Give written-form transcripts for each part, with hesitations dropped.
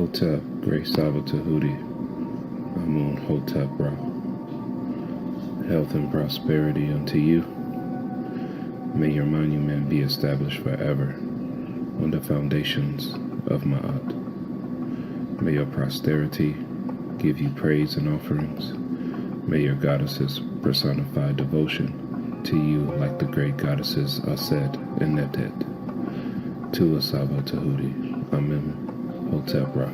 Hotep, Great Saba Tehuti, Amun Hotep Ra. Health and prosperity unto you. May your monument be established forever on the foundations of Maat. May your posterity give you praise and offerings. May your goddesses personify devotion to you like the great goddesses Aset and Netet. To Saba Tehuti, Amen, Hotep Ra.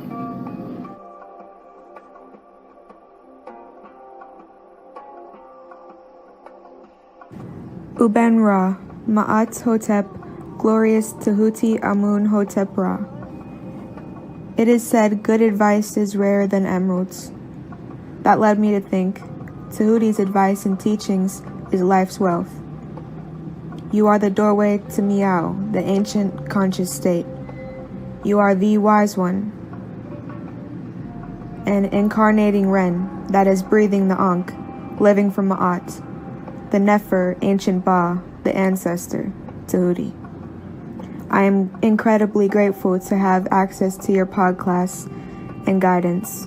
Uben Ra, Ma'at Hotep, Glorious Tehuti Amun Hotep Ra. It is said good advice is rarer than emeralds. That led me to think, Tehuti's advice and teachings is life's wealth. You are the doorway to Miao, the ancient conscious state. You are the wise one, an incarnating Ren that is breathing the Ankh, living from Ma'at, the Nefer, ancient Ba, the ancestor, Tehuti. I am incredibly grateful to have access to your PODCLASS and guidance.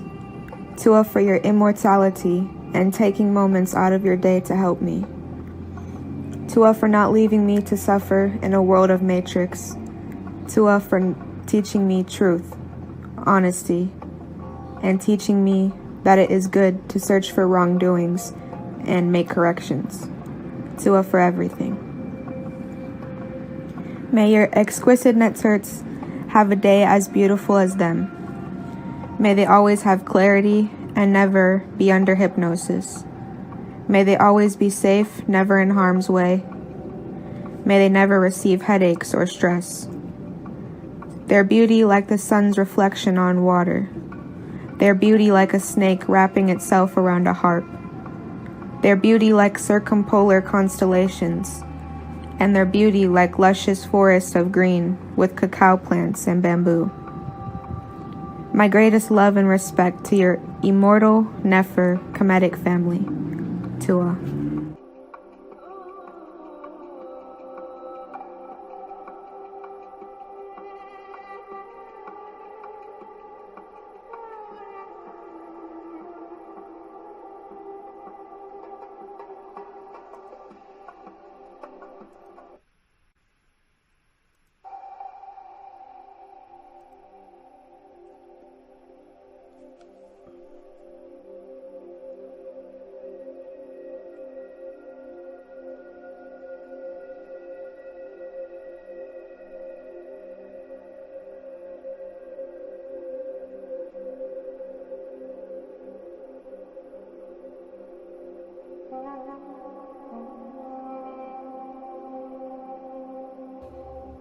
Tua for your immortality and taking moments out of your day to help me. Tua for not leaving me to suffer in a world of matrix. Tua for teaching me truth, honesty, and teaching me that it is good to search for wrongdoings and make corrections. Tua for everything. May your exquisite netzerts have a day as beautiful as them. May they always have clarity and never be under hypnosis. May they always be safe, never in harm's way. May they never receive headaches or stress. Their beauty like the sun's reflection on water. Their beauty like a snake wrapping itself around a harp. Their beauty like circumpolar constellations. And their beauty like luscious forests of green with cacao plants and bamboo. My greatest love and respect to your immortal Nefer Kemetic family. Tua.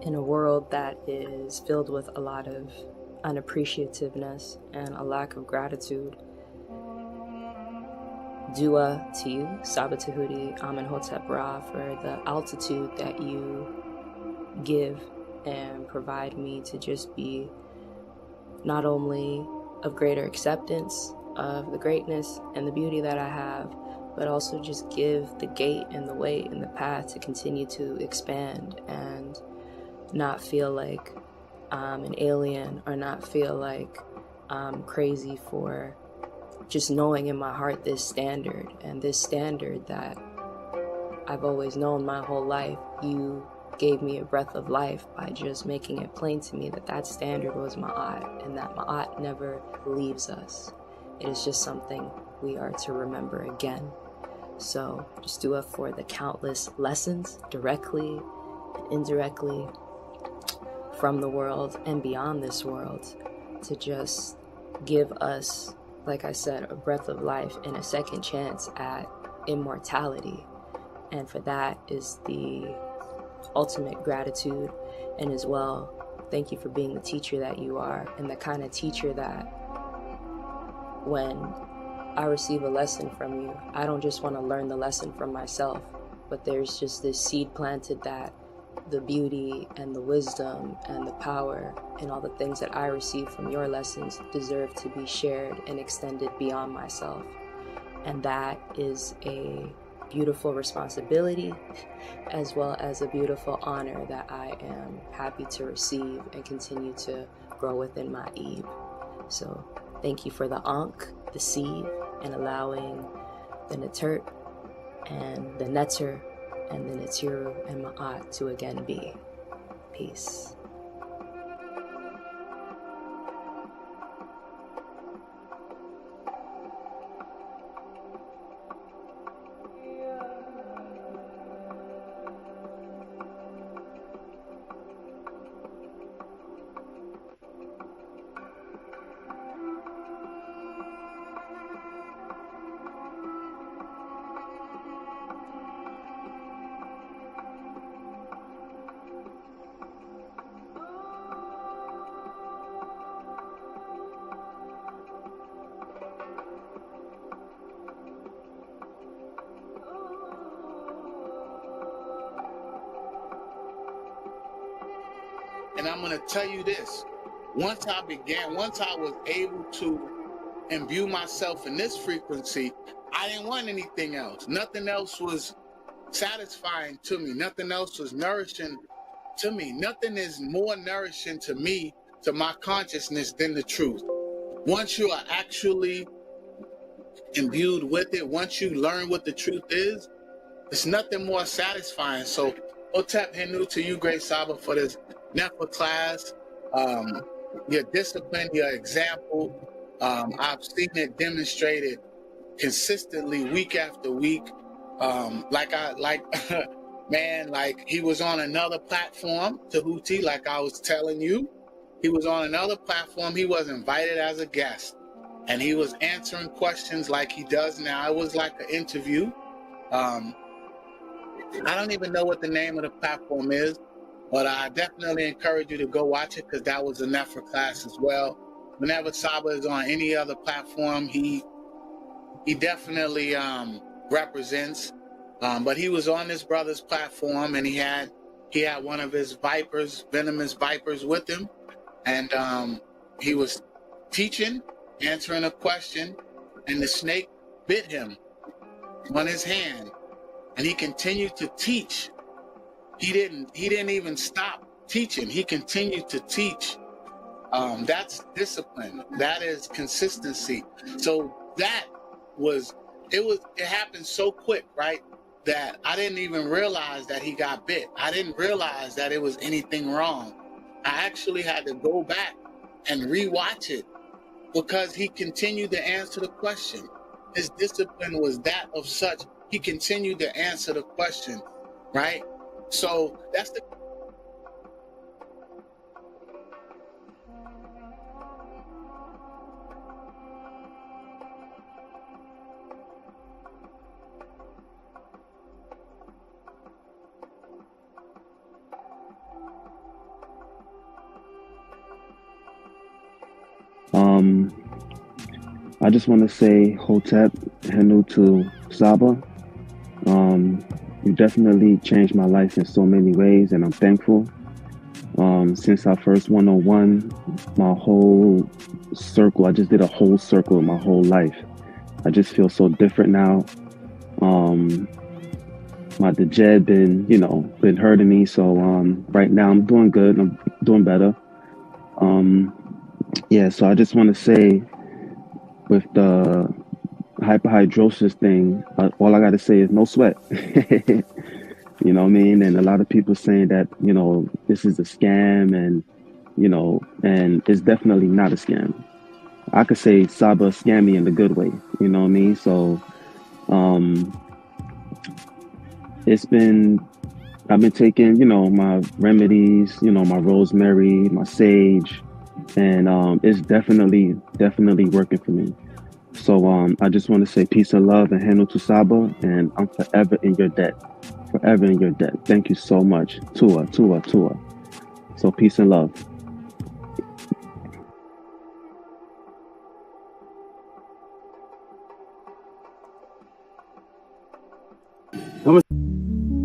In a world that is filled with a lot of unappreciativeness and a lack of gratitude, dua to you, Saba Tehuti, Amen Hotep Ra, for the altitude that you give and provide me to just be not only of greater acceptance of the greatness and the beauty that I have, but also just give the gate and the way and the path to continue to expand and not feel like I'm an alien or not feel like I'm crazy for just knowing in my heart this standard, and this standard that I've always known my whole life. You gave me a breath of life by just making it plain to me that that standard was Ma'at, and that Ma'at never leaves us. It is just something we are to remember again. So just do it for the countless lessons directly and indirectly from the world and beyond this world to just give us, like I said, a breath of life and a second chance at immortality. And for that is the ultimate gratitude. And as well, thank you for being the teacher that you are, and the kind of teacher that when I receive a lesson from you, I don't just want to learn the lesson from myself, but there's just this seed planted that the beauty and the wisdom and the power and all the things that I receive from your lessons deserve to be shared and extended beyond myself. And that is a beautiful responsibility as well as a beautiful honor that I am happy to receive and continue to grow within my Eve. So thank you for the Ankh, the seed, and allowing the Netert and the Netter and the Netiru and Ma'at to again be. Peace. And I'm going to tell you this, once I was able to imbue myself in this frequency, I didn't want anything else. Nothing else was satisfying to me. Nothing else was nourishing to me. Nothing is more nourishing to me, to my consciousness, than the truth. Once you are actually imbued with it, once you learn what the truth is, it's nothing more satisfying. So, Hotep Henu to you, Great Saba, for this Nefer class, your discipline, your example. I've seen it demonstrated consistently week after week. Man, like he was on another platform, Tehuti, like I was telling you. He was on another platform. He was invited as a guest, and he was answering questions like he does now. It was like an interview. I don't even know what the name of the platform is, but I definitely encourage you to go watch it, because that was a Nefer class as well. Whenever Saba is on any other platform, he definitely represents. But he was on this brother's platform, and he had one of his vipers, venomous vipers, with him, and he was teaching, answering a question, and the snake bit him on his hand, and he continued to teach. He didn't even stop teaching. He continued to teach. That's discipline. That is consistency. So it happened so quick, right? That I didn't even realize that he got bit. I didn't realize that it was anything wrong. I actually had to go back and rewatch it, because he continued to answer the question. His discipline was that of such. He continued to answer the question, right? So that's the I just want to say Hotep Henu to Saba. You definitely changed my life in so many ways, and I'm thankful. Since our first one-on-one, my whole circle, I just did a whole circle of my whole life. I just feel so different now. My dejed been hurting me, so right now I'm doing good. I'm doing better. Yeah, so I just want to say, with the hyperhidrosis thing, all I got to say is no sweat. You know what I mean? And a lot of people saying that, this is a scam, and, and it's definitely not a scam. I could say Saba scammed me in the good way, you know what I mean? So I've been taking, my remedies, my rosemary, my sage, and it's definitely working for me. So I just want to say peace and love and Henu to Saba, and I'm forever in your debt. Forever in your debt. Thank you so much. Tua. So peace and love.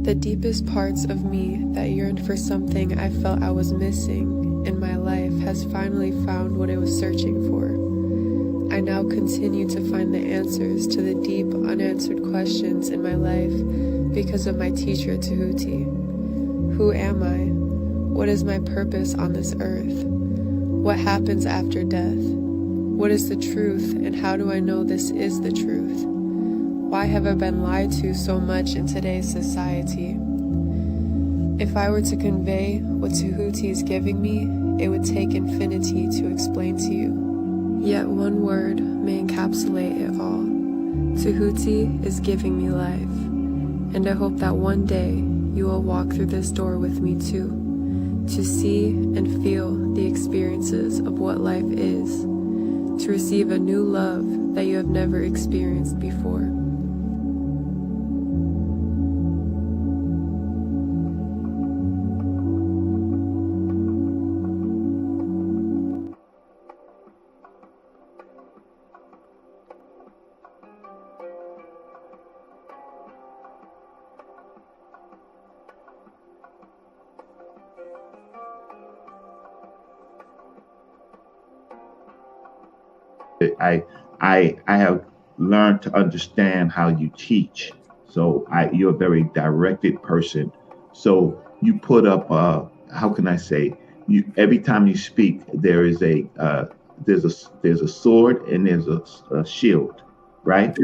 The deepest parts of me that yearned for something I felt I was missing in my life has finally found what it was searching for. I now continue to find the answers to the deep, unanswered questions in my life because of my teacher, Tehuti. Who am I? What is my purpose on this earth? What happens after death? What is the truth, and how do I know this is the truth? Why have I been lied to so much in today's society? If I were to convey what Tehuti is giving me, it would take infinity to explain to you. Yet one word may encapsulate it all. Tehuti is giving me life, and I hope that one day you will walk through this door with me too, to see and feel the experiences of what life is, to receive a new love that you have never experienced before. I have learned to understand how you teach. So you're a very directed person. So you put up, how can I say, every time you speak, there is there's a sword and there's a shield, right?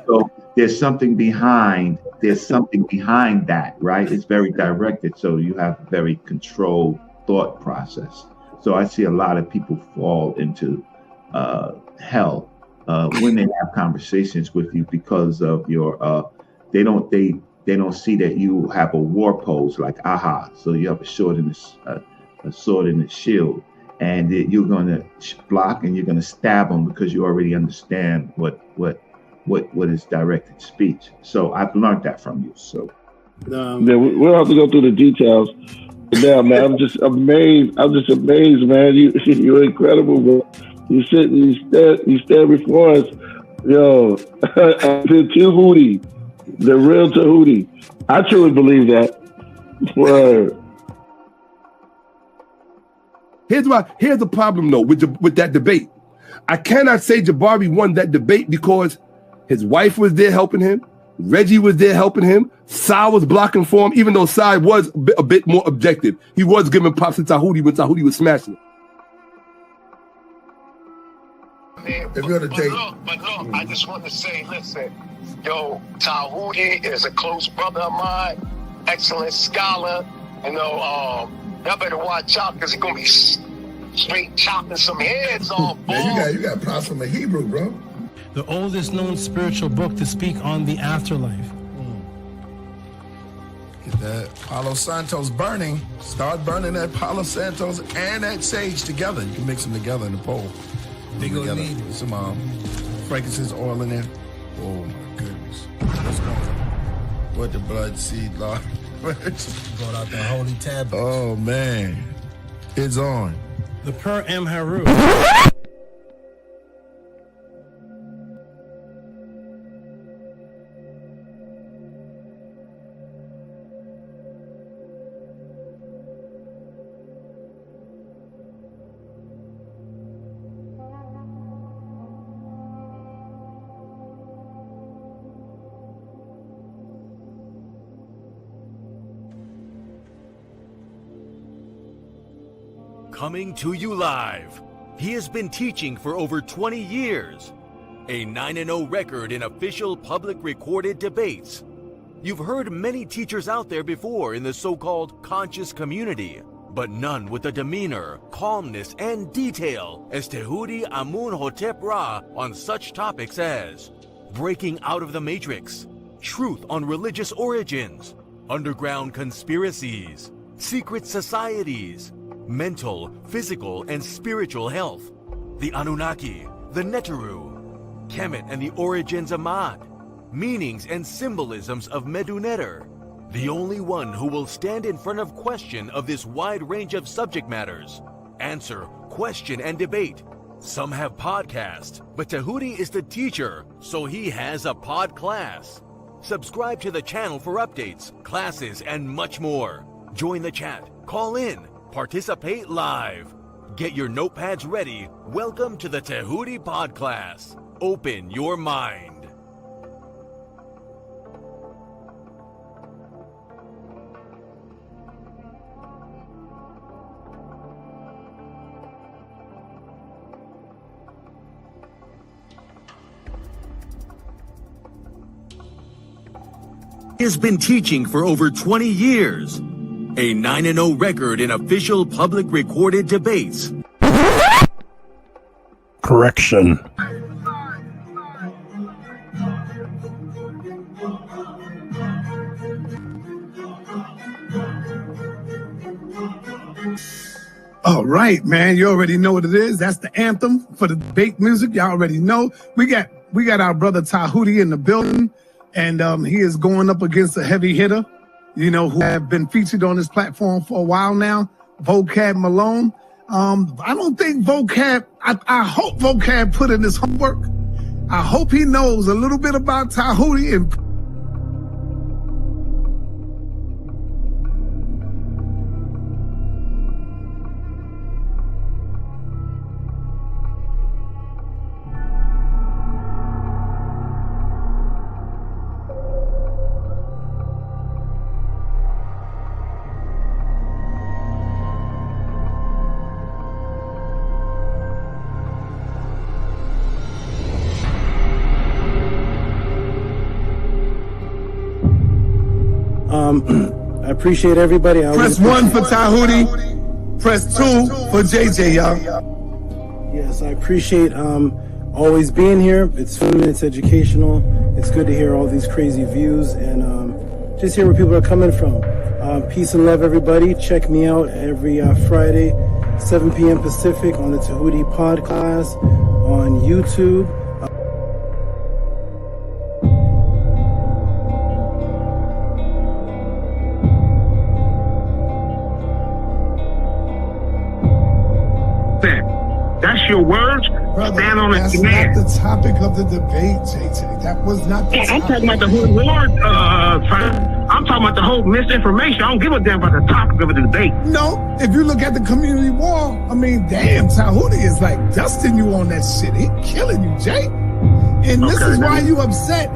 So there's something behind that, right? It's very directed. So you have a very controlled thought process. So I see a lot of people fall into hell when they have conversations with you because of your they don't see that you have a war pose like aha. So you have a sword and a shield, and you're going to block and you're going to stab them because you already understand what is directed speech. So I've learned that from you. So yeah, we'll have to go through the details. Yeah, man, I'm just amazed, man. You're incredible, bro. You sit and you stand before us. Yo, the Tehuti, the real Tehuti. I truly believe that. Word. Here's the problem though with that debate. I cannot say Jabari won that debate because his wife was there helping him. Reggie was there helping him. Sai was blocking for him, even though Sai was a bit more objective. He was giving props to Tehuti when Tehuti was smashing it. If you're the date. But look, I just want to say, listen, yo, Tehuti is a close brother of mine, excellent scholar. You know, y'all better watch out because he's going to be straight chopping some heads off, boy. Yeah, you got props from a Hebrew, bro. The oldest known spiritual book to speak on the afterlife. Get that Palo Santos burning. Start burning that Palo Santos and that sage together. You can mix them together in the bowl. They gonna need some frankincense oil in there. Oh my goodness. What's going on? What the blood seed, Lord? Brought out the holy tablet. Oh man. It's on. The Per M. Haru. Coming to you live. He has been teaching for over 20 years. A 9-0 record in official public recorded debates. You've heard many teachers out there before in the so-called conscious community, but none with the demeanor, calmness, and detail as Tehuti Amun-Hotep Ra on such topics as breaking out of the matrix, truth on religious origins, underground conspiracies, secret societies, mental, physical, and spiritual health, the Anunnaki, the Neteru, Kemet and the origins of Maat, meanings and symbolisms of Meduneter, the only one who will stand in front of question of this wide range of subject matters, answer, question, and debate. Some have podcasts, but Tehuti is the teacher, so he has a PODCLASS. Subscribe to the channel for updates, classes, and much more. Join the chat, call in, participate live. Get your notepads ready. Welcome to the Tehuti PODCLASS. Open your mind. He has been teaching for over 20 years. A 9-0 record in official public recorded debates. Correction. All right, man. You already know what it is. That's the anthem for the debate music. Y'all already know. We got our brother Tehuti in the building, and he is going up against a heavy hitter, you know, who have been featured on this platform for a while now, Vocab Malone. I don't think Vocab, I hope Vocab put in his homework. I hope he knows a little bit about Tehuti and I appreciate everybody. Press 1 for Tehuti. Press 2 for JJ, y'all. Yes, I appreciate always being here. It's fun, it's educational. It's good to hear all these crazy views and just hear where people are coming from. Peace and love, everybody. Check me out every Friday, 7 p.m. Pacific on the Tehuti PODCLASS on YouTube. That's your words? Brother, stand on that's a not demand. the topic of the debate, JJ. That was not the I'm topic. talking about the whole war, I'm talking about the whole misinformation. I don't give a damn about the topic of the debate. No, if you look at the community wall, I mean, damn, Tehuti is like dusting you on that shit. He killing you, Jay. And this is why you upset.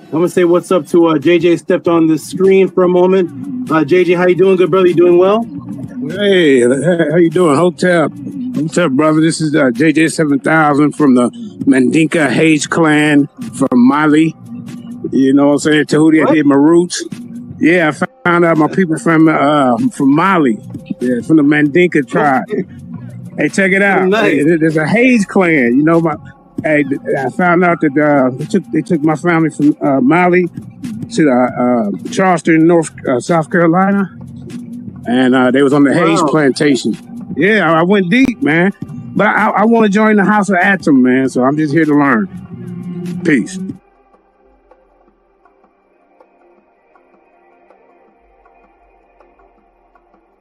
I'm gonna say what's up to JJ. Stepped on the screen for a moment. JJ, how you doing, good brother? You doing well? Hey, how you doing, Hotep? What's up, brother? This is JJ 7000 from the Mandinka Hage clan from Mali. You know what I'm saying? Tehuti, I did my roots. Yeah, I found out my people from Mali. Yeah, from the Mandinka tribe. Hey, check it out. Nice. Hey, there's a Hage clan. You know, I found out that they took my family from Mali to Charleston, South Carolina, and they was on the Hayes plantation. Yeah, I went deep, man. But I want to join the House of ATTON, man. So I'm just here to learn. Peace.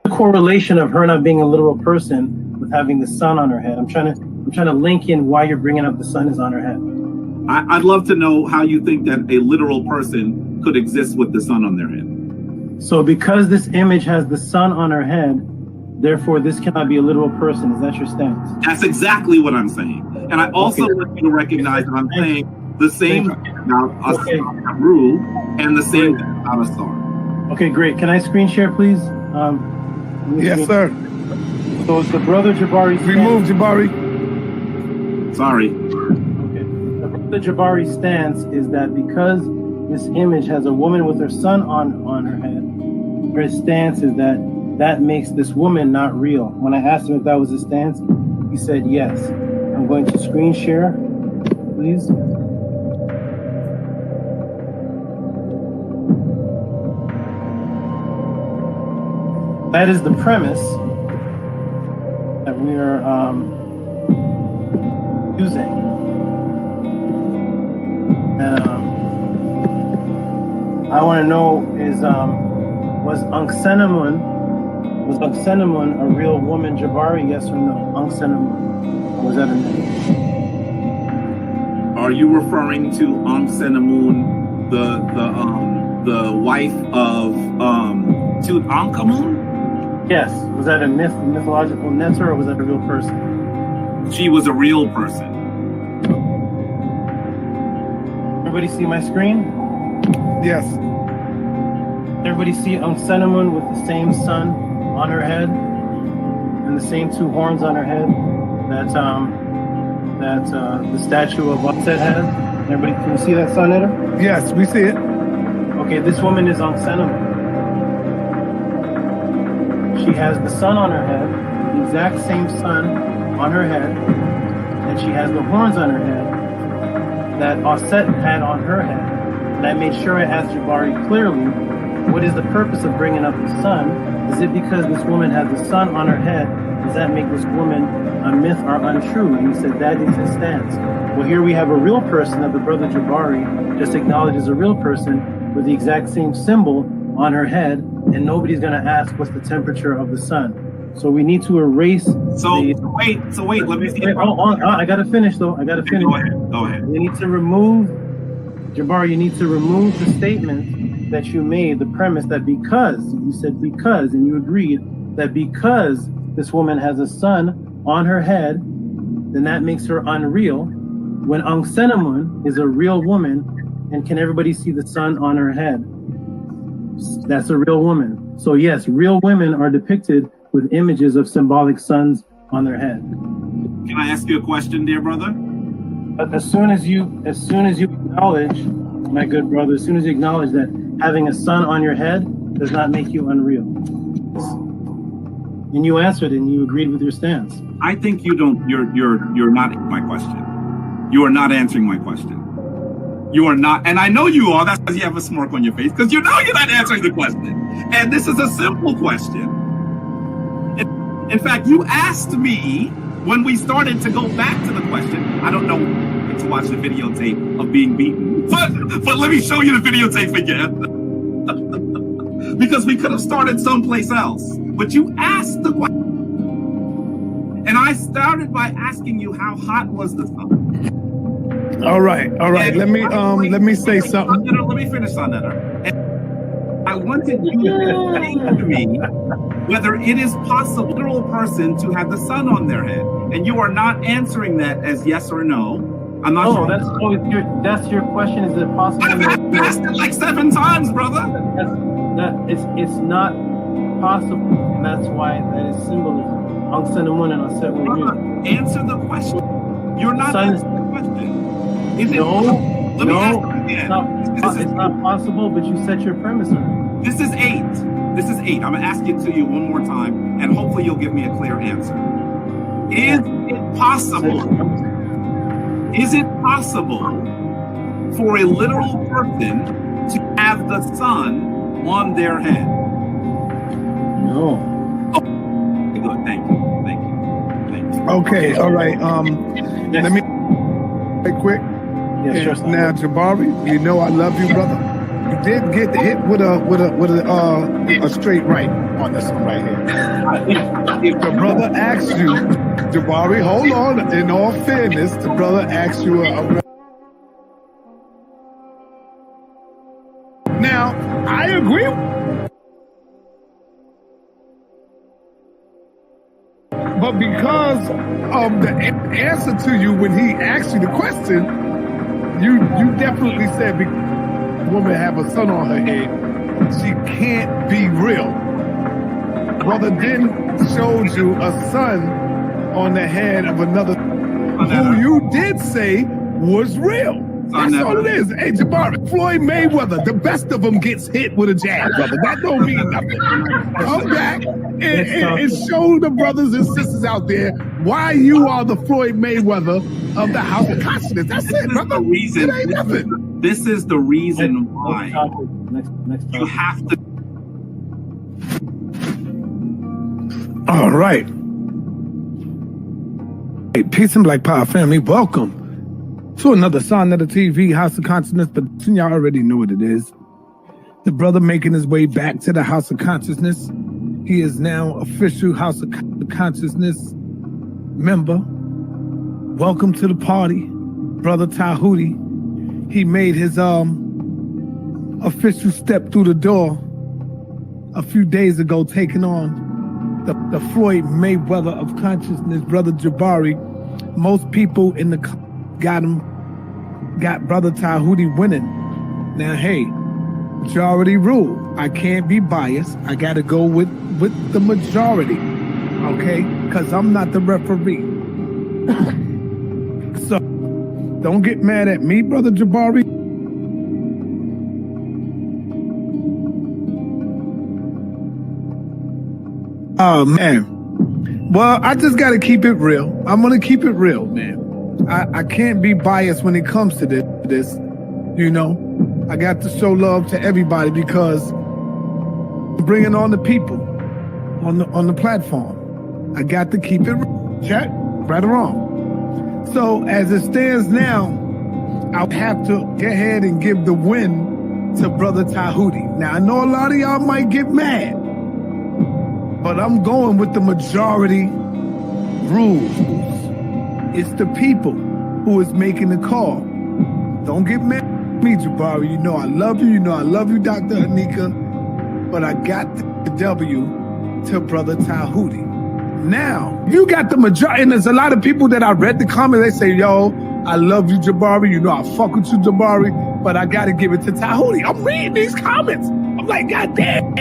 The correlation of her not being a literal person with having the sun on her head. I'm trying to link in why you're bringing up the sun is on her head. I'd love to know how you think that a literal person could exist with the sun on their head. So because this image has the sun on her head, therefore this cannot be a literal person. Is that your stance? That's exactly what I'm saying. And I also want you to recognize that I'm saying the same about a rule and the same about a star. Okay, great. Can I screen share, please? Yes, sir. So it's the brother Jabari. Remove Jabari. Sorry. The Jabari stance is that because this image has a woman with her son on her head, her stance is that makes this woman not real. When I asked him if that was his stance, he said yes. I'm going to screen share, please. That is the premise that we are using. I want to know is was Anksenamun Was Unksenamun a real woman, Jabari? Yes or no? Unksenamun. Was that a myth? Are you referring to Unksenamun, the wife of Tutankhamun? Yes. Was that a myth, a mythological Netzer, or was that a real person? She was a real person. Everybody see my screen? Yes. Everybody see Unksenamun with the same sun on her head and the same two horns on her head that the statue of Aset had? Everybody, can you see that sun, Eder? Yes, we see it. Okay, this woman is Unksenamun. She has the sun on her head, the exact same sun on her head, and she has the horns on her head that Aset had on her head. And I made sure I asked Jabari clearly, what is the purpose of bringing up the sun? Is it because this woman has the sun on her head? Does that make this woman a myth or untrue? And he said that is his stance. Well, here we have a real person that the brother Jabari just acknowledged as a real person with the exact same symbol on her head, and nobody's going to ask what's the temperature of the sun. So we need to erase. So wait. Let me see. I got to finish though. I got to finish. Go ahead. We need to remove, Jabari. You need to remove the statement that you made, the premise that because you said because, and you agreed that because this woman has a sun on her head, then that makes her unreal. When Unksenamun is a real woman, and can everybody see the sun on her head? That's a real woman. So yes, real women are depicted with images of symbolic suns on their head. Can I ask you a question, dear brother? But as soon as you acknowledge, my good brother, as soon as you acknowledge that having a sun on your head does not make you unreal. And you answered and you agreed with your stance. I think you're not my question. You are not answering my question. You are not, and I know you are. That's because you have a smirk on your face, because you know you're not answering the question. And this is a simple question. In fact, you asked me when we started to go back to the question. I don't know to watch the videotape of being beaten, but let me show you the videotape again. Because we could have started someplace else. But you asked the question. And I started by asking you how hot was the sun. All right. Let me say something. Let me finish on that. I wanted you to say to me whether it is possible for a literal person to have the sun on their head, and you are not answering that as yes or no. I'm not sure. That's your question. Is it possible? I've asked it like 7 times, brother. It's not possible, and that's why that is symbolism. Unksenamun and Aset were real. Answer the question. You're not answering the question. Is it? Let me ask you again. It's not possible, but you set your premise on it. This is 8. I'm gonna ask it to you one more time, and hopefully you'll give me a clear answer. Is it possible? Is it possible for a literal person to have the sun on their head? No. Oh, good. Thank you. Okay. All right. Let me quick. Yeah, sure. Now, Jabari, you know I love you, brother. You did get hit with a straight right on this one right here. If the brother asks you, Jabari, hold on. In all fairness, the brother asks you Now, I agree. But because the answer to you when he asked you the question, you definitely said woman have a sun on her head, she can't be real. Brother then showed you a sun on the head of another who you did say was real. That's all it is. Hey, Jabari, Floyd Mayweather, the best of them gets hit with a jab, brother. That don't mean nothing. Come back and show the brothers and sisters out there why you are the Floyd Mayweather of the House of Consciousness. That's it, brother. It ain't nothing. This is the reason why you have to. All right. Hey, peace and Black Power family. Welcome to another Son of the TV House of Consciousness, but y'all already know what it is. The brother making his way back to the House of Consciousness. He is now official House of Consciousness member. Welcome to the party, Brother Tehuti. He made his official step through the door a few days ago, taking on the Floyd Mayweather of consciousness, Brother Jabari. Most people in the got Brother Tehuti winning. Now, hey, majority rule. I can't be biased. I got to go with the majority, okay? Because I'm not the referee. So, don't get mad at me, Brother Jabari. Oh, man. Well, I just got to keep it real. I'm going to keep it real, man. I can't be biased when it comes to this. You know, I got to show love to everybody because I'm bringing on the people on the platform. I got to keep it real. Check, right or wrong. So as it stands now, I'll have to go ahead and give the win to Brother Tehuti. Now, I know a lot of y'all might get mad, but I'm going with the majority rules. It's the people who is making the call. Don't get mad at me, Jabari. You know I love you. You know I love you, Dr. Anika. But I got the W to Brother Tehuti. Now, you got the majority, and there's a lot of people that I read the comments, they say, yo, I love you, Jabari. You know I fuck with you, Jabari. But I got to give it to Tehuti. I'm reading these comments. I'm like, God damn.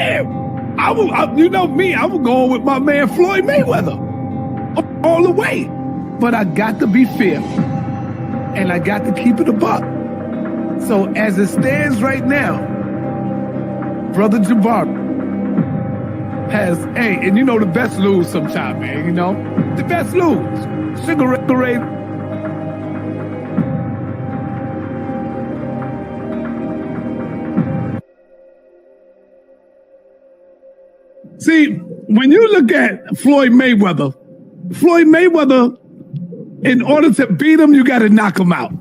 You know me, I was going with my man Floyd Mayweather all the way. But I got to be fair, and I got to keep it a buck. So as it stands right now, Brother Jabari has, hey, and you know the best lose sometime, man, you know? The best lose. Cigarette. See, when you look at Floyd Mayweather, in order to beat him, you got to knock him out.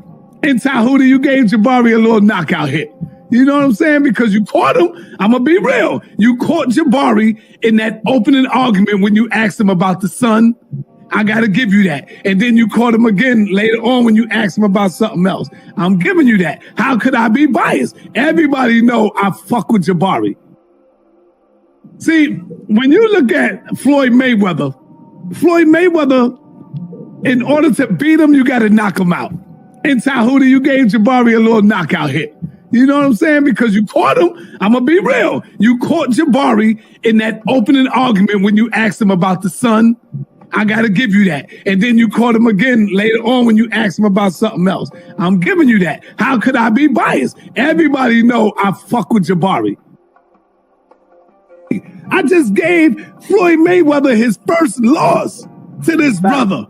And Tehuti, you gave Jabari a little knockout hit. You know what I'm saying? Because you caught him. I'm going to be real. You caught Jabari in that opening argument when you asked him about the sun. I got to give you that. And then you caught him again later on when you asked him about something else. I'm giving you that. How could I be biased? Everybody know I fuck with Jabari. See, when you look at Floyd Mayweather, in order to beat him, you got to knock him out. And Tehuti, you gave Jabari a little knockout hit. You know what I'm saying? Because you caught him. I'm going to be real. You caught Jabari in that opening argument when you asked him about the sun. I got to give you that. And then you caught him again later on when you asked him about something else. I'm giving you that. How could I be biased? Everybody know I fuck with Jabari. I just gave Floyd Mayweather his first loss to this brother.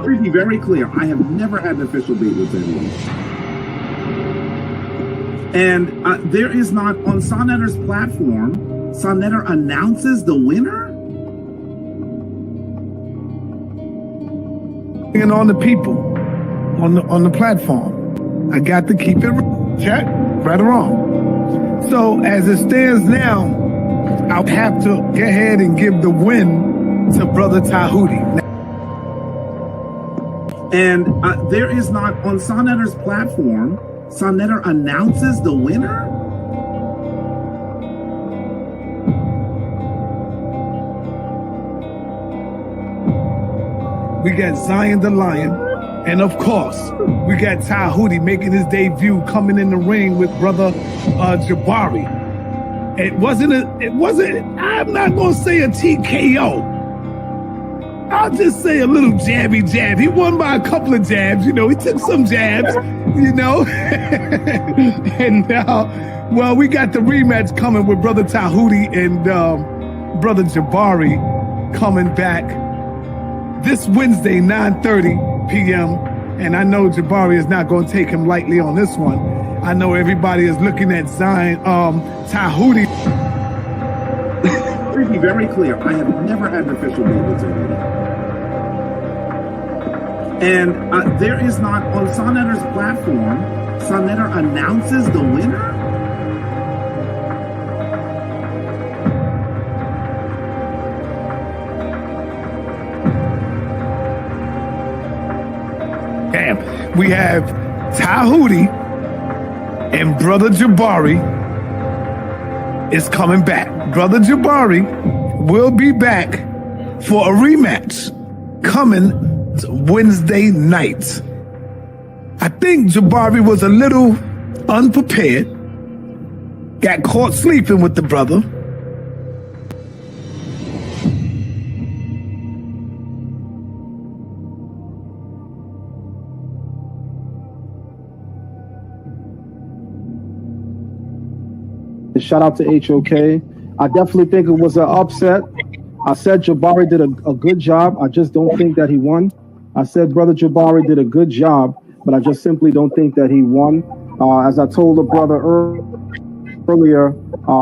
To be very clear, I have never had an official date with anyone. And there is not, on Sonetter's platform, Sonetter announces the winner? And on the people, on the platform. I got to keep it check, right or wrong. So as it stands now, I'll have to go ahead and give the win to Brother Tehuti. And there is not, on Sonetter's platform, Sonetter announces the winner? We got Zion the Lion, and of course, we got Tehuti making his debut, coming in the ring with Brother Jabari. It wasn't, I'm not gonna say a TKO, I'll just say a little jabby jab. He won by a couple of jabs, you know. He took some jabs, you know. And well, we got the rematch coming with Brother Tehuti and Brother Jabari coming back this Wednesday, 9:30 p.m. And I know Jabari is not going to take him lightly on this one. I know everybody is looking at Zion, Tehuti. Let me be very clear. I have never had an official date with Tehuti. And there is not, on Sonetter's platform, Sonetter announces the winner? Damn. We have Tehuti and Brother Jabari is coming back. Brother Jabari will be back for a rematch coming Wednesday night. I think Jabari was a little unprepared, got caught sleeping with the brother. Shout out to HOK. I definitely think it was an upset. I said Jabari did a good job. I just don't think that he won. I said Brother Jabari did a good job, but I just simply don't think that he won. As I told the brother earlier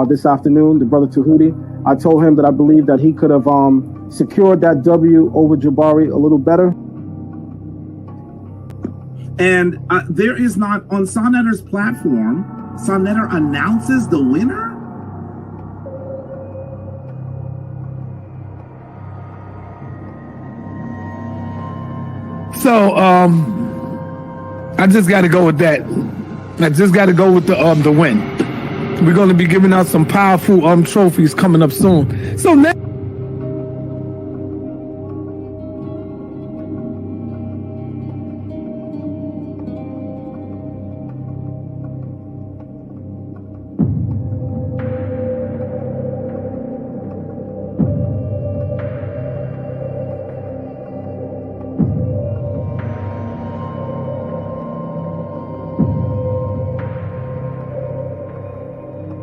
this afternoon, the brother Tehuti, I told him that I believe that he could have secured that W over Jabari a little better. And there is not, on Sonetter's platform, Sonetter announces the winner? So, I just got to go with that. I just got to go with the win. We're going to be giving out some powerful trophies coming up soon. So now.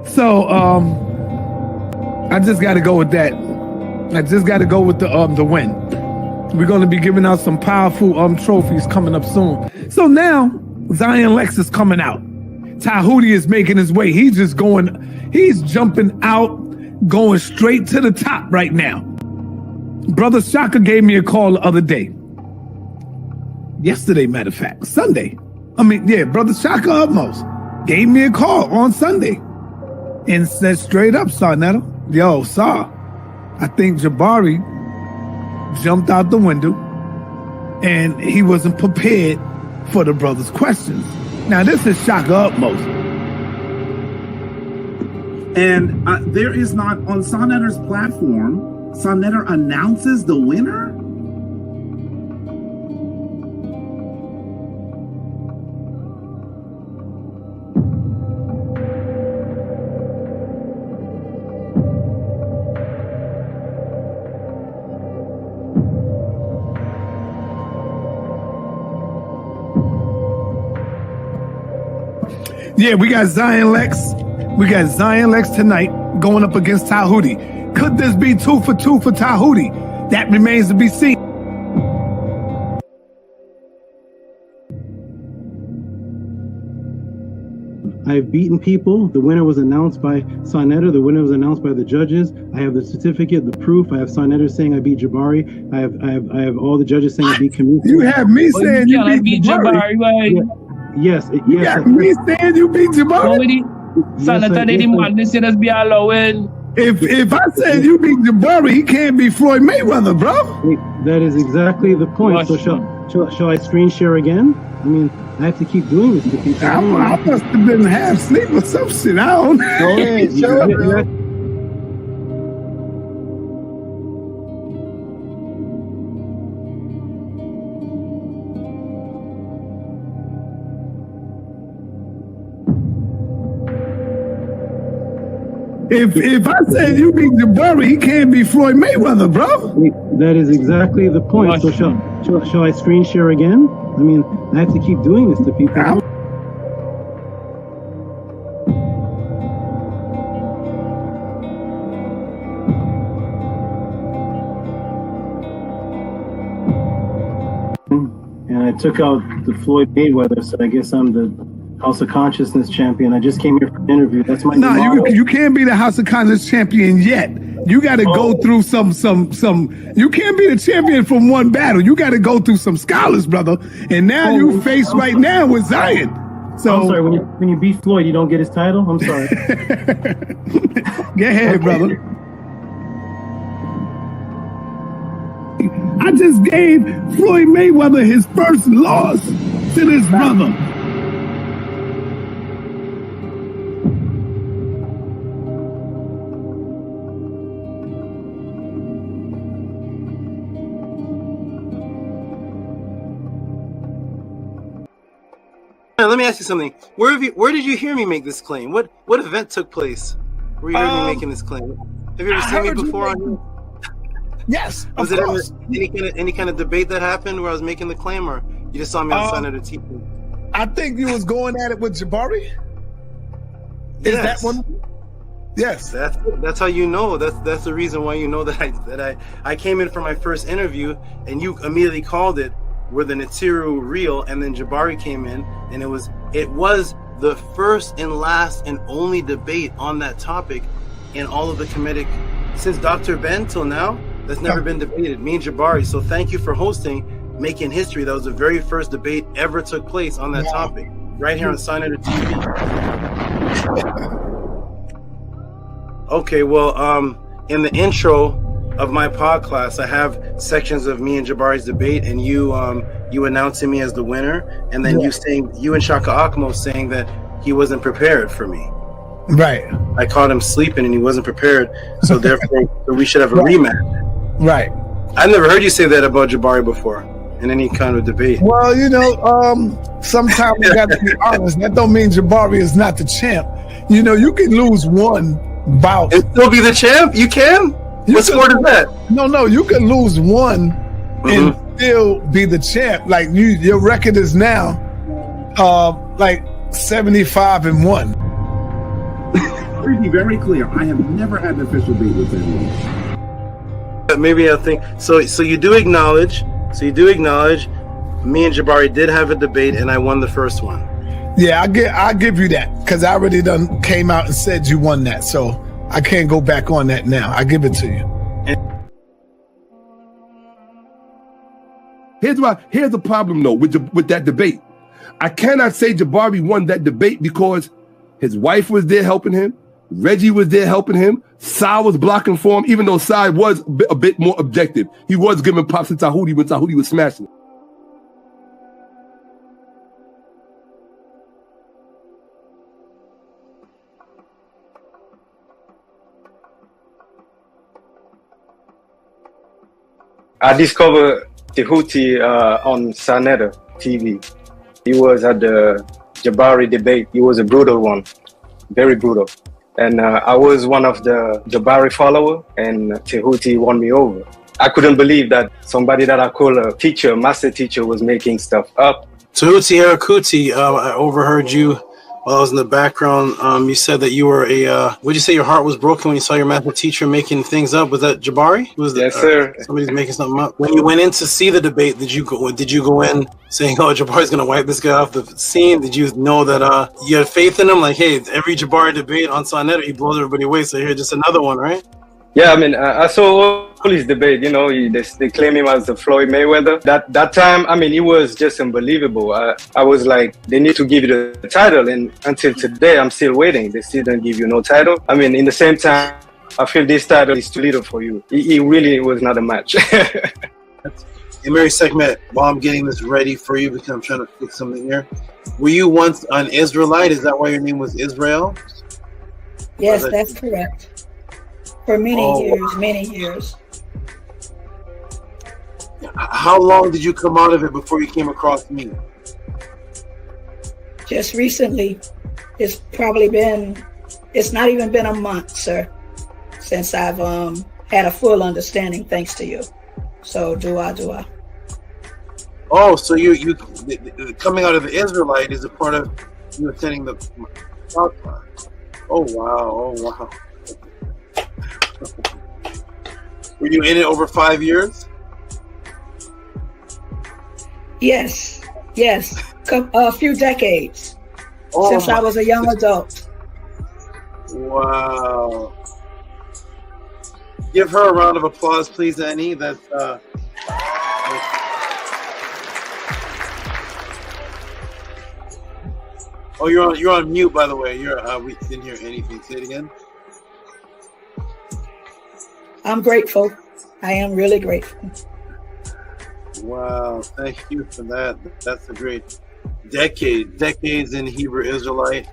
So, I just got to go with that. I just got to go with the win. We're going to be giving out some powerful trophies coming up soon. So now, Zion Lex is coming out. Tehuti is making his way. He's jumping out, going straight to the top right now. Brother Shaka gave me a call the other day. Yesterday, matter of fact, Sunday. Brother Shaka Utmost gave me a call on Sunday. And said straight up, Sonetta, yo, Saw, I think Jabari jumped out the window and he wasn't prepared for the brother's questions. Now, this is Shaka Utmost. And there is not, on Sonetter's platform, Sonetter announces the winner? Yeah, we got Zion Lex. We got Zion Lex tonight going up against Tehuti. Could this be 2 for 2 for Tehuti? That remains to be seen. I've beaten people. The winner was announced by Sonetter. The winner was announced by the judges. I have the certificate, the proof. I have Sonetter saying I beat Jabari. I have all the judges saying I beat Kemet. You have me saying you beat Jabari. Yes. You got me saying you beat Jabari. Sonetter didn't want this. Let's be allowing. If I said you beat Jabari, he can't be Floyd Mayweather, bro. That is exactly the point. So shall I screen share again? I mean, I have to keep doing this to people. I must have been half asleep or some shit. I don't know. Go ahead, show it, bro. If I said you beat Jabari, he can't be Floyd Mayweather, bro. That is exactly the point. So shall I screen share again? I mean, I have to keep doing this to people. And I took out the Floyd Mayweather, so I guess I'm the House of Consciousness champion. I just came here for an interview. That's my you can't be the House of Consciousness champion yet. You got to go through some. You can't be the champion from one battle. You got to go through some scholars, brother. And now you face right now with Zion. So I'm sorry. When you beat Floyd, you don't get his title. I'm sorry. Go ahead, brother. I just gave Floyd Mayweather his first loss to this brother. Let me ask you something. Where did you hear me make this claim? What event took place where you heard me making this claim? Have you ever seen me before on here? Yes, was it any kind of debate that happened where I was making the claim, or you just saw me on Senator TV? I think you was going at it with Jabari. Is that one? Yes. That's how you know. That's the reason why you know that I came in for my first interview and you immediately called it were the Natiru real, and then Jabari came in, and it was the first and last and only debate on that topic in all of the Kemetic since Dr. Ben till now. That's never been debated. Me and Jabari. So thank you for hosting, making history. That was the very first debate ever took place on that topic, right here on Senator TV. Okay, well, in the intro of my podcast, I have sections of me and Jabari's debate, and you announcing me as the winner, and then you and Shaka Akmo saying that he wasn't prepared for me. Right. I caught him sleeping, and he wasn't prepared, so therefore we should have a rematch. Right. I've never heard you say that about Jabari before in any kind of debate. Well, sometimes you got to be honest. That don't mean Jabari is not the champ. You can lose one bout and still be the champ. You can. What sport is that? No, you can lose one and still be the champ. Like your record is now like 75-1. To be very clear, I have never had an official debate with anyone. Maybe I think so. So you do acknowledge. Me and Jabari did have a debate, and I won the first one. Yeah, I'll give you that because I already done came out and said you won that. So I can't go back on that now. I give it to you. Here's the problem though with that debate. I cannot say Jabari won that debate because his wife was there helping him. Reggie was there helping him. Sai was blocking for him, even though Sai was a bit more objective. He was giving props to Tehuti when Tehuti was smashing. I discovered Tehuti on Sanetta TV. He was at the Jabari debate. He was a brutal one, very brutal. And I was one of the Jabari followers, and Tehuti won me over. I couldn't believe that somebody that I call a teacher, master teacher, was making stuff up. Tehuti Arakuti, I overheard you while I was in the background. You said that you were would you say your heart was broken when you saw your master teacher making things up? Was that Jabari? Yes, sir. Somebody's making something up. When you went in to see the debate, did you go in saying, "Oh, Jabari's gonna wipe this guy off the scene"? Did you know that you had faith in him? Like, hey, every Jabari debate on Sonetta, he blows everybody away. So here, just another one, right? Yeah, I mean, I saw all his debate. They claim him as the Floyd Mayweather. That time, I mean, it was just unbelievable. I was like, they need to give you the title, and until today, I'm still waiting. They still don't give you no title. I mean, in the same time, I feel this title is too little for you. It really was not a match. In Mary segment, while I'm getting this ready for you, because I'm trying to fix something here. Were you once an Israelite? Is that why your name was Israel? Yes, that's correct. For many years. How long did you come out of it before you came across me? Just recently. It's probably been It's not even been a month, sir, since I've had a full understanding thanks to you. So dua. Oh, so you coming out of the Israelite is a part of you attending the podcast. Oh wow. Were you in it over 5 years? Yes, a few decades since I was a young adult. Wow. Give her a round of applause, please, Annie. That's oh, you're on mute, by the way. We didn't hear anything. Say it again. I'm grateful. I am really grateful. Wow, thank you for that. That's a great decades in Hebrew Israelite.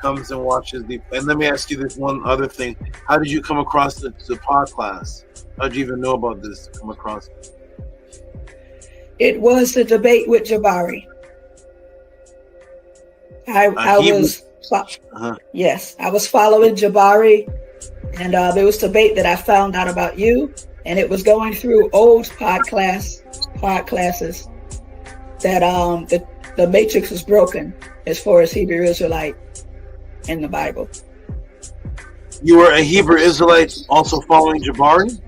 Comes and watches the. And let me ask you this one other thing. How did you come across the PODCLASS? How did you even know about this to come across it? It was the debate with Jabari. I was following Jabari, and there was debate that I found out about you, and it was going through old podclasses that the matrix was broken as far as Hebrew Israelite in the Bible. You were a Hebrew Israelite also following Jabari?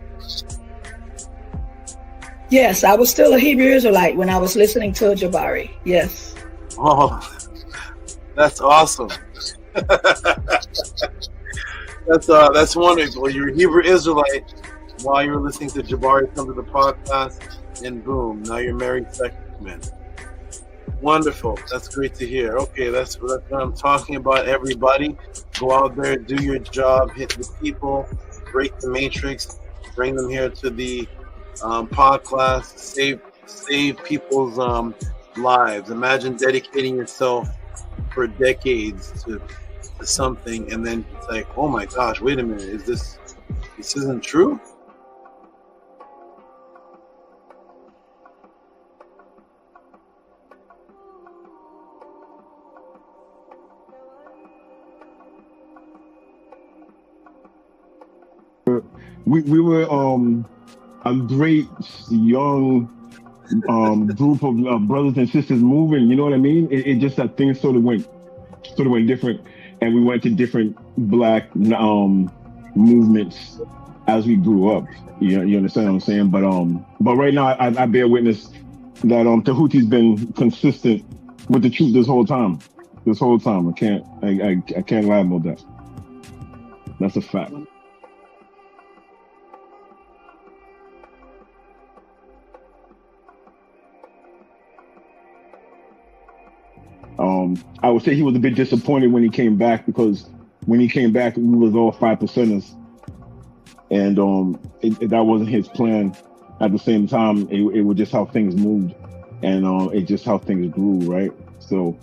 Yes, I was still a Hebrew Israelite when I was listening to Jabari. Yes. Oh, that's awesome. That's wonderful. You're a Hebrew Israelite while you were listening to Jabari come to the podcast, and boom, now you're married second man. Wonderful. That's great to hear. Okay, that's what I'm talking about, everybody. Go out there, do your job, hit the people, break the matrix, bring them here to the PODCLASS, save people's lives. Imagine dedicating yourself for decades to something, and then it's like, oh my gosh, wait a minute, this isn't true? We were a great young group of brothers and sisters moving. You know what I mean? It just that things sort of went different, and we went to different black movements as we grew up. You understand what I'm saying? But right now I bear witness that Tehuti's been consistent with the truth this whole time. I can't lie about that. That's a fact. I would say he was a bit disappointed when he came back, because when he came back, we was all 5%ers, and that wasn't his plan. At the same time, it was just how things moved, and it just how things grew, right? So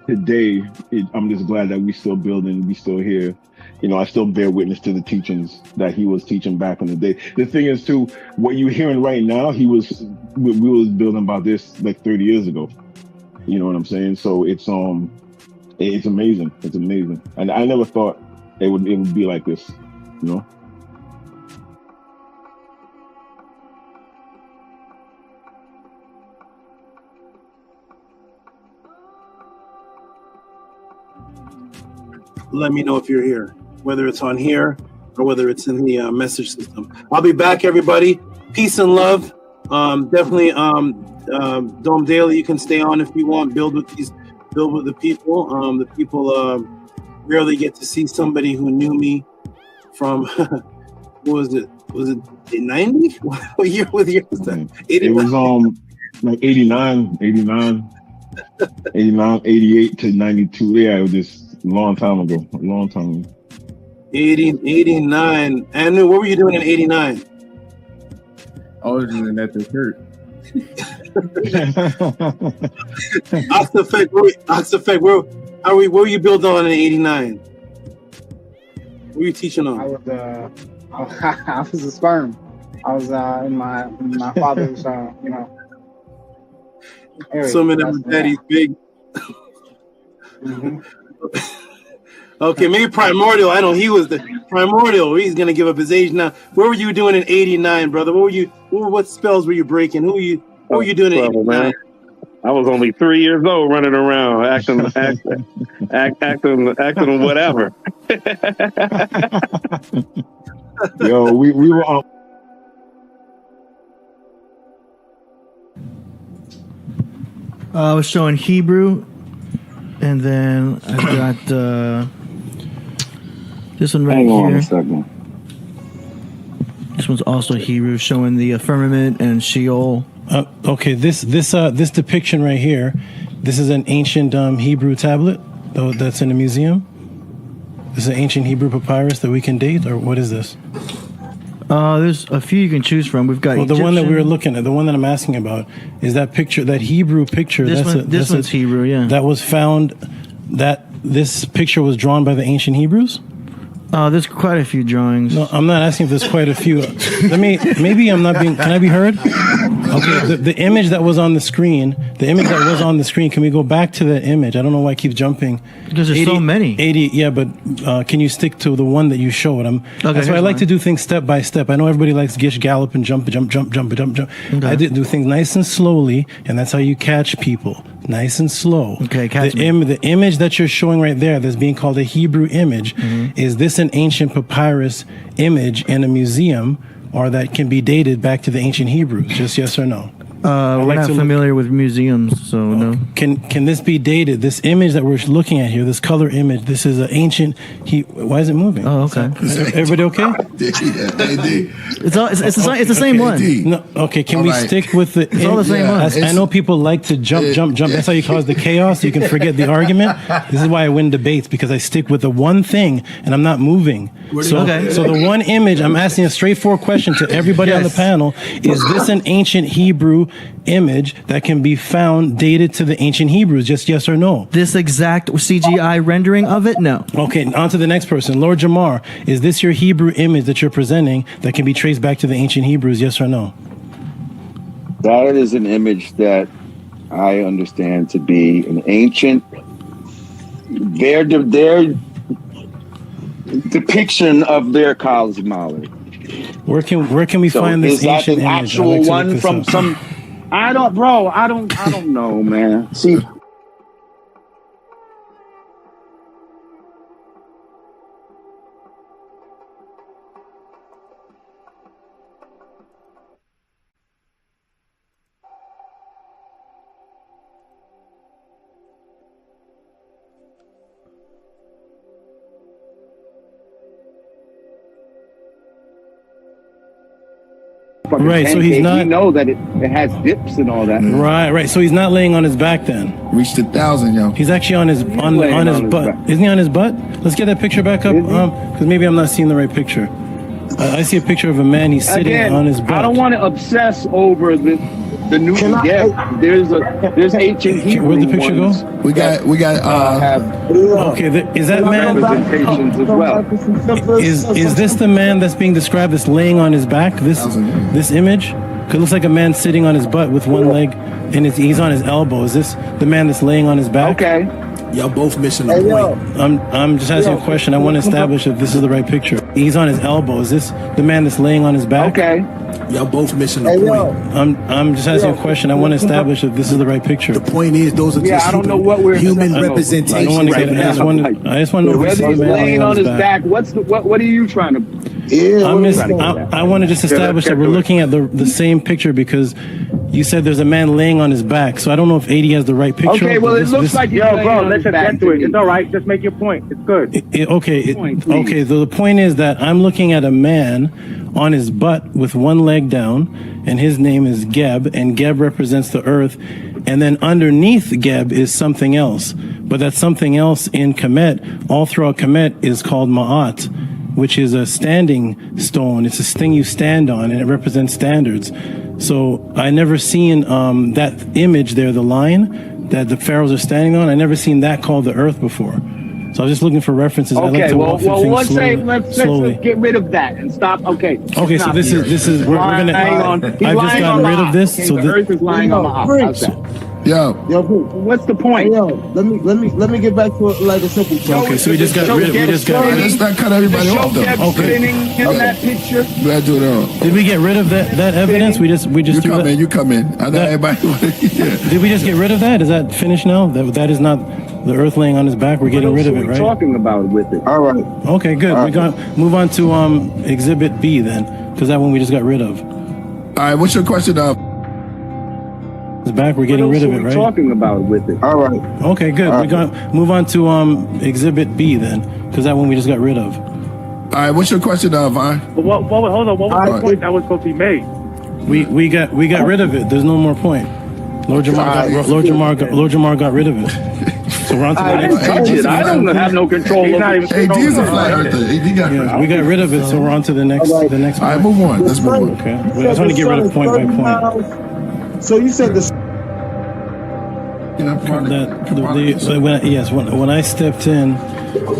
today, I'm just glad that we still building, we still here. I still bear witness to the teachings that he was teaching back in the day. The thing is, too, what you're hearing right now, we was building about this like 30 years ago. You know what I'm saying? So it's amazing. It's amazing. And I never thought it would be like this, Let me know if you're here, whether it's on here or whether it's in the message system. I'll be back, everybody. Peace and love. Definitely, Dome Daily, you can stay on if you want. Build with the people. The people rarely get to see somebody who knew me from, what was it? Was it 90? What year was that? 89? It was like 89, 88 to 92. Yeah, it was just a long time ago. 89. Anu, what were you doing in 89? I was doing at the church. Oxafek, what were you built on in 89? What were you teaching on? I was a sperm. I was in my father's, area. Some of them daddy's big. Okay, maybe Primordial. I know he was the Primordial. He's gonna give up his age now. What were you doing in '89, brother? What spells were you breaking? What were you doing in '89? I was only 3 years old, running around acting whatever. Yo, we were on. I was showing Hebrew, and then I got this one right Hang here. on a second. This one's also Hebrew, showing the firmament and Sheol. Okay, this depiction right here, this is an ancient Hebrew tablet that's in a museum. This is an ancient Hebrew papyrus that we can date, or what is this? There's a few you can choose from. We've got the one that we were looking at, the one that I'm asking about, is that picture, that Hebrew picture. This one's Hebrew, yeah. That was found. This picture was drawn by the ancient Hebrews. There's quite a few drawings. No, I'm not asking if there's quite a few. Maybe I'm not being. Can I be heard? Okay, the image that was on the screen. Can we go back to that image? I don't know why I keep jumping. Because there's so many. 80. Yeah, but can you stick to the one that you showed? That's why I like to do things step by step. I know everybody likes gish, gallop, and jump. Okay. I do things nice and slowly, and that's how you catch people. Nice and slow. Okay, catch me. The image that you're showing right there, that's being called a Hebrew image, is this an ancient papyrus image in a museum, or that can be dated back to the ancient Hebrews? Just yes or no? We're not familiar with museums, so no. Can this be dated? This image that we're looking at here, this color image, this is an ancient. Why is it moving? Oh, okay. Everybody okay? It's the same one. No, okay. Can we stick with the? It's all the same one. I know people like to jump. That's how you cause the chaos. You can forget the argument. This is why I win debates, because I stick with the one thing and I'm not moving. So the one image, I'm asking a straightforward question to everybody on the panel: is this an ancient Hebrew image that can be found dated to the ancient Hebrews? Just yes or no. This exact CGI rendering of it? No. Okay, on to the next person. Lord Jamar, is this your Hebrew image that you're presenting that can be traced back to the ancient Hebrews? Yes or no? That is an image that I understand to be an ancient, their depiction of their cosmology. Where can we find this ancient image? Is that an actual one from some? I don't know, man. See. Right, so he's not. You know that it has dips and all that. Right. So he's not laying on his back then. Reached 1,000, yo. He's actually on his butt. Isn't he on his butt? Let's get that picture back up, because maybe I'm not seeing the right picture. I see a picture of a man. He's sitting on his butt. I don't want to obsess over the new. There's ancient Hebrew. Where'd the picture go? We got. Okay, is that man? Representations as well. Is this the man that's being described as laying on his back? This image? Cause it looks like a man sitting on his butt with one leg, and he's on his elbow. Is this the man that's laying on his back? Okay. Y'all both missing the point. I'm just asking a question. I want to establish if this is the right picture. He's on his elbow. Is this the man that's laying on his back? Okay. Y'all both missing the point. I'm just asking a question. I want to establish if this is the right picture. The point is, those are just I don't know what we're human representation. I just want to know if Whether he's laying on his back. What are you trying to? I want to just establish that we're looking at the same picture, because you said there's a man laying on his back. So I don't know if 80 has the right picture. Okay, well, it looks like yo, bro, let's just get to it. It's all right. Just make your point. It's good. Okay. So the point is that I'm looking at a man on his butt with one leg down, and his name is Geb, and Geb represents the earth. And then underneath Geb is something else. But that something else in Kemet, all throughout Kemet, is called Maat, which is a standing stone. It's a thing you stand on, and it represents standards. So I never seen that image there, the line that the pharaohs are standing on. I never seen that called the earth before. So I was just looking for references. Okay, I like to walk through things slowly. Let's get rid of that and stop. Okay. Okay, so this is we're gonna. I've just gotten rid of this. So the earth is lying on the Yo, what's the point? Yo, let me get back to like a simple question. Okay, so we just got rid of. let's not cut everybody off though. Okay. In that picture. Glad to do it all. Did we get rid of that evidence? We just You threw come that. in. You come in. I know everybody. Yeah. Did we just get rid of that? Is that finished now? That is not the Earth laying on his back. We're getting rid of it, right? Talking about with it. All right. Okay, good. We're going to move on to Exhibit B then, because that one we just got rid of. All right. What's your question? It's back. We're getting rid of it, right? Talking about with it. All right. Okay, good. We're going to move on to Exhibit B then, because that one we just got rid of. All right. What's your question, Vine? Hold on. What was the point that was supposed to be made? We got rid of it. There's no more point. Lord Jamar got rid of it. So we're on to the next. I don't have no control over it. AD is a flat earther. AD got rid of it. We got rid of it, so we're on to the next. The next. All right, move on. Let's move on. Okay. I just want to get rid of point by point. So you said this. When I stepped in,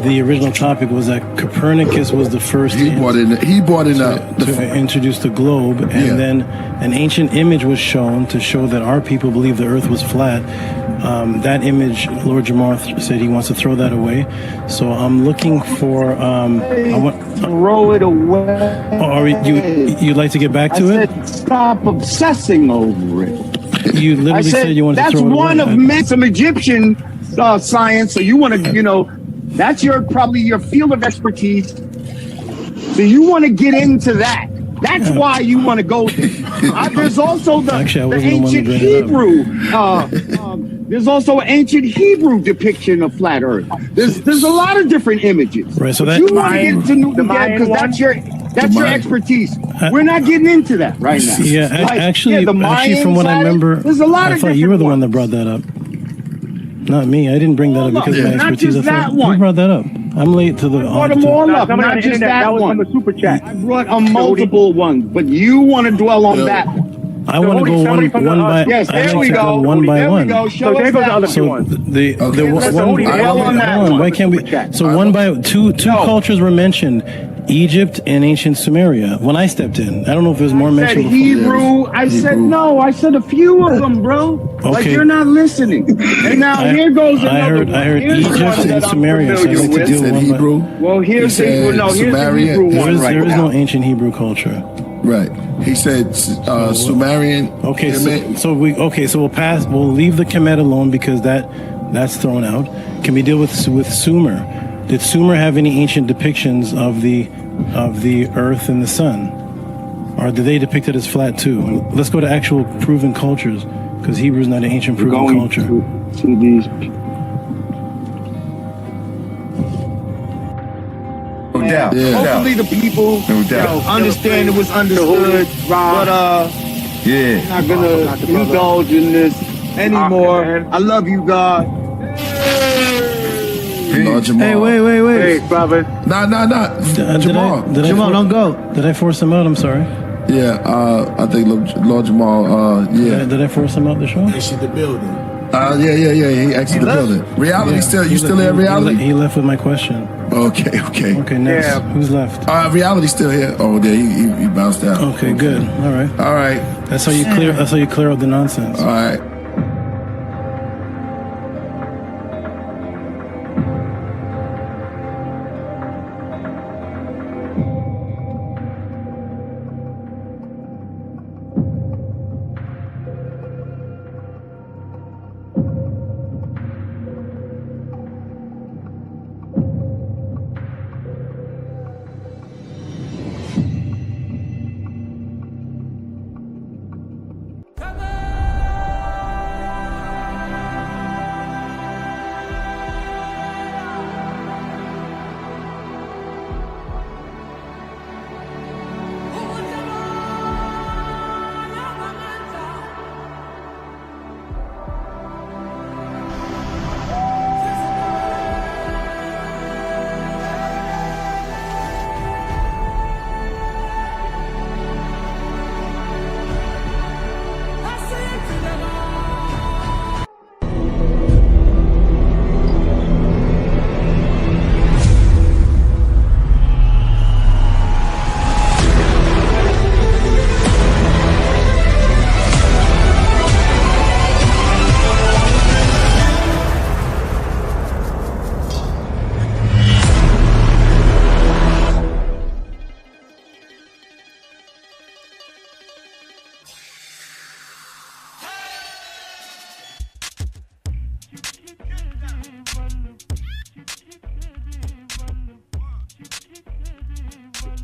the original topic was that Copernicus was the first He brought in to introduce the globe, and then an ancient image was shown to show that our people believe the Earth was flat. That image, Lord Jamar said he wants to throw that away. So I'm looking for. Throw it away. Or you'd like to get back to it? Stop obsessing over it. You literally said you wanted to throw it away. That's one of some Egyptian science. So you want to, that's probably your field of expertise. So you want to get into that. That's why you want to go there. There's also the ancient Hebrew. There's also an ancient Hebrew depiction of flat Earth. There's a lot of different images. Right. So but that you want to get into Newton because that's your expertise. We're not getting into that right now. Yeah, actually, from what I remember, there's a lot I thought you were the one that brought that up. Not me. I didn't bring that up because of my expertise. Not just that who one. brought that up? I'm late to the. Brought them all up, not just that one. That was from the super chat. I brought a multiple ones, but you want to dwell on that one. I want to go one by. Yes, there we go. One by one. There we go. Show us that. So the one. Why can't we? So one by two cultures were mentioned. Egypt and ancient Sumeria. When I stepped in, I don't know if there's more mentioned. Hebrew. I said no. I said a few of them, bro. Okay. Like you're not listening. And now here goes another one. I heard Egypt and Sumeria. So I like to deal with Hebrew. Well, here's the Hebrew one. There is no ancient Hebrew culture. Right. He said Sumerian. Okay. So we'll pass. We'll leave the Kemet alone because that's thrown out. Can we deal with Sumer? Did Sumer have any ancient depictions of the Earth and the Sun, or did they depict it as flat too? Let's go to actual proven cultures, because Hebrew is not an ancient proven culture. To these. No doubt. Hopefully the people understand it was understood, but I'm not gonna indulge in this anymore. I love you, God. Hey, wait. Hey, brother. Nah. Jamal. Jamal, don't go. Did I force him out? I'm sorry. Yeah, I think Lord Jamal, Did I force him out the show? Exit the building. Yeah. He exited the building. Reality you still there, Reality? He left with my question. Okay. Okay, next. Yeah. Who's left? Reality's still here. Oh, yeah, he bounced out. Okay, good. All right. That's how you clear up the nonsense. All right.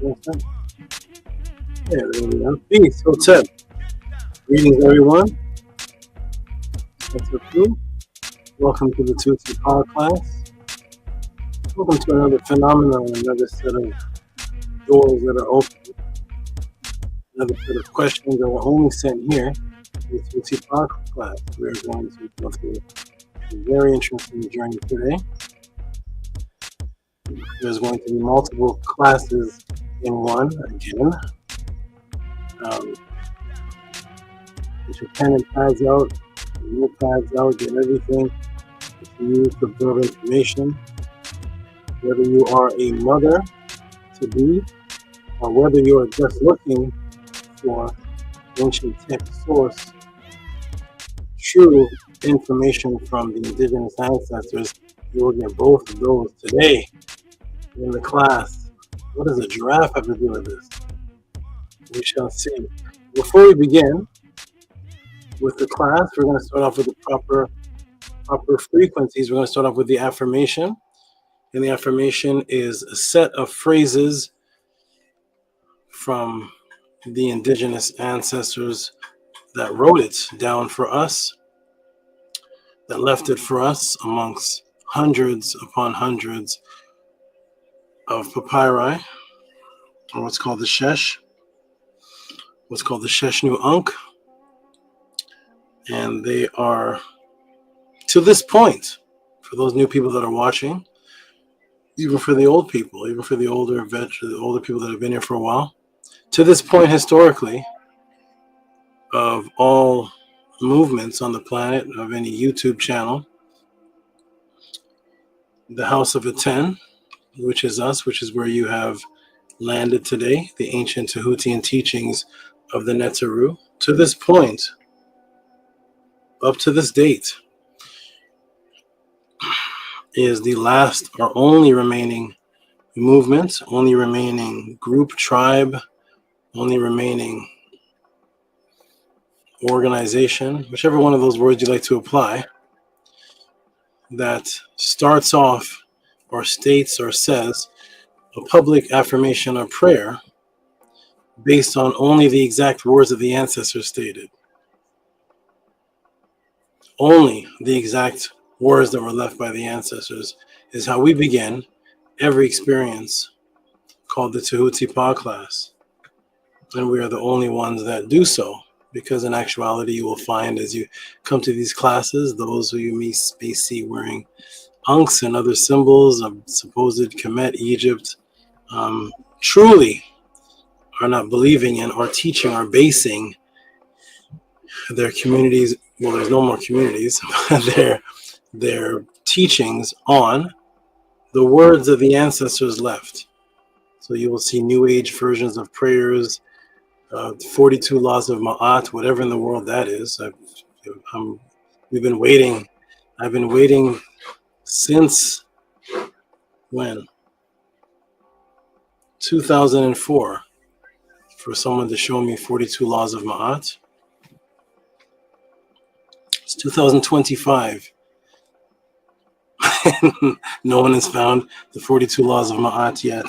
Yeah, there we go. Peace, Hotep. Greetings, everyone. What's up, crew? Welcome to the Tehuti PODCLASS. Welcome to another phenomenon, another set of doors that are open, another set of questions that were only sent here to the Tehuti PODCLASS. We are going to go through a very interesting journey today. There's going to be multiple classes in one again. Get your pen and pads out, your notepads out, get everything to use to build information. Whether you are a mother to be, or whether you are just looking for ancient text source, true information from the indigenous ancestors, you will get both of those today in the class. What does a giraffe have to do with this? We shall see. Before we begin with the class, we're going to start off with the proper frequencies. We're going to start off with the affirmation. And the affirmation is a set of phrases from the indigenous ancestors that wrote it down for us, that left it for us amongst hundreds upon hundreds of papyri, or what's called the Shesh, what's called the Sheshnu Ankh. And they are, to this point, for those new people that are watching, even for the old people, even for the older veterans, the older people that have been here for a while, to this point historically, of all movements on the planet, of any YouTube channel, the House of ATTON, which is us, which is where you have landed today, the ancient Tehutian teachings of the Neteru, to this point, up to this date, is the last or only remaining movement, only remaining group, tribe, only remaining organization, whichever one of those words you like to apply, that starts off or states or says a public affirmation or prayer based on only the exact words that the ancestors stated. Only the exact words that were left by the ancestors is how we begin every experience called the Tehuti PODCLASS. And we are the only ones that do so, because in actuality you will find as you come to these classes, those who you may see wearing ankhs and other symbols of supposed Kemet Egypt, truly are not believing in or teaching or basing their communities, well, there's no more communities, their teachings on the words that the ancestors left. So you will see new age versions of prayers, 42 laws of Ma'at, whatever in the world that is. We've been waiting. I've been waiting since when? 2004 for someone to show me 42 laws of Ma'at. It's 2025. No one has found the 42 laws of Ma'at yet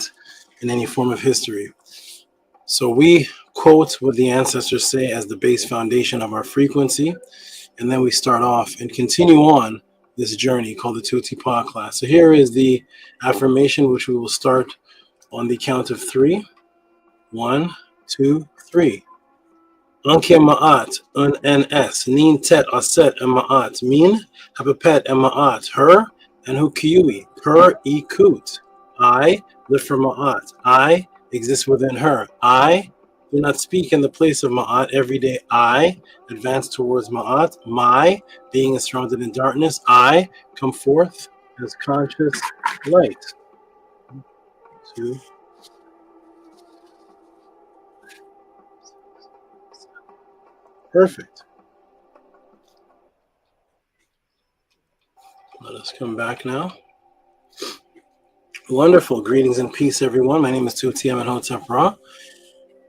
in any form of history. So we quote what the ancestors say as the base foundation of our frequency, and then we start off and continue on this journey called the Tehuti PODCLASS. So here is the affirmation, which we will start on the count of 3. 1, 2, 3. Anke Ma'at, Un NS, Nin Tet Aset and Ma'at, Min, Hapapet and Ma'at, Her, and Hukiui, Per Ikut. I live for Ma'at. I exist within her. I do not speak in the place of Ma'at every day. I advance towards Ma'at. My being is surrounded in darkness. I come forth as conscious light. 2. Perfect. Let us come back now. Wonderful. Greetings and peace, everyone. My name is Tehuti Amenhotep Ra.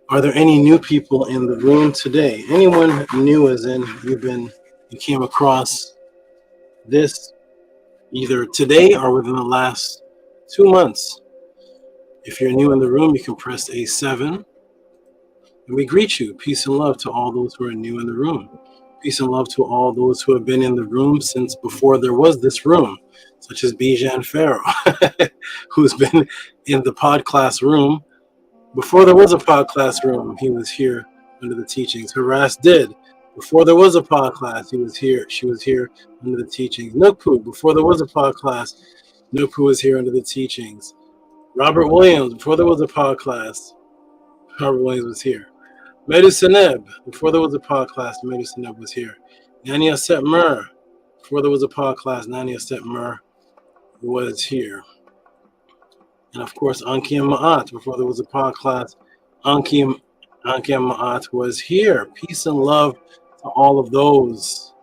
Are there any new people in the room today? Anyone new, as in you came across this either today or within the last 2 months? If you're new in the room, you can press A7. And we greet you. Peace and love to all those who are new in the room. Peace and love to all those who have been in the room since before there was this room, such as Bijan Pharaoh, who's been in the PODCLASS room. Before there was a PODCLASS room, he was here under the teachings. Harass did. Before there was a PODCLASS, he was here. She was here under the teachings. Nukpu, before there was a PODCLASS, Nukpu was here under the teachings. Robert Williams, before there was a PODCLASS, Robert Williams was here. Medu Seneb, before there was a PODCLASS, Medu Seneb was here. Nania Setmer, before there was a PODCLASS, Nania Setmer was here. And of course, Anki and Maat, before there was a PODCLASS, Anki and Maat was here. Peace and love to all of those.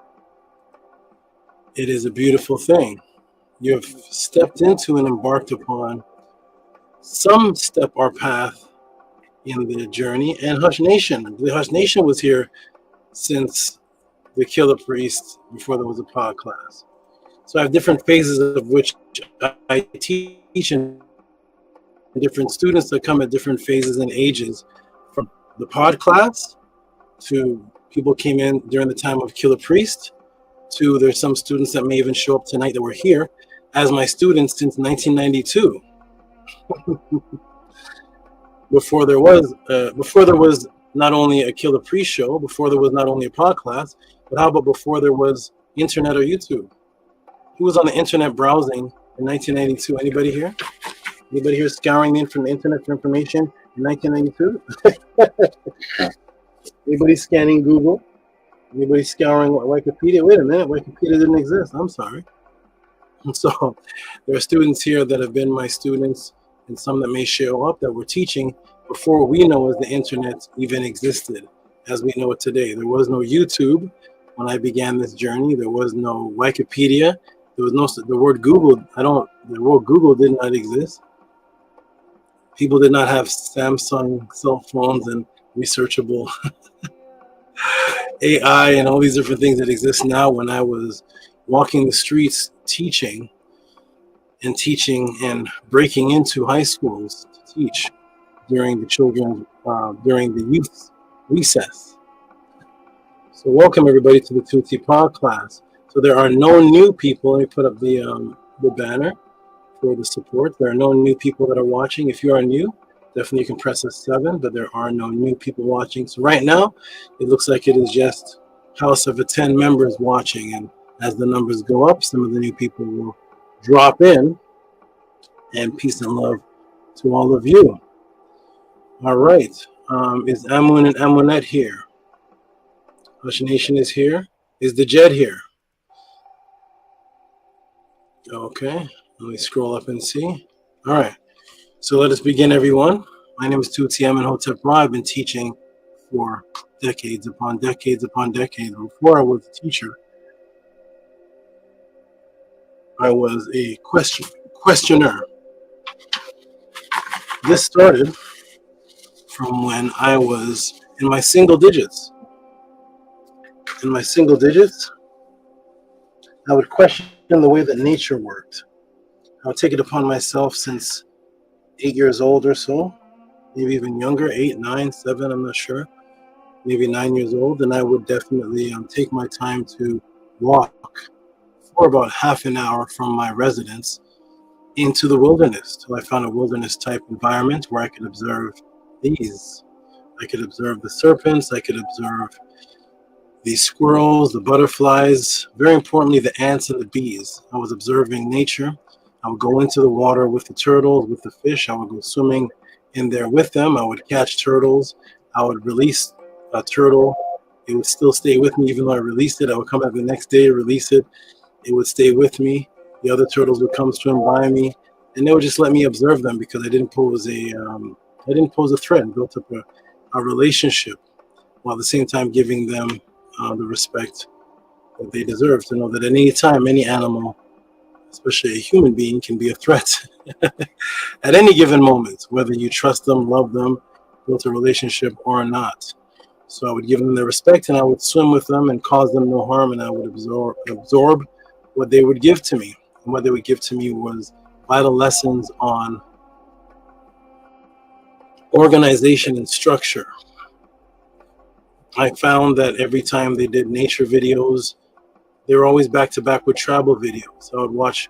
It is a beautiful thing. You have stepped into and embarked upon some step or path in the journey. And Hush Nation, the Hush Nation was here since the Killer Priest, before there was a PODCLASS. So I have different phases of which I teach, and different students that come at different phases and ages, from the PODCLASS to people came in during the time of Killer Priest, to there's some students that may even show up tonight that were here as my students since 1992. Before there was not only a Killer Priest show, before there was not only a PODCLASS, but how about before there was internet or YouTube? Who was on the internet browsing in 1992? Anybody here? Anybody here scouring the internet for information in 1992? Anybody scanning Google? Anybody scouring Wikipedia? Wait a minute, Wikipedia didn't exist. I'm sorry. And so there are students here that have been my students, and some that may show up that we're teaching before we know as the internet even existed as we know it today. There was no YouTube when I began this journey. There was no Wikipedia. There was no, the word Google, the word Google did not exist. People did not have Samsung cell phones and researchable AI and all these different things that exist now. When I was walking the streets teaching and breaking into high schools to teach during the children, during the youth recess. So welcome everybody to the Tehuti PODCLASS. So there are no new people. Let me put up the banner for the support. There are no new people that are watching. If you are new, definitely you can press S7, but there are no new people watching. So right now, it looks like it is just house of 10 members watching. And as the numbers go up, some of the new people will drop in. And peace and love to all of you. All right. Is Amun and Amunet here? Hush Nation is here. Is the Jed here? Okay. Let me scroll up and see. All right. So let us begin, everyone. My name is Tehuti Amenhotep Ra. I've been teaching for decades upon decades upon decades. Before I was a teacher, I was a questioner. This started from when I was in my single digits. In my single digits, I would question the way that nature worked. I would take it upon myself since 8 years old or so, maybe even younger, 8, 9, 7, I'm not sure, maybe 9 years old, and I would definitely take my time to walk for about half an hour from my residence into the wilderness till I found a wilderness type environment where I could observe these. I could observe the serpents, I could observe the squirrels, the butterflies, very importantly, the ants and the bees. I was observing nature. I would go into the water with the turtles, with the fish. I would go swimming in there with them. I would catch turtles. I would release a turtle. It would still stay with me even though I released it. I would come back the next day, release it. It would stay with me. The other turtles would come swim by me, and they would just let me observe them because I didn't pose a threat, and built up a relationship, while at the same time giving them the respect that they deserve, to know that at any time, any animal, especially a human being, can be a threat at any given moment, whether you trust them, love them, build a relationship or not. So I would give them their respect, and I would swim with them and cause them no harm, and I would absorb what they would give to me. And what they would give to me was vital lessons on organization and structure. I found that every time they did nature videos, they were always back to back with tribal videos. I would watch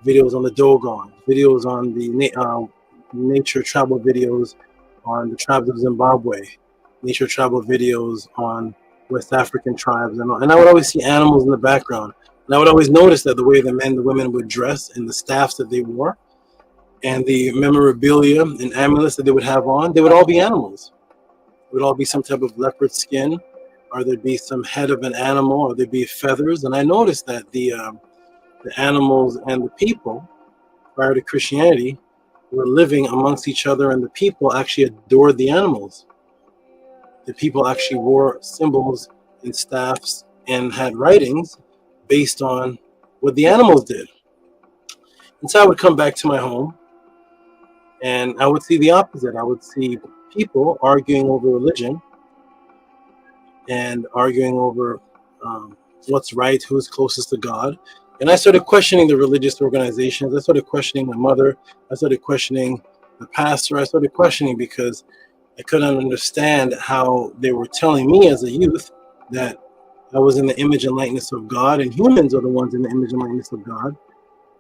videos on the Dogon, videos on the nature tribal videos on the tribes of Zimbabwe, nature tribal videos on West African tribes, and I would always see animals in the background. And I would always notice that the way the men, the women would dress and the staffs that they wore and the memorabilia and amulets that they would have on, they would all be animals. It would all be some type of leopard skin, or there'd be some head of an animal, or there'd be feathers. And I noticed that the animals and the people, prior to Christianity, were living amongst each other, and the people actually adored the animals. The people actually wore symbols and staffs and had writings based on what the animals did. And so I would come back to my home and I would see the opposite. I would see people arguing over religion and arguing over what's right, who's closest to God. And I started questioning the religious organizations. I started questioning my mother. I started questioning the pastor. I started questioning because I couldn't understand how they were telling me as a youth that I was in the image and likeness of God, and humans are the ones in the image and likeness of God.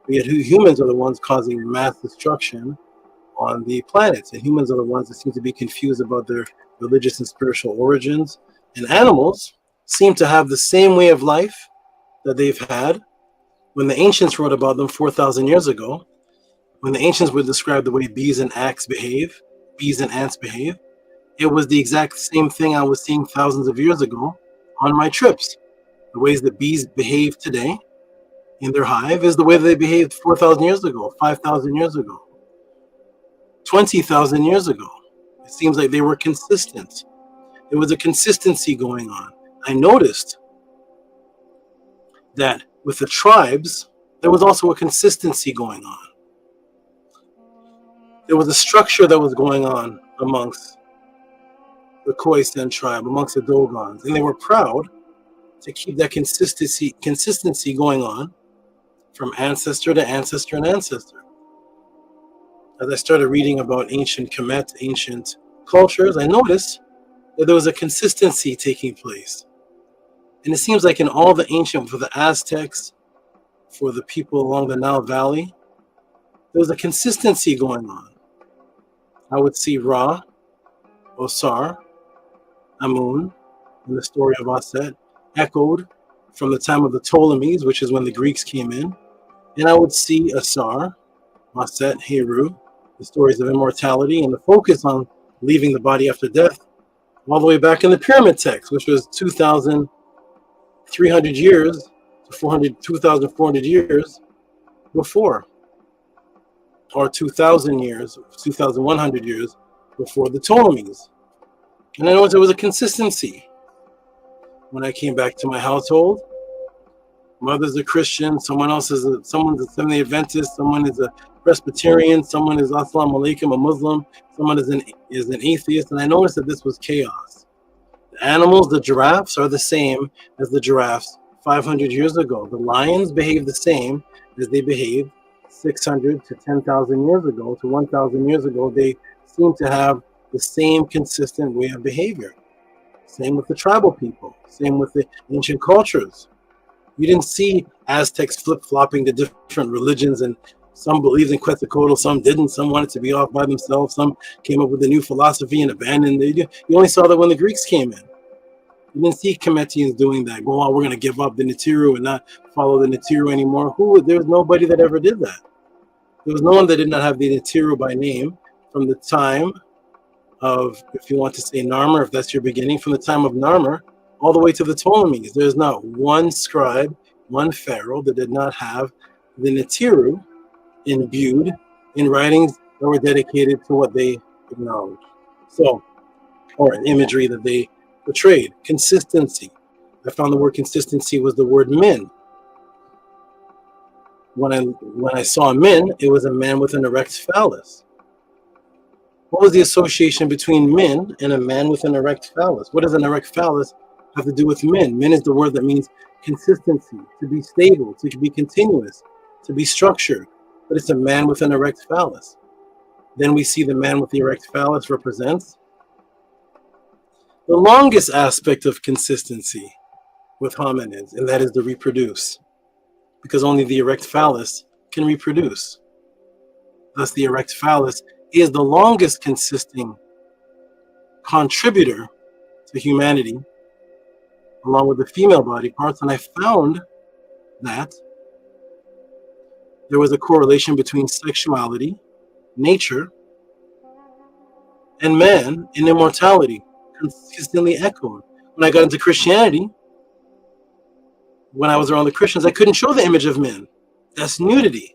Yet humans are the ones causing mass destruction on the planet, and humans are the ones that seem to be confused about their religious and spiritual origins. And animals seem to have the same way of life that they've had when the ancients wrote about them 4,000 years ago. When the ancients would describe the way bees and ants behave, it was the exact same thing I was seeing thousands of years ago on my trips. The ways that bees behave today in their hive is the way that they behaved 4,000 years ago, 5,000 years ago, 20,000 years ago. It seems like they were consistent. There was a consistency going on. I noticed that with the tribes, there was also a consistency going on. There was a structure that was going on amongst the Khoisan tribe, amongst the Dogons, and they were proud to keep that consistency going on from ancestor to ancestor and ancestor. As I started reading about ancient Kemet, ancient cultures, I noticed that there was a consistency taking place. And it seems like in all the ancient, for the Aztecs, for the people along the Nile Valley, there was a consistency going on. I would see Ra, Osar, Amun, and the story of Aset echoed from the time of the Ptolemies, which is when the Greeks came in. And I would see Asar, Aset, Heru, the stories of immortality, and the focus on leaving the body after death, all the way back in the pyramid text, which was 2,300 years to 2,400 years before, or 2,000 years, 2,100 years before the Ptolemies. And I noticed there was a consistency. When I came back to my household, mother's a Christian, someone's a Seventh-day Adventist, someone is a Presbyterian, someone is Assalamu Alaikum, a Muslim, someone is an atheist, and I noticed that this was chaos. The animals, the giraffes, are the same as the giraffes 500 years ago. The lions behave the same as they behaved 600 to 10,000 years ago, to 1,000 years ago. They seem to have the same consistent way of behavior. Same with the tribal people, same with the ancient cultures. You didn't see Aztecs flip-flopping to different religions, and some believed in Quetzalcoatl, some didn't, some wanted to be off by themselves, some came up with a new philosophy and abandoned it. You only saw that when the Greeks came in. You didn't see Kemetians doing that, go, oh, we're going to give up the Nitiru and not follow the Nitiru anymore. There was nobody that ever did that. There was no one that did not have the Nitiru by name from the time of, if you want to say Narmer, if that's your beginning, from the time of Narmer all the way to the Ptolemies. There's not one scribe, one pharaoh that did not have the Nitiru imbued in writings that were dedicated to what they acknowledged. So, or imagery that they portrayed. Consistency. I found the word consistency was the word min. When I saw min, it was a man with an erect phallus. What was the association between min and a man with an erect phallus? What does an erect phallus have to do with min? Min is the word that means consistency, to be stable, to be continuous, to be structured. But it's a man with an erect phallus. Then we see the man with the erect phallus represents the longest aspect of consistency with hominids, and that is to reproduce, because only the erect phallus can reproduce. Thus, the erect phallus is the longest consisting contributor to humanity, along with the female body parts. And I found that there was a correlation between sexuality, nature, and man in immortality, consistently echoed. When I got into Christianity, when I was around the Christians, I couldn't show the image of men. That's nudity.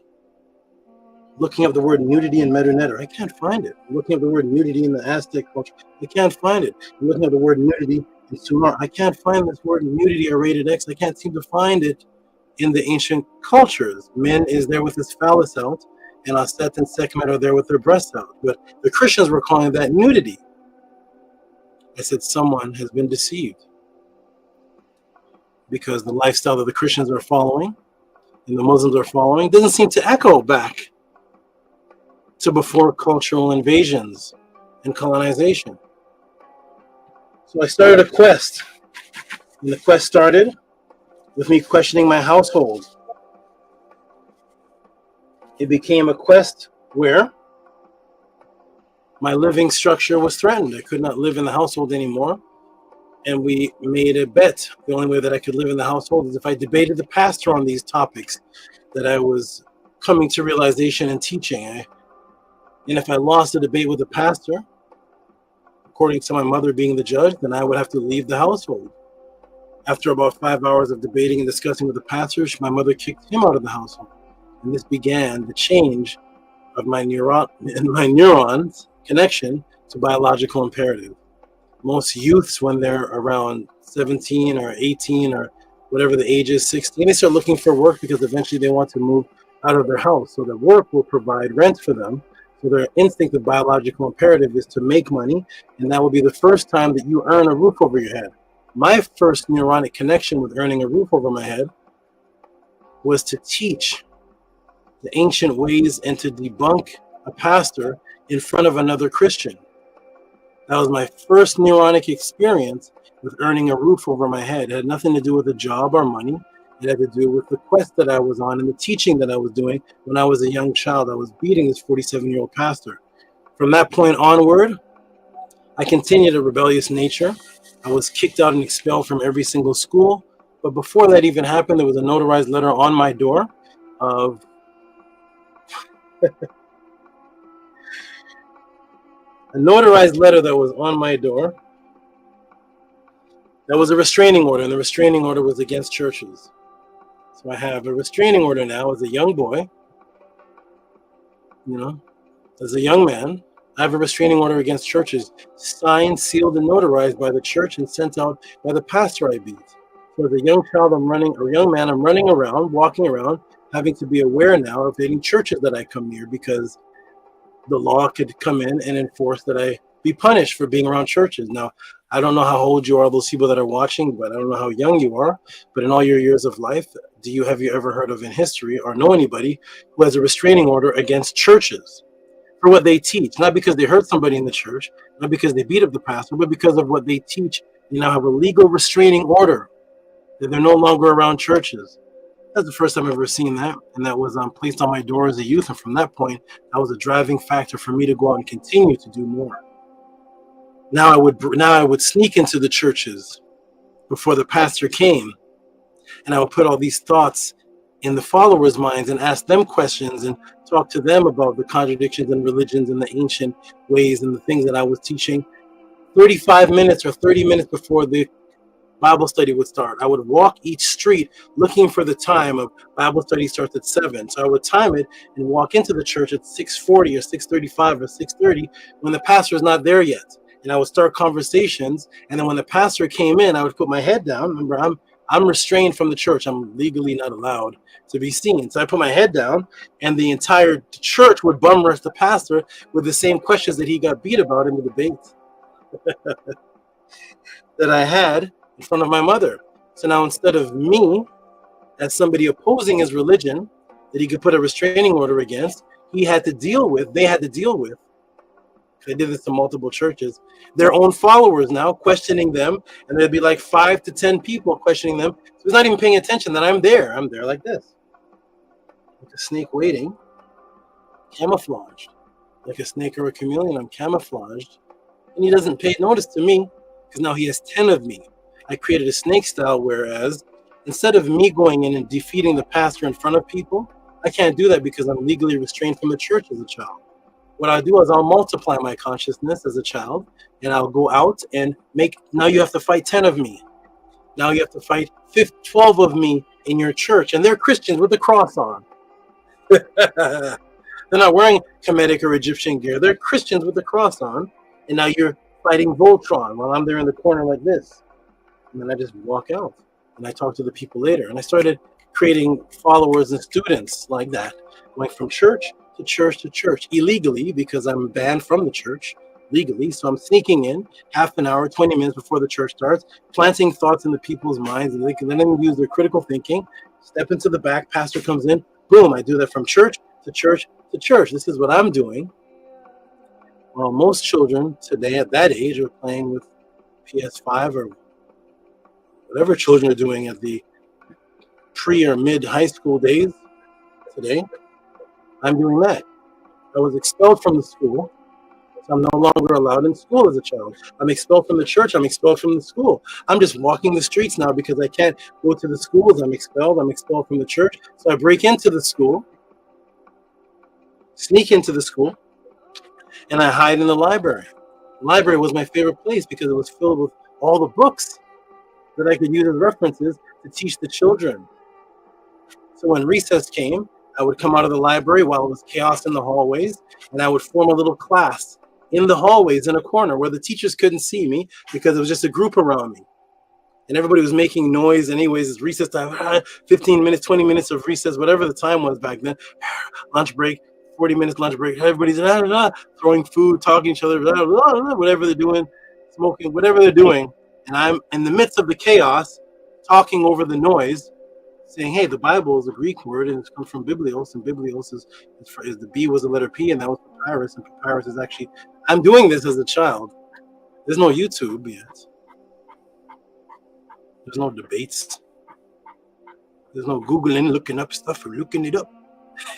Looking up the word nudity in Metanetter, I can't find it. Looking up the word nudity in the Aztec culture, I can't find it. Looking up the word nudity in Sumer, I can't find this word nudity or rated X. I can't seem to find it in the ancient cultures. Men is there with his phallus out, and Aset and Sekhmet are there with their breasts out. But the Christians were calling that nudity. I said, someone has been deceived, because the lifestyle that the Christians are following and the Muslims are following doesn't seem to echo back to before cultural invasions and colonization. So I started a quest, and the quest started with me questioning my household. It became a quest where my living structure was threatened. I could not live in the household anymore. And we made a bet. The only way that I could live in the household is if I debated the pastor on these topics that I was coming to realization and teaching. And if I lost a debate with the pastor, according to my mother being the judge, then I would have to leave the household. After about 5 hours of debating and discussing with the pastor, my mother kicked him out of the household. And this began the change of my neurons connection to biological imperative. Most youths, when they're around 17 or 18 or whatever the age is, 16, they start looking for work because eventually they want to move out of their house. So the work will provide rent for them. So their instinct of biological imperative is to make money, and that will be the first time that you earn a roof over your head. My first neuronic connection with earning a roof over my head was to teach the ancient ways and to debunk a pastor in front of another Christian. That was my first neuronic experience with earning a roof over my head. It had nothing to do with a job or money. It had to do with the quest that I was on and the teaching that I was doing when I was a young child. I was beating this 47-year-old pastor. From that point onward, I continued a rebellious nature. I was kicked out and expelled from every single school. But before that even happened, there was a notarized letter on my door of a notarized letter that was on my door. That was a restraining order, and the restraining order was against churches. So I have a restraining order now as a young boy, as a young man. I have a restraining order against churches, signed, sealed, and notarized by the church and sent out by the pastor I beat. So as a young child, I'm running around, walking around, having to be aware now of any churches that I come near, because the law could come in and enforce that I be punished for being around churches. Now, I don't know how old you are, those people that are watching, but I don't know how young you are. But in all your years of life, have you ever heard of in history or know anybody who has a restraining order against churches for what they teach? Not because they hurt somebody in the church, not because they beat up the pastor, but because of what they teach. They now have a legal restraining order that they're no longer around churches. That's the first time I've ever seen that, and that was placed on my door as a youth. And from that point, that was a driving factor for me to go out and continue to do more. Now I would sneak into the churches before the pastor came, and I would put all these thoughts in the followers' minds and ask them questions and talk to them about the contradictions in religions and the ancient ways and the things that I was teaching. 35 minutes or 30 minutes before the Bible study would start, I would walk each street looking for the time of Bible study starts at 7. So I would time it and walk into the church at 6:40 or 6:35 or 6:30 when the pastor is not there yet. And I would start conversations. And then when the pastor came in, I would put my head down. Remember, I'm restrained from the church. I'm legally not allowed to be seen. So I put my head down, and the entire church would bum rush the pastor with the same questions that he got beat about in the debates that I had in front of my mother. So now instead of me, as somebody opposing his religion that he could put a restraining order against, they had to deal with I did this to multiple churches, their own followers now questioning them, and there'd be like 5 to 10 people questioning them. So he's not even paying attention that I'm there. I'm there like this, like a snake waiting, camouflaged, like a snake or a chameleon. I'm camouflaged, and he doesn't pay notice to me because now he has 10 of me. I created a snake style, whereas instead of me going in and defeating the pastor in front of people, I can't do that because I'm legally restrained from the church as a child. What I'll do is I'll multiply my consciousness as a child, and I'll go out and make, now you have to fight 10 of me. Now you have to fight 12 of me in your church, and they're Christians with the cross on. They're not wearing Kemetic or Egyptian gear. They're Christians with the cross on, and now you're fighting Voltron while I'm there in the corner like this. And then I just walk out, and I talk to the people later. And I started creating followers and students like that, going from church to church to church, illegally because I'm banned from the church, legally. So I'm sneaking in half an hour, 20 minutes before the church starts, planting thoughts in the people's minds, and they can then use their critical thinking, step into the back, pastor comes in, boom, I do that from church to church to church. This is what I'm doing. Well, most children today at that age are playing with PS5 or whatever children are doing at the pre or mid high school days today. I'm doing that. I was expelled from the school, so I'm no longer allowed in school as a child. I'm expelled from the church. I'm expelled from the school. I'm just walking the streets now because I can't go to the schools. I'm expelled from the church. So I break into the school, sneak into the school, and I hide in the library. The library was my favorite place because it was filled with all the books that I could use as references to teach the children. So when recess came, I would come out of the library while it was chaos in the hallways, and I would form a little class in the hallways in a corner where the teachers couldn't see me because it was just a group around me. And everybody was making noise anyways. It's recess time, 15 minutes, 20 minutes of recess, whatever the time was back then. Lunch break, 40 minutes lunch break. Everybody's throwing food, talking to each other, whatever they're doing, smoking, whatever they're doing. And I'm in the midst of the chaos, talking over the noise, saying, hey, the Bible is a Greek word and it comes from biblios, and biblios is the B was the letter P, and that was papyrus, and papyrus is actually, I'm doing this as a child. There's no YouTube yet. There's no debates. There's no Googling, looking up stuff or looking it up.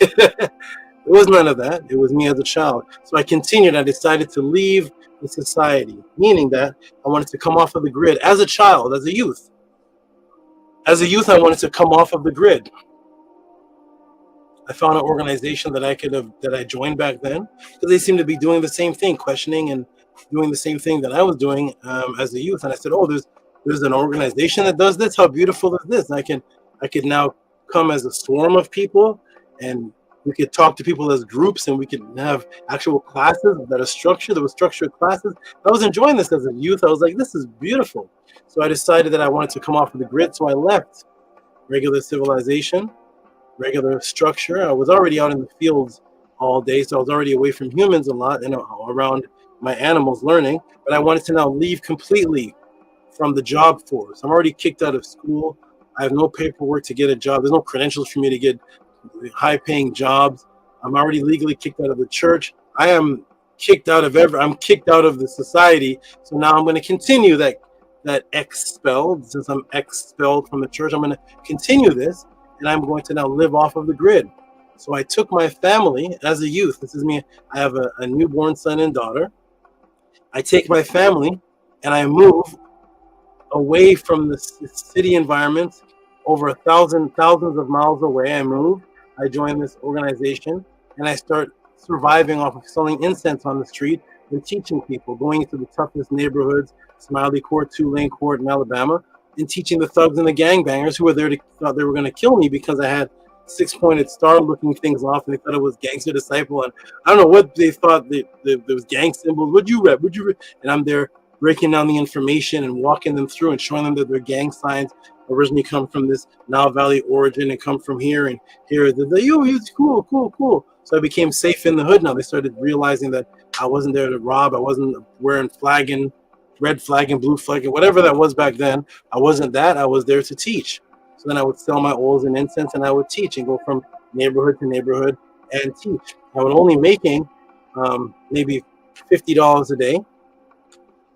It was none of that. It was me as a child. So I continued. I decided to leave the society, meaning that I wanted to come off of the grid as a child, as a youth. As a youth, I wanted to come off of the grid. I found an organization that I joined back then because they seemed to be doing the same thing, questioning and doing the same thing that I was doing as a youth. And I said, oh, there's an organization that does this. How beautiful is this? And I could now come as a swarm of people, and we could talk to people as groups, and we could have actual classes that are structured. There were structured classes. I was enjoying this as a youth. I was like, this is beautiful. So I decided that I wanted to come off of the grid. So I left regular civilization, regular structure. I was already out in the fields all day, so I was already away from humans a lot and around my animals learning. But I wanted to now leave completely from the job force. I'm already kicked out of school. I have no paperwork to get a job. There's no credentials for me to get high-paying jobs. I'm already legally kicked out of the church. I am kicked out of I'm kicked out of the society. So now I'm going to continue that expelled. Since I'm expelled from the church, I'm going to continue this, and I'm going to now live off of the grid. So I took my family as a youth. This is me. I have a newborn son and daughter. I take my family and I move away from the city environment, over thousands of miles away. I join this organization, and I start surviving off of selling incense on the street and teaching people, going into the toughest neighborhoods, Smiley Court, Tulane Court in Alabama, and teaching the thugs and the gangbangers who were there thought they were going to kill me because I had 6-pointed star looking things off, and they thought it was Gangster Disciple, and I don't know what they thought. There was gang symbols. Would you rep? And I'm there breaking down the information and walking them through and showing them that their gang signs originally come from this Nile Valley origin and come from here, and here is it's cool. So I became safe in the hood. Now they started realizing that I wasn't there to rob. I wasn't wearing red flag and blue flag and whatever that was back then. I wasn't that. I was there to teach. So then I would sell my oils and incense, and I would teach and go from neighborhood to neighborhood and teach. I was only making maybe $50 a day.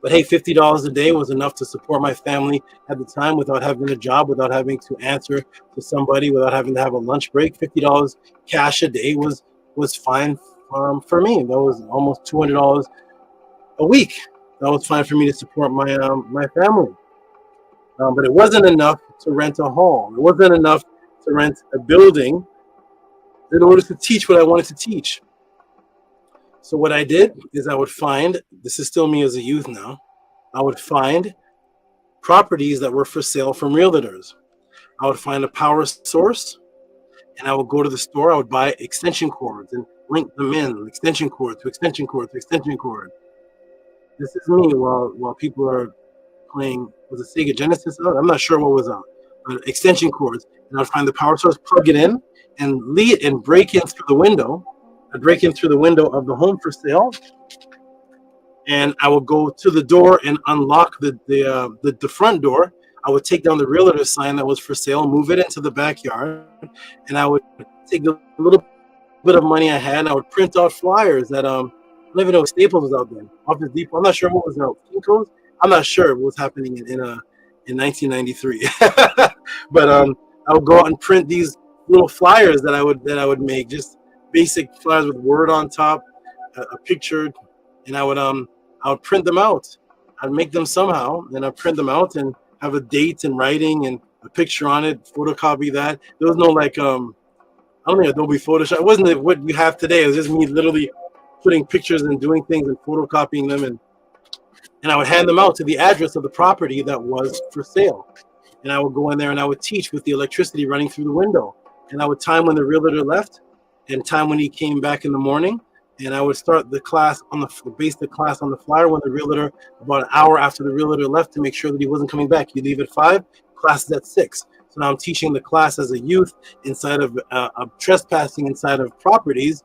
But hey, $50 a day was enough to support my family at the time without having a job, without having to answer to somebody, without having to have a lunch break. $50 cash a day was fine for me. That was almost $200 a week. That was fine for me to support my my family. But it wasn't enough to rent a hall. It wasn't enough to rent a building in order to teach what I wanted to teach. So what I did is I would find, this is still me as a youth now, I would find properties that were for sale from realtors. I would find a power source, and I would go to the store. I would buy extension cords and link them in, extension cord to extension cord to extension cord. This is me while people are playing, was it Sega Genesis out? I'm not sure what was out. But extension cords, and I'd find the power source, plug it in, and lead and break in through the window. I'd break in through the window of the home for sale, and I would go to the door and unlock the front door. I would take down the realtor sign that was for sale, move it into the backyard, and I would take the little bit of money I had, and I would print out flyers that I don't even know if Staples was out then. Office Depot. I'm not sure what was out. Kinko's. I'm not sure what was happening in 1993. But I would go out and print these little flyers that I would make, just basic flyers with word on top, a picture, and I would print them out. I'd make them somehow, and I'd print them out and have a date and writing and a picture on it, photocopy that. There was no I don't think Adobe Photoshop. It wasn't what you have today. It was just me literally putting pictures and doing things and photocopying them, and I would hand them out to the address of the property that was for sale. And I would go in there and I would teach with the electricity running through the window. And I would time when the realtor left and time when he came back in the morning. And I would start the class base the class on the flyer when the realtor, about an hour after the realtor left, to make sure that he wasn't coming back. You leave at 5, class is at 6. So now I'm teaching the class as a youth inside of trespassing inside of properties.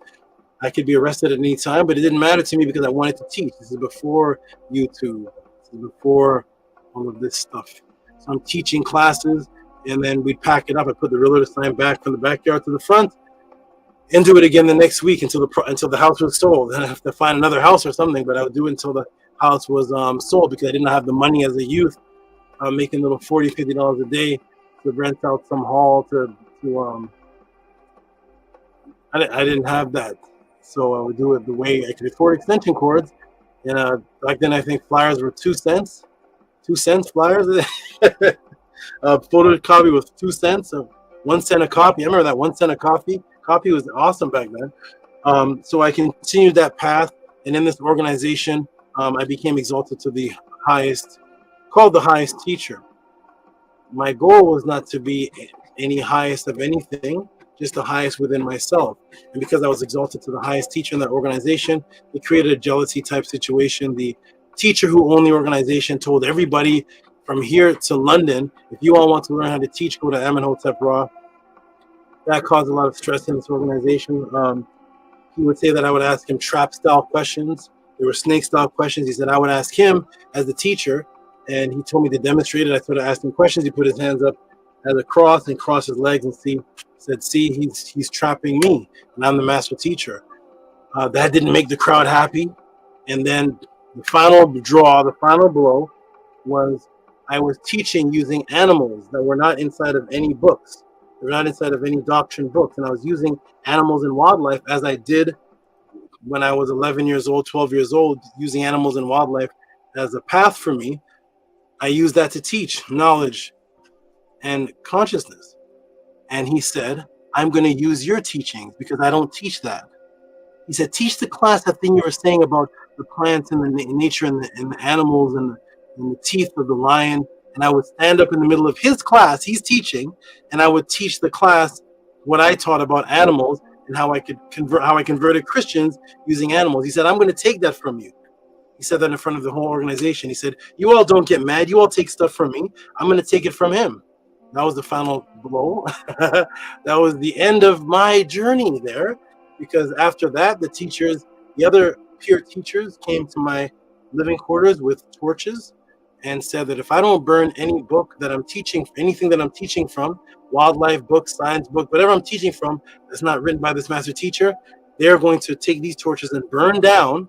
I could be arrested at any time, but it didn't matter to me because I wanted to teach. This is before YouTube. This is before all of this stuff. So I'm teaching classes, and then we'd pack it up. I put the realtor sign back from the backyard to the front, and do it again the next week until the house was sold. Then I have to find another house or something, but I would do it until the house was sold, because I didn't have the money as a youth, making little $40, $50 a day to rent out some hall I didn't have that. So I would do it the way I could afford extension cords. And back then I think flyers were 2 cents. 2 cents flyers. Photocopy was 2 cents. 1 cent a copy. I remember that 1 cent a copy. Copy was awesome back then. So I continued that path, and in this organization, I became exalted to the highest, called the highest teacher. My goal was not to be any highest of anything, just the highest within myself. And because I was exalted to the highest teacher in that organization, it created a jealousy type situation. The teacher who owned the organization told everybody from here to London, if you all want to learn how to teach, go to Amenhotep Ra. That caused a lot of stress in this organization. He would say that I would ask him trap-style questions. There were snake-style questions. He said I would ask him as the teacher, and he told me to demonstrate it. I started asking questions. He put his hands up as a cross and crossed his legs and said, see, he's trapping me, and I'm the master teacher. That didn't make the crowd happy. And then the final draw, the final blow, was I was teaching using animals that were not inside of any books. They were not inside of any doctrine books. And I was using animals and wildlife as I did when I was 11 years old, 12 years old, using animals and wildlife as a path for me. I used that to teach knowledge and consciousness. And he said, I'm going to use your teachings because I don't teach that. He said, teach the class that thing you were saying about the plants and the nature and the animals and the teeth of the lion. And I would stand up in the middle of his class, he's teaching, and I would teach the class what I taught about animals and how I converted Christians using animals. He said, I'm going to take that from you. He said that in front of the whole organization. He said, you all don't get mad. You all take stuff from me. I'm going to take it from him. That was the final blow. That was the end of my journey there, because after that, the other peer teachers came to my living quarters with torches and said that if I don't burn any book that I'm teaching, anything that I'm teaching from, wildlife book, science book, whatever I'm teaching from that's not written by this master teacher, they're going to take these torches and burn down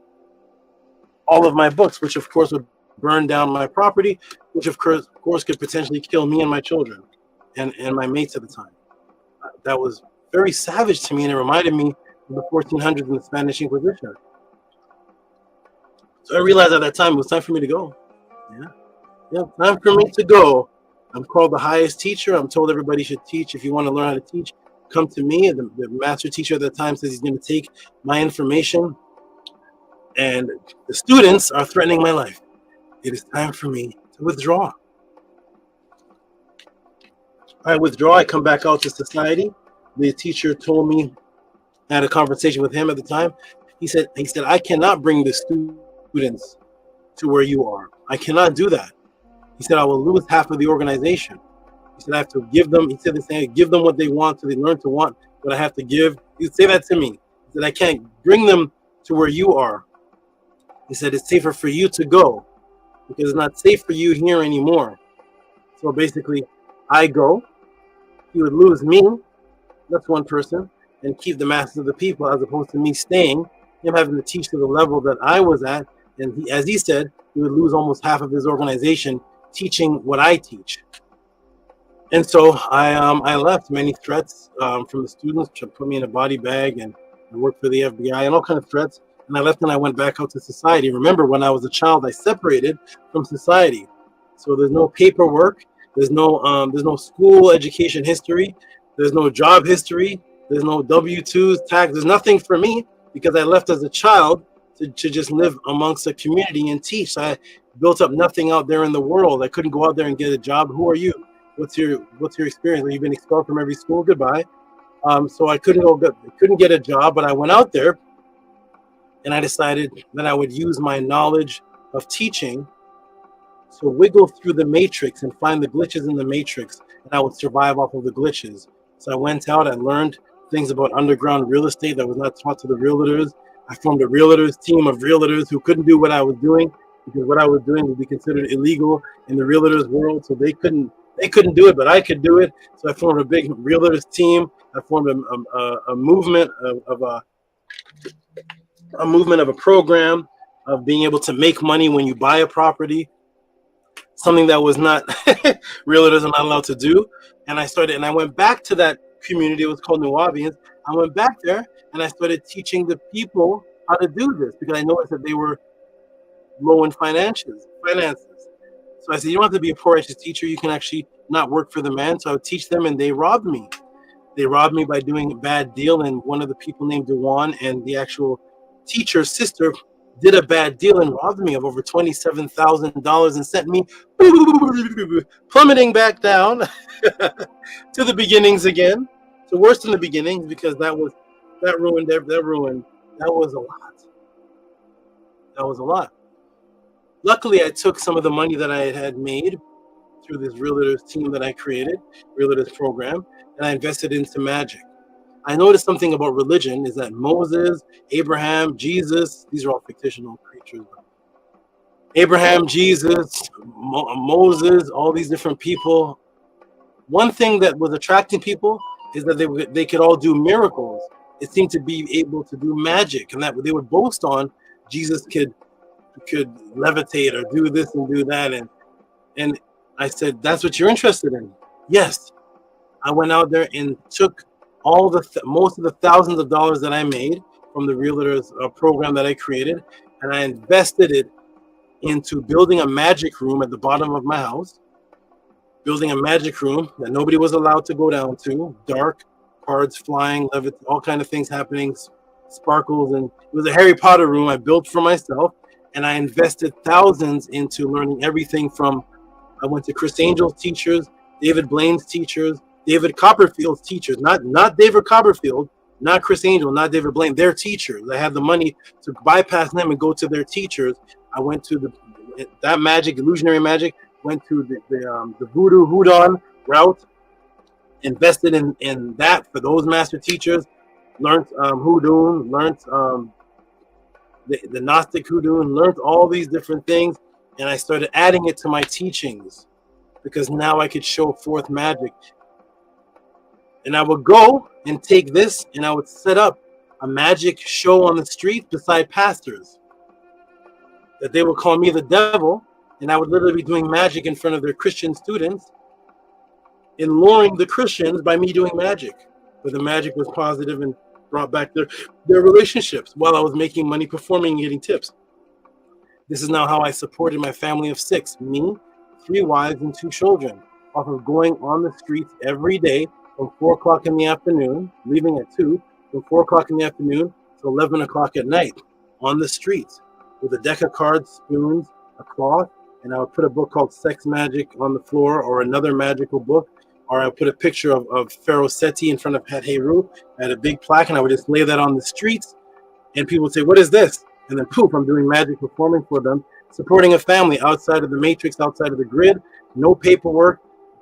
all of my books, which of course would burn down my property, which of course could potentially kill me and my children and my mates at the time. That was very savage to me, and it reminded me of the 1400s in the Spanish Inquisition. So I realized at that time it was time for me to go. Yeah, time for me to go. I'm called the highest teacher. I'm told everybody should teach. If you want to learn how to teach, come to me. The master teacher at that time says he's going to take my information, and the students are threatening my life. It is time for me to withdraw. I withdraw. I come back out to society. The teacher told me, I had a conversation with him at the time. He said, I cannot bring the students to where you are. I cannot do that. He said, I will lose half of the organization. He said, I have to give them, he said, give them what they want so they learn to want what I have to give. He would say that to me. He said, I can't bring them to where you are. He said, it's safer for you to go because it's not safe for you here anymore. So basically, I go. He would lose me, that's one person, and keep the masses of the people, as opposed to me staying, him having to teach to the level that I was at. And he, as he said, he would lose almost half of his organization teaching what I teach. And so I left. Many threats from the students to put me in a body bag, and I worked for the FBI and all kinds of threats. And I left and I went back out to society. Remember, when I was a child, I separated from society. So there's no paperwork. There's no school education history. There's no job history. There's no W-2s, tax. There's nothing for me because I left as a child to just live amongst a community and teach. So I built up nothing out there in the world. I couldn't go out there and get a job. Who are you? What's your experience? You've been expelled from every school. Goodbye. So I couldn't get a job, but I went out there and I decided that I would use my knowledge of teaching to wiggle through the matrix and find the glitches in the matrix, and I would survive off of the glitches. So I went out, I learned things about underground real estate that was not taught to the realtors. I formed a realtors team of realtors who couldn't do what I was doing because what I was doing would be considered illegal in the realtors world. So they couldn't do it, but I could do it. So I formed a big realtors team. I formed a movement of a program of being able to make money when you buy a property, something that was not realtors are not allowed to do. And I went back to that community. It was called Nubians. I went back there and I started teaching the people how to do this because I noticed that they were low in finances. So I said, you don't have to be a poor righteous teacher. You can actually not work for the man. So I would teach them, and they robbed me. They robbed me by doing a bad deal. And one of the people named Dewan and the actual teacher's sister did a bad deal and robbed me of over $27,000 and sent me plummeting back down to the beginnings again. So worse than the beginnings, because that was a lot. Luckily, I took some of the money that I had made through this realtors team that I created, realtors program, and I invested into magic. I noticed something about religion is that Moses, Abraham, Jesus, these are all fictional creatures. Abraham, Jesus, Moses, all these different people. One thing that was attracting people is that they could all do miracles. It seemed to be able to do magic, and that they would boast on Jesus could levitate or do this and do that. And I said, that's what you're interested in? Yes. I went out there and took all most of the thousands of dollars that I made from the realtors program that I created, and I invested it into building a magic room at the bottom of my house, building a magic room that nobody was allowed to go down to, dark, cards flying, all kind of things happening, sparkles, and it was a Harry Potter room I built for myself, and I invested thousands into learning everything from, I went to Chris Angel's teachers, David Blaine's teachers, David Copperfield's teachers, not David Copperfield, not Chris Angel, not David Blaine, their teachers. I had the money to bypass them and go to their teachers. I went to that magic, illusionary magic, went to the voodoo houdon route, invested in that for those master teachers, learned hoodoo, learned the Gnostic hoodoo, and learned all these different things, and I started adding it to my teachings because now I could show forth magic. And I would go and take this and I would set up a magic show on the street beside pastors. that they would call me the devil, and I would literally be doing magic in front of their Christian students and luring the Christians by me doing magic. But the magic was positive and brought back their relationships while I was making money, performing, and getting tips. This is now how I supported my family of 6, me, 3 wives, and 2 children, off of going on the streets every day from 4 o'clock in the afternoon, leaving at 2, from 4 o'clock in the afternoon to 11 o'clock at night on the streets with a deck of cards, spoons, a cloth, and I would put a book called Sex Magic on the floor or another magical book, or I would put a picture of Pharaoh Seti in front of Het Heru at a big plaque, and I would just lay that on the streets, and people would say, what is this? And then poof, I'm doing magic, performing for them, supporting a family outside of the matrix, outside of the grid, no paperwork,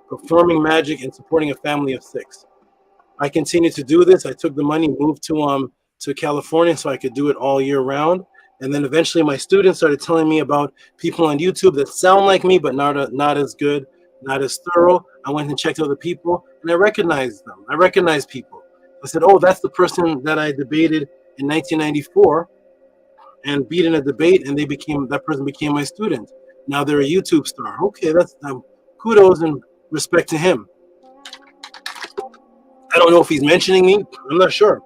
performing magic and supporting a family of 6. I continued to do this. I took the money, moved to California so I could do it all year round. And then eventually my students started telling me about people on YouTube that sound like me, but not as good, not as thorough. I went and checked other people, and I recognized them. I recognized people. I said, oh, that's the person that I debated in 1994 and beat in a debate, and that person became my student. Now they're a YouTube star. Okay, that's kudos and respect to him. I don't know if he's mentioning me. I'm not sure.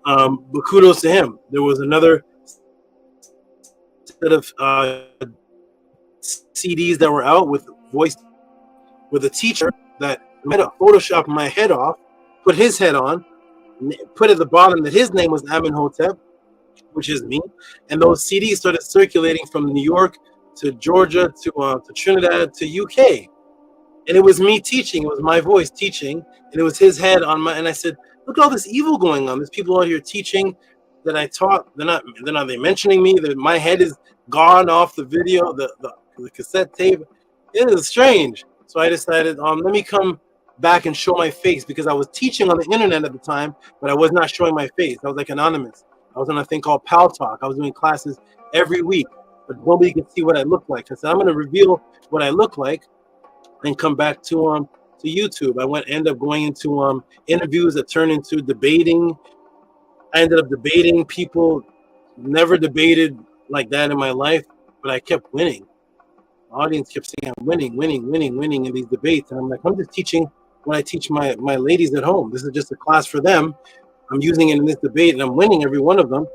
But kudos to him. There was another set of CDs that were out with a teacher that made a Photoshop my head off, put his head on, put at the bottom that his name was Amenhotep, which is me, and those CDs started circulating from New York to Georgia to Trinidad to UK, and it was me teaching. It was my voice teaching, and it was his head on my. And I said, "Look at all this evil going on. There's people out here teaching that I taught. They're not mentioning me. That my head is gone off the video, the cassette tape. It is strange." So I decided, let me come back and show my face, because I was teaching on the internet at the time, but I was not showing my face. I was like anonymous. I was on a thing called Pal Talk. I was doing classes every week, but nobody could see what I looked like. I said, I'm going to reveal what I look like and come back to YouTube. I ended up going into interviews that turned into debating. I ended up debating people. Never debated like that in my life, but I kept winning. The audience kept saying, I'm winning in these debates. And I'm like, I'm just teaching what I teach my ladies at home. This is just a class for them. I'm using it in this debate, and I'm winning every one of them.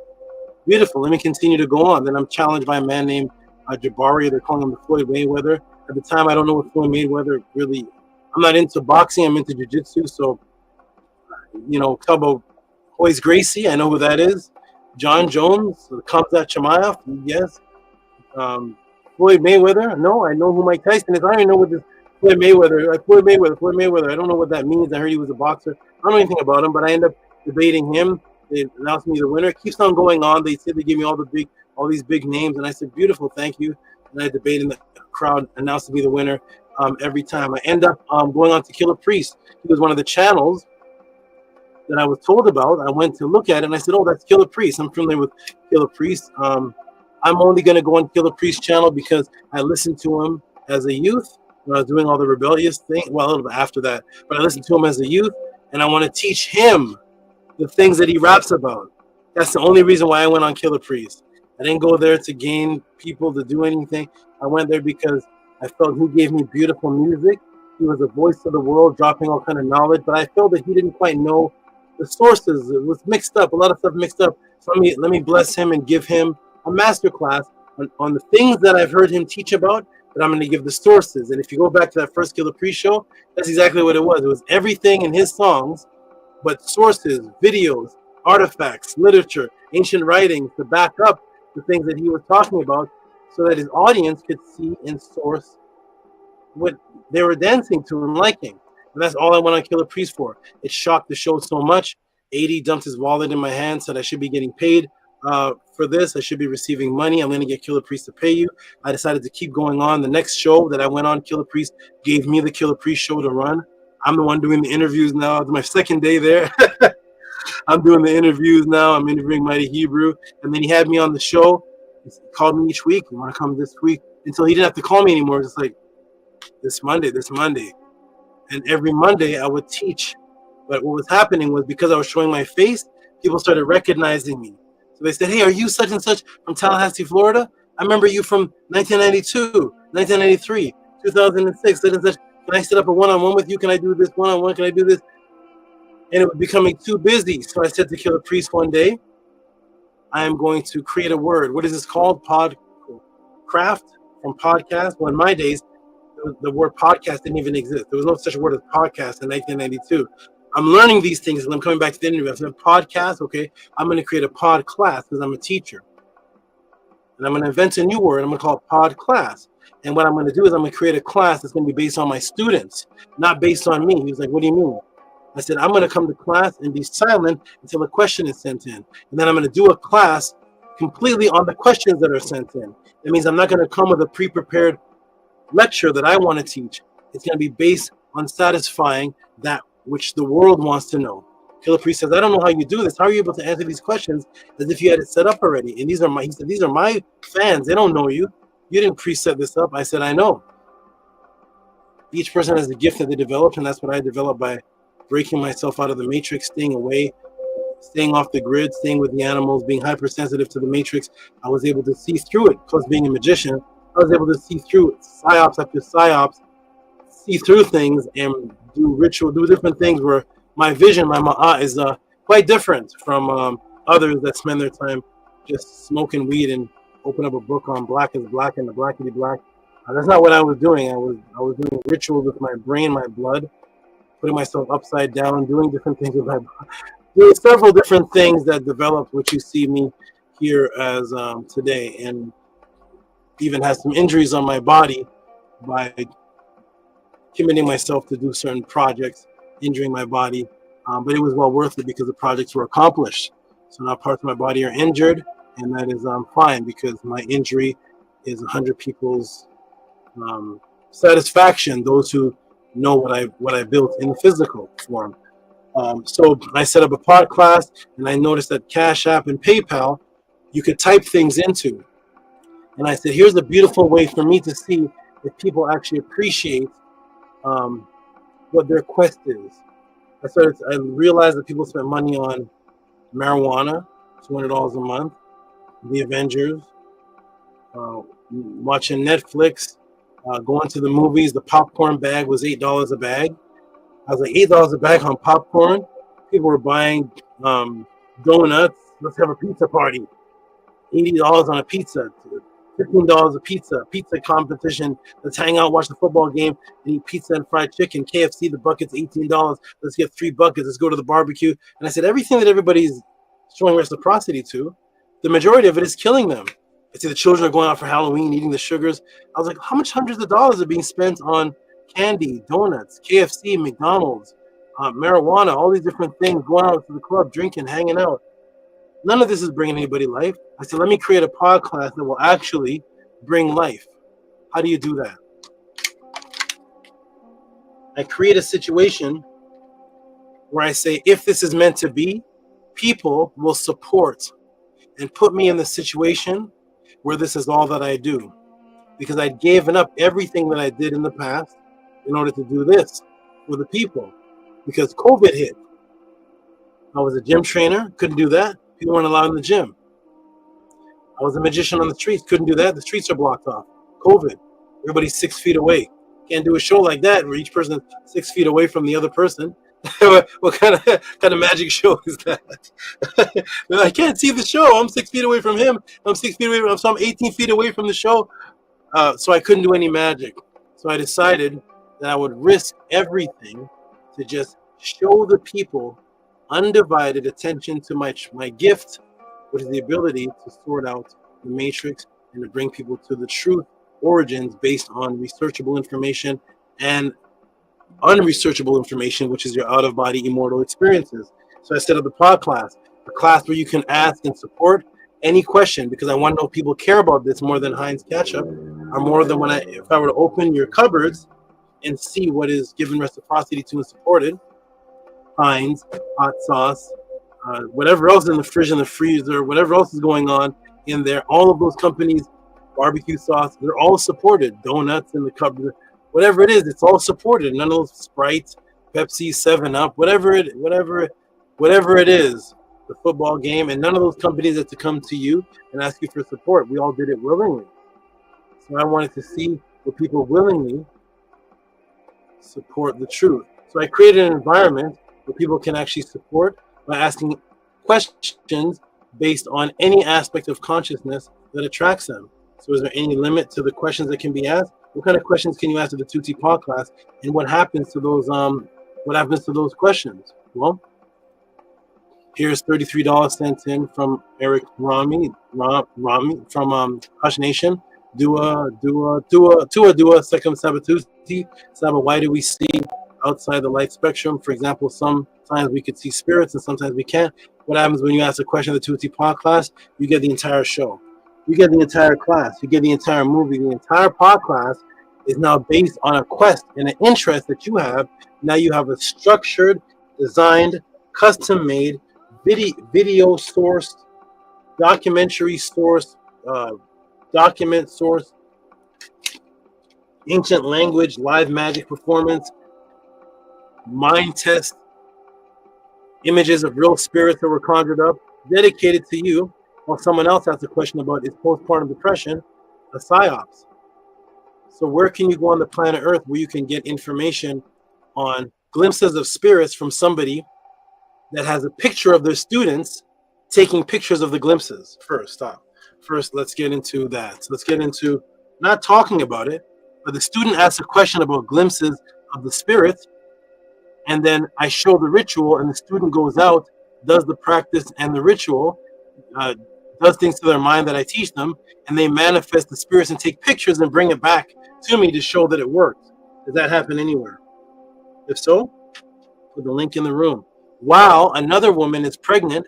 Beautiful. Let me continue to go on. Then I'm challenged by a man named Jabari. They're calling him the Floyd Mayweather. At the time, I don't know what Floyd Mayweather really. I'm not into boxing. I'm into jiu-jitsu. So, talk about Royce Gracie. I know who that is. John Jones, Khamzat Chimaev. Yes. Floyd Mayweather. No, I know who Mike Tyson is. I don't even know what this Floyd Mayweather. I don't know what that means. I heard he was a boxer. I don't know anything about him, but I end up debating him. They announced me the winner. It keeps on going on. They said they give me all these big names, and I said, beautiful, thank you. And I debated, and the crowd announced to be the winner every time. I end up going on to Killer Priest. He was one of the channels that I was told about. I went to look at it, and I said, oh, that's Killer Priest. I'm familiar with Killer Priest. I'm only going to go on Killer Priest channel because I listened to him as a youth when I was doing all the rebellious thing. Well, a little bit after that, but I listened to him as a youth, and I want to teach him the things that he raps about. That's the only reason why I went on Killer Priest. I didn't go there to gain people to do anything. I went there because I felt he gave me beautiful music. He was a voice of the world, dropping all kind of knowledge, but I felt that he didn't quite know the sources. It was mixed up, a lot of stuff mixed up. So let me bless him and give him a masterclass on the things that I've heard him teach about, but I'm going to give the sources. And if you go back to that first Killer Priest show, that's exactly what it was. It was everything in his songs, but sources, videos, artifacts, literature, ancient writings to back up the things that he was talking about, so that his audience could see and source what they were dancing to and liking. And that's all I went on Killer Priest for. It shocked the show so much. 80 dumped his wallet in my hand, said I should be getting paid for this. I should be receiving money. I'm going to get Killer Priest to pay you. I decided to keep going on. The next show that I went on, Killer Priest gave me the Killer Priest show to run. I'm the one doing the interviews now. It's my second day there. I'm doing the interviews now. I'm interviewing Mighty Hebrew. And then he had me on the show. He called me each week. You want to come this week? Until he didn't have to call me anymore. It's like, this Monday. And every Monday I would teach. But what was happening was, because I was showing my face, people started recognizing me. So they said, hey, are you such and such from Tallahassee, Florida? I remember you from 1992, 1993, 2006. Such and such. Can I set up a one-on-one with you? Can I do this one-on-one? Can I do this? And it was becoming too busy. So I said to Killer Priest one day, I am going to create a word. What is this called? Podcraft from podcast. Well, in my days, the word podcast didn't even exist. There was no such word as podcast in 1992. I'm learning these things and I'm coming back to the interview. I said, podcast, okay. I'm going to create a pod class because I'm a teacher. And I'm going to invent a new word. I'm going to call it pod class. And what I'm going to do is I'm going to create a class that's going to be based on my students, not based on me. He was like, what do you mean? I said, I'm going to come to class and be silent until a question is sent in. And then I'm going to do a class completely on the questions that are sent in. That means I'm not going to come with a pre-prepared lecture that I want to teach. It's going to be based on satisfying that which the world wants to know. Killer Priest says, I don't know how you do this. How are you able to answer these questions as if you had it set up already? And he said, these are my fans. They don't know you. You didn't pre-set this up. I said, I know. Each person has a gift that they develop, and that's what I developed by breaking myself out of the matrix, staying away, staying off the grid, staying with the animals, being hypersensitive to the matrix. I was able to see through it. Plus being a magician, I was able to see through psyops after psyops, see through things and do ritual, do different things where my vision, my ma'at is quite different from others that spend their time just smoking weed and open up a book on black is black and the blackity black. That's not what I was doing. I was doing rituals with my brain, my blood, putting myself upside down, doing different things with my body. There's several different things that developed what you see me here as today, and even has some injuries on my body by committing myself to do certain projects, injuring my body, but it was well worth it because the projects were accomplished. So now parts of my body are injured, and that is fine because my injury is 100 people's satisfaction, those who know what I built in the physical form. So I set up a pod class, and I noticed that Cash App and PayPal, you could type things into. And I said, here's a beautiful way for me to see if people actually appreciate what their quest is. I realized that people spent money on marijuana, $200 a month, the Avengers, watching Netflix, going to the movies. The popcorn bag was $8 a bag. I was like, $8 a bag on popcorn? People were buying donuts. Let's have a pizza party. $80 on a pizza. $15 a pizza competition. Let's hang out, watch the football game, and eat pizza and fried chicken. KFC, the bucket's $18. Let's get 3 buckets. Let's go to the barbecue. And I said, everything that everybody's showing reciprocity to, the majority of it is killing them. I see the children are going out for Halloween, eating the sugars. I was like, how much hundreds of dollars are being spent on candy, donuts, KFC, McDonald's, marijuana, all these different things, going out to the club, drinking, hanging out. None of this is bringing anybody life. I said, let me create a pod class that will actually bring life. How do you do that? I create a situation where I say, if this is meant to be, people will support and put me in the situation where this is all that I do. Because I'd given up everything that I did in the past in order to do this for the people. Because COVID hit. I was a gym trainer, couldn't do that. People weren't allowed in the gym. I was a magician on the streets, couldn't do that. The streets are blocked off. COVID. Everybody's 6 feet away. Can't do a show like that where each person is 6 feet away from the other person. What kind of magic show is that? I can't see the show. I'm 6 feet away from him. I'm 6 feet away from him. So I'm 18 feet away from the show. So I couldn't do any magic. So I decided that I would risk everything to just show the people undivided attention to my gift, which is the ability to sort out the matrix and to bring people to the truth origins based on researchable information and unresearchable information, which is your out-of-body immortal experiences. So I set up the pod class, a class where you can ask and support any question, because I want to know if people care about this more than Heinz ketchup, or more than if I were to open your cupboards and see what is given reciprocity to and supported. Heinz, hot sauce, whatever else in the fridge and the freezer, whatever else is going on in there, all of those companies, barbecue sauce, they're all supported. Donuts in the cupboard, whatever it is, it's all supported. None of those Sprite, Pepsi, 7-Up, whatever it is, the football game, and none of those companies had to come to you and ask you for support. We all did it willingly. So I wanted to see what people willingly support the truth. So I created an environment where people can actually support by asking questions based on any aspect of consciousness that attracts them. So is there any limit to the questions that can be asked? What kind of questions can you ask to the Tehuti podcast? And what happens to those questions? Well, here's $33 sent in from Eric Rami from Hush Nation. Dua, second Sabatuti. Saba, why do we see outside the light spectrum? For example, sometimes we could see spirits and sometimes we can't. What happens when you ask a question of the Tehuti podcast? You get the entire show. You get the entire class. You get the entire movie. The entire podcast is now based on a quest and an interest that you have. Now you have a structured, designed, custom-made, video sourced, documentary sourced, document source, ancient language, live magic performance, mind test, images of real spirits that were conjured up, dedicated to you, while someone else asks a question about is postpartum depression a psyops? So where can you go on the planet Earth where you can get information on glimpses of spirits from somebody that has a picture of their students taking pictures of the glimpses? First, let's get into that. So let's get into not talking about it, but the student asks a question about glimpses of the spirits, and then I show the ritual, and the student goes out, does the practice and the ritual, does things to their mind that I teach them, and they manifest the spirits and take pictures and bring it back to me to show that it worked. Does that happen anywhere? If so, put the link in the room. While another woman is pregnant,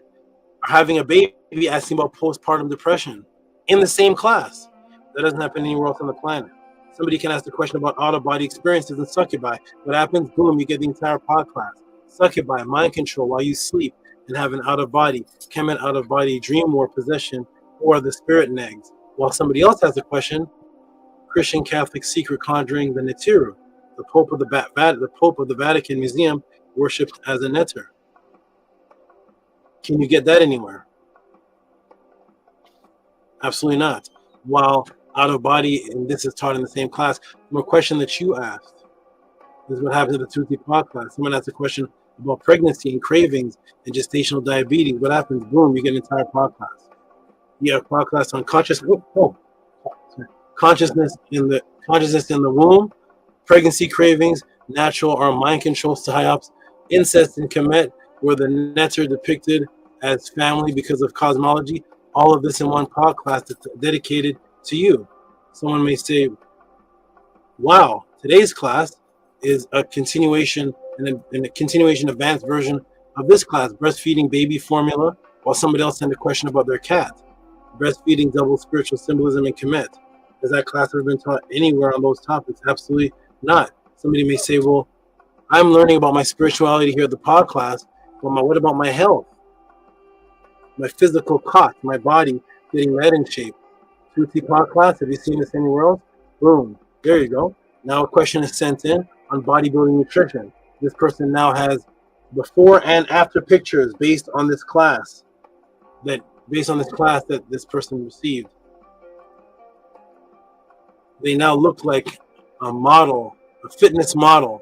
having a baby, asking about postpartum depression in the same class. That doesn't happen anywhere else on the planet. Somebody can ask the question about out-of-body experiences and succubi. What happens? Boom, you get the entire podcast. Succubi, mind control while you sleep and have an out-of-body, Kemet out-of-body, dream war, possession, or the spirit negs. While somebody else has a question, Christian Catholic secret conjuring the Netiru, the Pope of the Vatican Museum, worshipped as a netter. Can you get that anywhere? Absolutely not. While out of body, and this is taught in the same class, from a question that you asked. This is what happens at the Tehuti podcast. Someone asks a question about pregnancy and cravings and gestational diabetes. What happens? Boom, you get an entire podcast. You have a podcast on consciousness in the womb, pregnancy cravings, natural or mind control psyops, incest and Kemet, where the nets are depicted as family because of cosmology. All of this in one podcast that's dedicated to you. Someone may say, wow, today's class is a continuation and a continuation advanced version of this class, breastfeeding baby formula, while somebody else sent a question about their cat. Breastfeeding, double spiritual symbolism, and Kemet. Has that class ever been taught anywhere on those topics? Absolutely not. Somebody may say, well, I'm learning about my spirituality here at the pod class, but what about my health? My physical cost, my body getting that in shape. Tehuti pod class, have you seen this anywhere else? Boom, there you go. Now a question is sent in on bodybuilding nutrition. This person now has before and after pictures based on this class that this person received. They now look like a model, a fitness model.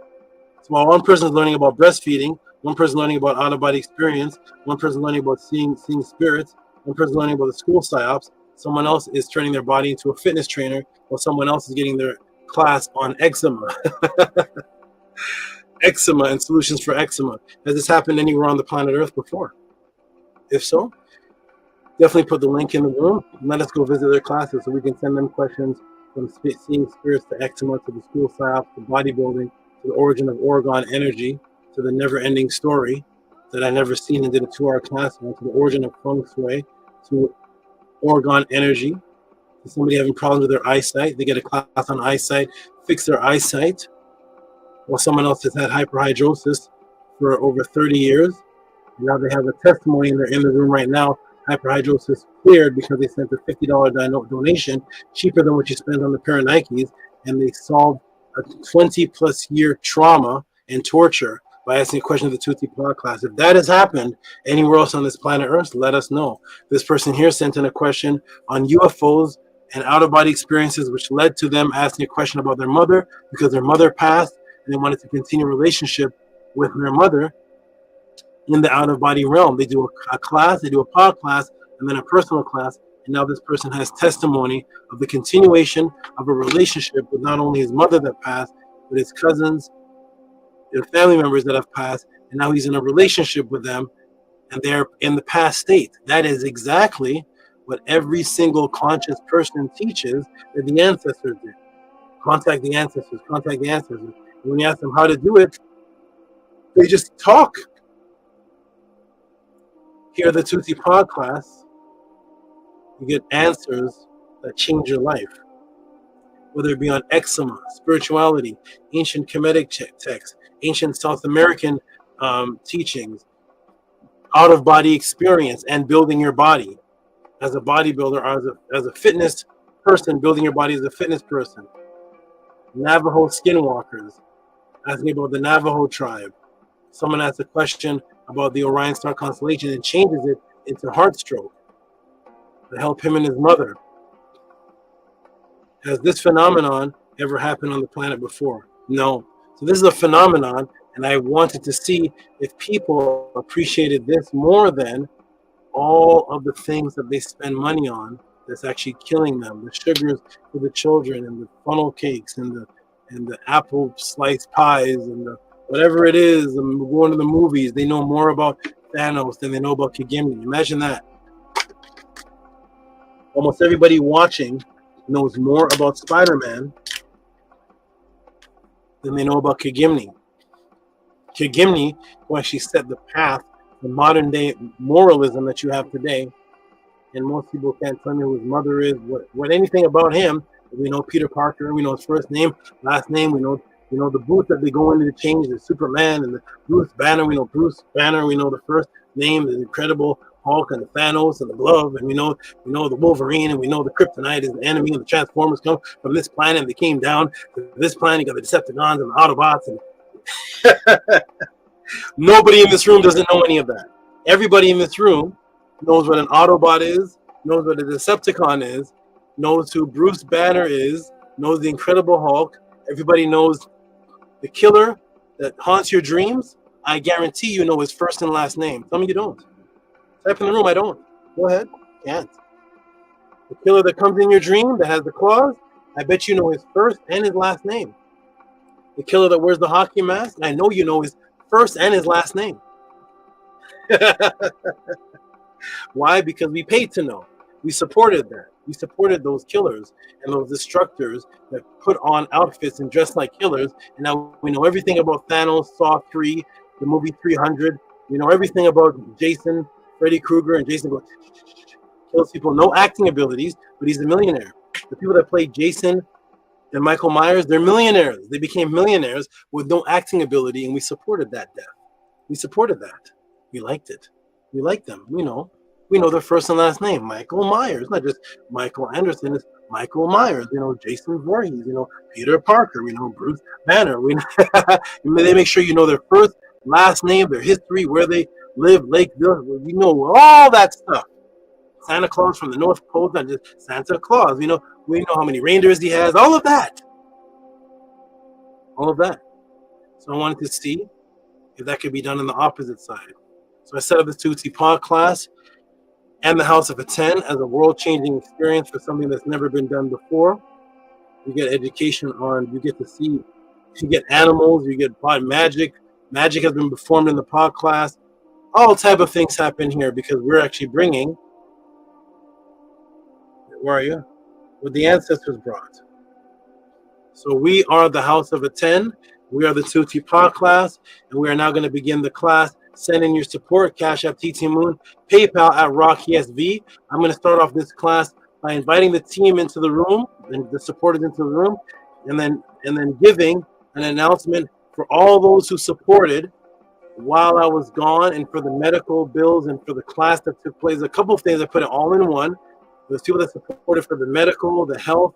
So while one person is learning about breastfeeding, one person learning about out-of-body experience, one person learning about seeing spirits, one person learning about the school psyops, someone else is turning their body into a fitness trainer, while someone else is getting their class on eczema. Eczema and solutions for eczema. Has this happened anywhere on the planet Earth before? If so, definitely put the link in the room and let us go visit their classes so we can send them questions from seeing spirits to eczema to the school psyops to bodybuilding to the origin of Oregon energy to the never-ending story that I never seen and did a 2-hour class on, to the origin of feng shui, to Oregon energy, to somebody having problems with their eyesight. They get a class on eyesight, fix their eyesight, while someone else has had hyperhidrosis for over 30 years. And now they have a testimony and they're in the room right now. Hyperhidrosis cleared because they sent a $50 donation, cheaper than what you spend on the pair of Nikes, and they solved a 20-plus year trauma and torture by asking a question of the Tehuti podcast. If that has happened anywhere else on this planet Earth, let us know. This person here sent in a question on UFOs and out-of-body experiences, which led to them asking a question about their mother because their mother passed and they wanted to continue a relationship with their mother in the out-of-body realm. They do a class, they do a pod class, and then a personal class. And now this person has testimony of the continuation of a relationship with not only his mother that passed, but his cousins, their family members that have passed, and now he's in a relationship with them, and they're in the past state. That is exactly what every single conscious person teaches that the ancestors did. Contact the ancestors, contact the ancestors. And when you ask them how to do it, they just talk. Here, the Tehuti pod class, you get answers that change your life, whether it be on eczema, spirituality, ancient Kemetic texts, ancient South American teachings, out-of-body experience, and building your body as a bodybuilder, or as a fitness person, building your body as a fitness person. Navajo skinwalkers, asking about the Navajo tribe. Someone asked a question about the Orion star constellation and changes it into heart stroke to help him and his mother. Has this phenomenon ever happened on the planet before? No. So this is a phenomenon, and I wanted to see if people appreciated this more than all of the things that they spend money on that's actually killing them. The sugars for the children, and the funnel cakes, and the apple slice pies, and the whatever it is, and going to the movies. They know more about Thanos than they know about Kigimni. Imagine that. Almost everybody watching knows more about Spider-Man than they know about Kigimni. Kigimni will actually set the path for modern day moralism that you have today. And most people can't tell me who his mother is, what anything about him. We know Peter Parker, we know his first name, last name, we know the booth that they go into to change the Superman and the Bruce Banner. We know Bruce Banner. We know the first name, the Incredible Hulk, and the Thanos and the glove, and we know the Wolverine, and we know the Kryptonite is the enemy, and the Transformers come from this planet, and they came down to this planet. You got the Decepticons and the Autobots, and nobody in this room doesn't know any of that. Everybody in this room knows what an Autobot is, knows what a Decepticon is, knows who Bruce Banner is, knows the Incredible Hulk. Everybody knows the killer that haunts your dreams. I guarantee you know his first and last name. Some of you don't. Type in the room, I don't. Go ahead. Can't. The killer that comes in your dream that has the claws, I bet you know his first and his last name. The killer that wears the hockey mask, I know you know his first and his last name. Why? Because we paid to know. We supported that. We supported those killers and those destructors that put on outfits and dress like killers. And now we know everything about Thanos, Saw 3, the movie 300. We know everything about Jason, Freddy Krueger, and Jason kills people. No acting abilities, but he's a millionaire. The people that played Jason and Michael Myers, they're millionaires. They became millionaires with no acting ability, and we supported that death. We supported that. We liked it. We liked them. We know their first and last name, Michael Myers. Not just Michael Anderson, it's Michael Myers. Jason Voorhees. Peter Parker. Bruce Banner. They make sure you know their first, last name, their history, where they live, Lakeville. We know all that stuff. Santa Claus from the North Pole, not just Santa Claus. We know how many reindeers he has. All of that. All of that. So I wanted to see if that could be done on the opposite side. So I set up this Tehuti pod class and the House of ATTON as a world-changing experience for something that's never been done before. You get education on, you get to see, you get animals, you get pod magic. Magic has been performed in the pod class. All type of things happen here because we're actually bringing, where are you? What the ancestors brought. So we are the House of ATTON. We are the Tehuti pod class, and we are now going to begin the class. Send in your support, Cash App, TT Moon, PayPal at RockESV. I'm going to start off this class by inviting the team into the room and the supporters into the room, and then giving an announcement for all those who supported while I was gone, and for the medical bills and for the class that took place. A couple of things I put it all in one. There's people that supported for the medical, the health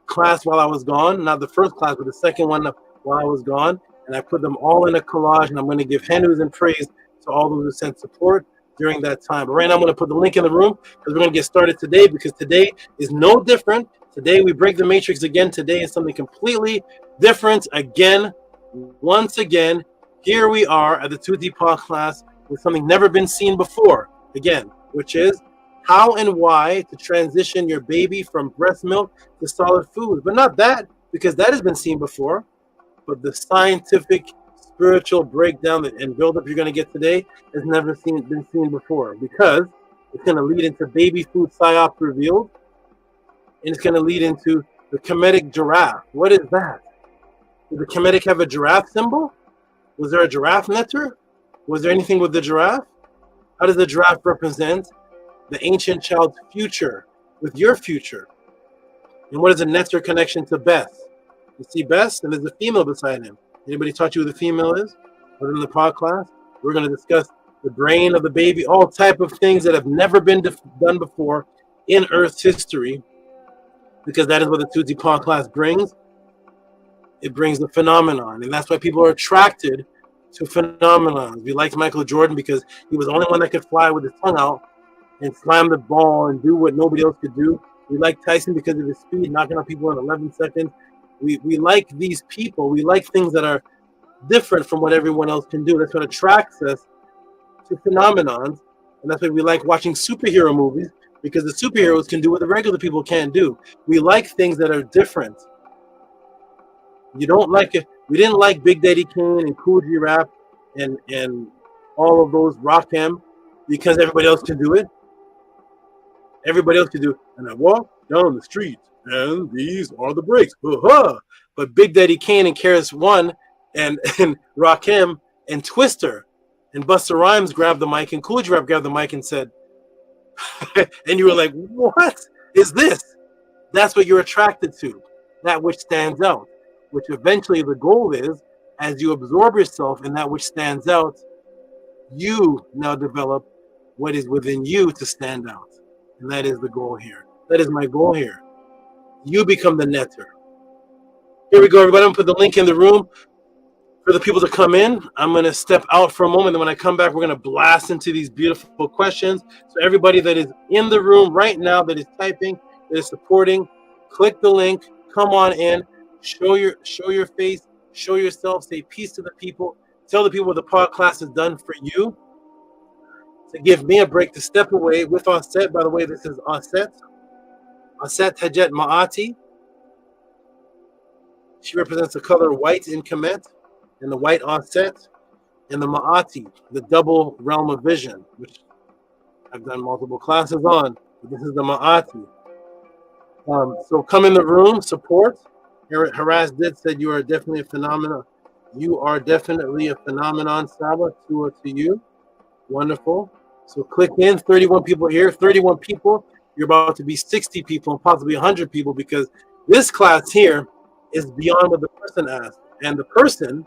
class while I was gone. Not the first class, but the second one while I was gone. and I put them all in a collage, and I'm going to give henus and praise to all those who sent support during that time. But right now I'm going to put the link in the room because we're going to get started today, because today is no different. Today we break the matrix again. Today is something completely different again. Once again, here we are at the Tehuti PODCLASS with something never been seen before again, which is how and why to transition your baby from breast milk to solid food. But not that, because that has been seen before, but the scientific, spiritual breakdown and buildup you're going to get today has never been seen before, because it's going to lead into baby food Psyops revealed, and it's going to lead into the Kemet Giraffe. What is that? Did the Kemet have a giraffe symbol? Was there a giraffe netter? Was there anything with the giraffe? How does the giraffe represent the ancient child's future with your future? And what is the netter connection to Beth? You see Beth, and there's a female beside him. Anybody taught you who the female is? Within the PODCLASS, we're going to discuss the brain of the baby, all type of things that have never been done before in Earth's history, because that is what the Tehuti PODCLASS brings. It brings the phenomenon, and that's why people are attracted to phenomenons. We liked Michael Jordan because he was the only one that could fly with his tongue out and slam the ball and do what nobody else could do. We like Tyson because of his speed, knocking out people in 11 seconds. We like these people. We like things that are different from what everyone else can do. That's what attracts us to phenomenons, and that's why we like watching superhero movies, because the superheroes can do what the regular people can't do. We like things that are different. You don't like it. We didn't like Big Daddy Kane and Cool Giraffe and all of those Rakim because everybody else can do it. Everybody else can do it. And I walk down the street, and these are the breaks. But Big Daddy Kane and Karis One and Rakim and Twister and Busta Rhymes grabbed the mic, and Cool Giraffe grabbed the mic and said, and you were like, what is this? That's what you're attracted to, that which stands out, which eventually the goal is, as you absorb yourself in that which stands out, you now develop what is within you to stand out. And that is the goal here. That is my goal here. You become the netter. Here we go, everybody. I'm going to put the link in the room for the people to come in. I'm going to step out for a moment. And when I come back, we're going to blast into these beautiful questions. So everybody that is in the room right now, that is typing, that is supporting, click the link, come on in, show your face, show yourself, say peace to the people, tell the people what the PODCLASS has done for you, to give me a break to step away with Aset. By the way, this is Aset Hajet Maati. She represents the color white in Kemet, and the white Aset, and the Maati, the double realm of vision, which I've done multiple classes on. But this is the Maati. So come in the room, support. Harass did said you are definitely a phenomenon. You are definitely a phenomenon, SABA, to you. Wonderful. So click in. 31 people here. 31 people. You're about to be 60 people and possibly 100 people, because this class here is beyond what the person asked. And the person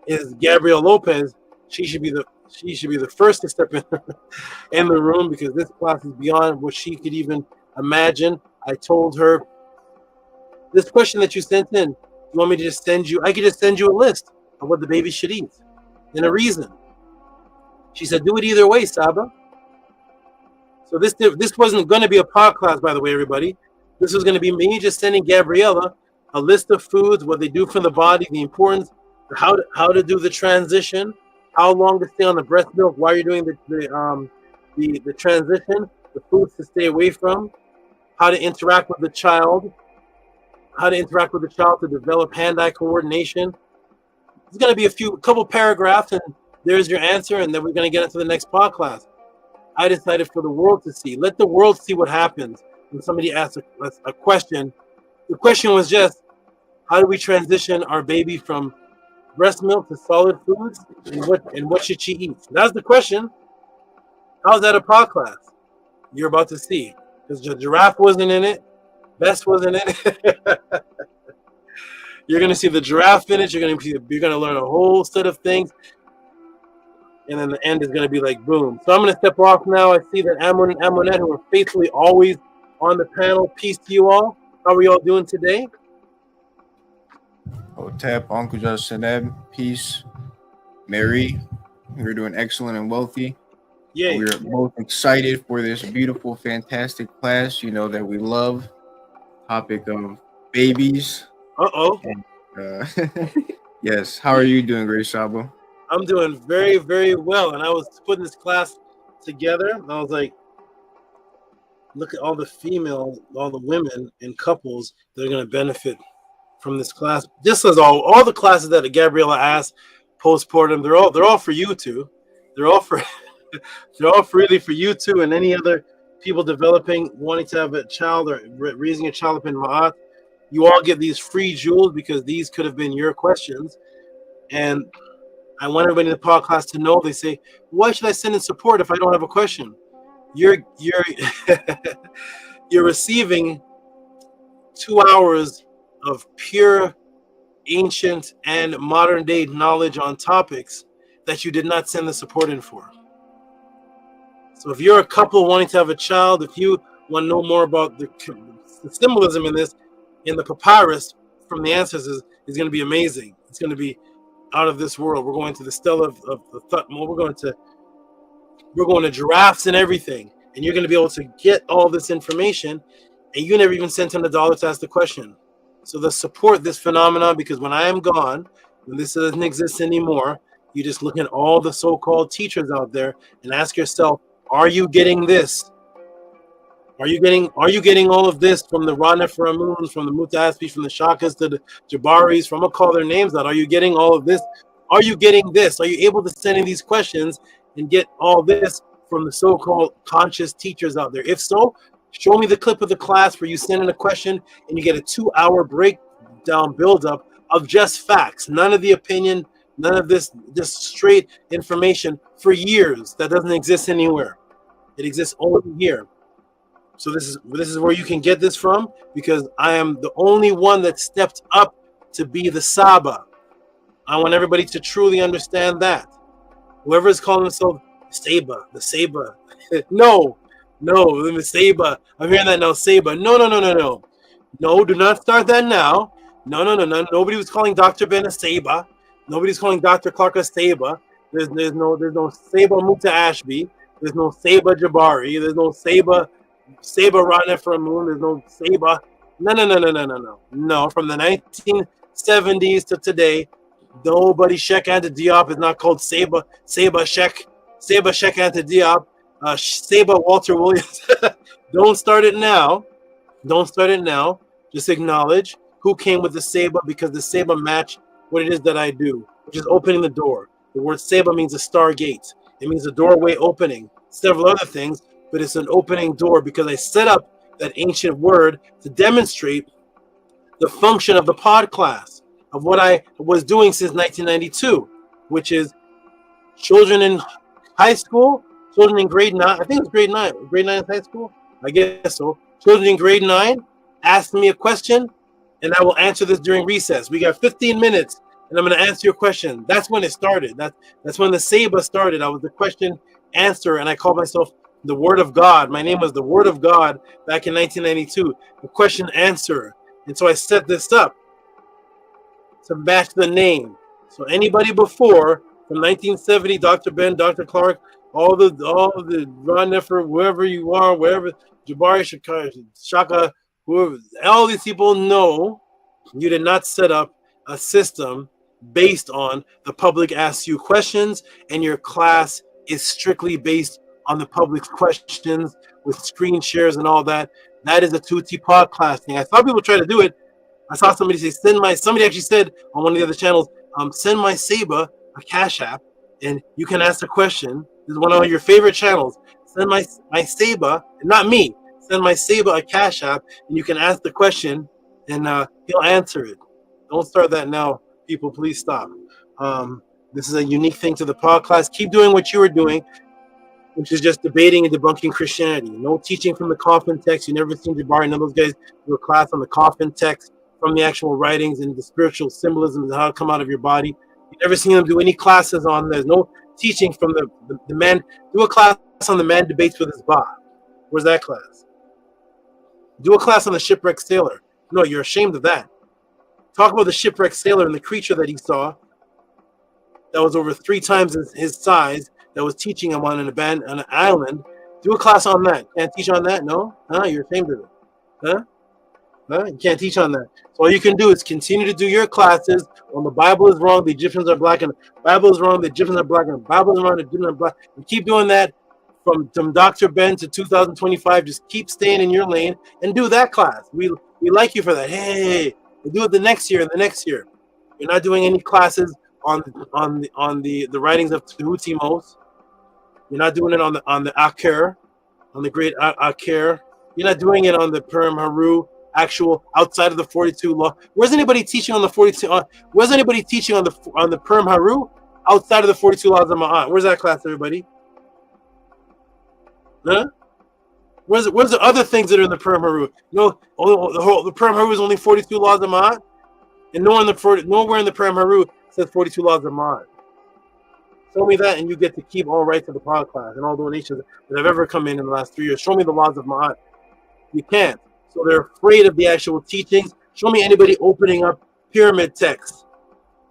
is Gabrielle Lopez. She should be the first to step in the room, because this class is beyond what she could even imagine. I told her, this question that you sent in, you want me to just send you? I could just send you a list of what the baby should eat and a reason. She said, do it either way, Saba. So this wasn't going to be a PODCLASS, by the way, everybody. This was going to be me just sending Gabriela a list of foods, what they do for the body, the importance, how to do the transition, how long to stay on the breast milk while you're doing the transition, the foods to stay away from, how to interact with the child, to develop hand-eye coordination. It's going to be a couple paragraphs, and there's your answer, and then we're going to get into the next PODCLASS. I decided for the world to see. Let the world see what happens when somebody asks a question. The question was just, how do we transition our baby from breast milk to solid foods, and what should she eat? That's the question. How's that a PODCLASS? You're about to see, because the giraffe wasn't in it, Best wasn't in it. You're gonna see the giraffe in it. You're gonna learn a whole set of things, and then the end is gonna be like boom. So I'm gonna step off now. I see that Amon and Amonette, who are faithfully always on the panel. Peace to you all. How are you all doing today? Hotep, Uncle Seneb, peace. Mary, we're doing excellent and wealthy. Yay. We're both excited for this beautiful, fantastic class, you know, that we love. Topic of babies. Uh-oh. And, yes. How are you doing, Grace Sabo? I'm doing very, very well. And I was putting this class together, and I was like, look at all the females, all the women and couples that are going to benefit from this class. Just as all the classes that Gabriela asked postpartum, they're all for you two. They're all for they're all really for you two and any other people developing, wanting to have a child or raising a child up in Maat. You all get these free jewels because these could have been your questions. And I want everybody in the podcast to know, they say, why should I send in support if I don't have a question? You're you're receiving 2 hours of pure ancient and modern day knowledge on topics that you did not send the support in for. So if you're a couple wanting to have a child, if you want to know more about the symbolism in this, in the papyrus from the ancestors, is going to be amazing. It's going to be out of this world. We're going to the stela of the Thutmose. We're going to giraffes and everything, and you're going to be able to get all this information, and you never even sent him the dollar to ask the question. So the support this phenomenon, because when I am gone, when this doesn't exist anymore, you just look at all the so-called teachers out there and ask yourself, are you getting this? Are you getting all of this from the Ra-Nephiramoons, from the Mutaspi, from the Shakas to the Jabaris, from I'll call their names out? Are you getting all of this? Are you getting this? Are you able to send in these questions and get all this from the so-called conscious teachers out there? If so, show me the clip of the class where you send in a question and you get a 2-hour breakdown buildup of just facts, none of the opinion, none of this, just straight information for years that doesn't exist anywhere. It exists only here. So this is where you can get this from, because I am the only one that stepped up to be the SABA. I want everybody to truly understand that. Whoever is calling themselves SABA, the SABA, no, the SABA. I'm hearing that now, SABA. No. No, do not start that now. No. Nobody was calling Dr. Ben a SABA. Nobody's calling Dr. Clark a SABA. There's no SABA Muta Ashby. There's no SABA Jabari. There's no SABA Ra-Nephiramoon. There's no SABA. No. From the 1970s to today, nobody Sheikh Anta Diop is not called SABA Sheikh Anta Diop. SABA Walter Williams. Don't start it now. Just acknowledge who came with the SABA, because the SABA match what it is that I do, which is opening the door. The word SABA means a stargate. It means a doorway opening. Several other things, but it's an opening door because I set up that ancient word to demonstrate the function of the pod class, of what I was doing since 1992, which is children in high school, children in grade 9, I think it's grade 9 in high school, I guess so. Children in grade 9 ask me a question, and I will answer this during recess. We got 15 minutes, and I'm going to answer your question. That's when it started. That's when the SABA started. I was the question answer, and I called myself the Word of God. My name was the Word of God back in 1992, the question answer. And so I set this up to match the name. So anybody before, from 1970, Dr. Ben, Dr. Clark, all the Ron Neffer, wherever you are, wherever, Jabari, Shaka, whoever, all these people know you did not set up a system based on the public asks you questions, and your class is strictly based on the public's questions with screen shares and all that. That is a Tehuti pod class thing. I saw people try to do it. I saw somebody say, somebody actually said on one of the other channels, send my SABA a Cash App, and you can ask a question. This is one of your favorite channels. Send my SABA, not me, send my SABA a Cash App, and you can ask the question, and he'll answer it. Don't start that now, people. Please stop. This is a unique thing to the pod class. Keep doing what you were doing, which is just debating and debunking Christianity. No teaching from the coffin text. You never seen Jabari and those guys do a class on the coffin text from the actual writings and the spiritual symbolism and how to come out of your body. You never seen them do any classes on. There's no teaching from the man. Do a class on the man debates with his ba. Where's that class? Do a class on the shipwrecked sailor. No, you're ashamed of that. Talk about the shipwrecked sailor and the creature that he saw that was over 3 times his size, that was teaching him on an island. Do a class on that. Can't teach on that? No? Huh? You're ashamed of it. Huh? Huh? You can't teach on that. So all you can do is continue to do your classes. When the Bible is wrong, the Egyptians are black, and the Bible is wrong, the Egyptians are black, and the Bible is wrong, the Egyptians are black. You keep doing that from Dr. Ben to 2025. Just keep staying in your lane and do that class. We like you for that. Hey, we'll do it the next year and the next year. You're not doing any classes on the writings of Tehuti Mose. You're not doing it on the Akher, on the great Akher. You're not doing it on the Purim Haru, actual outside of the 42 law. Where's anybody teaching on the 42? Where's anybody teaching on the Purim Haru outside of the 42 laws of Ma'at? Where's that class, everybody? Huh? Where's the other things that are in the Purim Haru? No, the Purim Haru is only 42 laws of Ma'at, and nowhere in the Purim Haru says 42 laws of Ma'at. Show me that, and you get to keep all rights of the podcast and all donations that have ever come in the last 3 years. Show me the laws of Ma'at. You can't. So they're afraid of the actual teachings. Show me anybody opening up pyramid text,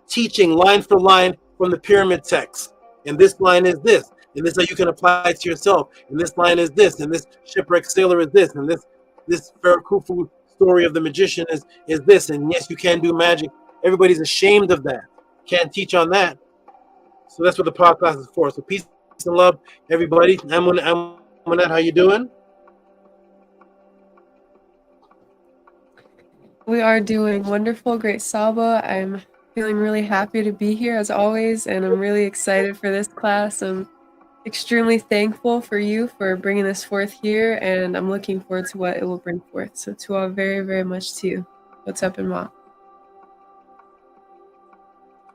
teaching line for line from the pyramid text. And this line is this, and this is how you can apply it to yourself. And this line is this, and this shipwrecked sailor is this, and this Pharaoh Khufu story of the magician is this. And yes, you can do magic. Everybody's ashamed of that. Can't teach on that. So that's what the podcast is for. So peace and love, everybody. Amunet, how you doing? We are doing wonderful, great Saba. I'm feeling really happy to be here as always, and I'm really excited for this class. I'm extremely thankful for you for bringing this forth here, and I'm looking forward to what it will bring forth. So to all, very, very much to you. What's up in Ma?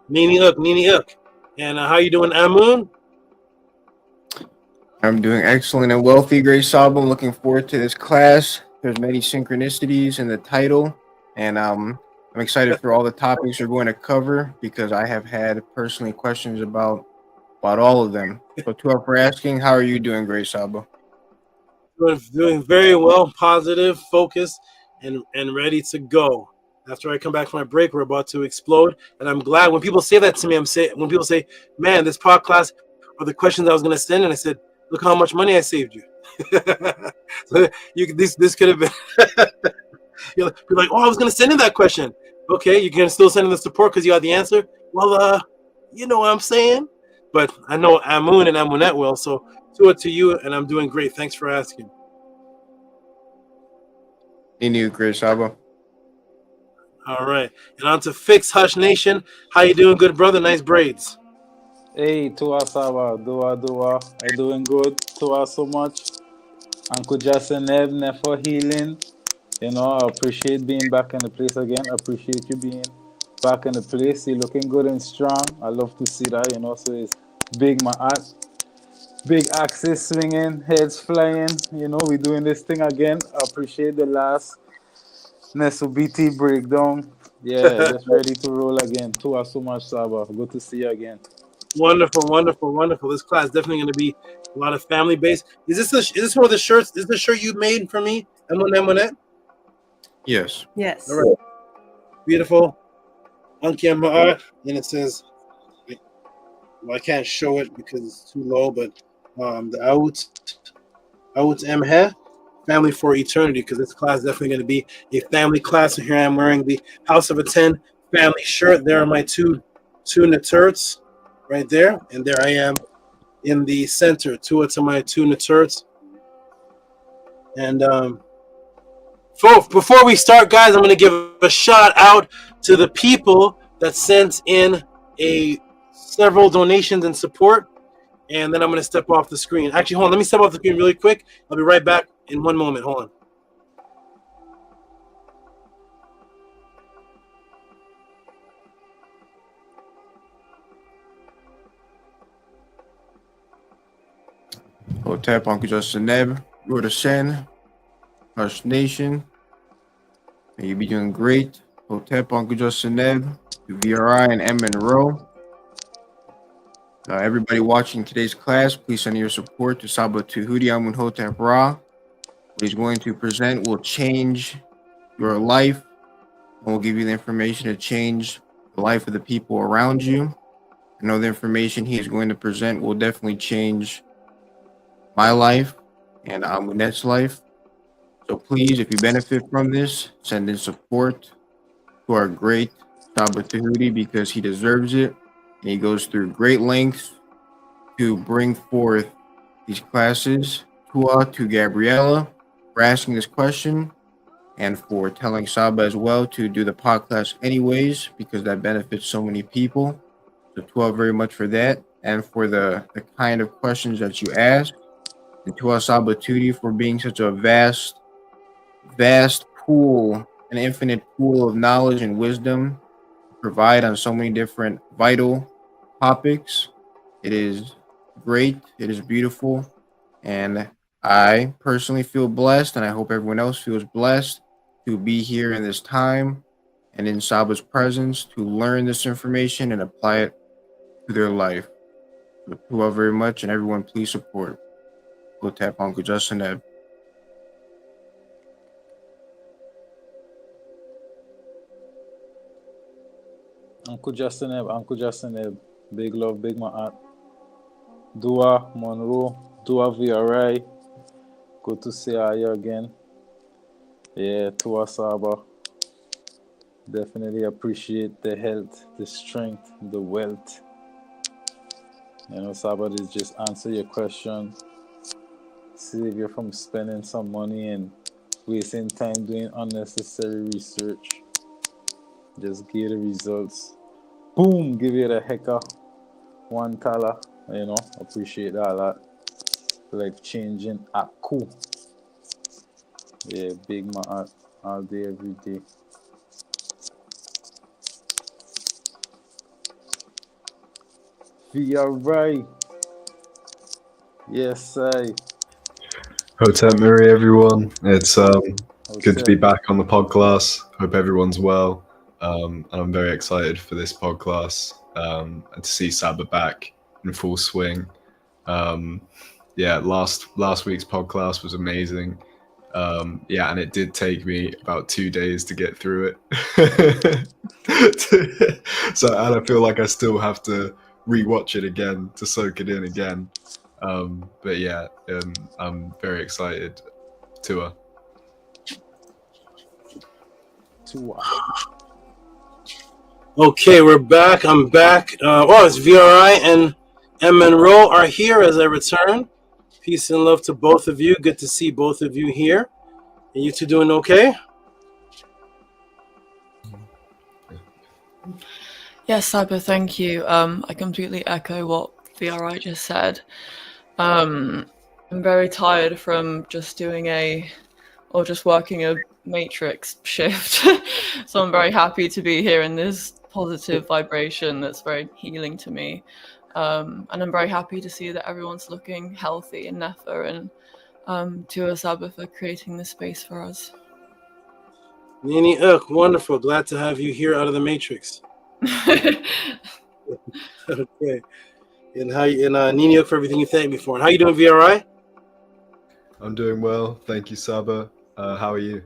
Nini Uk. And how you doing, Amun? I'm doing excellent and wealthy, great Saba. I'm looking forward to this class. There's many synchronicities in the title, and I'm excited for all the topics we're going to cover because I have had personally questions about all of them. So to all for asking, how are you doing, great Saba? Doing very well, positive, focused, and ready to go. After I come back from my break, we're about to explode, and I'm glad when people say that to me. When people say, "Man, this podcast are the questions I was going to send," and I said, "Look how much money I saved you." So this could have been. You're like, "Oh, I was going to send in that question." Okay, you're going to still send in the support because you had the answer. Well, you know what I'm saying. But I know Amun and Amunet will. So to you, and I'm doing great. Thanks for asking. In you, great Saba. All right, and on to Fix Hush Nation. How you doing, good brother? Nice braids. Hey, Tua Saba, Dua. I doing good. Tua so much. Uncle Justin Ebner for healing. You know, I appreciate being back in the place again. I appreciate you being back in the place. You're looking good and strong. I love to see that, you know. So it's big Maat. Big axes swinging, heads flying. You know, we're doing this thing again. I appreciate the last Nesu BT breakdown. Yeah, just ready to roll again. Tua so much, Saba. Good to see you again. Wonderful. This class is definitely going to be a lot of family based. Is this one of the shirts? Is the shirt you made for me? Amunet? Yes. Yes. All right. Beautiful. Anki Ma'at, and it says, well, I can't show it because it's too low, but the Out Emhe, Family for Eternity, because this class is definitely going to be a family class. So here I am wearing the House of Atten family shirt. There are my two Naturts right there, and there I am in the center. Two to my two Naturts. And before we start, guys, I'm going to give a shout out to the people that sent in several donations and support, and then I'm going to step off the screen. Actually, hold on. Let me step off the screen really quick. I'll be right back in 1 moment. Hold on. Hotep, Uncle Justin Neb, Lord of Sen, Hush Nation. May you be doing great. Hotep, Uncle Justin Neb, VRI, and M. Monroe. Everybody watching today's class, please send your support to Saba Tehuti Amun Hotep Ra. What he's going to present will change your life and we'll give you the information to change the life of the people around you. I know the information he is going to present will definitely change my life and Amunet's life. So please, if you benefit from this, send in support to our great SABA Tehuti, because he deserves it. And he goes through great lengths to bring forth these classes. To Gabriela for asking this question, and for telling SABA as well to do the podcast anyways, because that benefits so many people. So Tua, very much for that, and for the kind of questions that you ask. And Tua SABA Tuti for being such a vast pool, an infinite pool of knowledge and wisdom to provide on so many different vital topics. It is great. It is beautiful. And I personally feel blessed, and I hope everyone else feels blessed to be here in this time and in SABA's presence to learn this information and apply it to their life. So Tua very much, and everyone please support. We'll tap Uncle Justin Ebb. Uncle Justin Ebb, big love, big Maat. Dua, Monroe, Dua VRI. Good to see you again. Yeah, Tua SABA. Definitely appreciate the health, the strength, the wealth. You know, SABA is just answer your question, save you from spending some money and wasting time doing unnecessary research. Just get the results. Boom, give you the hecker. $1, you know, appreciate that a lot. Life changing app, cool. Yeah, big Maat all day, every day. VRI. Yes, I. Hotep Murray, everyone. It's good to be back on the podcast. Hope everyone's well. And I'm very excited for this podcast and to see SABA back in full swing. Yeah, last week's podcast was amazing. Yeah, and it did take me about 2 days to get through it. So, and I feel like I still have to rewatch it again to soak it in again. But yeah, I'm very excited. Tua. Okay, we're back. I'm back. It's VRI and M. Monroe are here as I return. Peace and love to both of you. Good to see both of you here. And you two doing okay? Yes, SABA, thank you. I completely echo what VRI just said. I'm very tired from just doing just working a matrix shift. So I'm very happy to be here in this positive vibration that's very healing to me. And I'm very happy to see that everyone's looking healthy and Nefa, and to SABA for creating this space for us. Nini wonderful. Glad to have you here out of the matrix. Okay. And how you, and Nini for everything you thanked me for. And how you doing, VRI? I'm doing well. Thank you, SABA. How are you?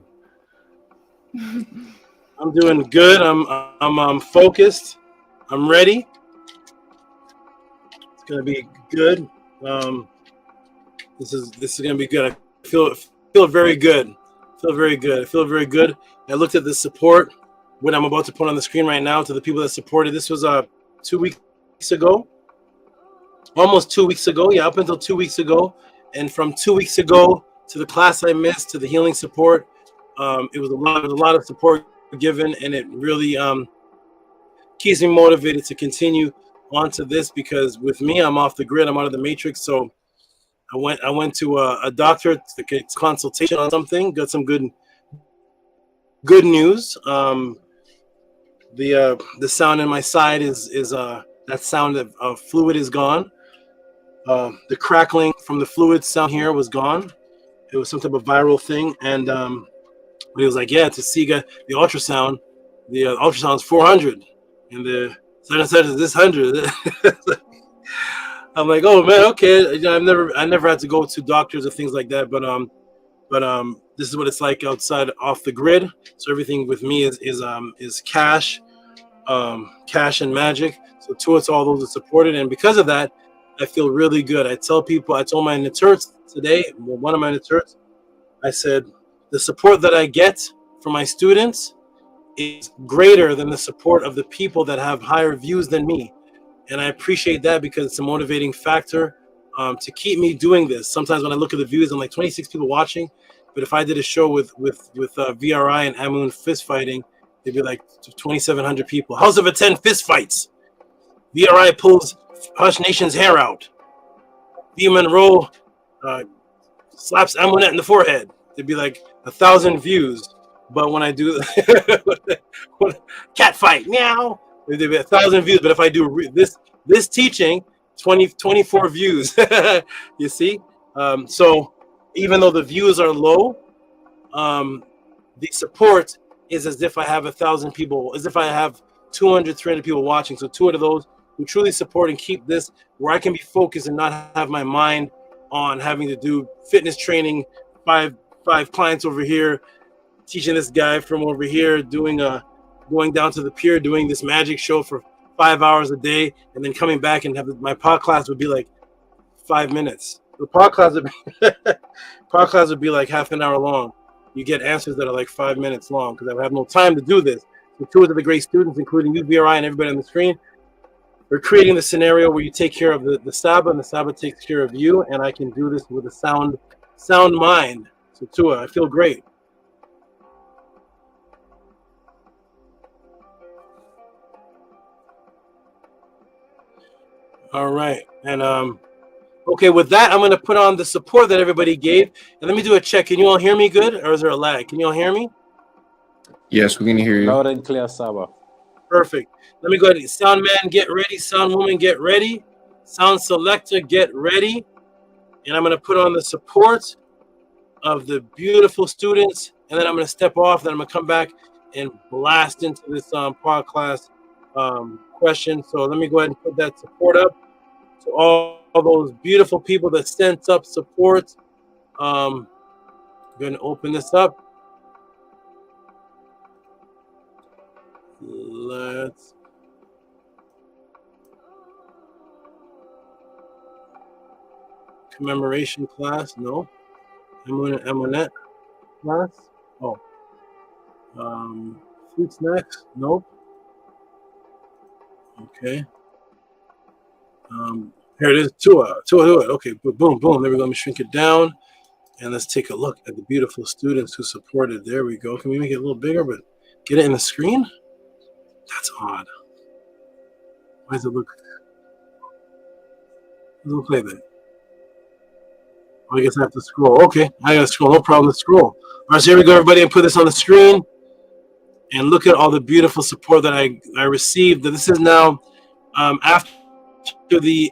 I'm doing good. I'm focused. I'm ready. It's gonna be good. This is gonna be good. I feel very good. I feel very good. I looked at the support, what I'm about to put on the screen right now, to the people that supported. This was 2 weeks ago. Almost 2 weeks ago. Yeah, up until 2 weeks ago. And from 2 weeks ago to the class I missed, to the healing support, it was a lot of support given, and it really keeps me motivated to continue onto this, because with me, I'm off the grid, I'm out of the matrix. So I went to a doctor to get consultation on something, got some good news. The sound in my side is that sound of fluid is gone. The crackling from the fluid sound here was gone. It was some type of viral thing, and he was like, yeah, to see the ultrasound, the ultrasound's 400, and the sinus is this 100. I'm like, oh man, okay. I never had to go to doctors or things like that, but This is what it's like outside, off the grid. So everything with me is cash, cash and magic. So towards all those that supported, and because of that, I feel really good. I told my Naturts today, one of my Naturts, I said, the support that I get from my students is greater than the support of the people that have higher views than me. And I appreciate that because it's a motivating factor to keep me doing this. Sometimes when I look at the views, I'm like 26 people watching. But if I did a show with VRI and Amun fist fighting, it'd be like 2,700 people. House of a 10 fist fights. VRI pulls Hush Nation's hair out. V Monroe slaps Amunet in the forehead. There'd be like 1,000 views. But when I do cat fight, meow, there'd be 1,000 views. But if I do this teaching, 24 views. You see? So even though the views are low, the support is as if I have 1,000 people, as if I have 200, 300 people watching. So 200 of those who truly support and keep this where I can be focused and not have my mind on having to do fitness training, five clients over here, teaching this guy from over here, going down to the pier, doing this magic show for 5 hours a day, and then coming back and have my podcast would be like 5 minutes. The podcast would be like half an hour long. You get answers that are like 5 minutes long because I have no time to do this. So two of the great students, including you, VRI, and everybody on the screen, we're creating the scenario where you take care of the SABA, and the SABA takes care of you, and I can do this with a sound mind. So Tua, I feel great. All right, and okay, with that, I'm going to put on the support that everybody gave, and let me do a check. Can you all hear me good, or is there a lag? Can you all hear me? Yes, we can hear you. Loud and clear, Saba. Perfect. Let me go ahead. Sound man, get ready. Sound woman, get ready. Sound selector, get ready. And I'm going to put on the support of the beautiful students, and then I'm going to step off. Then I'm going to come back and blast into this podcast question. So let me go ahead and put that support up to all those beautiful people that sent up support. I'm going to open this up. Let's commemoration class. No. Amunet class. Oh. Fruit snacks. Nope. Okay. Here it is. Tua. Okay. Boom. There we go. Let me shrink it down, and let's take a look at the beautiful students who supported. There we go. Can we make it a little bigger, but get it in the screen? That's odd. Why does it look like that? Oh, I guess I have to scroll. Okay, I gotta scroll. No problem to scroll. All right, so here we go, everybody. I put this on the screen, and look at all the beautiful support that I received. This is now after the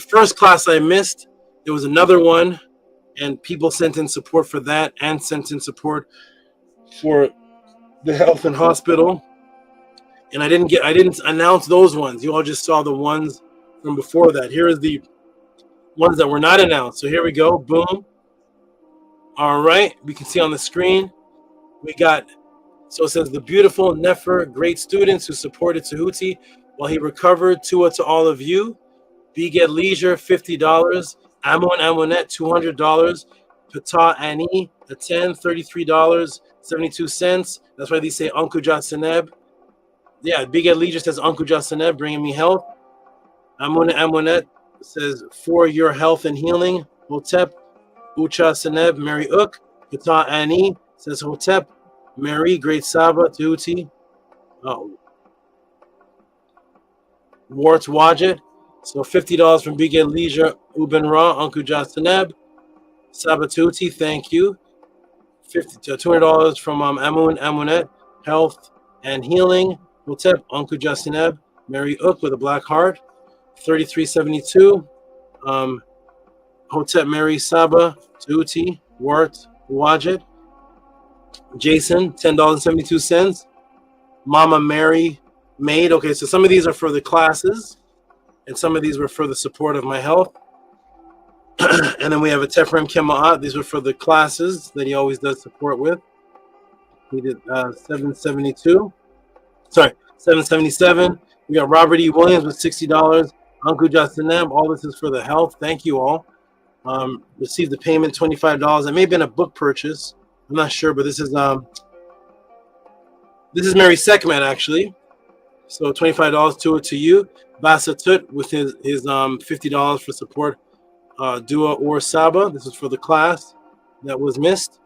first class I missed. There was another one, and people sent in support for that, and sent in support for the health and hospital, and I didn't announce those ones. You all just saw the ones from before that. Here is the ones that were not announced. So here we go. Boom. All right, we can see on the screen we got, so it says the beautiful Nefer, great students who supported Tehuti while he recovered. Tua to all of you. Biget Leisure, $50. Amun Amunet, $200. Pata Ani, a 10, $33.72. That's why they say Uncle Jaseneb. Yeah, Big Ed Leisure says Uncle Jaseneb, bringing me health. Amunet says for your health and healing. Hotep, Ucha Seneb, Mary Uk. Pata Ani says Hotep, Mary, Great Saba, Tehuti. Wart Wajet. So $50 from Big Ed Leisure, Uben Ra, Uncle Jaseneb. Saba Tehuti, thank you. $200 from Amun Amunet, health and healing. Hotep, Uncle Jasineb, Mary Uk with a black heart. $33.72. Hotep, Mary Saba, Tehuti, Wart, Wajet. Jason, $10.72. Mama Mary Maid. Okay, so some of these are for the classes, and some of these were for the support of my health. And then we have a Tefrem Kemaat. These were for the classes that he always does support with. He did 772. Sorry, 777. We got Robert E. Williams with $60. Uncle Justin M. All this is for the health. Thank you all. Received the payment, $25. It may have been a book purchase. I'm not sure, but this is Mary Sekmet actually. So $25 to you. Basatut with his $50 for support. Dua or Saba. This is for the class that was missed.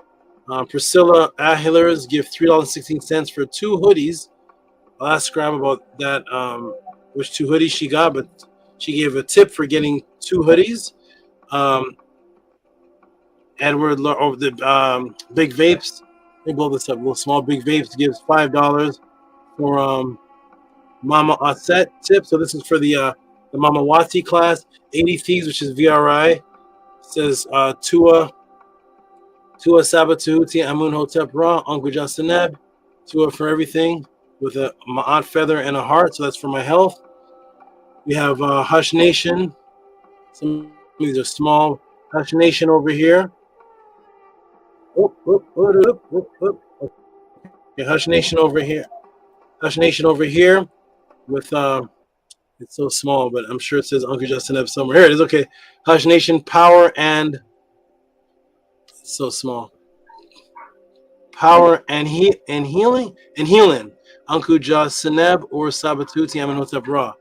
Priscilla Ahilers give $3.16 for 2 hoodies. I'll ask Scrab about that, which 2 hoodies she got, but she gave a tip for getting 2 hoodies. Edward over the Big Vapes. Let me blow this up. Little small Big Vapes gives $5 for Mama Aset tip. So this is for the Mama Wati class. 80 Thieves, which is VRI. It says Tua Saba Tehuti Amun Hotep Ra Uncle Justineb. Tua for everything with a Ma'at feather and a heart. So that's for my health. We have Hush Nation. Some of these are small. Hush Nation over here. Okay, Hush Nation over here. Hush Nation over here with it's so small, but I'm sure it says Uncle Justin Ebb somewhere. Here it is. Okay, Hush Nation Power and it's so small. Power and healing. Uncle Justineb or Sabatuti Amenhotep Ra.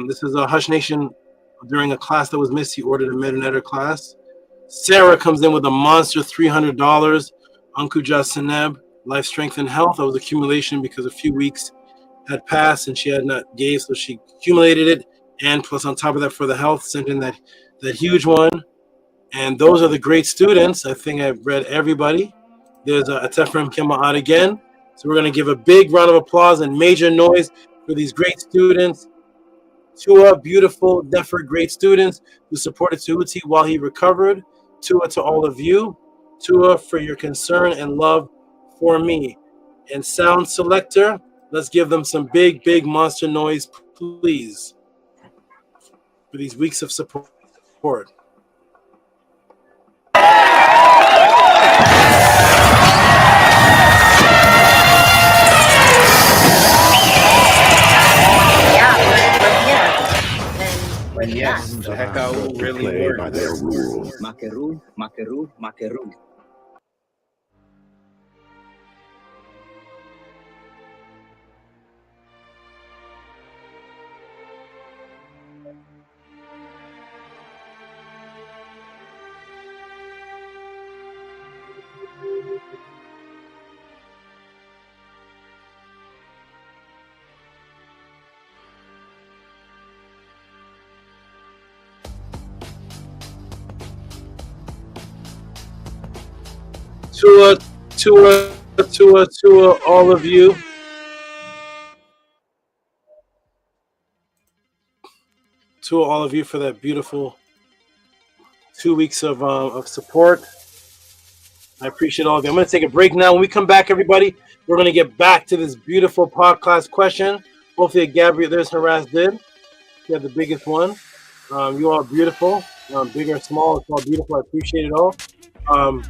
This is a Hush Nation during a class that was missed. He ordered a Metanetter class. Sarah comes in with a monster $300. Uncle Justineb, life, strength, and health. That was accumulation because a few weeks had passed and she had not gave, so she accumulated it. And plus, on top of that, for the health, sent in that huge one. And those are the great students. I think I've read everybody. There's a Tefrem Kema'at again. So we're going to give a big round of applause and major noise for these great students. Tua, beautiful, never great students who supported Tehuti while he recovered. Tua to all of you. Tua for your concern and love for me. And sound selector, let's give them some big, big monster noise, please, for these weeks of support. Yes, the Hekau really works. By their rules. Makeru, Makeru, Makeru. Tua, all of you. To all of you for that beautiful 2 weeks of support. I appreciate all of you. I'm going to take a break now. When we come back, everybody, we're going to get back to this beautiful podcast question. Hopefully, Gabriel, there's Haras did. She had the biggest one. You all are beautiful. Big or small, it's all beautiful. I appreciate it all. When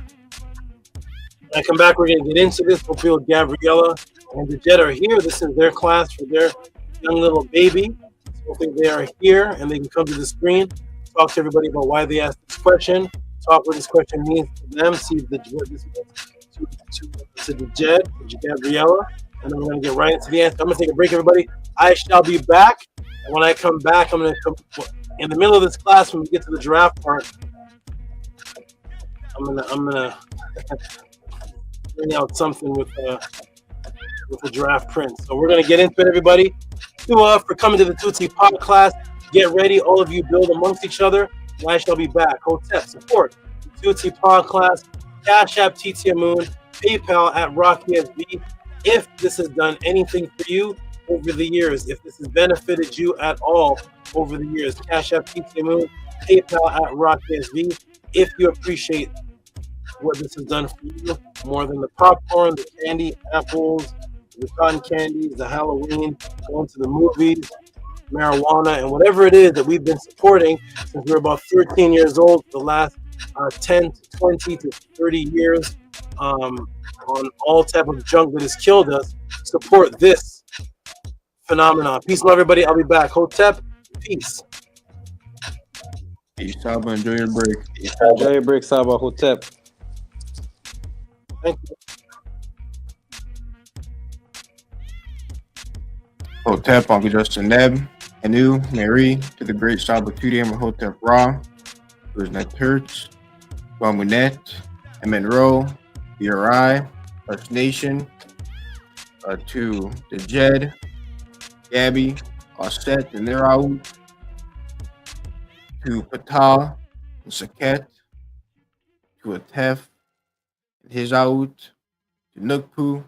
I come back, we're going to get into this. Hopefully, Gabriella and the Jet are here. This is their class for their young little baby. So hopefully, they are here and they can come to the screen, talk to everybody about why they asked this question, talk what this question means to them, see if what this means to the Jet, to Gabriella, and then we're going to get right into the answer. I'm going to take a break, everybody. I shall be back. And when I come back, I'm going to come in the middle of this class when we get to the draft part. I'm gonna bring out something with a draft print. So we're gonna get into it, everybody. For coming to the Tutsi podcast. Get ready, all of you build amongst each other. And I shall be back. Hotep support the Tutsi podcast. Cash App TT Moon, PayPal at Rocky SB. If this has done anything for you over the years, if this has benefited you at all over the years, Cash App TT Moon, PayPal at Rocky SB. If you appreciate what this has done for you, more than the popcorn, the candy, apples, the cotton candies, the Halloween, going to the movies, marijuana, and whatever it is that we've been supporting since we were about 13 years old for the last 10 to 20 to 30 years, on all type of junk that has killed us, support this phenomenon. Peace and love, everybody. I'll be back. Hotep, peace. Peace, Saba. Enjoy your break. Enjoy your break, Saba. Hotep. Thank you. Hotep, Uncle Justin Neb, Anu, Mary, to the great Saba Tudi, and Hotep Ra, to his Neturts, Wamunet, Monroe, BRI, First Nation, to the Jed, Gabby, Osset, and their out, to Patah, and Saket, to Atef, and his out, to Nukpu,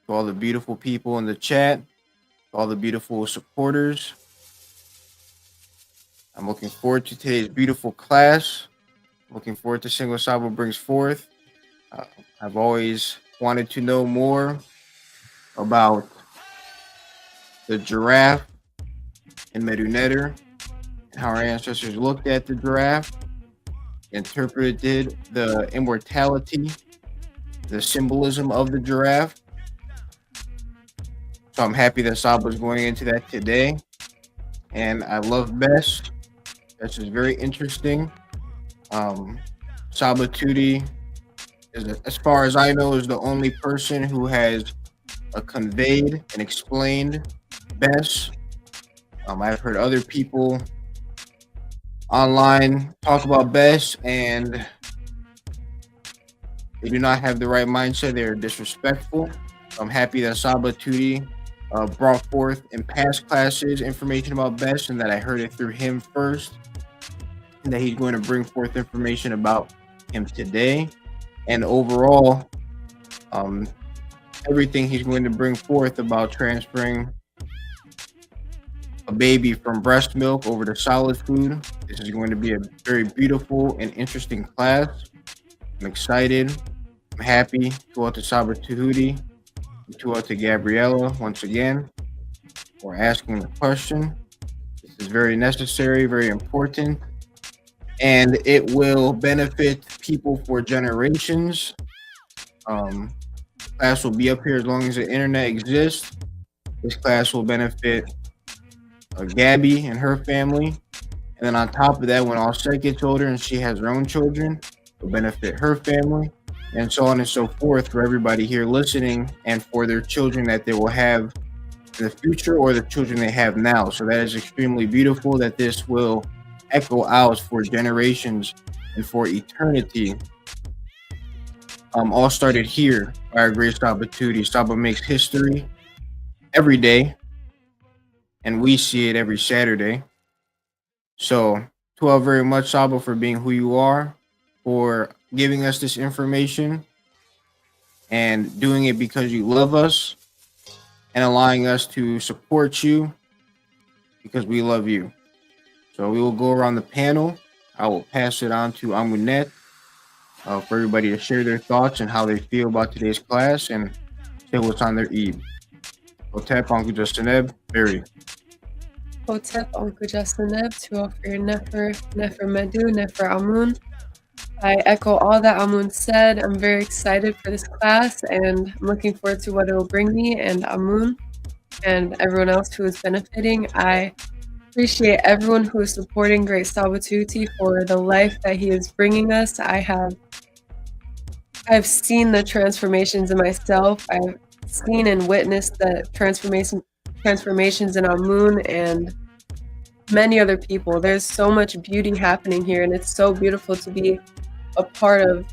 to all the beautiful people in the chat, all the beautiful supporters. I'm looking forward to today's beautiful class. Looking forward to seeing what Saba brings forth. I've always wanted to know more about the giraffe in Medunetter, and how our ancestors looked at the giraffe, interpreted the immortality, the symbolism of the giraffe. So I'm happy that Saba is going into that today. And I love Bess. Bess is very interesting. Saba Tudi, as far as I know, is the only person who has conveyed and explained Bess. I've heard other people online talk about Bess, and they do not have the right mindset. They are disrespectful. I'm happy that Saba Tudi brought forth in past classes information about Bess, and that I heard it through him first, and that he's going to bring forth information about him today. And overall, everything he's going to bring forth about transferring a baby from breast milk over to solid food. This is going to be a very beautiful and interesting class. I'm excited. I'm happy. Go out to Saba Tehuti. To out to Gabriela once again for asking the question. This is very necessary, very important, and it will benefit people for generations. Class will be up here as long as the internet exists. This class will benefit Gabby and her family, and then on top of that, when Offset gets older and she has her own children, it will benefit her family, and so on and so forth for everybody here listening, and for their children that they will have in the future, or the children they have now. So that is extremely beautiful that this will echo out for generations and for eternity. All started here by our great Saba Tudi. Saba makes history every day, and we see it every Saturday. So, to all very much, Saba, for being who you are, for giving us this information, and doing it because you love us, and allowing us to support you because we love you. So we will go around the panel. I will pass it on to Amunet for everybody to share their thoughts and how they feel about today's class and say what's on their Eid. Hotep, Uncle Justineb, Barry. Hotep, Uncle Justineb, to offer your Nefer Medu, Nefer Amun. I echo all that Amun said. I'm very excited for this class, and I'm looking forward to what it will bring me and Amun and everyone else who is benefiting. I appreciate everyone who is supporting Great Saba Tudi for the life that he is bringing us. I've seen the transformations in myself. I've seen and witnessed the transformations in Amun and many other people. There's so much beauty happening here, and it's so beautiful to be a part of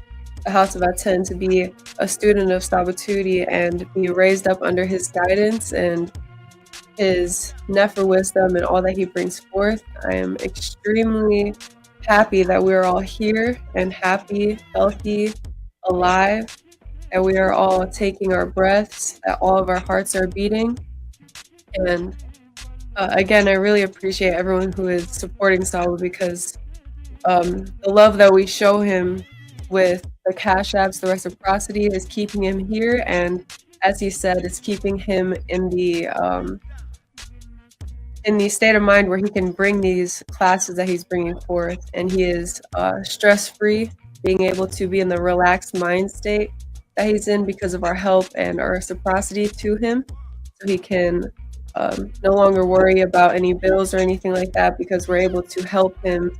the House of ATTON, to be a student of Saba Tudi and be raised up under his guidance and his Nefer wisdom and all that he brings forth. I am extremely happy that we're all here and happy, healthy, alive, and we are all taking our breaths, that all of our hearts are beating. And again, I really appreciate everyone who is supporting Saba, because the love that we show him with the cash apps, the reciprocity, is keeping him here, and as he said, it's keeping him in in the state of mind where he can bring these classes that he's bringing forth, and he is stress-free, being able to be in the relaxed mind state that he's in because of our help and our reciprocity to him. So he can no longer worry about any bills or anything like that, because we're able to help him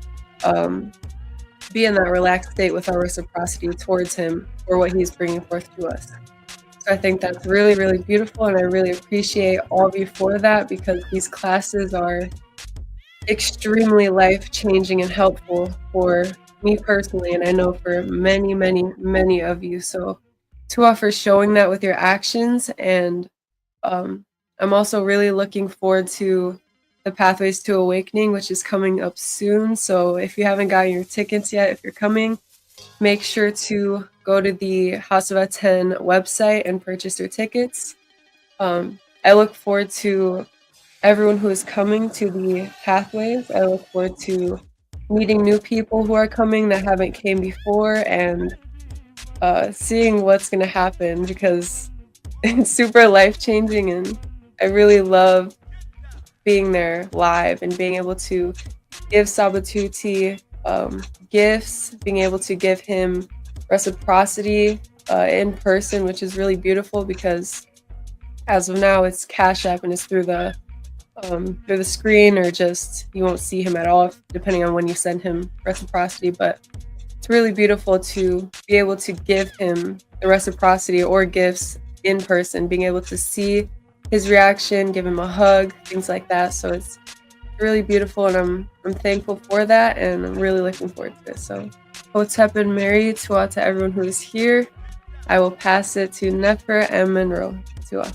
be in that relaxed state with our reciprocity towards him for what he's bringing forth to us. So I think that's really, really beautiful, and I really appreciate all of you for that, because these classes are extremely life-changing and helpful for me personally, and I know for many, many, many of you. So Tua for showing that with your actions, and I'm also really looking forward to the Pathways to Awakening, which is coming up soon. So if you haven't gotten your tickets yet, if you're coming, make sure to go to the House of ATTON website and purchase your tickets. I look forward to everyone who is coming to the Pathways. I look forward to meeting new people who are coming that haven't came before, and seeing what's going to happen, because it's super life-changing, and I really love being there live and being able to give SABA Tehuti gifts, being able to give him reciprocity in person, which is really beautiful, because as of now it's Cash App and it's through the screen, or just you won't see him at all depending on when you send him reciprocity. But it's really beautiful to be able to give him the reciprocity or gifts in person, being able to see his reaction, give him a hug, things like that. So it's really beautiful, and I'm thankful for that, and I'm really looking forward to it. So Hotep and Mary, Tua to everyone who is here. I will pass it to Nefer and Monroe. Tua.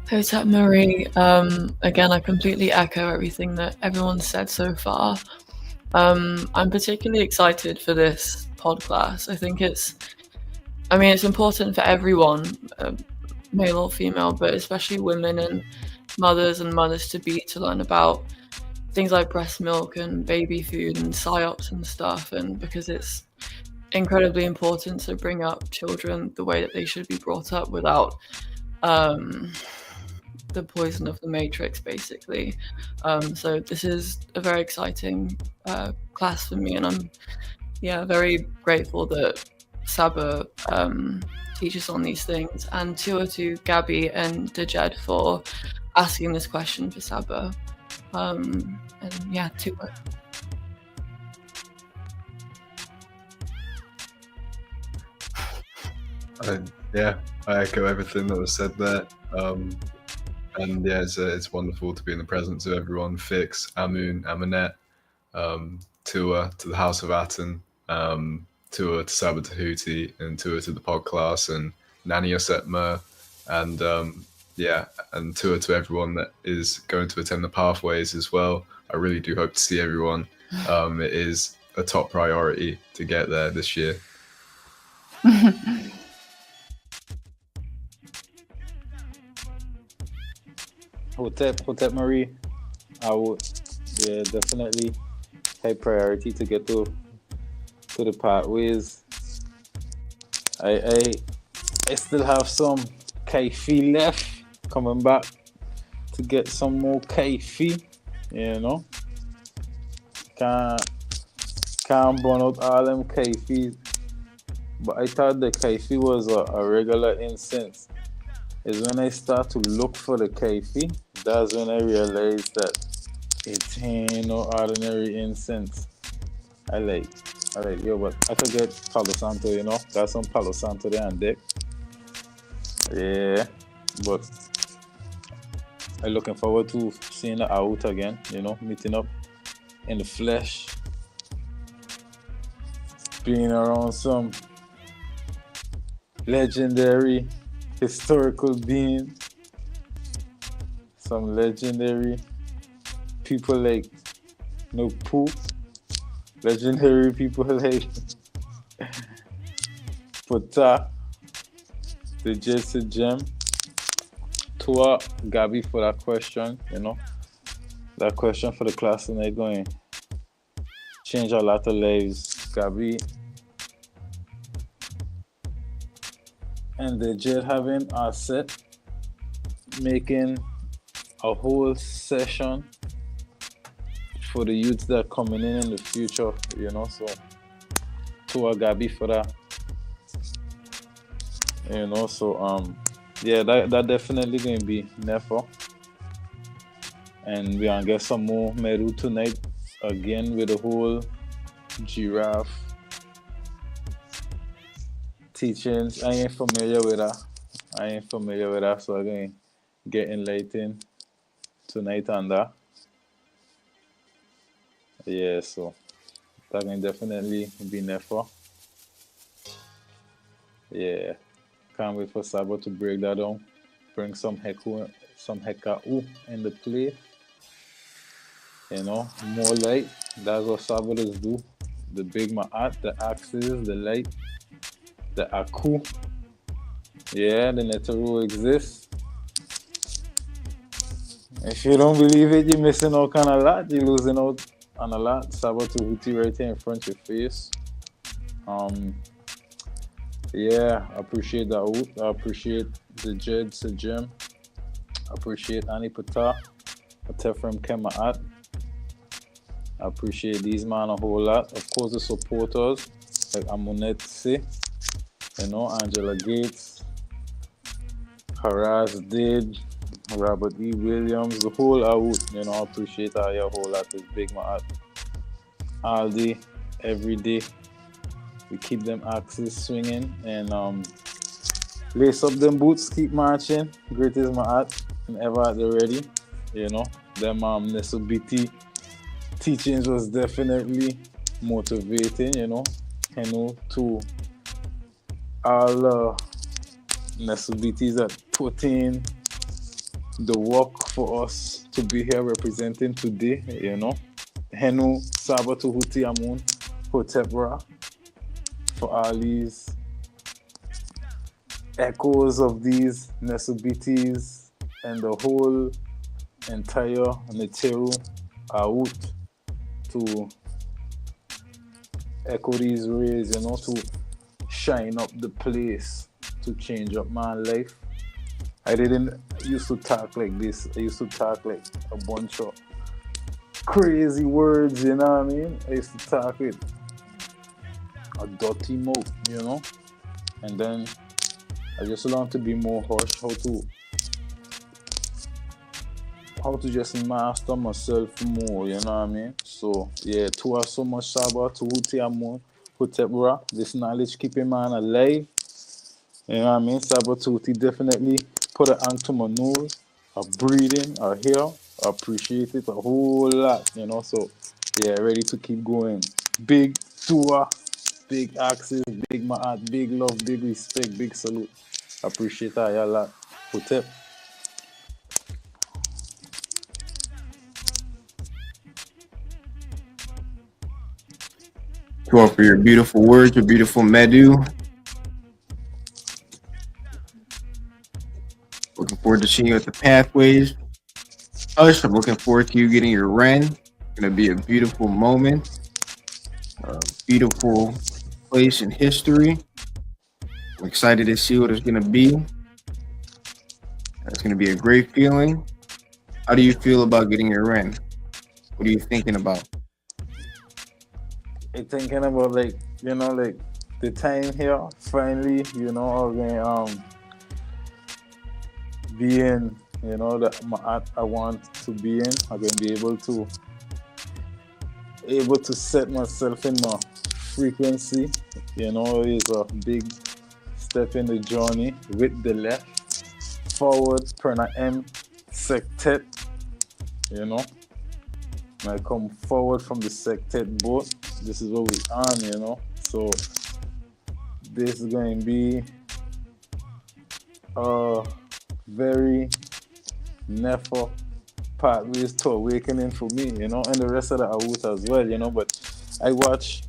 Hotep Marie, again, I completely echo everything that everyone said so far. I'm particularly excited for this podcast. I think it's important for everyone, male or female, but especially women and mothers to learn about things like breast milk and baby food and Psyops and stuff, and because it's incredibly important to bring up children the way that they should be brought up, without the poison of the matrix, basically. So this is a very exciting class for me, and I'm very grateful that SABA teaches on these things, and to Gabby and Dejed for asking this question for SABA. Tua. I echo everything that was said there. It's wonderful to be in the presence of everyone. Fix, Amun, Amunet, Tua to the House of ATTON, Tua to SABA Tehuti, and Tua to the PODCLASS, and Nani Yosetma, and and Tua to everyone that is going to attend the Pathways as well. I really do hope to see everyone. It is a top priority to get there this year. Hotep Marie, I would definitely high priority to get to the Pathways. I still have some kaifi left, coming back to get some more kaifi, can't burn out all them kaifis, but I thought the kaifi was a regular incense. Is when I start to look for the kaifi, that's when I realized that it ain't no ordinary incense. I like, but I could get Palo Santo, got some Palo Santo there on deck. Yeah, but I'm looking forward to seeing it out again, meeting up in the flesh, being around some legendary historical beings, some legendary people like No Poop, legendary people like Pota, the Jesse Gem. Tua, Gabby, for that question, that question for the class tonight going change a lot of lives. Gabby and the Jed having our set making a whole session for the youths that are coming in the future, you know, so to a Gabi for that. You know, so yeah, that definitely gonna be never. And we gonna get some more Meru tonight again with the whole giraffe teachings. I ain't familiar with that. So I'm gonna get enlightened tonight on that. Yeah, so that can definitely be never. Yeah, can't wait for SABA to break that down, bring some hekau in the play. You know, more light. That's what SABA does do. The big Maat, the axis, the light, the aku. Yeah, the netero exists. If you don't believe it, you're missing out on a lot. You're losing out on a lot. SABA Tehuti right here in front of your face. Yeah, I appreciate that out. I appreciate the Jed Sajim. I appreciate Ani Pata. I tell from Kemet. I appreciate these man a whole lot. Of course, the supporters like Amunet C, you know, Angela Gates, Haras Did, Robert E. Williams, the whole out, you know, I appreciate all your whole lot. It's big Maat. All day, every day. We keep them axes swinging and lace up them boots, keep marching. Greatest Maat and ever at the ready. You know, them Nesobiti teachings was definitely motivating, you know, to all Nesobitis that put in the work for us to be here representing today, you know. Henu SABA Tehuti Amun Hotepra for all these echoes of these Nesobitis and the whole entire Neteru out to echo these rays, you know, to shine up the place, to change up my life. I didn't used to talk like this. I used to talk like a bunch of crazy words, you know what I mean? I used to talk with a dirty mouth, you know? And then I just learned to be more hush, how to just master myself more, you know what I mean? So yeah, to us so much SABA, Tehuti Amun, Hotepra, this knowledge keeping man alive. You know what I mean? SABA Tehuti definitely put an angle to my nose, a breathing, a hair. I appreciate it a whole lot, you know. So yeah, ready to keep going. Big tour, big axis, big Maat, big love, big respect, big salute. I appreciate that a lot. Hotep. To offer your beautiful words, your beautiful medu. Looking forward to seeing you at the pathways. Hush, I'm looking forward to you getting your Ren. It's gonna be a beautiful moment, a beautiful place in history. I'm excited to see what it's gonna be. It's gonna be a great feeling. How do you feel about getting your Ren? What are you thinking about? I'm thinking about, like, you know, like the time here finally, you know, again, being, you know, that Maat I want to be in. I'm gonna be able to set myself in my frequency. You know, it's a big step in the journey with the left forward Perna M sectet. You know, when I come forward from the sectet boat, this is what we on, you know. So this is going to be very never pathways to awakening for me, you know, and the rest of the Awut as well, you know. But I watch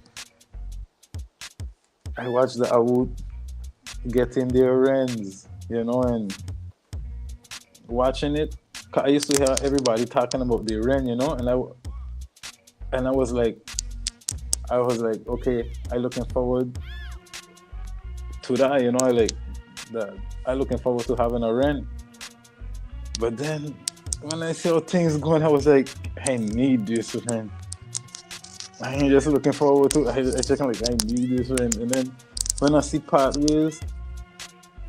the Awut getting their Rens, you know, and watching it. I used to hear everybody talking about their Ren, you know, and I was like, okay, I looking forward to that, you know. I looking forward to having a Ren. But then when I see how things going, I was like, I need this, man. I ain't just looking forward to it. I just like, I need this, man. And then when I see Pathways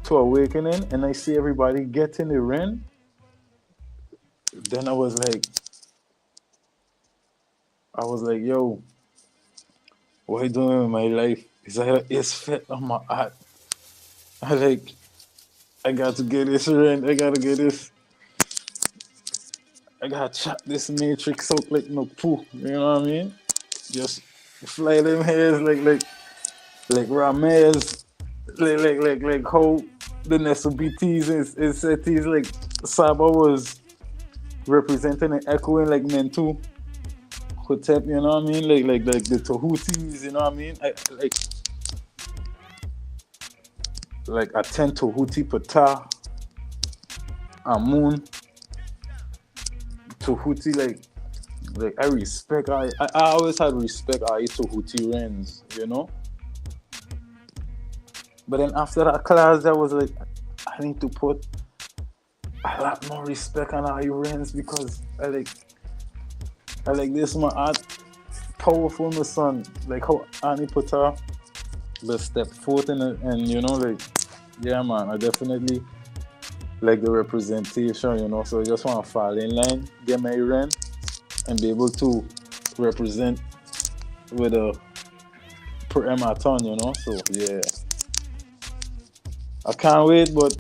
to Awakening and I see everybody getting the rent, then I was like, yo, what I doing with my life? It's fit on my art. I got to get this rent. I gotta get this. I gotta chop this matrix out like no poo. You know what I mean? Just fly them hairs like Ramez, like how the Nesobits and Setis, like Saba was representing and echoing like Mentu, Hotep, you know what I mean? Like the Tehutis, you know what I mean? Like Aten Tehuti Pata, Amun, Tehuti, like I respect, I always had respect I Tehuti Rens, you know? But then after that class, I was like, I need to put a lot more respect on our Rens because I like this my art, powerful my son, like how Annie Pata the step forth and you know, like, yeah man, I definitely like the representation, you know, so I just want to fall in line, get my rent and be able to represent with a per ATTON, you know, so yeah. I can't wait, but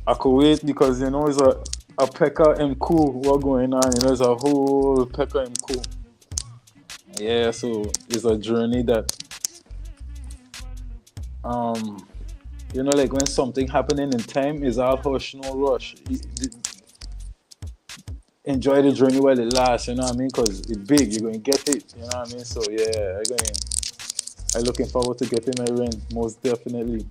I could wait because, you know, it's a Pekka and cool what going on, you know, it's a whole Pekka and cool. Yeah, so it's a journey that you know, like when something happening in time is all hush, no rush. Enjoy the journey while it lasts, you know what I mean? Because it's big, you're going to get it, you know what I mean? So yeah, I'm looking forward to getting my rent, most definitely.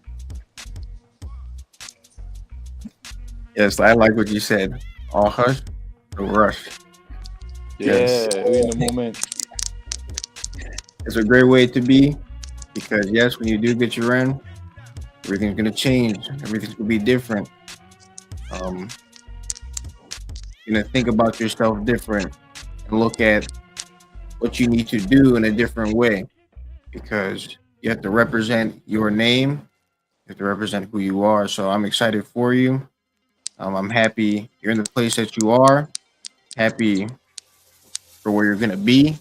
Yes, I like what you said. All hush, no rush. Yeah, we're in the moment. It's a great way to be because yes, when you do get your rent, everything's gonna change. Everything's gonna be different. You're gonna think about yourself different and look at what you need to do in a different way because you have to represent your name. You have to represent who you are. So I'm excited for you. I'm happy you're in the place that you are. Happy for where you're gonna be.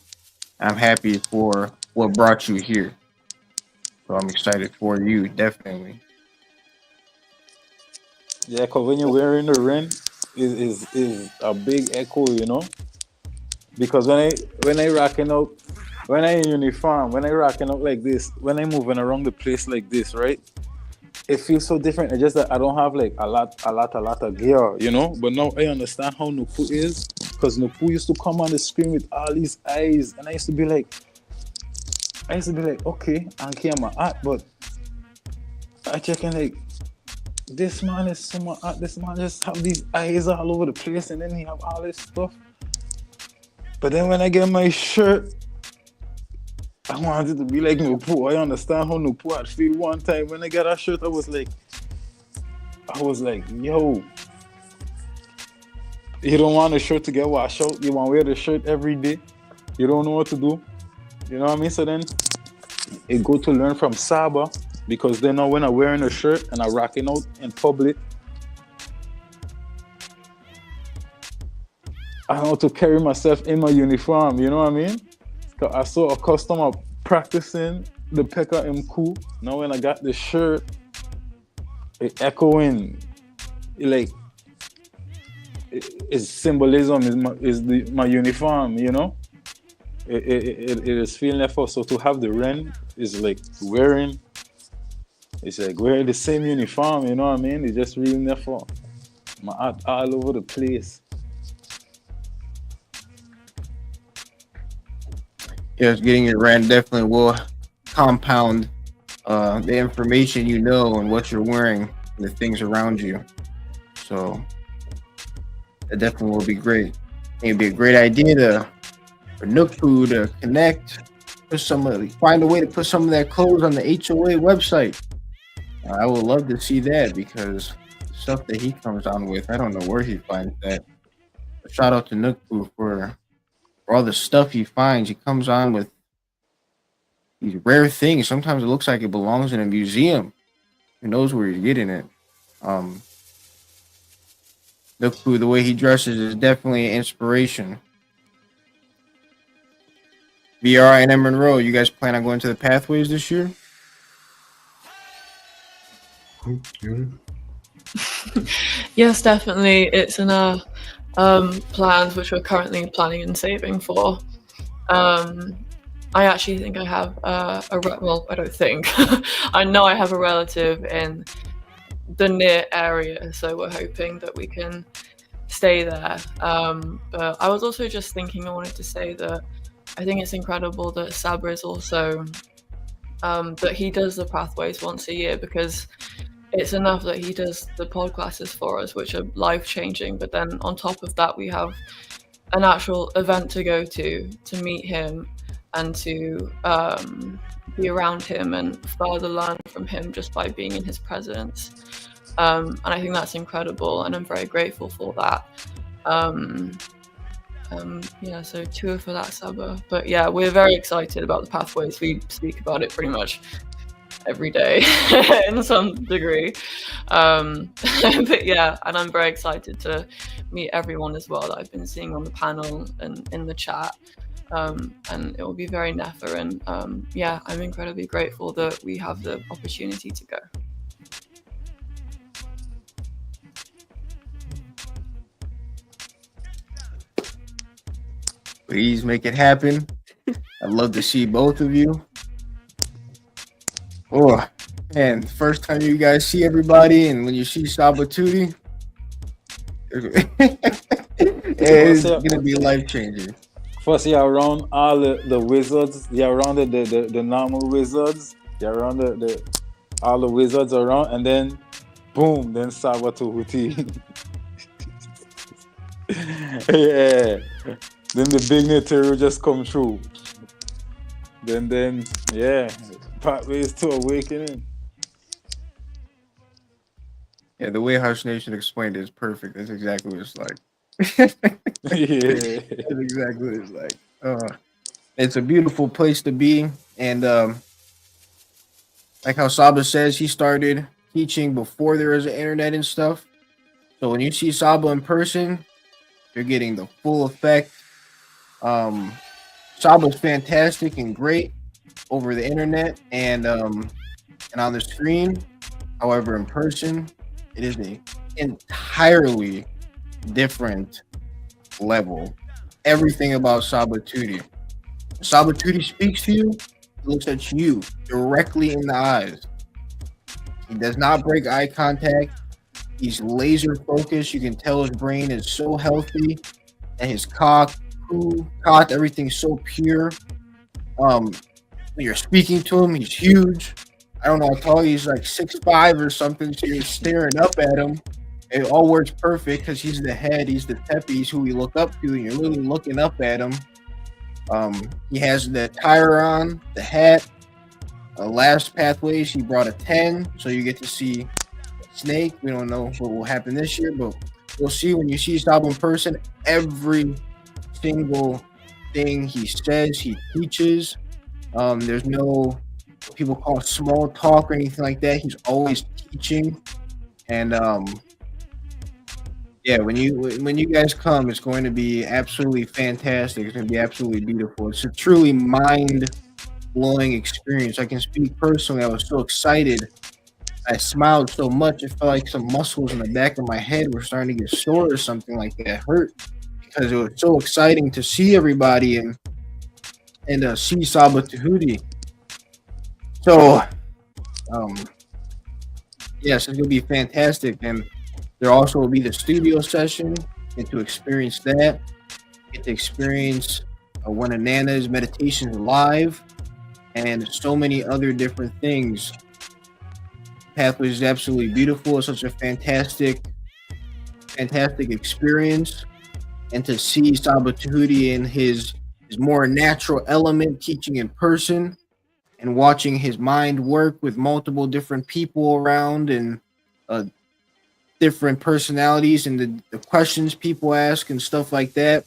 I'm happy for what brought you here. So I'm excited for you, definitely. Yeah, because when you're wearing the rent, is a big echo, you know. Because when I rocking out, when I in uniform, when I rocking out like this, when I moving around the place like this, right? It feels so different. It's just that I don't have like a lot of gear, you know. But now I understand how Nupu is, because Nupu used to come on the screen with all these eyes, and I used to be like, okay, I can't my art, but I checking like, this man is so much art. This man just have these eyes all over the place, and then he have all this stuff. But then when I get my shirt, I wanted to be like Nupu. I understand how Nupu had feel one time. When I got that shirt, I was like, yo, you don't want a shirt to get washed out. You want to wear the shirt every day. You don't know what to do. You know what I mean? So then it go to learn from SABA, because they know when I'm wearing a shirt and I'm rocking out in public, I know how to carry myself in my uniform, you know what I mean? Cause I so accustomed of practicing the Pekka Mku. Now when I got the shirt, it echoing, it's symbolism, my uniform, you know? It is feeling that for. So to have the rent is like wearing the same uniform, you know what I mean? It's just really there for my art all over the place. Yes, getting your rent definitely will compound the information you know and what you're wearing and the things around you. So that definitely will be great. It'd be a great idea for Nookpoo to connect, find a way to put some of that clothes on the HOA website. I would love to see that because stuff that he comes on with. I don't know where he finds that. But shout out to Nookpoo for all the stuff he finds. He comes on with these rare things. Sometimes it looks like it belongs in a museum. Who knows where he's getting it? Nookpoo, the way he dresses is definitely an inspiration. VR and M. Monroe, you guys plan on going to the pathways this year? Yes, definitely. It's in our plans, which we're currently planning and saving for. I actually think I have well, I don't think. I know I have a relative in the near area, so we're hoping that we can stay there. But I was also just thinking, I wanted to say that I think it's incredible that SABA is also, that he does the pathways once a year, because it's enough that he does the pod classes for us, which are life-changing, but then on top of that, we have an actual event to go to meet him and to be around him and further learn from him just by being in his presence. And I think that's incredible, and I'm very grateful for that. Yeah, so tour for that, SABA. But yeah, we're very excited about the pathways. We speak about it pretty much every day in some degree. But yeah, and I'm very excited to meet everyone as well that I've been seeing on the panel and in the chat. And it will be very nefa, and yeah, I'm incredibly grateful that we have the opportunity to go. Please make it happen. I'd love to see both of you. Oh, man, first time you guys see everybody, and when you see SABA Tootie, it's gonna be life-changing. First, you're around all the wizards. You're around the normal wizards. You're around all the wizards around, and then boom, then SABA Tehuti. Yeah. Then the big Netero just come through. Then yeah, pathways to awakening. Yeah, the way Hush Nation explained it is perfect. That's exactly what it's like. Yeah, that's exactly what it's like. It's a beautiful place to be, and like how Saba says, he started teaching before there was the internet and stuff. So when you see Saba in person, you're getting the full effect. Saba's fantastic and great over the internet and on the screen. However, in person, it is an entirely different level. Everything about Saba Tootie. Saba Tootie speaks to you, he looks at you directly in the eyes. He does not break eye contact. He's laser focused. You can tell his brain is so healthy, and his cock, everything's so pure. When you're speaking to him, he's huge. I don't know how tall he's, like 6'5" or something. So you're staring up at him. It all works perfect because he's the head, he's the tepe, he's who we look up to, and you're literally looking up at him. He has the attire on, the hat. Last pathways, he brought a 10, so you get to see Snake. We don't know what will happen this year, but we'll see when you see Saba in person. Every single thing he says, he teaches. There's no what people call small talk or anything like that. He's always teaching, and yeah, when you guys come, it's going to be absolutely fantastic. It's going to be absolutely beautiful. It's a truly mind-blowing experience. I can speak personally. I was so excited. I smiled so much. It felt like some muscles in the back of my head were starting to get sore or something like that. It hurt because it was so exciting to see everybody and see Saba Tehuti. So, yes, it's going to be fantastic. And there also will be the studio session. Get to experience that. Get to experience one of Nana's meditations live and so many other different things. Pathway is absolutely beautiful. It's such a fantastic experience. And to see Saba Tehuti in his more natural element, teaching in person and watching his mind work with multiple different people around and different personalities and the questions people ask and stuff like that.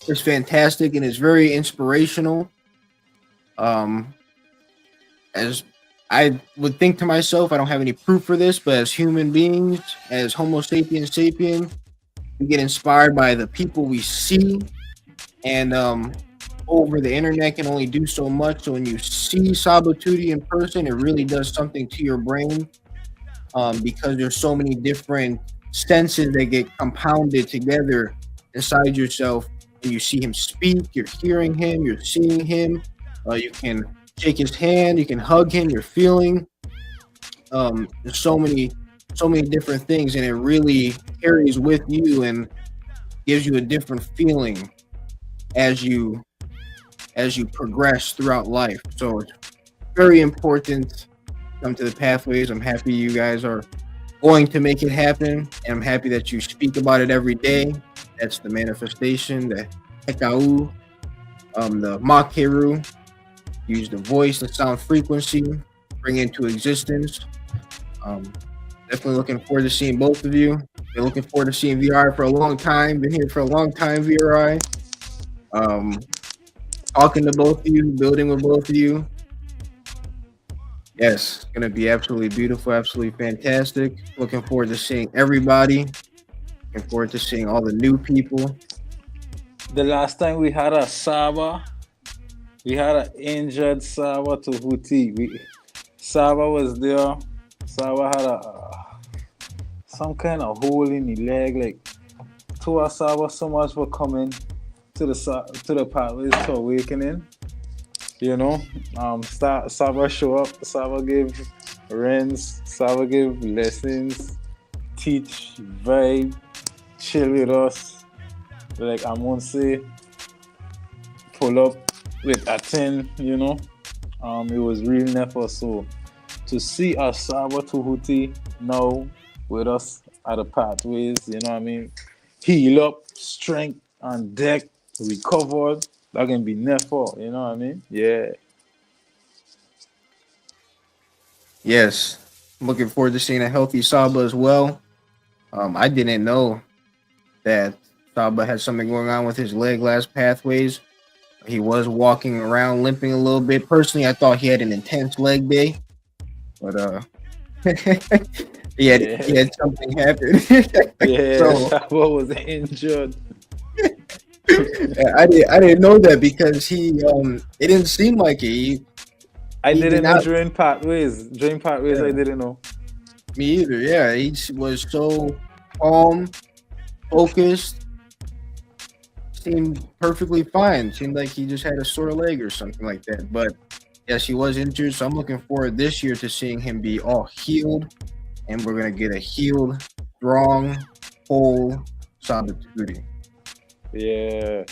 It's fantastic and it's very inspirational. As I would think to myself, I don't have any proof for this, but as human beings, as Homo sapiens sapien, we get inspired by the people we see, and over the internet can only do so much. So when you see Sabatuti in person, it really does something to your brain, because there's so many different senses that get compounded together inside yourself. When you see him speak, you're hearing him, you're seeing him. You can shake his hand, you can hug him, you're feeling. There's so many different things, and it really carries with you and gives you a different feeling as you progress throughout life. So it's very important to come to the pathways. I'm happy you guys are going to make it happen, and I'm happy that you speak about it every day. That's the manifestation, the Hekau, the Makeru. Use the voice and sound frequency, bring it into existence. Definitely looking forward to seeing both of you. Been looking forward to seeing VRI for a long time. Been here for a long time, VRI. Talking to both of you, building with both of you. Yes, it's gonna be absolutely beautiful, absolutely fantastic. Looking forward to seeing everybody. Looking forward to seeing all the new people. The last time we had a SABA, we had an injured SABA Tehuti. SABA was there. SABA had some kind of hole in the leg. Like, to our SABA, so much for coming to the pathways to awakening. You know, SABA show up. SABA give runs. SABA give lessons. Teach, vibe, chill with us. Like I'm gonna say, pull up with ATTON, you know. It was real never. So to see our SABA Tehuti now with us at the pathways, you know what I mean? Heal up, strength on deck, recovered. That can be never, you know what I mean? Yeah. Yes, I'm looking forward to seeing a healthy SABA as well. I didn't know that SABA had something going on with his leg last pathways. He was walking around limping a little bit. Personally, I thought he had an intense leg day, but he had something happen. Yeah, So, SABA was injured. I didn't know that because it didn't seem like it. I He didn't did know not- during pathways. During pathways, I didn't know. Me either. Yeah, he was so calm, focused. Seemed perfectly fine. Seemed like he just had a sore leg or something like that. But yes, he was injured. So I'm looking forward this year to seeing him be all healed, and we're gonna get a healed, strong, whole Sabatuti. Yeah.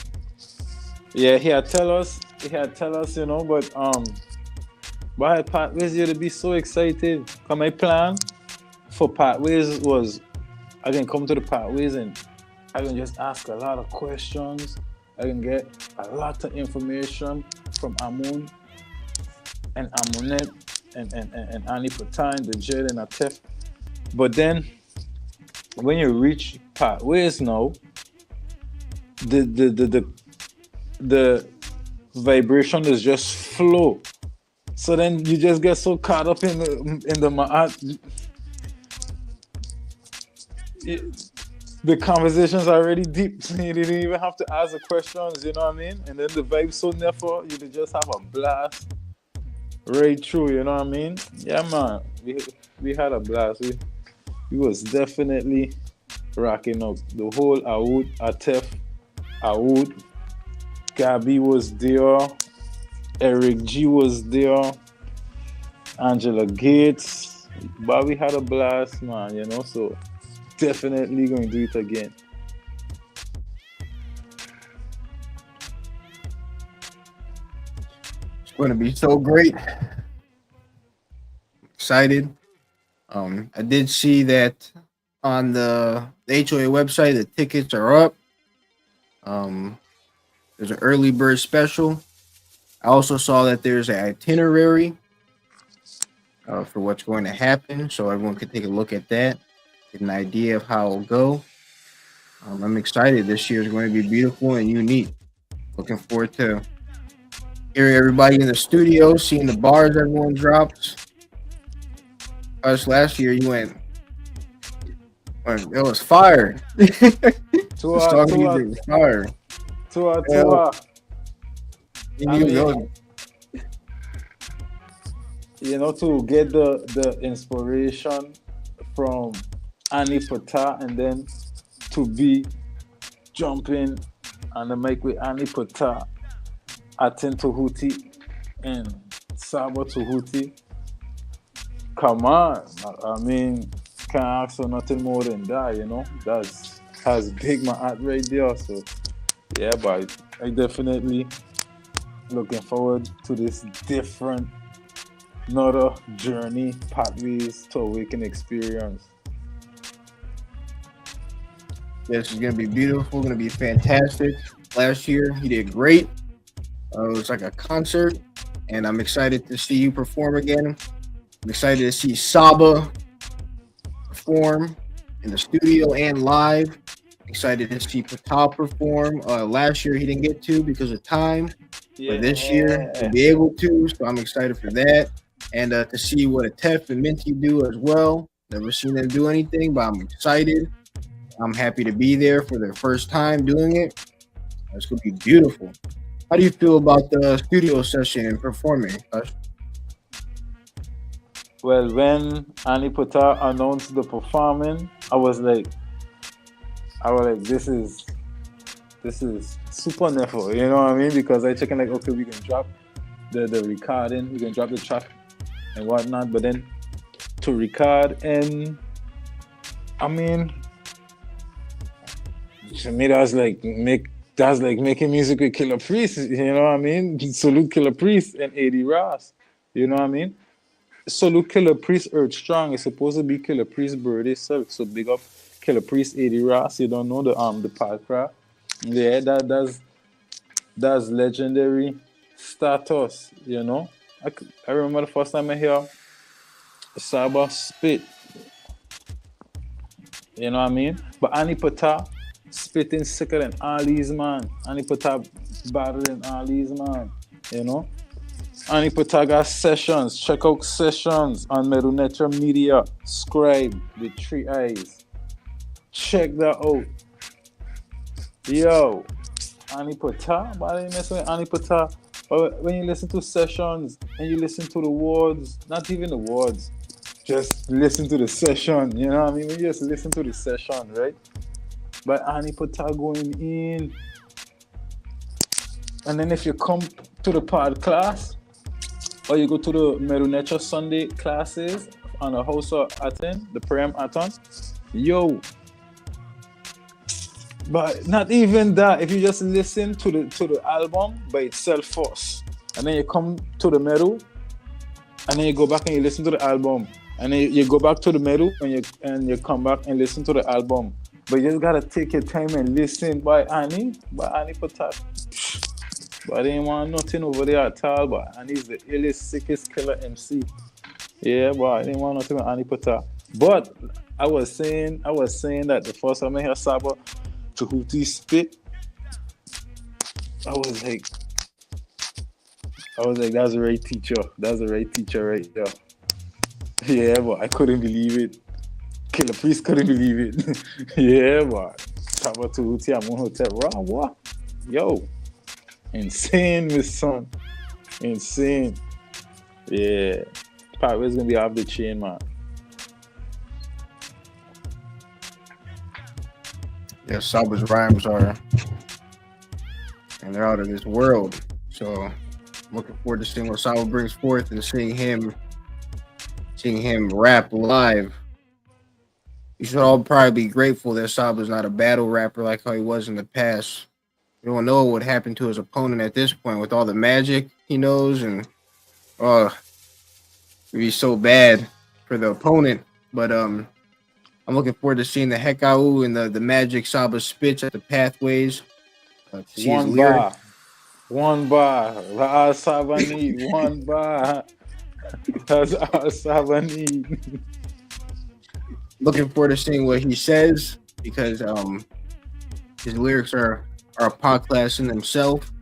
Yeah, he had tell us, you know, but why pathways you to be so excited? Cause my plan for pathways was I can come to the pathways and I can just ask a lot of questions. I can get a lot of information from Amun and Amunet and Annie Patan, the Jed and Atef. But then when you reach pathways now, the vibration is just flow. So then you just get so caught up in the Maat. The conversation's already deep. You didn't even have to ask the questions, you know what I mean? And then the vibe's so never, you just have a blast right through, you know what I mean? Yeah, man. We had a blast. We was definitely rocking up. The whole Aoud, Atef, Aoud, Gabby was there, Eric G was there, Angela Gates. But we had a blast, man, you know, so definitely going to do it again. It's going to be so great. Excited. I did see that on the HOA website, the tickets are up. There's an early bird special. I also saw that there's an itinerary for what's going to happen, so everyone can take a look at that. get an idea of how it'll go. I'm excited. This year is going to be beautiful and unique. Looking forward to hearing everybody in the studio, seeing the bars everyone drops. Us last year, you went. It was fire. Tua. Fire. You know, to get the inspiration from Annie Pata and then to be jumping on the mic with Annie Pata, ATTON Tehuti, and SABA Tehuti. Come on. I mean, can't ask for nothing more than that, you know? Has big my heart right there. So, yeah, but I definitely looking forward to this different, another journey, pathways to awaken experience. This is going to be beautiful, going to be fantastic. Last year, he did great. It was like a concert, and I'm excited to see you perform again. I'm excited to see SABA perform in the studio and live. Excited to see Patal perform. Last year, he didn't get to because of time. But this year, he'll be able to, so I'm excited for that. And to see what a Tef and Minty do as well. Never seen them do anything, but I'm excited. I'm happy to be there for their first time doing it. It's going to be beautiful. How do you feel about the studio session and performing? Well, when Annie Pata announced the performing, I was like, this is super never, you know what I mean? Because I checking like, okay, we can drop the recording, we can drop the track and whatnot, but then to record, and I mean, to me that's like making music with Killer Priest, you know what I mean? Salute Killer Priest and AD Ross, you know what I mean? Salute Killer Priest Earth Strong. It's supposed to be Killer Priest's birthday, so big up Killer Priest AD Ross. You don't know the podcast. Yeah, that's legendary status, you know. I remember the first time I hear SABA spit. You know what I mean? But Annie Pata spitting sicker than all these, man. Annie Pata better than all these, man. You know? Annie Pata got sessions. Check out sessions on Merunetra Media. Scribe with 3 eyes. Check that out. Yo, Annie Pata, but I didn't mess with Annie Pata. But when you listen to sessions and you listen to the words, not even the words, just listen to the session. You know what I mean? When you just listen to the session, right? But Annie Pata going in. And then if you come to the pod class, or you go to the Merunetra Sunday classes on the houseofatton, the Prem ATTON, yo. But not even that. If you just listen to the album by itself first, and then you come to the middle, and then you go back and you listen to the album, and then you go back to the middle, and you come back and listen to the album. But you just gotta take your time and listen. By Annie Pata. But I didn't want nothing over there at all. But Annie's the illest, sickest killer MC. Yeah, but I didn't want nothing with Annie Pata. But I was saying that the first time I heard SABA Tehuti spit, I was like, that's the right teacher. That's the right teacher right there. Yeah, but I couldn't believe it. Killer Priest couldn't believe it. Yeah, but SABA Tehuti, I'm on hotel. Raw, what? Yo. Insane, Miss Son. Insane. Yeah. Pathway's gonna be off the chain, man. Yeah, Saba's rhymes are, and they're out of this world. So, looking forward to seeing what Saba brings forth and seeing him rap live. You should all probably be grateful that Saba's not a battle rapper like how he was in the past. You don't know what happened to his opponent at this point with all the magic he knows, and it'd be so bad for the opponent. But I'm looking forward to seeing the Hekau and the magic Saba spits at the pathways. One bar. That's all Saba need. One bar. That's all Saba need. looking forward to seeing what he says because his lyrics are a podcast in themselves.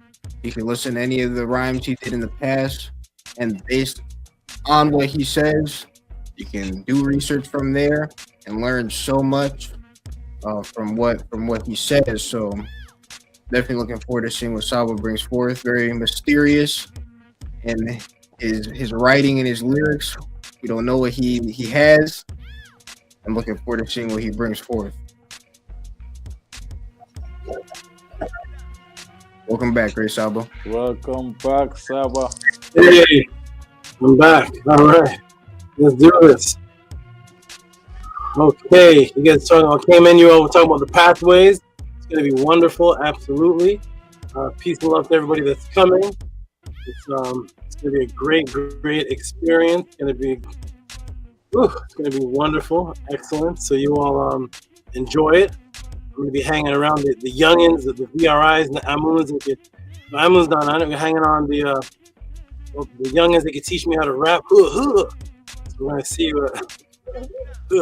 You can listen to any of the rhymes he did in the past, and based on what he says, you can do research from there and learn so much from what he says. So definitely looking forward to seeing what SABA brings forth. Very mysterious in his writing and his lyrics. We don't know what he has. I'm looking forward to seeing what he brings forth. Welcome back, Great SABA. Welcome back, SABA. Hey, I'm back. All right, let's do this. Okay, you guys talking about K-Menu, we're talking about the pathways. It's going to be wonderful, absolutely. Peace and love to everybody that's coming. It's going to be a great experience. It's going to be wonderful, excellent. So you all enjoy it. I'm going to be hanging around the youngins, the VRIs, and the Amuns. The Amuns down on it. We're hanging on the youngins that can teach me how to rap. So we're going to see what. We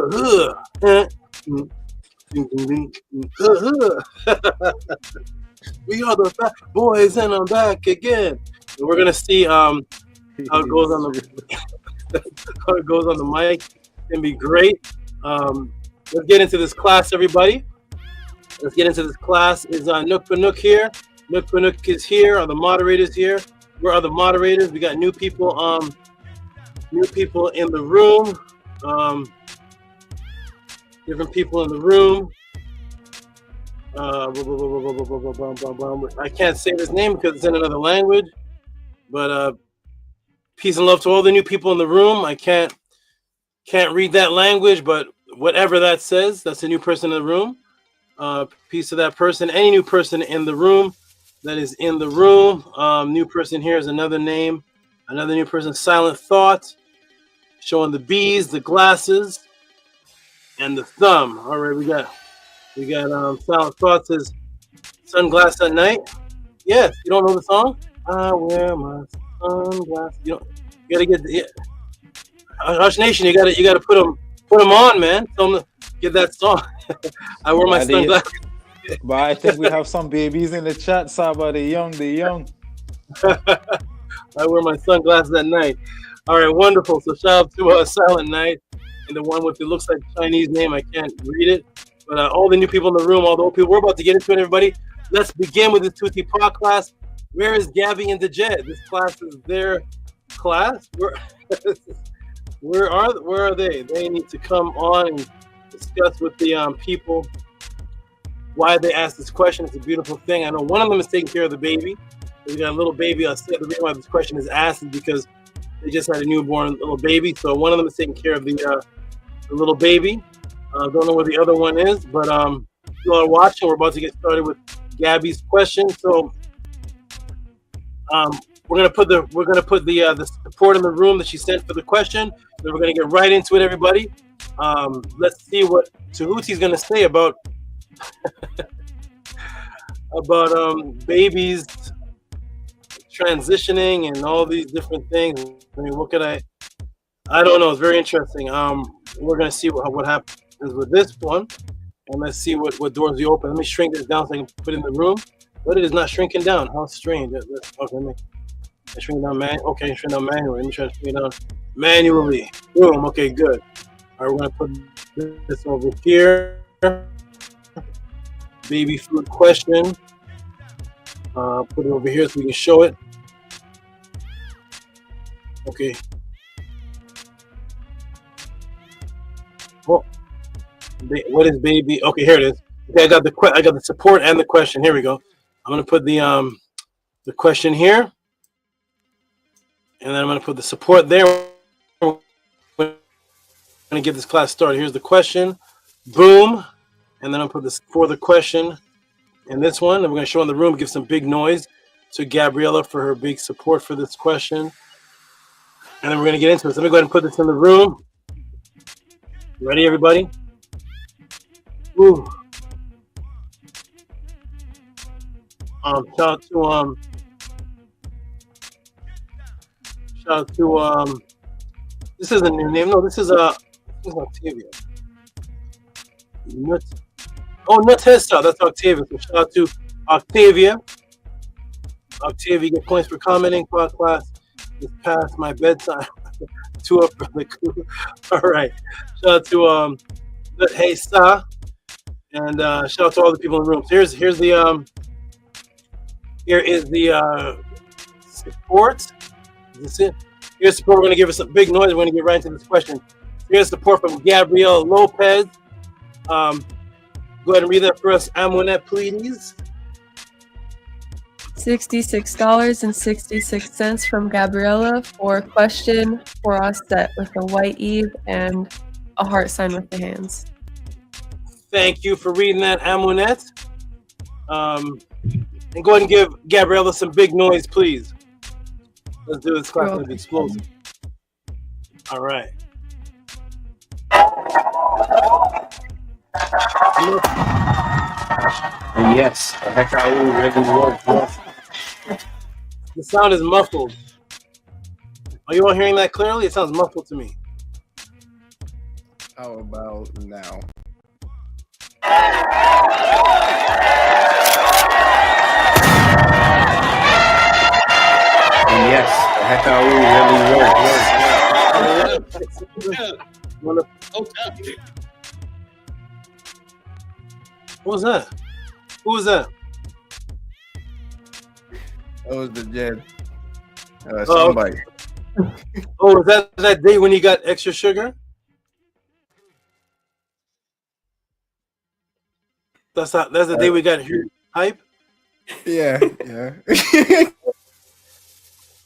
are the fat boys, and I'm back again. And we're gonna see how it goes on the mic. It's gonna be great. Let's get into this class, everybody. Let's get into this class. Is Nook Panook here? Nook Panook is here. Are the moderators here? Where are the moderators? We got new people in the room. Different people in the room. I can't say his name because it's in another language. But peace and love to all the new people in the room. I can't read that language, but whatever that says, that's a new person in the room. Peace to that person. Any new person in the room that is in the room. New person here is another name. Another new person. Silent Thought. Showing the bees, the glasses, and the thumb. All right, we got Silent Thought says sunglasses at night. Yes, you don't know the song? I wear my sunglasses. You gotta get Hush Nation. You gotta put them on, man. Tell them to get that song. I wear my sunglasses. But I think we have some babies in the chat, Saba. The young. I wear my sunglasses at night. All right, wonderful. So shout out to Silent Night and the one with it looks like Chinese name. I can't read it, but all the new people in the room, all the old people, we're about to get into it, everybody. Let's begin with the Tehuti podcast. Where is Gabby and Dejed? This class is their class. Where are they? They need to come on and discuss with the people why they asked this question. It's a beautiful thing. I know one of them is taking care of the baby. We got a little baby. I'll say the reason why this question is asked is because they just had a newborn little baby, so one of them is taking care of the little baby. Don't know where the other one is, but you all are watching. We're about to get started with Gabby's question. So we're gonna put the support in the room that she sent for the question. Then we're gonna get right into it, everybody. Let's see what Tehuti's gonna say about babies transitioning and all these different things. I mean, what could I don't know. It's very interesting. We're gonna see what happens with this one, and let's see what doors we open. Let me shrink this down so I can put it in the room. But it is not shrinking down. How strange. Okay, let me shrink it down shrink it down manually. Let me try to shrink it down manually. Boom. Okay, good. All right, we're gonna put this over here. Baby food question. Put it over here so we can show it. Okay. Well, what is baby? Okay, here it is. Okay, I got the support and the question. Here we go. I'm gonna put the question here, and then I'm gonna put the support there. I'm gonna get this class started. Here's the question. Boom, and then I'll put this for the question in this one. And we're gonna show in the room. Give some big noise to Gabriela for her big support for this question. And then we're gonna get into it. So let me go ahead and put this in the room. Ready, everybody? Ooh. Shout out to this is a new name. No, this is Octavia. Nutesta, that's Octavia. So shout out to Octavia. Octavia, get points for commenting. Class is past my bedtime. 2 up for the coup. All right. Shout out to Nutesta, and shout out to all the people in the room. So here is the support. Is this it? Here's support. We're going to give us a big noise. We're going to get right into this question. Here's support from Gabriela Lopez. Go ahead and read that for us, Amonette, please. $66.66 from Gabriela for question for us set with a white Eve and a heart sign with the hands. Thank you for reading that, Amonette. And go ahead and give Gabriela some big noise, please. Let's do this class with explosive. All right. And yes, the heck I will really work. The sound is muffled. Are you all hearing that clearly? It sounds muffled to me. How about now? And yes, the heck I will really work. What was that? Who was that? That was the Jed. Oh, Somebody. Oh, was that day when you got extra sugar? That's the day we got hype. Yeah.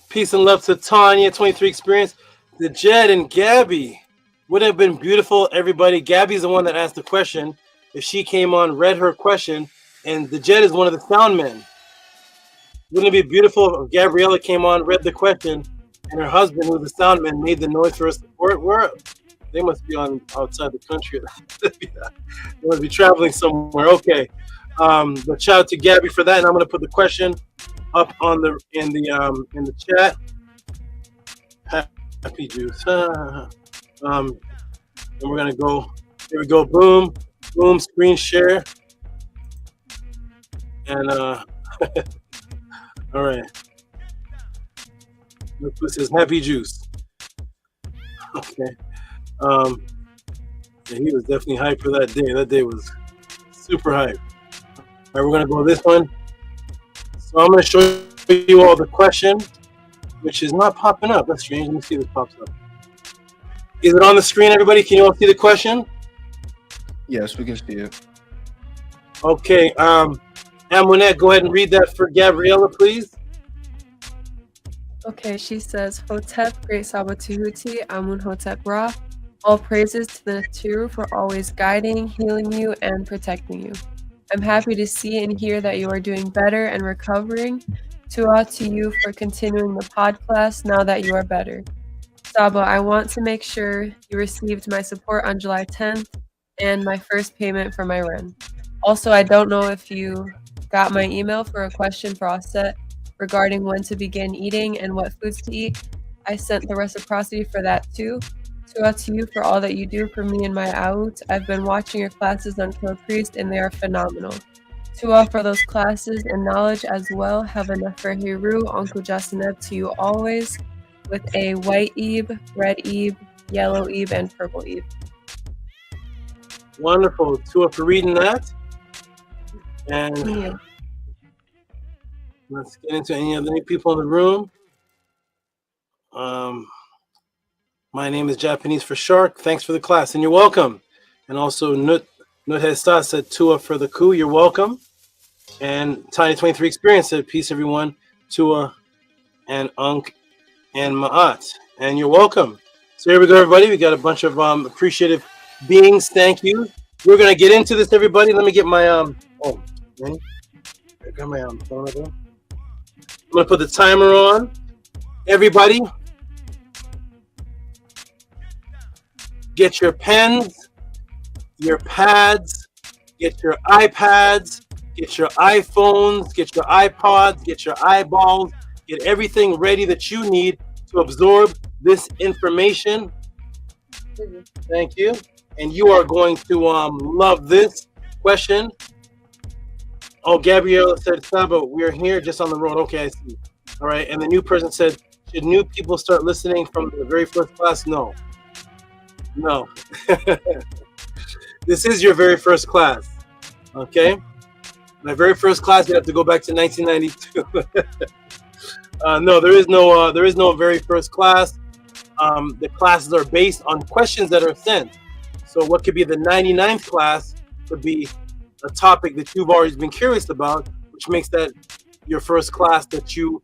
Peace and love to Tanya, 23 experience. The Jed and Gabby would have been beautiful. Everybody, Gabby's the one that asked the question. If she came on, read her question, and the Jed is one of the sound men. Wouldn't it be beautiful if Gabriela came on, read the question, and her husband, who's the sound man, made the noise for us? They must be on outside the country. They must be traveling somewhere. Okay, but shout out to Gabby for that, and I'm going to put the question up on in the chat. Happy juice. And we're gonna go. Here we go. Boom. Boom, screen share. And all right. Look who says happy juice. Okay. Yeah, he was definitely hyped for that day. That day was super hyped. All right, we're gonna go with this one. So I'm gonna show you all the question, which is not popping up. That's strange. Let me see if it pops up. Is it on the screen, everybody? Can you all see the question? Yes, we can see it. Okay, Amonette, go ahead and read that for Gabriela, please. Okay, she says, Hotep, Great Saba Tehuti, Amun Hotep Ra. All praises to the Naturu for always guiding, healing you, and protecting you. I'm happy to see and hear that you are doing better and recovering. Tua to you for continuing the podcast now that you are better. Saba, I want to make sure you received my support on July 10th and my first payment for my rent. Also, I don't know if you got my email for a question for Offset regarding when to begin eating and what foods to eat. I sent the reciprocity for that too. Tua to you for all that you do for me and my out. I've been watching your classes on Kill Priest and they are phenomenal. Tua for those classes and knowledge as well. Have enough for Hiru, Uncle Jasineb to you always, with a white Eve, red Eve, yellow Eve, and purple Eve. Wonderful. Tua for reading that. And let's get into any other people in the room. My name is Japanese for Shark. Thanks for the class, and you're welcome. And also, Nut Hesta said Tua for the coup. You're welcome. And Tiny 23 Experience said peace, everyone. Tua and Unk and Maat, and you're welcome. So here we go, everybody. We got a bunch of appreciative beings. Thank you. We're gonna get into this, everybody. Let me get my I got my phone over there. I'm gonna put the timer on. Everybody, get your pens, your pads, get your iPads, get your iPhones, get your iPods, get your eyeballs, get everything ready that you need to absorb this information. Thank you. and you are going to love this question. Oh, Gabriela said, Saba, we're here just on the road. Okay, I see. All right, and the new person said, should new people start listening from the very first class? No. No. This is your very first class, okay? My very first class, you have to go back to 1992. No, there is no very first class. The classes are based on questions that are sent. So what could be the 99th class could be a topic that you've always been curious about, which makes that your first class that you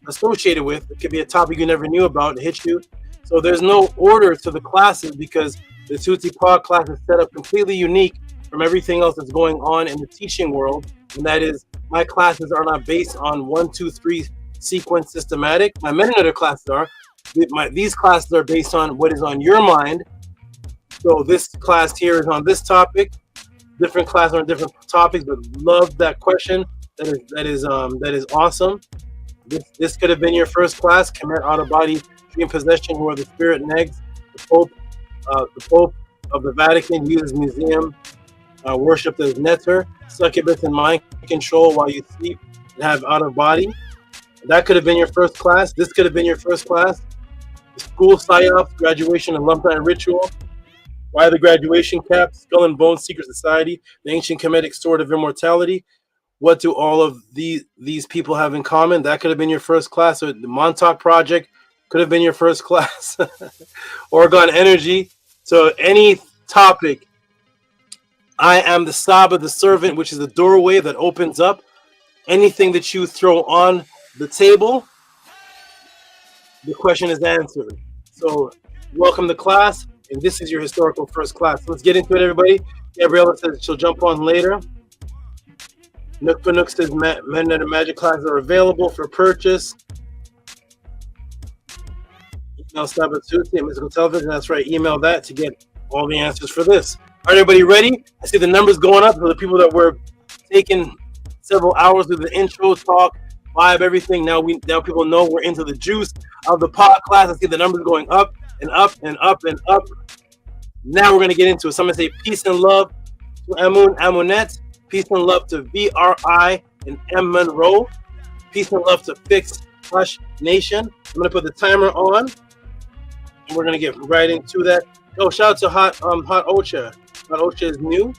associated with. It could be a topic you never knew about, it hits you. So there's no order to the classes because the Tehuti Pod class is set up completely unique from everything else that's going on in the teaching world. And that is, my classes are not based on 1, 2, 3 sequence systematic. My Mennonite classes are. These classes are based on what is on your mind. So this class here is on this topic. Different classes are on different topics, but love that question. That is awesome. This could have been your first class. Kemet out of body dream possession, who are the spirit and eggs. The Pope of the Vatican uses museum worshipped as netter, succubus and mind control while you sleep and have out of body. That could have been your first class. This could have been your first class. The school Psyops, graduation and lump-time ritual. Why the graduation cap, skull and bones, secret society, the ancient Kemetic sword of immortality. What do all of these people have in common? That could have been your first class. Or the Montauk Project could have been your first class. Oregon Energy. So any topic. I am the Saba, the servant, which is the doorway that opens up. Anything that you throw on the table, the question is answered. So welcome to class, and this is your historical first class. Let's get into it, everybody. Gabriela says she'll jump on later. Nook for Nook says Mennonite and Magic classes are available for purchase. Email Saba Tuesday at Mystical Television. That's right. Email that to get all the answers for this. All right, everybody ready? I see the numbers going up for the people that were taking several hours with the intro, talk, vibe, everything. Now people know we're into the juice of the pod class. I see the numbers going up and up and up and up. Now we're going to get into it. So I'm going to say peace and love to Amun Amunet. Peace and love to VRI and M. Monroe. Peace and love to Fix Hush Nation. I'm going to put the timer on. And we're going to get right into that. Oh, shout out to Hot Ocha. Hot Ocha is new.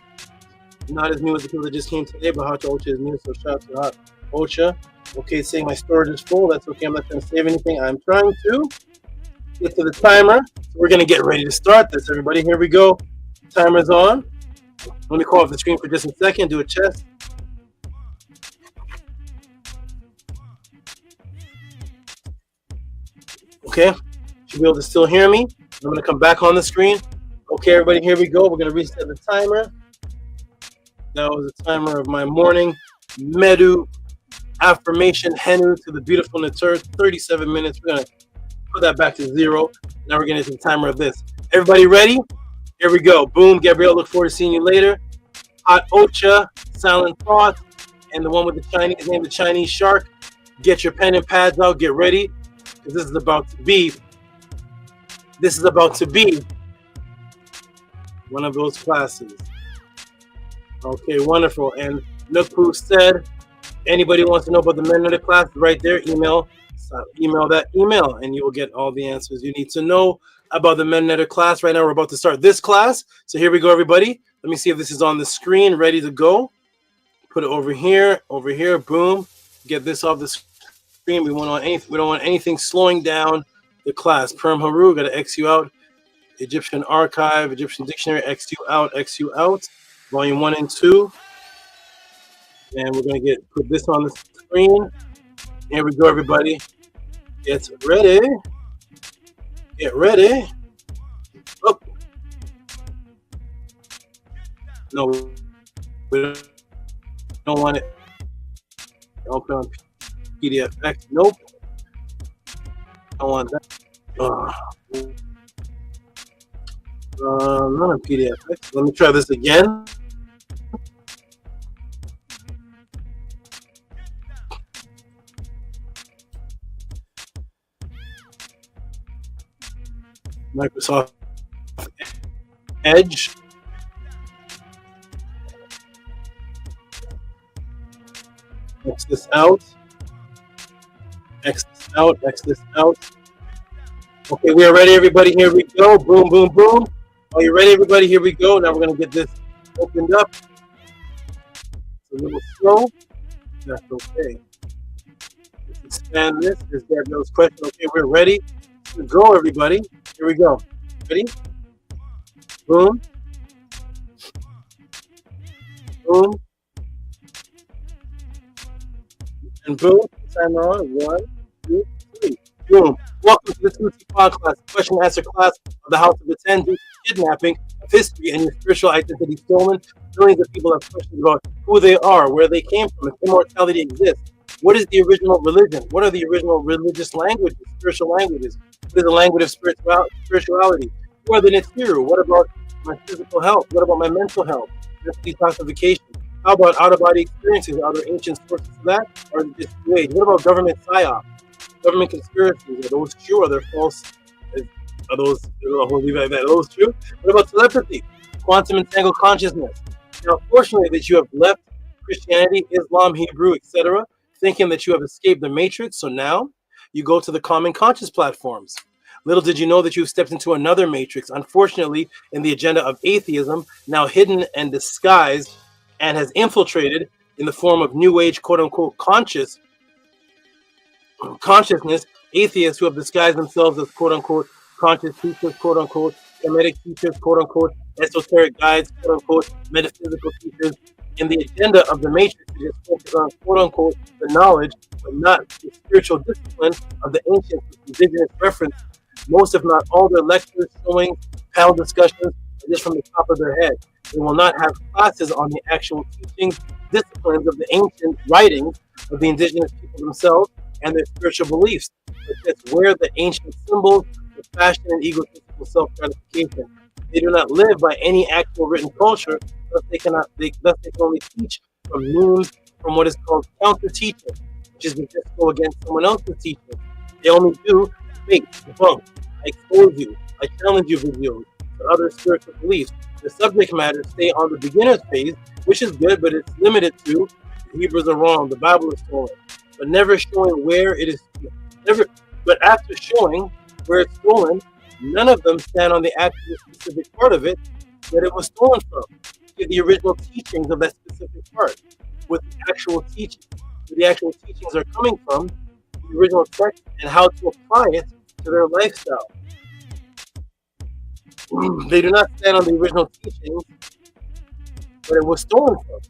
Not as new as the people that just came today, but Hot Ocha is new. So shout out to Hot Ocha. Okay, saying my storage is full. That's okay. I'm not trying to save anything. I'm trying to get to the timer. So we're going to get ready to start this, everybody. Here we go. Timer's on. Let me call off the screen for just a second. Do a chest. Okay. Should be able to still hear me. I'm going to come back on the screen. Okay, everybody, here we go. We're going to reset the timer. That was the timer of my morning Medu affirmation Henu to the beautiful Natur. 37 minutes. We're going to put that back to 0. Now we're getting to the timer of this. Everybody ready? Here we go. Boom. Gabrielle, look forward to seeing you later. Hot Ocha, Silent Thought, and the one with the Chinese name, the Chinese Shark. Get your pen and pads out. Get ready, because this is about to be. This is about to be one of those classes. Okay, wonderful. And Nukpu said, anybody wants to know about the Mennonite class, right there, email that email, and you will get all the answers you need to know about the Mennonite class. Right now, we're about to start this class. So here we go, everybody. Let me see if this is on the screen, ready to go. Put it over here, boom. Get this off the screen. We don't want anything slowing down the class. Perm Haru, got to X you out. Egyptian Archive, Egyptian Dictionary, X you out. Volume 1 and 2. And we're going to put this on the screen. Here we go, everybody. Get ready. Get ready. Oh. No, we don't want it. Open on PDFX. Nope. Don't want that. Not on PDFX. Let me try this again. Microsoft edge. X this out. X this out. X this out. Okay, we are ready, everybody. Here we go. Boom, boom, boom. Are you ready, everybody? Here we go. Now we're going to get this opened up. It's a little slow. That's okay. Let's expand this. There's Gabriel's question. Okay, we're ready to go, everybody. Here we go. Ready? Boom. Boom. And boom. Time on. 1, 2, 3. Boom. Welcome to the Tehuti PODCLASS, question and answer class of the House of the 10 due to kidnapping of history and your spiritual identity stolen. Millions of people have questions about who they are, where they came from, if immortality exists. What is the original religion? What are the original religious languages, spiritual languages? What is the language of spirituality? Who are the Netiru? What about my physical health? What about my mental health? Detoxification. How about out-of-body experiences? Are there ancient sources for that? Or is it just new age? What about government Psyops? Government conspiracies? Are those true? Are they false? Are those, we'll leave it like that. Are those true? What about telepathy? Quantum entangled consciousness? Now, fortunately, that you have left Christianity, Islam, Hebrew, etc., thinking that you have escaped the matrix, so now you go to the common conscious platforms. Little did you know that you've stepped into another matrix, unfortunately, in the agenda of atheism, now hidden and disguised, and has infiltrated in the form of new age, quote-unquote, consciousness, atheists who have disguised themselves as, quote-unquote, conscious teachers, quote-unquote, Kemetic teachers, quote-unquote, esoteric guides, quote-unquote, metaphysical teachers. In the agenda of the matrix, it is focused on, quote-unquote, the knowledge, but not the spiritual discipline of the ancients with indigenous reference. Most, if not all, their lectures, showings, panel discussions are just from the top of their head. They will not have classes on the actual teachings, disciplines of the ancient writings of the indigenous people themselves and their spiritual beliefs. But that's where the ancient symbols, the fashion and egotistical self-gratification. They do not live by any actual written culture, thus they can only teach from memes, from what is called counter-teaching, which is to just go against someone else's teaching. They only do debate, debunk, I expose you, I challenge you videos or other spiritual beliefs. The subject matter stay on the beginner's phase, which is good, but it's limited to the Hebrews are wrong, the Bible is stolen, but never showing where it is. But after showing where it's stolen, none of them stand on the actual specific part of it that it was stolen from. The original teachings of that specific part, with the actual teaching, where the actual teachings are coming from, the original text, and how to apply it to their lifestyle. They do not stand on the original teachings that it was stolen from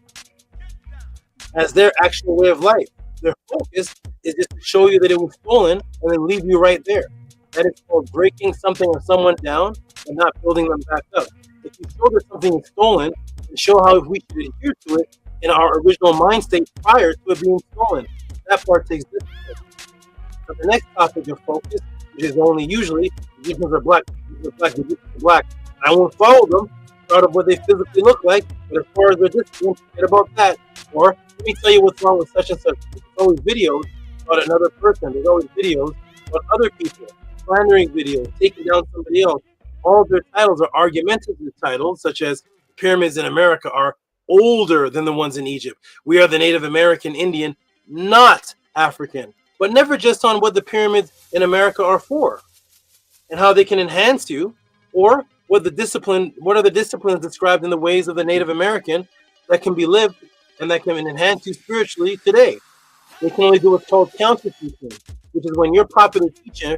as their actual way of life. Their focus is just to show you that it was stolen and then leave you right there. That is called breaking something or someone down and not building them back up. If you show that something is stolen and show how we should adhere to it in our original mind state prior to it being stolen, that part takes discipline. So the next topic of focus, which is only usually Egyptians are black, Egyptians are black. I won't follow them out of what they physically look like, but as far as their discipline, forget about that. Or let me tell you what's wrong with such and such. There's always videos about another person. There's always videos about other people, slandering videos, taking down somebody else. All of their titles are argumentative titles, such as pyramids in America are older than the ones in Egypt. We are the Native American Indian, not African. But never just on what the pyramids in America are for and how they can enhance you, or what are the disciplines described in the ways of the Native American that can be lived and that can enhance you spiritually today. They can only do what's called counter teaching, which is when your popular teacher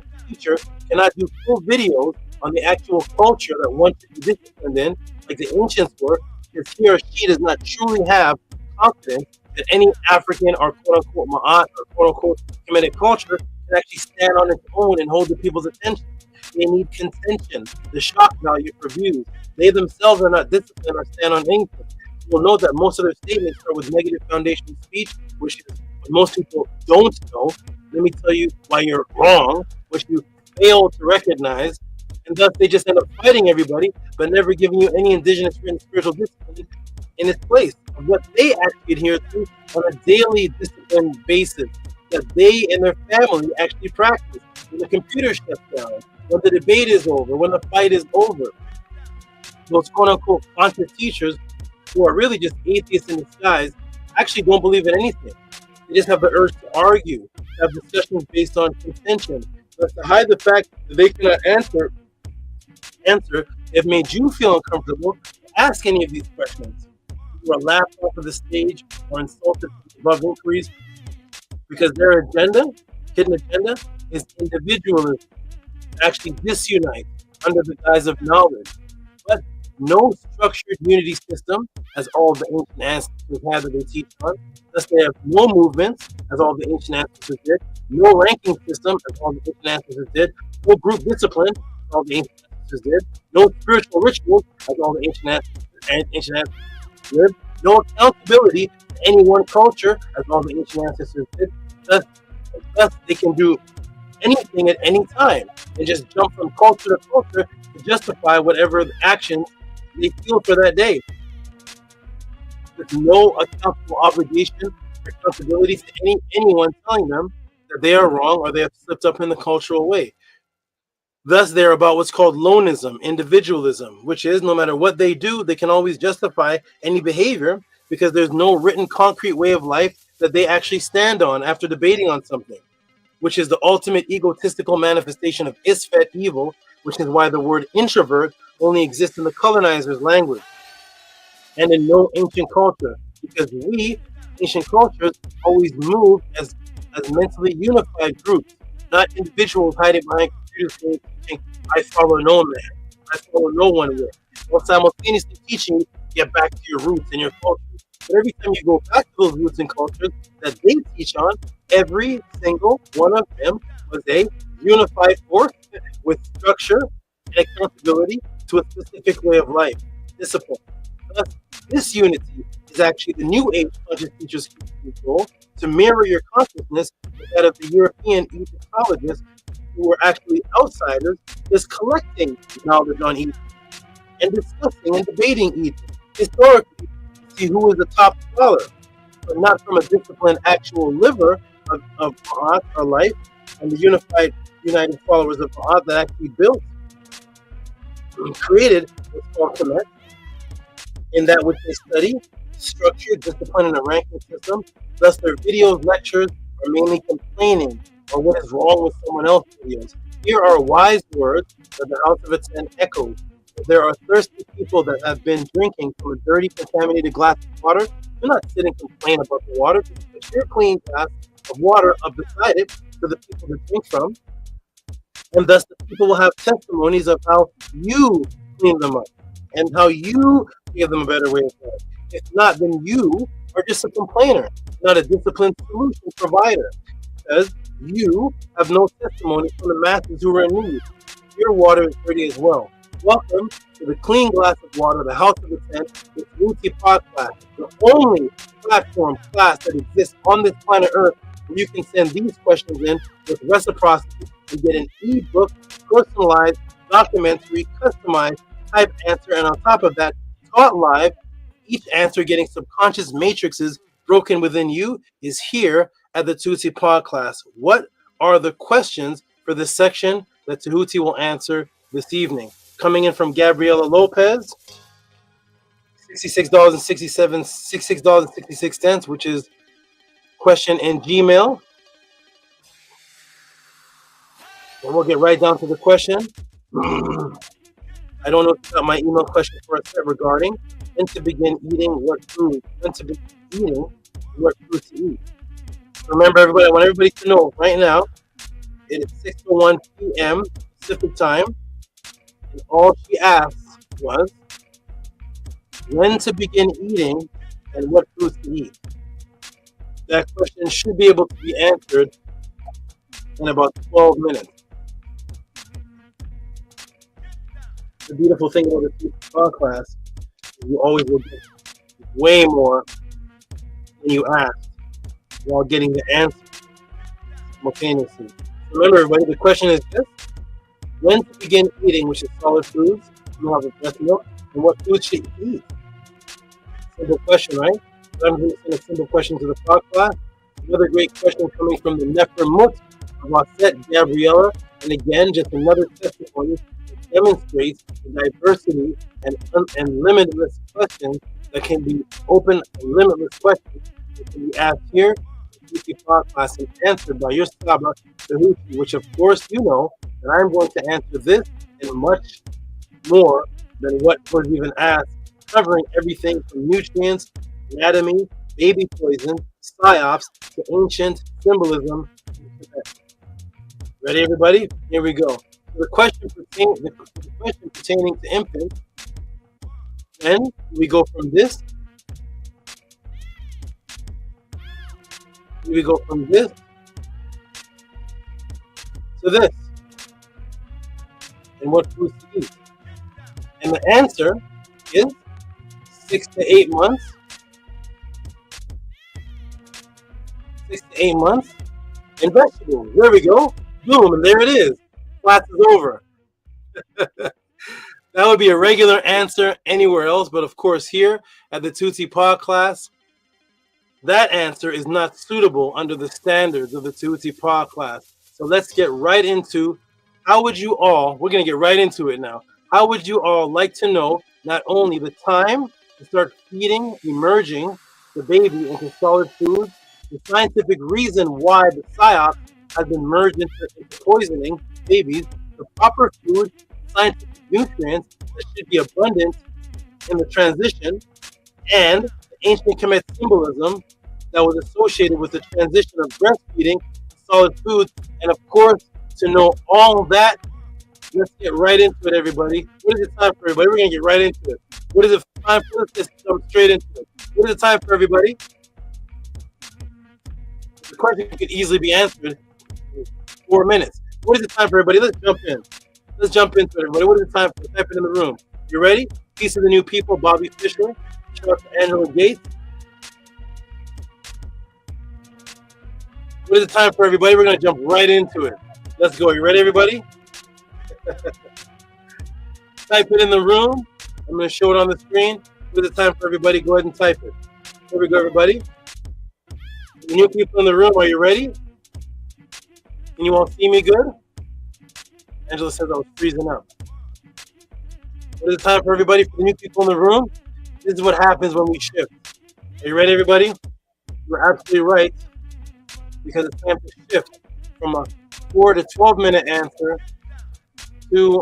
cannot do full videos on the actual culture that one should be disciplined in, like the ancients were, because he or she does not truly have confidence that any African or quote-unquote Maat or quote-unquote Kemetic culture can actually stand on its own and hold the people's attention. They need contention, the shock value for views. They themselves are not disciplined or stand on anything. You will note that most of their statements are with negative foundation speech, which is what most people don't know. Let me tell you why you're wrong, which you fail to recognize, and thus they just end up fighting everybody, but never giving you any indigenous and spiritual discipline in its place of what they actually adhere to on a daily discipline basis that they and their family actually practice. When the computer shuts down, when the debate is over, when the fight is over. those quote-unquote conscious teachers who are really just atheists in disguise actually don't believe in anything. They just have the urge to argue, to have discussions based on contention, but to hide the fact that they cannot answer if made you feel uncomfortable to ask any of these questions. You are laughed off of the stage or insulted above inquiries because their agenda, hidden agenda, is individualism, actually disunite under the guise of knowledge. But no structured unity system, as all the ancient ancestors had that they teach on. Thus, they have no movements, as all the ancient ancestors did. No ranking system, as all the ancient ancestors did. No group discipline, as all the ancient ancestors did. No spiritual rituals, as all the ancient ancestors did. No accountability to any one culture, as all the ancient ancestors did. Thus, they can do anything at any time and just jump from culture to culture to justify whatever action they feel for that day. With no accountable obligation or accountability to anyone telling them that they are wrong or they have slipped up in the cultural way. Thus, they're about what's called lonism, individualism, which is no matter what they do, they can always justify any behavior because there's no written concrete way of life that they actually stand on after debating on something, which is the ultimate egotistical manifestation of Isfet evil, which is why the word introvert only exists in the colonizer's language and in no ancient culture, because we, ancient cultures, always move as mentally unified groups, not individuals hiding behind computers teaching, I follow no man, I follow no one way, while simultaneously teaching you to get back to your roots and your culture. But every time you go back to those roots and cultures that they teach on, every single one of them was a unified force with structure and accountability to a specific way of life, discipline. Thus, this unity is actually the New Age conscious teachers' goal to mirror your consciousness with that of the European Egyptologists who were actually outsiders, just collecting knowledge on Egypt and discussing and debating Egypt historically to see who is the top scholar, but not from a disciplined actual liver of Maat or life and the united followers of Maat that actually built and created what's called Kemet, in that which they study, structured, discipline, and a ranking system. Thus, their videos, lectures are mainly complaining or what is wrong with someone else's videos. Here are wise words that the House of Atten echoes. There are thirsty people that have been drinking from a dirty, contaminated glass of water. Do not sit and complain about the water. Put your clean glass of water up beside it for the people to drink from. And thus the people will have testimonies of how you clean them up and how you give them a better way of life. If not, then you are just a complainer, not a disciplined solution provider, because you have no testimony from the masses who are in need. Your water is dirty as well. Welcome to the Clean Glass of Water, the House of Atten, the Tehuti PODCLASS, the only platform class that exists on this planet Earth where you can send these questions in with reciprocity and get an ebook, personalized, documentary, customized type answer, and on top of that, taught live. Each answer getting subconscious matrices broken within you is here at the Tehuti PODCLASS. What are the questions for this section that Tehuti will answer this evening? Coming in from Gabriela Lopez, $66.66, which is question in Gmail. And we'll get right down to the question. I don't know if you got my email question for us regarding when to begin eating what food, when to begin eating what food to eat. Remember, everybody, I want everybody to know right now, it is 6:01 p.m. Pacific time. And all she asked was when to begin eating and what foods to eat. That question should be able to be answered in about 12 minutes. The beautiful thing about the PODCLASS is you always will get way more than you asked while getting the answer simultaneously. Remember, everybody, the question is this: when to begin eating, which is solid foods, you have a breast milk, and what foods should you eat? Simple question, right? I'm going to send a simple question to the PODCLASS. Another great question coming from the Nefremut of Aset Gabriela, and again, just another testimony that demonstrates the diversity and limitless questions that can be open and limitless questions that can be asked here in the Tehuti podcast and answered by your SABA Tehuti, which of course you know that I'm going to answer this and much more than what was even asked, covering everything from nutrients, anatomy, baby poison, psyops, to ancient symbolism. Ready, everybody? Here we go. The question pertaining to infants. Then we go from this. We go from this to this. And what foods to eat. And the answer is 6 to 8 months. 6 to 8 months. And vegetables. There we go. Boom, and there it is. Class is over. That would be a regular answer anywhere else, but of course here at the Tehuti podcast, that answer is not suitable under the standards of the Tehuti podcast. So let's get right into how would you all, we're going to get right into it now. How would you all like to know not only the time to start feeding, emerging the baby into solid foods, the scientific reason why the psyops has been merged into poisoning babies, the proper food, scientific nutrients that should be abundant in the transition, and the ancient Kemet symbolism that was associated with the transition of breastfeeding to solid foods. And of course, to know all that, let's get right into it, everybody. What is it time for, everybody? We're going to get right into it. What is it time for? Let's just jump straight into it. What is it time for, everybody? The question could easily be answered in 4 minutes. What is it time for, everybody? Let's jump in. Let's jump into it, everybody. What is it time for? Type it in the room. You ready? Peace to the new people, Bobby Fisher. Shout out to Angela Gates. What is it time for, everybody? We're going to jump right into it. Let's go. You ready, everybody? Type it in the room. I'm going to show it on the screen. What is it time for, everybody? Go ahead and type it. Here we go, everybody. The new people in the room, are you ready? Can you all see me good? Angela says I was freezing up. What is it time for, everybody? For the new people in the room, this is what happens when we shift. Are you ready, everybody? You're absolutely right, because it's time to shift from a 4 to 12 minute answer to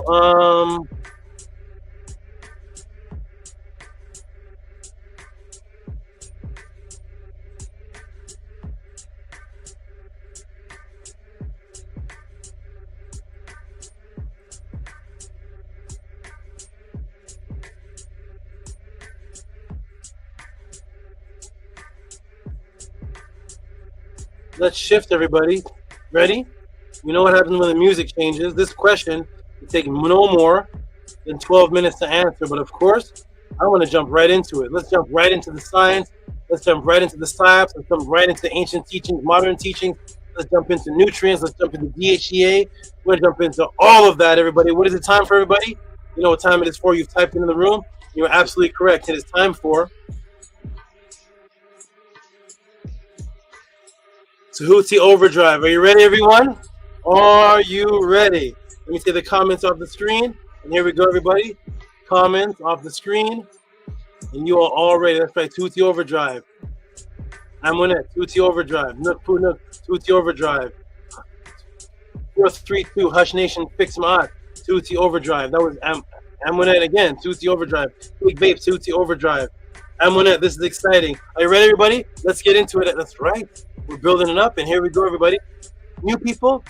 let's shift, everybody. Ready? You know what happens when the music changes. This question will take no more than 12 minutes to answer. But of course, I want to jump right into it. Let's jump right into the science. Let's jump right into the psyops. Let's jump right into ancient teachings, modern teachings. Let's jump into nutrients. Let's jump into DHEA. We're going to jump into all of that, everybody. What is it time for, everybody? You know what time it is for. You've typed it in the room. You're absolutely correct. It is time for Tehuti Overdrive. Are you ready, everyone? Are you ready? Let me see the comments off the screen. And here we go, everybody. Comments off the screen. And you are all ready. That's right, Tehuti Overdrive. Amunet, Tehuti Overdrive. Nook, Tehuti Overdrive. 432, Hush Nation, Fix Maat, Tehuti Overdrive. That was Amunet again, Tehuti Overdrive. Big Babe, Tehuti Overdrive. Amunet, this is exciting. Are you ready, everybody? Let's get into it. That's right. We're building it up, and here we go, everybody. New people,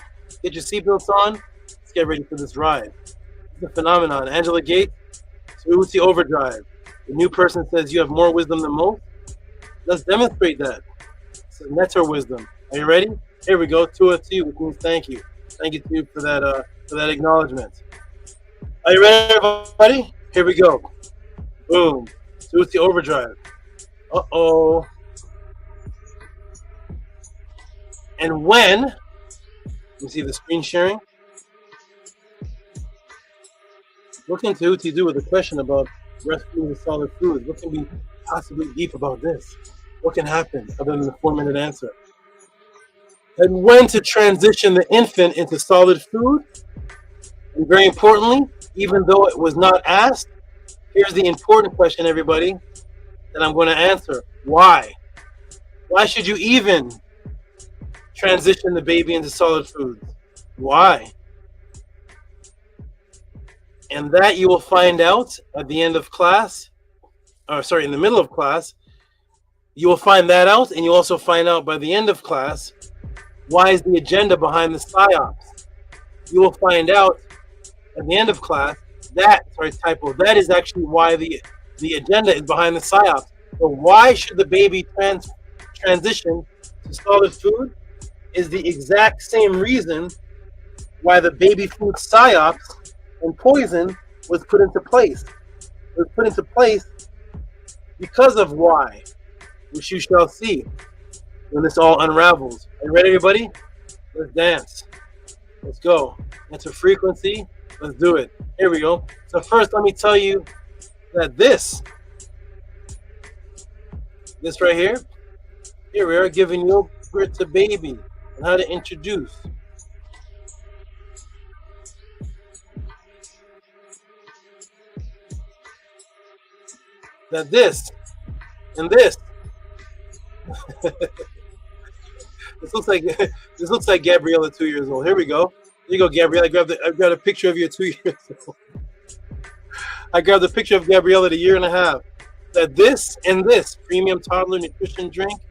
get your seatbelts on. Let's get ready for this ride. It's a phenomenon. Angela Gates, Tehuti Overdrive. The new person says you have more wisdom than most. Let's demonstrate that. This is Netter wisdom. Are you ready? Here we go. Tua to you, which means thank you. Thank you to you for that acknowledgement. Are you ready, everybody? Here we go. Boom. Tehuti Overdrive. Uh-oh. And when, you see the screen sharing? What can Tehuti do with a question about breastfeeding with solid foods? What can be possibly deep about this? What can happen other than the 4-minute answer? And when to transition the infant into solid food? And very importantly, even though it was not asked, here's the important question, everybody, that I'm going to answer. Why? Why should you even transition the baby into solid foods? Why? And that you will find out at the end of class, or sorry, in the middle of class. You will find that out, and you also find out by the end of class why is the agenda behind the Psyops. You will find out at the end of class that, sorry, typo, that is actually why the agenda is behind the Psyops. So why should the baby transition to solid food is the exact same reason why the baby food Psyops and poison was put into place. It was put into place because of why, which you shall see when this all unravels. Are you ready, everybody? Let's dance. Let's go. It's a frequency. Let's do it. Here we go. So first, let me tell you that this right here we are giving yogurt to baby and how to introduce. That this and this this looks like Gabriella 2 years old. Here we go. Here you go, Gabriella. I grabbed a picture of you at 2 years old. I grabbed a picture of Gabriella at 1.5 years. That this and this premium toddler nutrition drink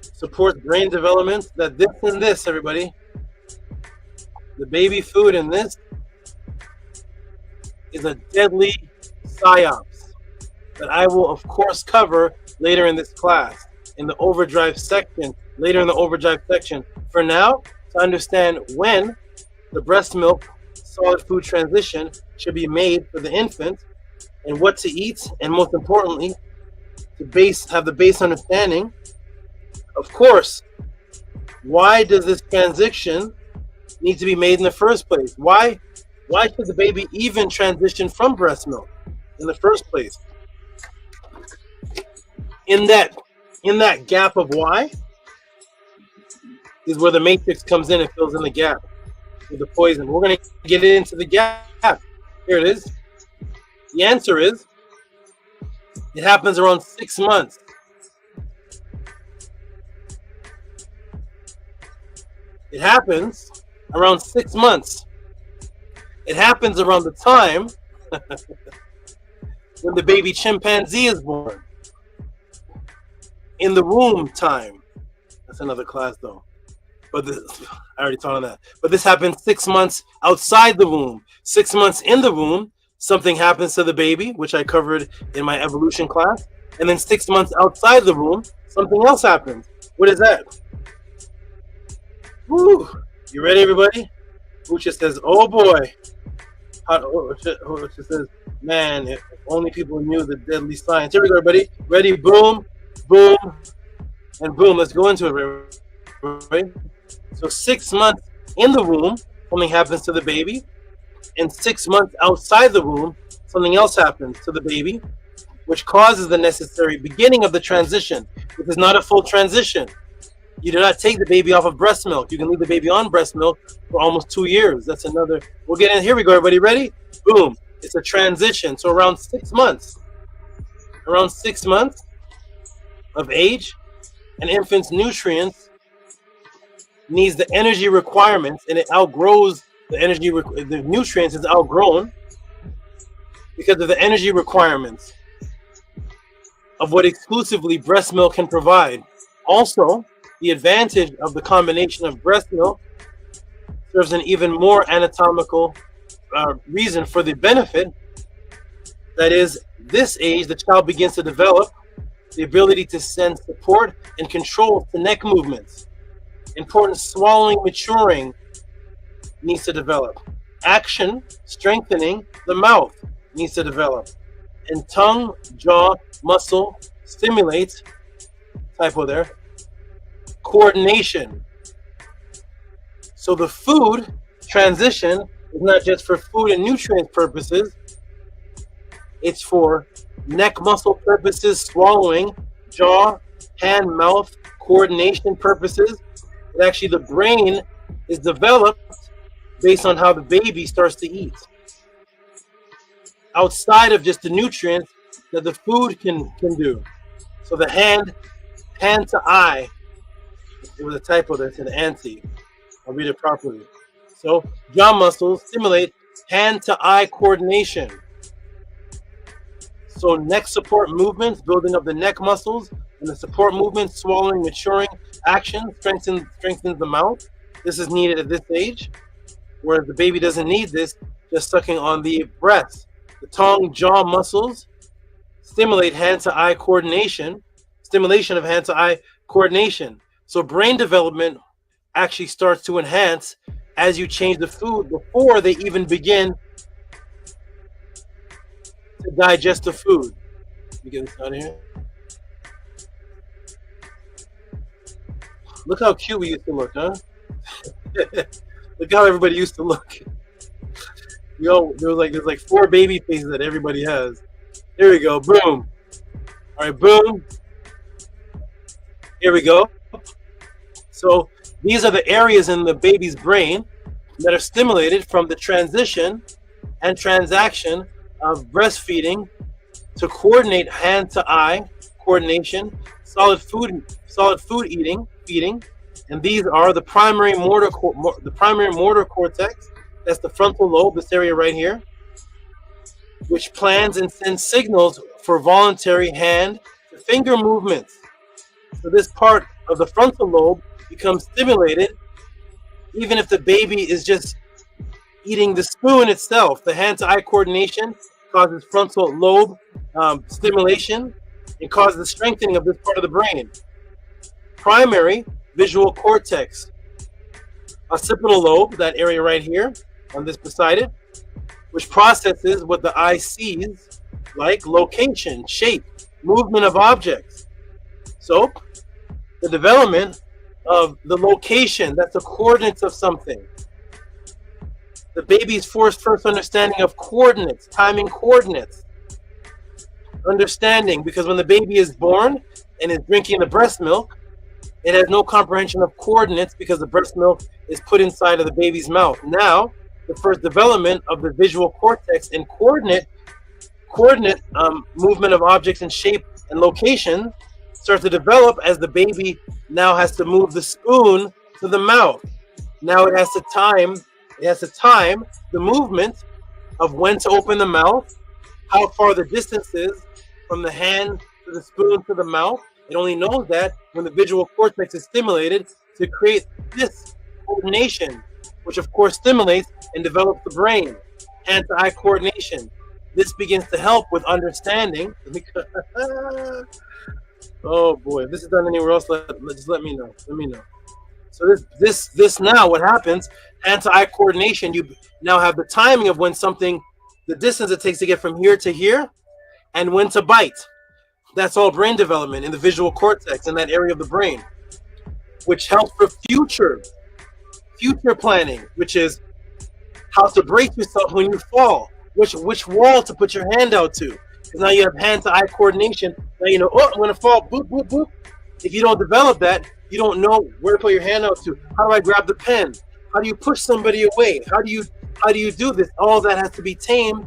supports brain development. That this and this, everybody, the baby food in this is a deadly Psyops that I will, of course, cover later in this class in the overdrive section. Later in the overdrive section. For now, to understand when the breast milk solid food transition should be made for the infant, and what to eat, and most importantly, to have the base understanding. Of course, why does this transition need to be made in the first place? Why should the baby even transition from breast milk in the first place? In that gap of why is where the matrix comes in and fills in the gap with the poison. We're going to get into the gap. Here it is. The answer is it happens around 6 months. It happens around 6 months. It happens around the time when the baby chimpanzee is born. In the womb time. That's another class though. But I already taught on that. But this happens 6 months outside the womb. 6 months in the womb, something happens to the baby, which I covered in my evolution class. And then 6 months outside the womb, something else happens. What is that? Woo! You ready, everybody? Ucha says, oh boy. Ucha says, man, if only people knew the deadly science. Here we go, everybody. Ready? Boom, boom, and boom. Let's go into it, right? So 6 months in the womb, something happens to the baby. And 6 months outside the womb, something else happens to the baby, which causes the necessary beginning of the transition. This is not a full transition. You do not take the baby off of breast milk. You can leave the baby on breast milk for almost 2 years. That's another. We'll get in. Here we go, everybody. Ready? Boom. It's a transition. So around 6 months, of age, an infant's nutrients needs the energy requirements, and it outgrows the energy. The nutrients is outgrown because of the energy requirements of what exclusively breast milk can provide. Also, the advantage of the combination of breast milk serves an even more anatomical reason for the benefit. That is, this age, the child begins to develop the ability to send support and control to neck movements. Important swallowing, maturing needs to develop. Action, strengthening the mouth needs to develop. And tongue, jaw, muscle stimulates, typo there, coordination. So the food transition is not just for food and nutrient purposes, it's for neck muscle purposes, swallowing, jaw, hand, mouth, coordination purposes. And actually the brain is developed based on how the baby starts to eat. outside of just the nutrients that the food can do. So the hand to eye, it was a typo that's an anti. I'll read it properly. So jaw muscles stimulate hand to eye coordination. So neck support movements, building up the neck muscles, and the support movements, swallowing, maturing action, strengthens the mouth. This is needed at this age, where the baby doesn't need this, just sucking on the breast. The tongue jaw muscles stimulate hand-to-eye coordination, stimulation of hand-to-eye coordination. So brain development actually starts to enhance as you change the food before they even begin to digest the food. Let me get this out of here. Look how cute we used to look, huh? Look how everybody used to look. There's like 4 baby faces that everybody has. Here we go. Boom. All right, boom. Here we go. So these are the areas in the baby's brain that are stimulated from the transition and transaction of breastfeeding to coordinate hand-to-eye coordination, solid food feeding, and these are the primary motor cortex. That's the frontal lobe, this area right here, which plans and sends signals for voluntary hand to finger movements. So this part of the frontal lobe becomes stimulated even if the baby is just eating the spoon itself. The hand-to-eye coordination causes frontal lobe stimulation and causes the strengthening of this part of the brain. Primary visual cortex, occipital lobe, that area right here on this beside it, which processes what the eye sees, like location, shape, movement of objects. So the development of the location, that's the coordinates of something. The baby's first understanding of coordinates, timing coordinates. Understanding, because when the baby is born and is drinking the breast milk, it has no comprehension of coordinates because the breast milk is put inside of the baby's mouth. Now, the first development of the visual cortex and coordinate movement of objects and shape and location starts to develop as the baby now has to move the spoon to the mouth. Now it has to time the movement of when to open the mouth, how far the distance is from the hand to the spoon to the mouth. It only knows that when the visual cortex is stimulated to create this coordination, which of course stimulates and develops the brain, hand-to-eye coordination. This begins to help with understanding. Oh boy, if this is done anywhere else, just let me know. Let me know. So this now, what happens? Hand-to-eye coordination. You now have the timing of when something, the distance it takes to get from here to here, and when to bite. That's all brain development in the visual cortex in that area of the brain, which helps for future planning, which is how to brace yourself when you fall, which wall to put your hand out to. Because now you have hand-to-eye coordination. Now you know, oh, I'm gonna fall, boop, boop, boop. If you don't develop that, you don't know where to put your hand out to. How do I grab the pen? How do you push somebody away? How do you do this? All that has to be timed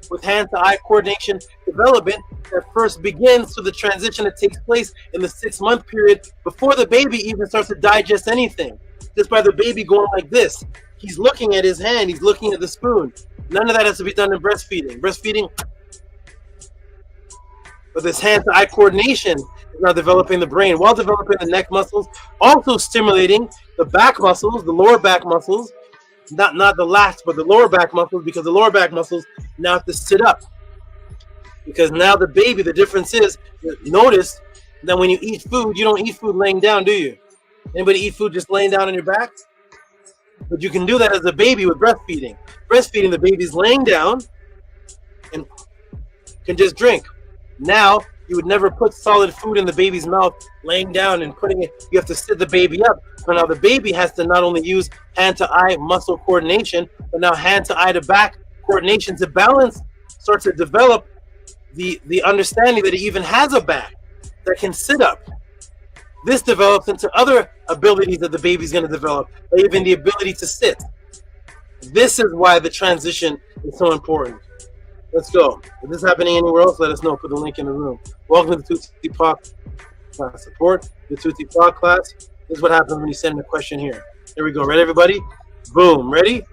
with hand-to-eye coordination development that first begins to the transition that takes place in the 6-month period before the baby even starts to digest anything. Just by the baby going like this. He's looking at his hand, he's looking at the spoon. None of that has to be done in breastfeeding. But this hand-to-eye coordination is now developing the brain while developing the neck muscles, also stimulating the back muscles, the lower back muscles, not the lats, but the lower back muscles, because the lower back muscles now have to sit up. Because now the baby, the difference is, notice that when you eat food, you don't eat food laying down, do you? Anybody eat food just laying down on your back? But you can do that as a baby with breastfeeding. Breastfeeding, the baby's laying down and can just drink. Now, you would never put solid food in the baby's mouth laying down and putting it. You have to sit the baby up. So now the baby has to not only use hand-to-eye muscle coordination, but now hand-to-eye to back coordination to balance, start to develop the understanding that it even has a back that can sit up. This develops into other abilities that the baby's going to develop, even the ability to sit. This is why the transition is so important. Let's go. If this is happening anywhere else, let us know. Put the link in the room. Welcome to the Tutti Pod class. Support the Tutti Pod class. This is what happens when you send a question here. Here we go. Ready, everybody? Boom. Ready?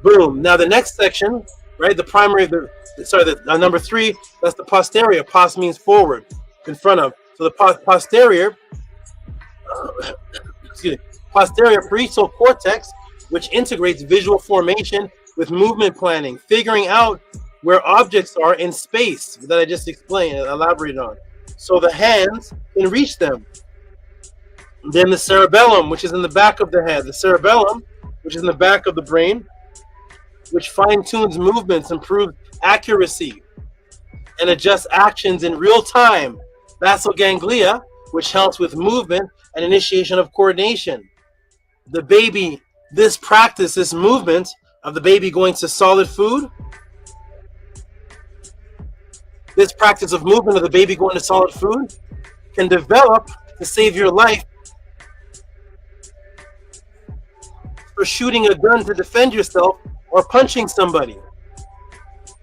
Boom. Now the next section, right? The primary, number 3, that's the posterior. Pos means forward, in front of. So the posterior, posterior parietal cortex, which integrates visual formation with movement planning, figuring out where objects are in space that I just explained, elaborated on. So the hands can reach them. Then the cerebellum, which is in the back of the head. The cerebellum, which is in the back of the brain, which fine-tunes movements, improves accuracy, and adjusts actions in real time. Basal ganglia, which helps with movement and initiation of coordination. The baby, this practice, this movement of the baby going to solid food, this practice of movement of the baby going to solid food can develop to save your life for shooting a gun to defend yourself or punching somebody.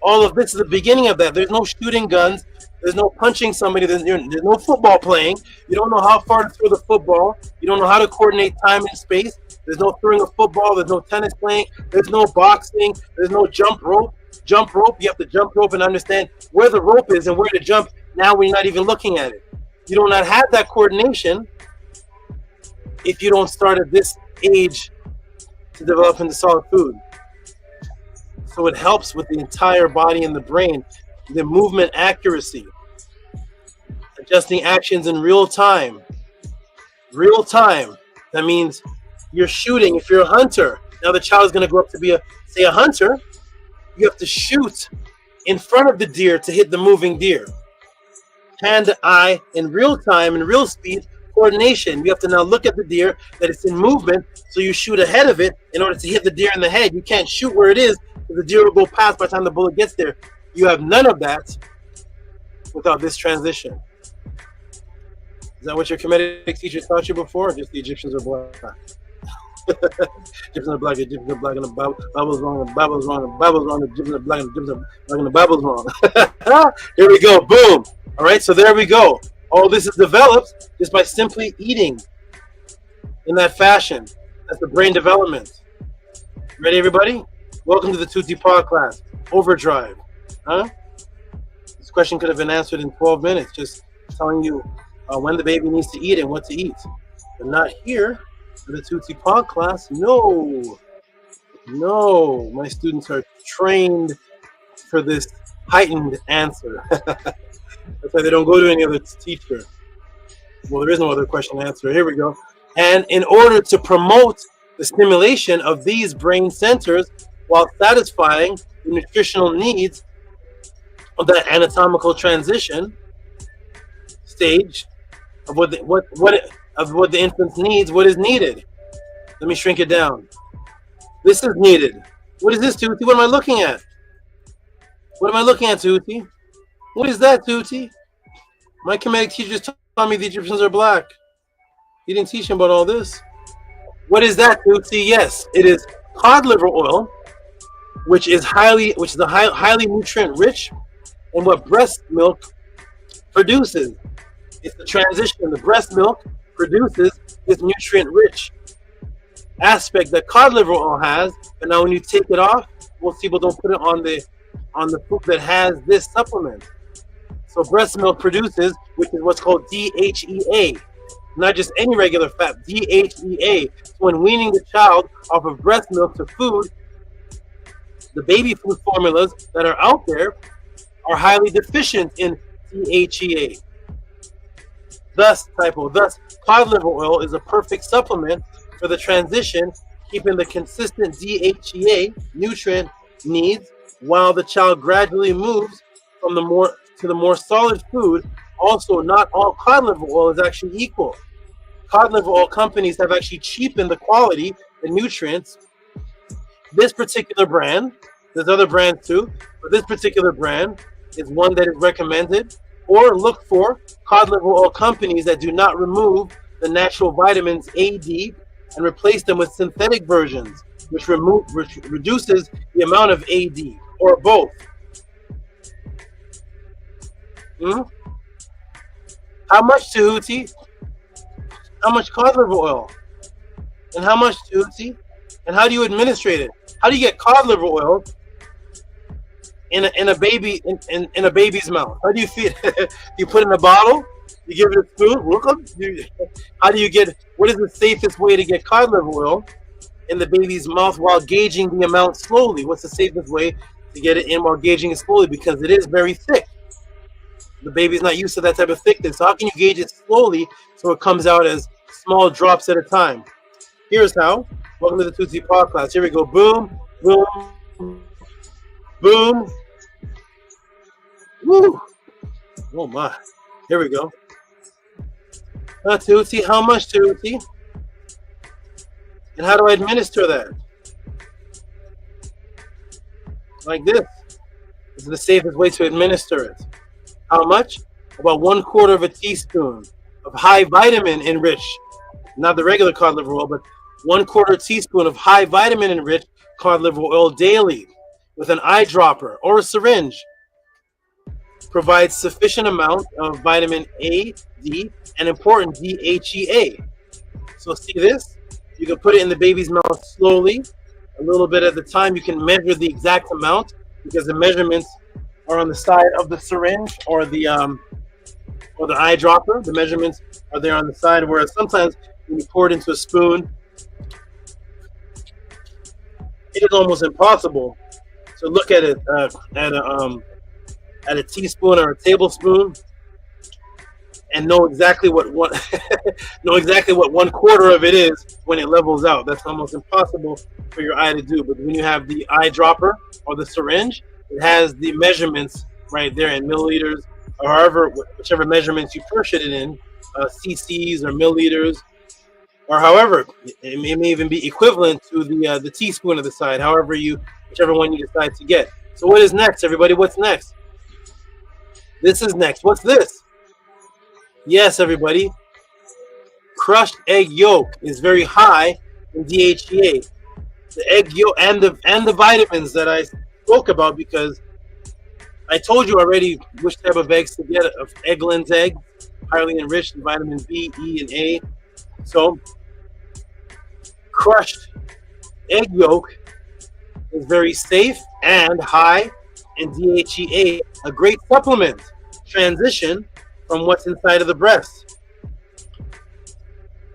All of this is the beginning of that. There's no shooting guns. There's no punching somebody. There's no football playing. You don't know how far to throw the football. You don't know how to coordinate time and space. There's no throwing a football. There's no tennis playing. There's no boxing. There's no jump rope. Jump rope, you have to jump rope and understand where the rope is and where to jump now when you're not even looking at it. You do not have that coordination if you don't start at this age to develop into solid food. So it helps with the entire body and the brain, the movement accuracy, adjusting actions in real time. Real time, that means you're shooting. If you're a hunter, now the child is going to grow up to be a hunter. You have to shoot in front of the deer to hit the moving deer. Hand to eye in real time, in real speed, coordination. You have to now look at the deer that it's in movement, so you shoot ahead of it in order to hit the deer in the head. You can't shoot where it is, because the deer will go past by the time the bullet gets there. You have none of that without this transition. Is that what your Kemetic teacher taught you before, or just the Egyptians are black? Egyptians are black, Egyptians are black, and the Bible's wrong, the Bible's wrong, the Bible's wrong, the Egyptians are black, and the Egyptians are black, and the Bible's wrong. Here we go, boom. All right, so there we go. All this is developed just by simply eating in that fashion. That's the brain development. Ready, everybody? Welcome to the Tutti Pod class. Overdrive. Huh? This question could have been answered in 12 minutes, just telling you when the baby needs to eat and what to eat. But not here. For the Tutti Pod class, no, my students are trained for this heightened answer. That's why they don't go to any other teacher. Well, there is no other question to answer. Here we go. And in order to promote the stimulation of these brain centers while satisfying the nutritional needs of that anatomical transition stage of what the infant needs, what is needed. Let me shrink it down. This is needed. What is this, Tehuti? What am I looking at? What am I looking at, Tehuti? What is that, Tehuti? My Kemetic teacher just taught me the Egyptians are black. He didn't teach him about all this. What is that, Tehuti? Yes, it is cod liver oil, which is highly nutrient rich, and what breast milk produces. It's the transition. The breast milk produces this nutrient-rich aspect that cod liver oil has, but now when you take it off, most people don't put it on the food that has this supplement. So breast milk produces, which is what's called DHEA, not just any regular fat, DHEA. So when weaning the child off of breast milk to food, the baby food formulas that are out there are highly deficient in DHEA. Thus, cod liver oil is a perfect supplement for the transition, keeping the consistent DHEA nutrient needs while the child gradually moves from the more solid food. Also, not all cod liver oil is actually equal. Cod liver oil companies have actually cheapened the quality, the nutrients. This particular brand, there's other brands too, but this particular brand is one that is recommended. Or look for cod liver oil companies that do not remove the natural vitamins A, D, and replace them with synthetic versions, which reduces the amount of AD, or both. Hmm? How much, Tehuti? How much cod liver oil? And how much, Tehuti? And how do you administrate it? How do you get cod liver oil in a baby's mouth? How do you feed it? You put it in a bottle? You give it a spoon? Look up. How do you get? What is the safest way to get cod liver oil in the baby's mouth while gauging the amount slowly? What's the safest way to get it in while gauging it slowly? Because it is very thick. The baby's not used to that type of thickness. So how can you gauge it slowly so it comes out as small drops at a time? Here's how. Welcome to the Tootsie PODCLASS. Here we go. Boom, boom, boom. Woo. Oh my. Here we go. Tootsie, how much, Tootsie? And how do I administer that? Like this. This is the safest way to administer it. How much? About 1/4 teaspoon of high vitamin enriched, not the regular cod liver oil, but 1/4 teaspoon of high vitamin enriched cod liver oil daily with an eyedropper or a syringe. Provides sufficient amount of vitamin A, D, and important DHEA. So see this? You can put it in the baby's mouth slowly, a little bit at a time. You can measure the exact amount because the measurements are on the side of the syringe or the eyedropper. The measurements are there on the side, whereas sometimes when you pour it into a spoon, it is almost impossible to look at it at a teaspoon or a tablespoon and know exactly what 1/4 of it is when it levels out. That's almost impossible for your eye to do. But when you have the eyedropper or the syringe, it has the measurements right there in milliliters, or however, whichever measurements you push it in, cc's or milliliters, or however, it may even be equivalent to the teaspoon of the side, whichever one you decide to get. So what is next, everybody? What's next? This is next. What's this? Yes, everybody. Crushed egg yolk is very high in DHEA. The egg yolk and the vitamins that I spoke about, because I told you already which type of eggs to get. Of Eggland's egg, highly enriched in vitamin B, E, and A. So crushed egg yolk is very safe and high in DHEA, a great supplement transition from what's inside of the breast.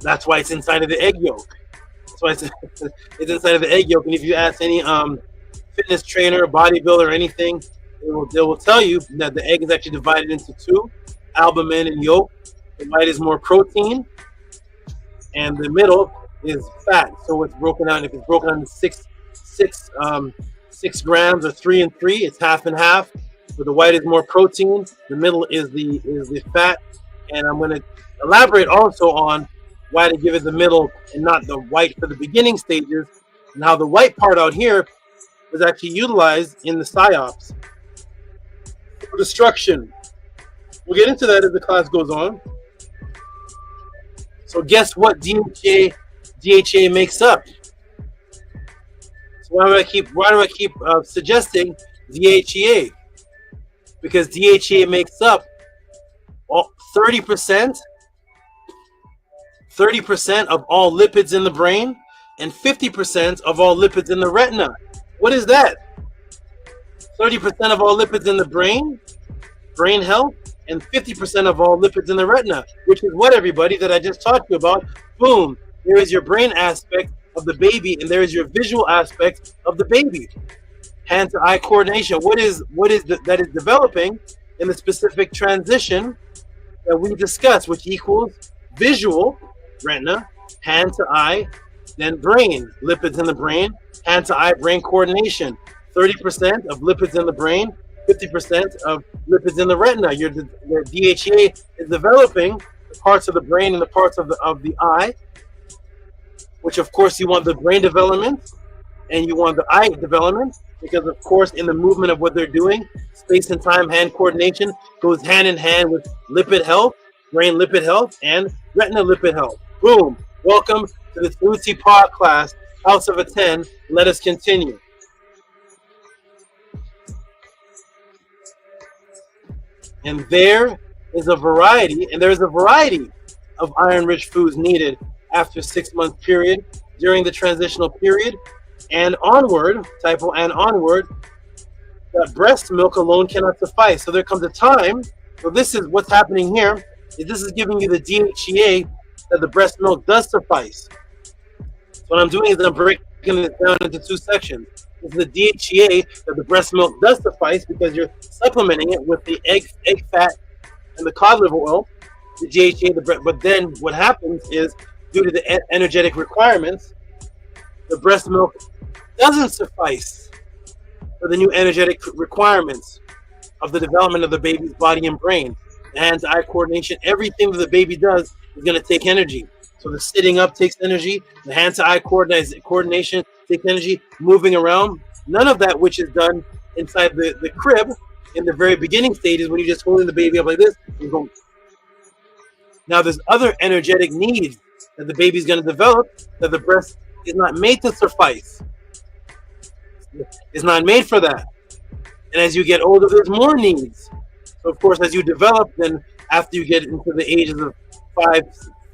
That's why it's inside of the egg yolk. That's why it's inside of the egg yolk. And if you ask any fitness trainer, bodybuilder, or anything, they will tell you that the egg is actually divided into two, albumin and yolk. The white is more protein, and the middle is fat. So it's broken down. If it's broken down into 6 grams or 3 and 3, it's half and half. So the white is more protein, the middle is the fat, and I'm going to elaborate also on why to give it the middle and not the white for the beginning stages, and how the white part out here was actually utilized in the Psyops for destruction. We'll get into that as the class goes on. So guess what DHA makes up? So why do I keep suggesting DHEA? Because DHEA makes up 30% of all lipids in the brain and 50% of all lipids in the retina. What is that? 30% of all lipids in the brain health, and 50% of all lipids in the retina, which is what, everybody, that I just talked to you about. Boom, there is your brain aspect of the baby, and there is your visual aspect of the baby. Hand to eye coordination. What is that is developing in the specific transition that we discussed, which equals visual, retina, hand to eye, then brain, lipids in the brain, hand to eye, brain coordination. 30% of lipids in the brain, 50% of lipids in the retina. Your DHEA is developing the parts of the brain and the parts of the eye, which of course you want the brain development and you want the eye development, because of course in the movement of what they're doing, space and time hand coordination goes hand in hand with lipid health, brain lipid health, and retina lipid health. Boom. Welcome to the Tootsie PODCLASS, House of a 10. Let us continue. And there is a variety, of iron-rich foods needed after 6-month period, during the transitional period, and onward, typo and onward, that breast milk alone cannot suffice. So there comes a time, so this is what's happening here, is this is giving you the DHEA that the breast milk does suffice. So what I'm doing is I'm breaking it down into 2 sections. This is the DHEA that the breast milk does suffice because you're supplementing it with the egg fat and the cod liver oil, the DHEA, but then what happens is, due to the energetic requirements, the breast milk doesn't suffice for the new energetic requirements of the development of the baby's body and brain. The hand-eye coordination, everything that the baby does is going to take energy. So the sitting up takes energy, the hand-to-eye coordination takes energy, moving around. None of that which is done inside the crib in the very beginning stages when you're just holding the baby up like this and going. Now there's other energetic needs that the baby's going to develop that the breast is not made to suffice. It's not made for that. And as you get older, there's more needs. So of course, as you develop, then after you get into the ages of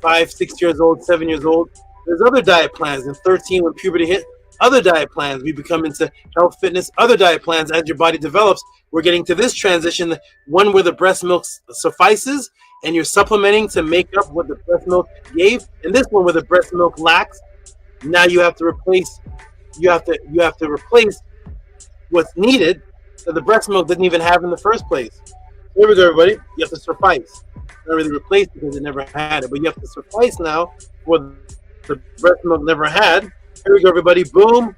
5, 6 years old, 7 years old, there's other diet plans. And 13, when puberty hit, other diet plans. We become into health, fitness, other diet plans as your body develops. We're getting to this transition, one where the breast milk suffices and you're supplementing to make up what the breast milk gave. And this one where the breast milk lacks, now you have to replace, you have to replace what's needed that the breast milk didn't even have in the first place. Here we go, everybody. You have to suffice. Not really replace because it never had it, but you have to suffice now what the breast milk never had. Here we go, everybody. Boom.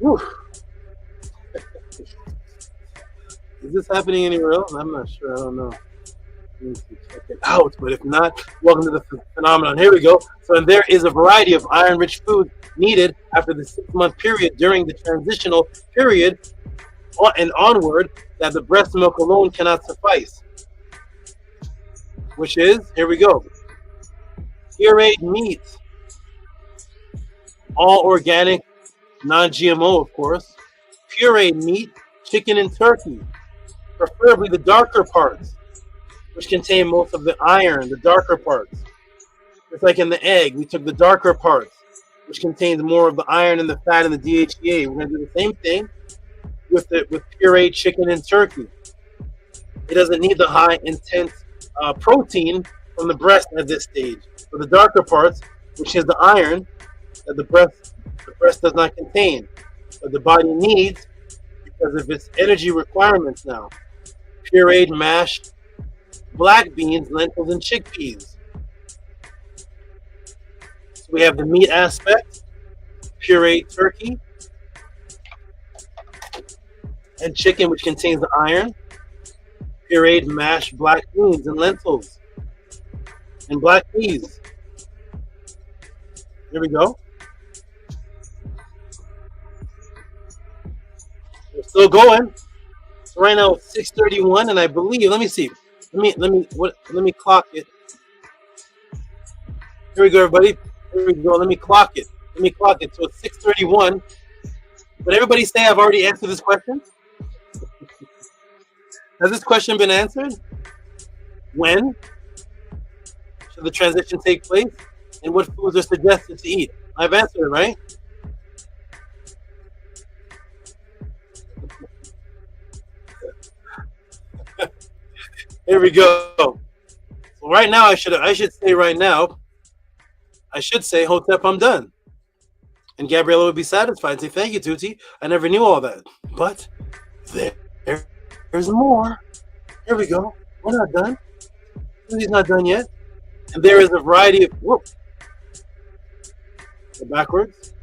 Whew. Is this happening anywhere else? I'm not sure. I don't know. I need to check it out. But if not, welcome to the phenomenon. Here we go. So there is a variety of iron-rich foods needed after the 6-month period during the transitional period and onward that the breast milk alone cannot suffice. Which is, here we go, pureed meats, all organic, non-GMO, of course, pureed meat, chicken and turkey, preferably the darker parts, which contain most of the iron, the darker parts. It's like in the egg, we took the darker parts, which contains more of the iron and the fat and the DHEA. We're going to do the same thing with pureed chicken and turkey. It doesn't need the high, intense protein from the breast at this stage. For the darker parts, which is the iron that the breast does not contain, but the body needs because of its energy requirements now. Pureed mashed black beans, lentils, and chickpeas. So we have the meat aspect, pureed turkey, and chicken, which contains the iron. Pureed mashed black beans and lentils and black peas. Here we go. We're still going. So right now it's 6:31, and I believe. Let me see. Let me clock it. Here we go, everybody. Here we go. Let me clock it. So it's 6:31. But everybody say I've already answered this question. Has this question been answered? When should the transition take place? And what foods are suggested to eat? I've answered it, right? Here we go. So right now, I should say right now, I should say, Hotep, I'm done. And Gabriela would be satisfied and say, thank you, Tuti. I never knew all that. But there's more. Here we go. We're not done. He's not done yet. And there is a variety of backwards.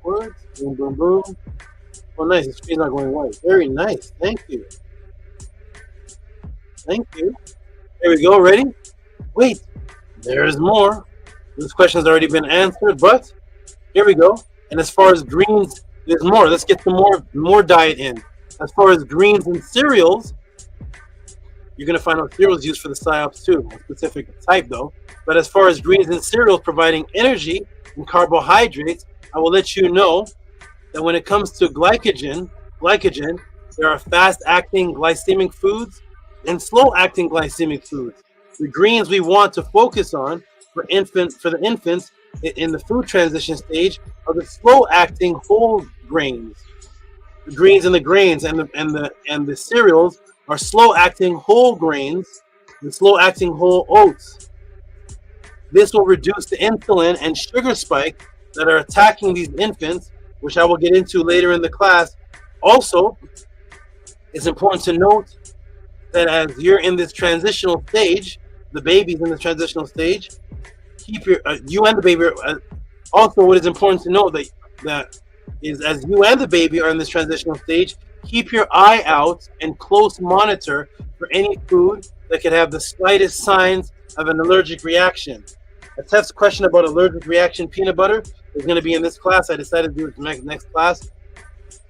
Boom, boom, boom. Oh, nice. The screen's not going white. Very nice. Thank you. Thank you. Here we go. Ready? Wait. There's more. This question's already been answered, but here we go. And as far as greens, there's more. Let's get some more diet in. As far as greens and cereals, you're going to find out cereals used for the Psyops too, a specific type though. But as far as greens and cereals providing energy and carbohydrates, I will let you know that when it comes to glycogen, There are fast-acting glycemic foods and slow-acting glycemic foods. The greens we want to focus on for the infants in the food transition stage are the slow-acting whole grains. The greens and the grains and the cereals are slow-acting whole grains and slow-acting whole oats. This will reduce the insulin and sugar spike that are attacking these infants, which I will get into later in the class. Also, it's important to note that as you're in this transitional stage, the baby's in the transitional stage, keep your you and the baby. Also, what is important to note that is as you and the baby are in this transitional stage, keep your eye out and close monitor for any food that could have the slightest signs of an allergic reaction. A test question about allergic reaction peanut butter is going to be in this class. I decided to do it in the next class.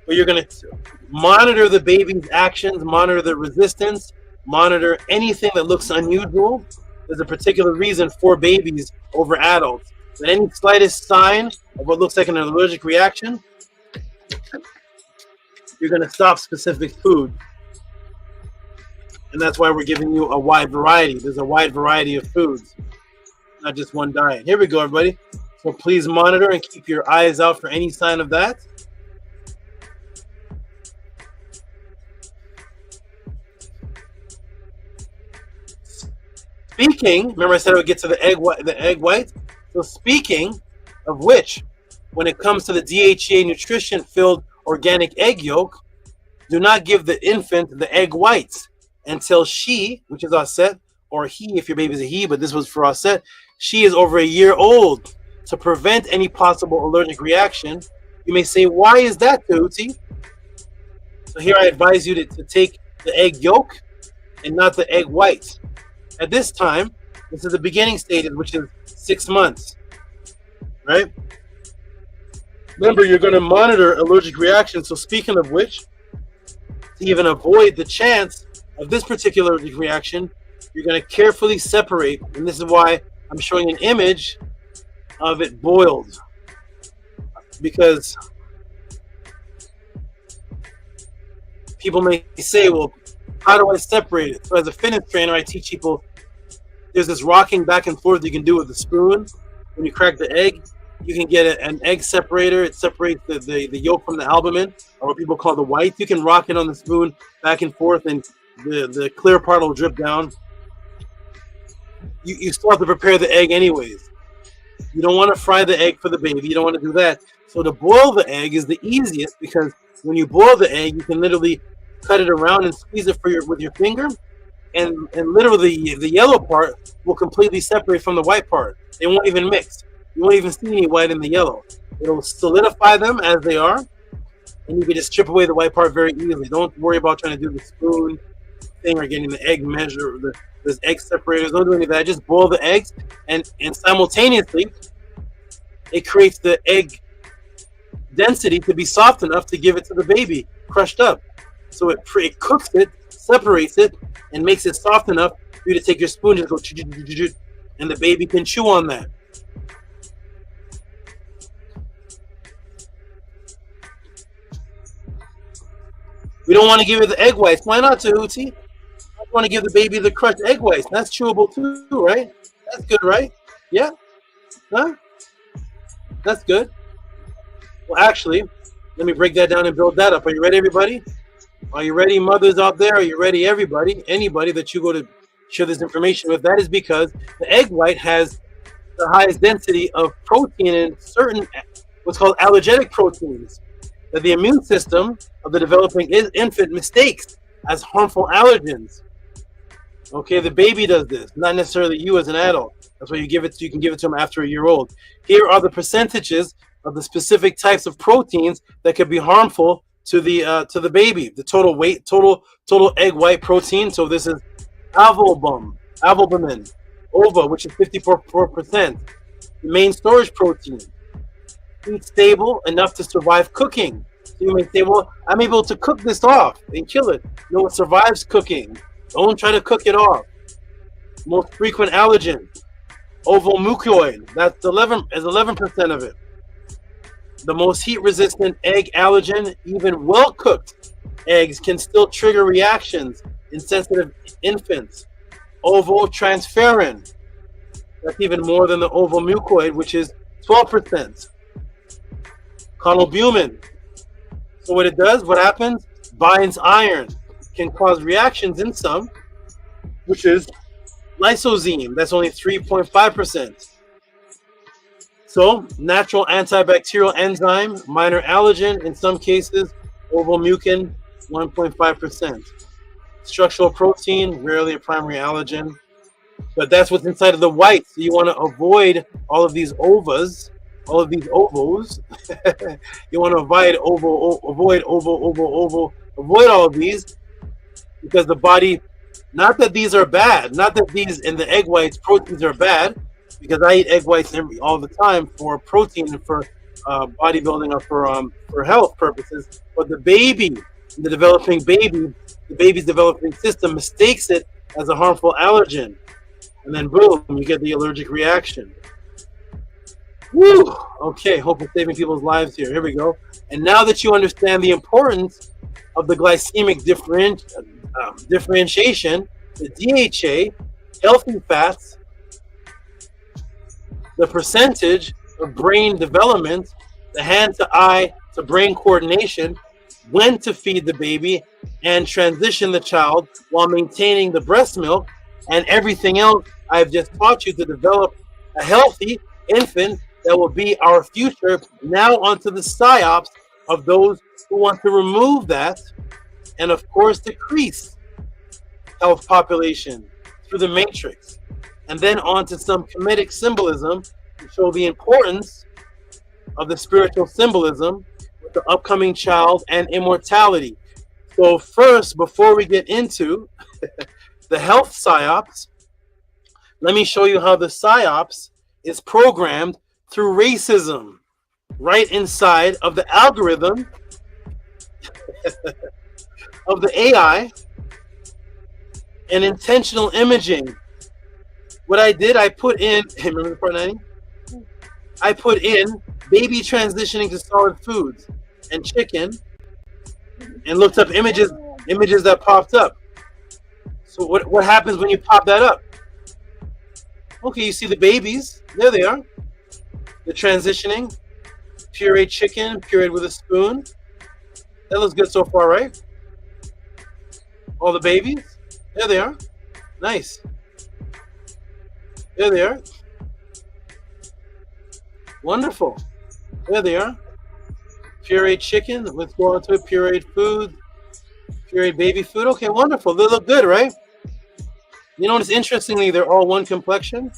But you're going to monitor the baby's actions, monitor the resistance, monitor anything that looks unusual. There's a particular reason for babies over adults. And any slightest sign of what looks like an allergic reaction, you're going to stop specific food. And that's why we're giving you a wide variety. There's a wide variety of foods, not just one diet. Here we go, everybody. So please monitor and keep your eyes out for any sign of that. Speaking, remember I said I would get to the egg white. So speaking of which, when it comes to the DHEA nutrition-filled organic egg yolk, do not give the infant the egg whites until she, which is Osset, or he, if your baby's a he, but this was for Osset, she is over a year old, to prevent any possible allergic reaction. You may say, why is that, Tehuti? So here I advise you to take the egg yolk and not the egg white. At this time, this is the beginning stages, which is 6 months, right? Remember, you're going to monitor allergic reactions. So speaking of which, to even avoid the chance of this particular allergic reaction, you're going to carefully separate. And this is why I'm showing an image of it boiled. Because people may say, well, how do I separate it? So as a fitness trainer, I teach people there's this rocking back and forth you can do with a spoon. When you crack the egg, you can get an egg separator. It separates the yolk from the albumin, or what people call the white. You can rock it on the spoon back and forth, and the clear part will drip down. You still have to prepare the egg anyways. You don't want to fry the egg for the baby. You don't want to do that. So to boil the egg is the easiest, because when you boil the egg, you can literally cut it around and squeeze it with your finger, and literally the yellow part will completely separate from the white part. They won't even mix. You won't even see any white in the yellow. It'll solidify them as they are, and you can just strip away the white part very easily. Don't worry about trying to do the spoon thing or getting the egg measure, there's egg separators. Don't do any of that. Just boil the eggs, and simultaneously it creates the egg density to be soft enough to give it to the baby crushed up. So it cooks it, separates it, and makes it soft enough for you to take your spoon and go, and the baby can chew on that. We don't want to give it the egg whites. Why not, Tehuti? I want to give the baby the crushed egg whites. That's chewable too, right? That's good, right? Yeah? Huh? That's good. Well, actually, let me break that down and build that up. Are you ready, everybody? Are you ready, mothers out there? Are you ready, everybody? Anybody that you go to share this information with? That is because the egg white has the highest density of protein in certain what's called allergenic proteins that the immune system of the developing infant mistakes as harmful allergens. Okay, the baby does this, not necessarily you as an adult. That's why you give it. You can give it to them after a year old. Here are the percentages of the specific types of proteins that could be harmful to the baby. The total weight, total egg white protein. So this is albumin, ova, which is 54%. The main storage protein. Heat stable enough to survive cooking. So you may say, well, I'm able to cook this off and kill it. No, it survives cooking. Don't try to cook it off. Most frequent allergen, ovomucoid. That's 11% of it. The most heat-resistant egg allergen, even well-cooked, eggs can still trigger reactions in sensitive infants. Ovotransferrin, that's even more than the ovomucoid, which is 12%. Conalbumin. So what it does, what happens? Binds iron, can cause reactions in some, which is lysosine, that's only 3.5%. So natural antibacterial enzyme, minor allergen, in some cases, ovomucin, 1.5%. Structural protein, rarely a primary allergen, but that's what's inside of the white. So you want to avoid all of these ovas, all of these ovos. You want to avoid avoid all of these, because the body, not that these are bad, not that these in the egg whites proteins are bad, because I eat egg whites all the time for protein and for bodybuilding or for health purposes, but the baby, the developing baby, the baby's developing system mistakes it as a harmful allergen, and then boom, you get the allergic reaction. Woo! Okay, hope we're saving people's lives here. Here we go. And now that you understand the importance of the glycemic differentiation, the DHA, healthy fats, the percentage of brain development, the hand to eye to brain coordination, when to feed the baby and transition the child while maintaining the breast milk, and everything else I've just taught you to develop a healthy infant that will be our future. Now onto the Psyops of those who want to remove that and of course decrease health population through the matrix. And then on to some Kemetic symbolism to show the importance of the spiritual symbolism with the upcoming child and immortality. So first, before we get into the health Psyops, let me show you how the Psyops is programmed through racism right inside of the algorithm of the AI and intentional imaging. What I did, I put in, remember the part 90? I put in baby transitioning to solid foods and chicken, and looked up images that popped up. So what happens when you pop that up? Okay, you see the babies, there they are. The transitioning, pureed chicken, pureed with a spoon. That looks good so far, right? All the babies, there they are. Nice. There they are. Wonderful. There they are. Pureed chicken. Let's go on to it. Pureed food. Pureed baby food. Okay, wonderful. They look good, right? You notice, interestingly, they're all one complexion.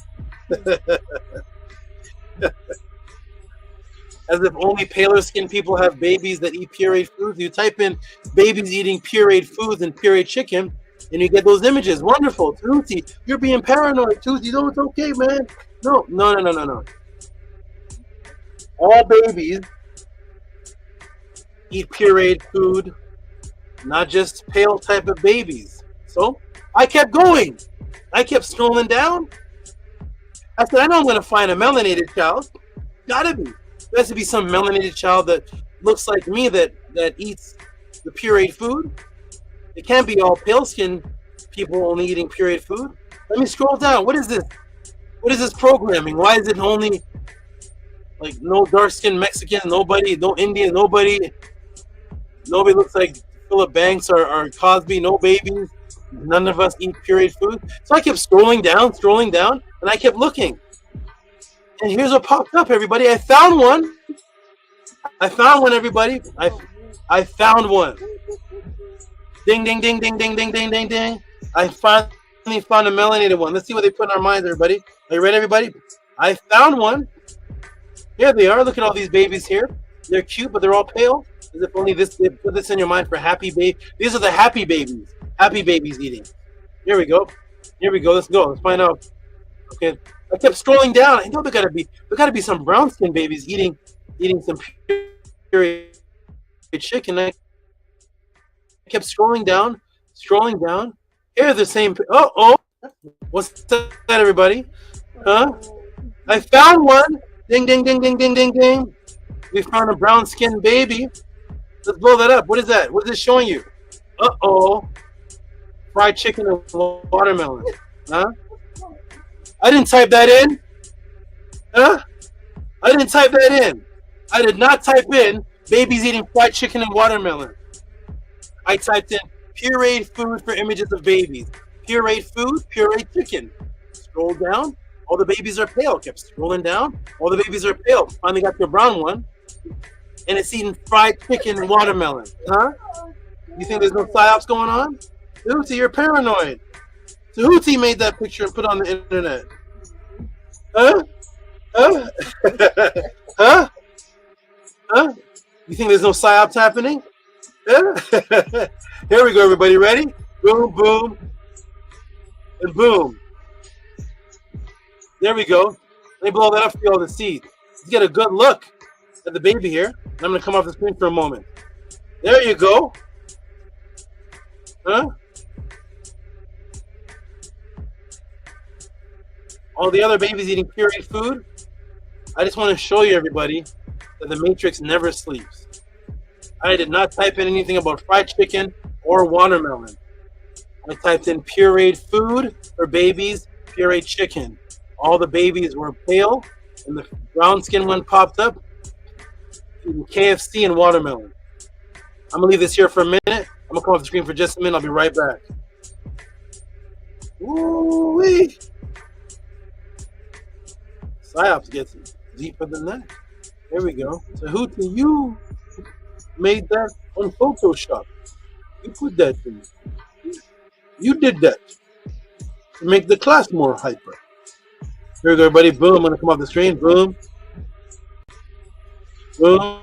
As if only paler skinned people have babies that eat pureed foods. You type in babies eating pureed foods and pureed chicken, and you get those images. Wonderful. Tehuti, you're being paranoid. Tehuti, no, it's okay, man. No. All babies eat pureed food, not just pale type of babies. So I kept going. I kept scrolling down. I said, I know I'm going to find a melanated child. Gotta be. There has to be some melanated child that looks like me that eats the pureed food. It can't be all pale skinned people only eating pureed food. Let me scroll down. What is this? What is this programming? Why is it only like no dark skinned Mexican, nobody, no Indian, nobody looks like Philip Banks or Cosby, no babies. None of us eat pureed food. So I kept scrolling down, and I kept looking. And here's what popped up, everybody. I found one, everybody. I found one. Ding, ding, ding, ding, ding, ding, ding, ding, ding. I finally found a melanated one. Let's see what they put in our minds, everybody. Are you ready, everybody? I found one. Here they are. Look at all these babies here. They're cute, but they're all pale. As if only this, they put this in your mind for happy baby. These are the happy babies. Happy babies eating. Here we go. Let's go. Let's find out. Okay. I kept scrolling down. I know there gotta be some brown skinned babies eating some pureed chicken. I kept scrolling down. Here the same. Oh, what's that, everybody? Huh? I found one. Ding, ding, ding, ding, ding, ding, ding. We found a brown skinned baby. Let's blow that up. What is that? What is it showing you? Uh-oh. Fried chicken and watermelon. Huh? I didn't type that in. Huh? I didn't type that in. I did not type in babies eating fried chicken and watermelon. I typed in pureed food for images of babies. Pureed food, pureed chicken. Scroll down. All the babies are pale. Kept scrolling down. All the babies are pale. Finally got the brown one. And it's eating fried chicken and watermelon. Huh? You think there's no psyops going on? Tehuti, you're paranoid. Tehuti made that picture and put it on the internet. Huh? Huh? Huh? Huh? You think there's no psyops happening? Huh? Here we go, everybody. Ready? Boom, boom, and boom. There we go. Let me blow that up for you all to see. Let's get a good look at the baby here. I'm going to come off the screen for a moment. There you go. Huh? All the other babies eating pureed food. I just want to show you, everybody, that the Matrix never sleeps. I did not type in anything about fried chicken or watermelon. I typed in pureed food for babies, pureed chicken. All the babies were pale, and the brown skin one popped up. KFC and watermelon. I'm gonna leave this here for a minute. I'm gonna come off the screen for just a minute. I'll be right back. Ooh-wee. Psyops gets deeper than that. There we go. So Tehuti, you made that on Photoshop. You put that in. You did that to make the class more hyper. Here we go, everybody. Boom. I'm gonna come off the screen. Boom. Boom.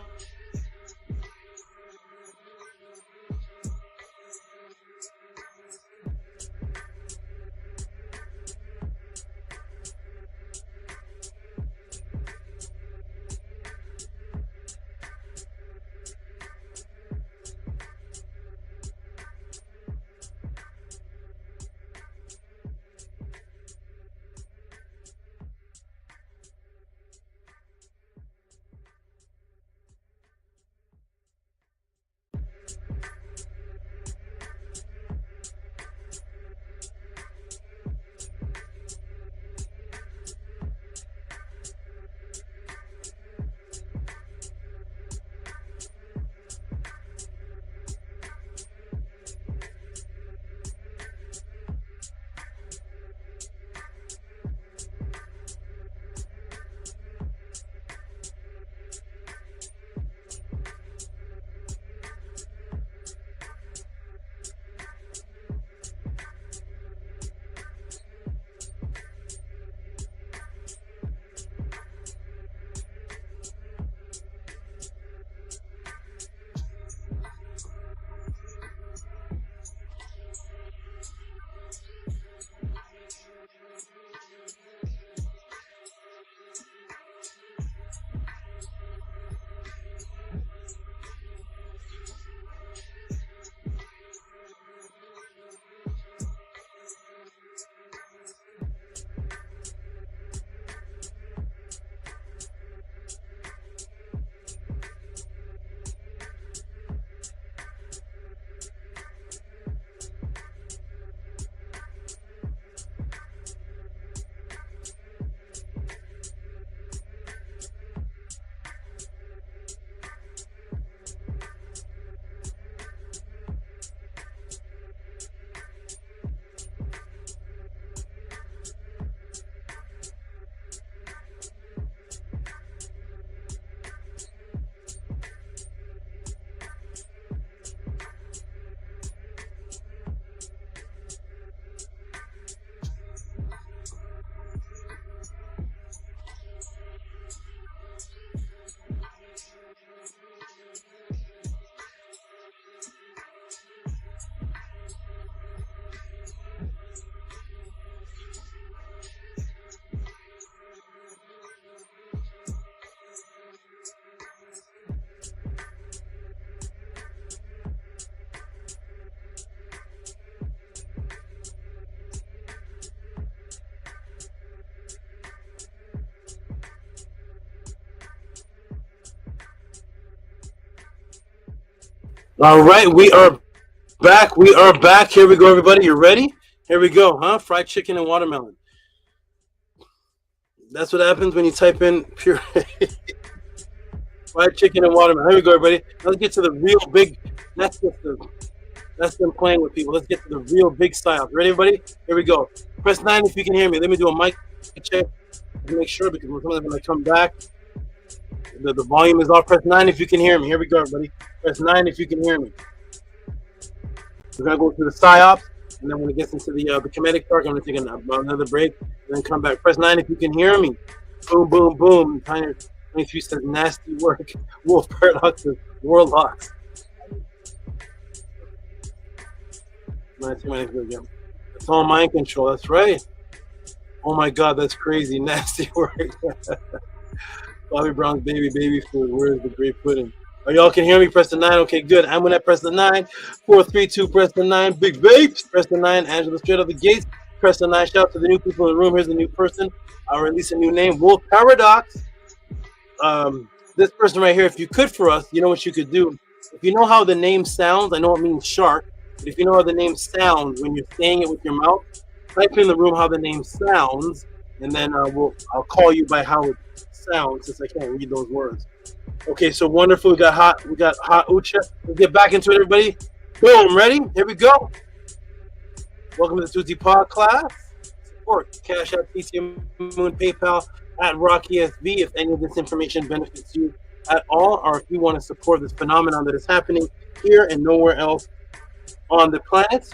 All right, we are back. We are back. Here we go, everybody. You ready? Here we go, huh? Fried chicken and watermelon. That's what happens when you type in pure fried chicken and watermelon. Here we go, everybody. Let's get to the real big. That's them playing with people. Let's get to the real big style. Ready, everybody? Here we go. Press 9 if you can hear me. Let me do a mic check to make sure, because when I come back, the volume is off. Press 9 if you can hear me. Here we go, everybody. Press 9 if you can hear me. We're gonna go through the Psyops, and then when it gets into the Kemet Giraffe, I'm gonna take another break, and then come back. Press 9 if you can hear me. Boom, boom, boom. 23 says nasty work. Wolf paradoxes, warlocks. It's all mind control. That's right. Oh my God, that's crazy. Nasty work. Bobby Brown's baby food. Where is the great pudding? Oh, y'all can hear me? Press the 9. Okay, good. I'm gonna press the 9. 4, 3, 2. Press the 9. Big vapes. Press the 9. Angela straight out the gates. Press the 9. Shout out to the new people in the room. Here's the new person. I'll release a new name. Wolf Paradox. This person right here. If you could for us, you know what you could do. If you know how the name sounds, I know it means shark. But if you know how the name sounds when you're saying it with your mouth, type in the room how the name sounds, and then I'll call you by how it sounds, since I can't read those words. Okay, so wonderful. We got hot Ucha. Let's get back into it, everybody. Boom, ready? Here we go. Welcome to the Tuesday PODCLASS. Support Cash App, PTM, Moon, PayPal, at RockESV. If any of this information benefits you at all, or if you want to support this phenomenon that is happening here and nowhere else on the planet,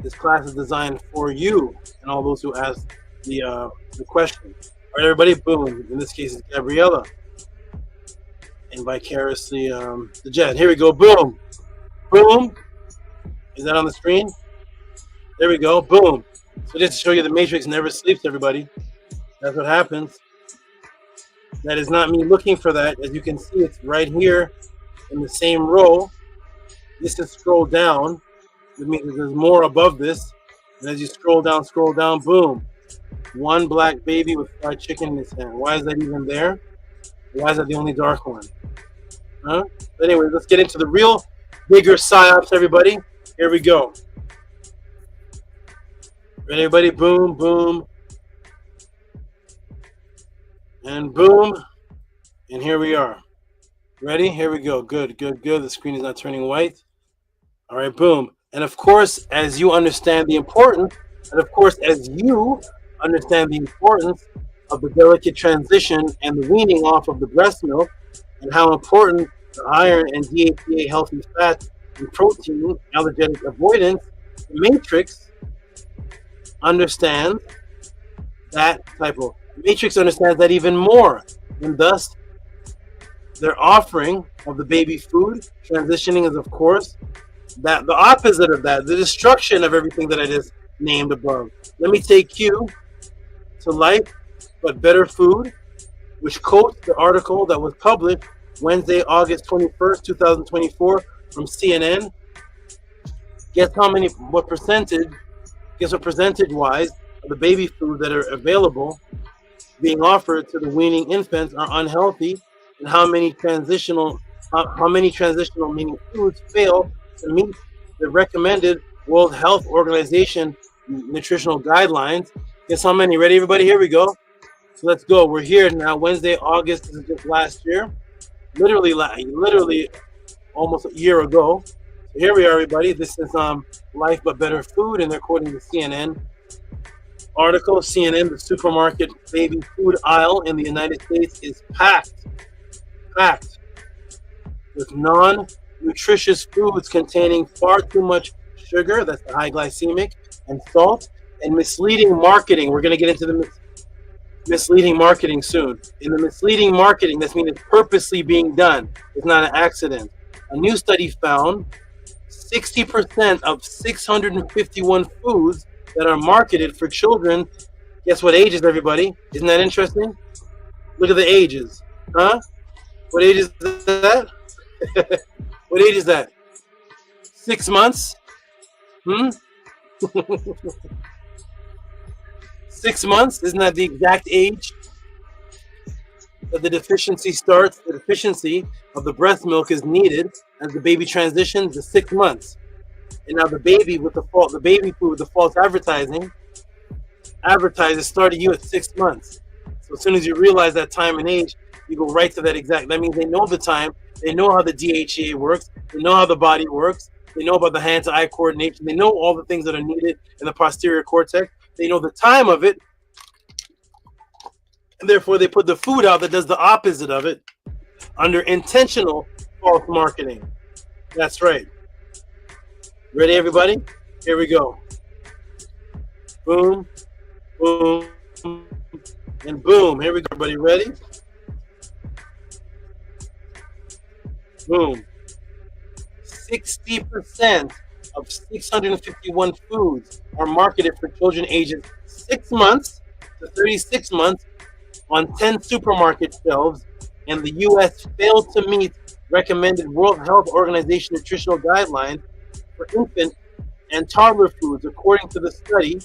this class is designed for you and all those who ask the question. All right, everybody, boom. In this case, it's Gabriela. And vicariously, the Jet. Here we go, boom. Boom. Is that on the screen? There we go, boom. So just to show you, the Matrix never sleeps, everybody. That's what happens. That is not me looking for that. As you can see, it's right here in the same row. This is scroll down. That means there's more above this. And as you scroll down, boom. One black baby with fried chicken in his hand. Why is that even there? Why is that the only dark one? Huh? But anyway, let's get into the real bigger Psyops, everybody. Here we go. Ready, everybody? Boom, boom. And boom. And here we are. Ready? Here we go. Good, good, good. The screen is not turning white. All right, boom. And of course, as you understand the importance, and of course, as you understand the importance of the delicate transition and the weaning off of the breast milk, and how important the iron and DHEA, healthy fat and protein, allergenic avoidance, the Matrix understands that typo. The Matrix understands that even more, and thus their offering of the baby food transitioning is, of course, that the opposite of that, the destruction of everything that I just named above. Let me take you to Life But Better Food, which quotes the article that was published Wednesday, August 21st, 2024 from CNN. Guess what percentage-wise of the baby food that are available being offered to the weaning infants are unhealthy, and how many transitional meaning foods fail to meet the recommended World Health Organization nutritional guidelines. Guess how many? Ready, everybody? Here we go. So let's go. We're here now. Wednesday, August. This is just last year. Literally almost a year ago. So here we are, everybody. This is Life But Better Food, and they're quoting the CNN article. CNN, the supermarket baby food aisle in the United States is packed with non-nutritious foods containing far too much sugar, that's the high glycemic, and salt, and misleading marketing. We're going to get into the misleading marketing soon. In the misleading marketing, this means it's purposely being done. It's not an accident. A new study found 60% of 651 foods that are marketed for children. Guess what ages, everybody? Isn't that interesting? Look at the ages. Huh? What age is that? What age is that? 6 months? 6 months? Isn't that the exact age that the deficiency starts? The deficiency of the breast milk is needed as the baby transitions to 6 months. And now the baby with the baby food with the false advertising, advertises starting you at 6 months. So as soon as you realize that time and age, you go right to that exact. That means they know the time, they know how the DHEA works, they know how the body works, they know about the hand-to-eye coordination, they know all the things that are needed in the posterior cortex, they know the time of it, and therefore they put the food out that does the opposite of it under intentional false marketing. That's right. Ready, everybody? Here we go. Boom, boom, and boom. Here we go, everybody. Ready? Boom. 60% of 651 foods are marketed for children ages 6 months to 36 months on 10 supermarket shelves, and the U.S. failed to meet recommended World Health Organization nutritional guidelines for infant and toddler foods, according to the study,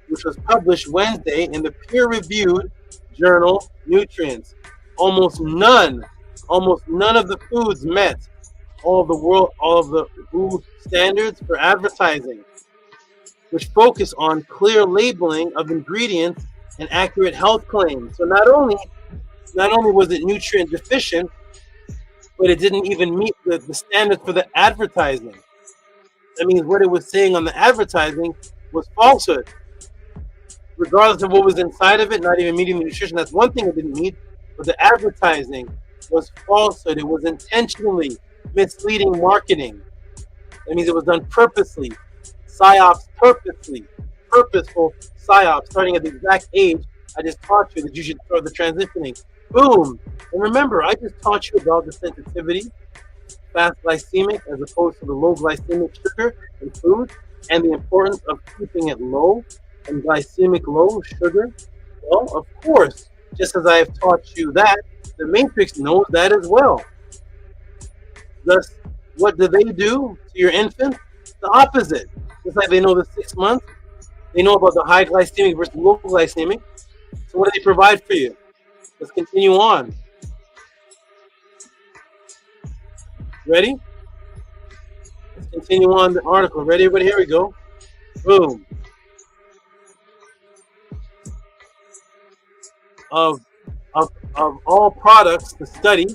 which was published Wednesday in the peer-reviewed journal Nutrients. Almost none of the foods met all of the food standards for advertising, which focus on clear labeling of ingredients and accurate health claims. So not only was it nutrient deficient, but it didn't even meet the standards for the advertising. That means what it was saying on the advertising was falsehood. Regardless of what was inside of it, not even meeting the nutrition, that's one thing it didn't meet, but the advertising was falsehood. It was intentionally misleading marketing. That means it was done purposely. Psyops, purposeful Psyops, starting at the exact age I just taught you that you should start the transitioning. Boom. And remember, I just taught you about the sensitivity, fast glycemic as opposed to the low glycemic sugar in food, and the importance of keeping it low and glycemic low sugar. Well, of course, just as I have taught you that, the Matrix knows that as well. Thus, what do they do to your infant? The opposite. Just like they know the 6 months, they know about the high glycemic versus low glycemic. So what do they provide for you? Let's continue on. Ready? Let's continue on the article. Ready, everybody? Here we go. Boom. Of all products, the study,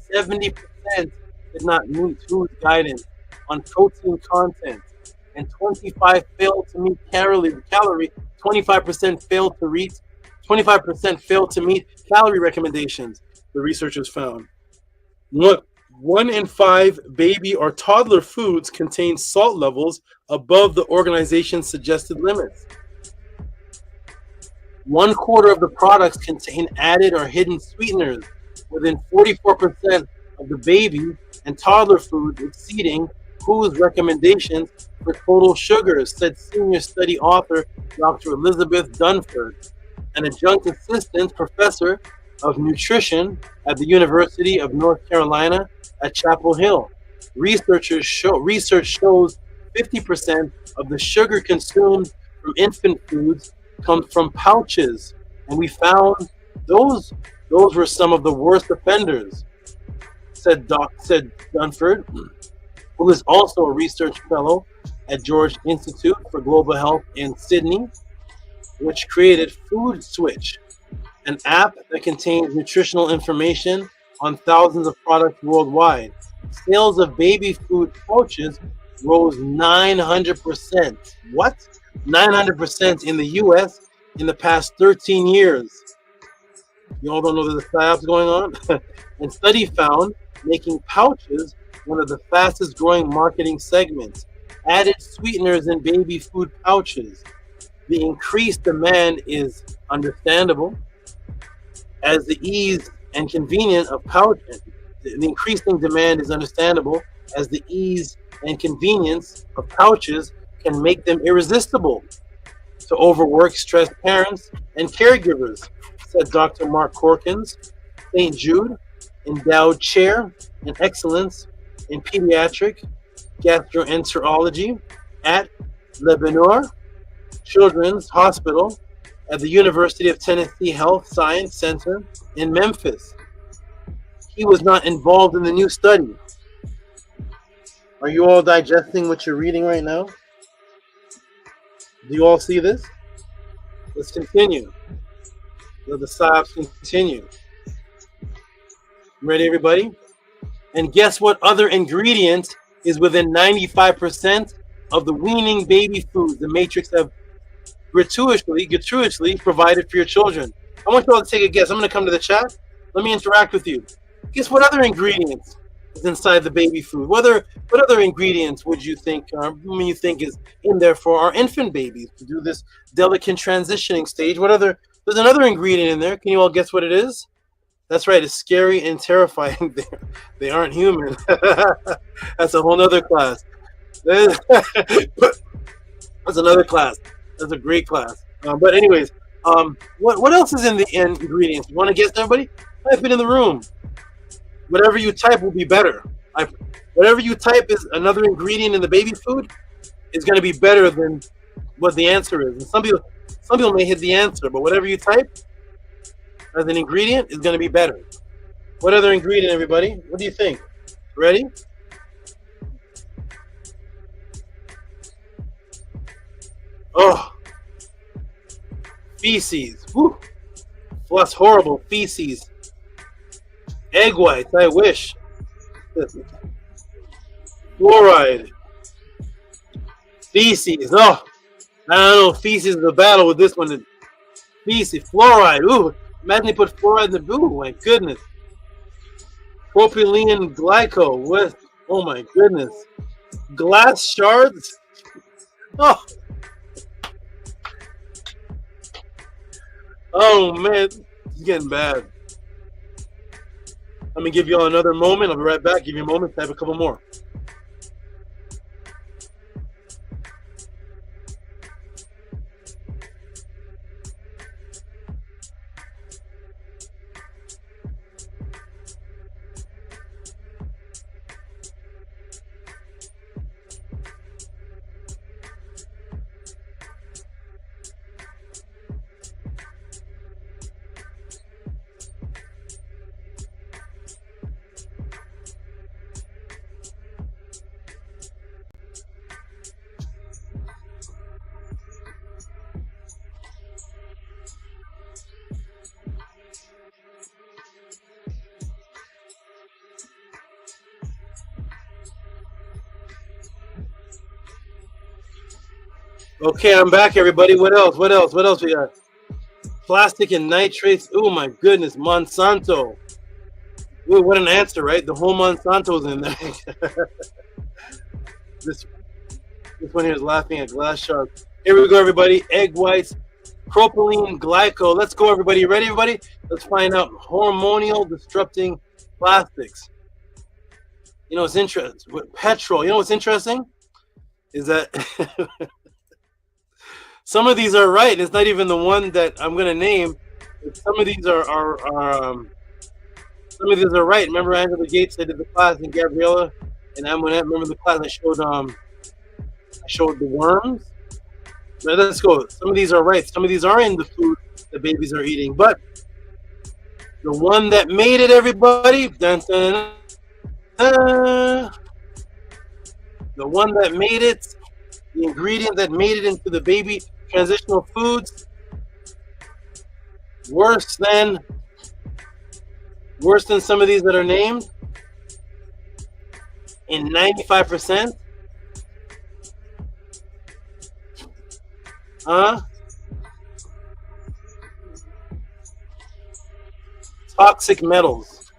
70% did not meet food guidance on protein content, and 25 failed to meet calorie. 25% failed to meet calorie recommendations. The researchers found. 1 in 5 baby or toddler foods contain salt levels above the organization's suggested limits. 1/4 of the products contain added or hidden sweeteners, within 44% of the baby and toddler foods exceeding WHO's recommendations for total sugars, said senior study author Dr. Elizabeth Dunford, an adjunct assistant professor of nutrition at the University of North Carolina at Chapel Hill. Research shows 50% of the sugar consumed from infant foods comes from pouches, and we found those were some of the worst offenders, said Dunford, who is also a research fellow at George Institute for Global Health in Sydney, which created Food Switch, an app that contains nutritional information on thousands of products worldwide. Sales of baby food pouches rose 900%. What? 900% in the U.S. in the past 13 years. You all don't know there's a Psyops going on? And study found making pouches one of the fastest growing marketing segments. Added sweeteners in baby food pouches. The increased demand is understandable, as the ease and convenience of pouches. The increasing demand is understandable, as the ease and convenience of pouches can make them irresistible to overwork, stressed parents and caregivers, said Dr. Mark Corkins, St. Jude Endowed Chair in Excellence in Pediatric Gastroenterology at Lebanon Children's Hospital at the University of Tennessee Health Science Center in Memphis. He was not involved in the new study. Are you all digesting what you're reading right now? Do you all see this? Let's continue. Let the Psyops continue. Ready, everybody? And guess what other ingredient is within 95% of the weaning baby foods the Matrix have gratuitously provided for your children? I want you all to take a guess. I'm going to come to the chat. Let me interact with you. Guess what other ingredients is inside the baby food? What other ingredients would you think, is in there for our infant babies to do this delicate transitioning stage? There's another ingredient in there. Can you all guess what it is? That's right. It's scary and terrifying. They aren't human. That's a whole nother class. That's another class. That's a great class. But anyways, what else is in the ingredients? You want to guess, everybody? Type it in the room. Whatever you type will be better. Whatever you type is another ingredient in the baby food is going to be better than what the answer is. And some people may hit the answer, but whatever you type as an ingredient is going to be better. What other ingredient, everybody? What do you think? Ready? Oh, feces. Woo. Plus horrible feces. Egg whites, I wish. Fluoride. Feces. Oh, I don't know. Feces is a battle with this one. Feces. Fluoride. Ooh, imagine they put fluoride in the food. Oh, my goodness. Propylene glycol. What? Oh, my goodness. Glass shards. Oh. Oh, man. It's getting bad. Let me give you all another moment. I'll be right back. Give you a moment to have a couple more. Okay, I'm back, everybody. What else? What else? What else we got? Plastic and nitrates. Oh my goodness, Monsanto. Ooh, what an answer, right? The whole Monsanto's in there. this one here is laughing at glass shards. Here we go, everybody. Egg whites, propylene glycol. Let's go, everybody. You ready, everybody? Let's find out hormonal disrupting plastics. You know, it's interesting. Petrol. You know what's interesting? Is that some of these are right. It's not even the one that I'm going to name. Some of these are some of these are right. Remember Angela Gates? I did the class, and Gabriela and Amonette. Remember the class I showed the worms. Now let's go. Some of these are right. Some of these are in the food that babies are eating. But the one that made it, everybody, dun, dun, dun, the one that made it, the ingredient that made it into the baby transitional foods, worse than some of these that are named in 95%. Toxic metals.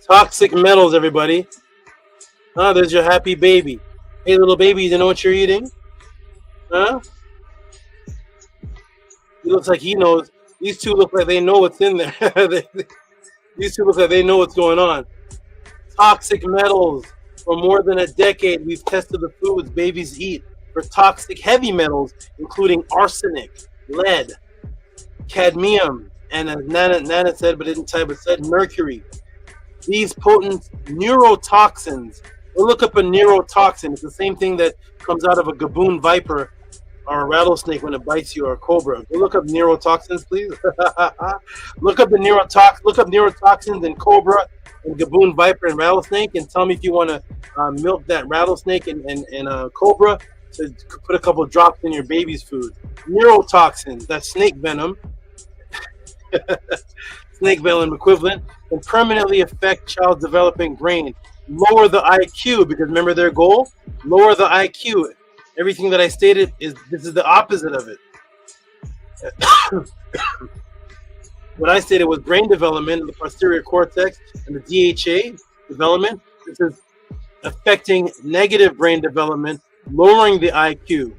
Toxic metals, everybody. There's your happy baby. Hey, little baby, you know what you're eating? He looks like he knows. These two look like they know what's in there. These two look like they know what's going on. Toxic metals. For more than a decade, we've tested the foods babies eat for toxic heavy metals, including arsenic, lead, cadmium, and as Nana said, but didn't type, but said mercury. These potent neurotoxins. We'll look up a neurotoxin. It's the same thing that comes out of a gaboon viper or a rattlesnake when it bites you, or a cobra. We'll look up neurotoxins, please. Look up neurotoxins in cobra and gaboon viper and rattlesnake, and tell me if you want to milk that rattlesnake and cobra to put a couple drops in your baby's food. Neurotoxins, that's snake venom, snake venom equivalent, can permanently affect child's developing brain. Lower the IQ, because remember their goal? Lower the IQ. Everything that I stated this is the opposite of it. What I stated was brain development, the posterior cortex, and the DHA development. This is affecting negative brain development, lowering the IQ,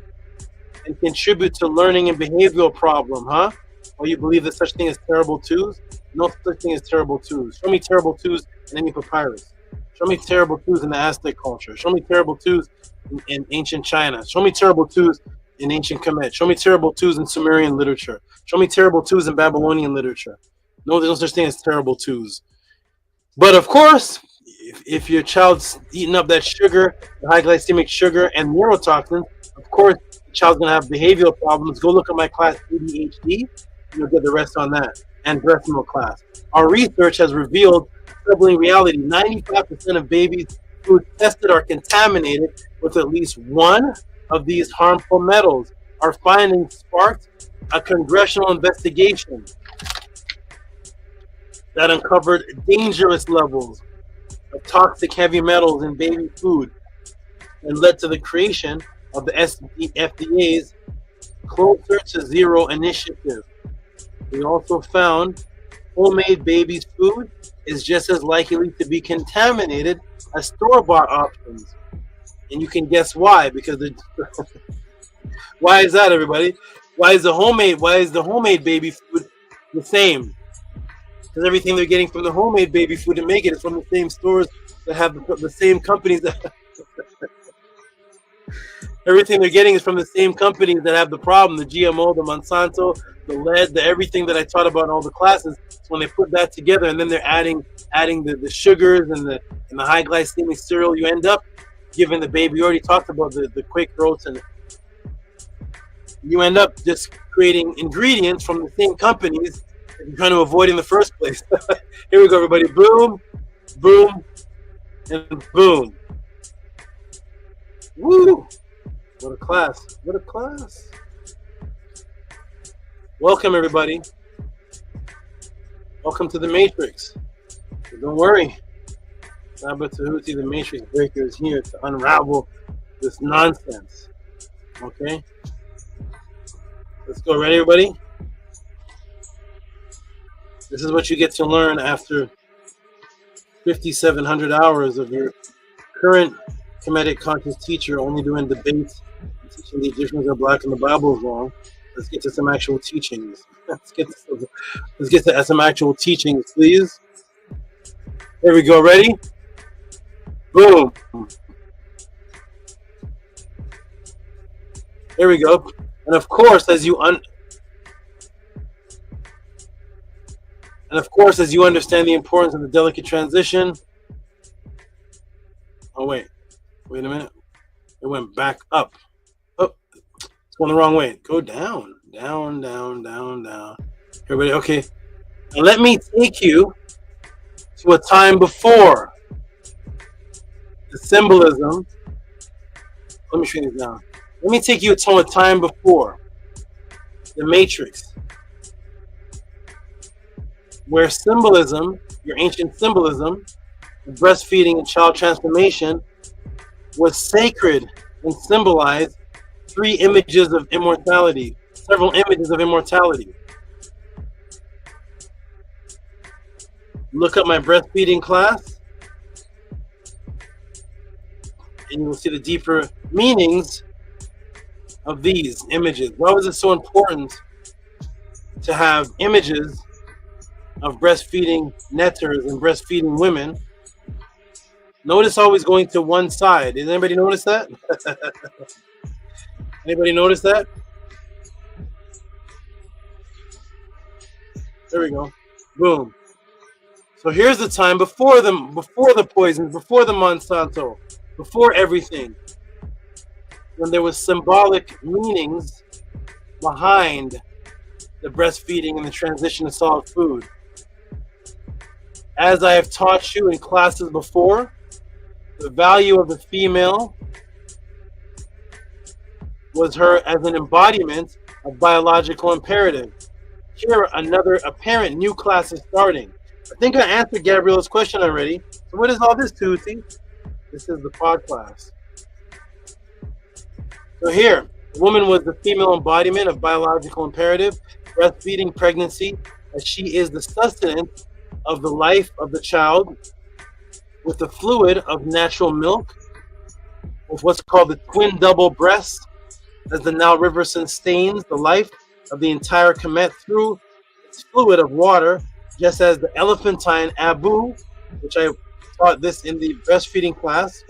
and contribute to learning and behavioral problem, huh? Or you believe there's such thing as terrible twos? No such thing as terrible twos. Show me terrible twos in any papyrus. Show me terrible twos in the Aztec culture. Show me terrible twos in ancient China. Show me terrible twos in ancient Kemet. Show me terrible twos in Sumerian literature. Show me terrible twos in Babylonian literature. No, there's no such thing as terrible twos. But of course, if your child's eating up that sugar, the high glycemic sugar and neurotoxins, of course, the child's going to have behavioral problems. Go look at my class ADHD, and you'll get the rest on that. And breast milk class. Our research has revealed troubling reality. 95% of babies who tested are contaminated with at least one of these harmful metals. Our findings sparked a congressional investigation that uncovered dangerous levels of toxic heavy metals in baby food and led to the creation of the FDA's Closer to Zero initiative. We also found homemade baby's food is just as likely to be contaminated as store-bought options. And you can guess why, because why is that, everybody? Why is the homemade baby food the same? Because everything they're getting from the homemade baby food to make it is from the same stores that have the same companies that everything they're getting is from the same companies that have the problem, the GMO, the Monsanto, the lead, the everything that I taught about in all the classes. So when they put that together and then they're adding the sugars and the high glycemic cereal, you end up giving the baby, you already talked about the quick growths, and you end up just creating ingredients from the same companies that you're trying to avoid in the first place. Here we go, everybody. Boom, boom, and boom. Woo! What a class. What a class. Welcome, everybody. Welcome to the Matrix. So don't worry. SABA Tehuti, the Matrix Breaker, is here to unravel this nonsense. Okay? Let's go. Ready, everybody? This is what you get to learn after 5,700 hours of your current Kemetic conscious teacher only doing debates, teaching the Egyptians are black and the Bible is wrong. Let's get to some actual teachings. Let's get to some actual teachings, please. Here we go. Ready? Boom. Here we go. And of course, as you understand the importance of the delicate transition. Oh wait a minute. It went back up. Oh, it's going the wrong way. Go down, down, down, down, down. Everybody, okay. Now let me take you to a time before the symbolism. Let me shrink this down. Let me take you to a time before the Matrix, where symbolism, your ancient symbolism, breastfeeding and child transformation was sacred and symbolized three images of immortality, several images of immortality. Look up my breastfeeding class and you will see the deeper meanings of these images. Why was it so important to have images of breastfeeding netters and breastfeeding women? Notice always going to one side. Did anybody notice that? Anybody notice that? There we go. Boom. So here's the time before the poisons, before the Monsanto, before everything, when there was symbolic meanings behind the breastfeeding and the transition to solid food. As I have taught you in classes before, the value of the female was her as an embodiment of biological imperative. Here, another apparent new class is starting. I think I answered Gabriela's question already. So what is all this, Tehuti? This is the pod class. So here, the woman was the female embodiment of biological imperative, breastfeeding pregnancy, as she is the sustenance of the life of the child with the fluid of natural milk, with what's called the twin double breast, as the Nile River sustains the life of the entire Kemet through its fluid of water, just as the elephantine Abu, which I taught this in the breastfeeding class.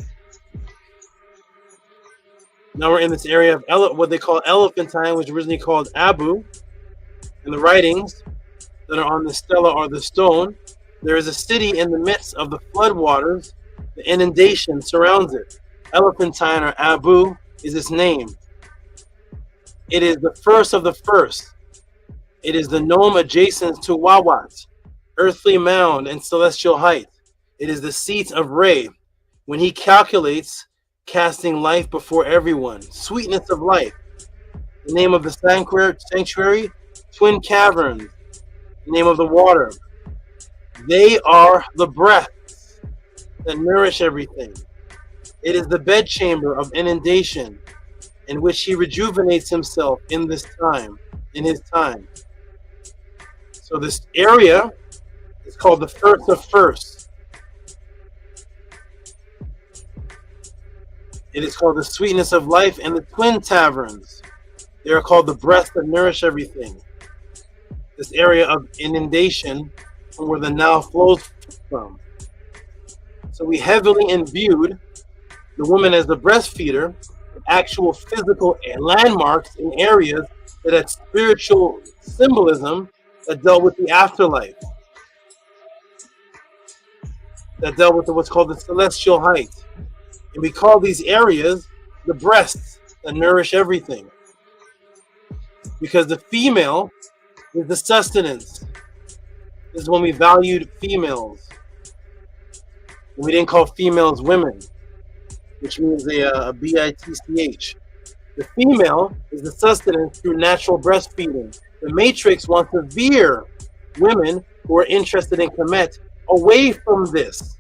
Now we're in this area of what they call elephantine, which originally called Abu. In the writings that are on the stela or the stone, there is a city in the midst of the flood waters. The inundation surrounds it. Elephantine or Abu is its name. It is the first of the first. It is the nome adjacent to Wawat, earthly mound and celestial height. It is the seat of Re, when he calculates casting life before everyone. Sweetness of life. The name of the sanctuary, twin caverns. The name of the water. They are the breaths that nourish everything. It is the bedchamber of inundation, in which he rejuvenates himself in this time, in his time. So this area is called the first of first. It is called the sweetness of life, and the twin taverns. They are called the breaths that nourish everything. This area of inundation from where the Nile flows from. So we heavily imbued the woman as the breastfeeder, actual physical landmarks in areas that had spiritual symbolism that dealt with the afterlife, that dealt with what's called the celestial height. And we call these areas the breasts that nourish everything, because the female is the sustenance. This is when we valued females. We didn't call females women, which means a bitch. The female is the sustenance through natural breastfeeding. The matrix wants to veer women who are interested in Kemet away from this,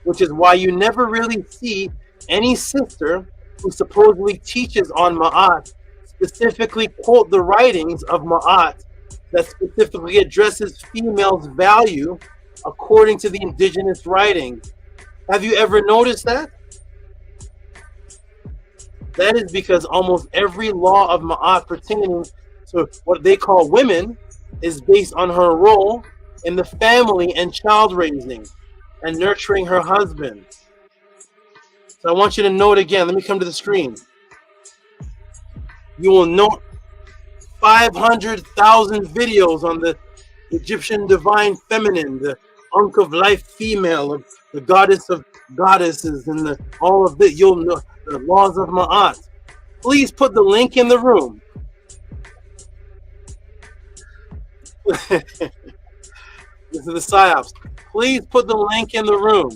which is why you never really see any sister who supposedly teaches on Ma'at specifically quote the writings of Ma'at that specifically addresses females' value according to the indigenous writings. Have you ever noticed that? That is because almost every law of Ma'at pertaining to what they call women is based on her role in the family and child raising and nurturing her husband. So I want you to note again. Let me come to the screen. You will note 500,000 videos on the Egyptian divine feminine, the Ankh of life female, of the goddess of goddesses, and all of it. You'll know the laws of Ma'at. Please put the link in the room. This is the Psyops. Please put the link in the room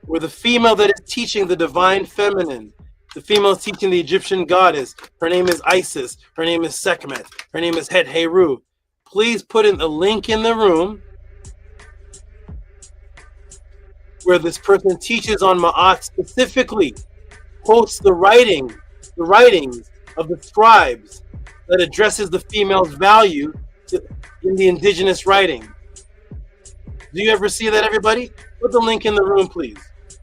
where the female that is teaching the divine feminine, the female is teaching the Egyptian goddess. Her name is Isis. Her name is Sekhmet. Her name is Het Heru. Please put in the link in the room where this person teaches on Ma'at, specifically quotes the writings of the scribes that addresses the female's value in the indigenous writing. Do you ever see that, everybody? Put the link in the room, please.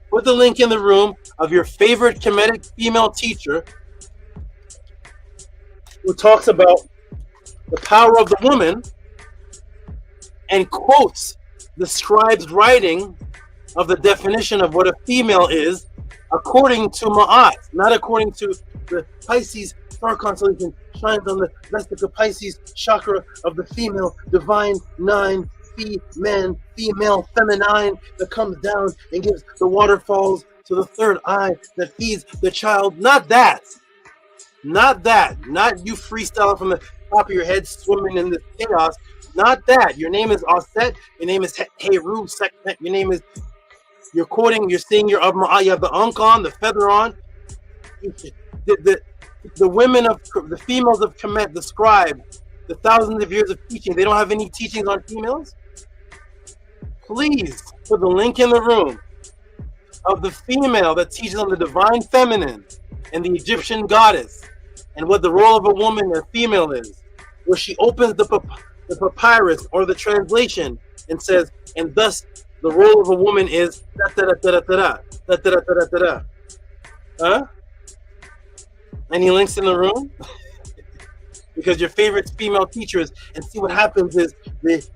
Put the link in the room of your favorite Kemetic female teacher who talks about the power of the woman and quotes the scribe's writing of the definition of what a female is according to Ma'at, not according to the Pisces star constellation shines on the Vesica Pisces chakra of the female divine nine female feminine that comes down and gives the waterfalls to the third eye that feeds the child. Not that. Not you freestyle from the top of your head swimming in the chaos. Not that. Your name is Aset. Your name is Heru Sekmet. Your name is. You're quoting. You're saying you're of Ma'at. You have the Ankh on, the feather on. The women of the females of Kemet describe the thousands of years of teaching. They don't have any teachings on females. Please put the link in the room of the female that teaches on the divine feminine and the Egyptian goddess and what the role of a woman, a female is, where she opens the papyrus or the translation and says, and thus the role of a woman is da da da da da da da da da da da. Huh? Any links in the room? Because your favorite female teachers, and see what happens is the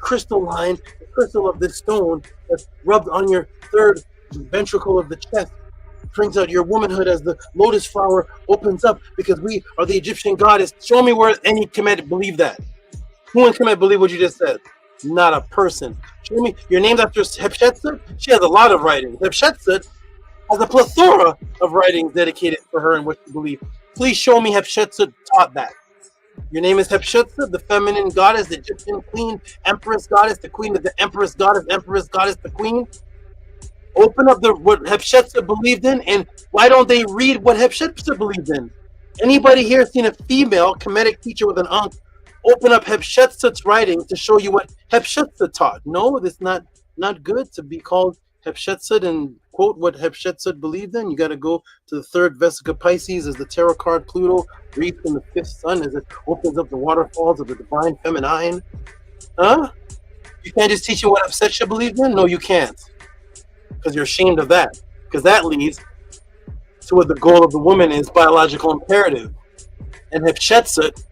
crystal line, the crystal of this stone that's rubbed on your third ventricle of the chest brings out your womanhood as the lotus flower opens up, because we are the Egyptian goddess. Show me where any Kemet believe that. Who in Kemet believe what you just said? Not a person. Show me. You're named after Hatshepsut. She has a lot of writings. Hatshepsut has a plethora of writings dedicated for her and what she believes. Please show me Hatshepsut taught that. Your name is Hatshepsut, the feminine goddess, the Egyptian queen, empress goddess, the queen of the empress goddess, the queen. Open up what Hatshepsut believed in, and why don't they read what Hatshepsut believed in? Anybody here seen a female Kemetic teacher with an Ankh open up Hatshepsut's writings to show you what Hatshepsut taught? No, it's not good to be called Hatshepsut and quote what Hatshepsut believed in. You got to go to the third Vesica Pisces as the tarot card Pluto reads from the fifth sun as it opens up the waterfalls of the divine feminine. Huh? You can't just teach you what Hatshepsut believed in? No, you can't. Because you're ashamed of that. Because that leads to what the goal of the woman is, biological imperative. And Hatshepsut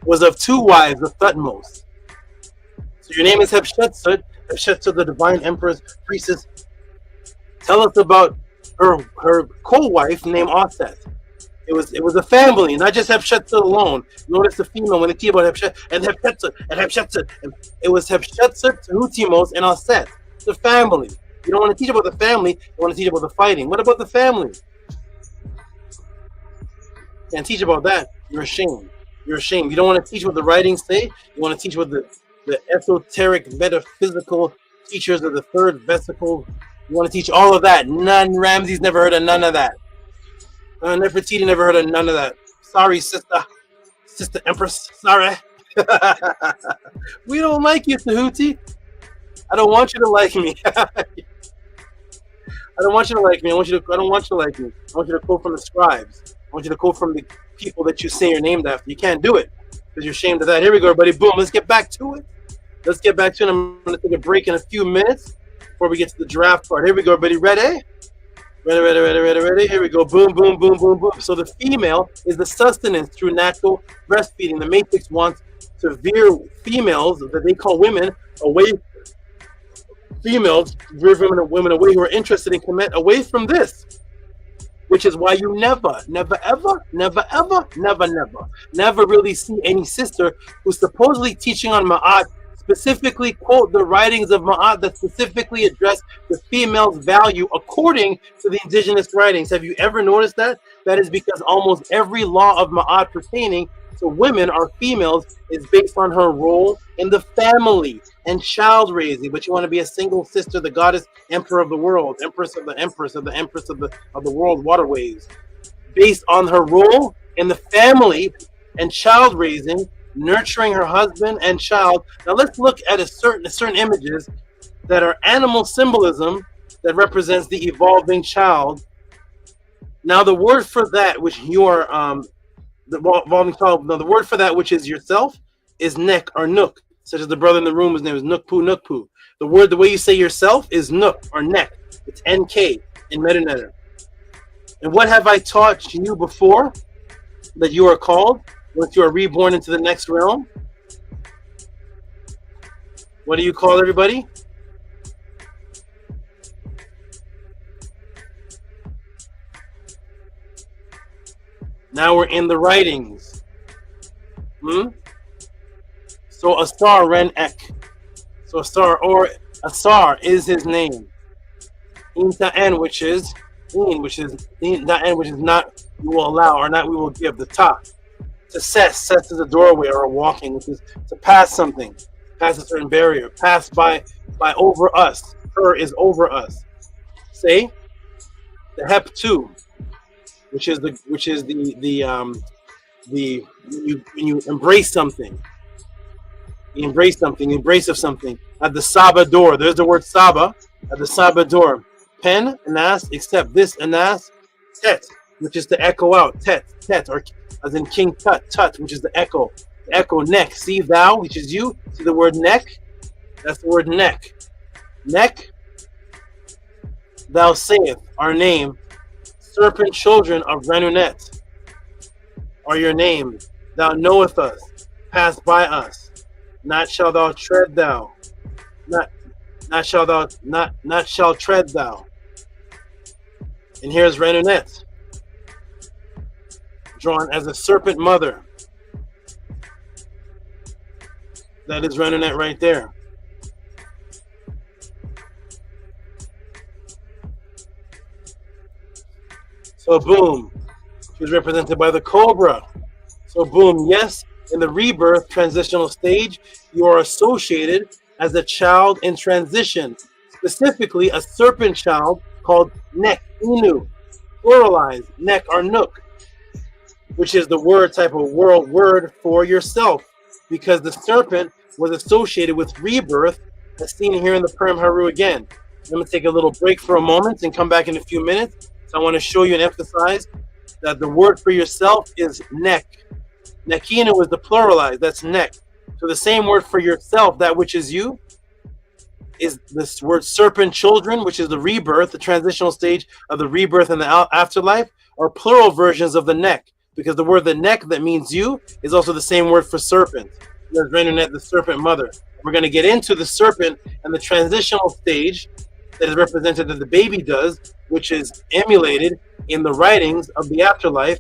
was of two wives of Thutmose. So your name is Hatshepsut, Hatshepsut, the divine empress, priestess. Tell us about her co-wife named Aset. It was a family, not just Hatshepsut alone. Notice the female when they teach about Hatshepsut. And it was Hatshepsut, Tehutimos, and Aset. The family. You don't want to teach about the family, you want to teach about the fighting. What about the family? Can't teach about that. You're ashamed. You're ashamed. You don't want to teach what the writings say. You want to teach what the esoteric, metaphysical teachers of the third vesicle. You want to teach all of that. None. Ramses never heard of none of that. Nefertiti never heard of none of that. Sorry, sister Empress. Sorry. We don't like you, Tehuti. I don't want you to like me. I don't want you to like me. I don't want you to like me. I want you to quote from the scribes. I want you to quote from the people that you say you're named after. You can't do it because you're ashamed of that. Here we go, everybody. Boom. Let's get back to it. I'm going to take a break in a few minutes before we get to the draft part. Here we go, everybody. Ready? Ready. Here we go. Boom, boom, boom, boom, boom. So the female is the sustenance through natural breastfeeding. The Matrix wants to veer females that they call women away. Females veer women away who are interested in Kemet away from this, which is why you never really see any sister who's supposedly teaching on Ma'at specifically quote the writings of Ma'at that specifically address the female's value according to the indigenous writings. Have you ever noticed that? That is because almost every law of Ma'at pertaining to women or females is based on her role in the family and child raising. But you want to be a single sister, the goddess, emperor of the world, empress of the empress of the world waterways, based on her role in the family and child raising, nurturing her husband and child. Now let's look at certain images that are animal symbolism that represents the evolving child. Now the word for that which you are the evolving child, now the word for that which is yourself is nek or nook, such as the brother in the room, his name is Nukpu. The way you say yourself is nook or nek. It's NK in Metanetter. And what have I taught you before that you are called once you are reborn into the next realm? What do you call everybody? Now we're in the writings. So Asar Ren Ek. So Asar is his name. Inta'en, which is not, you will allow or not, we will give the ta. To cess is a doorway or a walking, which is to pass something, pass a certain barrier, pass by over us. Her is over us. Say the hep 2, which is when you embrace something. You embrace something, you embrace of something. At the SABA door, there's the word SABA. At the SABA door, pen, anas, except this anas, tet, which is to echo out, tet, or as in King Tut, tut, which is the echo. The echo, neck, see thou, which is you. See the word neck? That's the word neck. Neck, thou sayest, our name. Serpent children of Renunet are your name. Thou knoweth us, pass by us. Not shall thou tread thou. Not shall tread thou. And here's Renunet, drawn as a serpent mother. That is Renunet right there. So boom, she's represented by the cobra. So boom, yes, in the rebirth transitional stage, you are associated as a child in transition, specifically a serpent child called Nek Inu, pluralized Nek or Nook, which is the word type of world word for yourself, because the serpent was associated with rebirth, as seen here in the Purim Haru again. I'm going to take a little break for a moment and come back in a few minutes. So I want to show you and emphasize that the word for yourself is Nek. Nekina was the pluralized, that's Nek. So the same word for yourself, that which is you, is this word serpent children, which is the rebirth, the transitional stage of the rebirth and the afterlife, are plural versions of the Nek, because the word the Nek that means you is also the same word for serpent. There's Renunet, the serpent mother. We're going to get into the serpent and the transitional stage that is represented as the baby does, which is emulated in the writings of the afterlife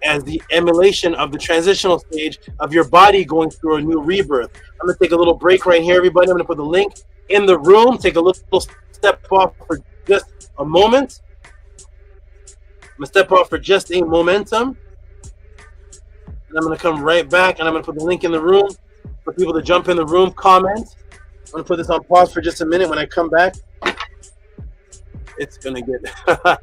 as the emulation of the transitional stage of your body going through a new rebirth. I'm going to take a little break right here, everybody. I'm going to put the link in the room. Take a little step off for just a moment. I'm going to step off for just a momentum. And I'm going to come right back, and I'm going to put the link in the room for people to jump in the room, comment. I'm going to put this on pause for just a minute. When I come back, it's going to get...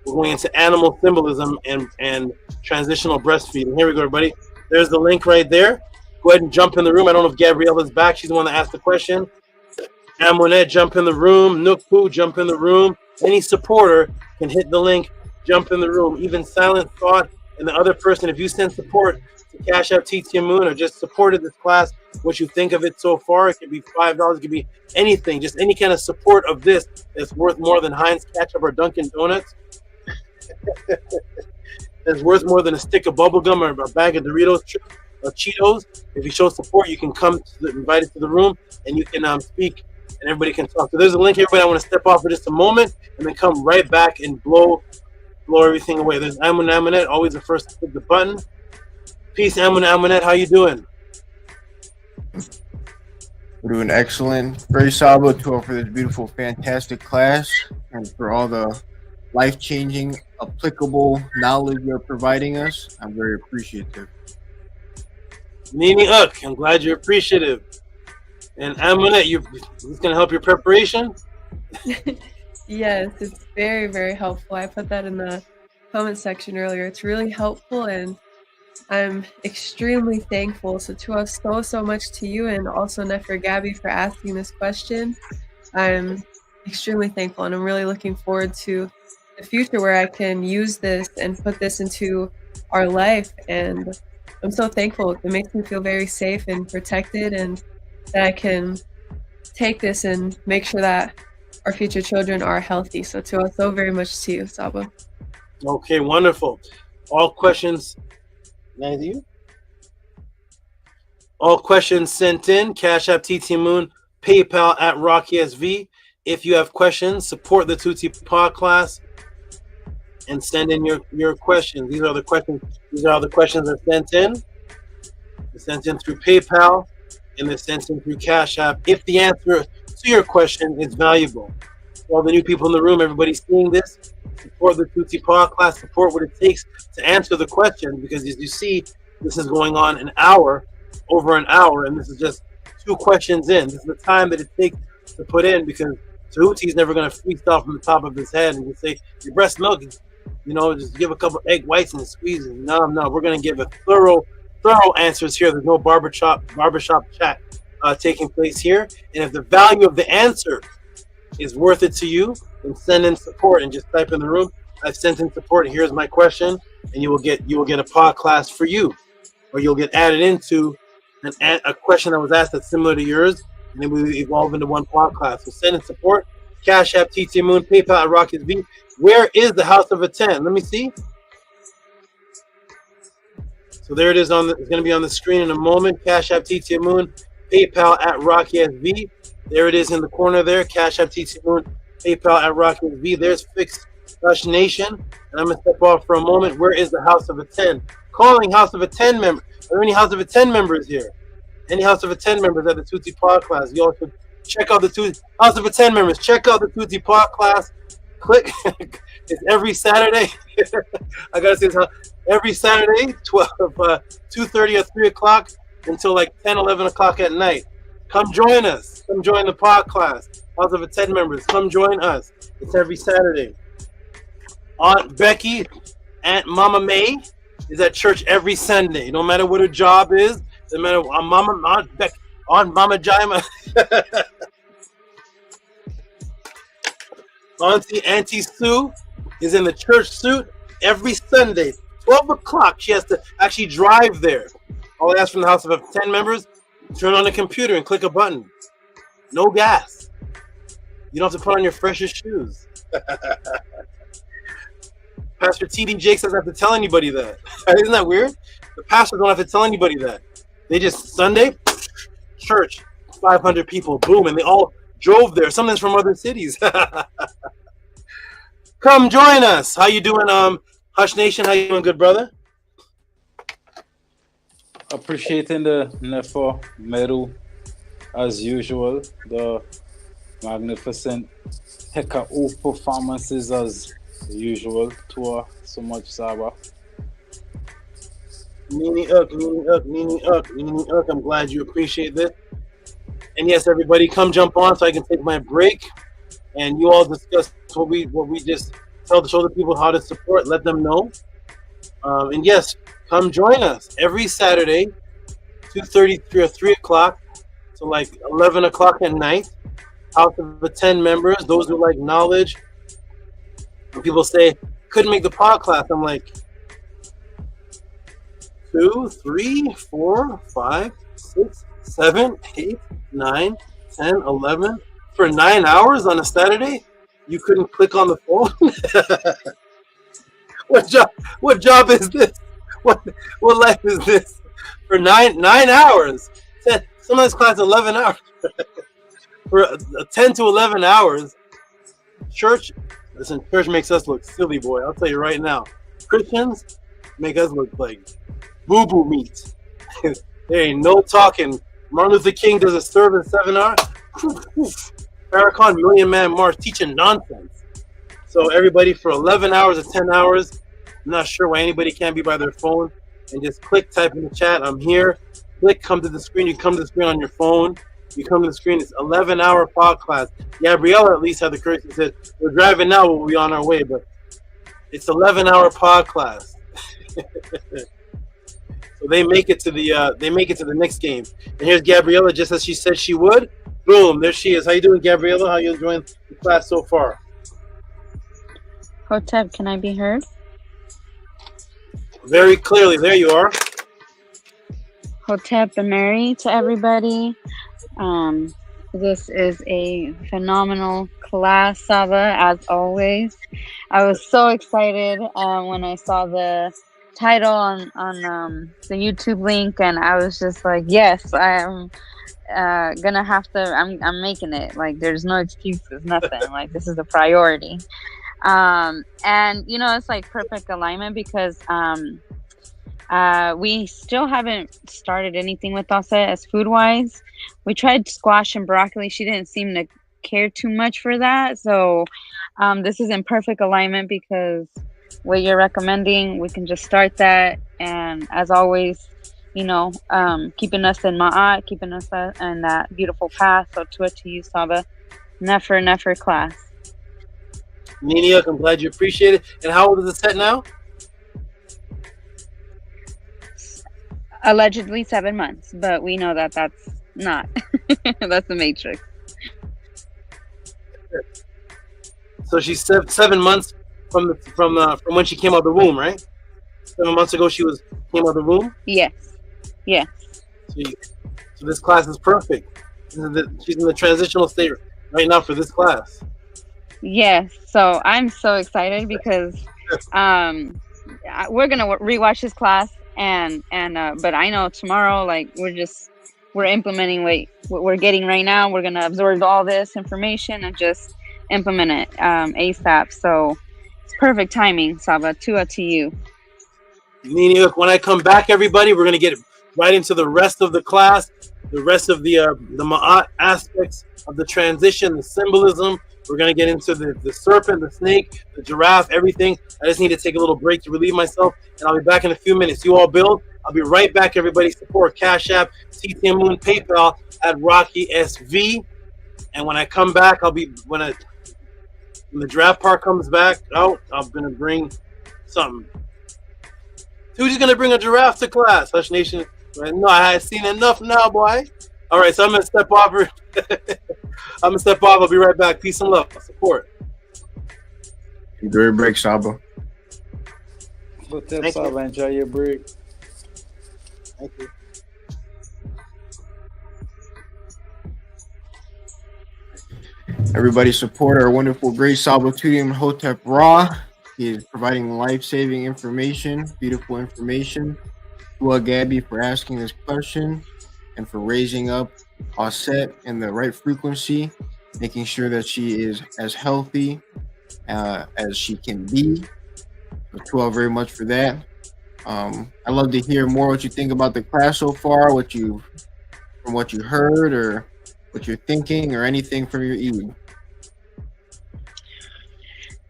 We're going into animal symbolism and transitional breastfeeding. Here we go, everybody. There's the link right there. Go ahead and jump in the room. I don't know if Gabriela's back. She's the one that asked the question. Amonet, jump in the room. Nookpoo, jump in the room. Any supporter can hit the link, jump in the room. Even Silent Thought and the other person, if you send support to Cash App TT Moon or just supported this class, what you think of it so far, it could be $5, it could be anything, just any kind of support of this that's worth more than Heinz Ketchup or Dunkin' Donuts. That's worth more than a stick of bubble gum or a bag of Doritos or Cheetos. If you show support, you can come invited to the room and you can speak and everybody can talk. So there's a link, everybody. I want to step off for just a moment and then come right back and blow everything away. There's Amunet, always the first to click the button. Peace, Amunet. How you doing? We're doing excellent. Very Saba to offer this beautiful, fantastic class and for all the life-changing, applicable knowledge you're providing us. I'm very appreciative. Nini Uk, I'm glad you're appreciative. And Amunet, this is going to help your preparation? Yes, it's very, very helpful. I put that in the comment section earlier. It's really helpful, and I'm extremely thankful. So to us so much to you, and also Nefer Gabby for asking this question. I'm extremely thankful, and I'm really looking forward to the future where I can use this and put this into our life. And I'm so thankful. It makes me feel very safe and protected, and that I can take this and make sure that our future children are healthy. So to us so very much to you, Saba. Okay, wonderful. All questions, you? All questions sent in, Cash App TT Moon, PayPal at RockySV. If you have questions, support the Tutti PODCLASS and send in your questions. These are the questions. These are all the questions that are sent in. They're sent in through PayPal and they're sent in through Cash App. If the answer to your question is valuable, all the new people in the room, everybody's seeing this. Support the Tutsi podcast, support what it takes to answer the question, because as you see, this is going on over an hour, and this is just 2 questions in. This is the time that it takes to put in, because Tehuti's never going to freestyle from the top of his head and just say, your breast milk, just give a couple egg whites and squeeze it. No, we're going to give a thorough answers here. There's no barbershop chat taking place here. And if the value of the answer is worth it to you, then send in support and just type in the room, I've sent in support, here's my question, and you will get a podcast for you, or you'll get added into a question that was asked that's similar to yours, and then we evolve into one podcast. So send in support. Cash App, TT Moon, PayPal at Rocket V. Where is the House of a 10? Let me see. So there it is. It's going to be on the screen in a moment. Cash App, TT Moon, PayPal at Rocket V. There it is in the corner there. Cash App, TT Moon, PayPal at Rocket V. There's Fixed Hush Nation. And I'm going to step off for a moment. Where is the House of a 10? Calling House of a 10 member. Are there any House of a 10 members here? Any House of a 10 members at the Tutsi podcast? You all should check out the House of a 10 members. Check out the Tutsi podcast. Click. It's every Saturday. I gotta say this, every Saturday, 2:30 or 3 o'clock until like 10, 11 o'clock at night. Come join us. Come join the podcast. House of a 10 members. Come join us. It's every Saturday. Aunt Becky, Aunt Mama May is at church every Sunday. No matter what her job is. No matter Aunt Becky, Aunt Mama Jima. Auntie Sue is in the church suit every Sunday, 12 o'clock. She has to actually drive there. All I ask from the House of 10 members, turn on the computer and click a button. No gas. You don't have to put on your freshest shoes. Pastor TD Jakes doesn't have to tell anybody that. Isn't that weird? The pastors don't have to tell anybody that. They just, Sunday, church, 500 people, boom, and they all drove there. Something's from other cities. Come join us. How you doing, Hush Nation? How you doing, good brother? Appreciating the Nefo Meru as usual. The magnificent Heka-O performances as usual. Tour so much Saba. Nini Uk. I'm glad you appreciate this. And yes, everybody, come jump on so I can take my break, and you all discuss what we just show the people how to support. Let them know. And yes, come join us every Saturday, 2:33 or 3 o'clock, so like 11 o'clock at night. House of the 10 members, those who like knowledge. When people say couldn't make the podcast, I'm like 2, 3, 4, 5, 6, 7, 8, 9, 10, 11. For 9 hours on a Saturday, you couldn't click on the phone? What job is this? What life is this? For 9 hours. Sometimes class 11 hours. For 10 to 11 hours. Church makes us look silly, boy. I'll tell you right now. Christians make us look like boo-boo meat. There ain't no talking. Martin Luther King does a service 7 hours. Farrakhan, Million Man March, teaching nonsense. So everybody for 11 hours or 10 hours, I'm not sure why anybody can't be by their phone and just click, type in the chat, I'm here. Click, come to the screen. You come to the screen on your phone. You come to the screen. It's 11-hour podcast. Gabriella at least had the courage to say, we're driving now, we'll be on our way, but it's 11-hour podcast. So they make it to the next game. And here's Gabriella, just as she said she would. Boom, there she is. How you doing, Gabriella? How you enjoying the class so far? Hotep, can I be heard? Very clearly. There you are. Hotep and Mary to everybody. This is a phenomenal class, Saba, as always. I was so excited when I saw the title on the YouTube link, and I was just like, yes, I am gonna have to, I'm making it. Like, there's no excuses, nothing. Like, this is a priority. And it's like perfect alignment because we still haven't started anything with Asa as food wise. We tried squash and broccoli. She didn't seem to care too much for that. So this is in perfect alignment because what you're recommending, we can just start that. And as always, you know, keeping us in Ma'at, keeping us in that beautiful path. So to you, Saba. Nefer class. Nini, I'm glad you appreciate it. And how old is the set now? Allegedly 7 months, but we know that that's not. That's the Matrix. So she's 7 months from when she came out of the womb, right? 7 months ago she came out of the womb. Yes. Yes. So this class is perfect. She's in the transitional state right now for this class. Yes. So I'm so excited because we're gonna rewatch this class and but I know tomorrow, like we're implementing what we're getting right now. We're gonna absorb all this information and just implement it ASAP. So it's perfect timing, Saba. To you. Nini, when I come back, everybody, we're gonna get right into the rest of the class, the rest of the Ma'at aspects of the transition, the symbolism. We're gonna get into the serpent, the snake, the giraffe, everything. I just need to take a little break to relieve myself, and I'll be back in a few minutes. You all build. I'll be right back, everybody. Support Cash App, TTM Moon, PayPal at Rocky SV. And when I come back, when the draft part comes back out, I'm gonna bring something. Who's gonna bring a giraffe to class? Hush Nation. No, I had seen enough now, boy. All right, so I'm gonna step off. I'll be right back. Peace and love. Support. Enjoy your break, Saba. Good tip, Saba. Enjoy your break. Thank you. Everybody support our wonderful, great Saba Tudium Hotep Ra. He is providing life-saving information, beautiful information. To Gabby for asking this question and for raising up Osset in the right frequency, making sure that she is as healthy as she can be. So to very much for that. I'd love to hear more what you think about the class so far, from what you heard or what you're thinking or anything from your Eid.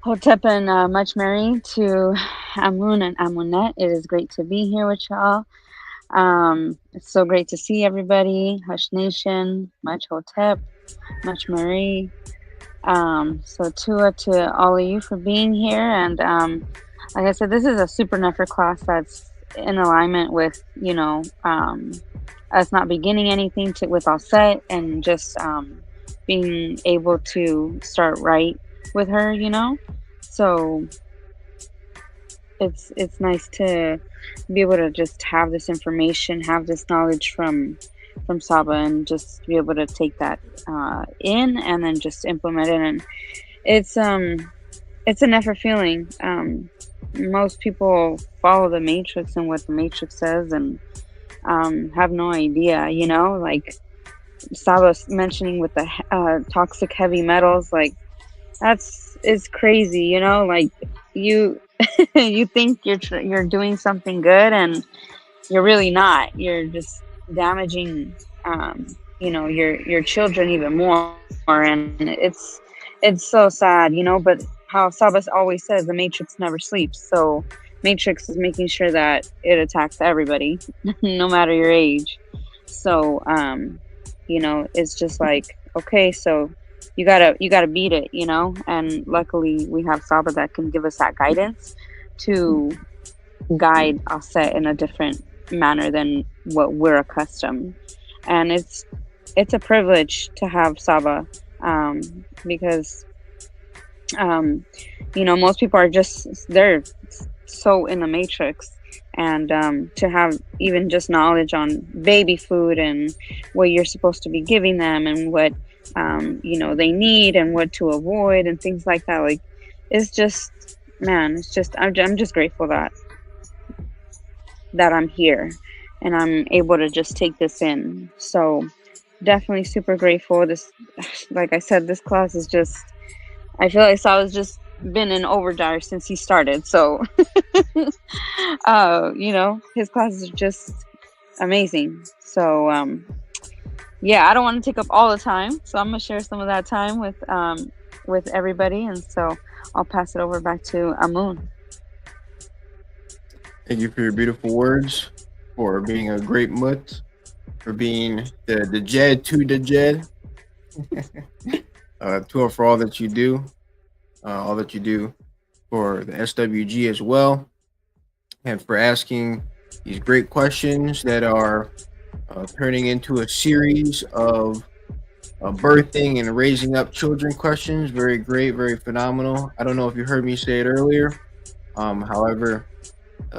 Hotep and much married to Amun and Amunet. It is great to be here with y'all. It's so great to see everybody. Hush Nation, much Hotep, much Marie. So to all of you for being here. And like I said, this is a super Nefer class that's in alignment with, you know, us not beginning anything with all set and just being able to start right with her, you know. So it's nice to be able to just have this information, have this knowledge from Saba, and just be able to take that in and then just implement it. And it's a never feeling. Most people follow the Matrix and what the Matrix says and have no idea, you know, like Saba's mentioning with the toxic heavy metals, like it's crazy, you know, like you you think you're doing something good and you're really not. You're just damaging you know, your children even more, and it's so sad, you know. But how Saba always says, the Matrix never sleeps. So Matrix is making sure that it attacks everybody no matter your age. So you know, it's just like, okay, so you gotta beat it, you know. And luckily we have Saba that can give us that guidance to guide Offset in a different manner than what we're accustomed. And it's a privilege to have Saba, because you know, most people are they're so in the Matrix, and to have even just knowledge on baby food and what you're supposed to be giving them and what you know, they need and what to avoid and things like that, like it's just, man, it's just, I'm just grateful that I'm here and I'm able to just take this in. So definitely super grateful. This, like I said, this class is just, I feel like Sal's just been in overdrive since he started. So you know, his classes are just amazing. So yeah, I don't want to take up all the time, so I'm gonna share some of that time with everybody, and so I'll pass it over back to Amun. Thank you for your beautiful words, for being a great mutt, for being the Jed to the Jed, for all that you do, for the SWG as well, and for asking these great questions that are turning into a series of birthing and raising up children questions. Very great, very phenomenal. I don't know if you heard me say it earlier. However,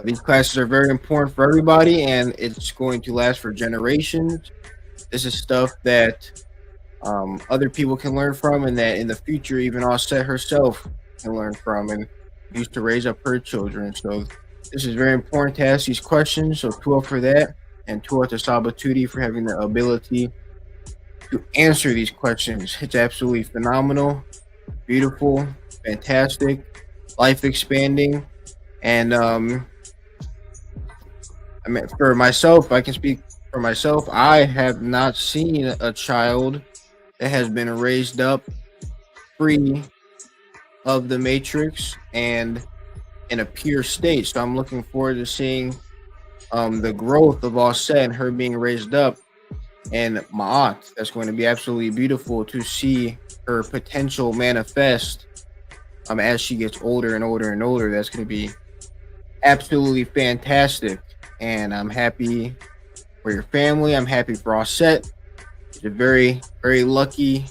these classes are very important for everybody, and it's going to last for generations. This is stuff that other people can learn from, and that in the future, even Offset herself can learn from and use to raise up her children. So this is very important to ask these questions. So tua for that, and tua to Sabatuti for having the ability to answer these questions. It's absolutely phenomenal, beautiful, fantastic, life expanding, and I mean, for myself, I can speak for myself. I have not seen a child that has been raised up free of the matrix and in a pure state. So I'm looking forward to seeing the growth of Offset and her being raised up, and Maat. That's going to be absolutely beautiful to see her potential manifest as she gets older and older and older. That's going to be absolutely fantastic, and I'm happy for your family. I'm happy for Offset. She's a very, very lucky,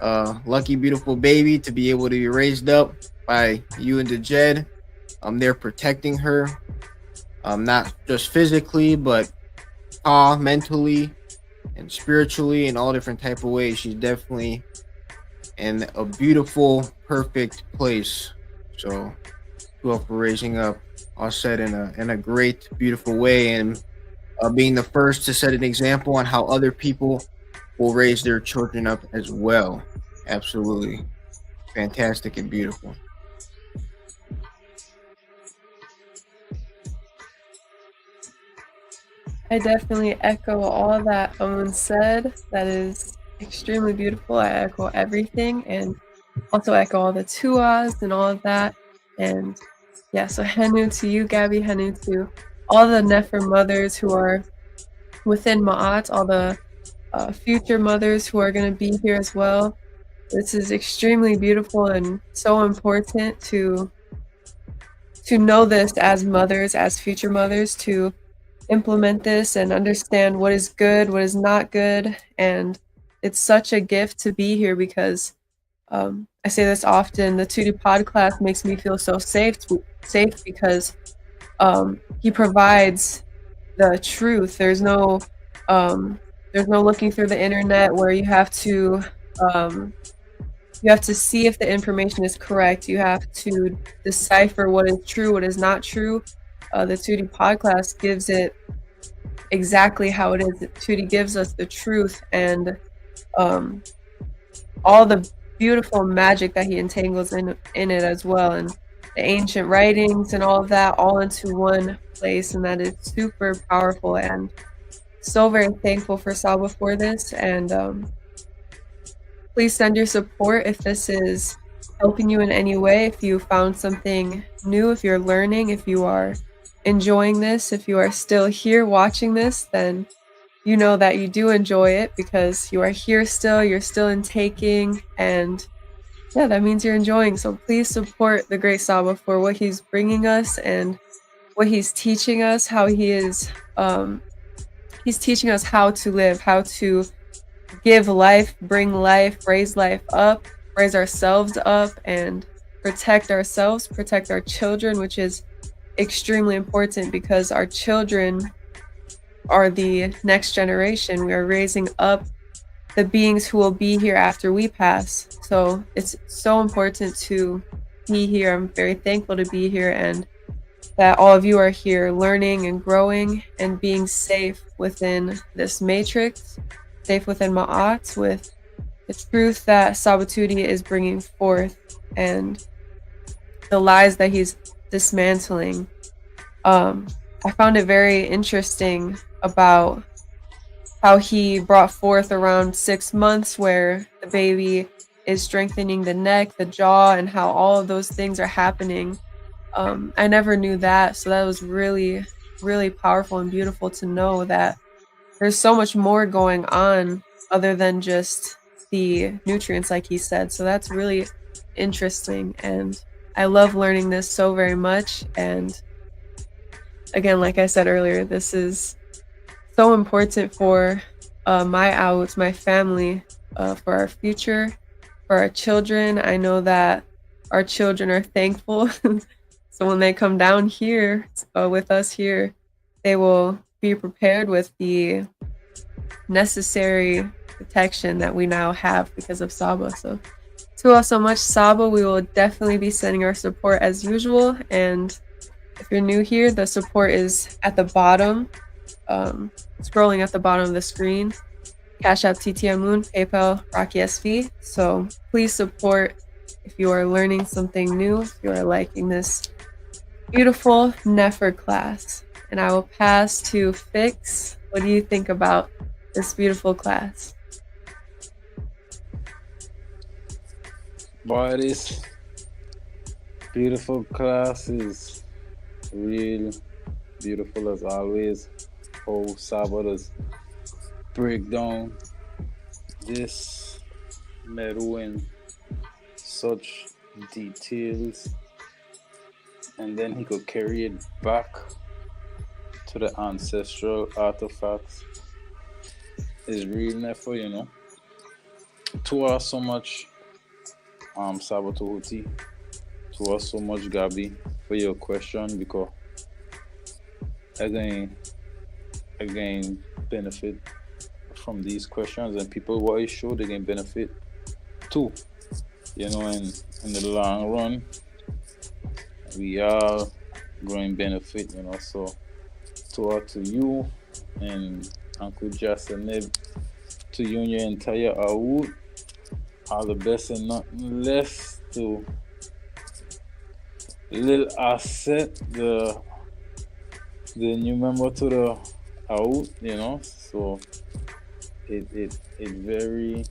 beautiful baby to be able to be raised up by you and the Jed. They're protecting her, not just physically, but mentally and spiritually in all different type of ways. She's definitely in a beautiful, perfect place. So, for raising up Offset in a great, beautiful way, and being the first to set an example on how other people will raise their children up as well. Absolutely fantastic and beautiful. I definitely echo all that Owen said. That is extremely beautiful. I echo everything, and also echo all the tuas and all of that. And yeah, so Henu to you, Gabby, Henu to all the Nefer mothers who are within Ma'at, all the future mothers who are going to be here as well. This is extremely beautiful and so important to know this as mothers, as future mothers, to implement this and understand what is good, what is not good. And it's such a gift to be here because I say this often, the 2D pod class makes me feel so safe because he provides the truth. There's no looking through the internet where you have to see if the information is correct. You have to decipher what is true, what is not true. The 2D podcast gives it exactly how it is. 2D gives us the truth and all the beautiful magic that he entangles in it as well, and the ancient writings and all of that all into one place, and that is super powerful. And so very thankful for SABA for this. And please send your support if this is helping you in any way, if you found something new, if you're learning, if you are enjoying this, if you are still here watching this, then you know that you do enjoy it because you are here still, you're still intaking, and yeah, that means you're enjoying. So please support the great Saba for what he's bringing us and what he's teaching us, how he is he's teaching us how to live, how to give life, bring life, raise life up, raise ourselves up, and protect ourselves, protect our children, which is extremely important because our children are the next generation. We are raising up the beings who will be here after we pass. So it's so important to be here. I'm very thankful to be here and that all of you are here learning and growing and being safe within this matrix, safe within Ma'at, with the truth that Sabatuti is bringing forth and the lies that he's dismantling. I found it very interesting about how he brought forth around 6 months where the baby is strengthening the neck, the jaw, and how all of those things are happening. I never knew that, so that was really, really powerful and beautiful to know that there's so much more going on other than just the nutrients, like he said. So that's really interesting, and I love learning this so very much. And again, like I said earlier, this is so important for my outs, my family, for our future, for our children. I know that our children are thankful. So when they come down here with us here, they will be prepared with the necessary protection that we now have because of SABA. So to all so much SABA, we will definitely be sending our support as usual. And if you're new here, the support is at the bottom, scrolling at the bottom of the screen. Cash App, TTM Moon, PayPal, Rocky SV. So please support if you are learning something new, if you are liking this beautiful Nefer class. And I will pass to Fix. What do you think about this beautiful class? Boy, this beautiful class is real beautiful as always. How SABA does break down this metal in such details, and then he could carry it back to the ancestral artifacts. Is real Nefer, you know. To us so much SABA Tehuti, to us so much Gabi for your question, because again benefit from these questions, and people what I show they can benefit too, you know, in the long run we are going benefit, you know. So to you and Uncle Justin, to you and your entire Aoud, all the best, and nothing less to little asset, the new member to the Aoud, you know. So it very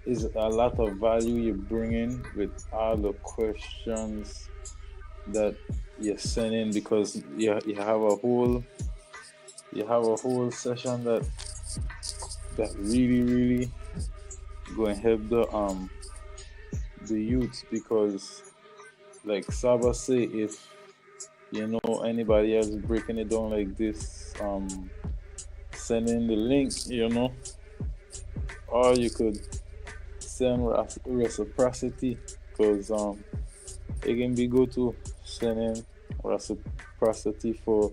is a lot of value you bring in with all the questions that you're sending, because you have a whole session that really going to help the youth, because like SABA say, if you know anybody else breaking it down like this, send in the link, you know, or you could send reciprocity, because it can be good to send in reciprocity for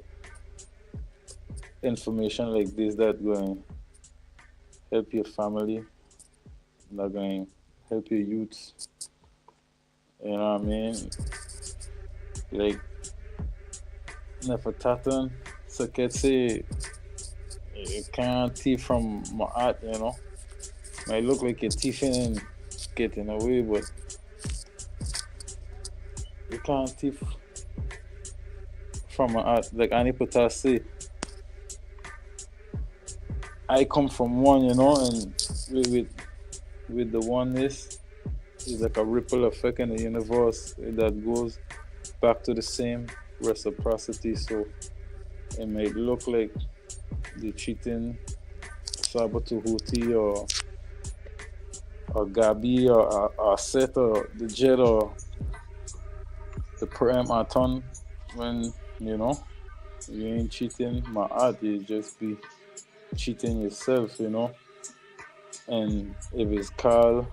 information like this that going to help your family, that going to help your youth, you know what I mean? Like Nefertatan, so can say you can't thief from Maat, you know. Might look like you're thieving and getting away, but you can't thief from Maat. Like Anipata say, I come from one, you know, and with the oneness, it's like a ripple effect in the universe that goes back to the same reciprocity. So it may look like the cheating SABA Tehuti or Gabi or Set or the Jet or the Prem ATTON, when you know you ain't cheating Maat, you just be cheating yourself, you know. And if it's called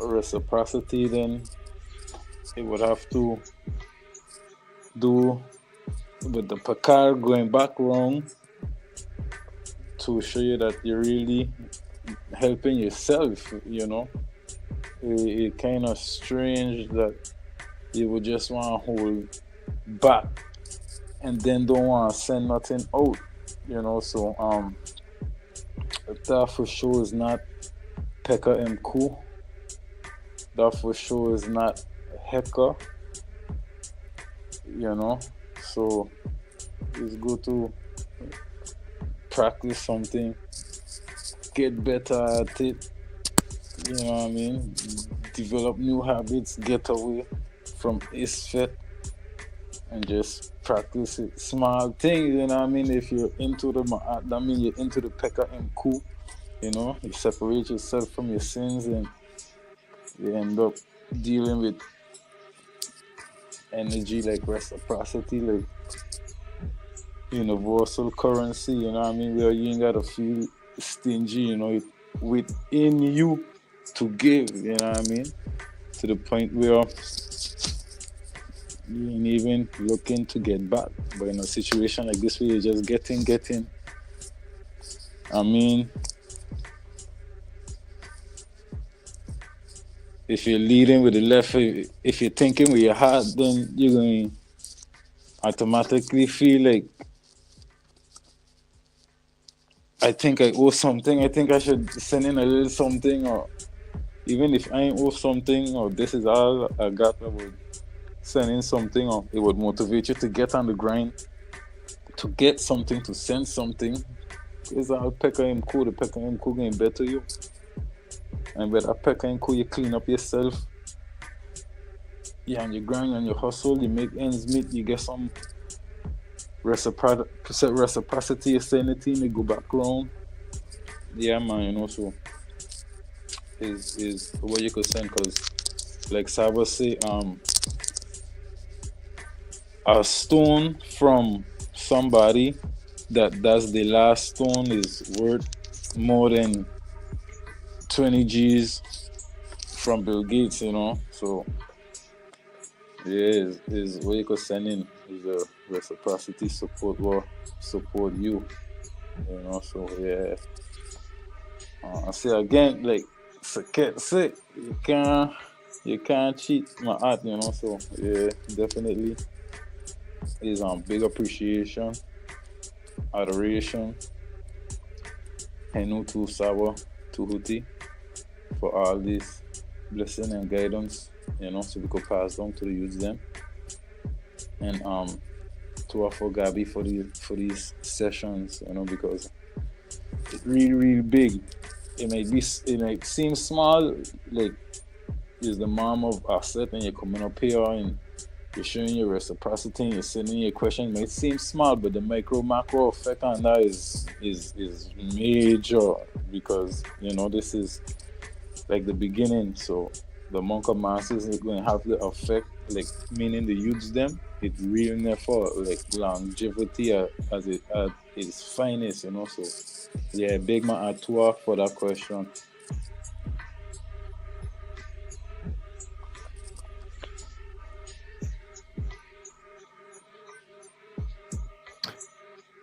reciprocity, then it would have to do with the Pakar going back wrong to show you that you're really helping yourself, you know. It kind of strange that you would just want to hold back and then don't want to send nothing out, you know. So that for sure is not Pekka Mku. That for sure is not Heka, you know. So it's good to practice something, get better at it, you know what I mean? Develop new habits, get away from isfet and just practice it. Small things, you know what I mean? If you're into the Maat, that means you're into the Pekka Mku, you know? You separate yourself from your sins and you end up dealing with energy like reciprocity, like universal currency, you know what I mean? Where you ain't gotta feel stingy, you know, within you to give, you know what I mean? To the point where you ain't even looking to get back. But in a situation like this where you're just getting, I mean, if you're leading with the left, if you're thinking with your heart, then you're going to automatically feel like, I think I owe something. I think I should send in a little something, or even if I ain't owe something, or this is all I got, I would send in something, or it would motivate you to get on the grind, to get something, to send something. Because I'll Pekka Mku, the Pekka Mku going better you. And with that Pekka Mku, you clean up yourself. Yeah, and you grind and you hustle, you make ends meet, you get some reciprocity, you send it in, you go back around. Yeah, man, you know, so is what you could send, because like SABA say, a stone from somebody that's the last stone is worth more than 20 G's from Bill Gates, you know. So yeah, is what you could send in is a reciprocity support you, you know. So yeah, I say again, like say you can't cheat my art, you know. So yeah, definitely is big appreciation, adoration, and to SABA, Tehuti, for all this blessing and guidance, you know, so we could pass down to the youths them. And to offer Gabi for these sessions, you know, because it's really big. It might seem small, like you're the mom of Asset and you're coming up here and you're showing your reciprocity and you're sending your question. It might seem small, but the macro effect on that is major, because you know this is like the beginning. So the monk of masses is going to have the effect, like meaning the youths them. It's really for like longevity at its finest, you know. So yeah, big man Atua for that question.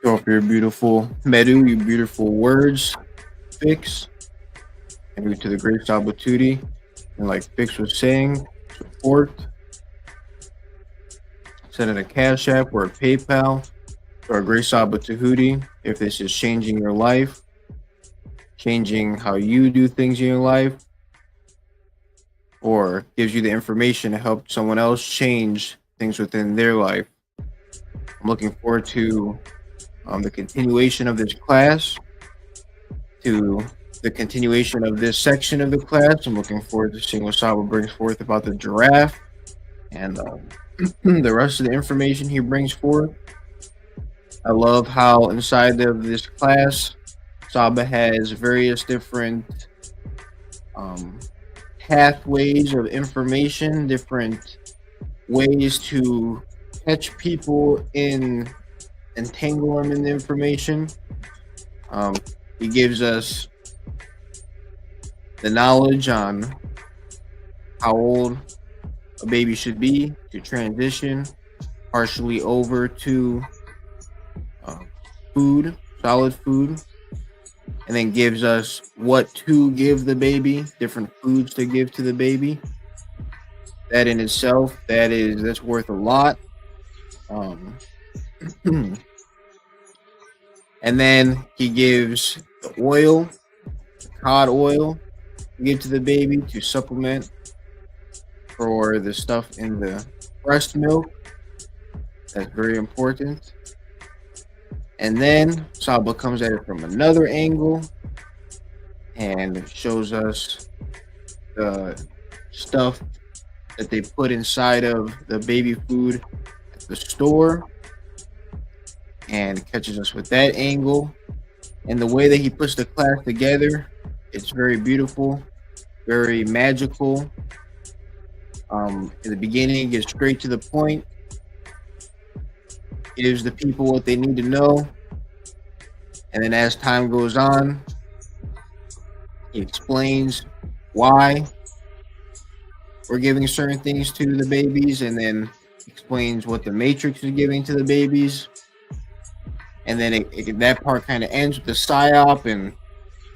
Show off your beautiful Medu, your beautiful words, Fix. And you to the great Sabatuti. And like Fix was saying, support. Send it a Cash App or a PayPal to our great Tehuti. If this is changing your life, changing how you do things in your life, or gives you the information to help someone else change things within their life. I'm looking forward to the continuation of this class, to the continuation of this section of the class. I'm looking forward to seeing what SABA brings forth about the giraffe and the rest of the information he brings forth. I love how inside of this class, SABA has various different pathways of information, different ways to catch people in, entangle them in the information. He gives us the knowledge on how old a baby should be to transition partially over to food, solid food, and then gives us what to give the baby, different foods to give to the baby. That in itself, that's worth a lot. And then he gives the oil, cod oil, to give to the baby to supplement for the stuff in the breast milk. That's very important. And then Saba comes at it from another angle and shows us the stuff that they put inside of the baby food at the store, and catches us with that angle. And the way that he puts the class together, it's very beautiful, very magical. In the beginning, gets straight to the point, gives the people what they need to know, and then as time goes on, he explains why we're giving certain things to the babies, and then explains what the Matrix is giving to the babies. And then that part kind of ends with the psyop, and you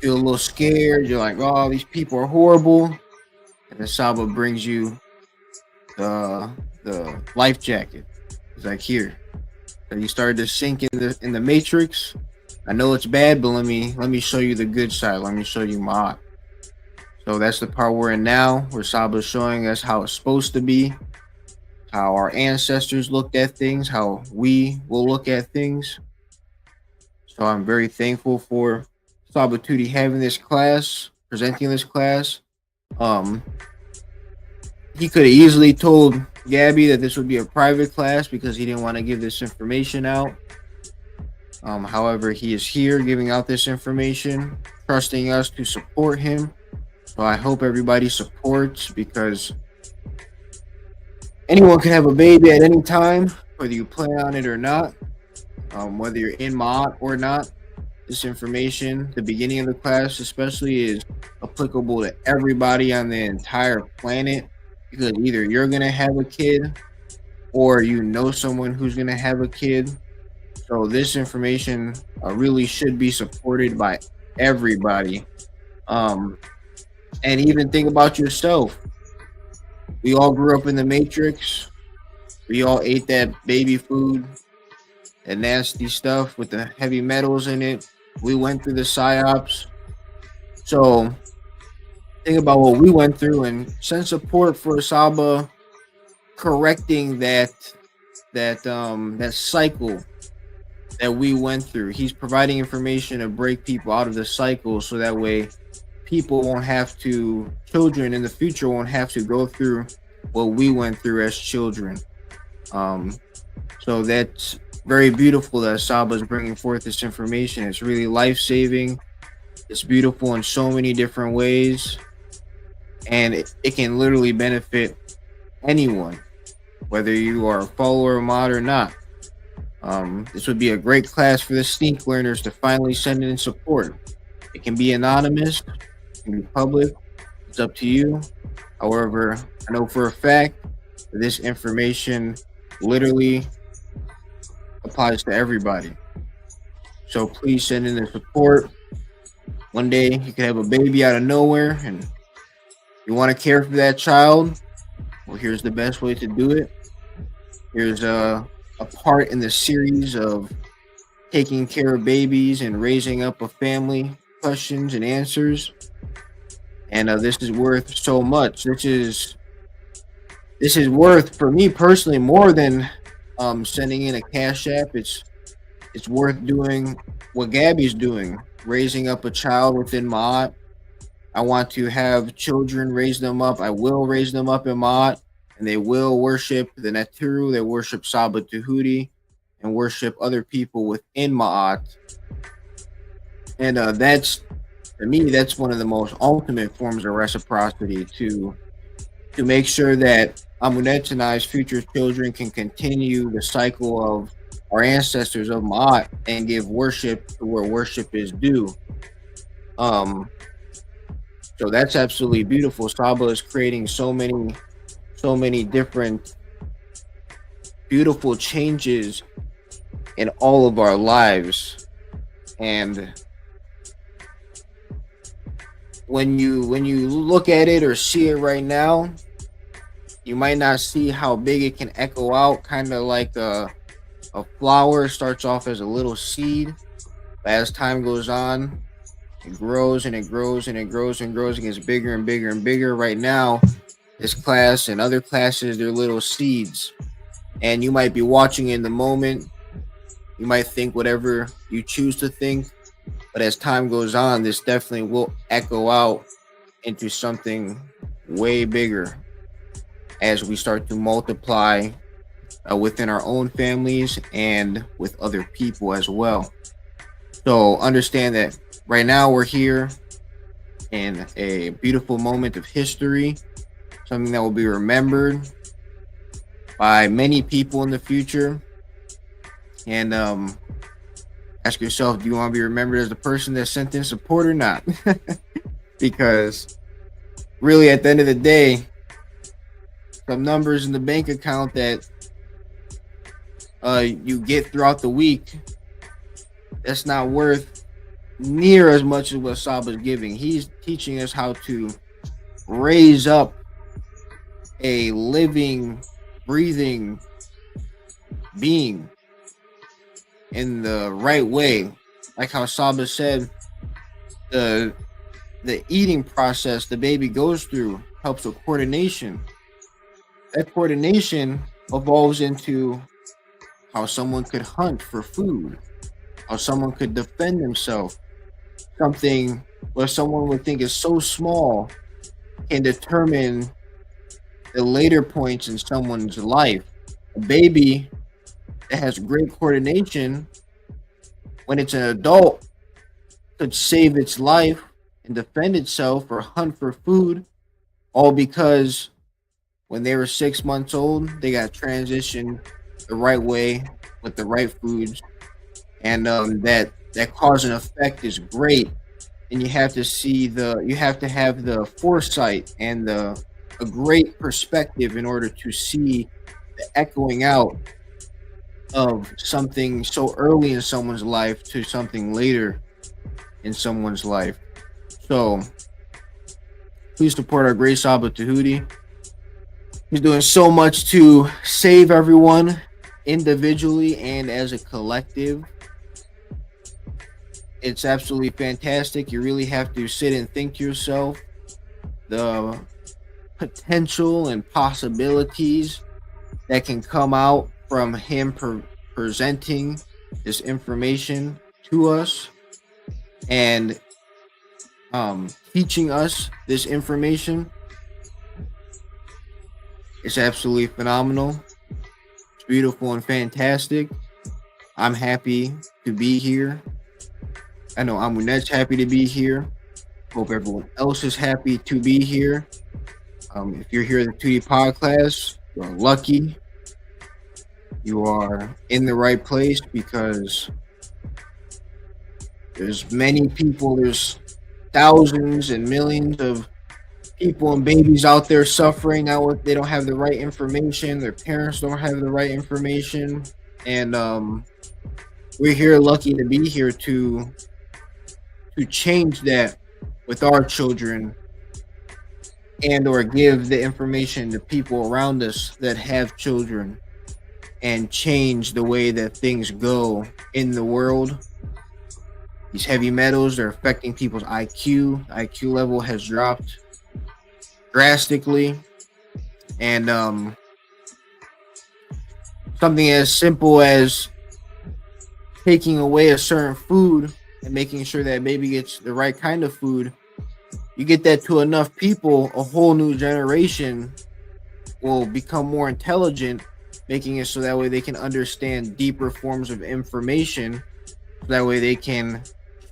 feel a little scared. You're like, oh, these people are horrible. And then Saba brings you the life jacket. It's like, here. So you started to sink in the Matrix. I know it's bad, but let me show you the good side. Let me show you Maat. So that's the part we're in now, where Saba's showing us how it's supposed to be, how our ancestors looked at things, how we will look at things. So I'm very thankful for Saba Tutti having this class, presenting this class. He could have easily told Gabby that this would be a private class because he didn't want to give this information out. However, he is here giving out this information, trusting us to support him. So I hope everybody supports, because anyone can have a baby at any time, whether you plan on it or not, whether you're in Maat or not. This information, the beginning of the class especially, is applicable to everybody on the entire planet, because either you're going to have a kid or you know someone who's going to have a kid. So this information really should be supported by everybody. And even think about yourself. We all grew up in the Matrix. We all ate that baby food, that nasty stuff with the heavy metals in it. We went through the Psyops. So think about what we went through and send support for Saba correcting that cycle that we went through. He's providing information to break people out of the cycle, so that way children in the future won't have to go through what we went through as children. So that's very beautiful that Saba is bringing forth this information. It's really life-saving. It's beautiful in so many different ways, and it can literally benefit anyone, whether you are a follower of Maat or not. This would be a great class for the sneak learners to finally send in support. It can be anonymous, it can be public, it's up to you. However, I know for a fact that this information literally applies to everybody. So please send in the support. One day you could have a baby out of nowhere and you want to care for that child. Well, here's the best way to do it. Here's a part in the series of taking care of babies and raising up a family, questions and answers. And this is worth so much. This is worth, for me personally, more than sending in a Cash App. It's worth doing what Gabby's doing, raising up a child within Maat. I want to have children, raise them up. I will raise them up in Maat, and they will worship the Naturu, they worship Saba Tehuti, and worship other people within Maat. And that's, to me, that's one of the most ultimate forms of reciprocity, to make sure that Amunet and I's future children can continue the cycle of our ancestors of Maat and give worship to where worship is due. So that's absolutely beautiful. Saba is creating so many different beautiful changes in all of our lives. And when you look at it or see it right now, you might not see how big it can echo out, kind of like a flower starts off as a little seed, but as time goes on, it grows and it grows and it grows and grows and gets bigger and bigger and bigger. Right now, this class and other classes, they're little seeds, and you might be watching in the moment. You might think whatever you choose to think, but as time goes on, this definitely will echo out into something way bigger as we start to multiply within our own families and with other people as well. So understand that right now we're here in a beautiful moment of history, something that will be remembered by many people in the future. And ask yourself, do you want to be remembered as the person that sent in support or not? Because really, at the end of the day, some numbers in the bank account that you get throughout the week, that's not worth near as much as what SABA is giving. He's teaching us how to raise up a living, breathing being in the right way. Like how SABA said, the eating process the baby goes through helps with coordination. That coordination evolves into how someone could hunt for food, how someone could defend himself. Something where someone would think is so small can determine the later points in someone's life. A baby that has great coordination, when it's an adult, could save its life and defend itself or hunt for food, all because when they were 6 months old, they got transitioned the right way with the right foods, and that cause and effect is great. And you have to have the foresight and a great perspective in order to see the echoing out of something so early in someone's life to something later in someone's life. So please support our great SABA Tehuti. He's doing so much to save everyone individually and as a collective. It's absolutely fantastic. You really have to sit and think to yourself the potential and possibilities that can come out from him presenting this information to us and teaching us this information. It's absolutely phenomenal. It's beautiful and fantastic. I'm happy to be here. I know Amunet's happy to be here. Hope everyone else is happy to be here. If you're here at the 2D PODCLASS, you're lucky. You are in the right place because there's many people, there's thousands and millions of people and babies out there suffering now. They don't have the right information. Their parents don't have the right information. And we're here lucky to be here to change that with our children and or give the information to people around us that have children and change the way that things go in the world. These heavy metals are affecting people's IQ. The IQ level has dropped drastically. And something as simple as taking away a certain food and making sure that baby gets the right kind of food, you get that to enough people, a whole new generation will become more intelligent, making it so that way they can understand deeper forms of information, so that way they can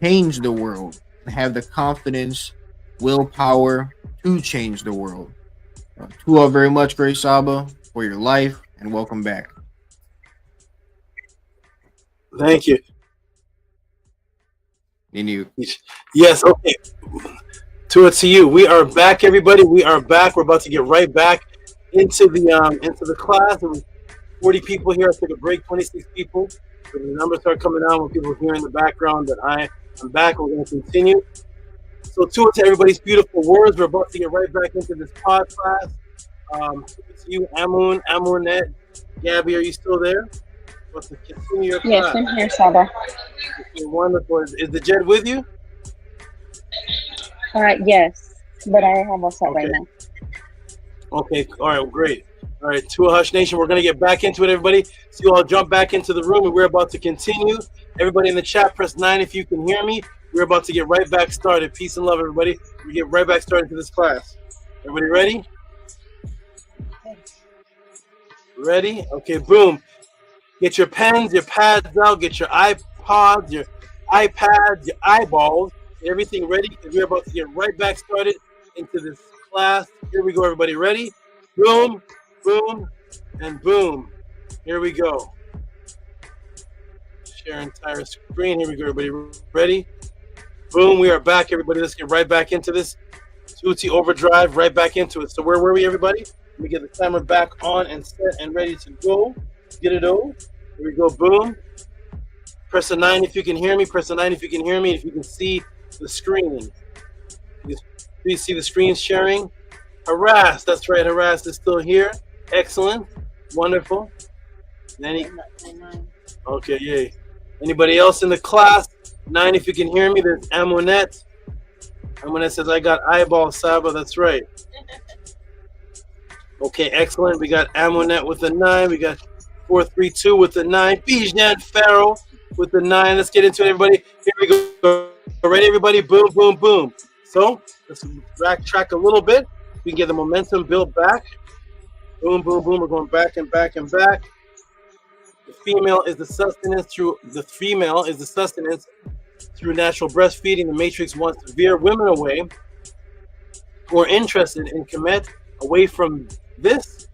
change the world and have the confidence, willpower to change the world. To all very much, Great SABA, for your life, and welcome back. Thank you. Yes, okay. To you. We are back, everybody. We are back. We're about to get right back into the class. There was 40 people here. I took a break, 26 people. So the numbers start coming out when people hear in the background that I'm back. We're going to continue. So to everybody's beautiful words, we're about to get right back into this pod class. It's you, Amunet, Gabby, are you still there? About to continue your class. Yes, I'm here, SABA. Okay, wonderful. Is the Jed with you? Yes, but I have WhatsApp right now. Okay, all right, great. All right, to a Hush Nation, we're going to get back into it, everybody. So you all jump back into the room, and we're about to continue. Everybody in the chat, press 9 if you can hear me. We're about to get right back started. Peace and love, everybody. We get right back started to this class. Everybody ready? Ready? Okay, boom. Get your pens, your pads out. Get your iPods, your iPads, your eyeballs. Get everything ready, because we're about to get right back started into this class. Here we go, everybody. Ready? Boom, boom, and boom. Here we go. Share entire screen. Here we go, everybody. Ready? Boom, we are back, everybody. Let's get right back into this. Tehuti Overdrive, right back into it. So where were we, everybody? Let me get the timer back on and set and ready to go. Get it over. Here we go, boom. Press a 9 if you can hear me. Press a 9 if you can hear me. If you can see the screen. Please see the screen sharing. Harass, that's right, Harass is still here. Excellent, wonderful. Okay, yay. Anybody else in the class? 9 if you can hear me. There's Amonette. Amonette says, I got eyeball, Saba, that's right. Okay, excellent. We got Amonette with the 9. We got 432 with the 9. Bijan Farrell with the 9. Let's get into it, everybody. Here we go. All right, everybody. Boom, boom, boom. So let's backtrack a little bit. We can get the momentum built back. Boom, boom, boom. We're going back and back and back. The female is the sustenance through natural breastfeeding. The matrix wants to veer women away who are interested in Kemet away from this,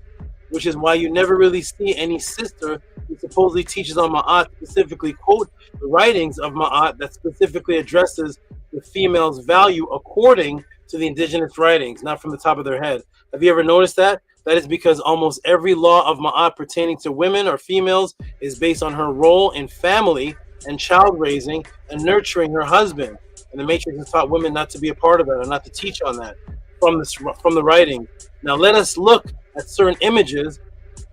which is why you never really see any sister who supposedly teaches on Ma'at specifically quote the writings of Ma'at that specifically addresses the female's value according to the indigenous writings, not from the top of their head. Have you ever noticed that? That is because almost every law of Ma'at pertaining to women or females is based on her role in family and child raising and nurturing her husband. And the Matrix has taught women not to be a part of that or not to teach on that from the writing. Now let us look at certain images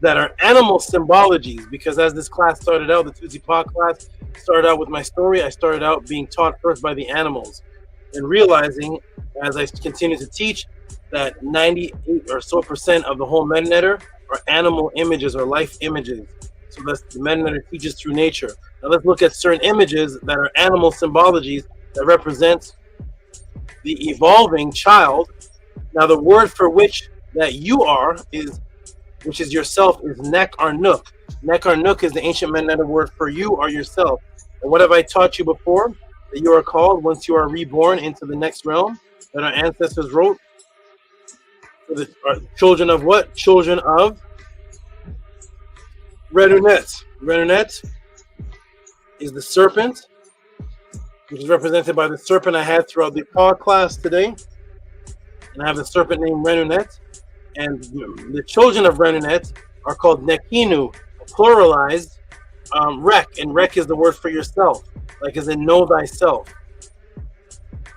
that are animal symbologies, because as this class started out, the Tehuti class started out with my story. I started out being taught first by the animals and realizing as I continue to teach that 98 or so % of the whole Metanetter are animal images or life images. So that's the Metanetter teaches through nature. Now let's look at certain images that are animal symbologies that represent the evolving child. Now the word for which that you are is, which is yourself, is nek or nook. Nek or nook is the ancient Metanetter word for you or yourself. And what have I taught you before? That you are called once you are reborn into the next realm that our ancestors wrote. For the children of what? Children of Renunet. Renunet is the serpent, which is represented by the serpent I had throughout the class today. And I have the serpent named Renunet. And the children of Renunet are called Nekinu, pluralized Rek. And Rek is the word for yourself, like as in know thyself.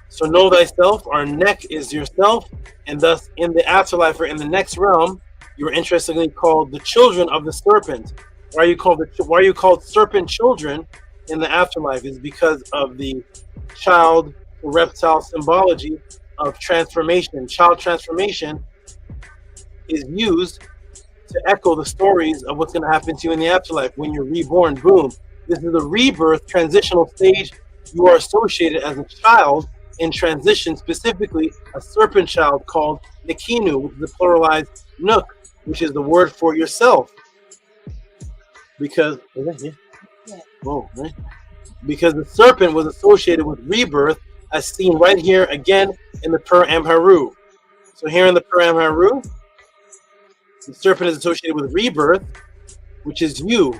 So know thyself, or Nek is yourself, and thus in the afterlife or in the next realm, you're interestingly called the children of the serpent. Why are you called serpent children in the afterlife? Is because of the child reptile symbology of transformation. Child transformation is used to echo the stories of what's going to happen to you in the afterlife when you're reborn. Boom. This is the rebirth transitional stage. You are associated as a child in transition, specifically a serpent child called Nekinu, which is the pluralized Nook, which is the word for yourself. Because because the serpent was associated with rebirth, as seen right here again in the Per Amharu. So here in the Per Amharu, the serpent is associated with rebirth, which is you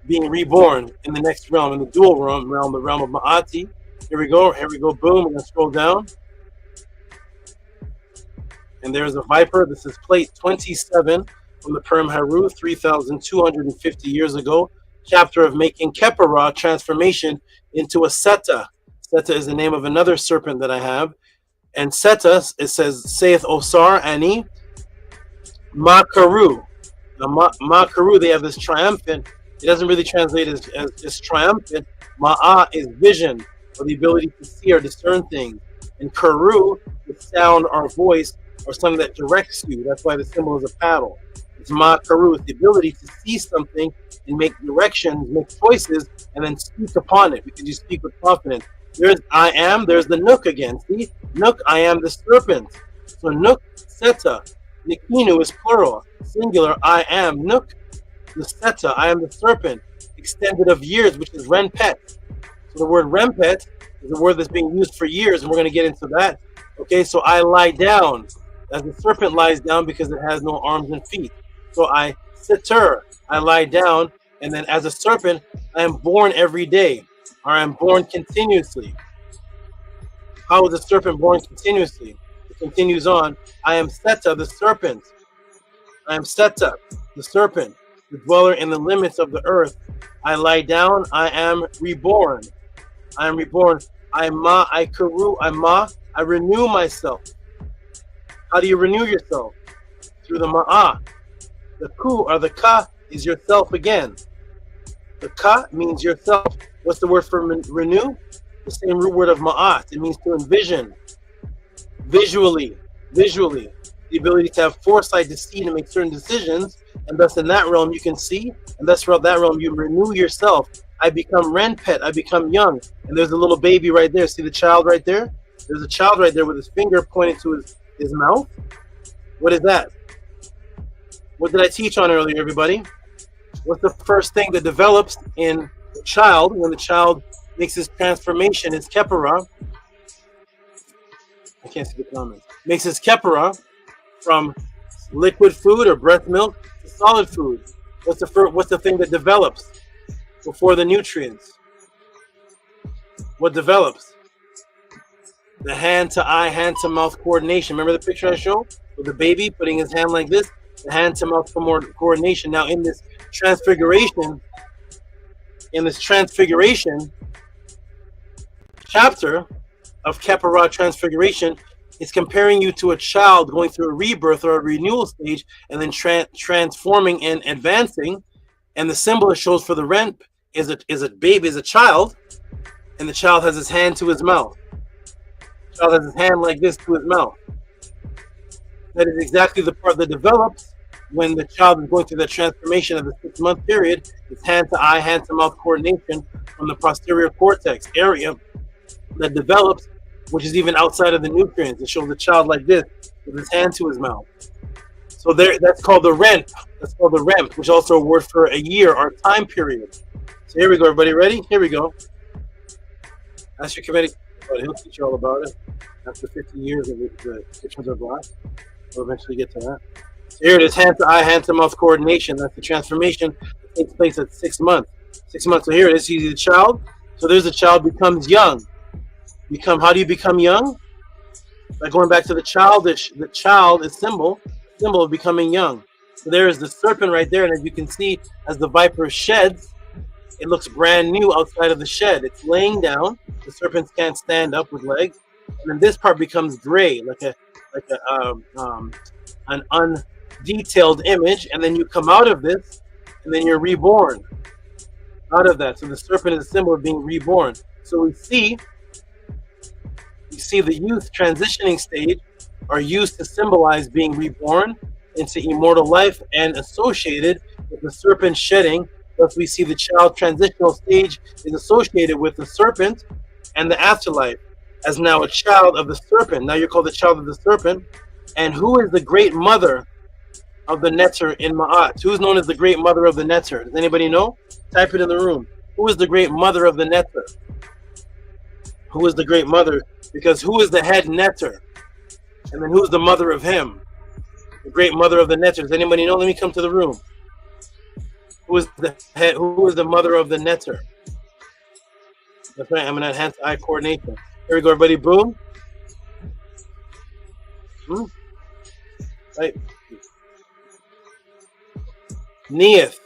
being reborn in the next realm, in the dual realm, the realm of Ma'ati. Here we go, boom. We're going to scroll down. And there's a viper. This is plate 27 from the Per Amharu, 3,250 years ago. Chapter of making Kepara transformation into a Seta. Seta is the name of another serpent that I have. And Seta, it says, saith Osar Ani Makaru. Now, Makaru, they have this triumphant. It doesn't really translate as just triumphant. Ma'a is vision, or the ability to see or discern things. And Karu, the sound or voice or something that directs you. That's why the symbol is a paddle. It's Ma Karu, it's the ability to see something and make directions, make choices, and then speak upon it because you speak with confidence. There's I am, there's the Nook again. See? Nook, I am the serpent. So Nook, Seta. Nikinu is plural. Singular, I am. Nook, the Seta, I am the serpent. Extended of years, which is Renpet. So the word Renpet is a word that's being used for years, and we're going to get into that. Okay, so I lie down as the serpent lies down because it has no arms and feet. So I sitter, I lie down, and then as a serpent, I am born every day, or I am born continuously. How is a serpent born continuously? It continues on. I am Seta, the serpent. I am Seta, the serpent, the dweller in the limits of the earth. I lie down, I am reborn. I am reborn. I Ma, I Karu, I Ma, I renew myself. How do you renew yourself? Through the Ma'ah. The Ku or the Ka is yourself again. The Ka means yourself. What's the word for renew? The same root word of Ma'at. It means to envision. Visually. Visually. The ability to have foresight to see and make certain decisions. And thus in that realm you can see. And thus throughout that realm you renew yourself. I become Renpet. I become young. And there's a little baby right there. See the child right there? There's a child right there with his finger pointing to his mouth. What is that? What did I teach on earlier, everybody? What's the first thing that develops in the child when the child makes his transformation? His kepara. I can't see the comments. Makes his kepara from liquid food or breast milk to solid food. What's the thing that develops before the nutrients? What develops? The hand to eye, hand to mouth coordination. Remember the picture I showed with the baby putting his hand like this? The hand to mouth for more coordination. Now in this transfiguration chapter of Kepara transfiguration, it's comparing you to a child going through a rebirth or a renewal stage and then transforming and advancing. And the symbol it shows for the Renp is a baby, is a child, and the child has his hand to his mouth. The child has his hand like this to his mouth. That is exactly the part that develops when the child is going through the transformation of the 6-month period. It's hand to eye, hand to mouth coordination from the posterior cortex area that develops, which is even outside of the nutrients. It shows the child like this with his hand to his mouth. So there, that's called the Renp. That's called the Renp, which is also a word for a year or time period. So here we go, everybody. Ready? Here we go. Ask your committee. He'll teach you all about it. After 50 years of the kitchens are black. We'll eventually get to that. So here it is, hand to eye, hand to mouth coordination. That's the transformation that takes place at 6 months. 6 months. So here it is. You see the child. So there's the child becomes young. How do you become young? By going back to the childish. The child is symbol of becoming young. So there is the serpent right there, and as you can see, as the viper sheds, it looks brand new outside of the shed. It's laying down. The serpents can't stand up with legs, and then this part becomes gray, like an undetailed image, and then you come out of this, and then you're reborn out of that. So the serpent is a symbol of being reborn. So we see the youth transitioning stage are used to symbolize being reborn into immortal life and associated with the serpent shedding. Thus we see the child transitional stage is associated with the serpent and the afterlife as now a child of the serpent. Now you're called the child of the serpent. And who is the great mother of the netter in Ma'at? Who's known as the great mother of the netter? Does anybody know? Type it in the room. Who is the great mother of the netter? Who is the great mother? Because who is the head netter? And then who's the mother of him? The great mother of the netter. Does anybody know? Let me come to the room. Who is the head? Who is the mother of the netter? That's right. I'm gonna hand to eye coordination. Here we go, everybody. Boom. Right. Neith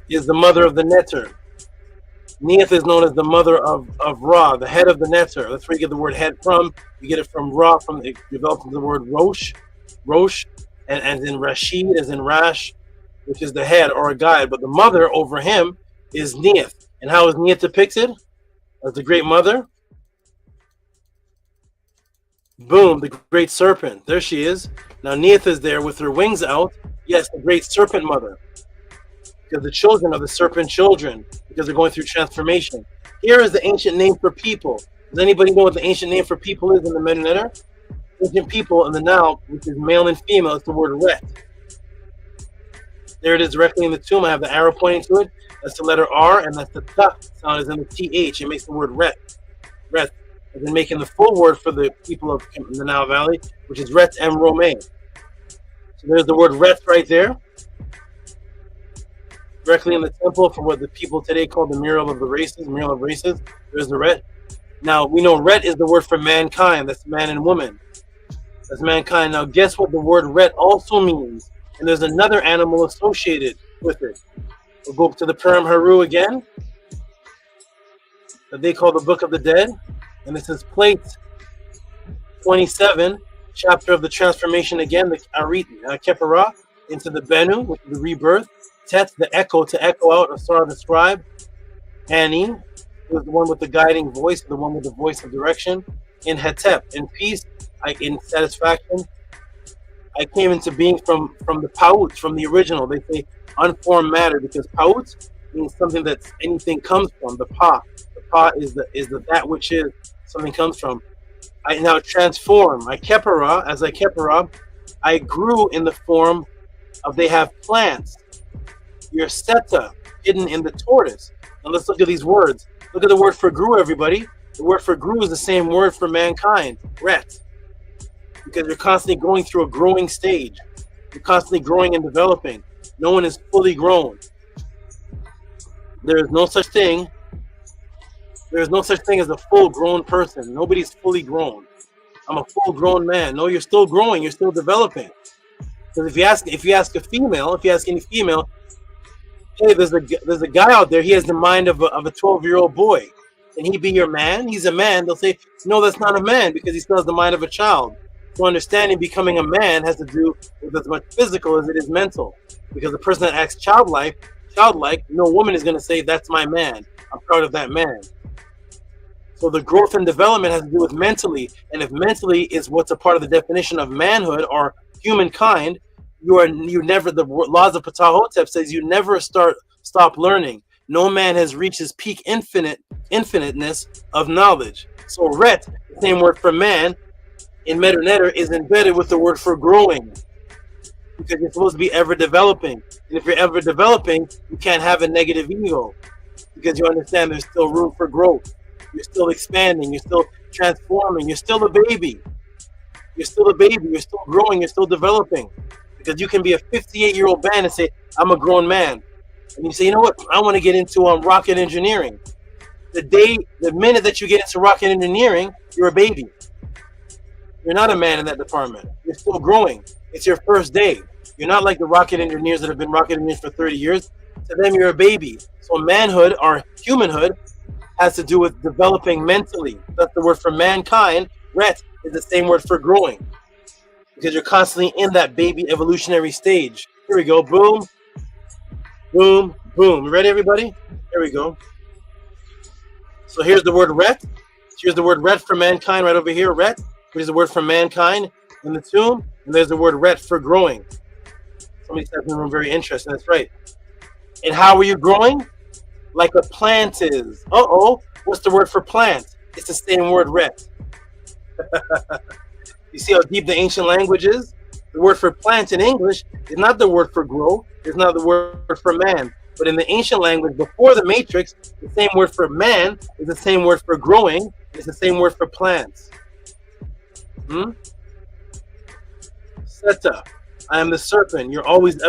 is the mother of the netter. Neith is known as the mother of Ra, the head of the netter. That's where you get the word head from. You get it from Ra, it developed from the word Rosh, and as in Rashid, as in Rash, which is the head or a guide. But the mother over him is Neith. And how is Neith depicted? As the great mother? Boom, the great serpent. There she is. Now Neith is there with her wings out. Yes, the great serpent mother. Because the children are the serpent children, because they're going through transformation. Here is the ancient name for people. Does anybody know what the ancient name for people is in the Meta? Ancient people in the Nile, which is male and female, is the word Ret. There it is directly in the tomb. I have the arrow pointing to it. That's the letter R, and that's the ta sound is in the TH. It makes the word Ret. Ret. And then making the full word for the people of the Nile Valley, which is Ret M Romain. So there's the word Ret right there. Directly in the temple for what the people today call the mural of the races, mural of races. There's the Ret. Now we know Ret is the word for mankind. That's man and woman. That's mankind. Now guess what the word Ret also means? And there's another animal associated with it. We'll go to the Purim Haru again, that they call the Book of the Dead. And this is plate 27, chapter of the transformation again, the Arit Kepara, into the Benu, which is the rebirth. Tet, the echo, to echo out, Asar, the scribe. Ani, who is the one with the guiding voice, the one with the voice of direction. In Hetep, in peace, in satisfaction. I came into being from the Paut, from the original. They say unformed matter, because Paut means something that anything comes from. The Pa is the that which is something comes from. I now transform. I kepara, I grew in the form of they have plants. Your seta, hidden in the tortoise. Now let's look at these words. Look at the word for grew, everybody. The word for grew is the same word for mankind, Ret. Because you're constantly going through a growing stage. You're constantly growing and developing. No one is fully grown. There is no such thing. There is no such thing as a full-grown person. Nobody's fully grown. I'm a full-grown man. No, you're still growing. You're still developing. Because if you ask a female, if you ask any female, hey, there's a guy out there. He has the mind of a 12-year-old boy. Can he be your man? He's a man. They'll say, no, that's not a man, because he still has the mind of a child. So understanding becoming a man has to do with as much physical as it is mental. Because the person that acts childlike, no woman is going to say, that's my man. I'm proud of that man. So the growth and development has to do with mentally. And if mentally is what's a part of the definition of manhood or humankind, you never, the laws of Ptahotep says you never stop learning. No man has reached his peak infiniteness of knowledge. So Ret, the same word for man, in Medunetter is embedded with the word for growing, because you're supposed to be ever developing. And if you're ever developing, you can't have a negative ego, because you understand there's still room for growth. You're still expanding. You're still transforming. You're still a baby. You're still a baby. You're still growing. You're still developing, because you can be a 58-year-old man and say, I'm a grown man. And you say, you know what? I want to get into rocket engineering. The minute that you get into rocket engineering, you're a baby. You're not a man in that department. You're still growing. It's your first day. You're not like the rocket engineers that have been rocket engineers for 30 years. To them, you're a baby. So manhood or humanhood has to do with developing mentally. That's the word for mankind. Ret is the same word for growing, because you're constantly in that baby evolutionary stage. Here we go. Boom, boom, boom. You ready, everybody? Here we go. So here's the word Ret. Here's the word Ret for mankind right over here. Ret, which is the word for mankind in the tomb. And there's the word Ret for growing. Somebody said in the room, very interesting. That's right. And how are you growing? Like a plant is. Uh-oh. What's the word for plant? It's the same word, Ret. You see how deep the ancient language is? The word for plant in English is not the word for grow. It's not the word for man. But in the ancient language, before the matrix, the same word for man is the same word for growing. It's the same word for plants. Seta. I am the serpent. You're always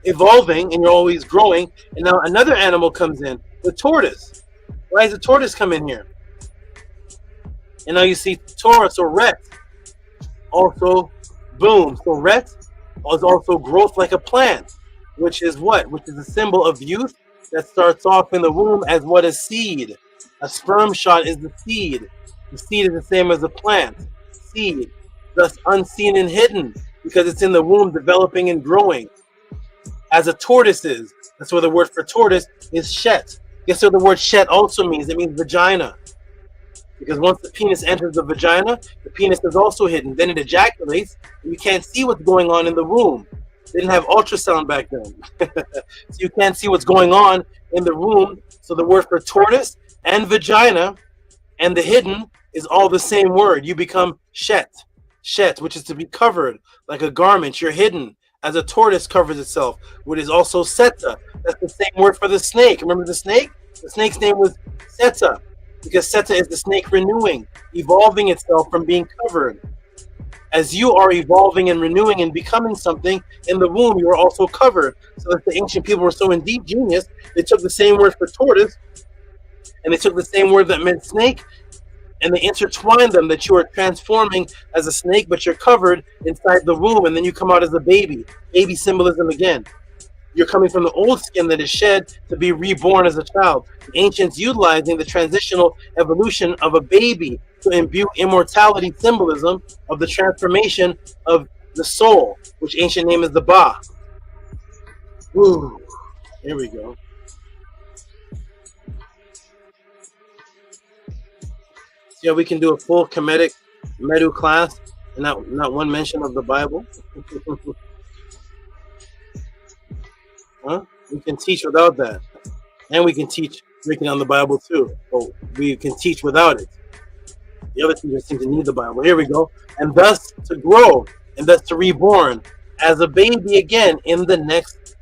evolving, and you're always growing. And now another animal comes in, the tortoise. Why does the tortoise come in here? And now you see Taurus or Ret. Also, boom. So Ret is also growth like a plant, which is what? Which is a symbol of youth that starts off in the womb as what is seed. A sperm shot is the seed. The seed is the same as a plant. Seed, thus unseen and hidden, because it's in the womb developing and growing. As a tortoise is. That's where the word for tortoise is shet. Guess what the word shet also means? It means vagina. because once the penis enters the vagina, the penis is also hidden. Then it ejaculates, and you can't see what's going on in the womb. They didn't have ultrasound back then. So you can't see what's going on in the womb. So the word for tortoise and vagina and the hidden is all the same word. You become shet, which is to be covered like a garment. You're hidden as a tortoise covers itself, which is also seta. That's the same word for the snake. Remember the snake? The snake's name was Seta, because Seta is the snake renewing, evolving itself from being covered. As you are evolving and renewing and becoming something in the womb, you are also covered. So that the ancient people were so indeed genius, they took the same word for tortoise, and they took the same word that meant snake, and they intertwined them, that you are transforming as a snake, but you're covered inside the womb, and then you come out as a baby. Baby symbolism again. You're coming from the old skin that is shed to be reborn as a child. The ancients utilizing the transitional evolution of a baby to imbue immortality symbolism of the transformation of the soul, which ancient name is the Ba. Woo. Here we go. See how we can do a full Kemetic Medu class and not one mention of the Bible? Huh? We can teach without that. And we can teach breaking down the Bible too. Oh, we can teach without it. The other teachers seem to need the Bible. Here we go. And thus to grow, and thus to reborn as a baby again in the next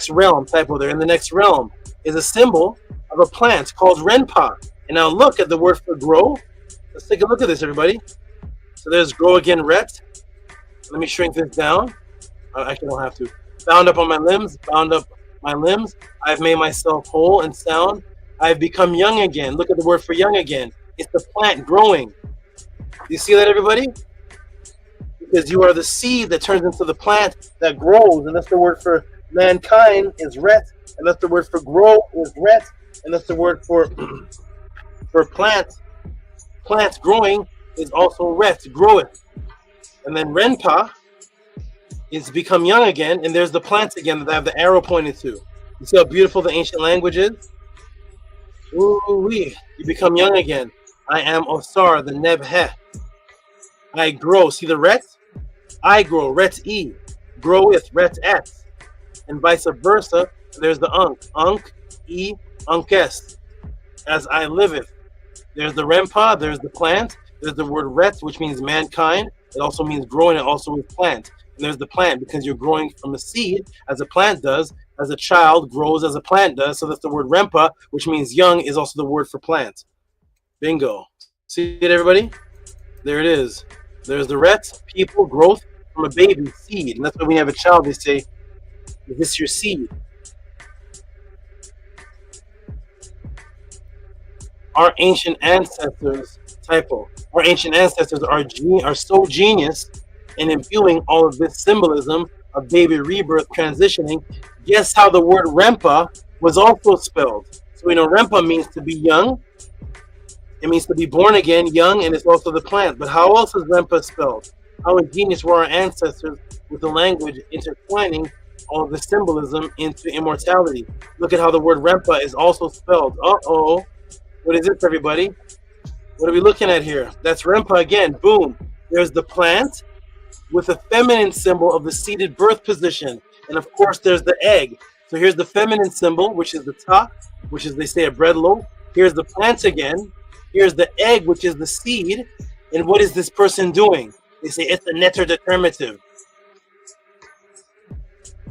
realm. Typo there. In the next realm is a symbol of a plant called Renpa. And now look at the word for grow. Let's take a look at this, everybody. So there's grow again, ret. Let me shrink this down. I actually don't have to. Bound up on my limbs, bound up my limbs. I've made myself whole and sound. I've become young again. Look at the word for young again. It's the plant growing. You see that, everybody? Because you are the seed that turns into the plant that grows. And that's the word for mankind is ret. And that's the word for grow is ret. And that's the word for plants. Plants growing is also ret, groweth. And then renpa is become young again, and there's the plants again that I have the arrow pointed to. You see how beautiful the ancient language is? Ooh-wee. You become young again. I am Osar, the Nebhe. I grow. See the ret? I grow, ret e. Groweth, ret et. And vice versa, there's the unk e, unkes. As I liveth. There's the rempa, there's the plant. There's the word ret, which means mankind. It also means growing, it also means plant. And there's the plant, because you're growing from a seed, as a plant does, as a child grows as a plant does. So that's the word rempa, which means young, is also the word for plant. Bingo. See it, everybody? There it is. There's the ret, people, growth, from a baby, seed. And that's why when you have a child, they say, is this your seed? Our ancient ancestors, typo, our ancient ancestors are so genius in imbuing all of this symbolism of baby rebirth transitioning. Guess how the word rempa was also spelled? So we know rempa means to be young. It means to be born again, young, and it's also the plant. But how else is rempa spelled? How ingenious were our ancestors with the language intertwining all of the symbolism into immortality? Look at how the word rempa is also spelled. Uh-oh. What is this, everybody? What are we looking at here? That's rempa again. Boom. There's the plant with a feminine symbol of the seated birth position. And of course, there's the egg. So here's the feminine symbol, which is the ta, which is, they say, a bread loaf. Here's the plant again. Here's the egg, which is the seed. And what is this person doing? They say it's a netter determinative.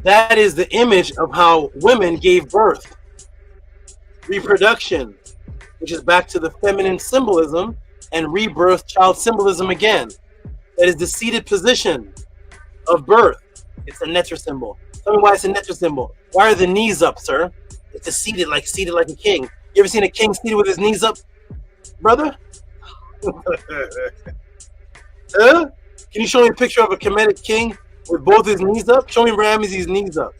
That is the image of how women gave birth. Reproduction, which is back to the feminine symbolism, and rebirth, child symbolism again. That is the seated position of birth. It's a netter symbol. Tell me why it's a netter symbol. Why are the knees up, sir? It's a seated like a king. You ever seen a king seated with his knees up, brother? Huh? Can you show me a picture of a Kemetic king with both his knees up? Show me Ramesses' knees up.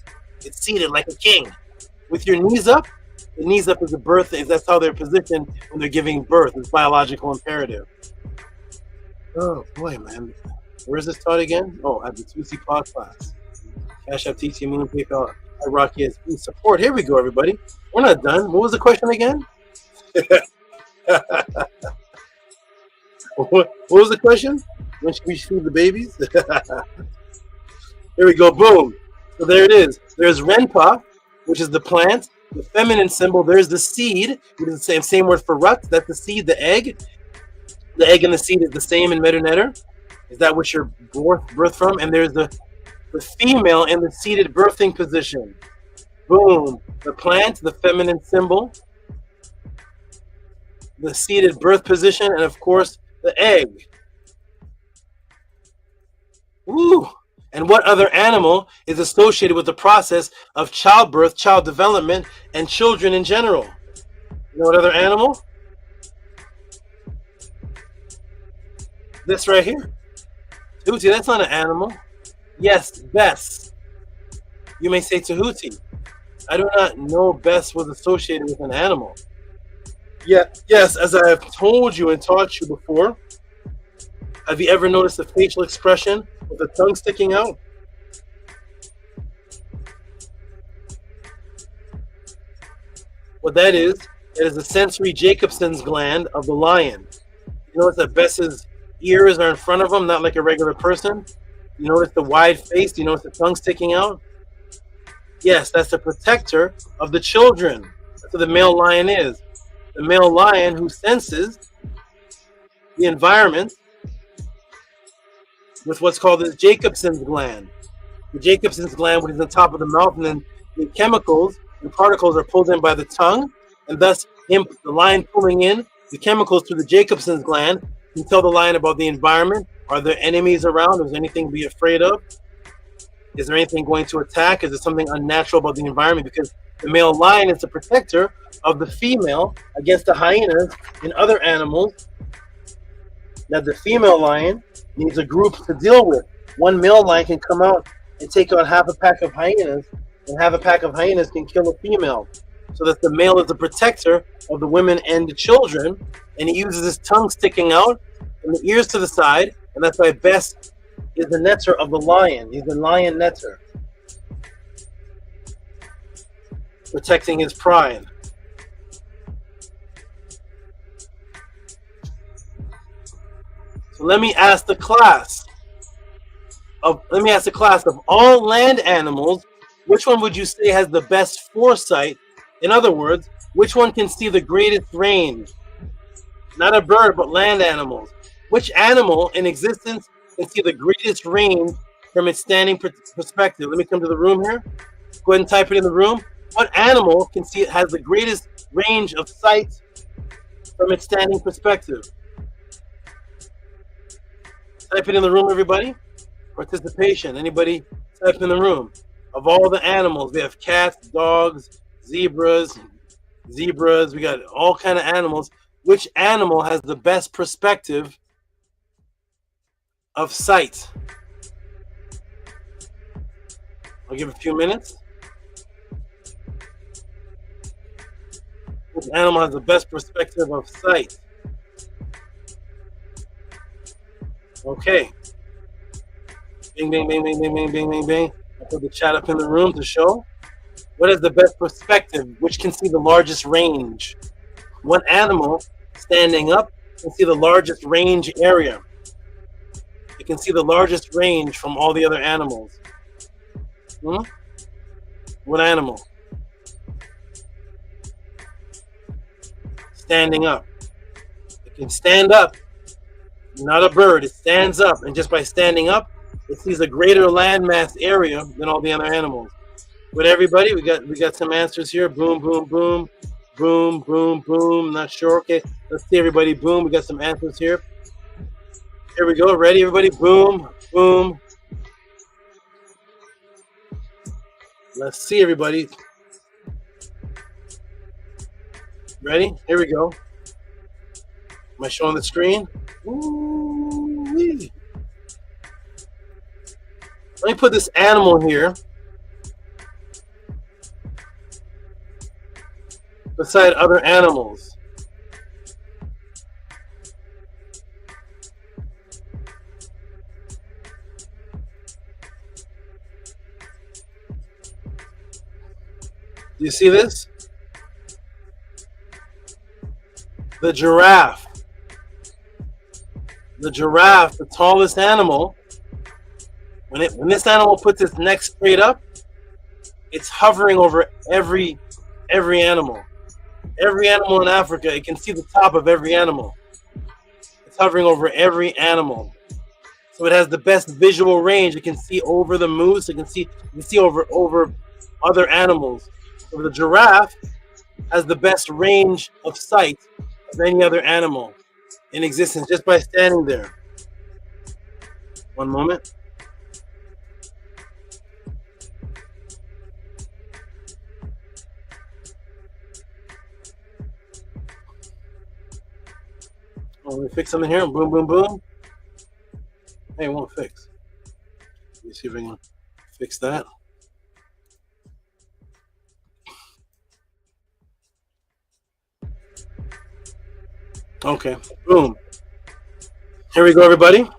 It's seated like a king. With your knees up, the knees up is a birth. That's how they're positioned when they're giving birth. It's biological imperative. Oh boy, man. Where is this taught again? Oh, at the Tutsi PODCLASS. Cash App, TT Moon, PayPal, Rocky SB support. Here we go, everybody. We're not done. What was the question again? What was the question? When should we feed the babies? Here we go. Boom. So there it is. There's Renpa, which is the plant. The feminine symbol. There's the seed, which is the same word for rut. That's the seed, the egg. The egg and the seed is the same in Metanetter. Is that what you're birth from? And there's the female in the seated birthing position. Boom. The plant, the feminine symbol, the seated birth position, and of course, the egg. Woo! And what other animal is associated with the process of childbirth, child development, and children in general? You know what other animal? This right here. Tehuti, that's not an animal. Yes, Bess. You may say Tehuti. I do not know Bess was associated with an animal. Yeah, yes, as I have told you and taught you before, have you ever noticed a facial expression with the tongue sticking out? What that is the sensory Jacobson's gland of the lion. You notice that Bess's ears are in front of him, not like a regular person. You notice the wide face. Do you notice the tongue sticking out? Yes, that's the protector of the children. That's what the male lion is. The male lion who senses the environment with what's called the Jacobson's gland. The Jacobson's gland, which is on top of the mouth, and then the chemicals and particles are pulled in by the tongue, and thus the lion pulling in the chemicals through the Jacobson's gland can tell the lion about the environment. Are there enemies around? Is there anything to be afraid of? Is there anything going to attack? Is there something unnatural about the environment? Because the male lion is the protector of the female against the hyenas and other animals that the female lion needs a group to deal with. One male lion can come out and take on half a pack of hyenas, and half a pack of hyenas can kill a female. So that the male is the protector of the women and the children, and he uses his tongue sticking out and the ears to the side, and that's why Bess is the netter of the lion. He's the lion netter, protecting his pride. So let me ask the class of all land animals, which one would you say has the best foresight? In other words, which one can see the greatest range? Not a bird, but land animals. Which animal in existence can see the greatest range from its standing perspective? Let me come to the room here. Go ahead and type it in the room. What animal can see it has the greatest range of sight from its standing perspective? Type it in the room, everybody. Participation. Anybody type in the room? Of all the animals, we have cats, dogs, zebras. We got all kind of animals. Which animal has the best perspective of sight? I'll give a few minutes. Which animal has the best perspective of sight? Okay. Bing, bing, bing, bing, bing, bing, bing, bing, bing. I put the chat up in the room to show. What is the best perspective? Which can see the largest range? What animal standing up can see the largest range area? It can see the largest range from all the other animals. What animal? Standing up. It can stand up. Not a bird. It stands up, and just by standing up, it sees a greater landmass area than all the other animals. But everybody, we got some answers here. Boom, boom, boom, boom, boom, boom. Not sure. Okay, let's see everybody. Boom. We got some answers here. Here we go. Ready, everybody? Boom, boom. Let's see everybody. Ready? Here we go. Am I showing the screen? Ooh-wee. Let me put this animal here beside other animals. Do you see this? The giraffe. the giraffe, the tallest animal, when this animal puts its neck straight up, it's hovering over every animal. Every animal in Africa, it can see the top of every animal. It's hovering over every animal. So it has the best visual range. It can see over the moose. It can see over other animals. So the giraffe has the best range of sight of any other animal in existence just by standing there. One moment. Oh, let me fix something here. Boom, boom, boom. Hey, it won't fix. Let me see if I can fix that. Okay, boom. Here we go, everybody.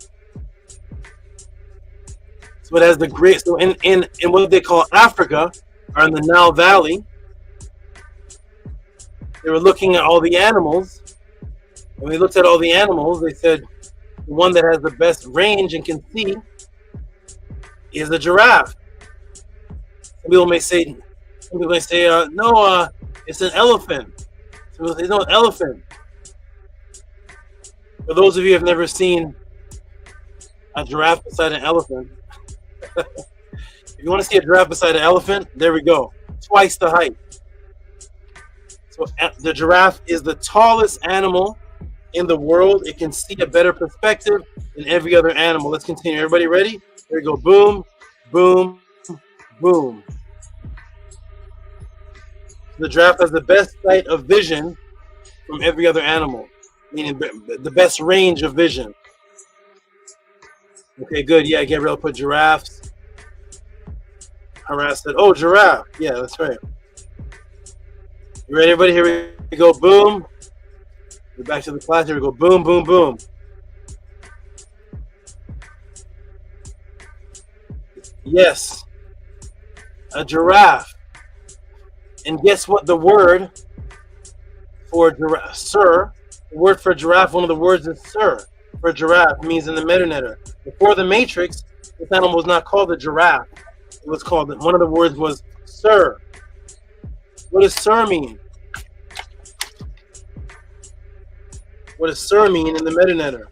So it has the great, so in what they call Africa, or in the Nile Valley, they were looking at all the animals. When they looked at all the animals, they said the one that has the best range and can see is the giraffe. Some people may say, no, it's an elephant. Some people say, no, an elephant. For those of you who have never seen a giraffe beside an elephant, if you want to see a giraffe beside an elephant, there we go. Twice the height. So the giraffe is the tallest animal in the world. It can see a better perspective than every other animal. Let's continue. Everybody ready? Here we go. Boom, boom, boom. The giraffe has the best sight of vision from every other animal, meaning the best range of vision. Okay, good. Yeah, Gabrielle put giraffes. Harass said, oh, giraffe. Yeah, that's right. You ready, everybody? Here we go. Boom. We're back to the class. Here we go. Boom, boom, boom. Yes, a giraffe. And guess what the word for giraffe, sir, the word for giraffe, one of the words is sir, for giraffe, means in the metanator. Before the Matrix, this animal was not called a giraffe. It was called, one of the words was sir. What does sir mean? What does sir mean in the metanator?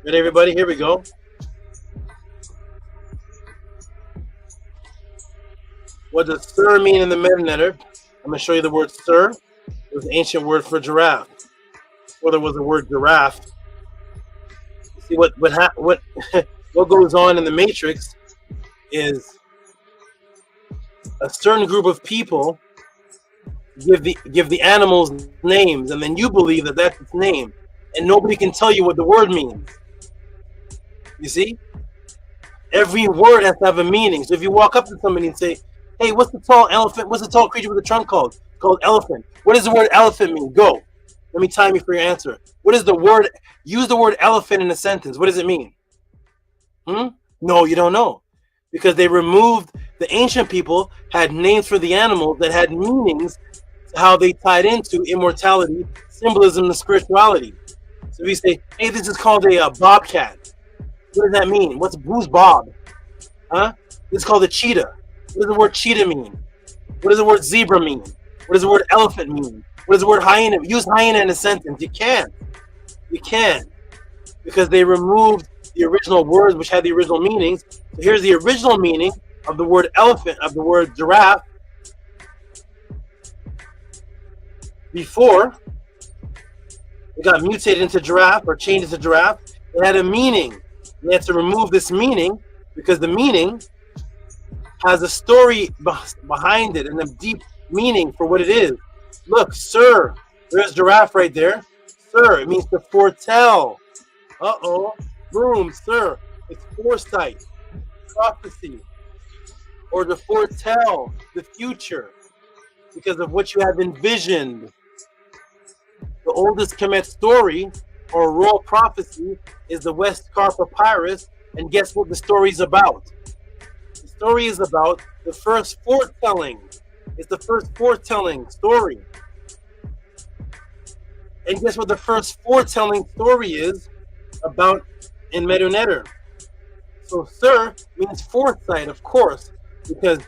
Ready, everybody? Here we go. What does sir mean in the metanator? I'm going to show you the word sir. It was an ancient word for giraffe. Or there was the word giraffe. See what goes on in the Matrix is a certain group of people give the animals names, and then you believe that that's its name, and nobody can tell you what the word means. You see, every word has to have a meaning. So if you walk up to somebody and say, "Hey, what's the tall elephant? What's the tall creature with a trunk called?" It's called elephant. What does the word elephant mean? Go. Let me time you for your answer. What is the word? Use the word elephant in a sentence. What does it mean? No, you don't know, because they removed. The ancient people had names for the animals that had meanings to how they tied into immortality, symbolism, and spirituality. So we say, "Hey, this is called a bobcat." What does that mean? Who's Bob? Huh? This is called a cheetah. What does the word cheetah mean? What does the word zebra mean? What does the word elephant mean? What does the word hyena? Use hyena in a sentence. You can't. You can't. Because they removed the original words which had the original meanings. So here's the original meaning of the word elephant, of the word giraffe. Before it got mutated into giraffe or changed into giraffe, it had a meaning. They had to remove this meaning because the meaning has a story behind it and a deep meaning for what it is. Look, sir, there's giraffe right there. Sir, it means to foretell. Uh-oh, boom, sir. It's foresight, prophecy, or to foretell the future because of what you have envisioned. The oldest Kemet story or royal prophecy is the West Car Papyrus, and guess what the story is about? The story is about the first foretelling. It's the first foretelling story. And guess what the first foretelling story is? About in Medunetter. So Sir means foresight, of course, because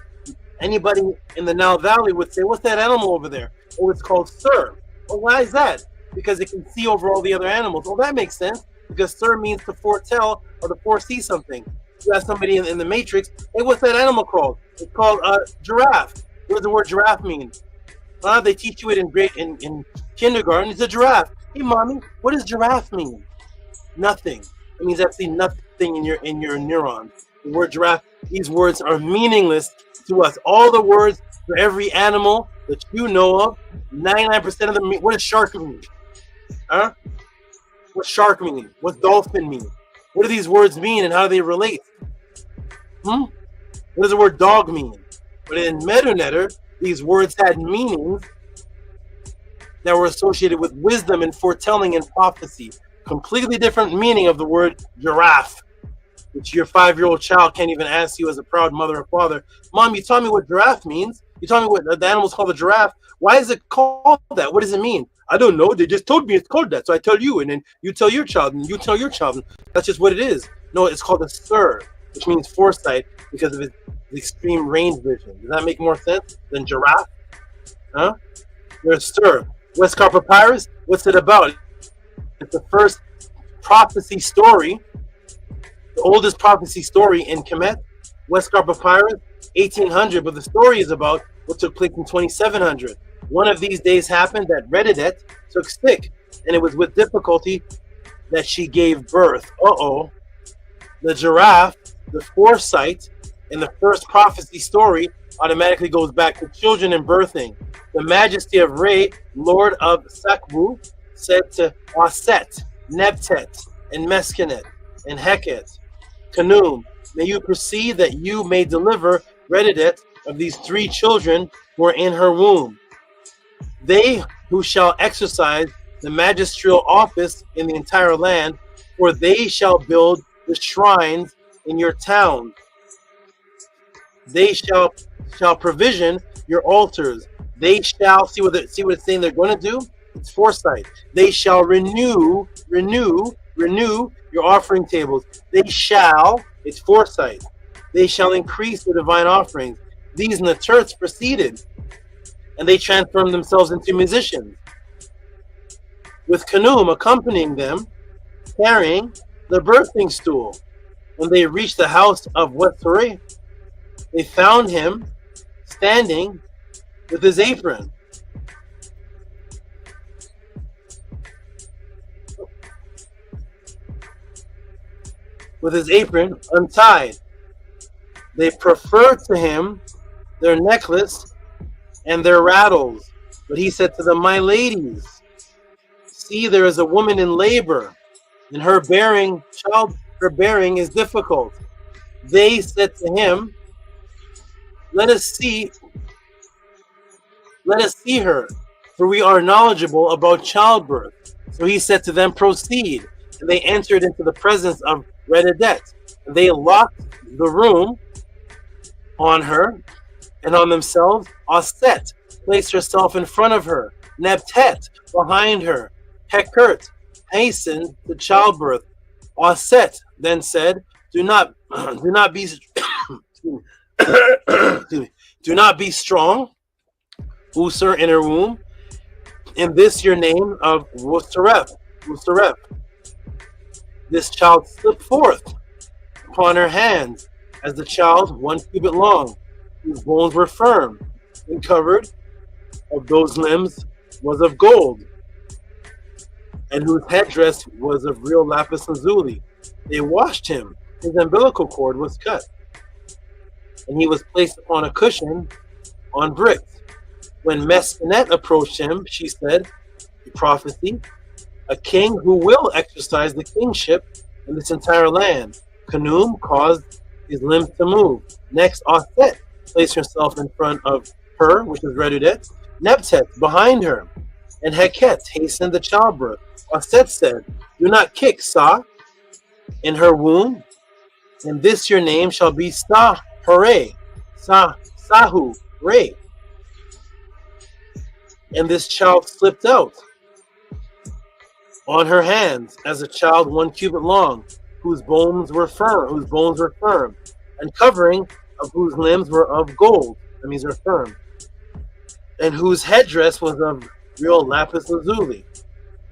anybody in the Nile Valley would say, what's that animal over there? Oh, it's called Sir. Well, why is that? Because it can see over all the other animals. Well, that makes sense, because Sir means to foretell or to foresee something. You ask somebody in the Matrix, hey, what's that animal called? It's called giraffe. What does the word giraffe mean? They teach you it in kindergarten. It's a giraffe. Hey, mommy, what does giraffe mean? Nothing. It means absolutely nothing in your neurons. The word giraffe, these words are meaningless to us. All the words for every animal that you know of, 99% of them mean, what does shark mean? Huh? What's shark mean? What's dolphin mean? What do these words mean and how do they relate? What does the word dog mean? But in Medunetter, these words had meanings that were associated with wisdom and foretelling and prophecy. Completely different meaning of the word giraffe, which your 5-year-old child can't even ask you as a proud mother or father, Mom, you taught me what giraffe means. You taught me what the animal's called a giraffe. Why is it called that? What does it mean? I don't know. They just told me it's called that. So I tell you, and then you tell your child, and you tell your child. That's just what it is. No, it's called a Sir, which means foresight because of its extreme range vision. Does that make more sense than giraffe? Huh? There's Sir. Westcar Papyrus, what's it about? It's the first prophecy story, the oldest prophecy story in Kemet. Westcar Papyrus, 1800, but the story is about what took place in 2700. One of these days happened that Redidet took sick, and it was with difficulty that she gave birth. The giraffe, the foresight in the first prophecy story automatically goes back to children and birthing. The majesty of Re, lord of Sakbu, said to Aset, Nebtet, and Meskenet, and Heket, Kanum, may you perceive that you may deliver Redidet of these 3 children who are in her womb. They who shall exercise the magisterial office in the entire land, for they shall build the shrines in your town. They shall provision your altars. They shall see what it's saying they're going to do. It's foresight. They shall renew your offering tables. They shall. It's foresight. They shall increase the divine offerings. These Naturts proceeded, and they transformed themselves into musicians, with Kanum accompanying them, carrying the birthing stool. When they reached the house of Wetore, they found him standing with his apron. With his apron untied. They proffered to him their necklace and their rattles. But he said to them, my ladies, see, there is a woman in labor, and her bearing is difficult. They said to him, let us see her, for we are knowledgeable about childbirth. So he said to them, proceed. And they entered into the presence of Redidet. They locked the room on her and on themselves. Aset placed herself in front of her. Nebtet behind her. Hekert hastened the childbirth. Aset then said, do not be do not be strong, User in her womb. In this your name of Wusteref. This child slipped forth upon her hands as the child 1 cubit long, whose bones were firm, and covered of those limbs was of gold, and whose headdress was of real lapis lazuli. They washed him. His umbilical cord was cut, and he was placed upon a cushion on bricks. When Meskenet approached him, she said, a prophecy, a king who will exercise the kingship in this entire land. Kanum caused his limbs to move. Next, Aset placed herself in front of her, which is Redudet, Nebtet behind her, and Heket hastened the childbirth. Aset said, do not kick Sa in her womb, and this your name shall be Sahu Re. And this child slipped out on her hands as a child 1 cubit long, whose bones were firm, and covering of whose limbs were of gold, that means they're firm, and whose headdress was of real lapis lazuli.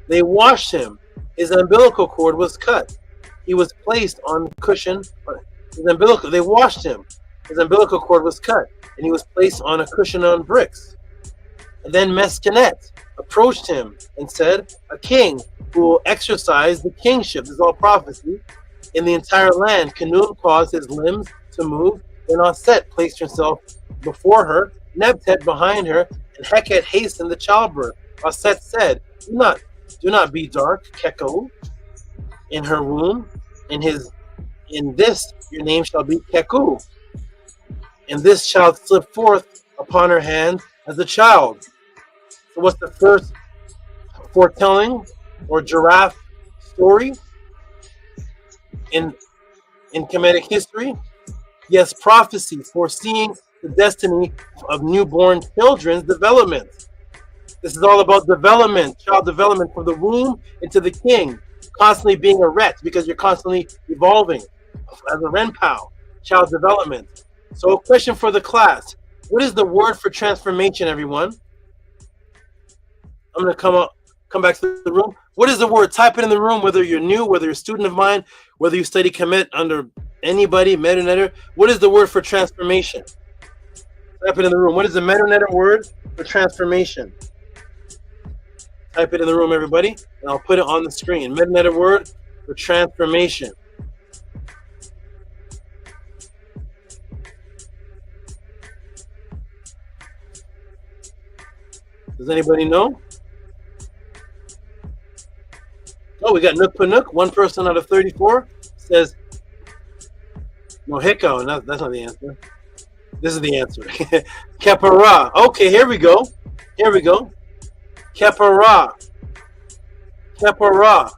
They washed him. His umbilical cord was cut. He was placed on cushion. They washed him. His umbilical cord was cut, and he was placed on a cushion on bricks. And then Meskenet approached him and said, a king who will exercise the kingship, this is all prophecy, in the entire land. Canaan caused his limbs to move, and Aset placed herself before her, Nebtet behind her, and Heket hastened the childbirth. Aset said, do not be dark, Keku, in her womb. In this your name shall be Keku. And this child slipped forth upon her hand as a child. So what's the first foretelling or giraffe story in Kemetic history? Yes, prophecy, foreseeing the destiny of newborn children's development. This is all about development, child development from the womb into the king, constantly being a ret because you're constantly evolving as a renpao, child development. So a question for the class. What is the word for transformation, everyone? I'm going to come back to the room. What is the word? Type it in the room, whether you're new, whether you're a student of mine, whether you study Kemet under anybody, Metanetter. What is the word for transformation? Type it in the room. What is the Metanetter word for transformation? Type it in the room, everybody, and I'll put it on the screen. Metanetter word for transformation. Does anybody know? Oh, we got Nook Panook. One person out of 34 says no hicco. That's not the answer. This is the answer. Kepara. Okay, here we go. Here we go. Kepara. Kepara.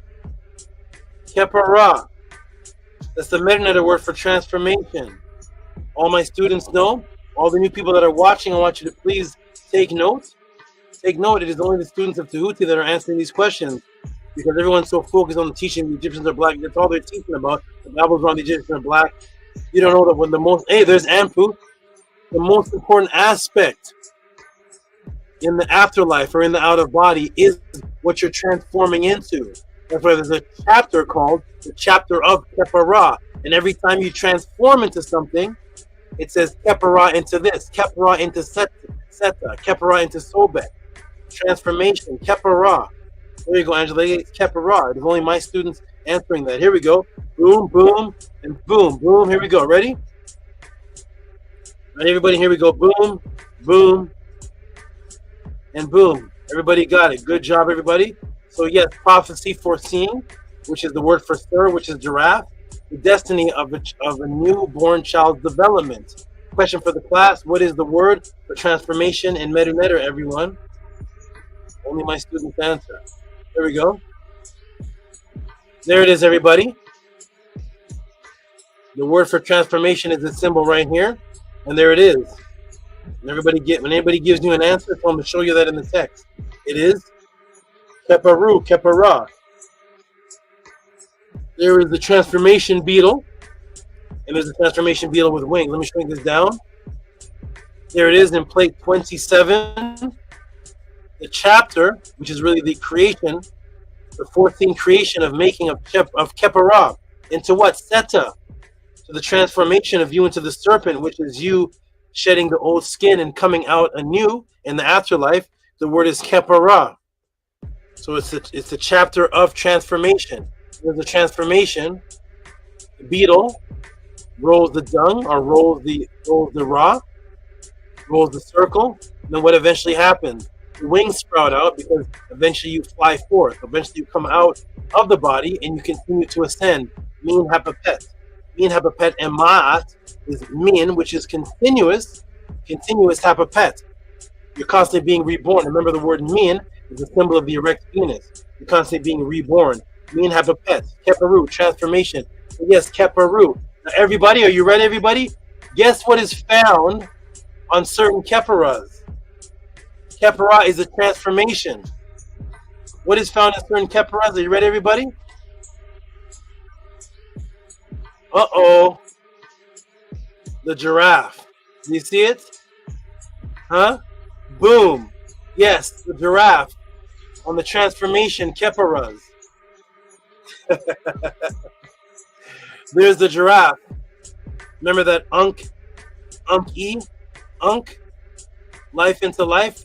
Kepara. That's the Metanetter word for transformation. All my students know. All the new people that are watching, I want you to please take note. Take note, it is only the students of Tehuti that are answering these questions because everyone's so focused on teaching the Egyptians are black. That's all they're teaching about. The Bible's on the Egyptians are black. You don't know that when the most, hey, there's Ampu. The most important aspect in the afterlife or in the out of body is what you're transforming into. That's why there's a chapter called the chapter of Kepara. And every time you transform into something, it says Kepara into this, Kepara into Seta, Kepara into Sobek. Transformation, Kepara. There you go, Angela. It's Kepara. It's only my students answering that. Here we go. Boom, boom, and boom, boom. Here we go. Ready? Right, everybody, here we go. Boom, boom, and boom. Everybody got it. Good job, everybody. So yes, prophecy foreseeing, which is the word for stir, which is giraffe. The destiny of a newborn child's development. Question for the class: what is the word for transformation in Metanetter, everyone? Only my students answer. There we go. There it is, everybody. The word for transformation is the symbol right here, and there it is. And when anybody gives you an answer, tell them to show you that in the text. It is Keparu, Kepara. There is the transformation beetle, and there's a transformation beetle with wings. Let me shrink this down. There it is in plate 27. The chapter, which is really the creation, the 14th creation of making of Kepara into what? Seta. So the transformation of you into the serpent, which is you shedding the old skin and coming out anew in the afterlife. The word is Kepara. So it's the chapter of transformation. There's a transformation. The beetle rolls the dung or rolls the ra, rolls the circle. And then what eventually happens? The wings sprout out because eventually you fly forth. Eventually you come out of the body and you continue to ascend. Min hapapet. Min hapapet and Maat is min, which is continuous hapapet. You're constantly being reborn. Remember the word min is a symbol of the erect penis. You're constantly being reborn. Min hapapet. Keparu, transformation. So yes, Keparu. Now everybody, are you ready, everybody? Guess what is found on certain Keparas? Kepara is a transformation. What is found in certain Keparas? Are you ready, everybody? Uh-oh. The giraffe. Do you see it? Huh? Boom. Yes, the giraffe on the transformation Keparas. There's the giraffe. Remember that Unk-E? Unk? Life into life?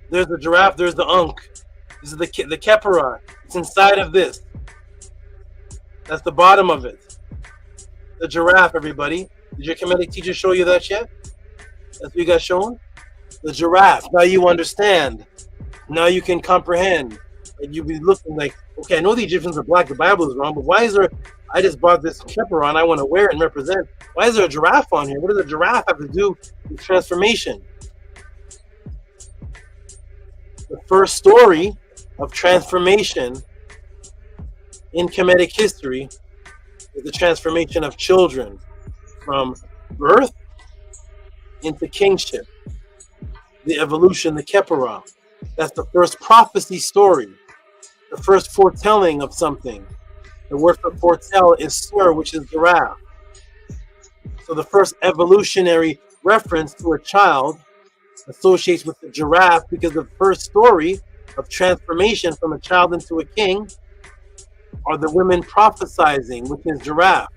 There's the giraffe, there's the Unk. This is the Kepara. It's inside of this. That's the bottom of it. The giraffe, everybody. Did your Kemetic teacher show you that yet? That's what you got shown? The giraffe. Now you understand. Now you can comprehend. And you'll be looking like, okay, I know the Egyptians are black, the Bible is wrong, but why is there, I just bought this Kepara and I want to wear it and represent. Why is there a giraffe on here? What does a giraffe have to do with transformation? The first story of transformation in Kemetic history is the transformation of children from birth into kingship. The evolution, the Kepara. That's the first prophecy story. The first foretelling of something. The word for foretell is sur, which is giraffe. So the first evolutionary reference to a child associates with the giraffe, because the first story of transformation from a child into a king are the women prophesizing, which is giraffe.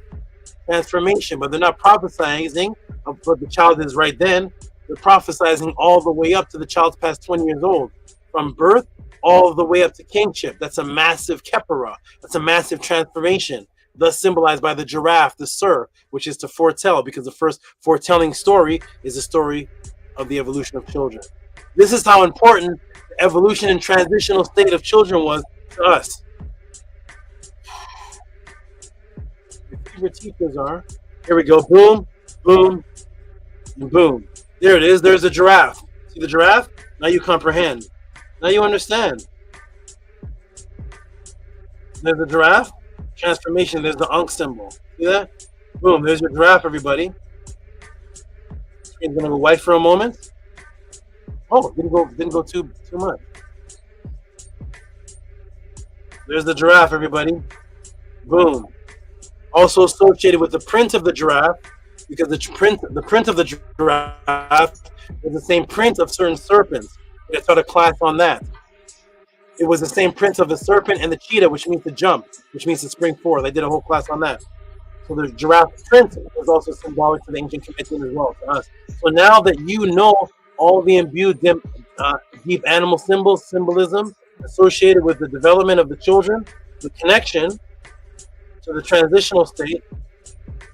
Transformation, but they're not prophesizing of what the child is right then. They're prophesizing all the way up to the child's past 20 years old. From birth all the way up to kingship. That's a massive Kepara. That's a massive transformation, thus symbolized by the giraffe, the sur, which is to foretell, because the first foretelling story is the story of the evolution of children. This is how important the evolution and transitional state of children was to us. Your favorite teachers are, here we go, boom, boom, and boom. There it is, there's the giraffe. See the giraffe? Now you comprehend. Now you understand. There's the giraffe, transformation, there's the Ankh symbol. See that? Boom, there's your giraffe, everybody. Screen's gonna go white for a moment. Oh, didn't go too much. There's the giraffe, everybody. Boom. Also associated with the print of the giraffe, because the print of the giraffe is the same print of certain serpents. I taught a class on that. It was the same print of the serpent and the cheetah, which means to jump, which means to spring forth. I did a whole class on that. So the giraffe print is also symbolic to the ancient Kemetic as well, to us. So now that you know all the imbued deep animal symbolism associated with the development of the children, the connection to the transitional state,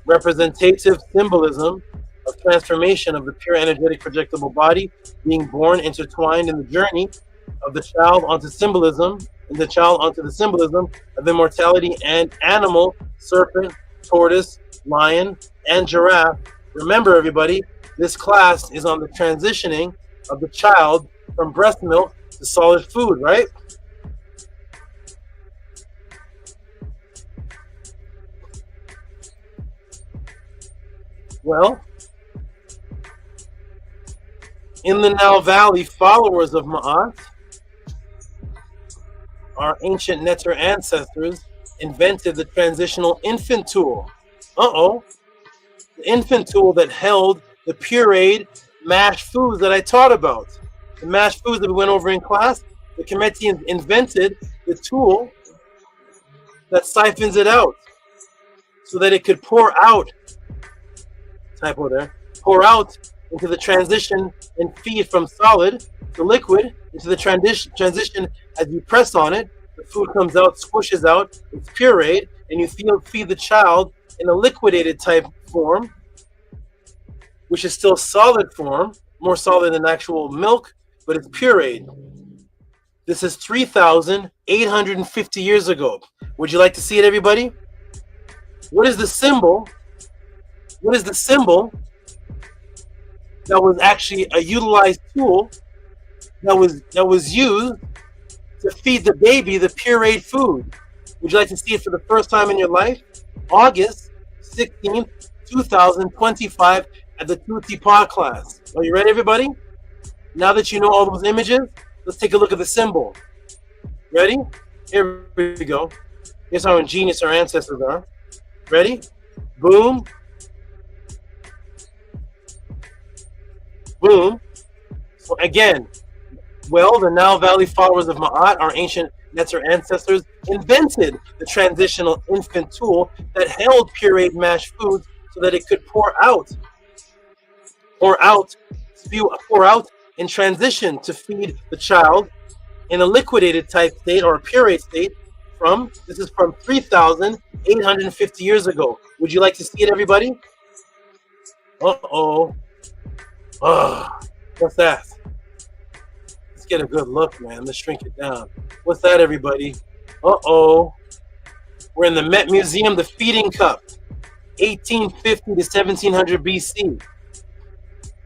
representative symbolism of transformation of the pure energetic projectable body being born, intertwined in the journey of the child onto symbolism, and the child onto the symbolism of immortality and animal, serpent, tortoise, lion, and giraffe. Remember, everybody, this class is on the transitioning of the child from breast milk to solid food, right? Well, in the Nile Valley, followers of Maat, our ancient Netter ancestors, invented the transitional infant tool. The infant tool that held the pureed mashed foods that I taught about. The mashed foods that we went over in class, the Kemetians invented the tool that siphons it out so that it could pour out, typo there, pour out into the transition and feed from solid to liquid, into the transition as you press on it, the food comes out, squishes out, it's pureed, and you feed the child in a liquidated type form, which is still solid form, more solid than actual milk, but it's pureed. This is 3,850 years ago. Would you like to see it, everybody? What is the symbol? What is the symbol that was actually a utilized tool that was used to feed the baby the pureed food? Would you like to see it for the first time in your life? August 16th, 2025 at the Tehuti PODCLASS. Are you ready, everybody? Now that you know all those images, let's take a look at the symbol. Ready? Here we go. Here's how ingenious our ancestors are. Ready? Boom. Boom. So again, well, the Nile Valley followers of Ma'at, our ancient Neter ancestors, invented the transitional infant tool that held pureed mashed foods so that it could pour out in transition to feed the child in a liquidated type state or a pureed state this is from 3,850 years ago. Would you like to see it, everybody? Uh-oh. What's that? Let's get a good look, man. Let's shrink it down. What's that, everybody? Uh-oh. We're in the Met Museum, the feeding cup, 1850 to 1700 BC.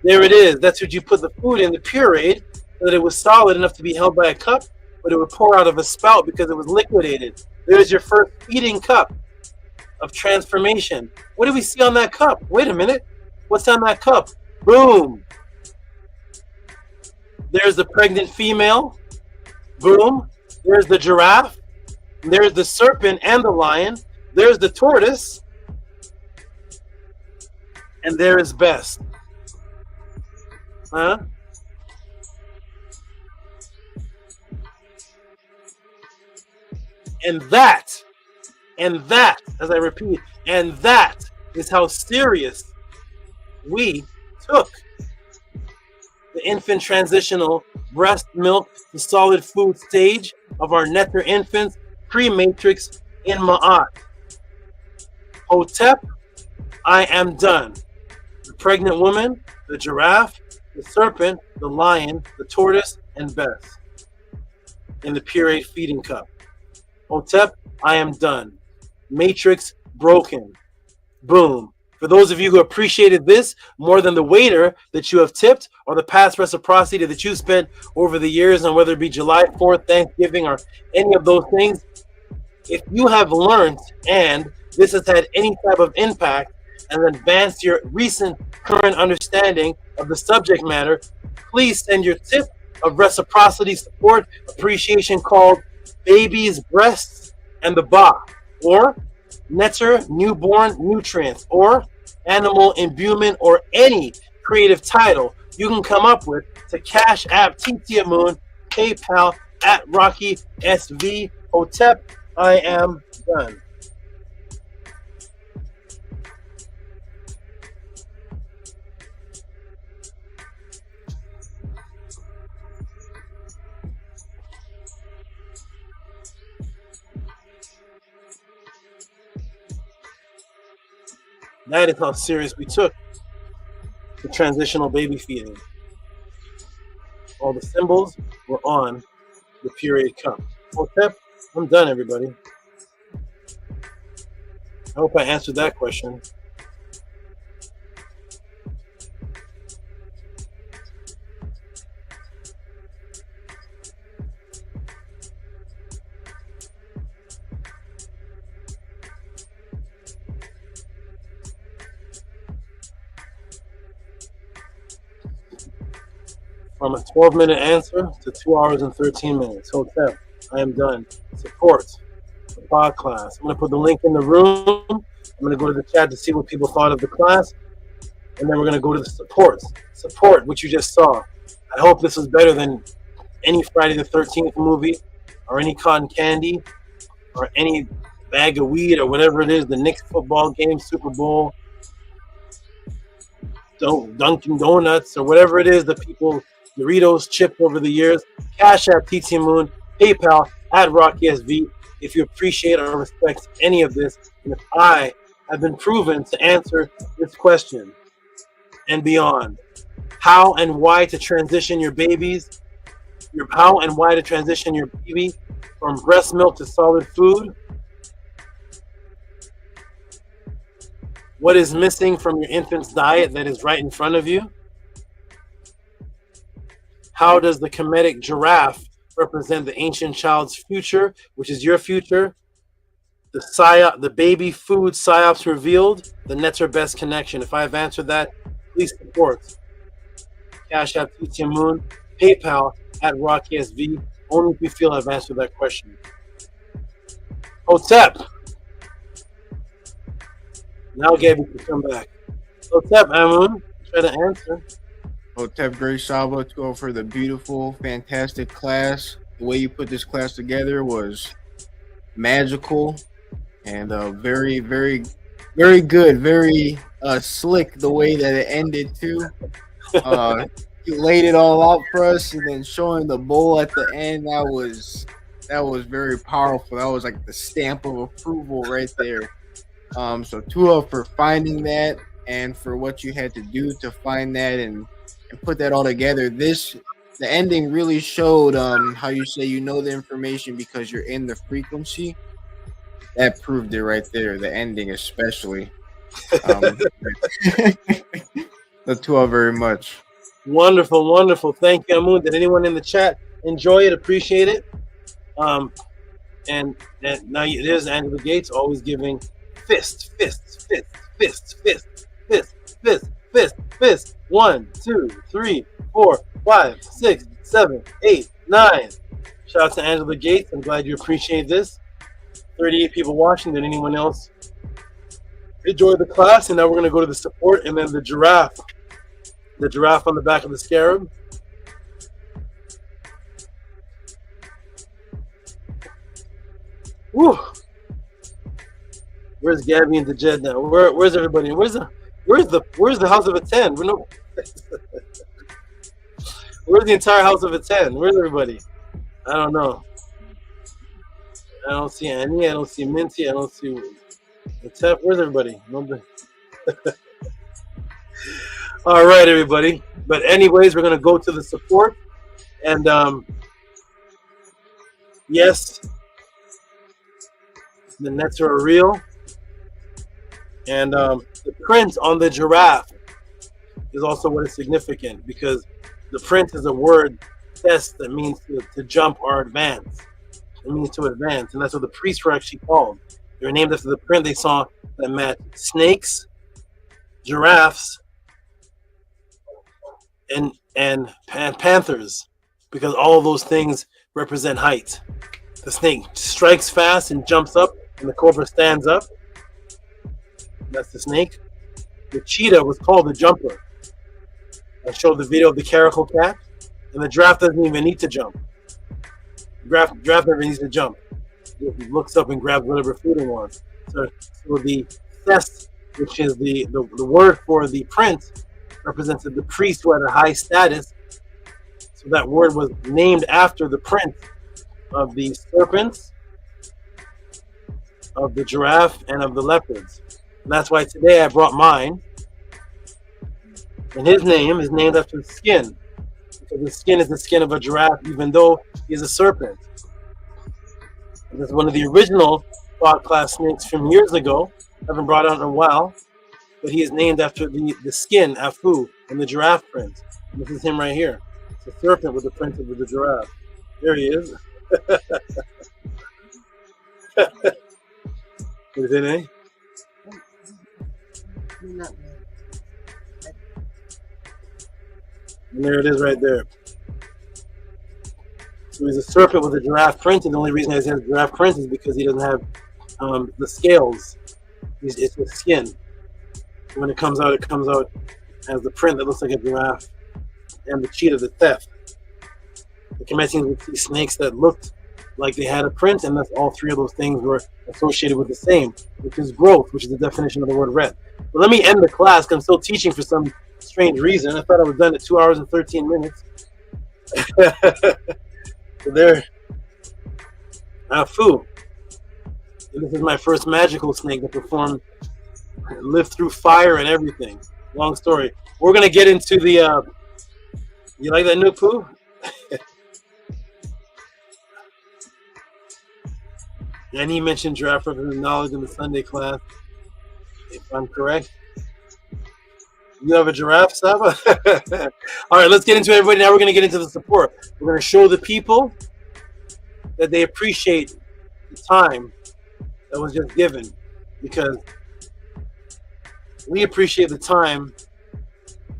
There it is. That's what you put the food in, the pureed, so that it was solid enough to be held by a cup, but it would pour out of a spout because it was liquidated. There's your first feeding cup of transformation. What do we see on that cup? Wait a minute. What's on that cup? Boom. There's the pregnant female. Boom. There's the giraffe. There's the serpent and the lion. There's the tortoise. And there is Best. Huh? And that, as I repeat, and that is how serious we took the infant transitional breast milk to solid food stage of our Neter infants pre-matrix in Ma'at. Hotep, I am done. The pregnant woman, the giraffe, the serpent, the lion, the tortoise, and Best in the pureed feeding cup. Hotep, I am done. Matrix broken. Boom. For those of you who appreciated this more than the waiter that you have tipped or the past reciprocity that you spent over the years, and whether it be July 4th, Thanksgiving, or any of those things, if you have learned and this has had any type of impact and advanced your recent current understanding of the subject matter, please send your tip of reciprocity, support, appreciation called Baby's Breasts and the Ba, or Neter Newborn Nutrients, or Animal Imbuement, or any creative title you can come up with to Cash App Titia Moon, PayPal at Rocky SV. Hotep, I am done. That is how serious we took the transitional baby feeding. All the symbols were on the pureed cup. Hotep, I'm done, everybody. I hope I answered that question. From a 12-minute answer to 2 hours and 13 minutes. Hotep, I am done. Support the PODCLASS. I'm going to put the link in the room. I'm going to go to the chat to see what people thought of the class. And then we're going to go to the supports. Support, which you just saw. I hope this was better than any Friday the 13th movie, or any cotton candy, or any bag of weed, or whatever it is, the Knicks football game, Super Bowl, Dunkin' Donuts, or whatever it is that people Doritos chipped over the years. Cash App TT Moon, PayPal at Rocky SV. If you appreciate or respect any of this, and if I have been proven to answer this question and beyond, how and why to transition your babies, how and why to transition your baby from breast milk to solid food, what is missing from your infant's diet that is right in front of you. How does the Kemet Giraffe represent the ancient child's future, which is your future? The baby food Psyops revealed, the Neter Best connection. If I have answered that, please support. Cash App Titia Moon, PayPal at Rocky SV. Only if you feel I've answered that question. Hotep, Now Gabby can come back. What's up, Amun? Try to answer. Hotep Great Saba to go for the beautiful, fantastic class. The way you put this class together was magical and very, very, very good. Very slick the way that it ended too. You laid it all out for us, and then showing the bowl at the end. That was very powerful. That was like the stamp of approval right there. So Tua for finding that and for what you had to do to find that and put that all together. The ending really showed how you say you know the information because you're in the frequency. That proved it right there. The ending especially. The Tua very much. Wonderful, wonderful. Thank you, Amun. Did anyone in the chat enjoy it, appreciate it? And now there's Angela Gates always giving fist. 1, 2, 3, 4, 5, 6, 7, 8, 9. Shout out to Angela Gates. I'm glad you appreciate this. 38 people watching. Did anyone else enjoy the class? And now we're going to go to the support and then the giraffe. The giraffe on the back of the scarab. Woo. Where's Gabby and the Jed now? Where's everybody? Where's the House of Attend? Where's the entire House of Attend? Where's everybody? I don't know. I don't see Annie. I don't see Minty. I don't see the Tep. Where's everybody? Nobody. All right, everybody. But anyways, we're gonna go to the support, and yes, the nets are real, and the print on the giraffe is also what is significant because the print is a word test that means to jump or advance. It means to advance, and that's what the priests were actually called. They were named after the print they saw that matched snakes, giraffes, and panthers, because all of those things represent height. The snake strikes fast and jumps up, and the cobra stands up. That's the snake. The cheetah was called the jumper. I showed the video of the caracal cat, and the giraffe doesn't even need to jump. Giraffe never needs to jump. He looks up and grabs whatever food he wants. So the thest, which is the word for the print, represented the priest who had a high status. So that word was named after the print of the serpents, of the giraffe, and of the leopards. And that's why today I brought mine. And his name is named after the skin, because the skin is the skin of a giraffe, even though he's a serpent. And that's one of the original PODCLASS snakes from years ago. I haven't brought out in a while, but he is named after the skin, Afu, and the giraffe print. And this is him right here. It's a serpent with the print of the giraffe. There he is. Is it, eh? And there it is right there. So he's a serpent with a giraffe print, and the only reason he has a giraffe print is because he doesn't have the scales. It's the skin. So when it comes out as the print that looks like a giraffe, and the cheetah, the theft. The Kemetians would see snakes that looked like they had a print, and that's all three of those things were associated with the same, which is growth, which is the definition of the word red. But let me end the class, because I'm still teaching for some strange reason. I thought I was done at 2 hours and 13 minutes. So there, Afu. And this is my first magical snake that performed, lived through fire and everything. Long story. We're gonna get into the. You like that, Nupu? And he mentioned giraffe represents knowledge in the Sunday class, if I'm correct. You have a giraffe, Saba? All right, let's get into it, everybody. Now we're going to get into the support. We're going to show the people that they appreciate the time that was just given, because we appreciate the time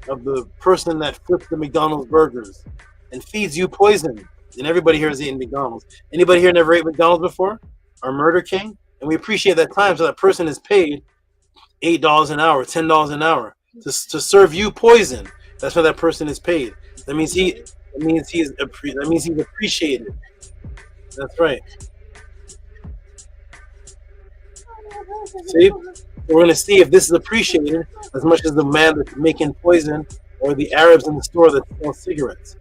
of the person that flips the McDonald's burgers and feeds you poison. And everybody here has eaten McDonald's. Anybody here never ate McDonald's before? Our Murder King? And we appreciate that time, so that person is paid $8 an hour, $10 an hour to serve you poison. That's why that person is paid. That means he's appreciated. That's right. See, we're gonna see if this is appreciated as much as the man that's making poison or the Arabs in the store that sell cigarettes.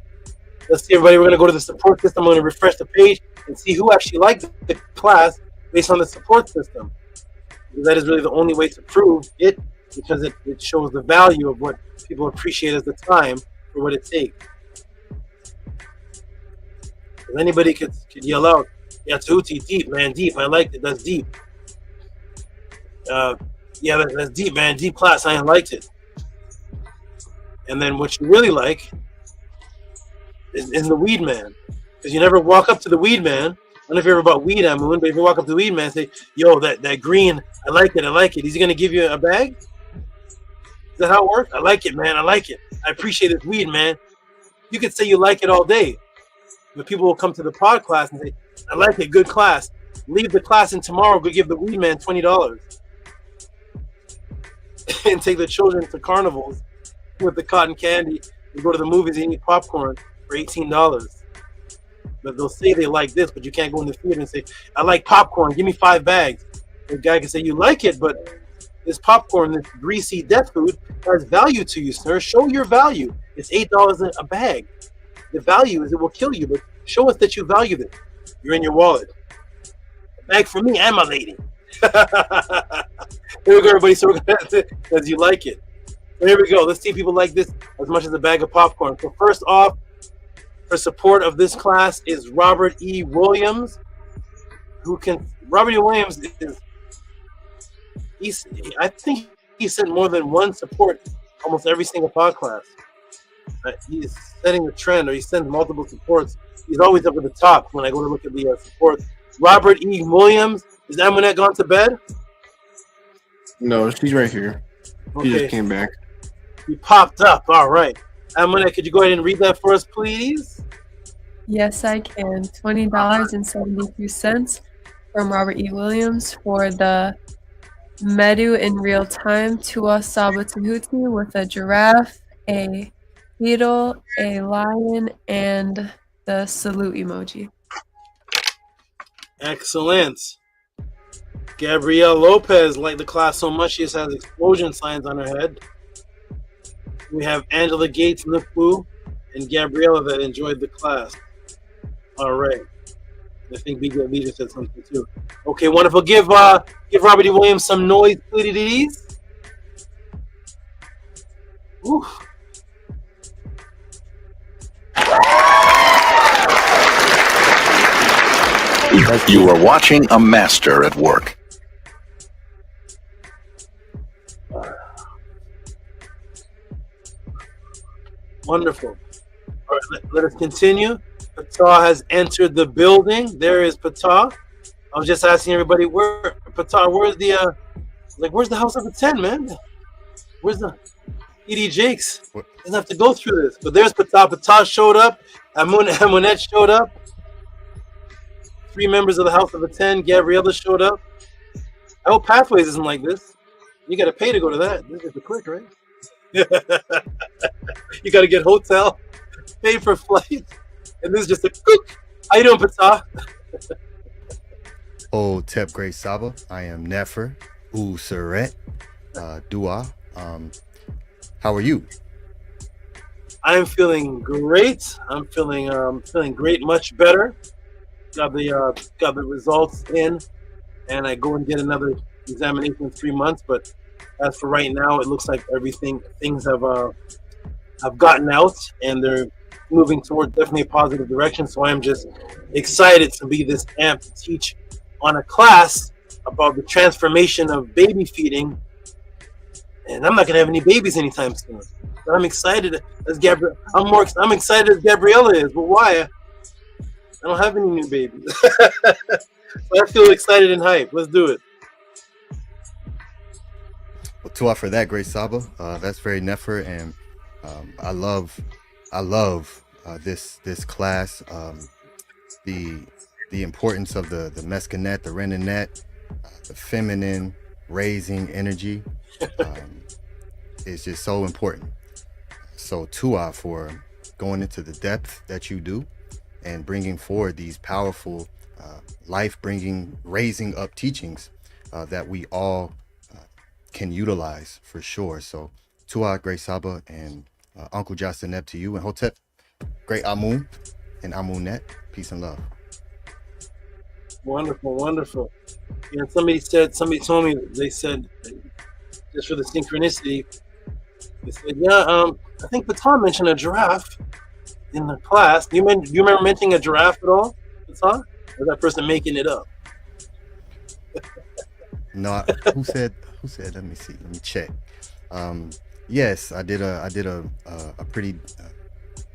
Let's see, everybody. We're gonna go to the support system. I'm gonna refresh the page and see who actually liked the class based on the support system. Because that is really the only way to prove it, because it shows the value of what people appreciate as the time for what it takes. If anybody could yell out, "Yeah, Tehuti, deep, man, deep. I liked it. That's deep." Yeah, that's deep, man. Deep class. I liked it. And then what you really like is the weed man, because you never walk up to the weed man. I don't know if you ever bought weed, Amun, but if you walk up to the weed man and say, "Yo, that green, I like it, I like it," is he gonna give you a bag? Is that how it works? I like it, man. I like it. I appreciate this weed, man. You could say you like it all day, but people will come to the pod class and say, "I like it, good class." Leave the class and tomorrow go give the weed man $20 and take the children to carnivals with the cotton candy and go to the movies and eat popcorn for $18. But they'll say they like this, but you can't go in the theater and say, "I like popcorn, give me 5 bags." The guy can say, "You like it, but this popcorn, this greasy death food, has value to you, sir. Show your value. It's $8 a bag. The value is it will kill you, but show us that you value it. You're in your wallet. A bag for me and my lady." Here we go, everybody. So we're gonna, as you like it. So here we go. Let's see if people like this as much as a bag of popcorn. So first off, for support of this class is Robert E. Williams, Robert E. Williams I think he sent more than one support almost every single pod class. He's setting the trend, or he sends multiple supports. He's always up at the top when I go to look at the supports. Robert E. Williams, is Amunet gone to bed? No, she's right here. She just came back. He popped up. All right. Amunet, could you go ahead and read that for us, please? Yes, I can. $20.72 from Robert E. Williams for the Medu in real time, Tua Saba Tehuti with a giraffe, a beetle, a lion, and the salute emoji. Excellent. Gabrielle Lopez liked the class so much she just has explosion signs on her head. We have Angela Gates, Nukwu, and Gabriella that enjoyed the class. All right. I think BJ said something too. Okay, wonderful. Give Robert E. Williams some noise, please. Oof. You are watching a master at work. Wonderful. All right, let us continue. Patah has entered the building. There is Patah. I was just asking everybody, Patah, where's the house of the 10, man? Where's the E.D. Jakes? Doesn't have to go through this. But there's Patah. Patah showed up. Amunet showed up. 3 members of the house of the 10. Gabriella showed up. I hope Pathways isn't like this. You got to pay to go to that. This is the click, right? You got to get hotel, pay for flight, and this is just a cook. How you doing, Patah? Oh, Tep Great Saba. I am Nefer, Suret, Dua. How are you? I am feeling great. I'm feeling great, much better. Got the results in, and I go and get another examination in 3 months. But as for right now, it looks like things have gotten out, and they're moving toward definitely a positive direction. So I'm just excited to be this amp to teach on a class about the transformation of baby feeding. And I'm not gonna have any babies anytime soon. But I'm excited as I'm excited as Gabriella is. But why? I don't have any new babies. So I feel excited and hyped. Let's do it. Well, to offer that, Great Saba, that's very Nefer, and I love this class. The importance of the mescanet, the renanet, the feminine, raising energy is just so important. So Tua for going into the depth that you do and bringing forward these powerful, life-bringing, raising up teachings that we all can utilize for sure. So Tua, great Saba, and Uncle Jasaneb to you, and Hotep, great Amun and Amunet. Peace and love. Wonderful, wonderful. And somebody told me, they said, just for the synchronicity, they said, yeah, I think Baton mentioned a giraffe in the class. Do you remember mentioning a giraffe at all, Baton? Or is that person making it up? No, who said? Let me see. Let me check. Yes, I did a pretty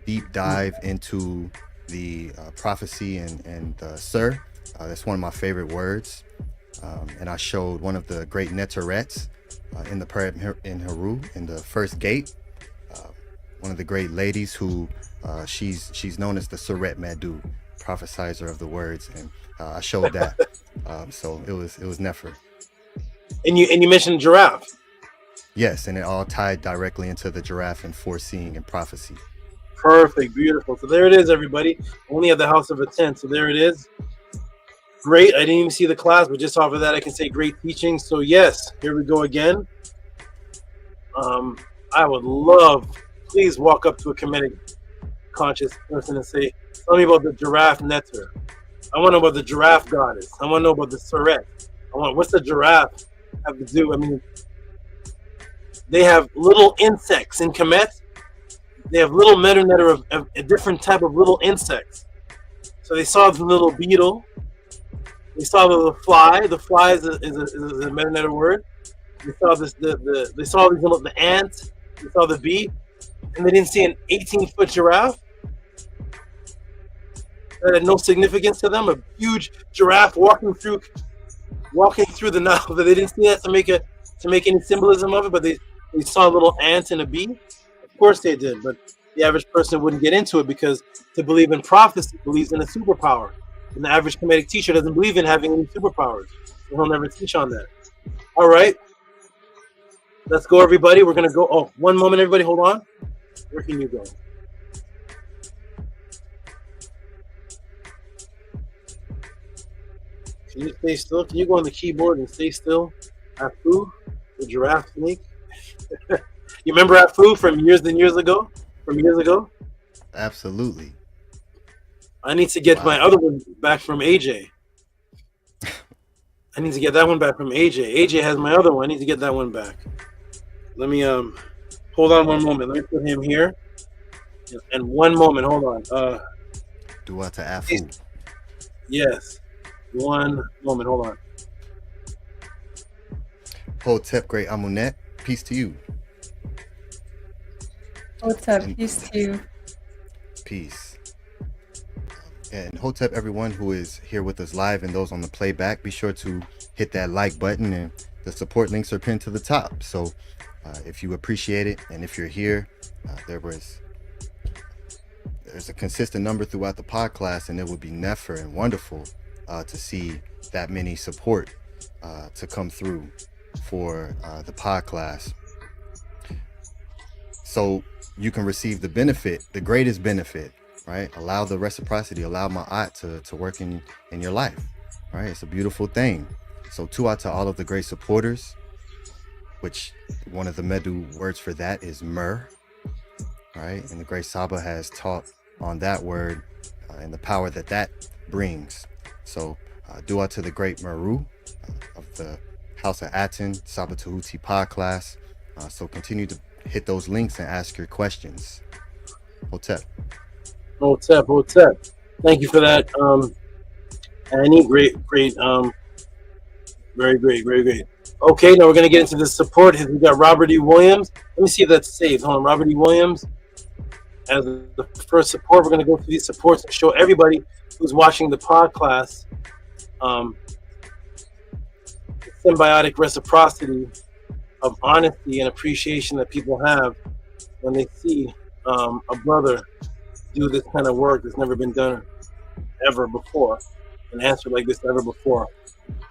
deep dive into the prophecy and Sir. That's one of my favorite words. And I showed one of the great Neterettes in the prayer in Heru in the first gate. One of the great ladies who she's known as the Suret Madu, prophesizer of the words, and I showed that. So it was Nefer. And you mentioned giraffe. Yes, and it all tied directly into the giraffe and foreseeing and prophecy. Perfect, beautiful. So there it is, everybody. Only at the House of Attend. So there it is. Great. I didn't even see the class, but just off of that, I can say great teaching. So yes, here we go again. I would love, please walk up to a Kemetic conscious person and say, tell me about the giraffe netter. I want to know about the giraffe goddess. I want to know about the Suret. What's the giraffe have to do? I mean, they have little insects in Kemet. They have little meta-netter of a different type of little insects. So they saw the little beetle. They saw the fly. The fly is a meta-netter word. They saw they saw the ant. They saw the bee, and they didn't see an 18-foot giraffe. That had no significance to them. A huge giraffe walking through the Nile. But they didn't see that to make any symbolism of it. But they saw a little ant and a bee. Of course they did, but the average person wouldn't get into it because to believe in prophecy believes in a superpower. And the average Kemetic teacher doesn't believe in having any superpowers. So he'll never teach on that. All right. Let's go, everybody. We're going to go. Oh, one moment, everybody. Hold on. Where can you go? Can you stay still? Can you go on the keyboard and stay still? Afu, the giraffe snake. You remember Afu from years and years ago? Absolutely. I need to get my other one back from AJ. I need to get that one back from AJ. AJ has my other one. I need to get that one back. Let me hold on one moment. Let me put him here. And one moment, hold on. Dua to Afu. Yes. One moment, hold on. Hotep, great Amunet. Peace to you. Hotep, peace to you. Peace. And Hotep, everyone who is here with us live and those on the playback, be sure to hit that like button, and the support links are pinned to the top. So if you appreciate it, and if you're here, there's a consistent number throughout the pod class, and it would be nefer and wonderful to see that many support to come through for the pod class, so you can receive the benefit, the greatest benefit, right? Allow the reciprocity, allow Ma'at to work in your life, right? It's a beautiful thing. So Tua to all of the great supporters, which one of the Medu words for that is Mer, right? And the great Saba has taught on that word and the power that brings. So dua to the great Meru of the House of ATTON, Saba Tehuti PODCLASS. So continue to hit those links and ask your questions. Hotep. Thank you for that. Annie, great. Very great. Okay, now we're going to get into the support. We got Robert E. Williams. Let me see if that's saved. Hold on, Robert E. Williams. As the first support, we're going to go through these supports and show everybody who's watching the PODCLASS the symbiotic reciprocity of honesty and appreciation that people have when they see a brother do this kind of work that's never been done ever before, an answer like this ever before.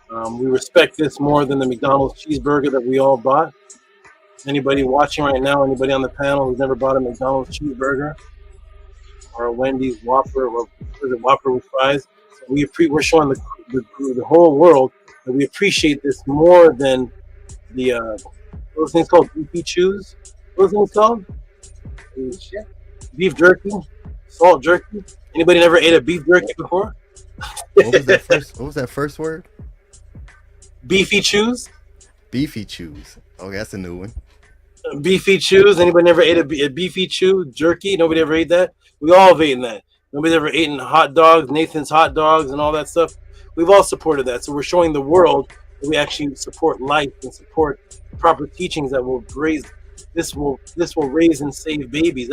We respect this more than the McDonald's cheeseburger that we all bought. Anybody watching right now, anybody on the panel who's never bought a McDonald's cheeseburger or a Wendy's Whopper, or was it Whopper with fries? So we're showing the whole world that we appreciate this more than the those things called beefy chews. What those things called? Beef jerky, salt jerky. Anybody never ate a beef jerky before? What was that first word? Beefy chews. Beefy chews. Okay, that's a new one. Beefy chews. Anybody never ate a beefy chew jerky? Nobody ever ate that. We all have eaten that. Nobody's ever eaten hot dogs, Nathan's hot dogs, and all that stuff. We've all supported that. So we're showing the world that we actually support life and support proper teachings that will raise. This will raise and save babies.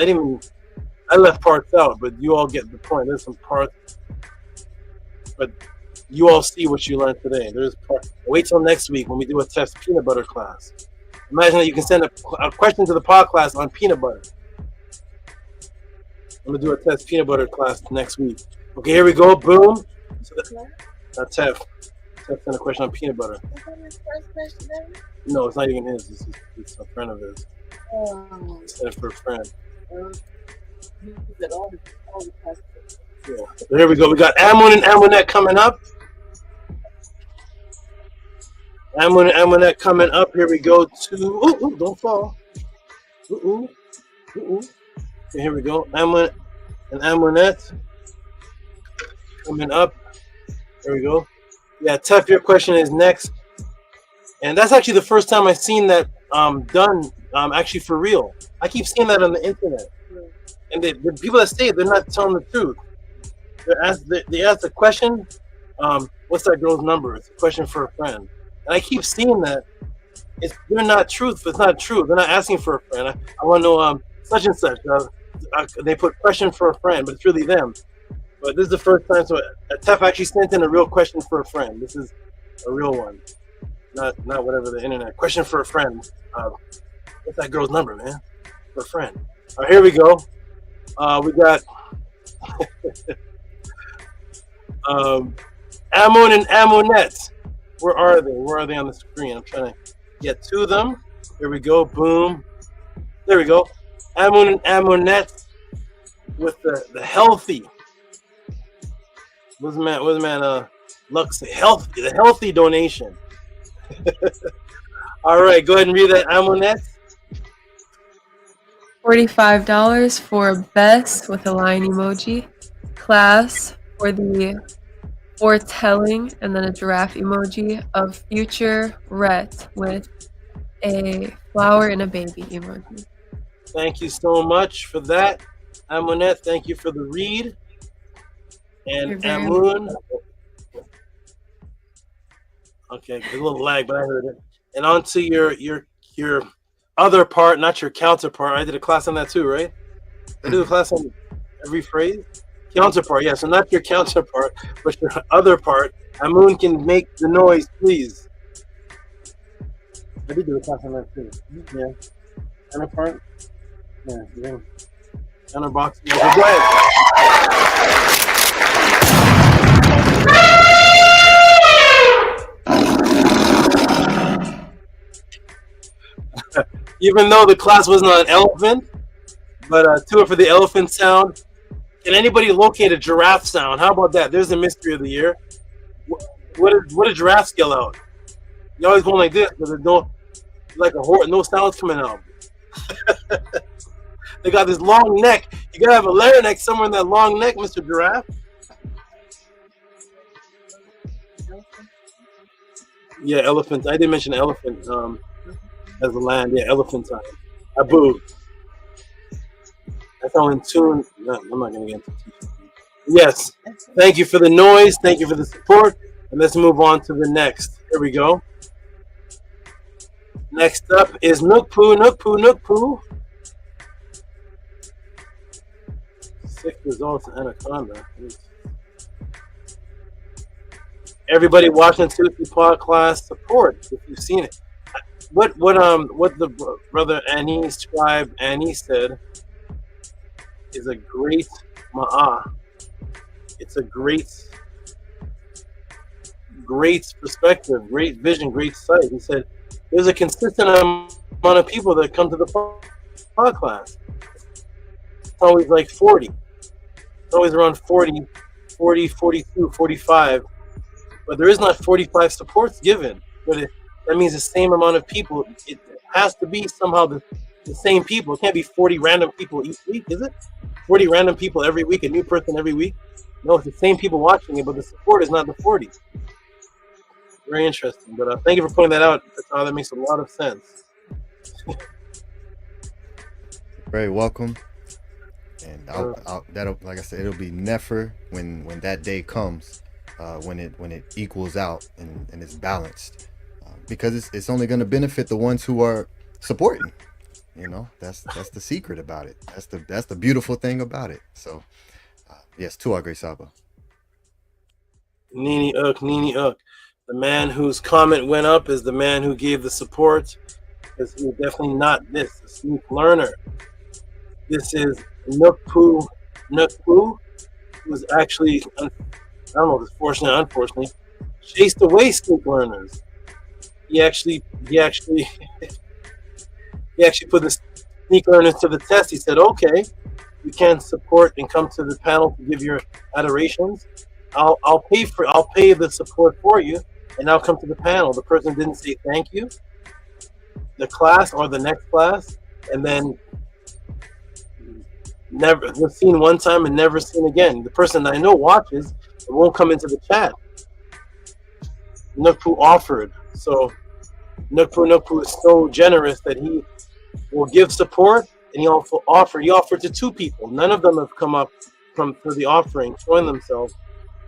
I left parts out, but you all get the point. There's some parts, but you all see what you learned today. There's part. Wait till next week when we do a test peanut butter class. Imagine that you can send a question to the pod class on peanut butter. I'm gonna do a test peanut butter class next week. Okay, here we go. Boom. So that's Tef. Tef sent a question on peanut butter. No, it's not even his. It's a friend of his. He sent it for a friend. Yeah. So here we go. We got Ammon and Ammonette coming up. Ammon and Ammonette coming up. Here we go to. Ooh, don't fall. Ooh. Okay, here we go. Ammon and Ammonette coming up. There we go. Yeah, Tef, your question is next. And that's actually the first time I've seen that done actually for real. I keep seeing that on the internet. And the people that say it, they're not telling the truth. They ask the question, what's that girl's number? It's a question for a friend. And I keep seeing that. They're not truth. It's not true. They're not asking for a friend. I want to know such and such. They put question for a friend, but it's really them. But this is the first time. So Tef actually sent in a real question for a friend. This is a real one. Not whatever the internet. Question for a friend. What's that girl's number, man? For a friend. All right, here we go. We got Ammon and Ammonette. Where are they? Where are they on the screen? I'm trying to get to them. Here we go. Boom. There we go. Ammon and Ammonette with the healthy. What's the man? Lux, the healthy donation. All right, go ahead and read that, Ammonette. $45 for Bess with a lion emoji. Class for the foretelling and then a giraffe emoji of future Rhett with a flower and a baby emoji. Thank you so much for that, Ammonette. Thank you for the read. And Amun. Okay, a little lag, but I heard it. And on to your other part, not your counterpart. I did a class on that too, right? I do a class on every phrase. Counterpart, yeah. So not your counterpart, but your other part. Amun can make the noise, please. I did do a class on that too. Yeah. Counterpart. Yeah. Counterbox. Okay, go ahead. Even though the class wasn't on an elephant, but two for the elephant sound. Can anybody locate a giraffe sound? How about that? There's the mystery of the year. What did giraffes yell out? You always go like this, but there's no, like a horse, no sounds coming out. They got this long neck. You gotta have a larynx somewhere in that long neck, Mr. Giraffe. Yeah, elephant. I didn't mention elephant as a land. Yeah, elephant time. Abu. That's how in tune. No, I'm not gonna get into it. Yes. Thank you for the noise. Thank you for the support. And let's move on to the next. Here we go. Next up is Nook Poo, Nook Poo, Nook Poo. 6 results in Anaconda. Everybody watching Tuesday podcast support if you've seen it. What the brother Annie scribe Annie said is a great ma'ah. It's a great great perspective, great vision, great sight. He said, there's a consistent amount of people that come to the pod class. It's always like 40. It's always around 40, 42, 45. But there is not 45 supports given. But that means the same amount of people. It has to be somehow the same people. It can't be 40 random people each week, is it? 40 random people every week, a new person every week? No, it's the same people watching it, but the support is not the 40. Very interesting. But thank you for pointing that out. That makes a lot of sense. Very welcome. And that'll, like I said, it'll be never when that day comes, when it equals out and it's balanced, because it's only going to benefit the ones who are supporting. You know, that's the secret about it. That's the beautiful thing about it. So, yes, to our great Saba. Nini Uk. The man whose comment went up is the man who gave the support, because he's definitely not a sneak learner. This is Nukpu, who's actually, I don't know if it's fortunate or unfortunately, chased away sneak learners. He actually put the sneak learners to the test. He said, okay, you can support and come to the panel to give your adorations. I'll pay the support for you, and I'll come to the panel. The person didn't say thank you, the class or the next class, and then never was seen one time and never seen again. The person I know watches, it won't come into the chat. Nukpu offered. So Nukpu is so generous that he will give support, and he also offered to 2 people. None of them have come up for the offering, showing themselves.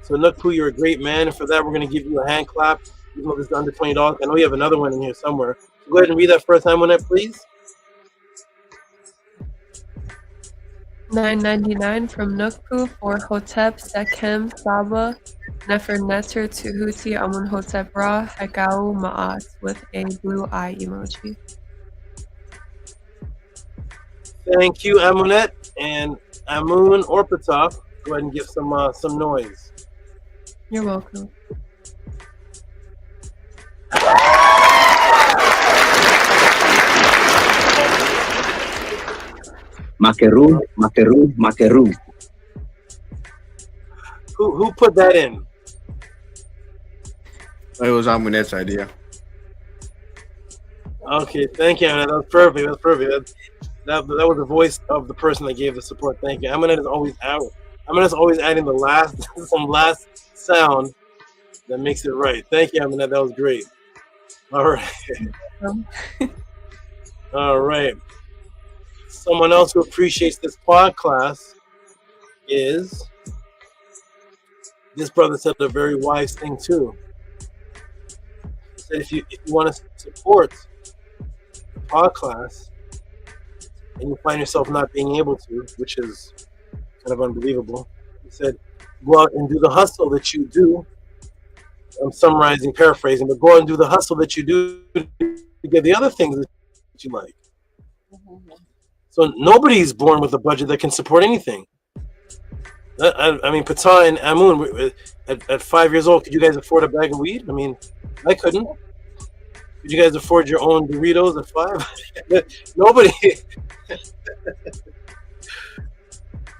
So Nukpu, you're a great man, and for that we're going to give you a hand clap, even though this is under $20. I know you have another one in here somewhere. So go ahead and read that first time on that, please. $9.99 from Nukpu for Hotep, Sekhem, Saba, Nefer Neter, Tehuti, Amun Hotep Ra, Hekau, Maat with a blue eye emoji. Thank you, Amunet, and Amun or Pataf. Go ahead and give some noise. You're welcome. Makeru. Who put that in? It was Amunet's idea. Okay, thank you, Amunet. That was perfect. That's perfect. That was the voice of the person that gave the support. Thank you. Amunet is always out. Amunet's always adding the last sound that makes it right. Thank you, Amunet. That was great. All right. All right. Someone else who appreciates this podcast is this brother said a very wise thing too. He said if you want to support the podcast and you find yourself not being able to, which is kind of unbelievable, he said go out and do the hustle that you do. I'm summarizing, paraphrasing, but go out and do the hustle that you do to get the other things that you like. So nobody's born with a budget that can support anything. I mean, Patah and Amun, at 5 years old, could you guys afford a bag of weed? I mean, I couldn't. Could you guys afford your own Doritos at 5? Nobody.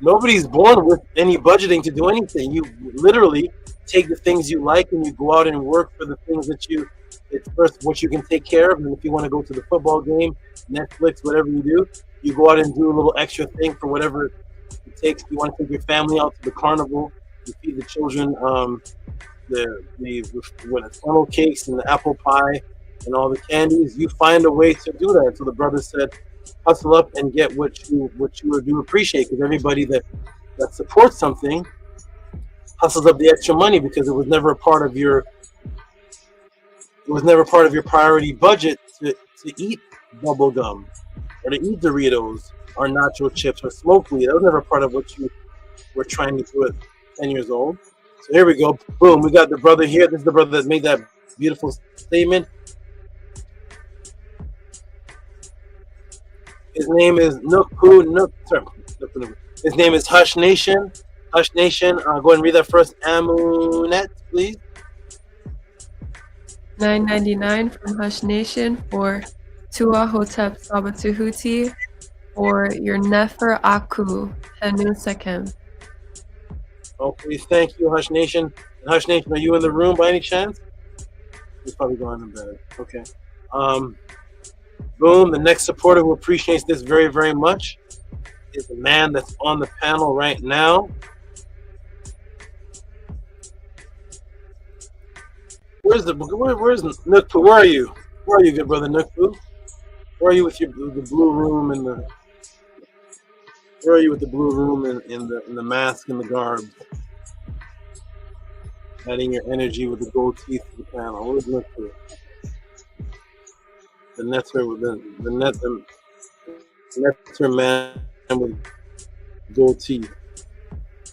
Nobody's born with any budgeting to do anything. You literally take the things you like and you go out and work for the things that it's first what you can take care of. And if you want to go to the football game, Netflix, whatever you do, you go out and do a little extra thing for whatever it takes. You want to take your family out to the carnival, you feed the children the funnel cakes and the apple pie and all the candies. You find a way to do that. So the brother said, hustle up and get what you do appreciate, because everybody that supports something hustles up the extra money because it was never a part of your priority budget to eat bubble gum or to eat Doritos or nacho chips or smoke weed. That was never part of what you were trying to do at 10 years old. So here we go. Boom. We got the brother here. This is the brother that made that beautiful statement. His name is His name is Hush Nation. Hush Nation. Go ahead and read that first. Amunet, please. $9.99 from Hush Nation for Tua Hotep Saba Tehuti for your Nefer Aku Henu Sekem. Okay, thank you, Hush Nation. And Hush Nation, are you in the room by any chance? He's probably going to bed. Okay. Boom. The next supporter who appreciates this very, very much is the man that's on the panel right now. Where's Nukpu? Where are you? Where are you, good brother Nukpu? Where are you with the blue room and the? Where are you with the blue room and the mask and the garb? Adding your energy with the gold teeth to the panel. Where's Nukpu? The netter man with gold teeth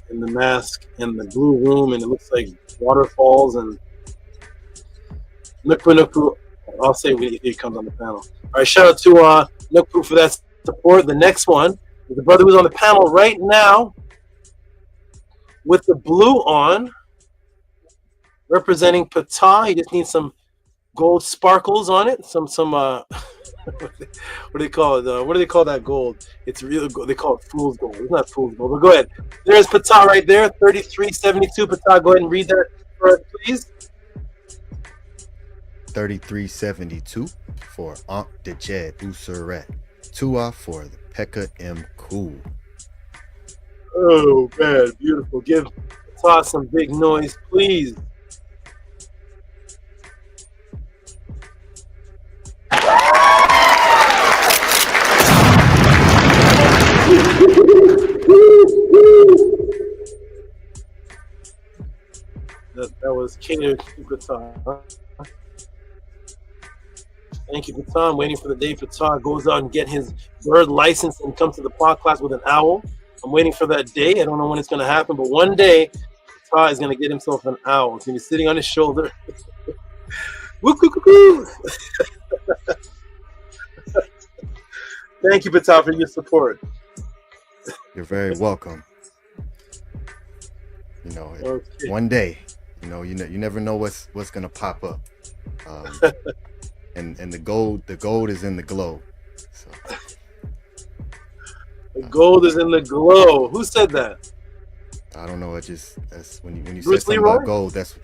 and the mask and the blue room, and it looks like waterfalls and Nukpu. I'll say if he comes on the panel. All right, shout out to Nukpu for that support. The next one is the brother who's on the panel right now with the blue on, representing Ptah. He just needs some gold sparkles on it. Some what do they call it? What do they call that gold? It's real gold. They call it fool's gold. It's not fool's gold. But go ahead. There's Ptah right there. 3372. Ptah, go ahead and read that for us, please. 3372 for Ankh Dejed Useret. Tua for the Pekka M. Cool. Oh man, beautiful. Give Ptah some big noise, please. That was catered to Ptah. Thank you, Ptah. I'm waiting for the day Ptah goes out and get his bird license and comes to the podcast with an owl. I'm waiting for that day. I don't know when it's going to happen, but one day Ptah is going to get himself an owl. He's going to be sitting on his shoulder. Woo, coo, coo, coo. Thank you, Ptah, for your support. You're very welcome. You know, one day, you never know what's gonna pop up. And the gold is in the glow. So. The gold is in the glow. Who said that? I don't know. That's when you said Bruce something Leroy? about gold. That's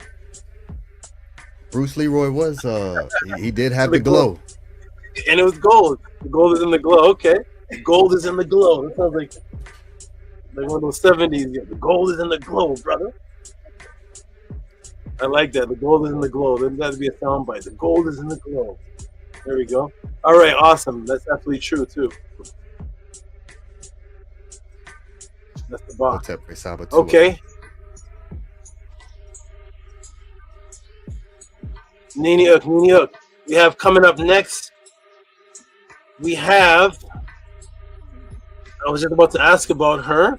Bruce Leroy was. He did have the glow. And it was gold. The gold is in the glow. Okay, the gold is in the glow. That sounds like one of those 70s. Yeah, the gold is in the glow, brother. I like that. The gold is in the glow. There's got to be a soundbite. The gold is in the glow. There we go. All right, awesome. That's absolutely true too. That's the box. Okay. Nini Uk. We have coming up next. We have. I was just about to ask about her.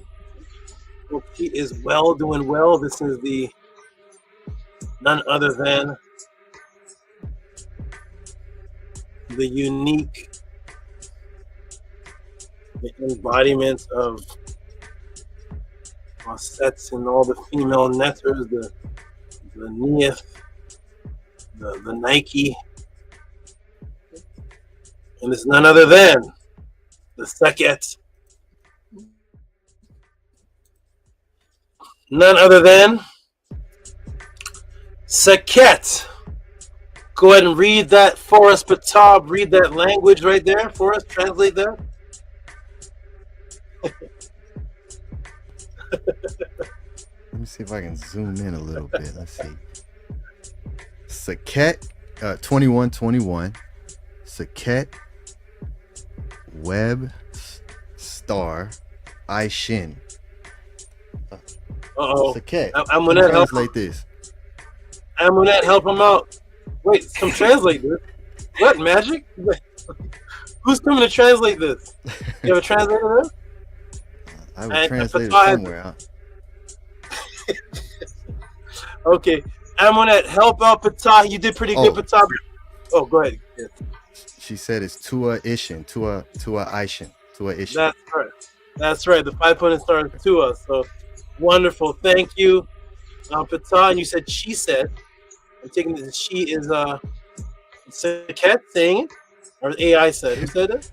Hope she is well, doing well. This is the none other than the unique, the embodiment of sets and all the female netters, the Neath, the Nike, and it's none other than the Seket. None other than Seket. Go ahead and read that for us, Ptah. Read that language right there for us. Translate that. Let me see if I can zoom in a little bit. Let's see. Seket 2121. Seket Web Star Aishin. Seket. Amunet, help. Translate this. Amunet, help him out. Wait, come translate this. What, magic? Who's coming to translate this? You have a translator there? I have a translator somewhere. Okay. Amunet, help out Ptah. You did pretty good, Ptah. Oh, go ahead. Yeah. She said it's Tua Ishin. Tua Aishin. Tua Ishin. That's right. That's right. The 5-pointed star is Tua. So wonderful. Thank you, Ptah. And you said she said. I'm taking it. She is Saket saying it, or AI said. Who said it?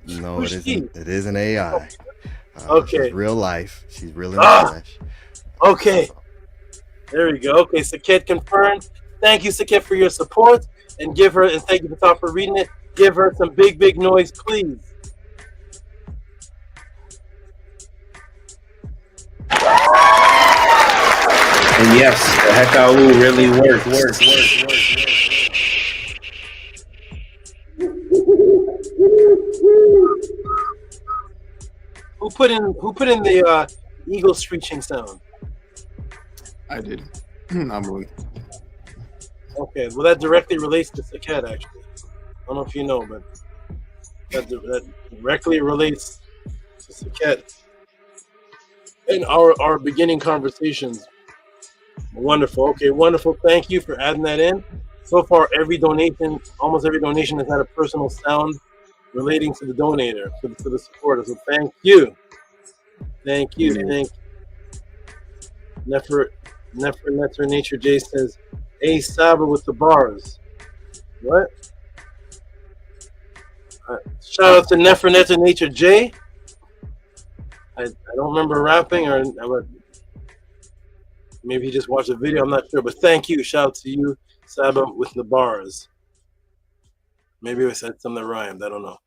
No, Who's it she? isn't. It isn't AI. Okay. She's real life. She's real in the Ah! flesh. Okay. There we go. Okay, Saket confirmed. Thank you, Saket, for your support, and give her, and thank you, Patal, for reading it. Give her some big, big noise, please. And yes, the Hekalu really works. Who put in the eagle screeching sound? I did. I'm really. Okay, well that directly relates to Saket actually. I don't know if you know, but that directly relates to Saket and our beginning conversations. Wonderful. Okay, wonderful. Thank you for adding that in. So far, almost every donation has had a personal sound relating to the donator, to the supporter. So thank you. Thank you. Thank you. Nefer Nature J says, "A SABA with the bars." What? Shout out to Nefer Nature J. I don't remember rapping, or maybe he just watched a video. I'm not sure, but thank you. Shout out to you, SABA with the bars. Maybe I said something that rhymed. I don't know.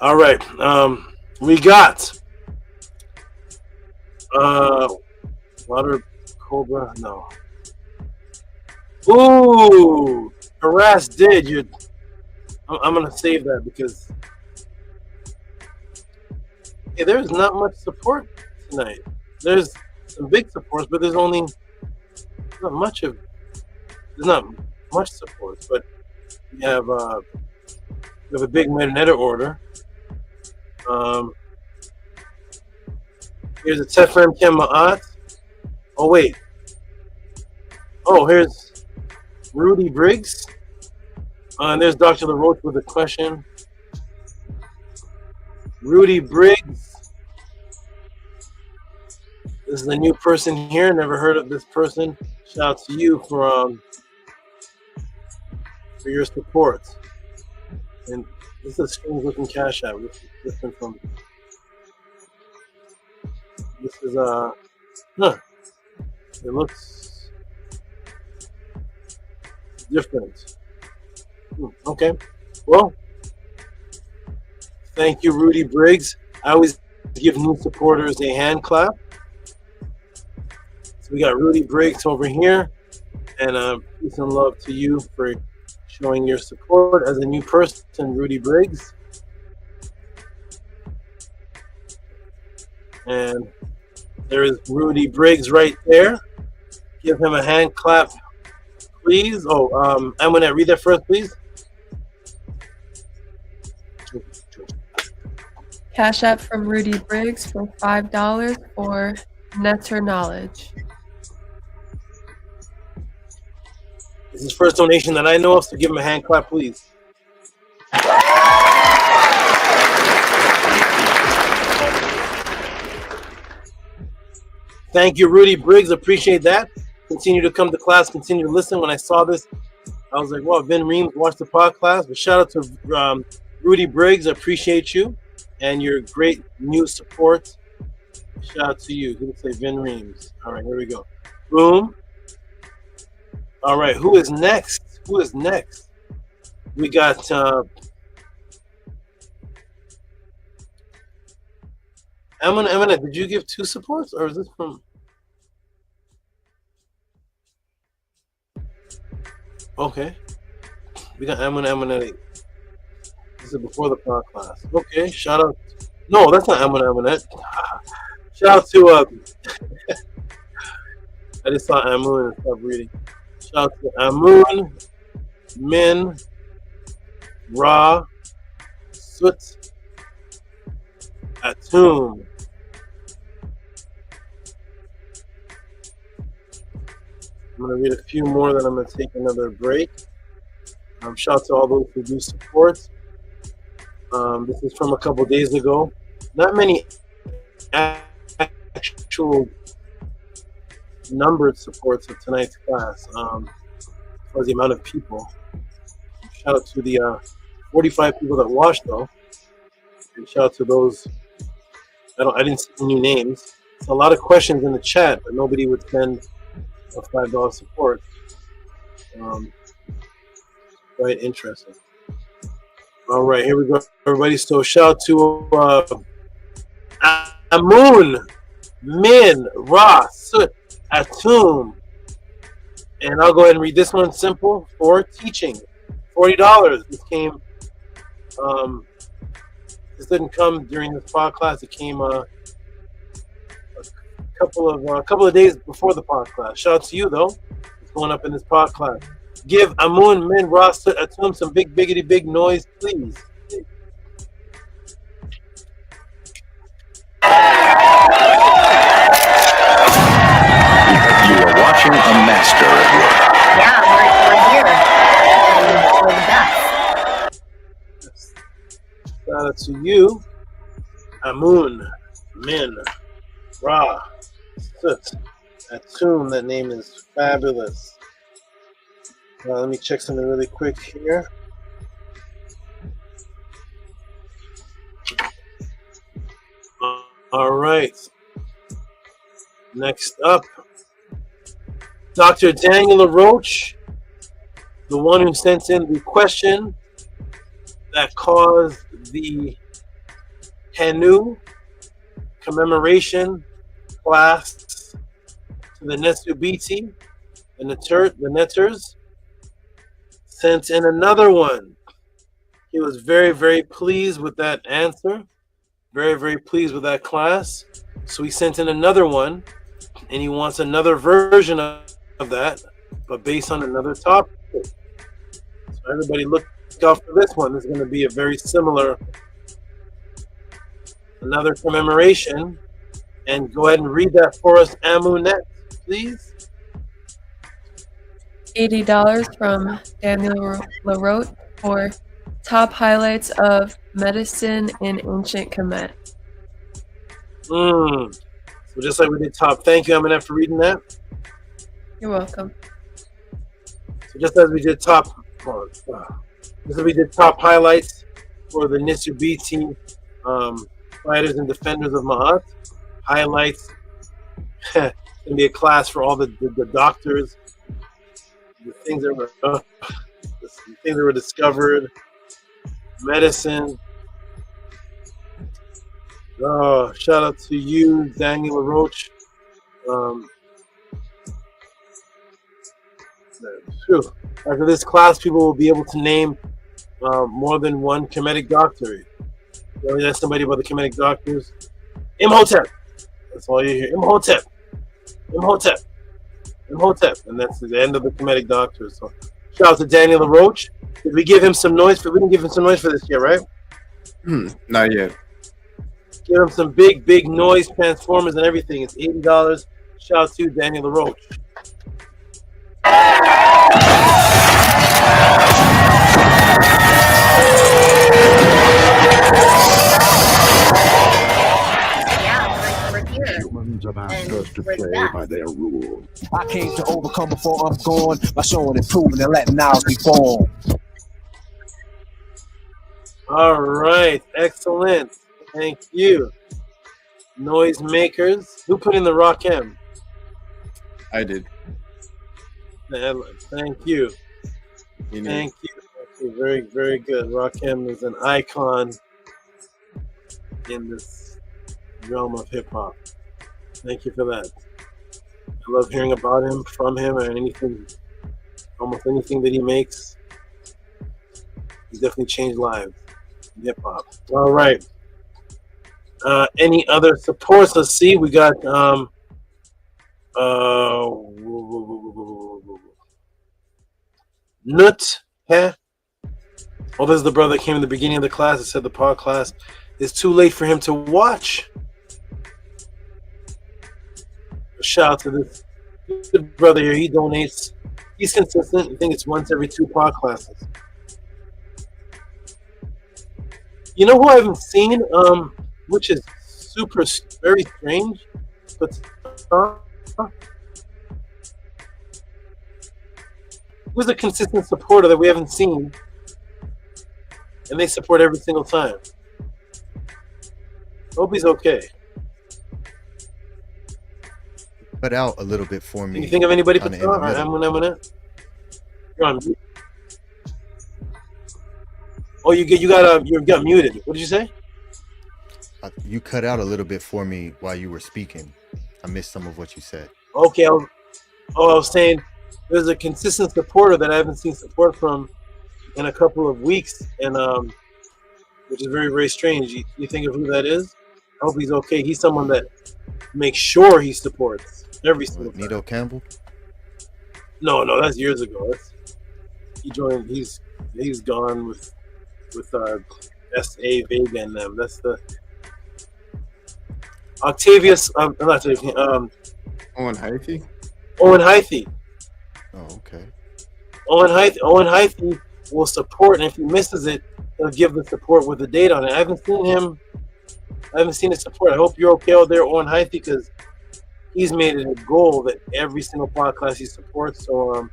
All right. We got water cobra. No. Ooh, harass did. I'm gonna save that because there's not much support tonight. There's some big supports, but there's not much support. But we have a big meta order. Here's a Tefrem Kem Maat. Oh wait. Oh, here's Rudy Briggs. And there's Dr. LaRoche with a question. Rudy Briggs. This is a new person here. Never heard of this person. Shout out to you for your support. And this is a strange looking cash app, which is different from. This is it looks different. Okay, well, thank you, Rudy Briggs. I always give new supporters a hand clap. So we got Rudy Briggs over here, and peace and love to you for showing your support as a new person, Rudy Briggs. And there is Rudy Briggs right there. Give him a hand clap, please. Oh, I'm gonna read that first, please. Cash app from Rudy Briggs for $5 for Netter Knowledge. This is his first donation that I know of, so give him a hand clap, please. Thank you, Rudy Briggs. Appreciate that. Continue to come to class. Continue to listen. When I saw this, I was like, wow, Vin Reams watched the podcast. But shout out to Rudy Briggs. I appreciate you and your great new support. Shout out to you. Who would say Vin Reams? All right, here we go. Boom. All right, who is next? Who is next? We got Emma, did you give 2 supports, or is this from? Okay, we got Emma. This is before the podcast. Okay, shout out. No, that's not Emma. Shout out to I just saw Amun and stopped reading. Shout out to Amun, Min, Ra, Sut, ATTON. I'm going to read a few more, then I'm going to take another break. Shout out to all those who do support. This is from a couple days ago. Not many actual numbered supports of tonight's class. For the amount of people. Shout out to the 45 people that watched though. And shout out to those. I didn't see any names. It's a lot of questions in the chat, but nobody would send a $5 support. Quite interesting. All right, here we go, everybody. So shout out to Amun, Min, Ra, Sut, Atum. And I'll go ahead and read this one. Simple for teaching. $40. This came. This didn't come during this pod class. It came a couple of days before the pod class. Shout out to you though. It's going up in this pod class. Give Amun, Min, Rasta, Atum some big biggity big noise, please. You are watching a master at work. Yeah, we're here. We're the best. Shout out to you, Amun, Min, Ra, Sut, Atum. That name is fabulous. Let me check something really quick here. All right. Next up, Dr. Daniel LaRoche, the one who sent in the question that caused the Hanu commemoration class to the Netsubiti and the Netters, sent in another one. He was very, very pleased with that answer. Very, very pleased with that class. So he sent in another one, and he wants another version of that, but based on another topic. So everybody look out for this one. This is going to be a very similar, another commemoration. And go ahead and read that for us, Amunet, please. $80 from Daniel LaRoche for top highlights of medicine in ancient Kemet. So just like we did top, thank you, Amunet, for reading that. You're welcome. So just as we did top, just as we did top highlights for the Nitsubiti fighters and defenders of Maat, highlights can be a class for all the doctors, the things that were discovered, medicine. Oh, shout out to you, Daniel LaRoche. After this class, people will be able to name more than one Kemetic doctor. You always ask somebody about the Kemetic doctors. Imhotep. That's all you hear. Imhotep. Imhotep. Imhotep. And that's the end of the Kemetic doctors. So shout out to Daniel LaRoche. Did we give him some noise? We didn't give him some noise for this year, right? Not yet. Give him some big, big noise, transformers and everything. It's $80. Shout out to Daniel LaRoche. Humans are masters to play by their rules. I came to overcome before I'm gone by showing and proving and letting ours be born. All right, excellent. Thank you. Noise makers. Who put in the Rock M? I did. Thank you. Thank you. Okay, very, very good. Rakim is an icon in this realm of hip hop. Thank you for that. I love hearing about him, from him, and anything, almost anything that he makes. He's definitely changed lives in hip hop. All right. Any other supports? Let's see. We got Nut. Heh. Oh, this is the brother that came in the beginning of the class that said the pod class is too late for him to watch. Shout out to this good brother here. He donates. He's consistent. I think it's once every 2 pod classes. You know who I haven't seen, which is very strange, but Who's a consistent supporter that we haven't seen, and they support every single time? Hope he's okay. Cut out a little bit for me. Can you think of anybody? Kinda in You're the middle. on mute. Oh, you got muted. What did you say? You cut out a little bit for me while you were speaking. I missed some of what you said. Okay. I was saying there's a consistent supporter that I haven't seen support from in a couple of weeks, and which is very, very strange. You think of who that is? I hope he's okay. He's someone that makes sure he supports every single time. Nito Campbell? No, that's years ago. He joined. He's gone with S.A. Vega and them. That's the Octavius. Not Octavius. Owen Hythe. Owen Hythe. Oh, okay. Owen Hythe will support, and if he misses it, he'll give the support with the date on it. I haven't seen his support. I hope you're okay out there, Owen Hythe, because he's made it a goal that every single podcast he supports. So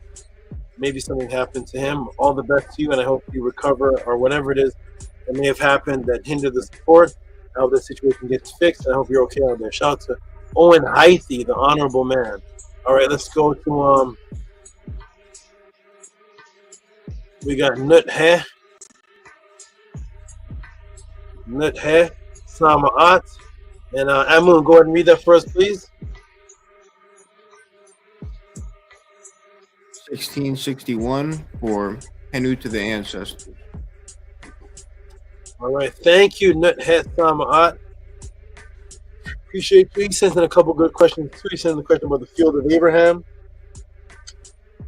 maybe something happened to him. All the best to you, and I hope you recover, or whatever it is that may have happened that hindered the support. I hope the situation gets fixed. I hope you're okay out there. Shout out to Owen Hythe, the honorable man. All right, let's go to we got Nut Heh, Samaat, and Amun. Go ahead and read that for us, please. 1661 for Henu to the ancestors. All right, thank you, Nut Heh Samaat. Appreciate you. He sent in a couple good questions too. He sent in a question about the field of Abraham.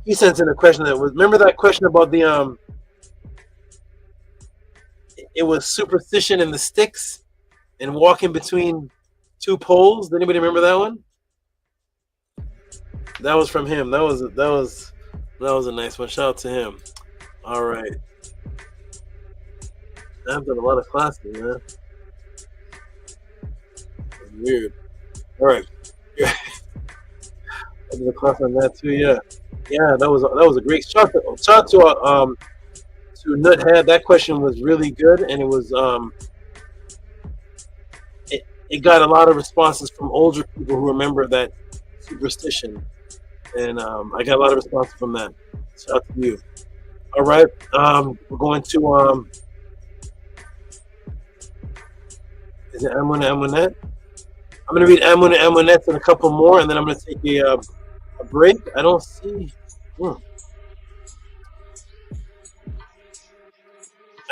He sent in a question that was, remember that question about the it was superstition in the sticks and walking between two poles. Does anybody remember that one? That was from him. That was a nice one. Shout out to him. All right. I've done a lot of classes, man. That's weird. All right. I did a class on that too. Yeah. That was a great shout to Nuthead. That question was really good, and it was it got a lot of responses from older people who remember that superstition, and I got a lot of responses from that. Shout out to you. All right, we're going to is it Amunet? I'm going to read Amunet and a couple more, and then I'm going to take a break. I don't see.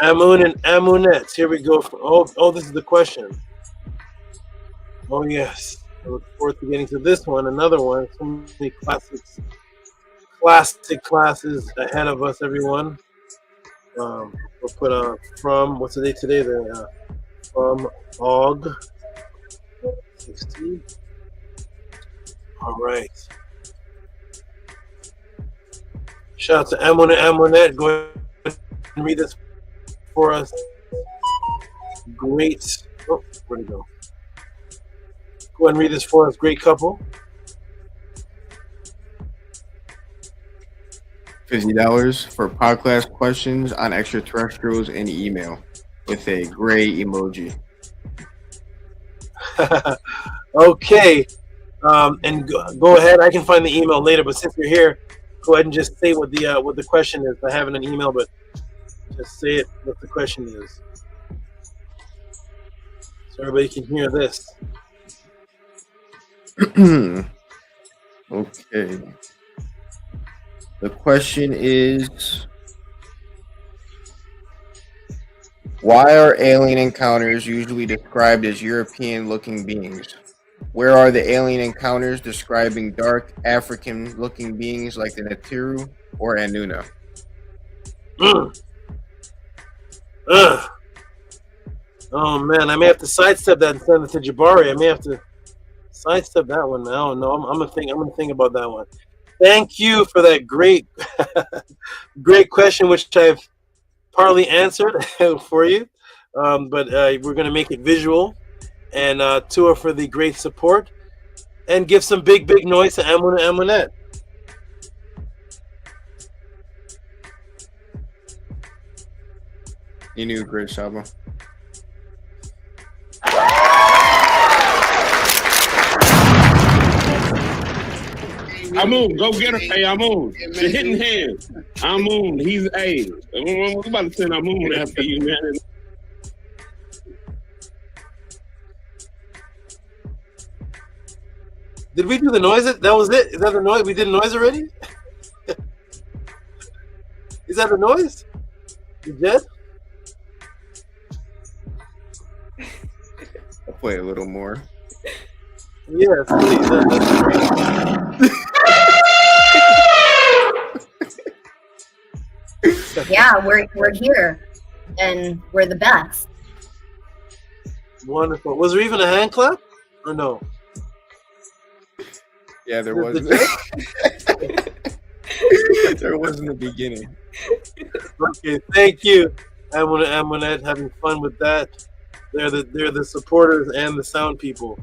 Amun and Amunet. Here we go. Oh, this is the question. Oh, yes. I look forward to getting to this one. Another one. So many classic classes ahead of us, everyone. We'll put from, what's the date today? From OG 16. All right. Shout out to Amunet. Go ahead and read this for us. Great. Oh, where'd it go? Go ahead and read this for us. Great couple. $50 for PODCLASS questions on extraterrestrials in email with a gray emoji. Okay. And go ahead. I can find the email later, but since you're here, go ahead and just say what the question is. I have an email, but just say it what the question is, so everybody can hear this. Okay. The question is, why are alien encounters usually described as European-looking beings? Where are the alien encounters describing dark African-looking beings like the Natiru or Anuna? Oh man, I may have to sidestep that and send it to Jabari. I may have to sidestep that one. I don't know. I'm gonna think about that one. Thank you for that great question, which I've partly answered for you. But we're gonna make it visual. And Tua for the great support. And give some big noise to Amunet. You knew great Saba. Amun, go get him. Hey, Amun, the hitting hand. Amun, he's a. We're about to send Amun after you, man. Did we do the noise? That was it? Is that the noise? We did noise already? Is that the noise? You did? I'll play a little more. Yes, please. That's great. Yeah, we're here, and we're the best. Wonderful. Was there even a hand clap? Or no? Yeah, there was. There was in the beginning. Okay, thank you. Amonette, having fun with that. They're the supporters and the sound people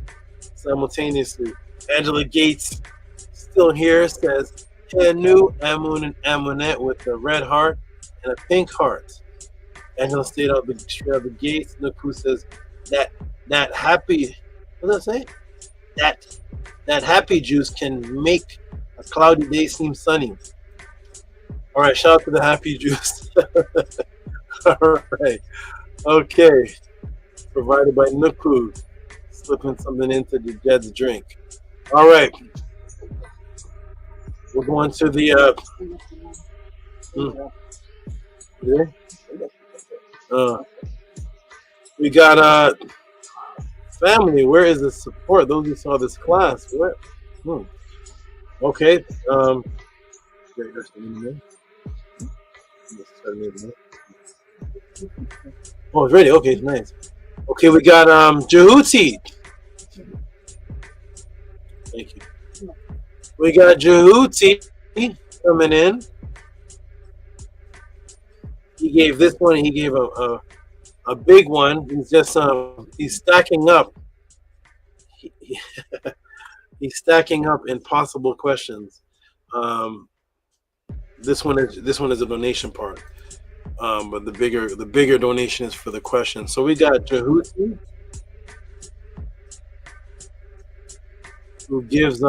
simultaneously. Angela Gates still here says, "Hey, new Amun and Amonette with the red heart and a pink heart." Angela stayed out the gates. Nuku says that happy. What does that say? That happy juice can make a cloudy day seem sunny. All right, shout out to the happy juice. All right, okay. Provided by Nuku, slipping something into the Jed's drink. All right, we're going to the. We got family. Where is the support? Those who saw this class. Where? Okay. Oh, it's ready. Okay, nice. Okay, we got Tehuti. Thank you. We got Tehuti coming in. He gave this one. He gave a big one. He's just he's stacking up. He's stacking up impossible questions. This one is a donation part. But the bigger donation is for the question. So we got Tehuti, who gives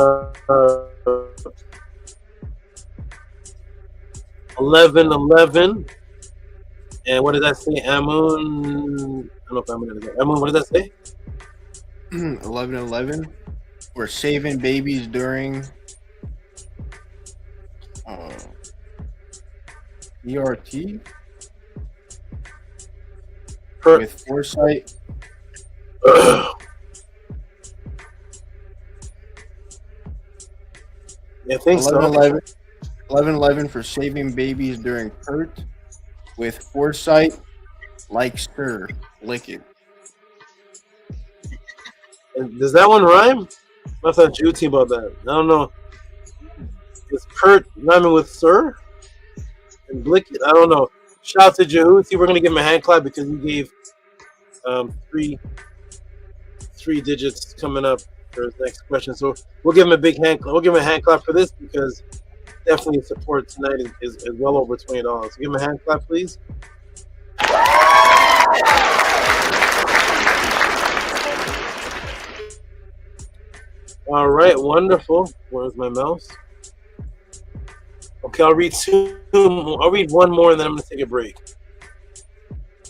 11. And what does that say? Amun. I don't know if Amun is Amun. What does that say? 11. We're saving babies during ERT with foresight. Yeah, I think 11 for saving babies during PERT with foresight, like stir, lick it. Does that one rhyme? I thought you team about that. I don't know. Is PERT rhyming with sir and blick it? I don't know. Shout out to Tehuti. We're gonna give him a hand clap because he gave three digits coming up for his next question. So we'll give him a big hand clap. We'll give him a hand clap for this because definitely support tonight is well over $20. So give him a hand clap, please. All right, wonderful. Where's my mouse? Okay, I'll read one more and then I'm gonna take a break.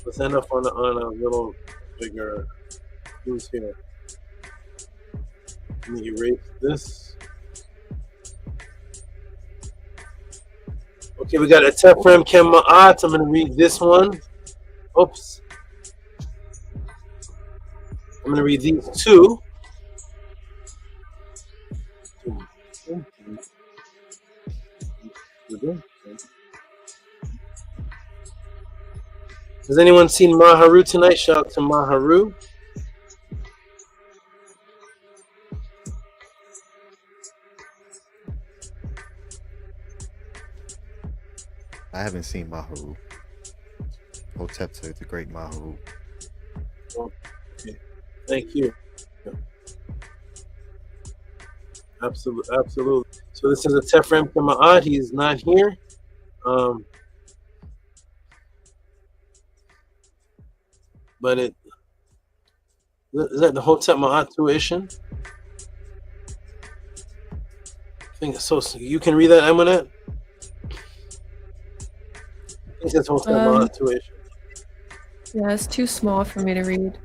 Let's end up on a little bigger loose here. Let me erase this. Okay, we got a Tefrem Kemaat. I'm gonna read this one. Oops. I'm gonna read these two. Has anyone seen Maharu tonight? Shout out to Maharu. I haven't seen Maharu. Hotep to the great Maharu. Okay. Thank you. Absolutely. So this is a Tefrem Kemaat. He's not here. but is that the Hotep Ma'at tuition? I think it's so. You can read that, Eminent? I think it's Hotep Ma'at tuition. Yeah, it's too small for me to read.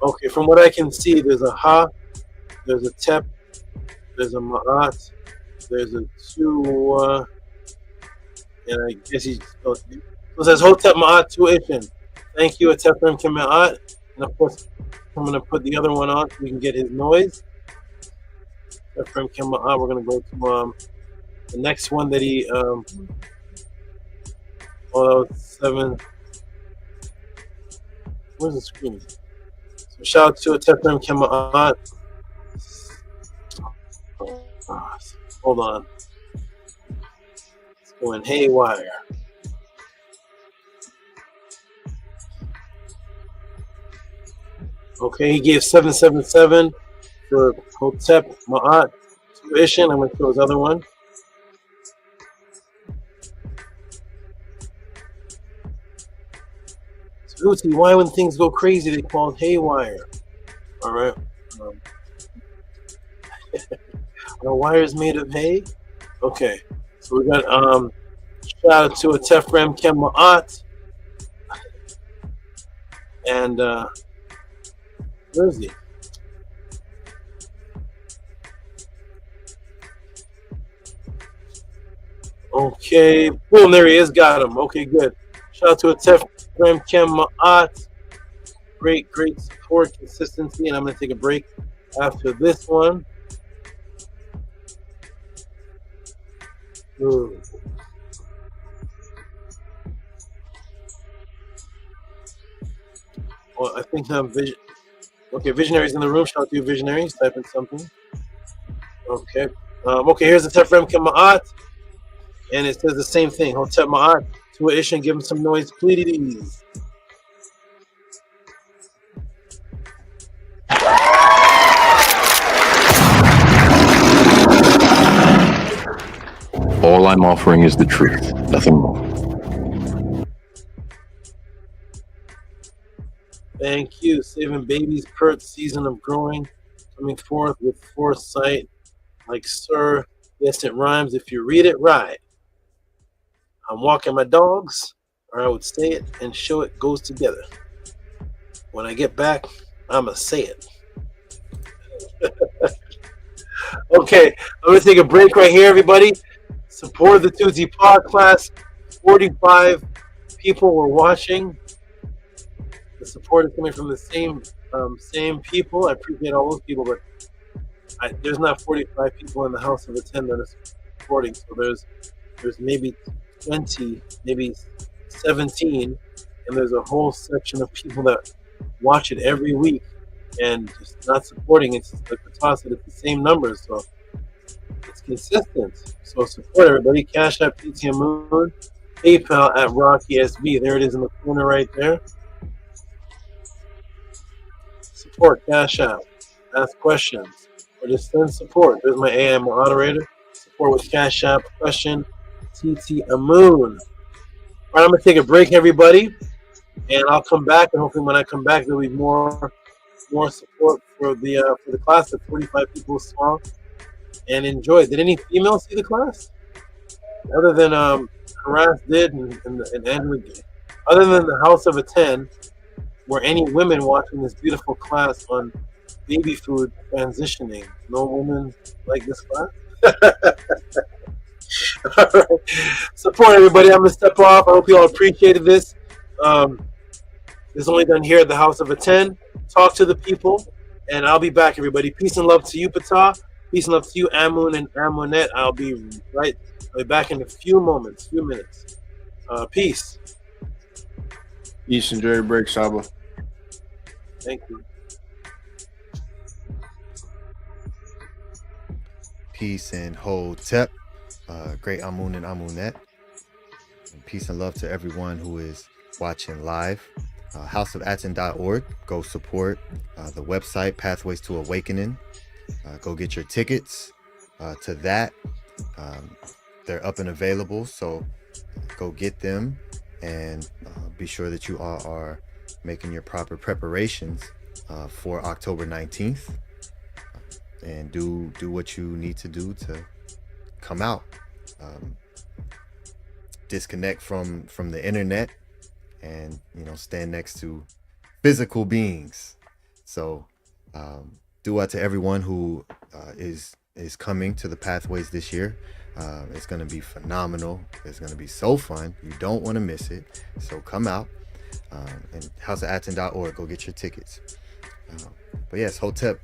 Okay, from what I can see, there's a Ha, there's a Tep, there's a Ma'at, there's a Tu, and I guess he's supposed to be. So it says Hotep Ma'at tuition. Thank you, Atefrem Kemet. And of course, I'm going to put the other one on so we can get his noise. Atefrem Kemet. We're going to go to the next one that he. Oh, that was 7. Where's the screen? So shout out to Atefrem Kemet. Hold on. It's going haywire. Okay, he gave 777 for Hotep Ma'at tuition. I'm going to show his other one. Tehuti, why when things go crazy they call it haywire? All right. Are wires made of hay? Okay. So we got shout out to Atefrem Kemet. And where is he? Okay, boom, there he is, got him. Okay, good. Shout out to Atefrem Kemet. Great support, consistency, and I'm going to take a break after this one. Ooh. Well, I think I'm Okay, Visionaries in the room. Shout out to you, Visionaries. Type in something. Okay. Okay, here's the Atefrem Kemet. And it says the same thing. Hotep Ma'at tuition. Give him some noise, please. All I'm offering is the truth, nothing more. Thank you. Saving babies, Perth, season of growing, coming forth with foresight. Like, sir, yes, it rhymes if you read it right. I'm walking my dogs, or I would say it and show it goes together. When I get back, I'ma say it. Okay, I'm gonna take a break right here, everybody. Support the Tehuti PODCLASS. 45 people were watching. The support is coming from the same people. I appreciate all those people, but there's not 45 people in the house of a 10 that are supporting. So there's maybe 20, maybe 17, and there's a whole section of people that watch it every week and just not supporting. It's just like the toss it. It's the same numbers, so it's consistent. So support everybody. Cash App, PTM Moon, PayPal at Rocky SB. There it is in the corner right there. Support Cash App. Ask questions or just send support. There's my AM moderator. Support with Cash App. Question TT Amoon. All right, I'm gonna take a break, everybody, and I'll come back. And hopefully, when I come back, there'll be more support for the class. The 45 people saw and enjoyed. Did any females see the class? Other than Harass did and Andrew did. Other than the House of a 10, were any women watching this beautiful class on baby food transitioning? No women like this class? All right. Support everybody. I'm going to step off. I hope you all appreciated this. It's only done here at the House of a 10. Talk to the people, and I'll be back, everybody. Peace and love to you, Pata. Peace and love to you, Amun and Amunet. I'll be back in a few minutes. Peace. Peace. Enjoy your break, Saba. Thank you. Peace and Hotep. Great Amun and Amunet. And peace and love to everyone who is watching live. Houseofatton.org. Go support the website, Pathways to Awakening. Go get your tickets to that. They're up and available, so go get them and be sure that you all are making your proper preparations for October 19th, and do what you need to do to come out. Disconnect from the internet, and stand next to physical beings. So dua to everyone who is coming to the pathways this year. It's going to be phenomenal. It's going to be so fun. You don't want to miss it. So come out, and houseofatton.org. Go get your tickets. But yes, Hotep,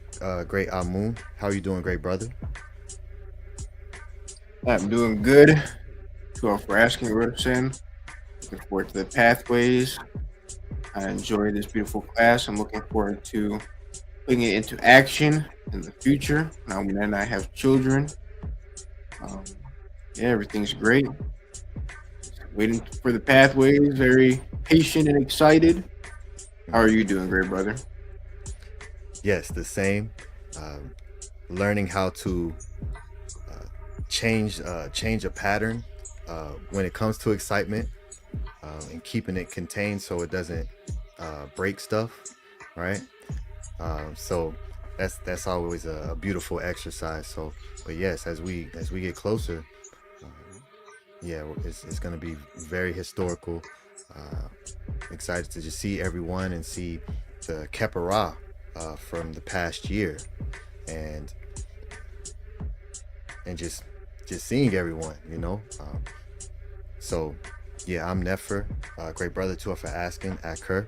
great Amun. How are you doing, great brother? I'm doing good. Thank you all for asking, Rosen. Looking forward to the pathways. I enjoy this beautiful class. I'm looking forward to putting it into action in the future. Now when I have children. Yeah, everything's great. Waiting for the pathways, very patient and excited. How are you doing, great brother? Yes, the same. Learning how to change a pattern when it comes to excitement, and keeping it contained so it doesn't break stuff, right? So that's always a beautiful exercise. So, but yes, as we get closer, yeah, it's going to be very historical. Excited to just see everyone and see the Kepara from the past year, and just seeing everyone, so yeah, I'm Nefer, great brother too for asking, Akur,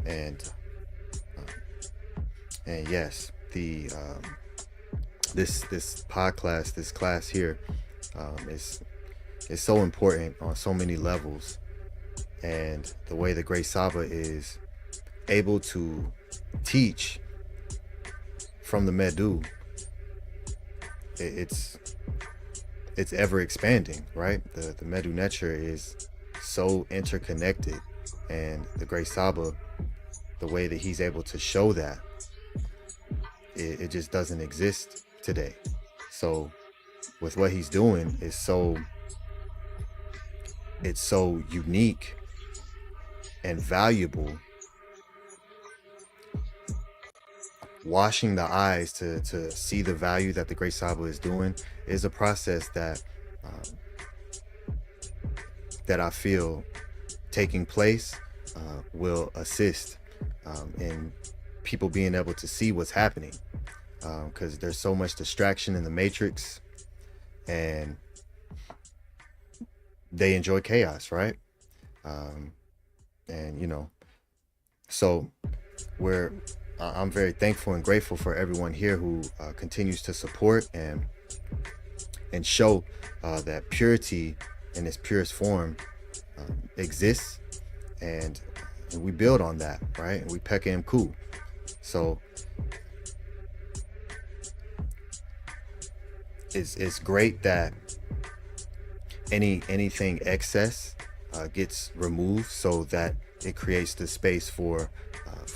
and yes, the this podcast, this class here, is so important on so many levels, and the way the Great Saba is able to teach from the Medu, it's ever expanding, right? The Medu nature is so interconnected, and the Great Saba, the way that he's able to show that, it just doesn't exist today. So with what he's doing, it's so unique and valuable. Washing the eyes to see the value that the Great Saba is doing is a process that I feel taking place will assist in people being able to see what's happening, because there's so much distraction in the matrix, and they enjoy chaos, right? And so I'm very thankful and grateful for everyone here who continues to support and show that purity in its purest form exists, and we build on that, right? And we peka him cool. So it's great that anything excess gets removed, so that it creates the space for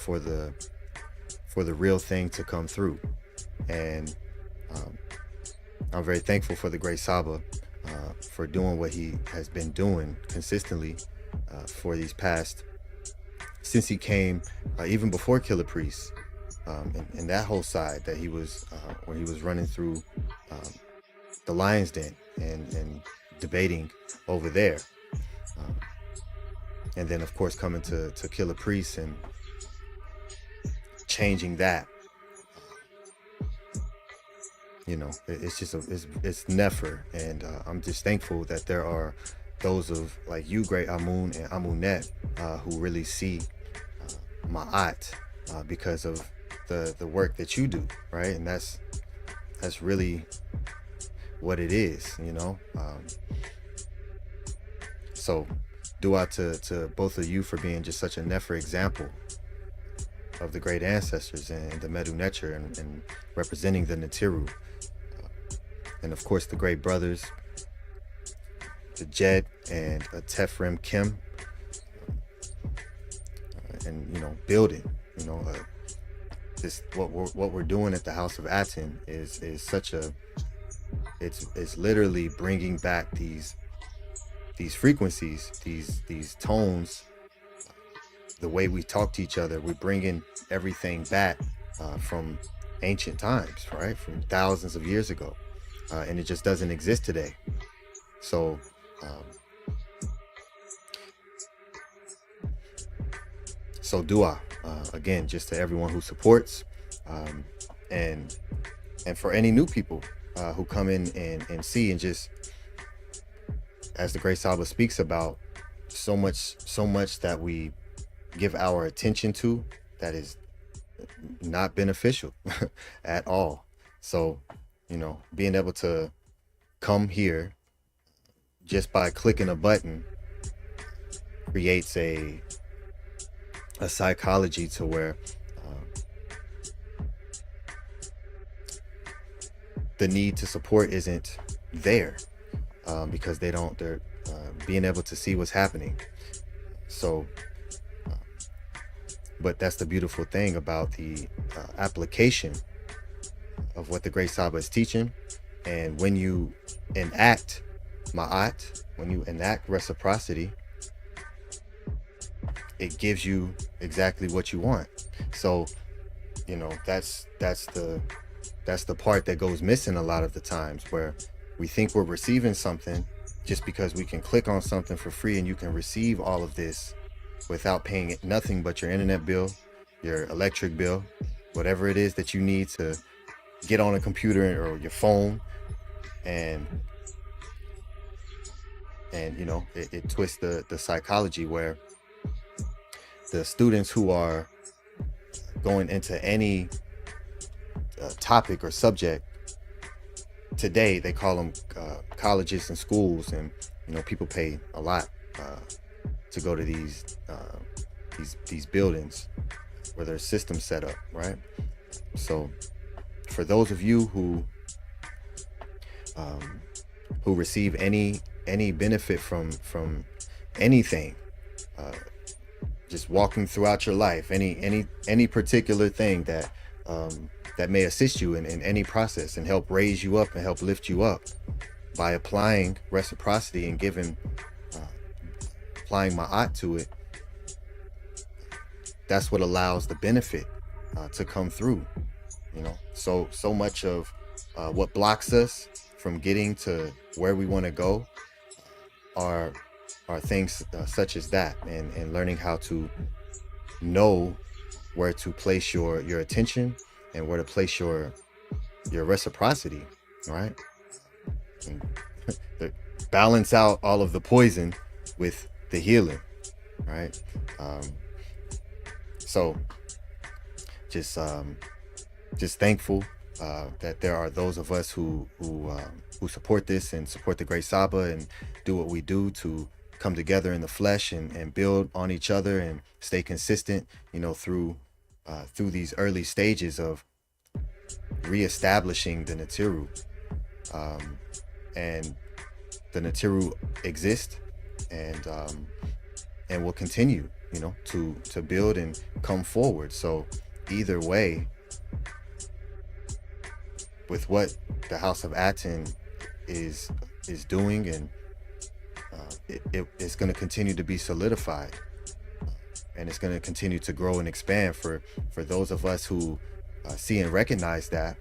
the real thing to come through. And I'm very thankful for the Great Saba for doing what he has been doing consistently for these past, since he came, even before Killer Priest, and that whole side that he was when he was running through the Lion's Den and debating over there, and then of course coming to Killer Priest and changing that. It's just it's Nefer, and I'm just thankful that there are those of like you, great Amun and Amunet, who really see Maat because of the work that you do, right? And that's really what it is, so dua to both of you for being just such a Nefer example of the great ancestors and the Medu Necher, and representing the Natiru, and of course the great brothers, the Jed and Tefrim Kim, and building, this what we're doing at the House of Atten is such a, it's literally bringing back these frequencies, these tones the way we talk to each other, we're bringing everything back from ancient times, right? From thousands of years ago. And it just doesn't exist today. So, dua, again, just to everyone who supports, and for any new people who come in and see, and just, as the great Saba speaks about, so much that we give our attention to that is not beneficial at all. So, you know, being able to come here just by clicking a button creates a psychology to where the need to support isn't there, because they're being able to see what's happening. So, but that's the beautiful thing about the application of what the great Saba is teaching. And when you enact Ma'at, when you enact reciprocity, it gives you exactly what you want. So, you know, that's the part that goes missing a lot of the times, where we think we're receiving something just because we can click on something for free and you can receive all of this without paying nothing but your internet bill, your electric bill, whatever it is that you need to get on a computer or your phone. And you know, it twists the psychology, where the students who are going into any topic or subject today, they call them colleges and schools, and you know, people pay a lot to go to these buildings where there's systems set up, right? So for those of you who receive any benefit from anything, just walking throughout your life, any particular thing that that may assist you in any process and help raise you up and help lift you up by applying reciprocity and applying Ma'at to it, that's what allows the benefit to come through. You know, so much of what blocks us from getting to where we want to go are things such as that, and learning how to know where to place your attention and where to place your reciprocity, right? And balance out all of the poison with the healing, right? So just thankful that there are those of us who support this and support the great Saba and do what we do to come together in the flesh and build on each other and stay consistent, you know, through these early stages of reestablishing the Natiru. And the Natiru exist and will continue, you know, to build and come forward. So either way, with what the House of ATTON is doing, and it's going to continue to be solidified, and it's going to continue to grow and expand for those of us who see and recognize that,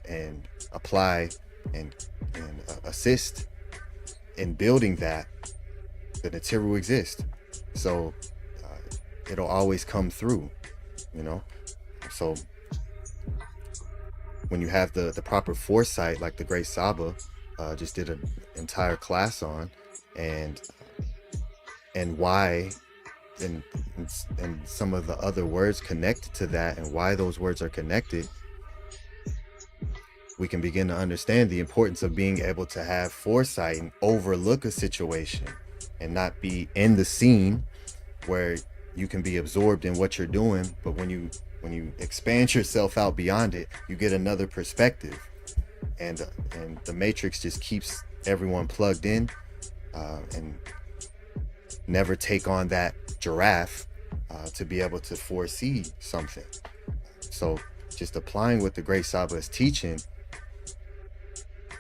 and apply and assist in building that. The Natiru exist, so it'll always come through, you know. So when you have the proper foresight, like the great Saba just did an entire class on, and why, and some of the other words connected to that, and why those words are connected, we can begin to understand the importance of being able to have foresight and overlook a situation and not be in the scene where you can be absorbed in what you're doing. But when you expand yourself out beyond it, you get another perspective, and the matrix just keeps everyone plugged in, and never take on that giraffe to be able to foresee something. So just applying what the great Saba is teaching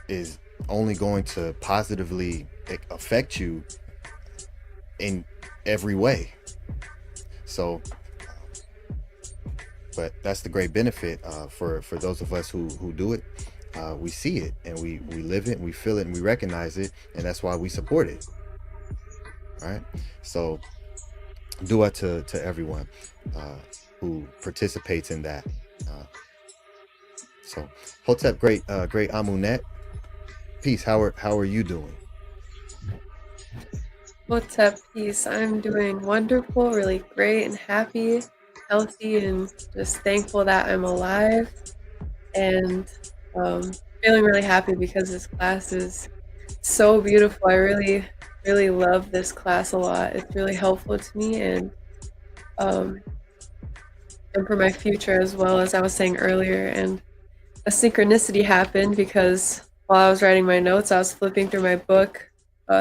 is only going to positively affect you in every way. So, but that's the great benefit for those of us who do it. We see it and we live it and we feel it and we recognize it, and that's why we support it. All right. So dua to everyone who participates in that. So Hotep, great Amunet. Peace. How are you doing? What's up, peace? I'm doing wonderful, really great and happy, healthy, and just thankful that I'm alive. And feeling really happy because this class is so beautiful. I really, really love this class a lot. It's really helpful to me and for my future as well, as I was saying earlier. And a synchronicity happened because while I was writing my notes, I was flipping through my book,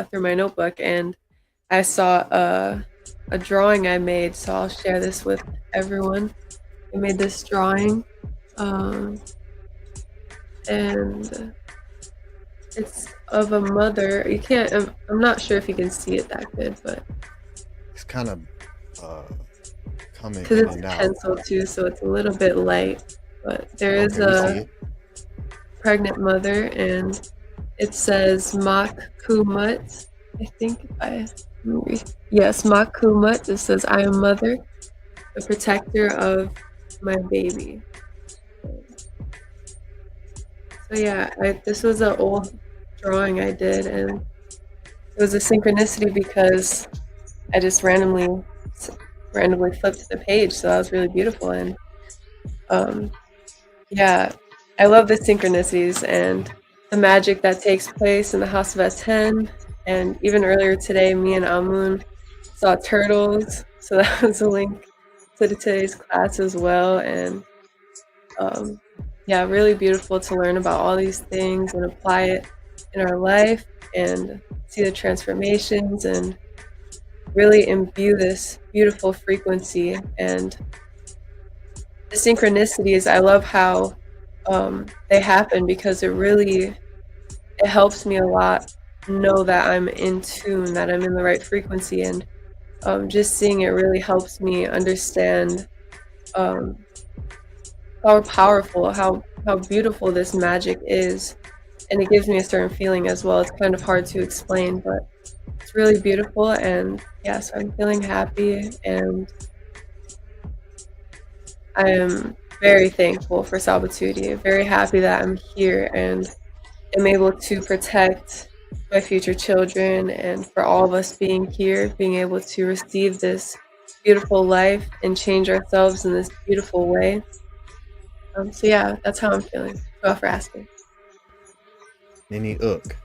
through my notebook, and I saw a drawing I made, so I'll share this with everyone. I made this drawing, and it's of a mother. You can't, I'm not sure if you can see it that good, but it's kind of coming because in it's and out. pencil too, so it's a little bit light. But there is Okay, we see a it. pregnant mother, and it says Mak Kumut. I think yes, Mak Kumut. It says, "I am mother, the protector of my baby." So yeah, this was an old drawing I did, and it was a synchronicity because I just randomly flipped the page, so that was really beautiful. And yeah, I love the synchronicities and the magic that takes place in the House of ATTON. And even earlier today, me and Amun saw turtles, so that was a link to today's class as well. And yeah, really beautiful to learn about all these things and apply it in our life and see the transformations and really imbue this beautiful frequency. And the synchronicities, I love how they happen because it helps me a lot know that I'm in tune, that I'm in the right frequency. And just seeing it really helps me understand how powerful, how beautiful this magic is. And it gives me a certain feeling as well. It's kind of hard to explain, but it's really beautiful. And yeah, so I'm feeling happy, and I am very thankful for Sabatuti. Very happy that I'm here and am able to protect my future children, and for all of us being here, being able to receive this beautiful life and change ourselves in this beautiful way. So yeah, that's how I'm feeling. Thank you for asking. Nini Uk.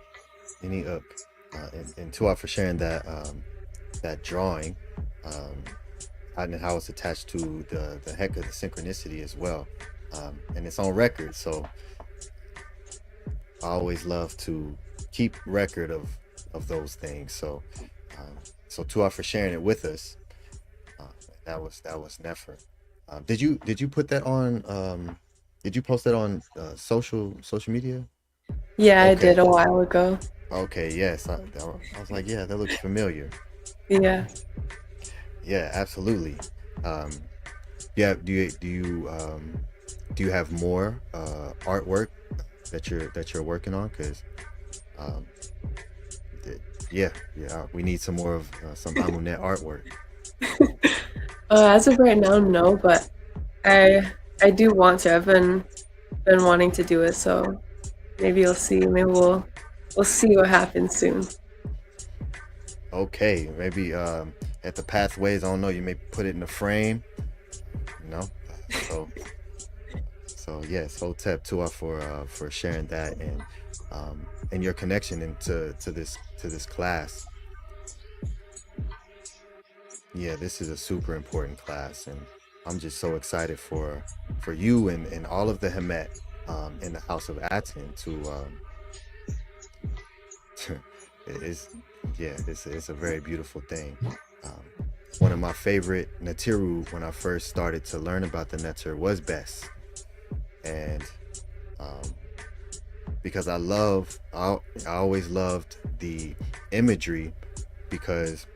And Tua for sharing that that drawing, and how it's attached to the heck of the synchronicity as well, and it's on record. So I always love to keep record of those things. So so Tua for sharing it with us. That was Nefer. Did you put that on? Did you post that on social media? Yeah, Okay. I did a while ago. Okay, yes. I was like, yeah, that looks familiar. Yeah. Yeah, absolutely. Yeah, do you have more artwork that you're working on? Because yeah, we need some more of some Amunet artwork. As of right now, no, but I do want to. I've been wanting to do it, so maybe you'll see. Maybe we'll see what happens soon. Okay, maybe at the pathways, I don't know, you may put it in a frame, you know. So yes, Hotep Tua for sharing that and your connection into this class. Yeah, this is a super important class, and I'm just so excited for you and all of the Hemet in the House of ATTON to it's a very beautiful thing. One of my favorite Natiru when I first started to learn about the Netter was Bess, and because I always loved the imagery, because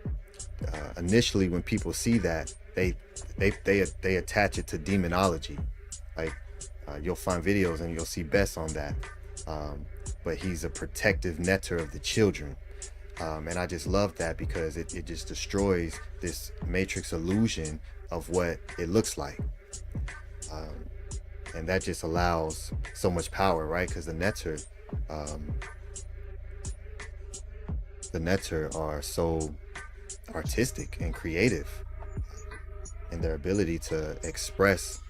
initially when people see that, they attach it to demonology. Like you'll find videos and you'll see Bess on that. But he's a protective netter of the children. And I just love that because it just destroys this matrix illusion of what it looks like. And that just allows so much power, right? Because the netter are so artistic and creative in their ability to express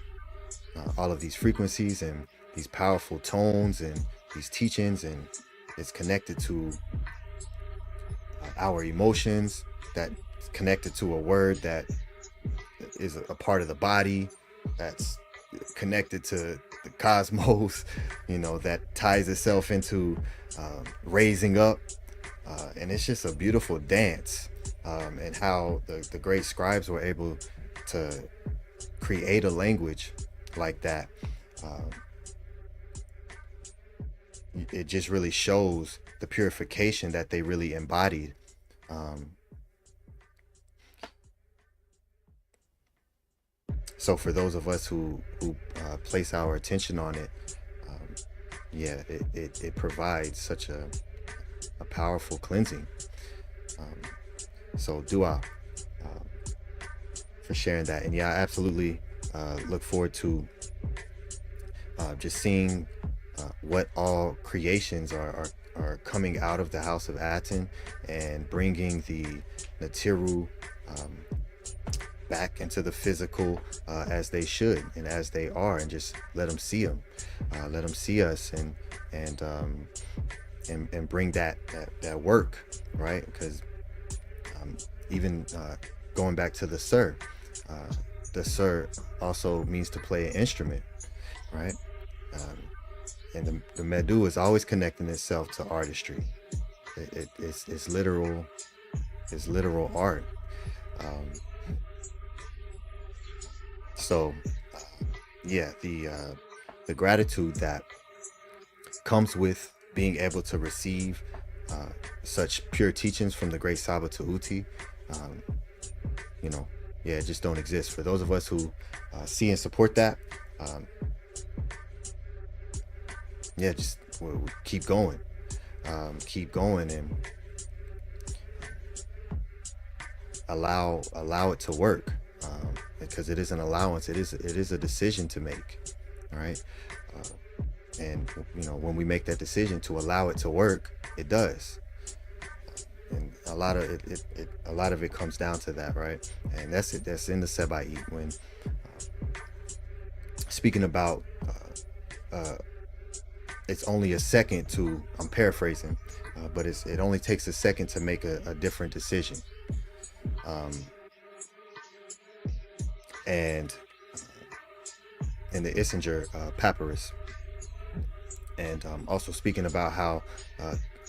all of these frequencies and these powerful tones and these teachings, and it's connected to our emotions, that's connected to a word that is a part of the body, that's connected to the cosmos, you know, that ties itself into raising up, and it's just a beautiful dance. And how the great scribes were able to create a language like that. It just really shows the purification that they really embodied. So for those of us who place our attention on it, yeah, it provides such a powerful cleansing. So dua for sharing that. And yeah, I absolutely look forward to just seeing what all creations are coming out of the House of Aton and bringing the Natiru back into the physical as they should and as they are, and just let them see them, let them see us, and bring that work, right? Because even going back to the sir also means to play an instrument, right? And the Medu is always connecting itself to artistry. It's literal art. So yeah, the gratitude that comes with being able to receive such pure teachings from the great Saba Tehuti, you know, yeah, it just don't exist. For those of us who see and support that, yeah, just we'll keep going, and allow it to work, because it is an allowance. It is a decision to make, all right? And you know, when we make that decision to allow it to work, it does. And a lot of it comes down to that, right? And that's it. That's in the SABA. When speaking about it's only a second to, I'm paraphrasing, but it only takes a second to make a different decision. And in the Issenger papyrus, and also speaking about how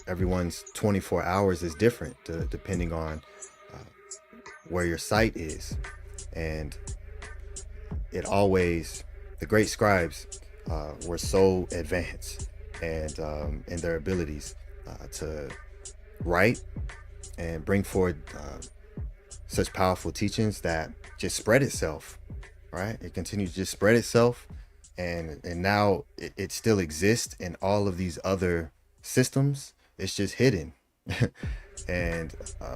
everyone's 24 hours is different depending on where your sight is. And it always, the great scribes were so advanced and in their abilities to write and bring forward such powerful teachings that just spread itself, right? It continues to just spread itself, and now it still exists in all of these other systems. It's just hidden. And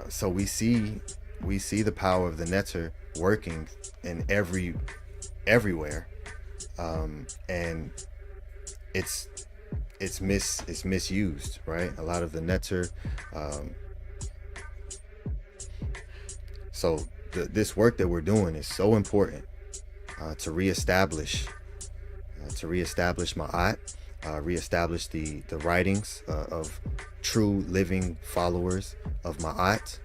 so we see the power of the netter working in everywhere, and it's misused, right? A lot of the netter, so this work that we're doing is so important to reestablish Ma'at, reestablish the writings of true living followers of Ma'at,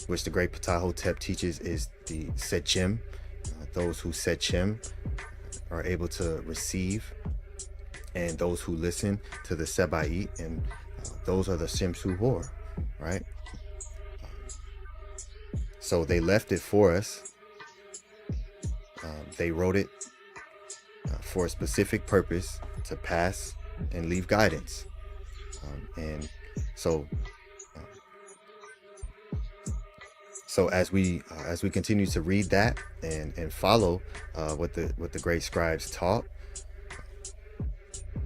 which the great Ptahhotep teaches is the Setchim. Those who Setchim are able to receive, and those who listen to the Seba'it, and those are the Shemsuhor, right? So they left it for us. They wrote it for a specific purpose, to pass and leave guidance. And so So as we continue to read that and follow what the great scribes taught,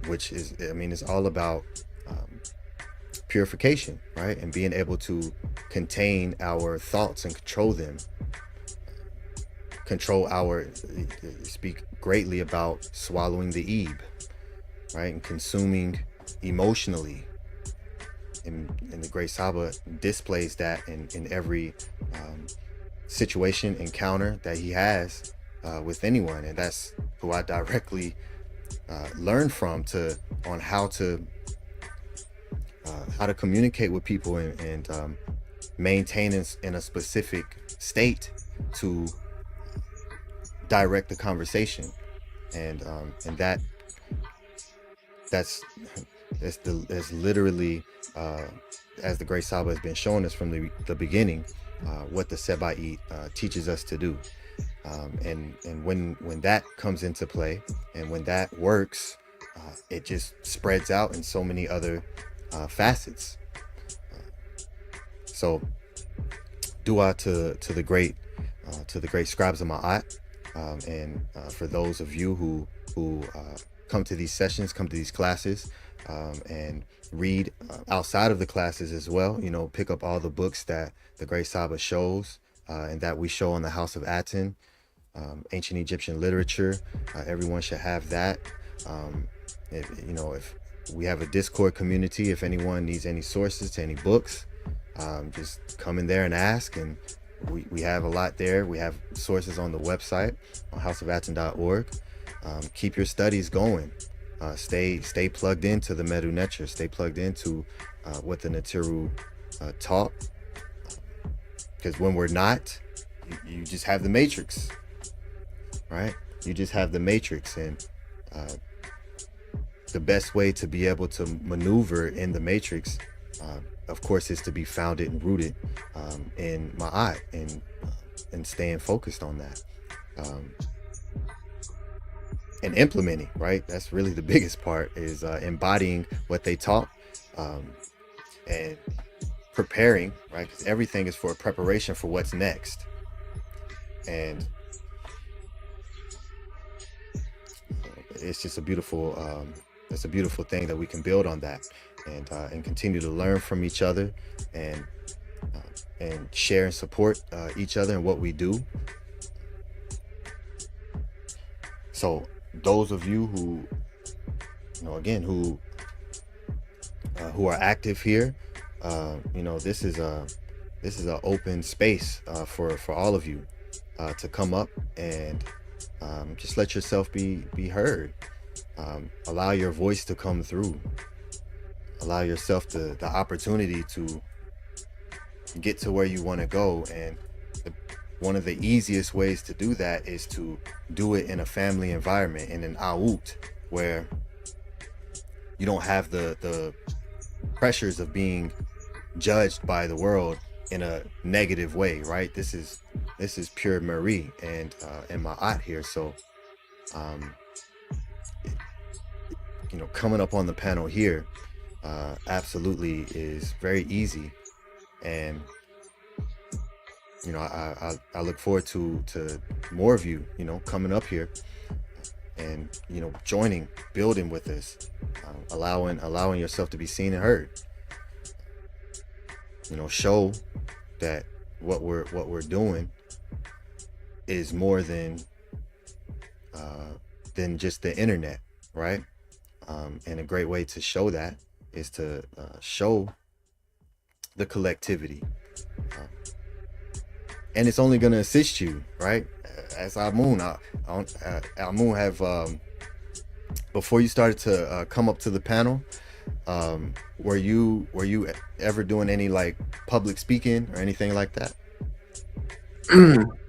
which is, I mean, it's all about purification, right? And being able to contain our thoughts and control them. Speak greatly about swallowing the ebe, right? And consuming emotionally. And the great Saba displays that in every situation, encounter that he has with anyone. And that's who I directly learn from on how to communicate with people and maintain in a specific state to direct the conversation. And that's literally as the great Saba has been showing us from the beginning, what the Seba'it teaches us to do. And when that comes into play and when that works, it just spreads out in so many other facets. So dua to the great scribes of Ma'at, and for those of you who come to these sessions, come to these classes, and read outside of the classes as well, you know, pick up all the books that the great Saba shows and that we show on the House of ATTON, ancient Egyptian literature. Everyone should have that. If we have a Discord community, if anyone needs any sources to any books, just come in there and ask, and we have a lot there. We have sources on the website on houseofatton.org. Keep your studies going. Stay plugged into the Medu Neter. Stay plugged into what the Natiru taught. Because when we're not, you just have the matrix, right? You just have the matrix, and the best way to be able to maneuver in the matrix, of course, is to be founded and rooted in Ma'at and staying focused on that. And implementing, right? That's really the biggest part, is embodying what they taught and preparing, right? Because everything is for a preparation for what's next. And it's just a beautiful thing that we can build on that and continue to learn from each other and share and support each other in what we do. So those of you who, who are active here, this is an open space for all of you to come up and just let yourself be heard. Allow your voice to come through. Allow yourself the opportunity to get to where you want to go. And one of the easiest ways to do that is to do it in a family environment, in an aout, where you don't have the pressures of being judged by the world in a negative way, right? This is pure Marie and Ma'at here. So coming up on the panel here absolutely is very easy. And I look forward to more of you, coming up here and, joining, building with us, allowing yourself to be seen and heard. Show that what we're doing is more than just the internet, right? And a great way to show that is to show the collectivity. And it's only going to assist you, right? As Amun have, before you started to come up to the panel, were you ever doing any like public speaking or anything like that?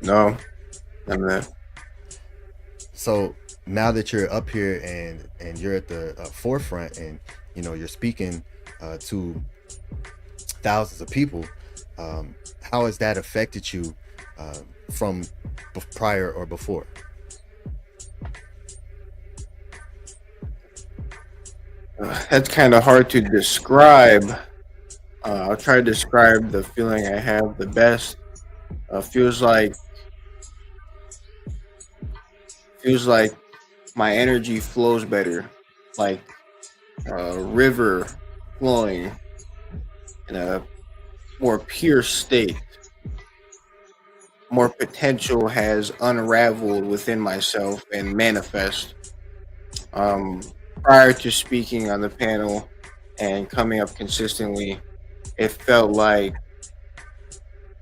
No, I'm not. So now that you're up here and you're at the forefront and you're speaking to thousands of people, how has that affected you from prior or before? That's kind of hard to describe. I'll try to describe the feeling I have the best. Feels like my energy flows better, like a river flowing in a more pure state. More potential has unraveled within myself and manifest. Prior to speaking on the panel and coming up consistently, it felt like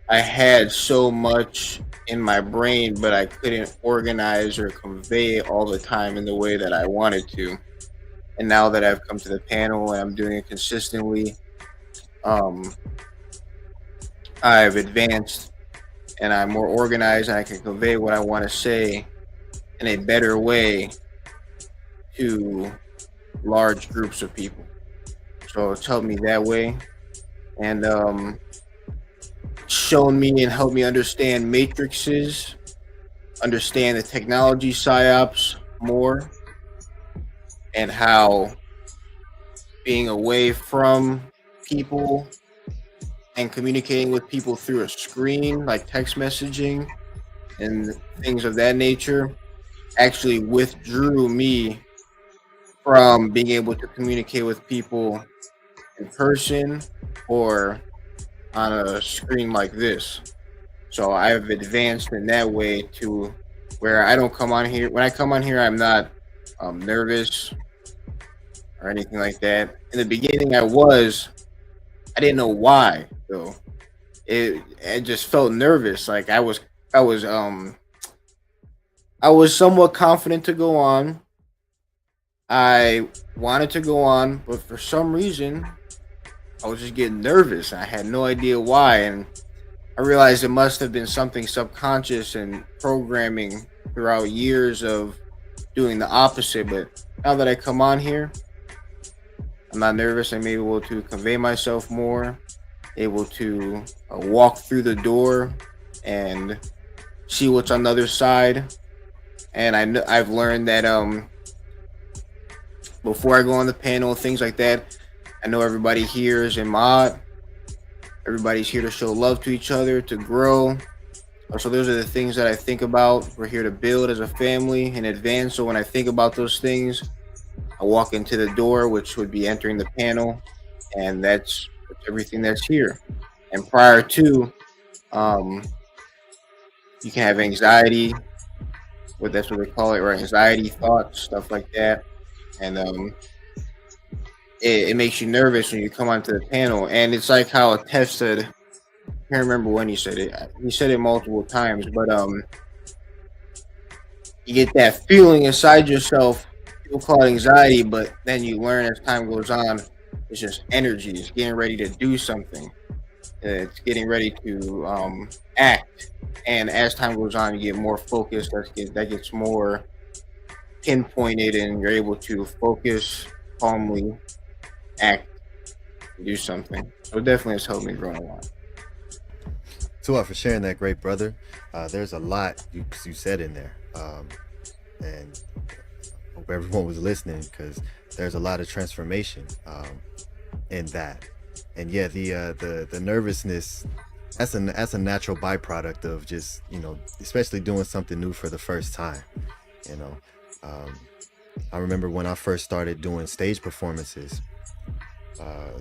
I had so much in my brain, but I couldn't organize or convey it all the time in the way that I wanted to. And now that I've come to the panel and I'm doing it consistently, I've advanced and I'm more organized and I can convey what I want to say in a better way to large groups of people. So it's helped me that way, and shown me and helped me understand matrices, understand the technology Psyops more, and how being away from people and communicating with people through a screen like text messaging and things of that nature actually withdrew me from being able to communicate with people in person or on a screen like this. So I've advanced in that way to where I don't come on here. When I come on here, I'm not nervous or anything like that. In the beginning, I didn't know why though. It just felt nervous. Like I was somewhat confident to go on. I wanted to go on, but for some reason, I was just getting nervous. I had no idea why, and I realized it must have been something subconscious and programming throughout years of doing the opposite. But now that I come on here, I'm not nervous. I'm able to convey myself more, able to walk through the door and see what's on the other side. And I've learned that before I go on the panel, things like that, I know everybody here is in Maat. Everybody's here to show love to each other, to grow. So those are the things that I think about. We're here to build as a family in advance. So when I think about those things, I walk into the door, which would be entering the panel, and that's everything that's here. And prior to, you can have anxiety, that's what they call it, or anxiety thoughts, stuff like that. And it makes you nervous when you come onto the panel. And it's like how Tef said, I can't remember when he said it. He said it multiple times, but you get that feeling inside yourself. People call it anxiety, but then you learn as time goes on, it's just energy. It's getting ready to do something. It's getting ready to act. And as time goes on, you get more focused. That gets more pinpointed, and you're able to focus, calmly act, do something. So it definitely has helped me grow a lot. Tua, for sharing that, great brother. There's a lot you said in there, and hope everyone was listening, because there's a lot of transformation in that. And yeah, the nervousness, that's a natural byproduct of just, especially doing something new for the first time. I remember when I first started doing stage performances, I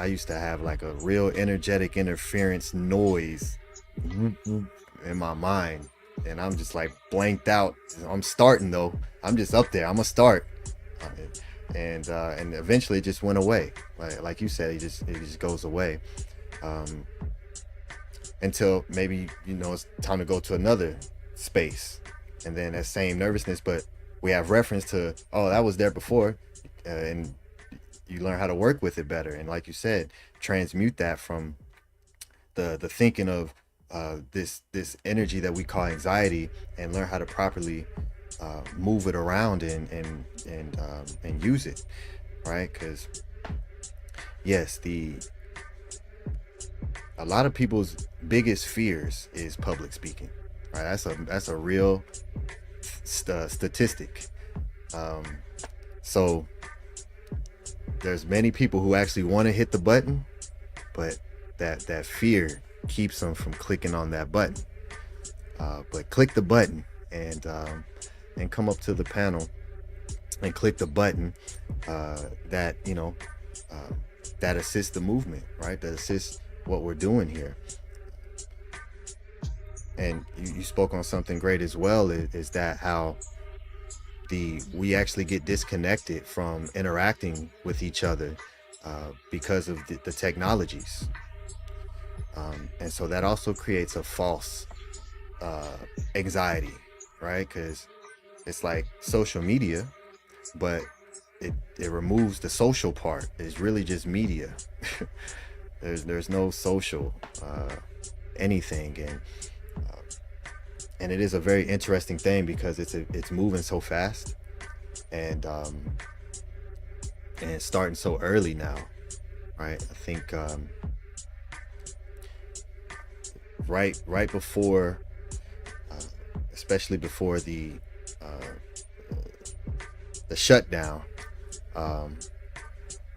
used to have like a real energetic interference noise in my mind, and I'm just like blanked out. I'm starting though. I'm just up there. I'm gonna start, and eventually it just went away. Like you said, it just goes away, until maybe it's time to go to another space, and then that same nervousness, but we have reference to, oh, that was there before, and you learn how to work with it better. And like you said, transmute that from the thinking of this energy that we call anxiety, and learn how to properly move it around and use it, right? Because yes, a lot of people's biggest fears is public speaking, right? That's a real statistic. So there's many people who actually want to hit the button, but that fear keeps them from clicking on that button. But click the button and come up to the panel and click the button that, you know, that assists the movement, right? That assists what we're doing here. And you spoke on something great as well, is that how we actually get disconnected from interacting with each other because of the technologies. And so that also creates a false anxiety, right? Because it's like social media, but it removes the social part. It's really just media. there's no social anything, and it is a very interesting thing because it's moving so fast, and it's starting so early now, right? I think right before, especially before the shutdown,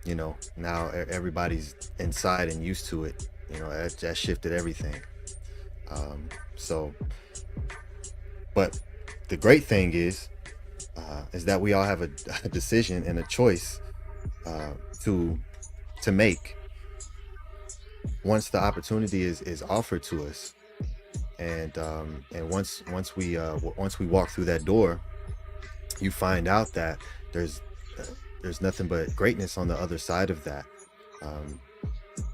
you know, now everybody's inside and used to it. You know, that shifted everything. But the great thing is that we all have a decision and a choice to make once the opportunity is offered to us, and once we walk through that door, you find out that there's nothing but greatness on the other side of that,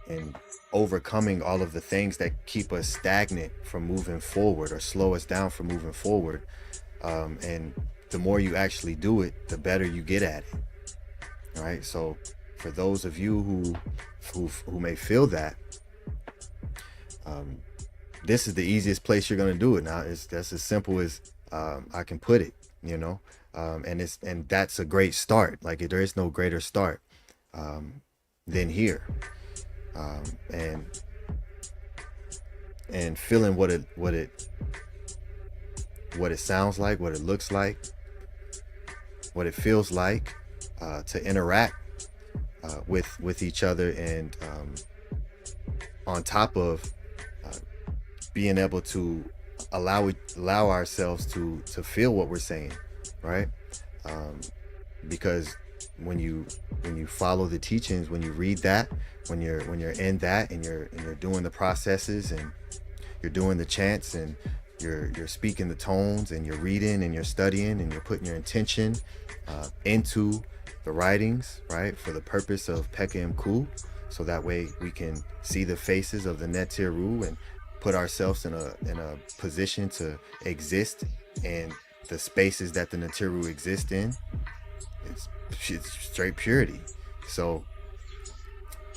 and overcoming all of the things that keep us stagnant from moving forward or slow us down from moving forward. And the more you actually do it, the better you get at it. All right. So for those of you who may feel that, this is the easiest place you're going to do it. Now that's as simple as I can put it, you know, and that's a great start. Like there is no greater start than here. And feeling what it sounds like, what it looks like, what it feels like to interact with each other, and on top of being able to allow ourselves to feel what we're saying, right? Because when you follow the teachings, when you read that, when you're in that, and you're doing the processes, and you're doing the chants, and you're speaking the tones, and you're reading, and you're studying, and you're putting your intention into the writings, right, for the purpose of Peke Mku, so that way we can see the faces of the Netiru and put ourselves in a position to exist in the spaces that the Netiru exist in. It's straight purity. So,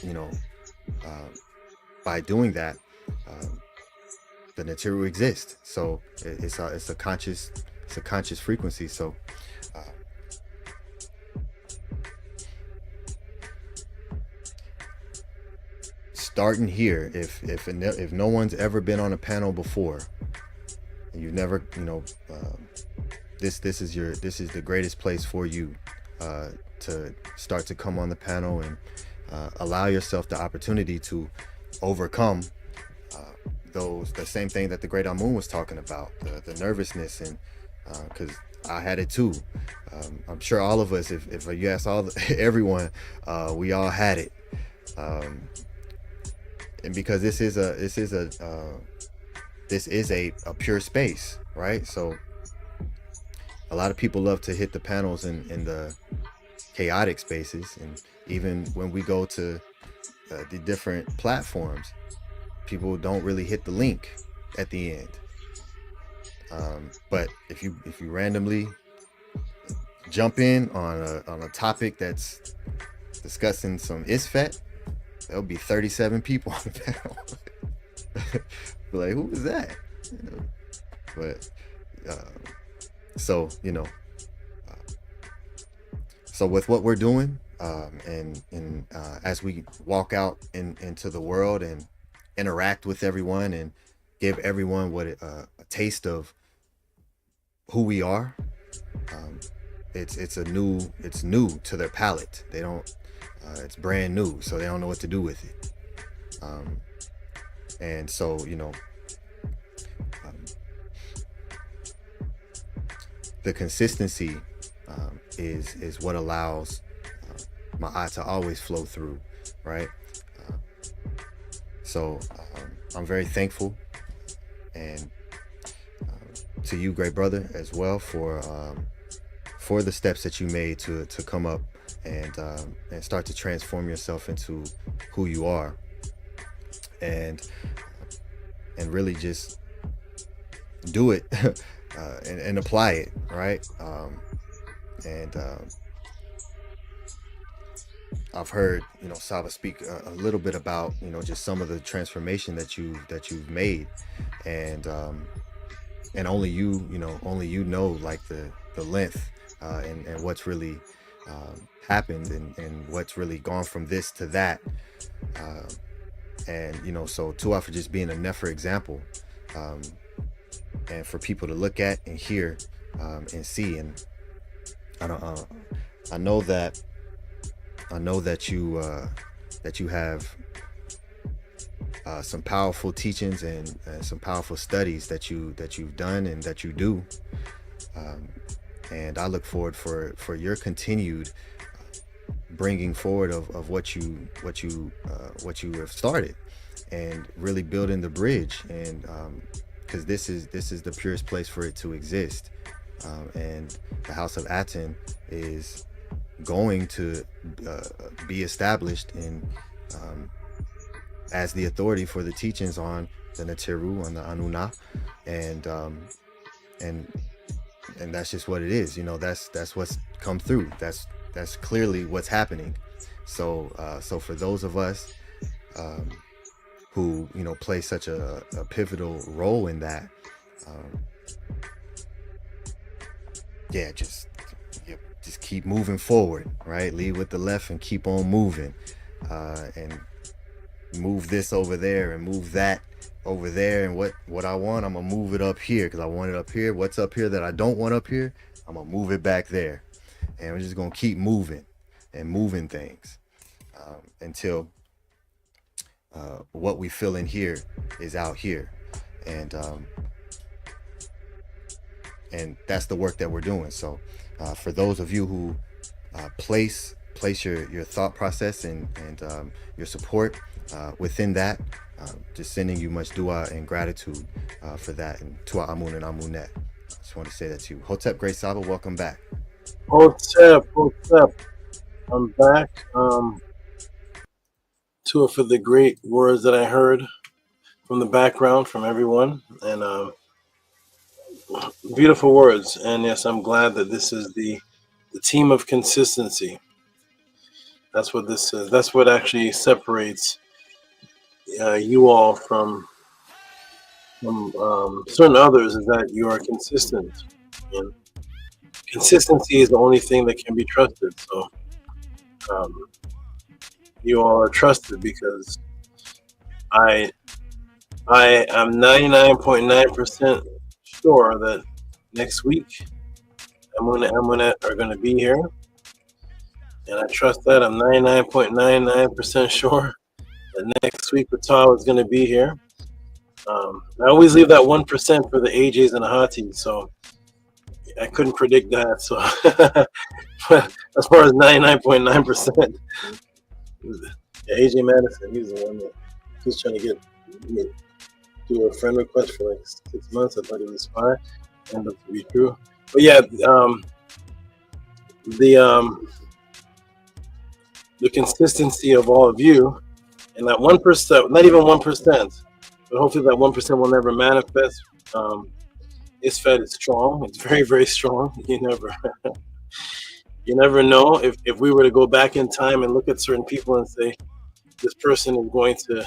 you know, by doing that, the Netiru exists. So it's a conscious frequency. So starting here, if no one's ever been on a panel before, and you've never, you know, this is the greatest place for you to start to come on the panel and allow yourself the opportunity to overcome the same thing that the great Amun was talking about, the nervousness, and because I had it too. I'm sure all of us, if you ask everyone, we all had it. And because this is a pure space, right? So a lot of people love to hit the panels in the chaotic spaces, and even when we go to the different platforms, people don't really hit the link at the end. But if you randomly jump in on a topic that's discussing some ISFET, there'll be 37 people on the panel. Like, who is that? You know? But so, you know, so with what we're doing, and as we walk out into the world and interact with everyone and give everyone a taste of who we are, it's new to their palate. They don't, it's brand new, so they don't know what to do with it. And so, the consistency is what allows Ma'at to always flow through, right? So I'm very thankful, and to you, great brother, as well, for the steps that you made to come up and start to transform yourself into who you are, and really just do it and apply it, right? I've heard SABA speak a little bit about just some of the transformation that you've made, and only you know like the length and what's really happened and what's really gone from this to that, and so Tua for just being a Nefer example, and for people to look at and hear and see. And I know that you have some powerful teachings and some powerful studies that you've done and that you do, and I look forward for your continued bringing forward of what you have started, and really building the bridge, and because this is the purest place for it to exist, and the House of ATTON is going to be established in as the authority for the teachings on the Neteru, on the Anuna, and that's just what it is. That's what's come through. That's clearly what's happening. So for those of us who play such a pivotal role in that, just keep moving forward, right? Lead with the left and keep on moving, and move this over there and move that over there, and what I want, I'm gonna move it up here because I want it up here. What's up here that I don't want up here, I'm gonna move it back there, and we're just gonna keep moving and moving things until what we feel in here is out here, and that's the work that we're doing. So for those of you who place your thought process and your support within that, just sending you much dua and gratitude for that, and Tua Amun and Amunet. I just want to say that to you. Hotep, great Saba, welcome back. Hotep, I'm back. Tua, for the great words that I heard from the background from everyone, and beautiful words. And yes, I'm glad that this is the team of consistency. That's what this is. That's what actually separates you all from certain others, is that you are consistent. And consistency is the only thing that can be trusted. So you all are trusted because I am 99.9% sure that next week Amun and Amunet are going to be here, and I trust that. I'm 99.99% sure that next week Patal is going to be here. I always leave that 1% for the AJs and the Hatis, so I couldn't predict that. So as far as 99.9%, AJ Madison, he's the one that was trying to get me to do a friend request for like 6 months. I thought he was fine. Ended up to be true. But yeah, the consistency of all of you, and that 1%, not even 1%, but hopefully that 1% will never manifest. ISFED is strong. It's very, very strong. You never know if we were to go back in time and look at certain people and say, this person is going to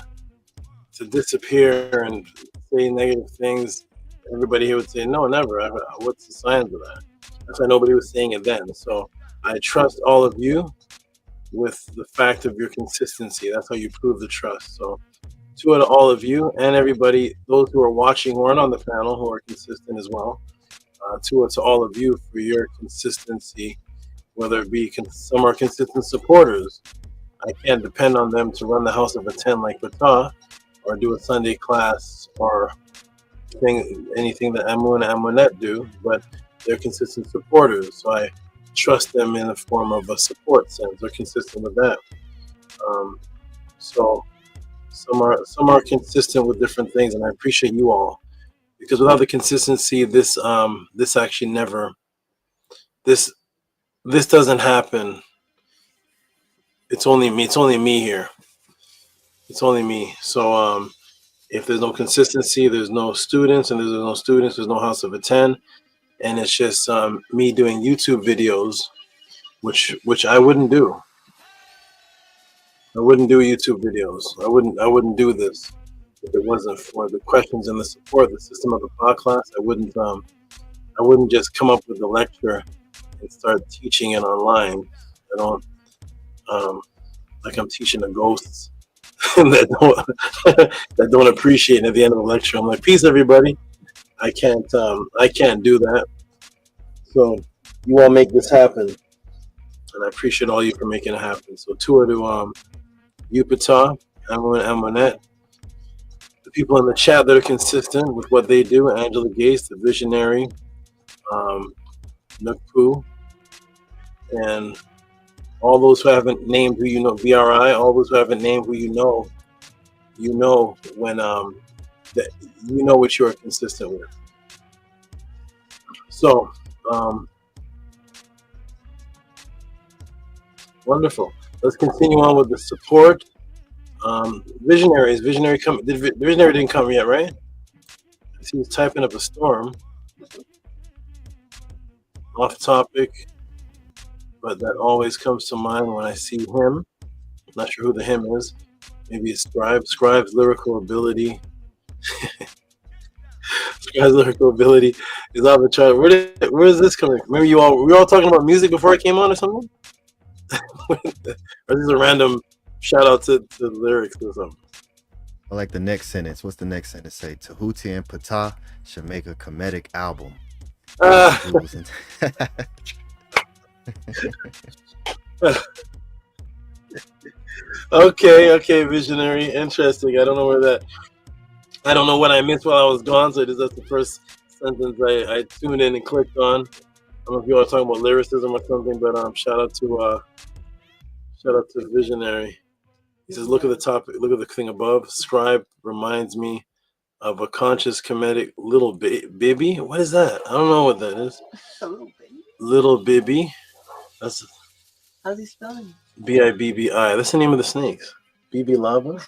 disappear and say negative things, everybody here would say, no, never. What's the signs of that? That's why nobody was saying it then. So I trust all of you with the fact of your consistency. That's how you prove the trust. So to all of you and everybody, those who are watching who aren't on the panel, who are consistent as well, to all of you for your consistency, whether it be some are consistent supporters. I can't depend on them to run the House of a 10 like Fatah, or do a Sunday class or anything that Amun and Amunet do, but they're consistent supporters. So I trust them in the form of a support sense. They're consistent with that. So some are consistent with different things, and I appreciate you all, because without the consistency, this actually never this doesn't happen. It's only me. It's only me here. It's only me. So if there's no consistency, there's no students, and there's no students, there's no House of a 10, and it's just me doing YouTube videos, which I wouldn't do. I wouldn't do YouTube videos. I wouldn't do this if it wasn't for the questions and the support, the system of the podcast. I wouldn't just come up with a lecture and start teaching it online. I don't like I'm teaching the ghosts that don't appreciate it at the end of the lecture. I'm like, peace, everybody. I can't do that. So you all make this happen, and I appreciate all you for making it happen. So tour to Upata, Amunet, the people in the chat that are consistent with what they do, Angela Gates, the visionary, Nukpu, and all those who haven't named who you know, VRI, all those who haven't named who you know when that you know what you are consistent with. So wonderful. Let's continue on with the support. Visionaries. Visionary didn't come yet, right? He was typing up a storm. Off topic, but that always comes to mind when I see him. I'm not sure who the him is. Maybe it's Scribe. Scribe's lyrical ability. Scribe's lyrical ability is off the chart. Where is this coming from? Remember we were all talking about music before I came on or something? Or is this a random shout out to the lyrics or something? I like the next sentence. What's the next sentence? Say Tehuti and Ptah should make a Kemetic album. Okay, visionary. Interesting. I don't know what I missed while I was gone, so that's the first sentence I tuned in and clicked on. I don't know if you all are talking about lyricism or something, but shout out to visionary. He says, look at the topic, look at the thing above. Scribe reminds me of a conscious Kemetic little Bibby. What is that? I don't know what that is. Little Bibby. That's how's he spelling? Bibbi. That's the name of the snakes. Bibi Lava.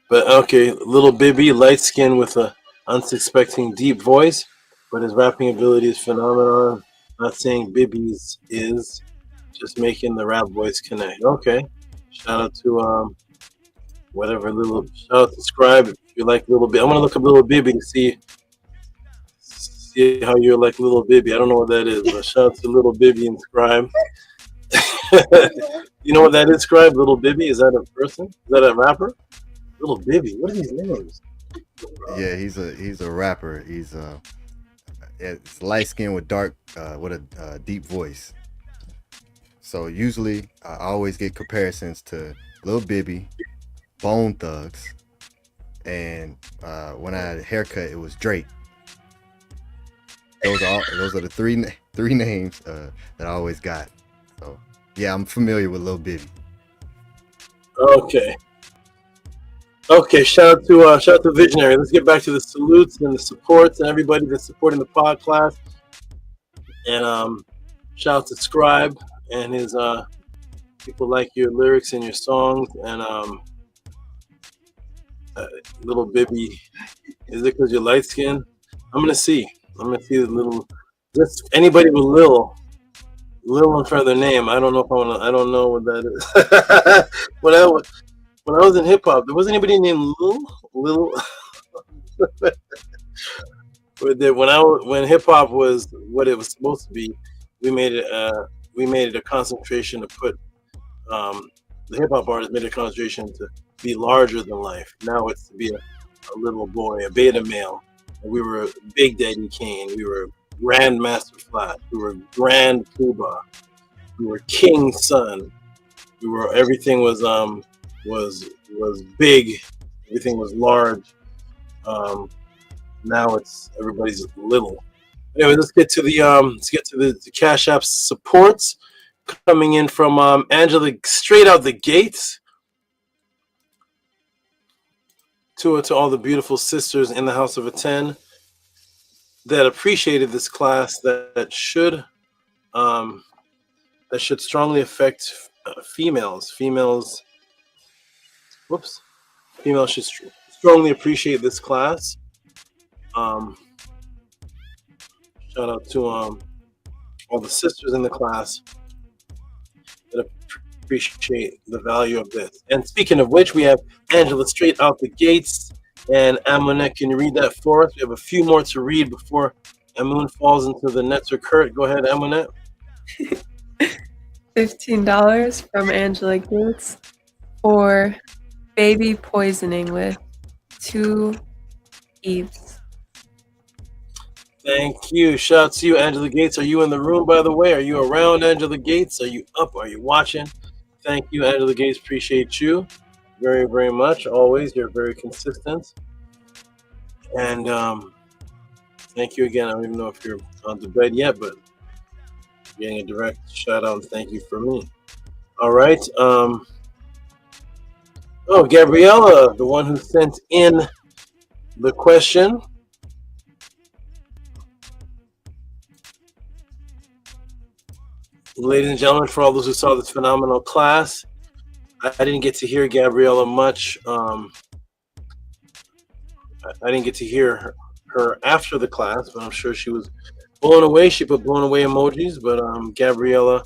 But okay, little Bibby, light skin with a unsuspecting deep voice, but his rapping ability is phenomenal. Not saying Bibby's is, just making the rap voice connect. Okay. Shout out to shout out to Scribe if you like Little Bibby. I'm gonna look up Little Bibby to see how you're like Little Bibby. I don't know what that is, but shout out to Little Bibby and Scribe. You know what that is, Scribe? Little Bibby? Is that a person? Is that a rapper? Little Bibby. What are these names? Yeah, he's a rapper. It's light skin with dark with a deep voice. So usually I always get comparisons to Lil Bibby, Bone Thugs, and when I had a haircut, it was Drake. Those are the three names that I always got. So yeah, I'm familiar with Lil Bibby. Okay. Shout out to Visionary. Let's get back to the salutes and the supports and everybody that's supporting the podcast. And shout out to Scribe and his people like your lyrics and your songs. And Little Bibby, is it because you're light skinned? I'm gonna see the little. Just anybody with Lil in front of their name. I don't know I don't know what that is. When I was in hip hop, there wasn't anybody named Lil. When hip hop was what it was supposed to be, we made it a concentration to put the hip hop artists made a concentration to be larger than life. Now it's to be a little boy, a beta male. And we were Big Daddy Kane. We were Grandmaster Flash. We were Grand Poobah. We were King's son. Everything was big everything was large. Now it's everybody's little. Anyway, let's get to the Cash App supports coming in from Angela straight out the gates. To all the beautiful sisters in the House of Atten that appreciated this class that should strongly affect females. Females should strongly appreciate this class. Shout out to all the sisters in the class that appreciate the value of this. And speaking of which, we have Angela straight out the gates. And Amunet, can you read that for us? We have a few more to read before Amun falls into the nets or Kurt. Go ahead, Amunet. $15 from Angela Gates for baby poisoning with 2 Eves. Thank you. Shout out to you, Angela Gates. Are you in the room, by the way? Are you around, Angela Gates? Are you up? Are you watching? Thank you, Angela Gates. Appreciate you very, very much. Always. You're very consistent. And thank you again. I don't even know if you're on to bed yet, but getting a direct shout out and thank you for me. All right. Gabriella, the one who sent in the question. Ladies and gentlemen, for all those who saw this phenomenal class, I didn't get to hear Gabriella much. I didn't get to hear her after the class, but I'm sure she was blown away. She put blown away emojis, but Gabriella,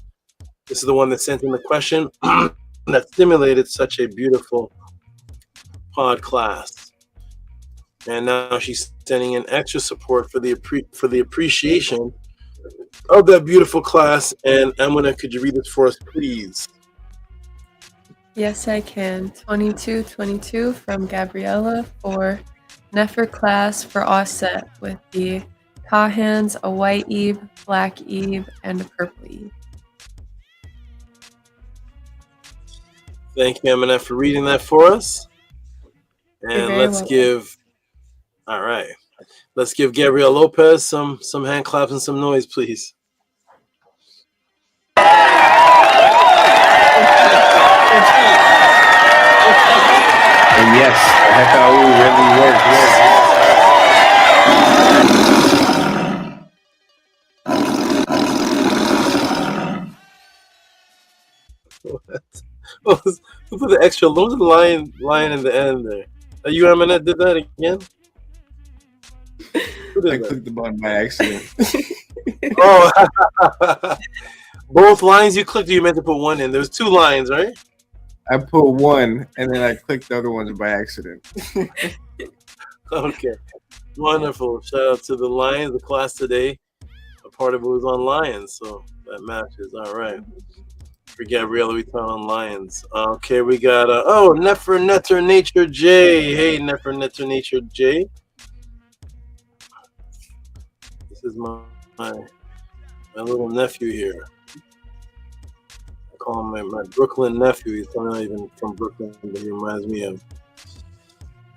this is the one that sent in the question that stimulated such a beautiful pod class. And now she's sending in extra support for the appreciation of that beautiful class. And Amina, could you read this for us, please? Yes, I can. 2222 from Gabriella for Nefer class for offset with the Kahans, a white Eve, black Eve, and a purple Eve. Thank you, Amina, for reading that for us. And let's give Gabriel Lopez some hand claps and some noise, please. And yes, the Hekau Who put the extra? What was the lion in the end there? Are you Aminette did that again? I clicked the button by accident. Oh, both lines you clicked. Or you meant to put one in. There's 2 lines, right? I put one and then I clicked the other ones by accident. Okay, wonderful. Shout out to the Lions, the class today. A part of it was on Lions, so that matches. All right. For Gabriella, we talk on Lions. Okay, we got Nefer Netter Nature J. Hey, Nefer Netter Nature J. This is my little nephew here. I call him my Brooklyn nephew. He's not even from Brooklyn, but he reminds me of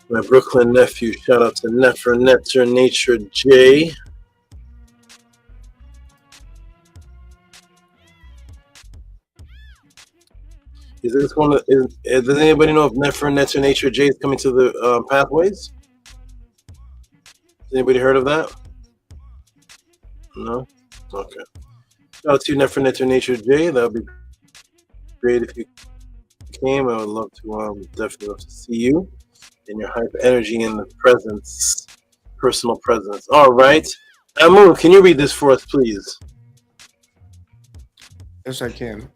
my Brooklyn nephew. Shout out to Nefer Netter Nature J. Is this one? Does anybody know if Nefer Netter Nature J is coming to the pathways? Has anybody heard of that? No? Okay. Shout out to Nefer Netter Nature J. That would be great if you came. I would love to definitely love to see you and your hype energy and the presence, personal presence. All right. Amu, can you read this for us, please? Yes, I can.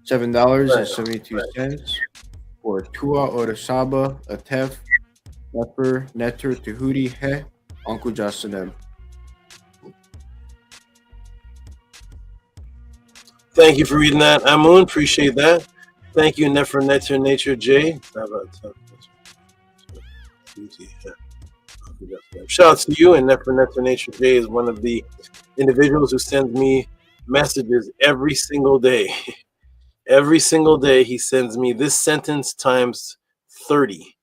$7.72 for Tua or SABA, Atef, Nefer, Netter, Tehuti, He, Uncle Jasanem. Thank you for reading that, Amun. Appreciate that. Thank you, Nefer Netter Nature J. Shout out to you, and Nefer Netter Nature J is one of the individuals who sends me messages every single day. Every single day he sends me this sentence times 30.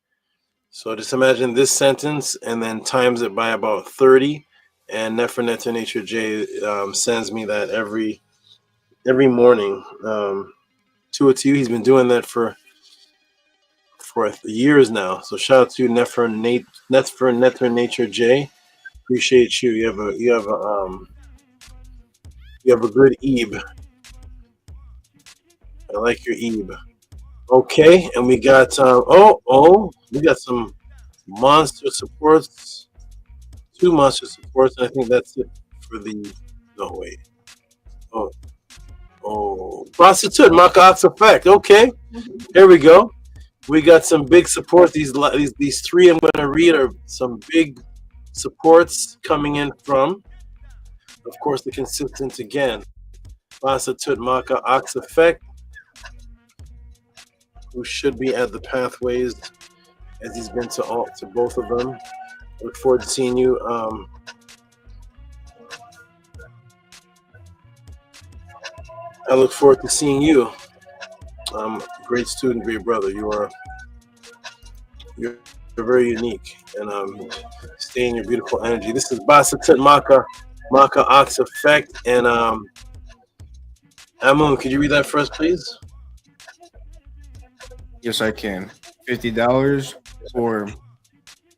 So just imagine this sentence and then times it by about 30. And Nefer Netter Nature J sends me that every morning. To it to you. He's been doing that for years now. So shout out to Nefer Netter Nature J. Appreciate you. You have a good Ebe. I like your Ebe. Okay, and we got we got some monster supports. 2 monster supports, and I think that's it for the prostitute Maat effect. Okay, here we go. We got some big support. These 3 I'm going to read are some big supports coming in from, of course, the consistent again. Prostitute Maat effect, who should be at the pathways as he's been to both of them. Look forward to seeing you. I look forward to seeing you. Great student, great brother. You're very unique, and stay in your beautiful energy. This is Basatut Maka Ox Effect, and Amun, could you read that for us, please? Yes, I can. $50 for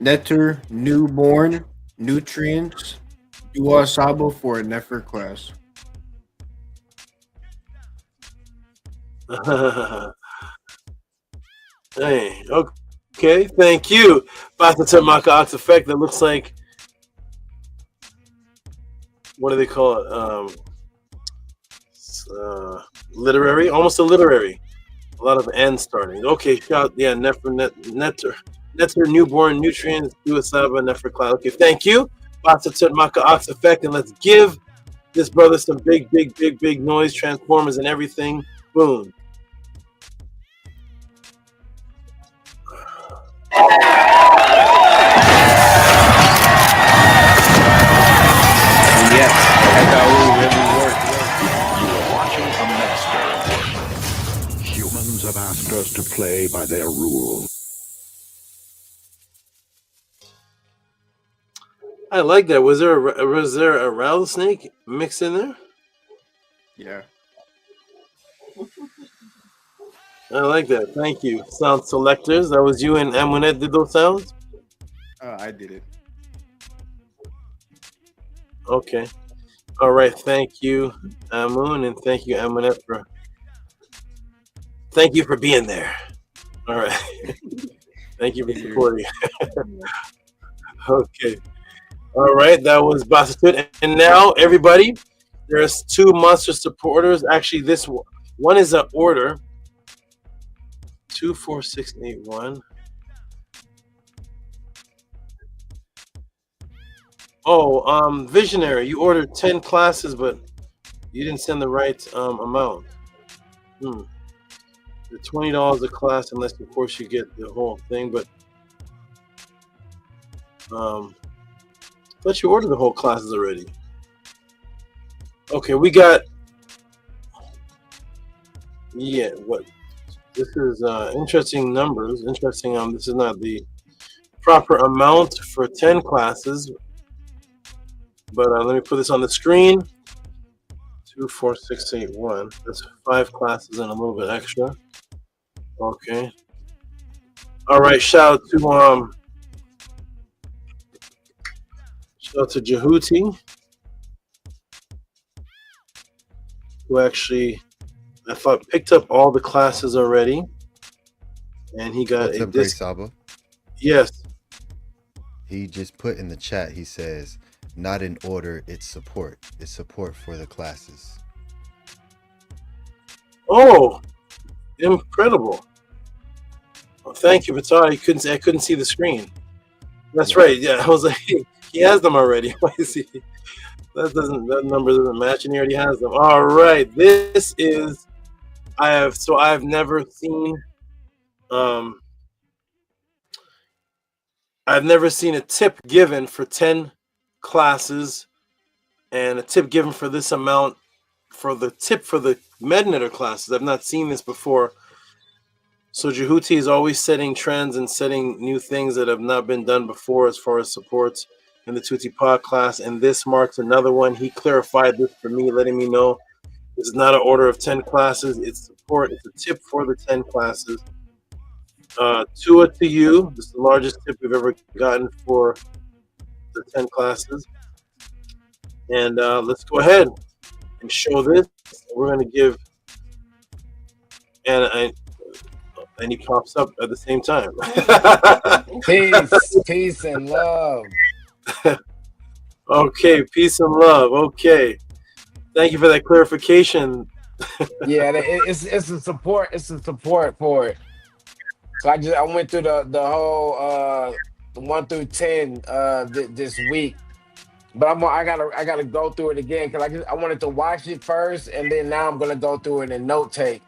Netter Newborn Nutrients Dua SABA for a Nefer class. Hey, okay, thank you. Basatut Maka Ox Effect. That looks like, what do they call it? Literary, almost a literary. A lot of N starting. Okay, Netter Newborn Nutrients Dua SABA Nefer class. Okay, thank you. Basatut Maka Ox Effect, and let's give this brother some big noise, transformers and everything. Boom. Yes, that will really work. You are watching a master at work. Humans have asked us to play by their rules. I like that. Was there a rattlesnake mixed in there? Yeah. I like that. Thank you. Sound selectors. That was you and Amunet did those sounds? I did it. Okay. All right. Thank you, Amun, and thank you, Amunet, thank you for being there. All right. Thank you for supporting. Okay. All right. That was Basatut. And now, everybody, there's 2 monster supporters. Actually, this one is an order. 24681. Oh, Visionary, you ordered 10 classes, but you didn't send the right amount. The $20 a class, unless of course you get the whole thing. But I thought you ordered the whole classes already. Okay, we got. Yeah, what? This is interesting numbers. Interesting. This is not the proper amount for 10 classes. But let me put this on the screen. 24681. That's 5 classes and a little bit extra. Okay. All right. Shout out to Tehuti, who actually, I thought, picked up all the classes already, and he got What's a up, Great Saba? Yes. He just put in the chat, he says, not in order, it's support. It's support for the classes. Oh, incredible. Well, thank you, Vitar. I couldn't see the screen. That's right. Yeah, I was like, he has them already. Why is he? That number doesn't match, and he already has them. All right. This is I've never seen a tip given for 10 classes and a tip given for this amount for the tip for the MedNetter classes. I've not seen this before. So Tehuti is always setting trends and setting new things that have not been done before as far as supports in the Tutti Pod class, and this marks another one. He clarified this for me, letting me know this is not an order of 10 classes. It's support. It's a tip for the 10 classes. Tua to you. This is the largest tip we've ever gotten for the 10 classes. And let's go ahead and show this. We're going to give, and he pops up at the same time. Peace and love. Okay, peace and love. Okay. Thank you for that clarification. Yeah, it's a support. It's a support for it. So I went through the whole 1 through 10 this week, but I gotta go through it again because I wanted to watch it first, and then now I'm gonna go through it and note take.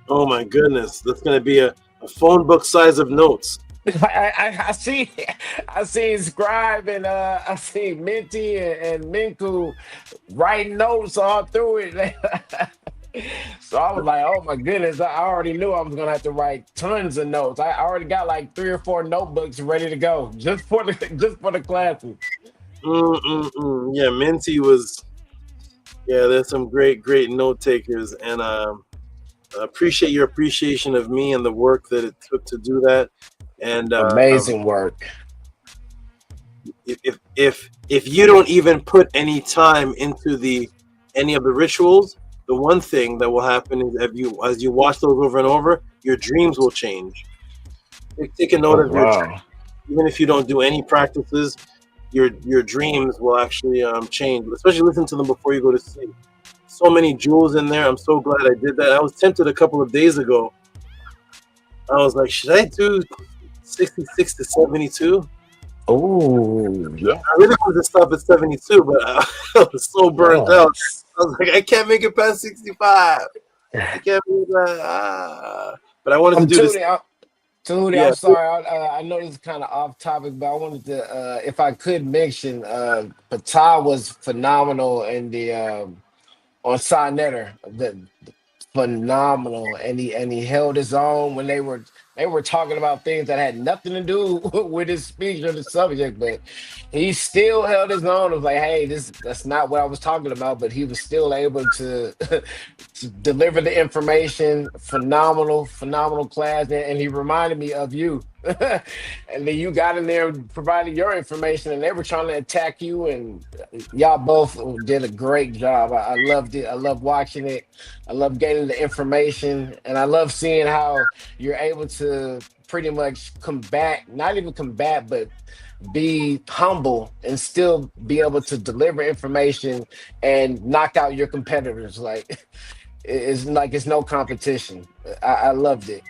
Oh my goodness, that's gonna be a phone book size of notes. I see Scribe and I see Minty and Minku writing notes all through it. So I was like, oh my goodness, I already knew I was gonna have to write tons of notes. I already got like 3 or 4 notebooks ready to go just for the classes. Yeah, Minty was. Yeah, there's some great note takers, and I appreciate your appreciation of me and the work that it took to do that. And amazing work. If you don't even put any time into any of the rituals, the one thing that will happen is as you watch those over and over, your dreams will change. Take a note of your dreams. Even if you don't do any practices, your dreams will actually change. Especially listen to them before you go to sleep. So many jewels in there. I'm so glad I did that. I was tempted a couple of days ago. I was like, should I do 66 to 72? Oh, yeah. I really wanted to stop at 72, but I was so burnt out. I was like, I can't make it past 65. I can't make that. But I wanted to do this. Tehuti, Yeah. I'm sorry. I know this is kind of off topic, but I wanted to, if I could mention, Patah was phenomenal in the on Signetter. Phenomenal, and he held his own when they were talking about things that had nothing to do with his speech or the subject, but he still held his own. It was like, hey, that's not what I was talking about, but he was still able to, to deliver the information. Phenomenal class, and he reminded me of you. And then you got in there and provided your information, and they were trying to attack you, and y'all both did a great job. I loved it. I love watching it. I love getting the information, and I love seeing how you're able to pretty much not even combat, but be humble and still be able to deliver information and knock out your competitors. Like it's no competition. I loved it.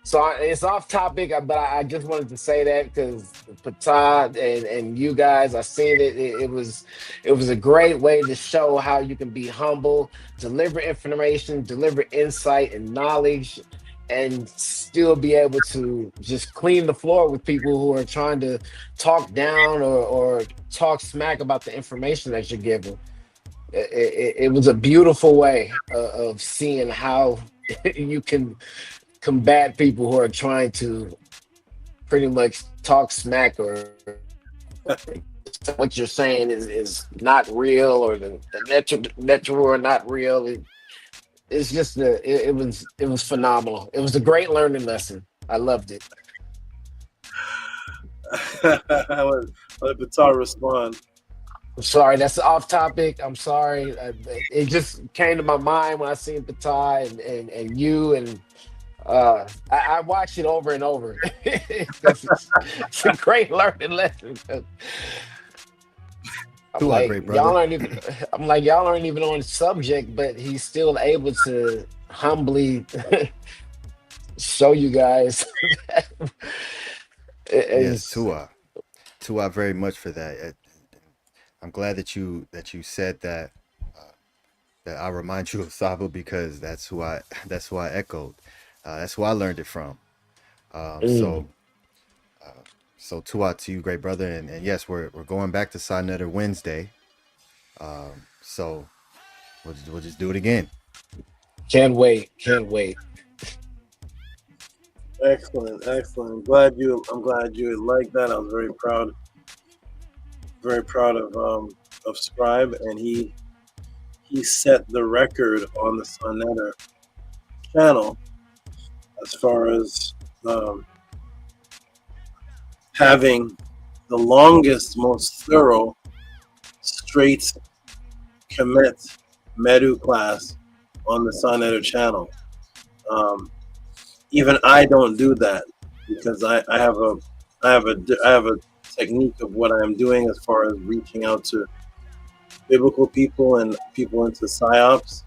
So it's off topic, but I just wanted to say that because Patah and you guys, I seen it. It was a great way to show how you can be humble, deliver information, deliver insight and knowledge, and still be able to just clean the floor with people who are trying to talk down or talk smack about the information that you're giving. It was a beautiful way of seeing how you can combat people who are trying to pretty much talk smack or what you're saying is not real, or the natural or not real. It's just it was phenomenal. It was a great learning lesson. I loved it. I'll let Patah respond. I'm sorry, that's off topic. I'm sorry. It just came to my mind when I seen Patah and you, and I watched it over and over. It's a great learning lesson. I'm like, y'all aren't even on the subject, but he's still able to humbly show you guys. Yes, Tua very much for that. I'm glad that you said that. That I remind you of Saba, because that's who I echoed. That's who I learned it from. So Tua to you, great brother, and yes, we're going back to Signetter Wednesday. So we'll just do it again. Can't wait. Can't wait. Excellent. I'm glad you liked that. I was very proud of Scribe, and he set the record on the Sonetta channel as far as having the longest, most thorough straight Kemet Medu class on the Sonetta channel. Even I don't do that because I have a technique of what I'm doing as far as reaching out to biblical people and people into Psyops.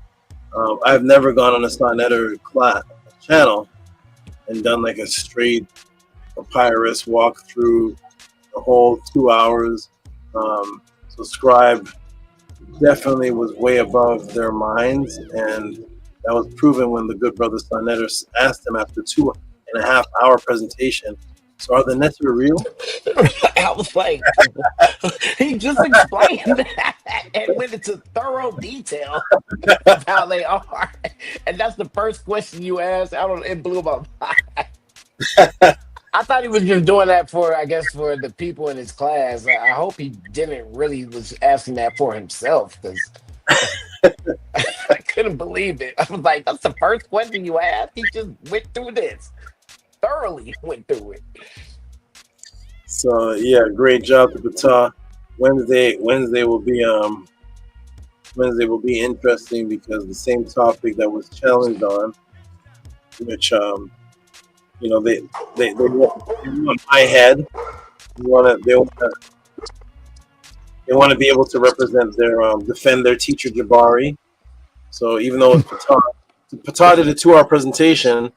I've never gone on a Sonetta class channel and done like a straight papyrus walk through the whole 2 hours. So Scribe definitely was way above their minds, and that was proven when the good brother Sonetta asked him after 2.5 hour presentation, so are the nets real? I was like, he just explained that and went into thorough detail of how they are. And that's the first question you asked. I don't know, it blew my mind. I thought he was just doing that for, I guess, for the people in his class. I hope he didn't really was asking that for himself, because I couldn't believe it. I was like, that's the first question you asked? He just went through this. Thoroughly went through it. So yeah, great job to Pata. Wednesday will be interesting because the same topic that was challenged on, which they want my head. They want to be able to represent their defend their teacher Jabari. So even though it's Pata did a 2-hour presentation,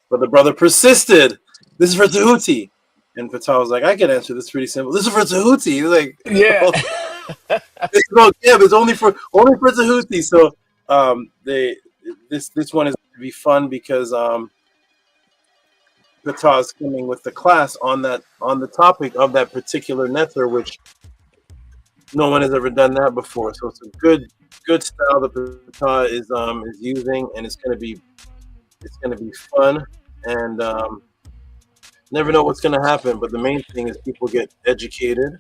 but the brother persisted. This is for Tehuti. And Pata was like, I can answer this pretty simple. This is for Tehuti. He's like, yeah. It's about Geb. It's only for Tehuti. So this one is going to be fun because Pata is coming with the class on the topic of that particular nether, which no one has ever done that before. So it's a good style that Pata is using, and it's gonna be fun, and never know what's gonna happen. But the main thing is people get educated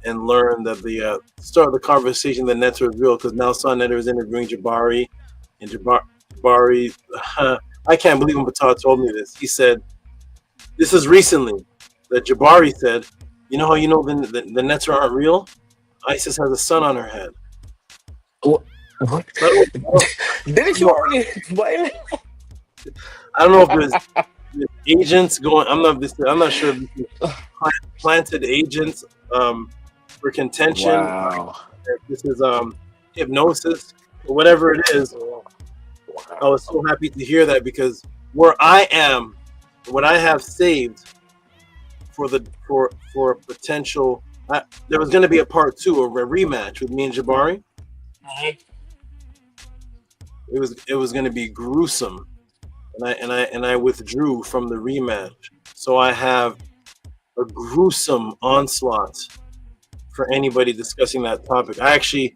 and learn that the start the conversation the nether is real, because now Son Nether is interviewing Jabari, and Jabari I can't believe when Pata told me this. He said, this is recently, that Jabari said, you know how you know the nets aren't real? Isis has a sun on her head. What? Didn't you already explain it? I don't know if there's agents going. I'm not sure if this is planted agents for contention. Wow. If this is hypnosis or whatever it is. I was so happy to hear that, because where I am, what I have saved for a potential, there was going to be a part 2 of a rematch with me and Jabari. It was going to be gruesome, and I withdrew from the rematch. So I have a gruesome onslaught for anybody discussing that topic. I actually,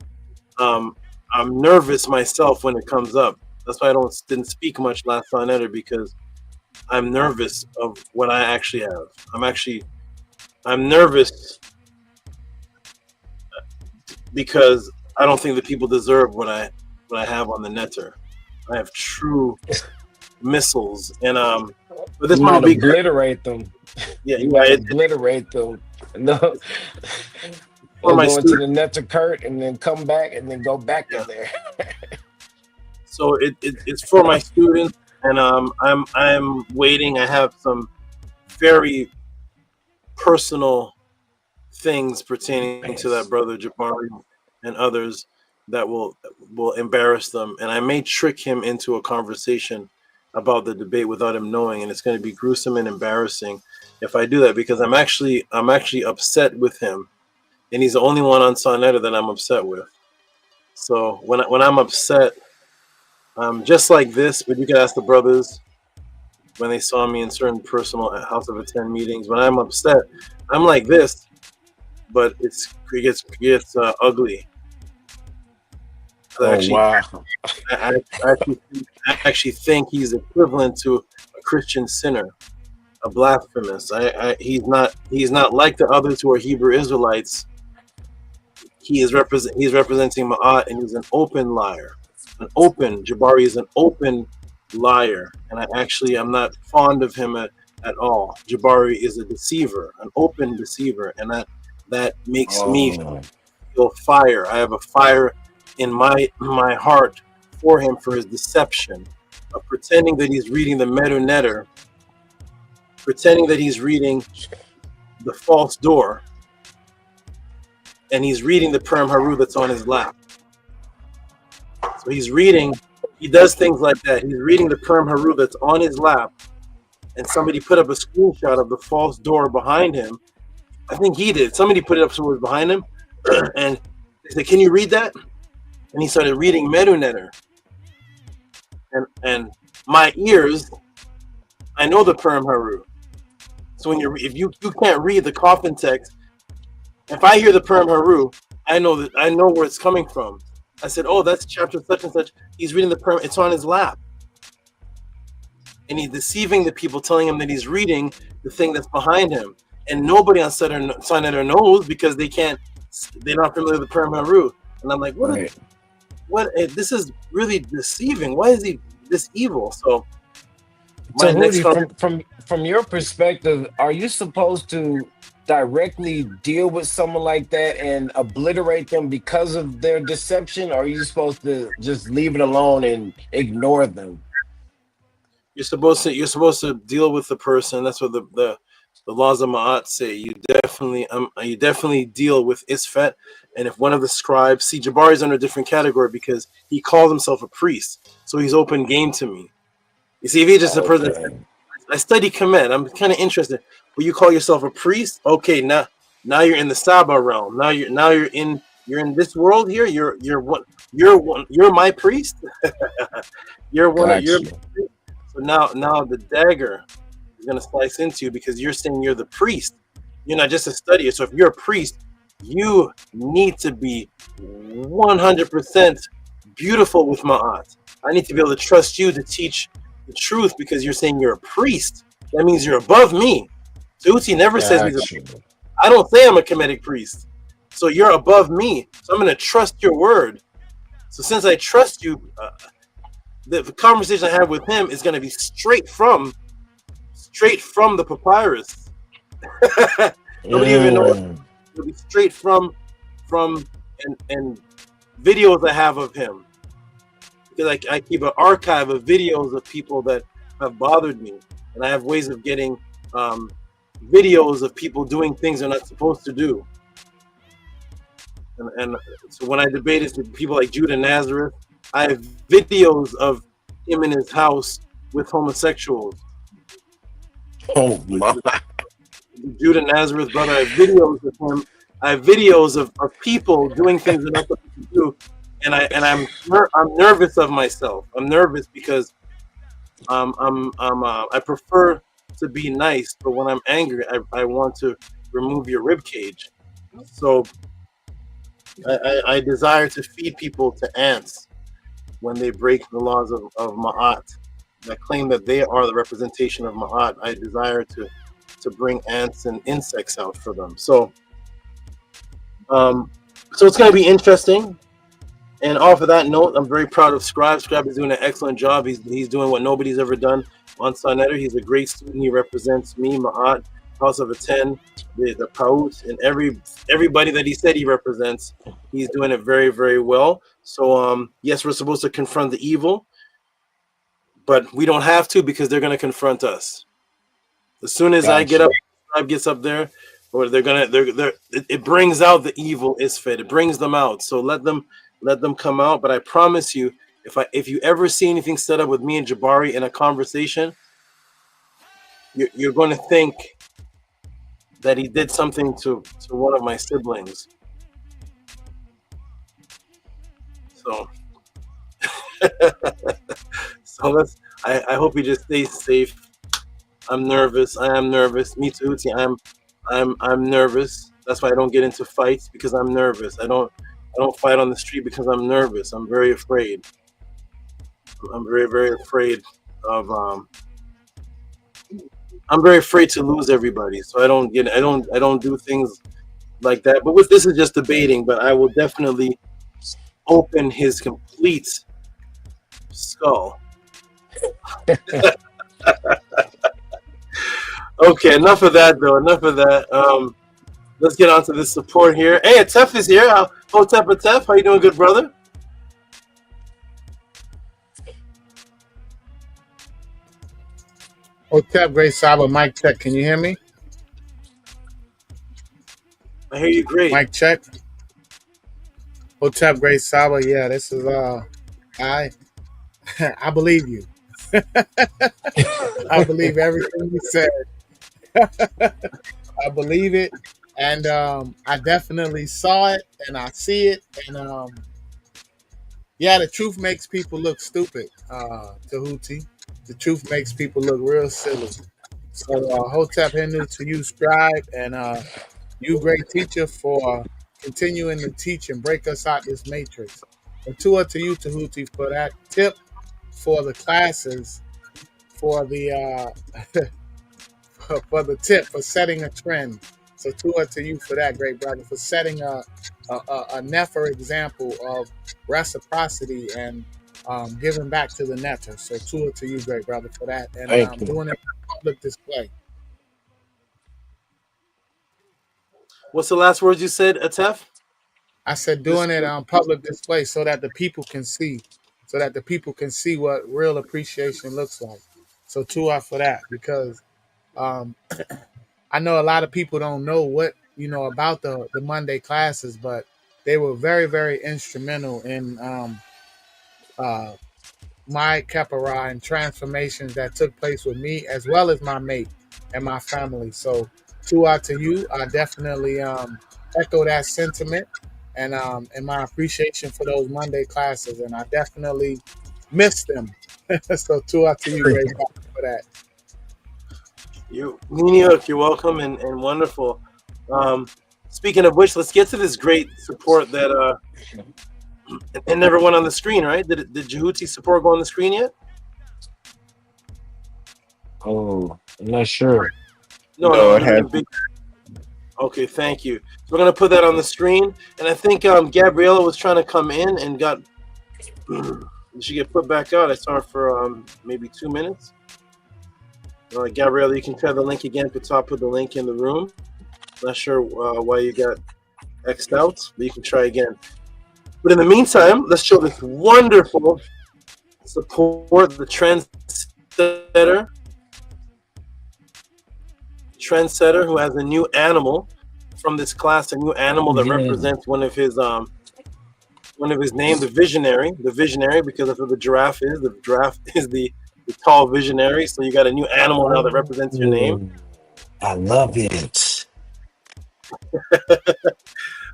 I'm nervous myself when it comes up. That's why I didn't speak much last Sonetta, because I'm nervous of what I actually have. I'm nervous because I don't think that people deserve what I have on the netter. I have true missiles, and but this one will be obliterate them. Yeah, you gotta obliterate them. No, go into the netter Kurt and then come back and then go back in there. So it's for my students, and I'm waiting. I have some very personal things pertaining to that brother Jabari and others that will embarrass them, and I may trick him into a conversation about the debate without him knowing, and it's going to be gruesome and embarrassing if I do that, because I'm actually upset with him, and he's the only one on Sonetta that I'm upset with. So when I'm upset, just like this, but you can ask the brothers when they saw me in certain personal House of Attend meetings. When I'm upset, I'm like this, but it gets ugly. Oh wow. I actually think he's equivalent to a Christian sinner, a blasphemous. He's not like the others who are Hebrew Israelites. He's representing Ma'at, and he's an open liar. Jabari is an open liar, and I'm not fond of him at all. Jabari is a deceiver, an open deceiver, and that makes me feel fire. I have a fire in my heart for him, for his deception of pretending that he's reading the Medu Netter, pretending that he's reading the false door, and he's reading the Purim Haru that's on his lap. So he does things like that. He's reading the Purim Haru that's on his lap, and somebody put up a screenshot of the false door behind him. I think he did. Somebody put it up so it was behind him, and they said, "Can you read that?" And he started reading Medu Netter. And my ears, I know the Purim Haru. So if you can't read the coffin text, if I hear the Purim Haru, I know where it's coming from. I said, "Oh, that's chapter such and such." He's reading the Purim. It's on his lap, and he's deceiving the people, telling him that he's reading the thing that's behind him. And nobody on Sinai knows because they're not familiar with the Purim Haru. And I'm like, what? This is really deceiving. Why is he this evil? So from your perspective, are you supposed to directly deal with someone like that and obliterate them because of their deception, or are you supposed to just leave it alone and ignore them? You're supposed to deal with the person. That's what the laws of Ma'at say. You definitely deal with Isfet. And if one of the scribes, see, Jabari is under a different category because he calls himself a priest, so he's open game to me. You see, if he's just a person, I study Kemet. I'm kind of interested. Will you call yourself a priest? Okay, now you're in the SABA realm. Now you're in this world here. You're my priest. You're one of your. So now the dagger is gonna slice into you because you're saying you're the priest. You're not just a studier. So if you're a priest, you need to be 100% beautiful with Ma'at. I need to be able to trust you to teach the truth because you're saying you're a priest. That means you're above me. Tehuti never says I don't say I'm a Kemetic priest. So you're above me. So I'm going to trust your word. So since I trust you, the conversation I have with him is going to be straight from the papyrus. Nobody even knows. It'll be straight from and videos I have of him. Because I keep an archive of videos of people that have bothered me, and I have ways of getting videos of people doing things they're not supposed to do. And so when I debated with people like Judah Nazareth, I have videos of him in his house with homosexuals. Oh my! Judah Nazareth, brother, I have videos of him. I have videos of people doing things they're not supposed to do, and I'm nervous of myself. I'm nervous because I prefer to be nice, but when I'm angry, I want to remove your rib cage. So I desire to feed people to ants when they break the laws of Ma'at. I claim that they are the representation of Ma'at. I desire to bring ants and insects out for them. So it's going to be interesting. And off of that note, I'm very proud of Scribe. Scribe is doing an excellent job. He's doing what nobody's ever done on Sonetter. He's a great student. He represents me, Ma'at, House of Atten, the Paut, and everybody that he said he represents. He's doing it very, very well. So yes, we're supposed to confront the evil, but we don't have to because they're going to confront us. As soon as I get up, Scribe gets up there, or it brings out the evil Isfet. It brings them out. So let them come out. But I promise you, if you ever see anything set up with me and Jabari in a conversation, you're going to think that he did something to one of my siblings. So, I hope he just stays safe. I'm nervous. I am nervous. Me too. I'm nervous. That's why I don't get into fights, because I'm nervous. I don't I don't fight on the street because I'm nervous. I'm very afraid. I'm very, very afraid of. I'm very afraid to lose everybody, so I don't do things like that. But this is just debating. But I will definitely open his complete skull. Okay, enough of that though. Enough of that. Let's get on to this support here. Hey, Atef is here. Atef, how you doing, good brother? Hotep, great Saba, mic check. Can you hear me? I hear you great. Mic check. Hotep, great Saba. Yeah, this is I believe you. I believe everything you said. I believe it, and I definitely saw it, and I see it, and yeah, the truth makes people look stupid. Tehuti, the truth makes people look real silly. So Hotep Hindu to you, scribe, and you great teacher for continuing to teach and break us out this matrix. And Tua to you, Tehuti, for that tip for the classes, for the for the tip for setting a trend. So Tua to you for that, great brother, for setting a nefer example of reciprocity and giving back to the netter. So Tua to you, great brother, for that, and doing it in public display. What's the last words you said, Atef? I said doing it on public display so that the people can see, what real appreciation looks like. So Tua for that, because I know a lot of people don't know what about the Monday classes, but they were very, very instrumental in my kepara and transformations that took place with me as well as my mate and my family. So Tua to you, I definitely echo that sentiment and my appreciation for those Monday classes, and I definitely miss them. So Tua to you, great for that. You're welcome and wonderful. Speaking of which, let's get to this great support that it never went on the screen, right? Did Tehuti support go on the screen yet? Oh, I'm not sure. No, it has. Okay, thank you. So we're gonna put that on the screen, and I think Gabriela was trying to come in and got. She get put back out. I saw her for maybe 2 minutes. Gabriela, you can try the link again at the top of the link in the room. Not sure why you got X'd out, but you can try again. But in the meantime, let's show this wonderful support, the trendsetter who has a new animal from this class, a new animal that represents one of his name, the visionary, because that's what the giraffe is. The giraffe is the tall visionary. So you got a new animal now that represents your name. I love it.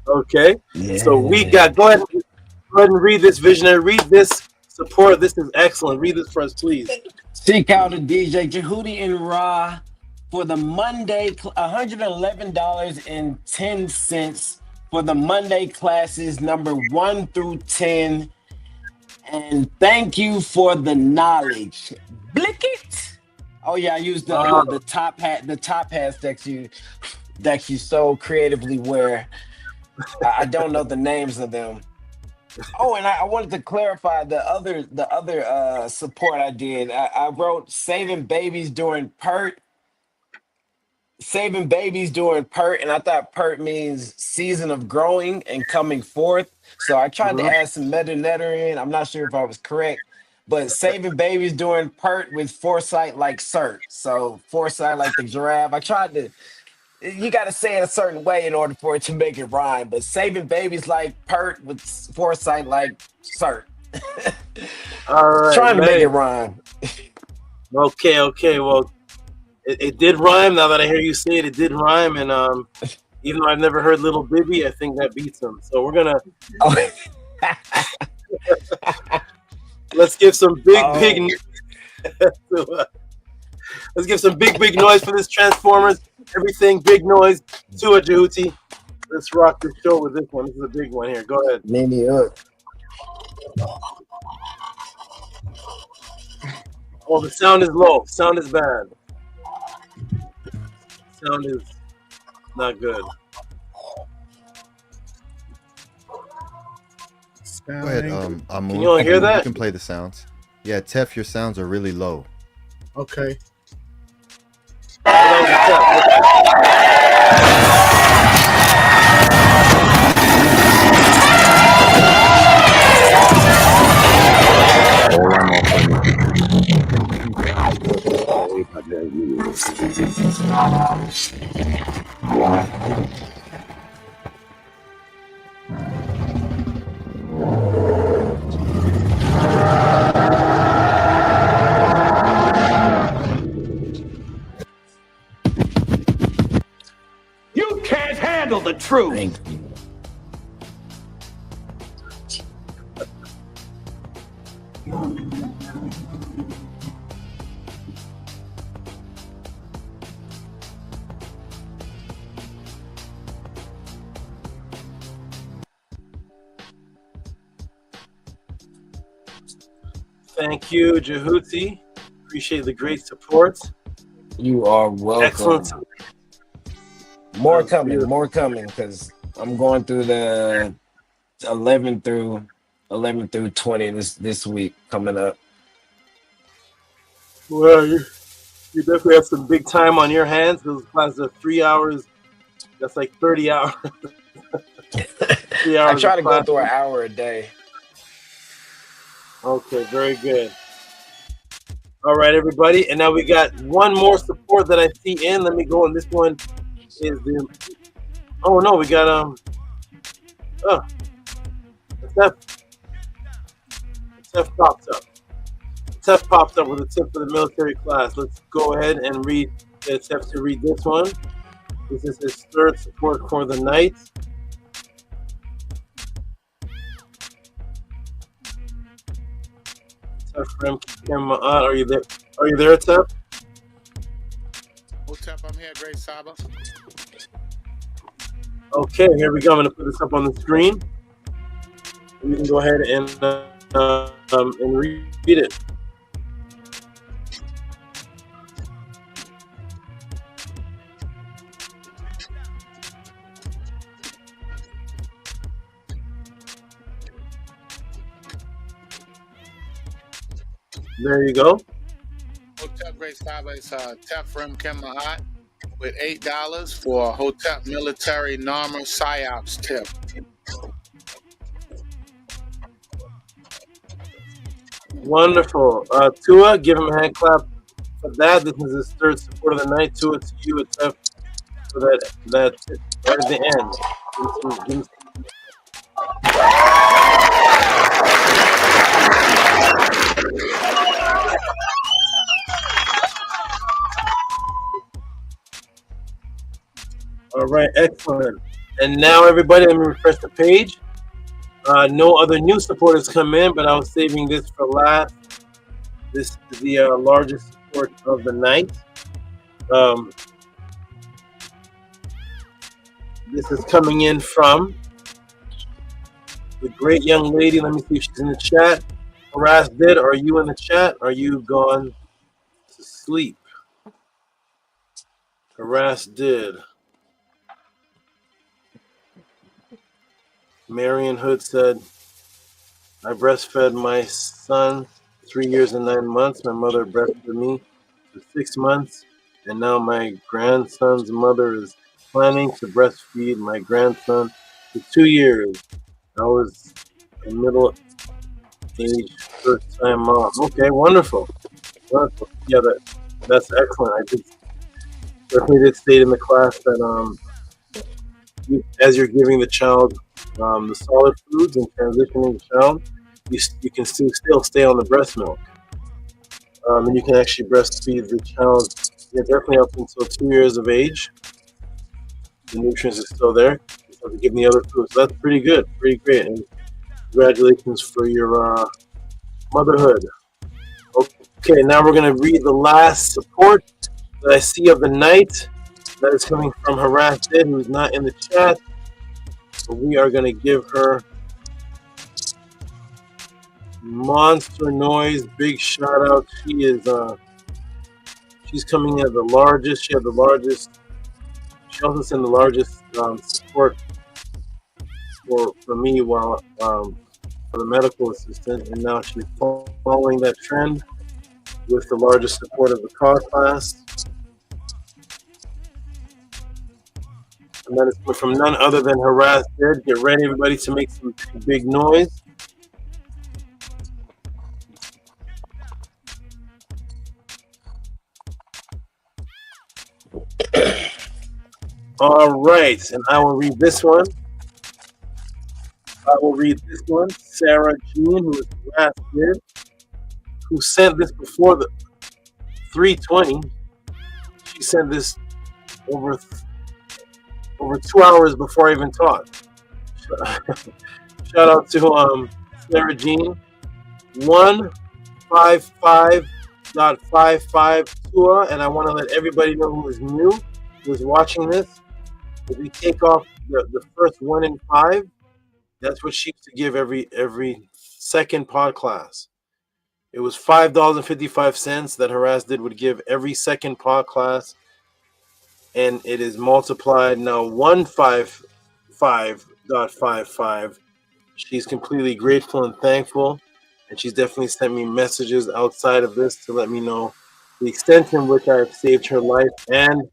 Okay. Yeah. So we got, go ahead and read this visionary, read this support. This is excellent. Read this for us, please. Seek out a DJ Tehuti and Ra for the Monday, $111.10 for the Monday classes number 1 through 10. And thank you for the knowledge. Blick it. Oh yeah, I used the top hats that you so creatively wear. I don't know the names of them. Oh, and I wanted to clarify the other support I did. I wrote saving babies during PERT. Saving babies during PERT, and I thought PERT means season of growing and coming forth. So I tried to add some meta-netter in. I'm not sure if I was correct, but saving babies during PERT with foresight like CERT. So foresight like the giraffe. I tried to, you got to say it a certain way in order for it to make it rhyme, but saving babies like PERT with foresight like CERT. All right, trying to make it rhyme. Okay, well, it did rhyme. Now that I hear you say it, it did rhyme. And even though I've never heard Little Bibby, I think that beats him. So we're going to... Let's give some big let's give some big noise for this Transformers. Everything, big noise. To a Tehuti. Let's rock the show with this one. This is a big one here. Go ahead. Maybe up. Oh, the sound is low. Sound is bad. Sound is not good. Go ahead, Amun. Can you all hear that? You can play the sounds. Yeah, Tef, your sounds are really low. Okay. You can't handle the truth. Thank you, Tehuti. Appreciate the great support. You are welcome. Excellent. More coming, because I'm going through the 11 through 20 this week coming up. Well, you definitely have some big time on your hands. Those classes are 3 hours. That's like 30 hours. 3 hours. I try to go through an hour a day. Okay, very good. All right, everybody. And now we got one more support that I see in. Let me go on. This one is the. Oh no, we got Tef popped up. Tef popped up with a tip for the military class. Let's go ahead and read. Get Tef to read this one. This is his third support for the night. Maat, are you there? Are you there, Tef? Oh, Tef, I'm here. Great Saba. Okay, here we go. I'm going to put this up on the screen. You can go ahead and read it. There you go. Hotep Great Saba is Tef from Kemet with $8 for Hotep Military Normal Psyops tip. Wonderful. Tua, give him a hand clap for that. This is his third support of the night. Tua, to you, it's Tef for that tip right at the end. All right, excellent. And now, everybody, let me refresh the page. No other new supporters come in, but I was saving this for last. This is the largest support of the night. This is coming in from the great young lady. Let me see if she's in the chat. Harass did. Are you in the chat? Are you gone to sleep? Harass did. Marion Hood said, I breastfed my son 3 years and 9 months. My mother breastfed me for 6 months. And now my grandson's mother is planning to breastfeed my grandson for 2 years. I was a middle-aged first-time mom. Okay, wonderful. Wonderful. Yeah, that's excellent. I just definitely did state in the class that as you're giving the child the solid foods and transitioning the child, you can still stay on the breast milk. And you can actually breastfeed the child definitely up until 2 years of age. The nutrients are still there. You have to give them the other foods. So that's pretty good, pretty great. And congratulations for your motherhood. Okay, now we're going to read the last support that I see of the night. That is coming from Harass Did, who's not in the chat. So we are going to give her monster noise. Big shout out. She is she's coming in at the largest. She had the largest. She also sent the largest support for me while for the medical assistant, and now she's following that trend with the largest support of the class. And that is from none other than Harass Dead. Get ready, everybody, to make some big noise. All right, and I will read this one. Sarah Jean, who is Harass Dead, who sent this before the 3:20. She sent this over 2 hours before I even taught. Shout out to Sarah Jean. 155.55 Tua, and I want to let everybody know who is new, who is watching this. If we take off the first 1 in 5, that's what she used to give every second pod class. It was $5.55 that Harass Did would give every second pod class, and it is multiplied now 155.55. She's completely grateful and thankful, and she's definitely sent me messages outside of this to let me know the extent in which I have saved her life, and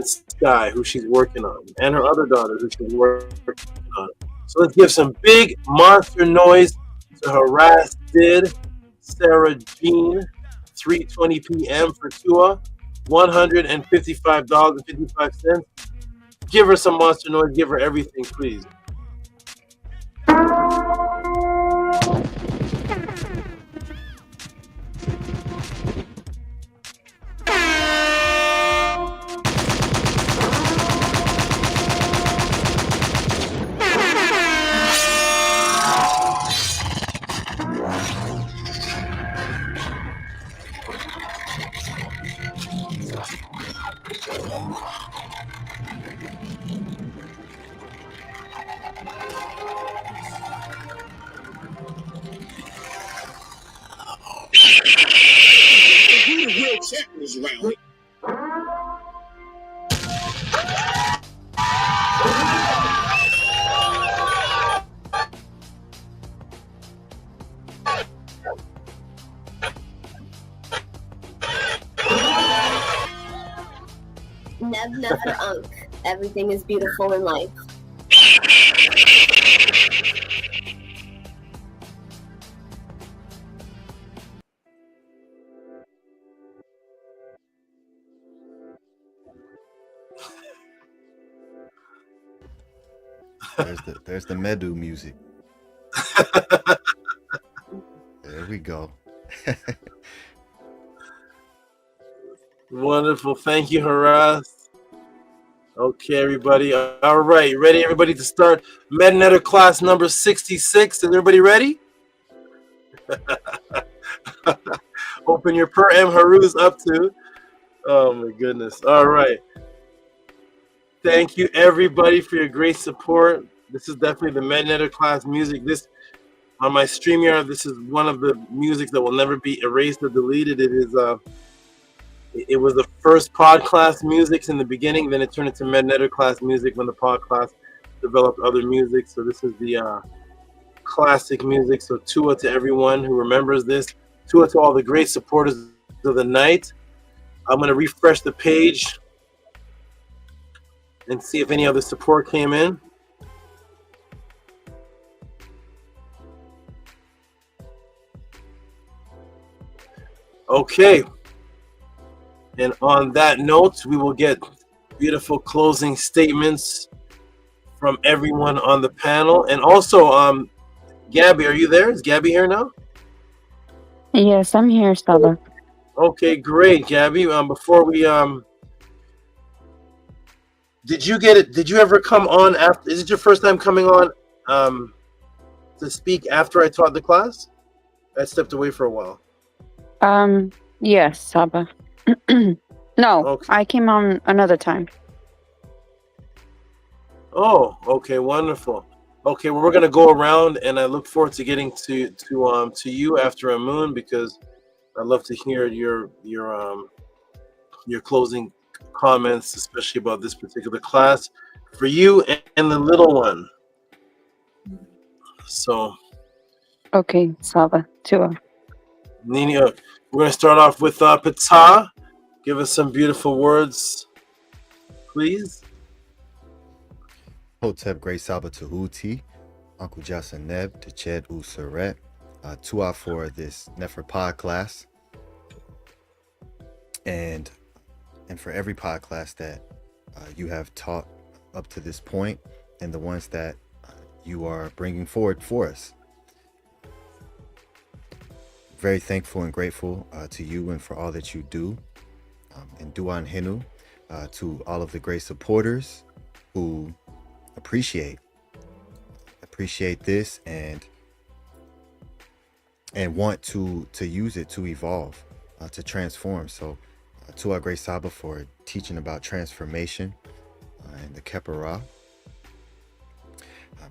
Sky, who she's working on, and her other daughter, who she's working on. So let's give some big monster noise to Harass Did, Sarah Jean, 3:20 p.m. for Tua, $155.55. Give her some monster noise. Give her everything, please. Never unk. Everything is beautiful in life. There's the Medu music. There we go. Wonderful. Thank you, Harass. Okay, everybody. All right. Ready, everybody, to start Mednetter class number 66. Is everybody ready? Open your per M Haruz up to. Oh, my goodness. All right. Thank you, everybody, for your great support. This is definitely the Mednetter class music. This on my StreamYard, this is one of the music that will never be erased or deleted. It is it was the first pod class music in the beginning, then it turned into Mednetter class music when the pod class developed other music. So this is the classic music. So Tua to everyone who remembers this. Tua to all the great supporters of the night. I'm going to refresh the page and see if any other support came in. Okay. And on that note, we will get beautiful closing statements from everyone on the panel. And also, Gabby, are you there? Is Gabby here now? Yes, I'm here, SABA. Okay, great, Gabby. Before we did you get it? Did you ever come on after? Is it your first time coming on to speak after I taught the class? I stepped away for a while. Yes, SABA. No, Okay. I came on another time. Oh, okay, wonderful. Okay, well, we're gonna go around, and I look forward to getting to you after Moon, because I'd love to hear your closing comments, especially about this particular class for you and the little one. So, Okay, Saba, Tua. Nini, we're gonna start off with Pata. Give us some beautiful words, please. Hotep Great Saba Tehuti, Uncle Jason Neb, Teched Useret, Tua for this Nefer pod class. And for every pod class that you have taught up to this point, and the ones that you are bringing forward for us. Very thankful and grateful to you and for all that you do. And Duan Hinu, to all of the great supporters who appreciate this and want to use it to evolve, to transform. So to our great Saba for teaching about transformation and the Kepara.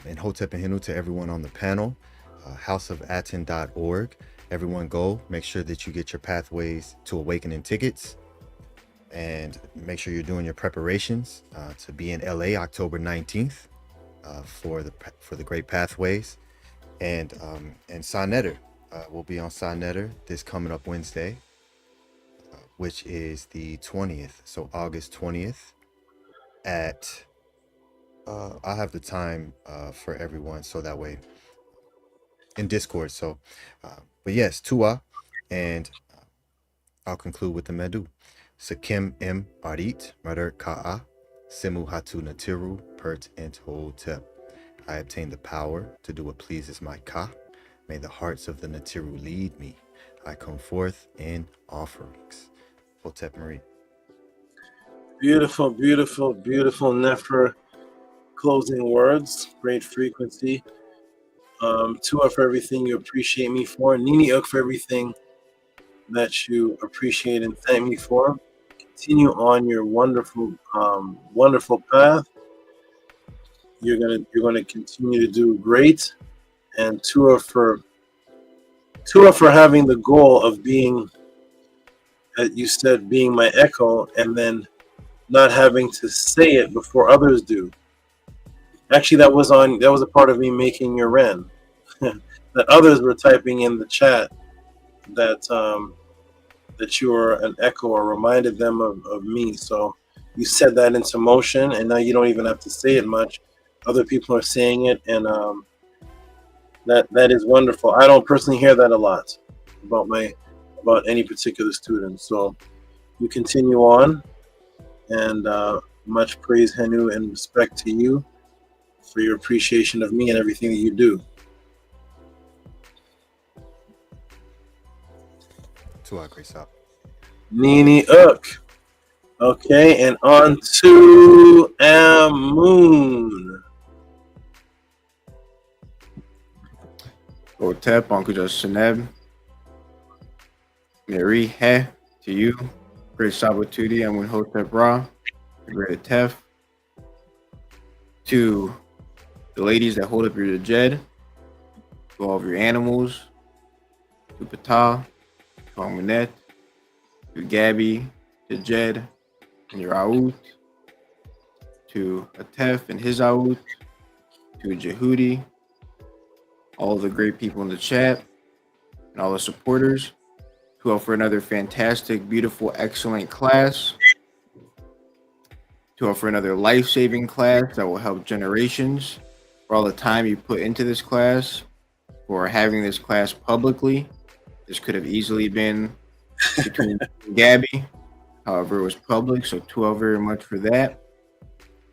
And Hotep and Hinu to everyone on the panel, houseofatton.org. Everyone go, make sure that you get your Pathways to Awakening tickets, and make sure you're doing your preparations to be in LA October 19th for the Great Pathways. And Sonetter will be on Sonetter this coming up Wednesday, which is the 20th, so August 20th at I have the time for everyone, so that way in Discord. So but yes, Tua, and I'll conclude with the Medu. Sakim M Arit Murder Ka'a Simu Hatu Natiru Pert and Hotep. I obtain the power to do what pleases my Ka. May the hearts of the Natiru lead me. I come forth in offerings. Hotep Marie. Beautiful, beautiful, beautiful Nefer closing words. Great frequency. Tua for everything you appreciate me for. Nini Uk for everything that you appreciate and thank me for. Continue on your wonderful, wonderful path. You're gonna continue to do great. And Tua for having the goal of being, as you said, being my echo, and then not having to say it before others do. Actually, that was a part of me making your Ren. That others were typing in the chat that that you were an echo, or reminded them of me. So you set that into motion, and now you don't even have to say it much. Other people are saying it, and that is wonderful. I don't personally hear that a lot about any particular student. So you continue on, and much praise, Henu, and respect to you for your appreciation of me and everything that you do. To our grace up. Nini Uk. Okay, and on to Moon. Hotep, Uncle Jasaneb. Mary He to you. Great Sabatudi, I'm with Hotep Ra. Great Tef. To the ladies that hold up your Jed. To all of your animals. To Pata. To Amunet. To Gabby. To Jed. And your Aout. To Atef and his Aout. To Jehudi. All the great people in the chat. And all the supporters. To offer another fantastic, beautiful, excellent class. To offer another life-saving class that will help generations. For all the time you put into this class. For having this class publicly. This could have easily been between Gabby. However, it was public, so to very much for that.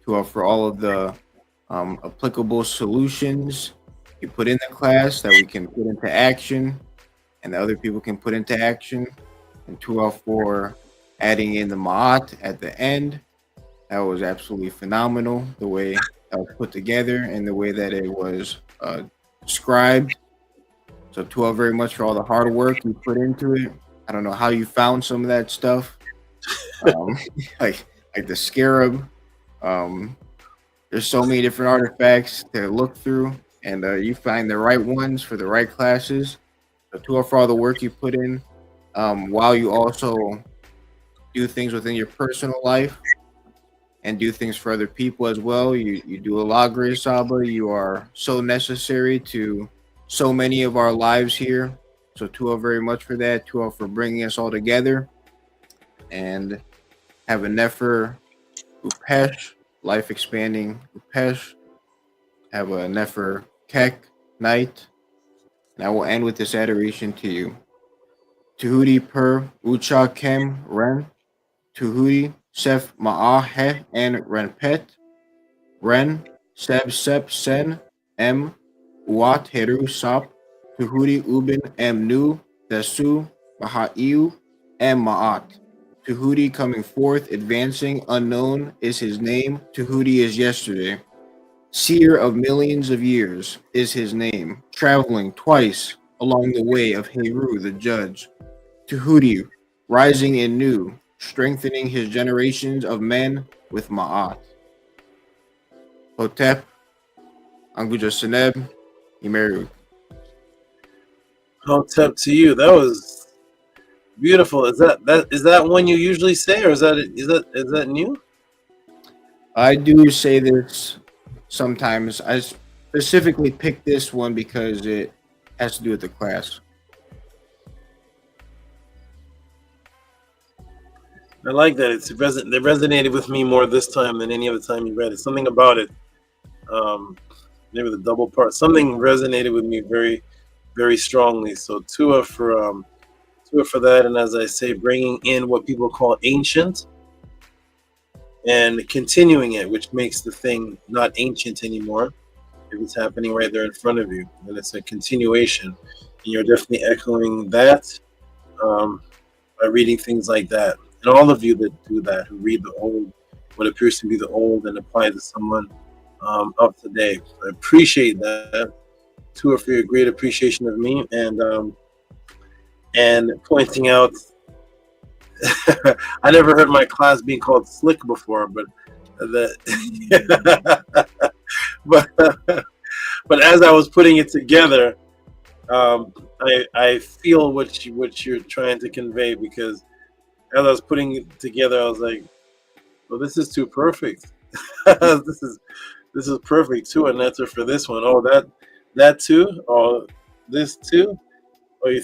To offer all of the applicable solutions you put in the class that we can put into action, and the other people can put into action. And to for adding in the Maat at the end. That was absolutely phenomenal, the way that was put together and the way that it was described. So to very much for all the hard work you put into it. I don't know how you found some of that stuff. Like the scarab. There's so many different artifacts to look through, and you find the right ones for the right classes. So to for all the work you put in, while you also do things within your personal life and do things for other people as well. You do a lot, great Saba. You are so necessary to so many of our lives here. So Tua very much for that. Tua for bringing us all together, and have a Nefer Upesh, life expanding Upesh. Have a Nefer Kek night. And I will end with this adoration to you. Tehuti per Ucha Kem Ren. Tehuti Sef Ma'ahe and Renpet. Ren Seb Sep Sen M Uat Heru Sap. Tehuti Ubin M Nu Desu Bahaiu M Ma'at. Tehuti coming forth, advancing, unknown is his name. Tehuti is yesterday. Seer of millions of years is his name, traveling twice along the way of Heru the judge. Tehuti, rising in new, strengthening his generations of men with Ma'at. Hotep, Anguja Seneb, Imeru. Hotep to you. That was beautiful. Is that one you usually say, or is that new? I do say this sometimes. I specifically picked this one because it has to do with the class. I like that. It resonated with me more this time than any other time you read it. Something about it, maybe the double part. Something resonated with me very, very strongly. So Tua for that, and as I say, bringing in what people call ancient and continuing it, which makes the thing not ancient anymore if it's happening right there in front of you. And it's a continuation, and you're definitely echoing that by reading things like that. And all of you that do that, who read the old, what appears to be the old, and apply it to someone up to date. I appreciate that. Tua, for your great appreciation of me, and pointing out. I never heard my class being called slick before, but but as I was putting it together, I feel what you're trying to convey, because as I was putting it together, I was like, well, this is too perfect. this is perfect too, and that's it for this one. Oh, that too. Oh, this too. Oh, you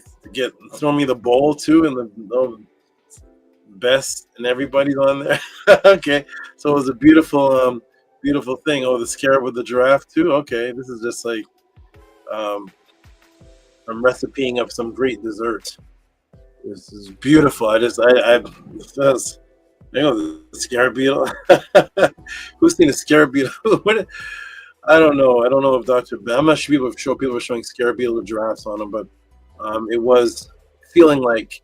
throw me the bowl too, and the best, and everybody's on there. Okay, so it was a beautiful beautiful thing. Oh, the scarab with the giraffe too. Okay, this is just like I'm recipeing up some great dessert. This is beautiful. That's, you know, the scarab beetle. Who's seen a scarab beetle? I don't know. I don't know if I'm not sure people were showing scarab beetle with giraffes on them, but it was feeling like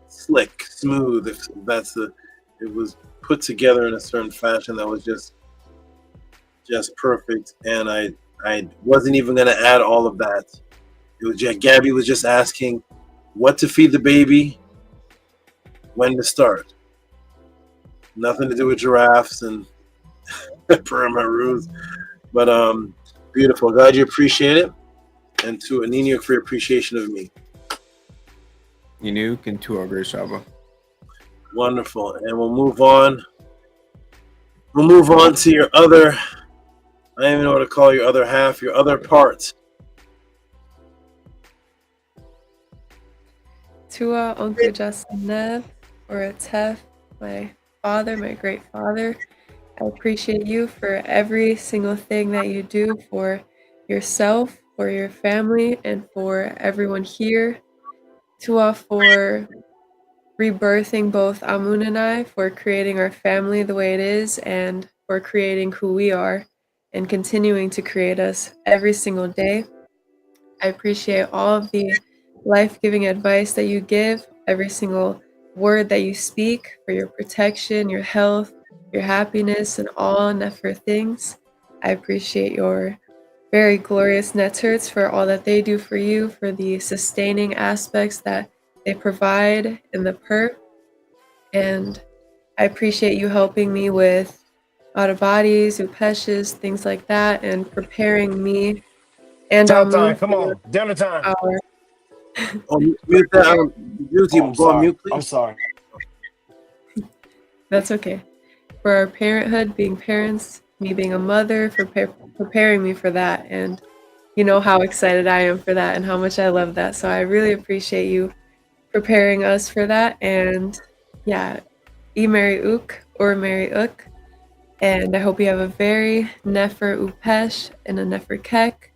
slick, smooth. If that's it was put together in a certain fashion that was just perfect. And I wasn't even going to add all of that. It was Gabby was just asking what to feed the baby, when to start. Nothing to do with giraffes and perma-roos, but beautiful. Glad you appreciate it, and to Anino for your appreciation of me. Inuk and Tua Great Saba. Wonderful, and we'll move on. We'll move on to your other. I don't even know what to call your other half, your other part. Tua, Uncle Justin Nev, or Atef, my father, my great father. I appreciate you for every single thing that you do for yourself, for your family, and for everyone here. Tua, for rebirthing both Amun and I, for creating our family the way it is, and for creating who we are, and continuing to create us every single day. I appreciate all of the life-giving advice that you give, every single word that you speak, for your protection, your health, your happiness, and all Nefer things. I appreciate your very glorious Neterts for all that they do for you, for the sustaining aspects that they provide in the perp. And I appreciate you helping me with out of bodies, upeshes, things like that, and preparing me and Time, Amun come on. Dinner time. our Oh, mute that. Go on mute, please. I'm sorry. That's okay. For our parenthood, being parents, me being a mother, for preparing me for that, and you know how excited I am for that and how much I love that. So I really appreciate you preparing us for that. And yeah, Mary Ook or Mary Ook. And I hope you have a very Nefer Upesh and a Nefer Kek.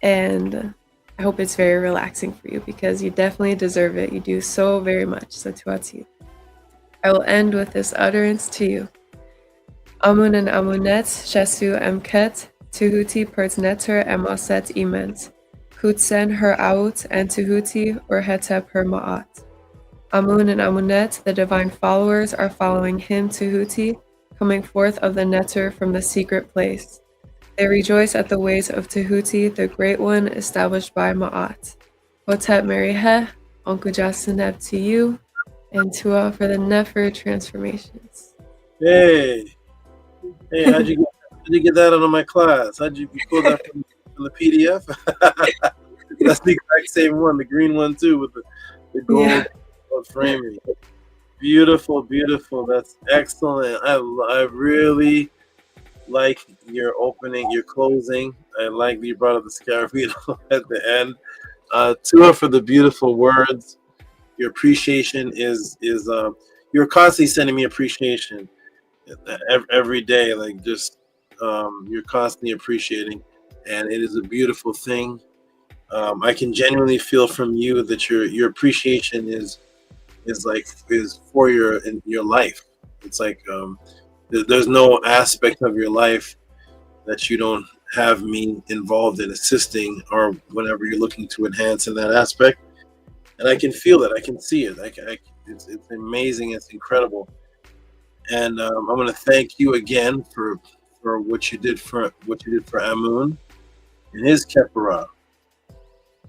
And I hope it's very relaxing for you because you definitely deserve it. You do so very much. So Tuati. I will end with this utterance to you. Amun and Amunet, Shesu Emket, Tehuti Pertneter Emaset Iment, Hutsen her out and Tehuti or Hetep her Maat. Amun and Amunet, the divine followers, are following him Tehuti, coming forth of the netter from the secret place. They rejoice at the ways of Tehuti, the great one established by Maat. Hotep Mary He, Onkujasineb to you, and Tua for the Nefer transformations. Hey, how'd you get that out of my class? How'd you pull that from the PDF? That's the exact same one, the green one too, with the gold framing. Beautiful, beautiful. That's excellent. I really like your opening, your closing. I like that you brought up the scarabeo at the end. Tua for the beautiful words. Your appreciation is you're constantly sending me appreciation every day, like just you're constantly appreciating, and it is a beautiful thing. I can genuinely feel from you that your appreciation is for your life. It's like there's no aspect of your life that you don't have me involved in assisting, or whenever you're looking to enhance in that aspect. And I can feel it. I can see it. It's amazing. It's incredible. And I'm going to thank you again for what you did for Amun and his Kepara.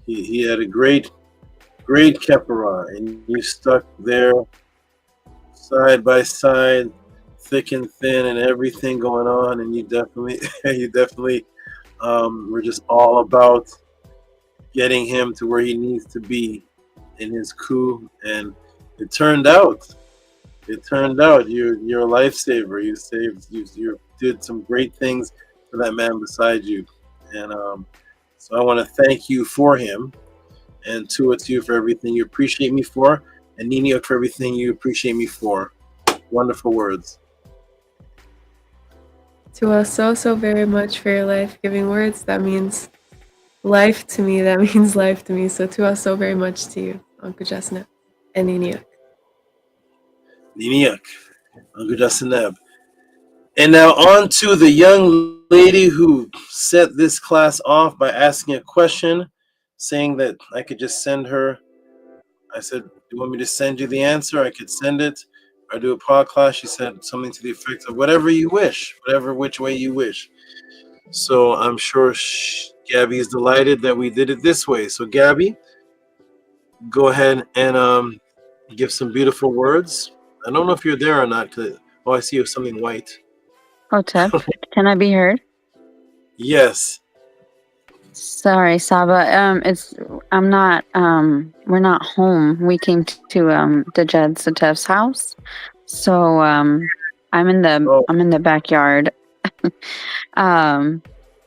He had a great Kepara, and you stuck there side by side, thick and thin, and everything going on. And you definitely were just all about getting him to where he needs to be in his coup. And it turned out you're a lifesaver. You did some great things for that man beside you. And so I want to thank you for him, and to you for everything you appreciate me for, and Niniok for everything you appreciate me for. Wonderful words. To us so very much for your life-giving words. That means life to me. That means life to me. So to us so very much to you, Uncle Jasna and Niniok. Niniok, Uncle Jasineb. And now on to the young lady who set this class off by asking a question, saying that I could just send her. I said, do you want me to send you the answer? I could send it or do a podcast. She said something to the effect of whatever you wish, which way you wish. So I'm sure Gabby is delighted that we did it this way. So Gabby, go ahead and give some beautiful words. I don't know if you're there or not. I see you have something white. Hotep, can I be heard? Yes. Sorry, Saba. I'm not. We're not home. We came to the Jed Satev's house, so I'm in the backyard,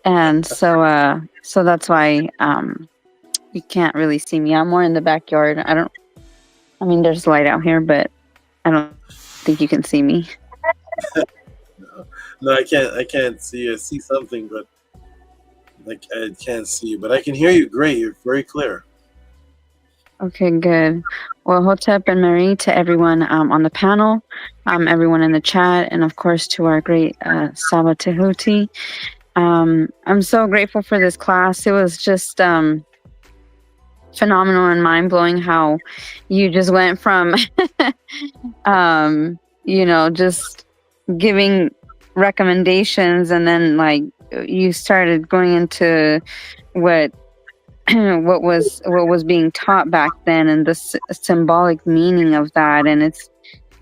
and so that's why you can't really see me. I'm more in the backyard. I mean, there's light out here, but I don't think you can see me. No, I can't see. I see something, but I can't see you. But I can hear you great. You're very clear. Okay, good. Well, Hotep and Marie, to everyone on the panel, everyone in the chat, and of course to our great Saba Tehuti. I'm so grateful for this class. It was just phenomenal and mind-blowing how you just went from, just giving recommendations, and then you started going into what was being taught back then, and the symbolic meaning of that. And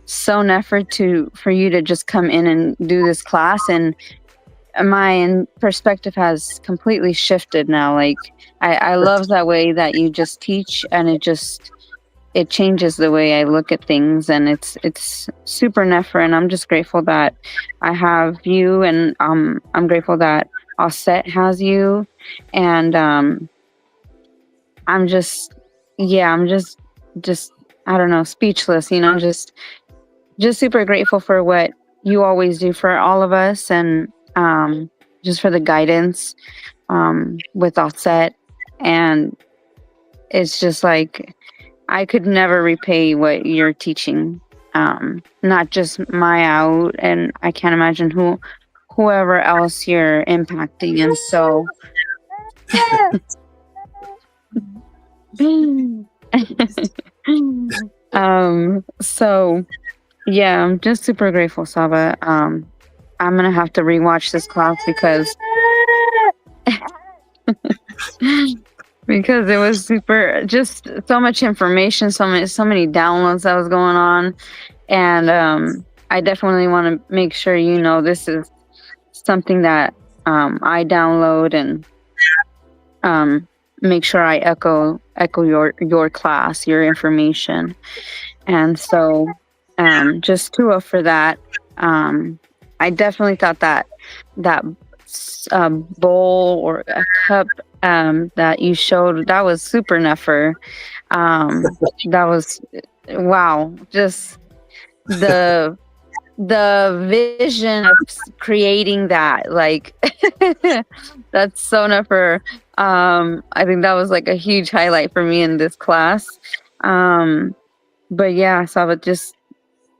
so nefer for you to just come in and do this class, and my perspective has completely shifted now. Like I love that way that you just teach, and it changes the way I look at things, and it's super nefer, and I'm just grateful that I have you, and I'm grateful that Offset has you, and I'm just I don't know, speechless, just super grateful for what you always do for all of us, and just for the guidance with Offset, and it's just like I could never repay what you're teaching. Not just my out, and I can't imagine whoever else you're impacting, and so so yeah, I'm just super grateful, Saba. I'm gonna have to rewatch this class because because it was just so much information, so many downloads that was going on, and I definitely want to make sure this is something that I download, and make sure I echo your class, your information, and so just Tua for that. I definitely thought that bowl or a cup that you showed, that was super nefer. That was wow. Just the vision of creating that, like that's so nefer. I think that was like a huge highlight for me in this class. But yeah, Saba, just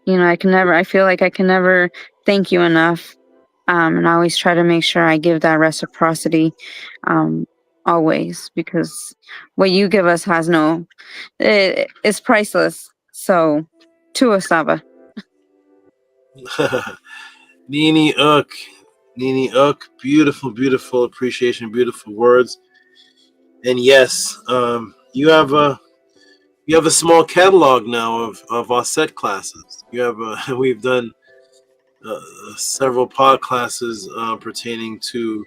I feel like I can never thank you enough. And I always try to make sure I give that reciprocity, always, because what you give us it's priceless. So, Tua Saba. Nini Uk, beautiful, beautiful appreciation, beautiful words. And yes, you have a small catalog now of Offset classes. We've done several pod classes pertaining to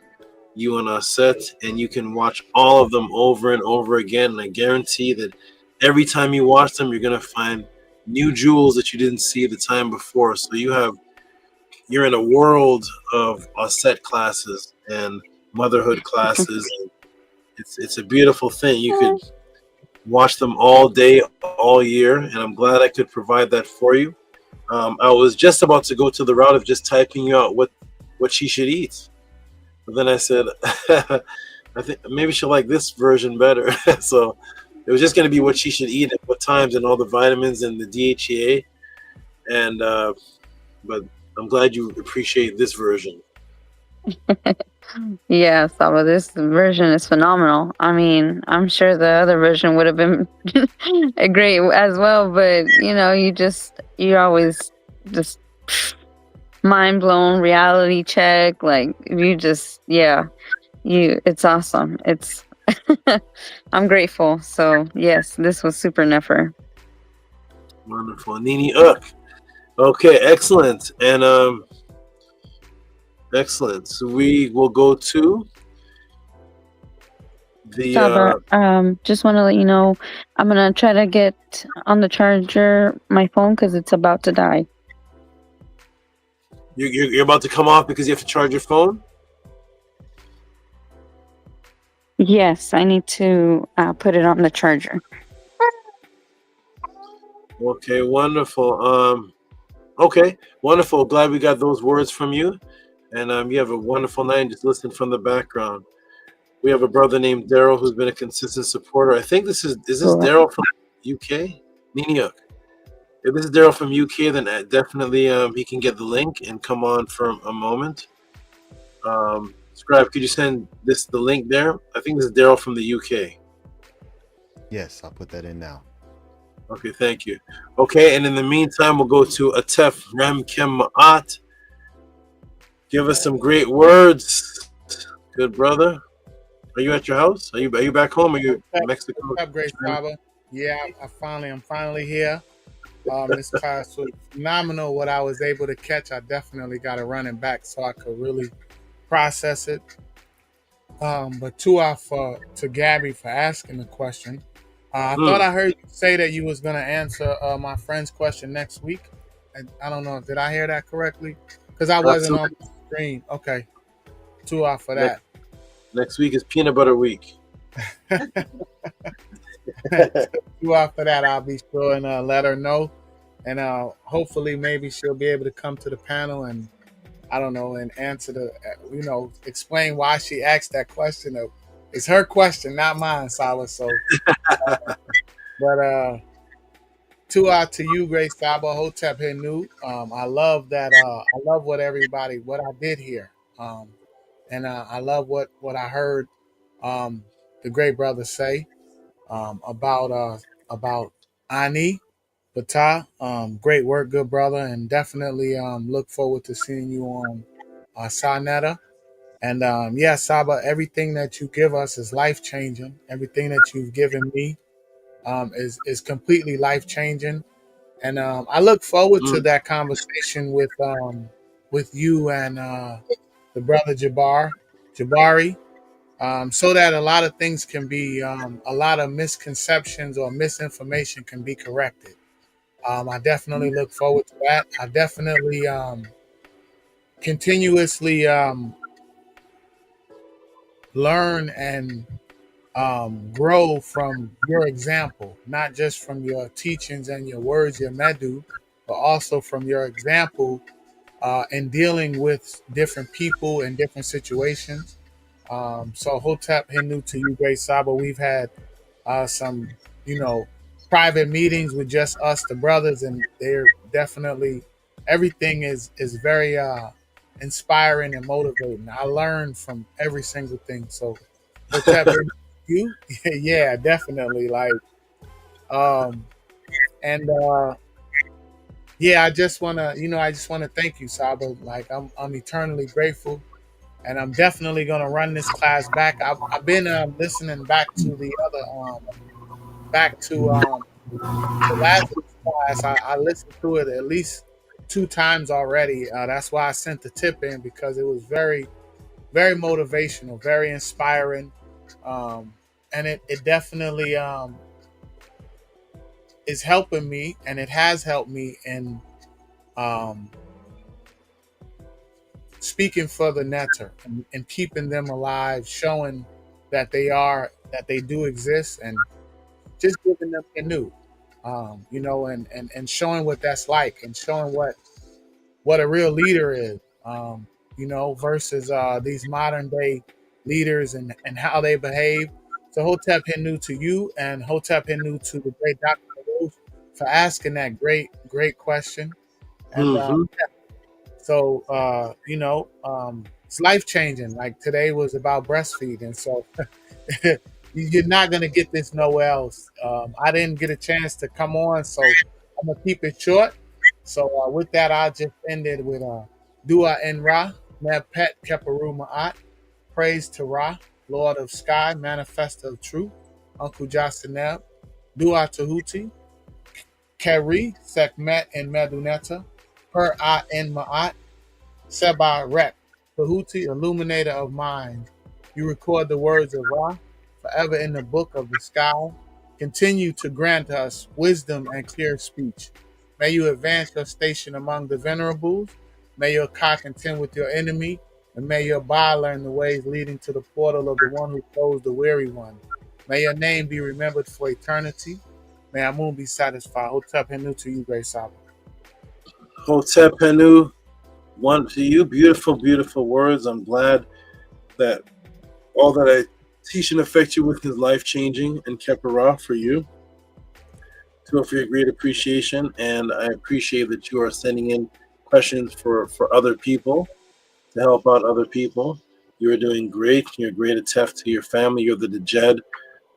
you and Offset, and you can watch all of them over and over again. And I guarantee that every time you watch them, you're gonna find new jewels that you didn't see the time before. So you're in a world of Offset classes and motherhood classes. It's a beautiful thing. You could watch them all day, all year, and I'm glad I could provide that for you. I was just about to go to the route of just typing you out what she should eat, but then I said, I think maybe she'll like this version better. So it was just going to be what she should eat at what times and all the vitamins and the DHEA, and but I'm glad you appreciate this version. Yeah, Saba, this version is phenomenal. I mean, I'm sure the other version would have been great as well, but you're always just mind blown, reality check. Like it's awesome. It's I'm grateful. So yes, this was super nefer. Wonderful. Nini Uk. Okay, excellent. And excellent. So we will go to the Saba, just want to let you know, I'm gonna try to get on the charger my phone because it's about to die. You're about to come off because you have to charge your phone? Yes, I need to put it on the charger. Okay, wonderful. Okay, wonderful. Glad we got those words from you. And you have a wonderful night. Just listen from the background. We have a brother named Daryl who's been a consistent supporter. I think is this Daryl from UK? Niniuk. If this is Daryl from UK, then definitely he can get the link and come on for a moment. Scribe, could you send the link there? I think this is Daryl from the UK. Yes, I'll put that in now. Okay, thank you. Okay, and in the meantime, we'll go to Atef Remkem Maat. Give us some great words, good brother. Are you at your house? Are you back home? Are you in Mexico? What's up, Great Saba? Yeah, I'm finally here. This class was phenomenal. What I was able to catch, I definitely got to run it back so I could really process it. But two off to Gabby for asking the question. I thought I heard you say that you was gonna answer my friend's question next week. I don't know. Did I hear that correctly? Because I wasn't on the screen. Okay. Two off for that. Next week is peanut butter week. Two off for that. I'll be sure and let her know. And hopefully maybe she'll be able to come to the panel and I don't know, and answer explain why she asked that question. It's her question, not mine, Saba. So, but two out to you, great Saba, Hotep Henu. I love that. I love what I did here. And I love what I heard the great brother say about Ani. Bata, great work, good brother, and definitely look forward to seeing you on Sarnetta. And yeah, Saba, everything that you give us is life changing. Everything that you've given me is completely life changing. And I look forward to that conversation with you and the brother Jabari, so that a lot of things can be, a lot of misconceptions or misinformation can be corrected. I definitely look forward to that. I definitely continuously learn and grow from your example, not just from your teachings and your words, your medu, but also from your example in dealing with different people in different situations. So Hotep Hinu to you, great Saba. We've had some, private meetings with just us, the brothers, and they're definitely everything is very inspiring and motivating. I learn from every single thing. So, Hotep, you, yeah, definitely. Like, and yeah, I just wanna thank you, Saba. Like, I'm eternally grateful. And I'm definitely gonna run this class back. I've been listening back to the other back to last week's class. I listened to it at least 2 times already. That's why I sent the tip in, because it was very, very motivational, very inspiring, and it definitely is helping me, and it has helped me in speaking for the netter and keeping them alive, showing that they do exist, and just giving them a new, and showing what that's like, and showing what a real leader is, versus these modern day leaders and how they behave. So Hotep Hinu to you, and Hotep Hinu to the great Dr. Rose for asking that great question. And so it's life changing. Like today was about breastfeeding, so you're not gonna get this nowhere else. I didn't get a chance to come on, so I'm gonna keep it short. So with that, I'll just end it with Dua en Ra, Neb Pet Keperu Ma'at, praise to Ra, Lord of Sky, manifester of truth, Uncle Jasaneb, Dua Tehuti, Keri, Sekmet and Meduneta, Per A en Ma'at, Seba Rek, Tehuti, illuminator of mind. You record the words of Ra forever in the book of the sky. Continue to grant us wisdom and clear speech. May you advance your station among the venerables. May your Ka contend with your enemy. And may your Ba learn the ways leading to the portal of the one who clothes the weary one. May your name be remembered for eternity. May Amun be satisfied. Hotep Henu to you, great Saba. Hotep Henu, one to you. Beautiful, beautiful words. I'm glad that all that I teach and affect you with is life-changing and Kepara for you. To for your great appreciation, and I appreciate that you are sending in questions for other people to help out other people. You are doing great. You're a great attest to your family. You're the Djed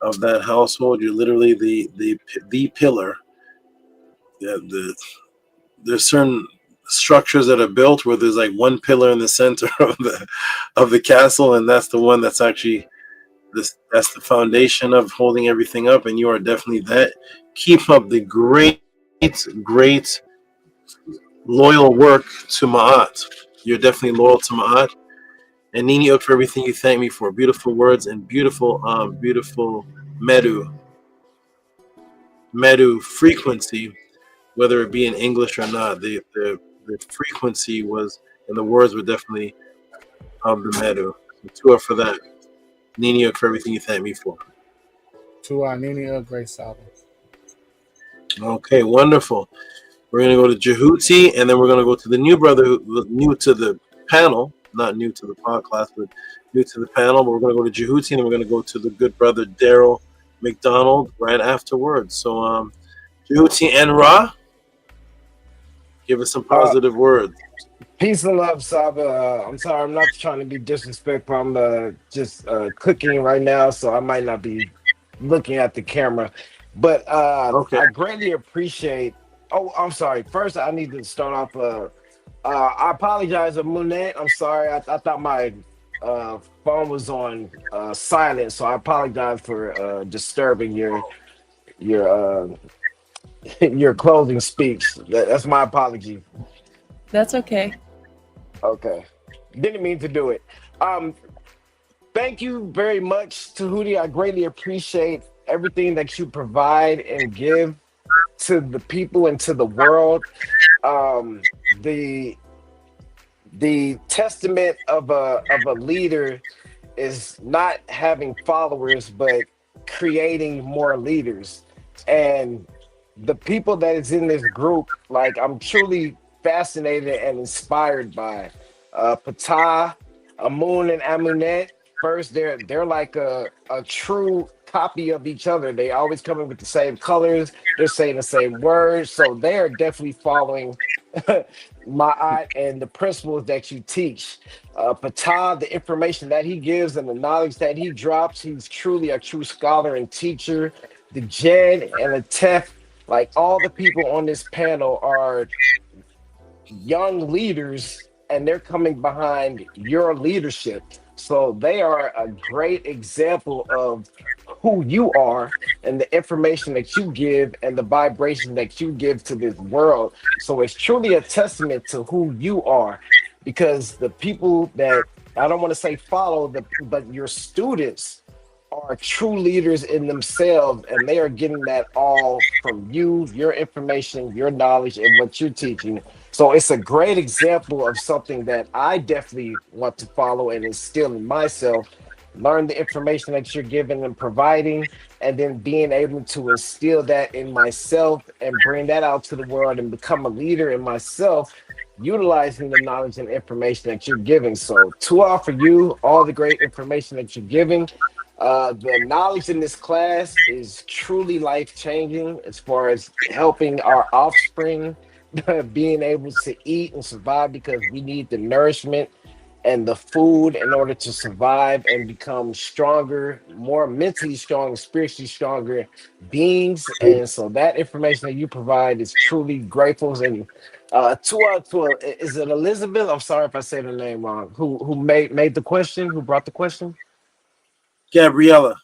of that household. You're literally the pillar. Yeah, there's certain structures that are built where there's like one pillar in the center of the castle, and that's the one that's actually that's the foundation of holding everything up, and you are definitely that. Keep up the great great loyal work to Maat. You're definitely loyal to Maat. And Nini for everything you thank me for. Beautiful words and beautiful Medu frequency, whether it be in English or not. The frequency was, and the words were definitely of the Medu. So Tua for that. Nini for everything you thank me for. Tua Nini Grace Saba. Okay, wonderful. We're going to go to Jehuti, and then we're going to go to the new brother who was new to the panel, not new to the podcast, but new to the panel. But we're going to go to Jehuti, and then we're going to go to the good brother Daryl McDonald right afterwards. So, Jehuti and Ra, give us some positive words. Peace and love, Saba. I'm sorry, I'm not trying to be disrespectful. I'm just cooking right now, so I might not be looking at the camera. But I greatly appreciate. Oh, I'm sorry. First, I need to start off. I apologize, Monet. I'm sorry. I thought my phone was on silent, so I apologize for disturbing your your closing speech. That's my apology. That's okay. Okay. Didn't mean to do it. Thank you very much, Tehuti. I greatly appreciate everything that you provide and give to the people and to the world. The testament of a leader is not having followers, but creating more leaders. And the people that is in this group, like, I'm truly fascinated and inspired by Patah, Amun, and Amunet. First, they're like a true copy of each other. They always come in with the same colors. They're saying the same words. So they are definitely following Ma'at and the principles that you teach. Patah, the information that he gives and the knowledge that he drops, he's truly a true scholar and teacher. The Jed and the Tef, like all the people on this panel are young leaders, and they're coming behind your leadership. So they are a great example of who you are and the information that you give and the vibration that you give to this world. So it's truly a testament to who you are, because the people that, I don't want to say follow, but your students are true leaders in themselves, and they are getting that all from you, your information, your knowledge, and what you're teaching. So it's a great example of something that I definitely want to follow and instill in myself. Learn the information that you're giving and providing, and then being able to instill that in myself and bring that out to the world and become a leader in myself, utilizing the knowledge and information that you're giving. So to offer you all the great information that you're giving. The knowledge in this class is truly life-changing as far as helping our offspring being able to eat and survive, because we need the nourishment and the food in order to survive and become stronger, more mentally strong, spiritually stronger beings. And so that information that you provide is truly grateful. And is it Elizabeth? I'm sorry if I said her name wrong. Who made the question? Who brought the question? Gabriela.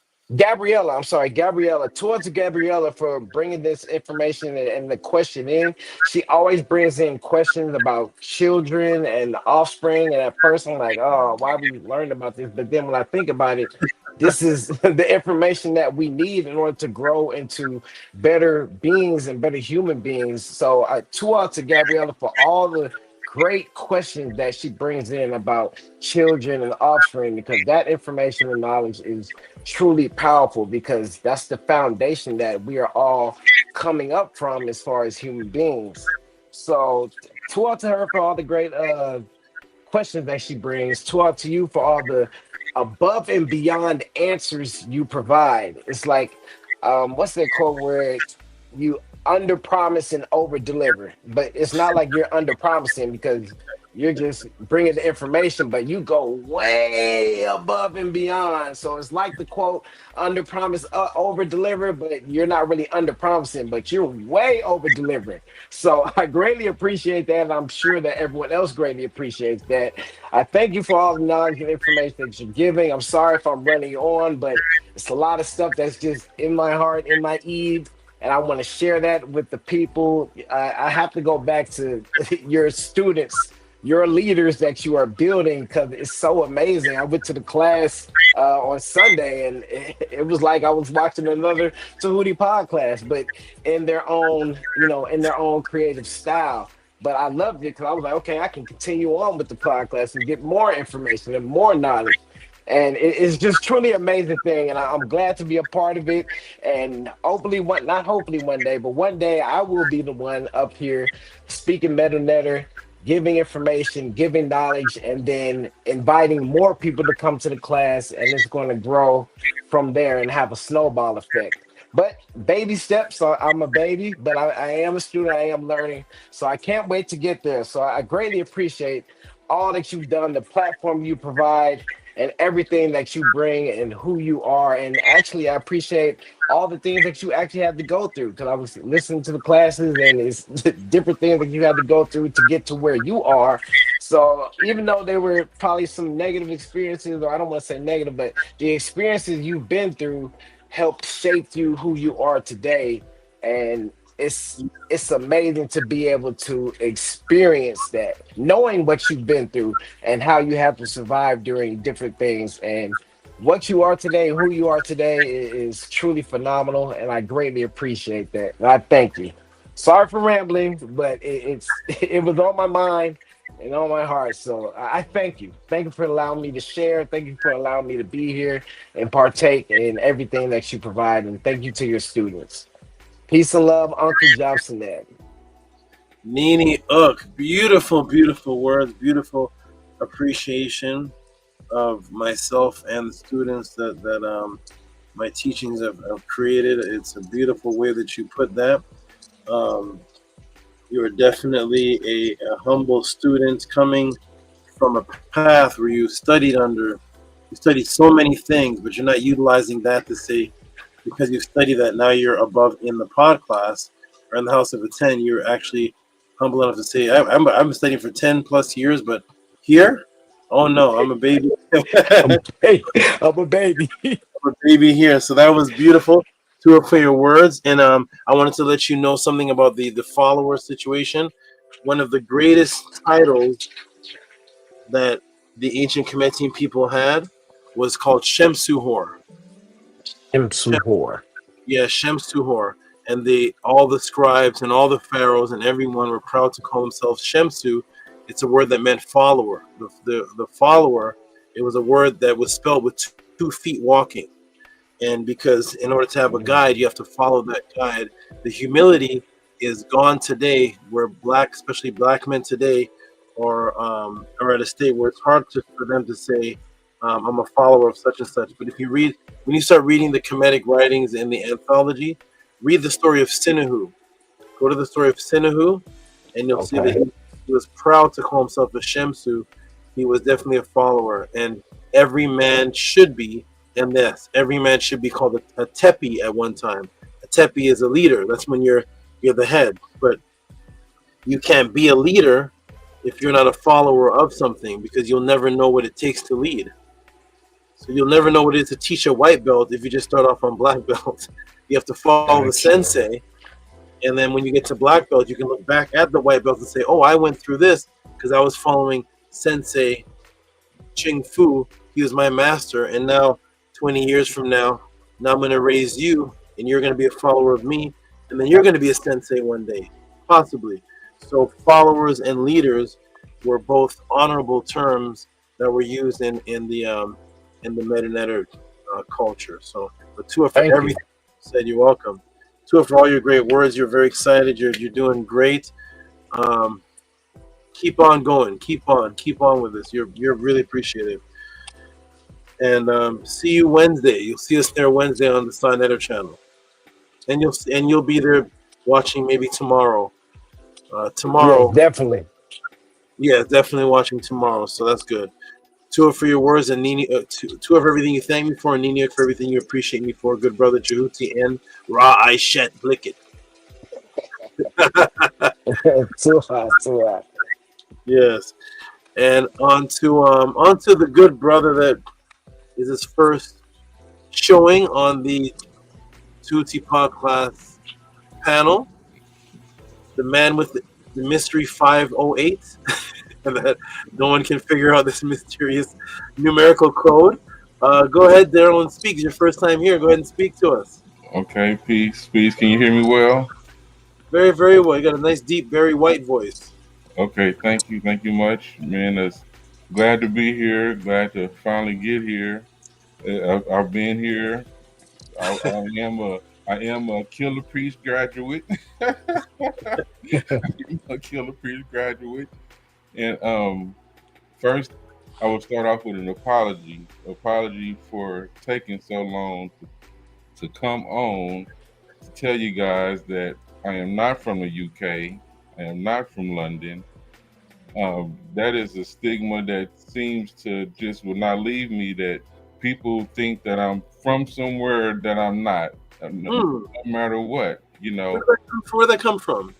I'm sorry, Gabriela. Towards Gabriela for bringing this information and the question in. She always brings in questions about children and offspring. And at first I'm like, oh, why we learned about this? But then when I think about it, this is the information that we need in order to grow into better beings and better human beings. So to Gabriela for all the great questions that she brings in about children and offspring, because that information and knowledge is truly powerful, because that's the foundation that we are all coming up from as far as human beings. So to her for all the great questions that she brings, to you for all the above and beyond answers you provide. It's like what's that quote where you under promise and over deliver, but it's not like you're under promising because you're just bringing the information, but you go way above and beyond. So it's like the quote, under promise, over deliver, but you're not really under promising, but you're way over delivering. So I greatly appreciate that. And I'm sure that everyone else greatly appreciates that. I thank you for all the knowledge and information that you're giving. I'm sorry if I'm running on, but it's a lot of stuff that's just in my heart, in my Eve. and I want to share that with the people. I have to go back to your students, your leaders that you are building, because it's so amazing. I went to the class on Sunday, and it was like I was watching another Tehuti podcast, but in their own, in their own creative style. But I loved it because I was like, okay, I can continue on with the podcast and get more information and more knowledge. And it's just truly amazing thing, and I'm glad to be a part of it. And hopefully, not hopefully one day, but one day I will be the one up here speaking MetaNetter, giving information, giving knowledge, and then inviting more people to come to the class, and it's going to grow from there and have a snowball effect. But baby steps. I'm a baby, but I am a student. I am learning, so I can't wait to get there. So I greatly appreciate all that you've done, the platform you provide, and everything that you bring and who you are. And actually, I appreciate all the things that you actually had to go through, because I was listening to the classes, and it's different things that you had to go through to get to where you are. So even though there were probably some negative experiences, or I don't want to say negative, but the experiences you've been through helped shape you who you are today. And it's amazing to be able to experience that, knowing what you've been through and how you have to survive during different things. And what you are today, who you are today, is truly phenomenal, and I greatly appreciate that. And I thank you. Sorry for rambling, but it was on my mind and on my heart. So I thank you. Thank you for allowing me to share. Thank you for allowing me to be here and partake in everything that you provide. And thank you to your students. Peace and love, Uncle Johnson. Nini Ook, beautiful, beautiful words, beautiful appreciation of myself and the students that my teachings have created. It's a beautiful way that you put that. You're definitely a humble student coming from a path where you studied so many things, but you're not utilizing that to say, because you study that, now you're above in the pod class or in the House of a 10. You're actually humble enough to say, I've been studying for 10 plus years, but here, oh no, I'm a baby. I'm a baby. I'm a baby here. So that was beautiful. To for your words. And I wanted to let you know something about the follower situation. One of the greatest titles that the ancient Kemetic people had was called Shemsuhor. Shemsuhor. Yeah, Shemsuhor. And all the scribes and all the pharaohs and everyone were proud to call themselves Shemsu. It's a word that meant follower. The follower, it was a word that was spelled with 2 feet walking. And because in order to have a guide, you have to follow that guide. The humility is gone today, where especially black men today, are at a state where it's hard for them to say, I'm a follower of such and such. But when you start reading the Kemetic writings in the anthology, read the story of Sinuhu. Go to the story of Sinuhu, and you'll see that he was proud to call himself a Shemsu. He was definitely a follower, and every man should be. And this, every man should be called a tepi at one time. A tepi is a leader. That's when you're the head. But you can't be a leader if you're not a follower of something, because you'll never know what it takes to lead. So you'll never know what it is to teach a white belt if you just start off on black belt. You have to follow the sensei. And then when you get to black belt, you can look back at the white belt and say, oh, I went through this because I was following Sensei Ching Fu. He was my master. And now 20 years from now I'm going to raise you, and you're going to be a follower of me, and then you're going to be a sensei one day, possibly. So followers and leaders were both honorable terms that were used in the MetaNetter culture. So, but Tua, for everything you said, you're welcome. Tua, for all your great words, you're very excited. You're doing great. Keep on going. Keep on with this. You're really appreciative. And see you Wednesday. You'll see us there Wednesday on the SciNetter channel, and you'll be there watching maybe tomorrow. Tomorrow, definitely watching tomorrow. So that's good. Tua, for your words, and Nini, Tua, for everything you thank me for, and Nini, for everything you appreciate me for. Good brother Tehuti and Ra Aishet Blicket. Yes, and onto the good brother that is his first showing on the Tehuti PODCLASS panel, the man with the mystery 508, that no one can figure out this mysterious numerical code. Go ahead, Daryl, and speak. It's your first time here. Go ahead and speak to us. Okay, peace. Can you hear me well? Very, very well. You got a nice, deep, very white voice. Okay, thank you much, man. It's glad to be here. Glad to finally get here. I've been here. I am a Killer Priest graduate. A Killer Priest graduate, and first I will start off with an apology. Apology for taking so long to come on to tell you guys that I am not from the UK. I am not from London. That is a stigma that seems to just will not leave me, that people think that I'm from somewhere that I'm not, no matter what, you know. Where'd that come from?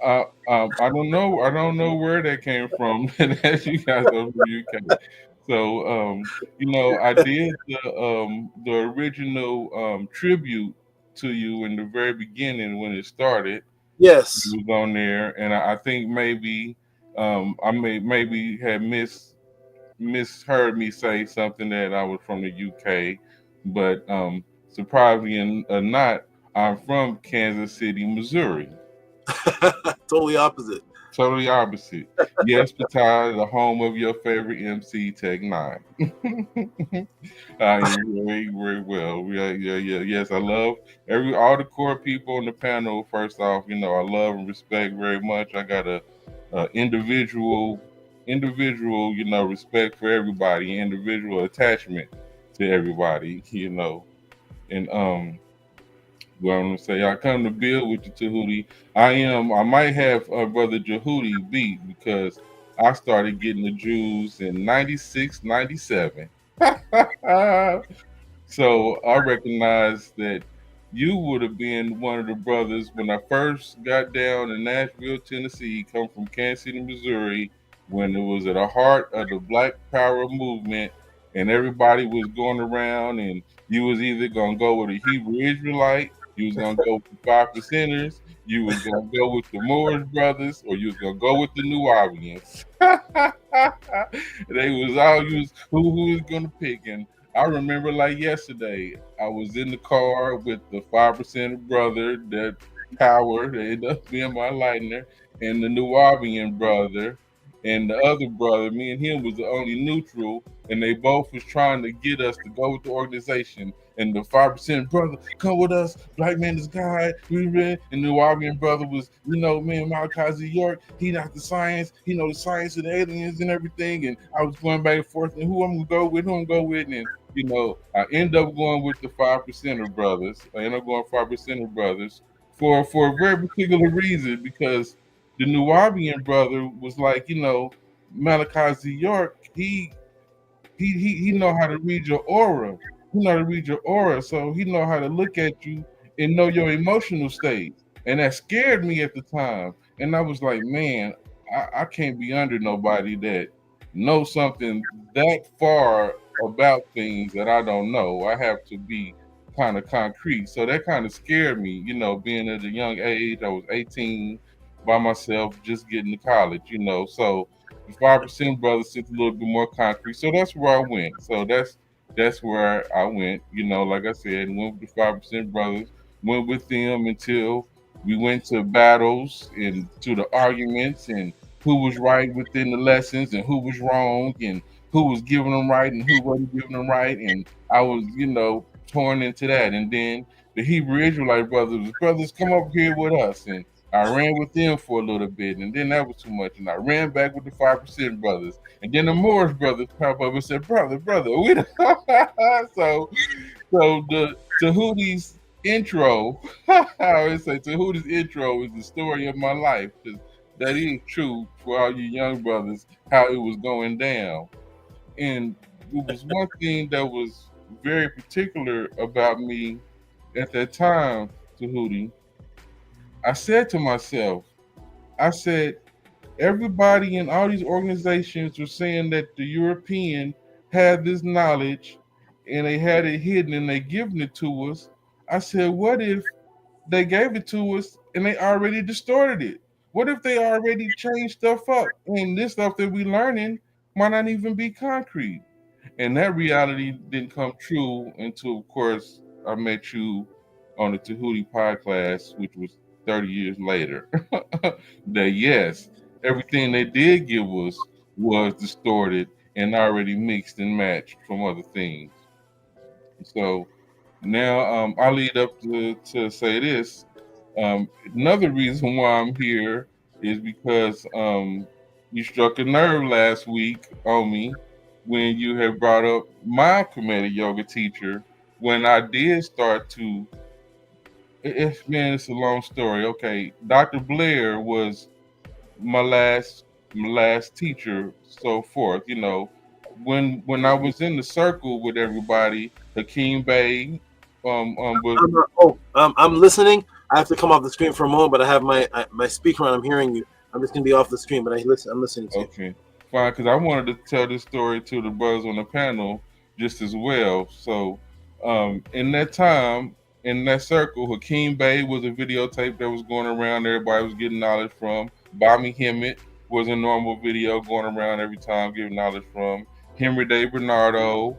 I don't know. I don't know where that came from. As you guys are from the UK. So, you know, I did the original tribute to you in the very beginning when it started. Yes. It was on there, and I think maybe I maybe had misheard me say something that I was from the UK, but surprisingly or not, I'm from Kansas City, Missouri. Totally opposite. Totally opposite. Yes, Patai, the home of your favorite MC, Tech 9. I am very, very well. Yes, I love all the core people on the panel. First off, you know, I love and respect very much. I got a individual, you know, respect for everybody, individual attachment to everybody, you know, and well, I'm gonna say I come to build with you, Tehuti. I might have brother Jehuti beat because I started getting the Jews in 96, 97. So I recognize that you would have been one of the brothers when I first got down in Nashville, Tennessee, come from Kansas City, Missouri, when it was at the heart of the Black Power movement, and everybody was going around, and you was either gonna go with a Hebrew Israelite, you was gonna go with the 5%ers, you was gonna go with the Moorish brothers, or you was gonna go with the Nubians. They was all who was gonna pick, and I remember like yesterday, I was in the car with the 5% brother, that Power, that ended up being my lightener, and the Nubian brother, and the other brother, me and him was the only neutral, and they both was trying to get us to go with the organization. And the 5% brother, come with us, black man is God, we read. And the Nubian brother was, you know, man, Malachi York, he not the science, he know the science of the aliens and everything. And I was going back and forth, and who I'm gonna go with, and you know, I end up going with the 5% brothers. I end up going 5% brothers for a very particular reason, because the Nubian brother was like, you know, Malachi York, he know how to read your aura. He know how to read your aura, so he know how to look at you and know your emotional state. And that scared me at the time. And I was like, man, I can't be under nobody that knows something that far about things that I don't know. I have to be kind of concrete. So that kind of scared me, you know, being at a young age. I was 18 by myself, just getting to college, you know. So the 5% brothers seemed a little bit more concrete. So that's where I went. So that's where I went, you know, like I said, went with the 5% brothers, went with them until we went to battles and to the arguments and who was right within the lessons and who was wrong and who was giving them right and who wasn't giving them right. And I was, you know, torn into that. And then the Hebrew Israelite brothers come up here with us. And I ran with them for a little bit, and then that was too much. And I ran back with the 5% brothers. And then the Moorish brothers pop up and said, brother, we don't. So the Tehuti's intro, I always say Tehuti's intro is the story of my life, because that is true for all you young brothers, how it was going down. And it was one thing that was very particular about me at that time, Tehuti. I said to myself, everybody in all these organizations were saying that the European had this knowledge and they had it hidden and they giving it to us. I said, what if they gave it to us and they already distorted it. What if they already changed stuff up and this stuff that we learning might not even be concrete? And that reality didn't come true until, of course, I met you on the Tehuti podcast, which was 30 years later. That yes, everything they did give us was distorted and already mixed and matched from other things. So now I lead up to say this. Another reason why I'm here is because you struck a nerve last week on me when you had brought up my Kemet yoga teacher when I did start to. Man, it's a long story. Okay, Dr. Blair was my last teacher, so forth. You know, when I was in the circle with everybody, Hakeem Bey was. I'm listening. I have to come off the screen for a moment, but I have my speaker on. I'm hearing you. I'm just gonna be off the screen, but I'm listening to you. Okay, fine, because I wanted to tell this story to the brothers on the panel just as well. So, in that time, in that circle, Hakeem Bey was a videotape that was going around. Everybody was getting knowledge from. Bobby Hemmett was a normal video going around every time, giving knowledge from. Henry Day Bernardo,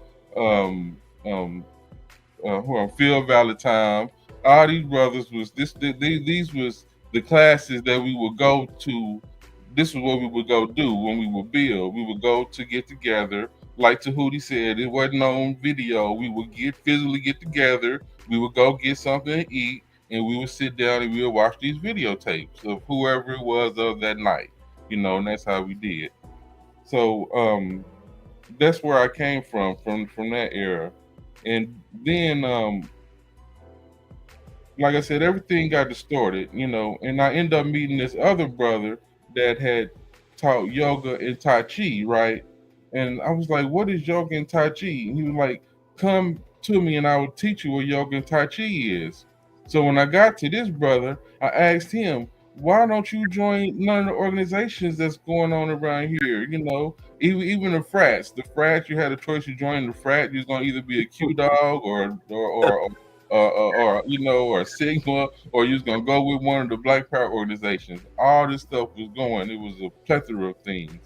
Phil Valentine. All these brothers was these was the classes that we would go to. This was what we would go do when we would build. We would go to get together. Like Tehuti said, it wasn't on video. We would physically get together. We would go get something to eat, and we would sit down and we would watch these videotapes of whoever it was of that night. You know, and that's how we did. So that's where I came from that era. And then like I said, everything got distorted, you know, and I ended up meeting this other brother that had taught yoga and Tai Chi, right? And I was like, what is yoga and Tai Chi? And he was like, come to me and I will teach you what yoga and Tai Chi is. So when I got to this brother, I asked him, why don't you join none of the organizations that's going on around here? You know, even the frats. The frats, you had a choice to join the frat. You're going to either be a Q dog or you know, or Sigma, or you was gonna go with one of the Black Power organizations. All this stuff was going. It was a plethora of things.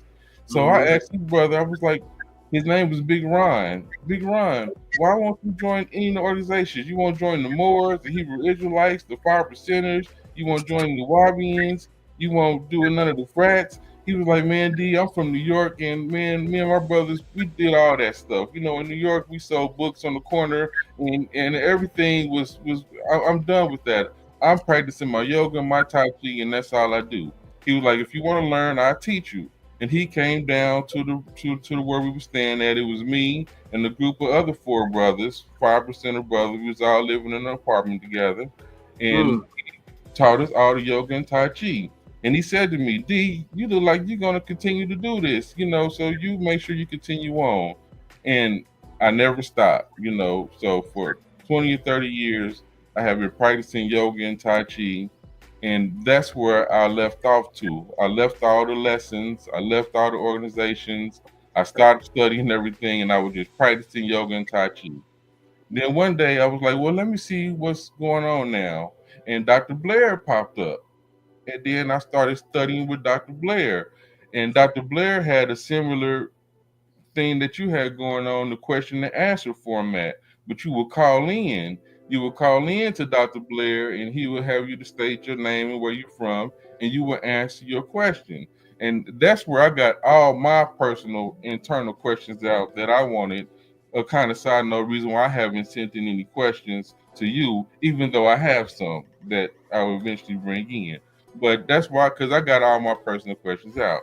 So I asked his brother. I was like, his name was Big Ron. Big Ron, why won't you join any of the organizations? You won't join the Moors, the Hebrew Israelites, the 5%ers. You won't join the Wabians. You won't do none of the frats. He was like, man, D, I'm from New York, and man, me and my brothers, we did all that stuff. You know, in New York, we sold books on the corner, and everything was. I'm done with that. I'm practicing my yoga, my Tai Chi, and that's all I do. He was like, if you want to learn, I'll teach you. And he came down to the where we were staying at. It was me and a group of other 4 brothers, 5% brothers. We was all living in an apartment together, and he taught us all the yoga and Tai Chi. And he said to me, D, you look like you're going to continue to do this, you know, so you make sure you continue on. And I never stopped, you know. So for 20 or 30 years, I have been practicing yoga and Tai Chi. And that's where I left off to. I left all the lessons. I left all the organizations. I started studying everything, and I was just practicing yoga and Tai Chi. Then one day I was like, well, let me see what's going on now. And Dr. Blair popped up. And then I started studying with Dr. Blair. And Dr. Blair had a similar thing that you had going on, the question and answer format. But you would call in. You would call in to Dr. Blair, and he would have you to state your name and where you're from, and you would answer your question. And that's where I got all my personal internal questions out that I wanted. A kind of side note, reason why I haven't sent in any questions to you, even though I have some that I will eventually bring in. But that's why, because I got all my personal questions out.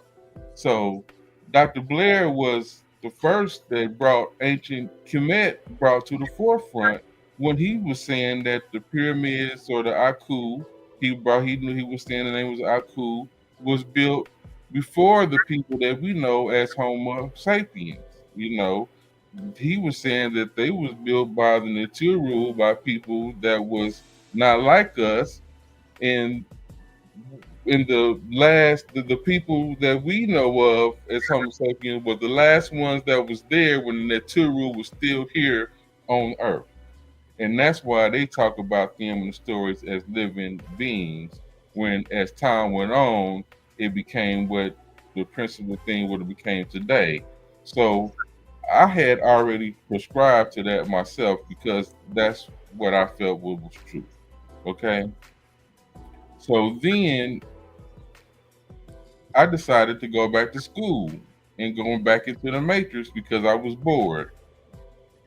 So Dr. Blair was the first that brought ancient Kemet brought to the forefront when he was saying that the pyramids or the Aku, he knew he was saying the name was Aku, was built before the people that we know as Homo sapiens. You know, he was saying that they was built by the Naturu, by people that was not like us, and in the people that we know of as Homo sapiens were the last ones that was there when the Naturu was still here on Earth. And that's why they talk about them in the stories as living beings, when as time went on, it became what the principal thing would have became today. So I had already prescribed to that myself because that's what I felt was true. Okay. So then I decided to go back to school and going back into the matrix because I was bored.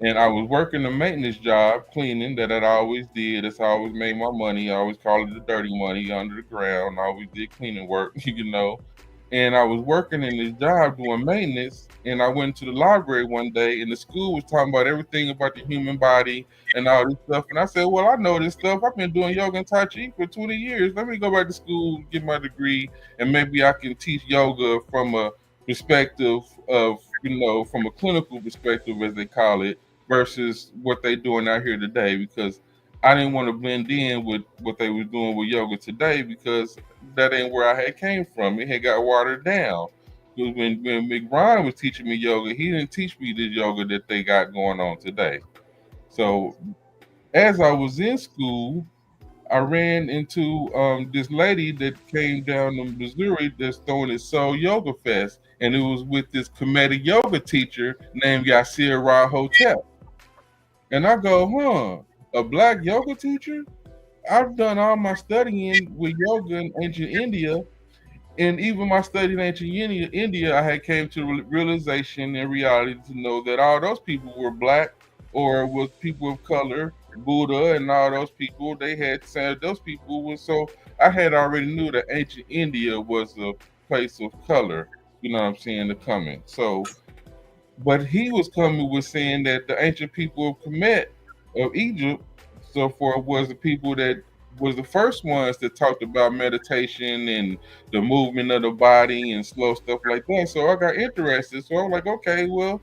And I was working a maintenance job, cleaning, that I always did. That's how I always made my money. I always called it the dirty money, under the ground. I always did cleaning work, you know. And I was working in this job doing maintenance. And I went to the library one day, and the school was talking about everything about the human body and all this stuff. And I said, well, I know this stuff. I've been doing yoga and Tai Chi for 20 years. Let me go back to school, get my degree, and maybe I can teach yoga from a perspective of, you know, from a clinical perspective, as they call it, versus what they doing out here today, because I didn't want to blend in with what they was doing with yoga today, because that ain't where I had came from. It had got watered down. Because when McBride was teaching me yoga, he didn't teach me the yoga that they got going on today. So as I was in school, I ran into this lady that came down to Missouri that's throwing this Soul Yoga Fest, and it was with this Kemet yoga teacher named Yasir Rahotep. And I go, a black yoga teacher? I've done all my studying with yoga in ancient India, and even my study in ancient India, I had came to realization and reality to know that all those people were black or was people of color, Buddha and all those people. They had said those people were, so I had already knew that ancient India was a place of color. You know what I'm saying? The coming. So. But he was coming with saying that the ancient people of Kemet of Egypt, so forth, was the people that was the first ones that talked about meditation and the movement of the body and slow stuff like that. So I got interested. So I was like, okay, well,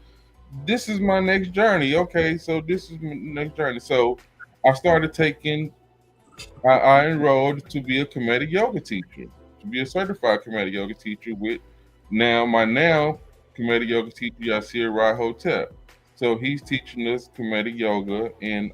this is my next journey. Okay, so this is my next journey. So I started taking, I enrolled to be a Kemet yoga teacher, to be a certified Kemet yoga teacher with my Kemet yoga teacher Yasir Rahotep. So he's teaching us Kemet yoga, and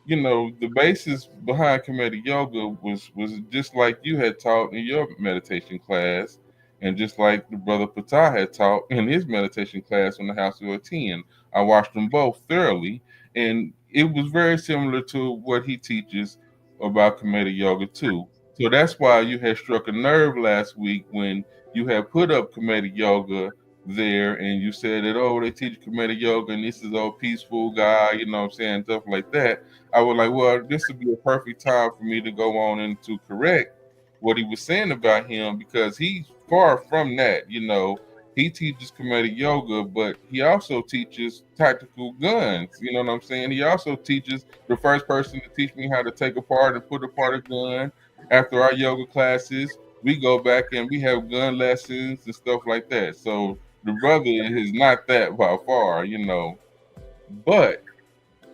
you know, the basis behind Kemet yoga was just like you had taught in your meditation class, and just like the brother Patah had taught in his meditation class on the House of 10. I watched them both thoroughly, and it was very similar to what he teaches about Kemet yoga too. So that's why you had struck a nerve last week when you had put up Kemet yoga there, and you said that, oh, they teach Kemet yoga and this is all peaceful guy, you know what I'm saying, stuff like that. I was like, well, this would be a perfect time for me to go on and to correct what he was saying about him, because he's far from that. You know, he teaches Kemet yoga, but he also teaches tactical guns. You know what I'm saying? He also teaches, the first person to teach me how to take apart and put apart a gun. After our yoga classes, we go back and we have gun lessons and stuff like that. So the brother is not that by far, you know. But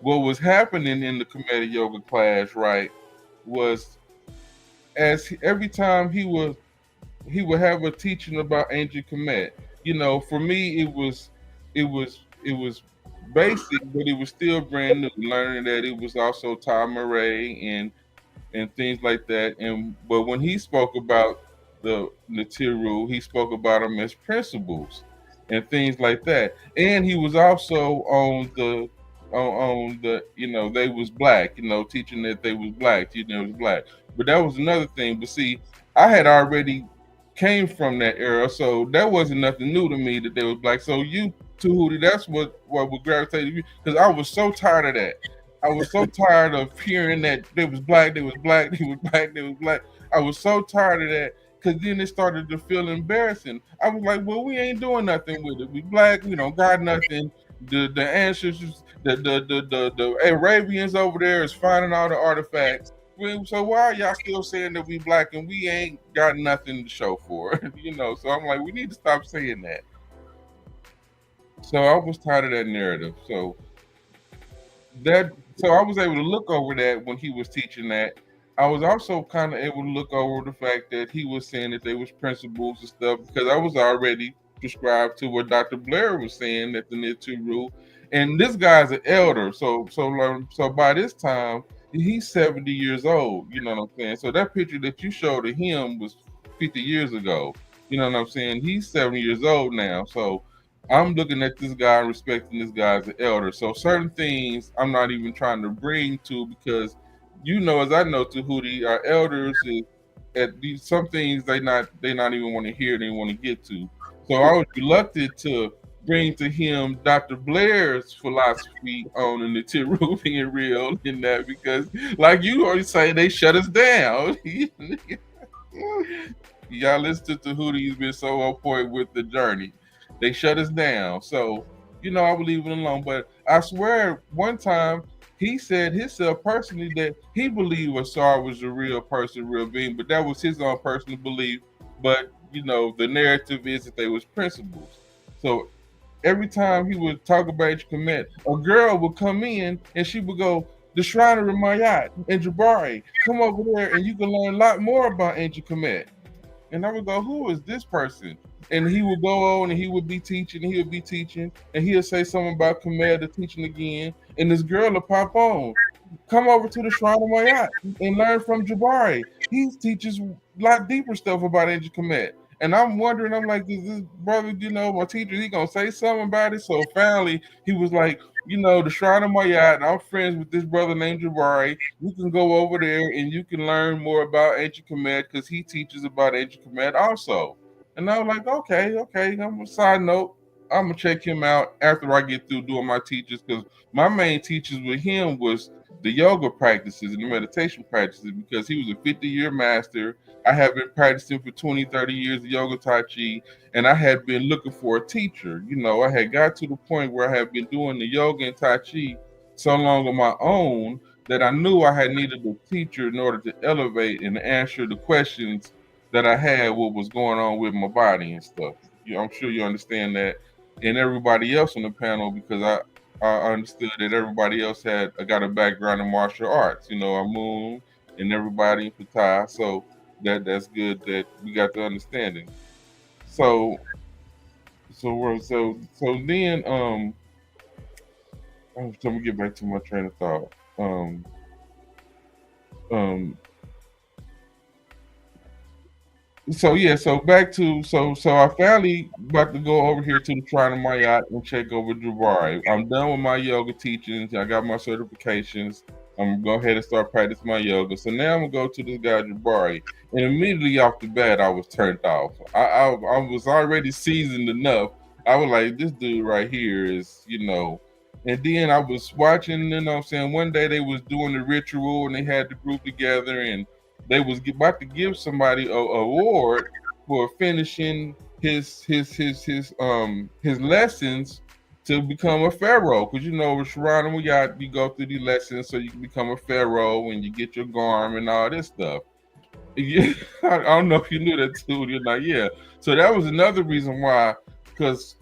what was happening in the Kemet yoga class, right, was every time he would have a teaching about ancient Kemet. You know, for me it was basic, but it was still brand new. Learning that it was also Tom Murray and things like that. But when he spoke about the Tiru, he spoke about them as principles and things like that. And he was also on the you know, they was black, you know, teaching that they was black, you know, it was black. But that was another thing. But see, I had already came from that era, so that wasn't nothing new to me that they was black. So you, Tehuti, that's what would gravitate to me, because I was so tired of that. I was so tired of hearing that they was black, they was black, they was black, they was black. I was so tired of that, because then it started to feel embarrassing. I was like, well, we ain't doing nothing with it. We black, we don't got nothing. The ancestors, the Arabians over there is finding all the artifacts. So why are y'all still saying that we black and we ain't got nothing to show for it? You know, so I'm like, we need to stop saying that. So I was tired of that narrative. So I was able to look over that when he was teaching that. I was also kind of able to look over the fact that he was saying that there was principles and stuff, because I was already prescribed to what Dr. Blair was saying, that the Nitu rule. And this guy's an elder, so by this time he's 70 years old. You know what I'm saying? So that picture that you showed of him was 50 years ago. You know what I'm saying? He's 70 years old now. So I'm looking at this guy and respecting this guy as an elder. So certain things I'm not even trying to bring to, because as I know, Tehuti, our elders is at these some things they not even want to hear, they want to get to. So I was reluctant to bring to him Dr. Blair's philosophy on the Tehuti real in that, because like you always say, they shut us down. Y'all listen to Tehuti, he's been so on point with the journey. They shut us down. So, I would leave it alone. But I swear one time he said himself personally that he believed Asar was a real person, real being, but that was his own personal belief. But, the narrative is that they was principles. So every time he would talk about Ancient Kemet, a girl would come in and she would go, the Shrine of Mayat and Jabari, come over there and you can learn a lot more about Ancient Kemet. And I would go, who is this person? And he would go on and he would be teaching and he would be teaching and he'll say something about Kemet, the teaching again. And this girl will pop on. Come over to the Shrine of Mayat and learn from Jabari. He teaches a lot deeper stuff about Ancient Kemet. And I'm wondering, I'm like, is this brother, my teacher, he gonna say something about it? So finally, he was like, the Shrine of Mayat, I'm friends with this brother named Jabari. You can go over there and you can learn more about Ancient Kemet because he teaches about Ancient Kemet also. And I was like, okay. I'm a side note. I'm gonna check him out after I get through doing my teachers, because my main teachers with him was the yoga practices and the meditation practices, because he was a 50-year master. I have been practicing for 20, 30 years of yoga Tai Chi, and I had been looking for a teacher. I had got to the point where I had been doing the yoga and Tai Chi so long on my own that I knew I had needed a teacher in order to elevate and answer the questions that I had, what was going on with my body and stuff. I'm sure you understand that. And everybody else on the panel, because I understood that everybody else got a background in martial arts. Amun and everybody in Fatah. So that's good that we got the understanding. So then I'm gonna get back to my train of thought. So back to I finally about to go over here to the Shrine of Mayat and check over Jabari. I'm done with my yoga teachings. I got my certifications. I'm gonna go ahead and start practicing my yoga. So now I'm gonna go to this guy Jabari, and immediately off the bat I was turned off. I was already seasoned enough. I was like, this dude right here is, And then I was watching, one day they was doing the ritual and they had the group together and they was about to give somebody a award for finishing his lessons to become a pharaoh. Because with Shrine, you go through the lessons so you can become a pharaoh and you get your garm and all this stuff. Yeah, I don't know if you knew that too. You're like, yeah. So that was another reason why, because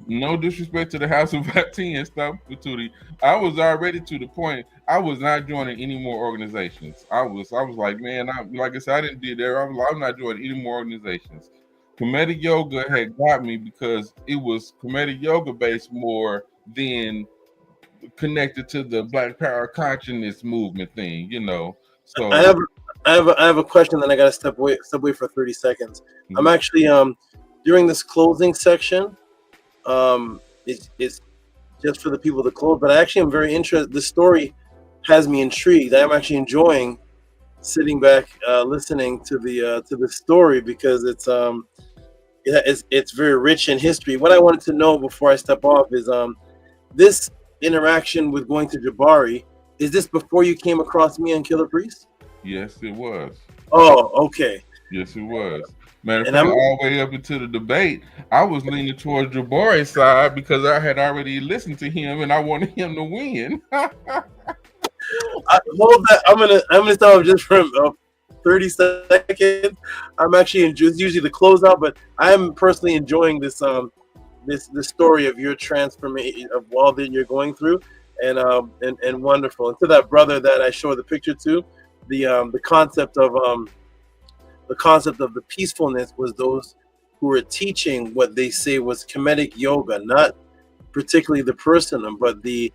no disrespect to the houseofatton and stuff, Tootie, I was already to the point I was not joining any more organizations. I was like, man, like I said, I didn't do there. I'm not joining any more organizations. Kemetic yoga had got me because it was Kemetic yoga based more than connected to the Black Power consciousness movement thing, So I have a question, then I gotta step away for 30 seconds. Mm-hmm. I'm actually during this closing section. It's just for the people to close, but I actually am very interested. This story has me intrigued. I am actually enjoying sitting back, listening to the story, because it's very rich in history. What I wanted to know before I step off is this interaction with going to Jabari. Is this before you came across me on Killer Priest? Yes, it was. Oh, okay. Yes, it was. Matter of fact, all the way up into the debate, I was leaning towards Jabari's side because I had already listened to him and I wanted him to win. Hold that. I'm gonna stop just for 30 seconds. I'm actually it's usually the closeout, but I'm personally enjoying this this story of your transformation, of all that you're going through, and wonderful. And to that brother that I showed the picture to, the concept of the peacefulness was those who were teaching what they say was Kemetic yoga, not particularly the person, but the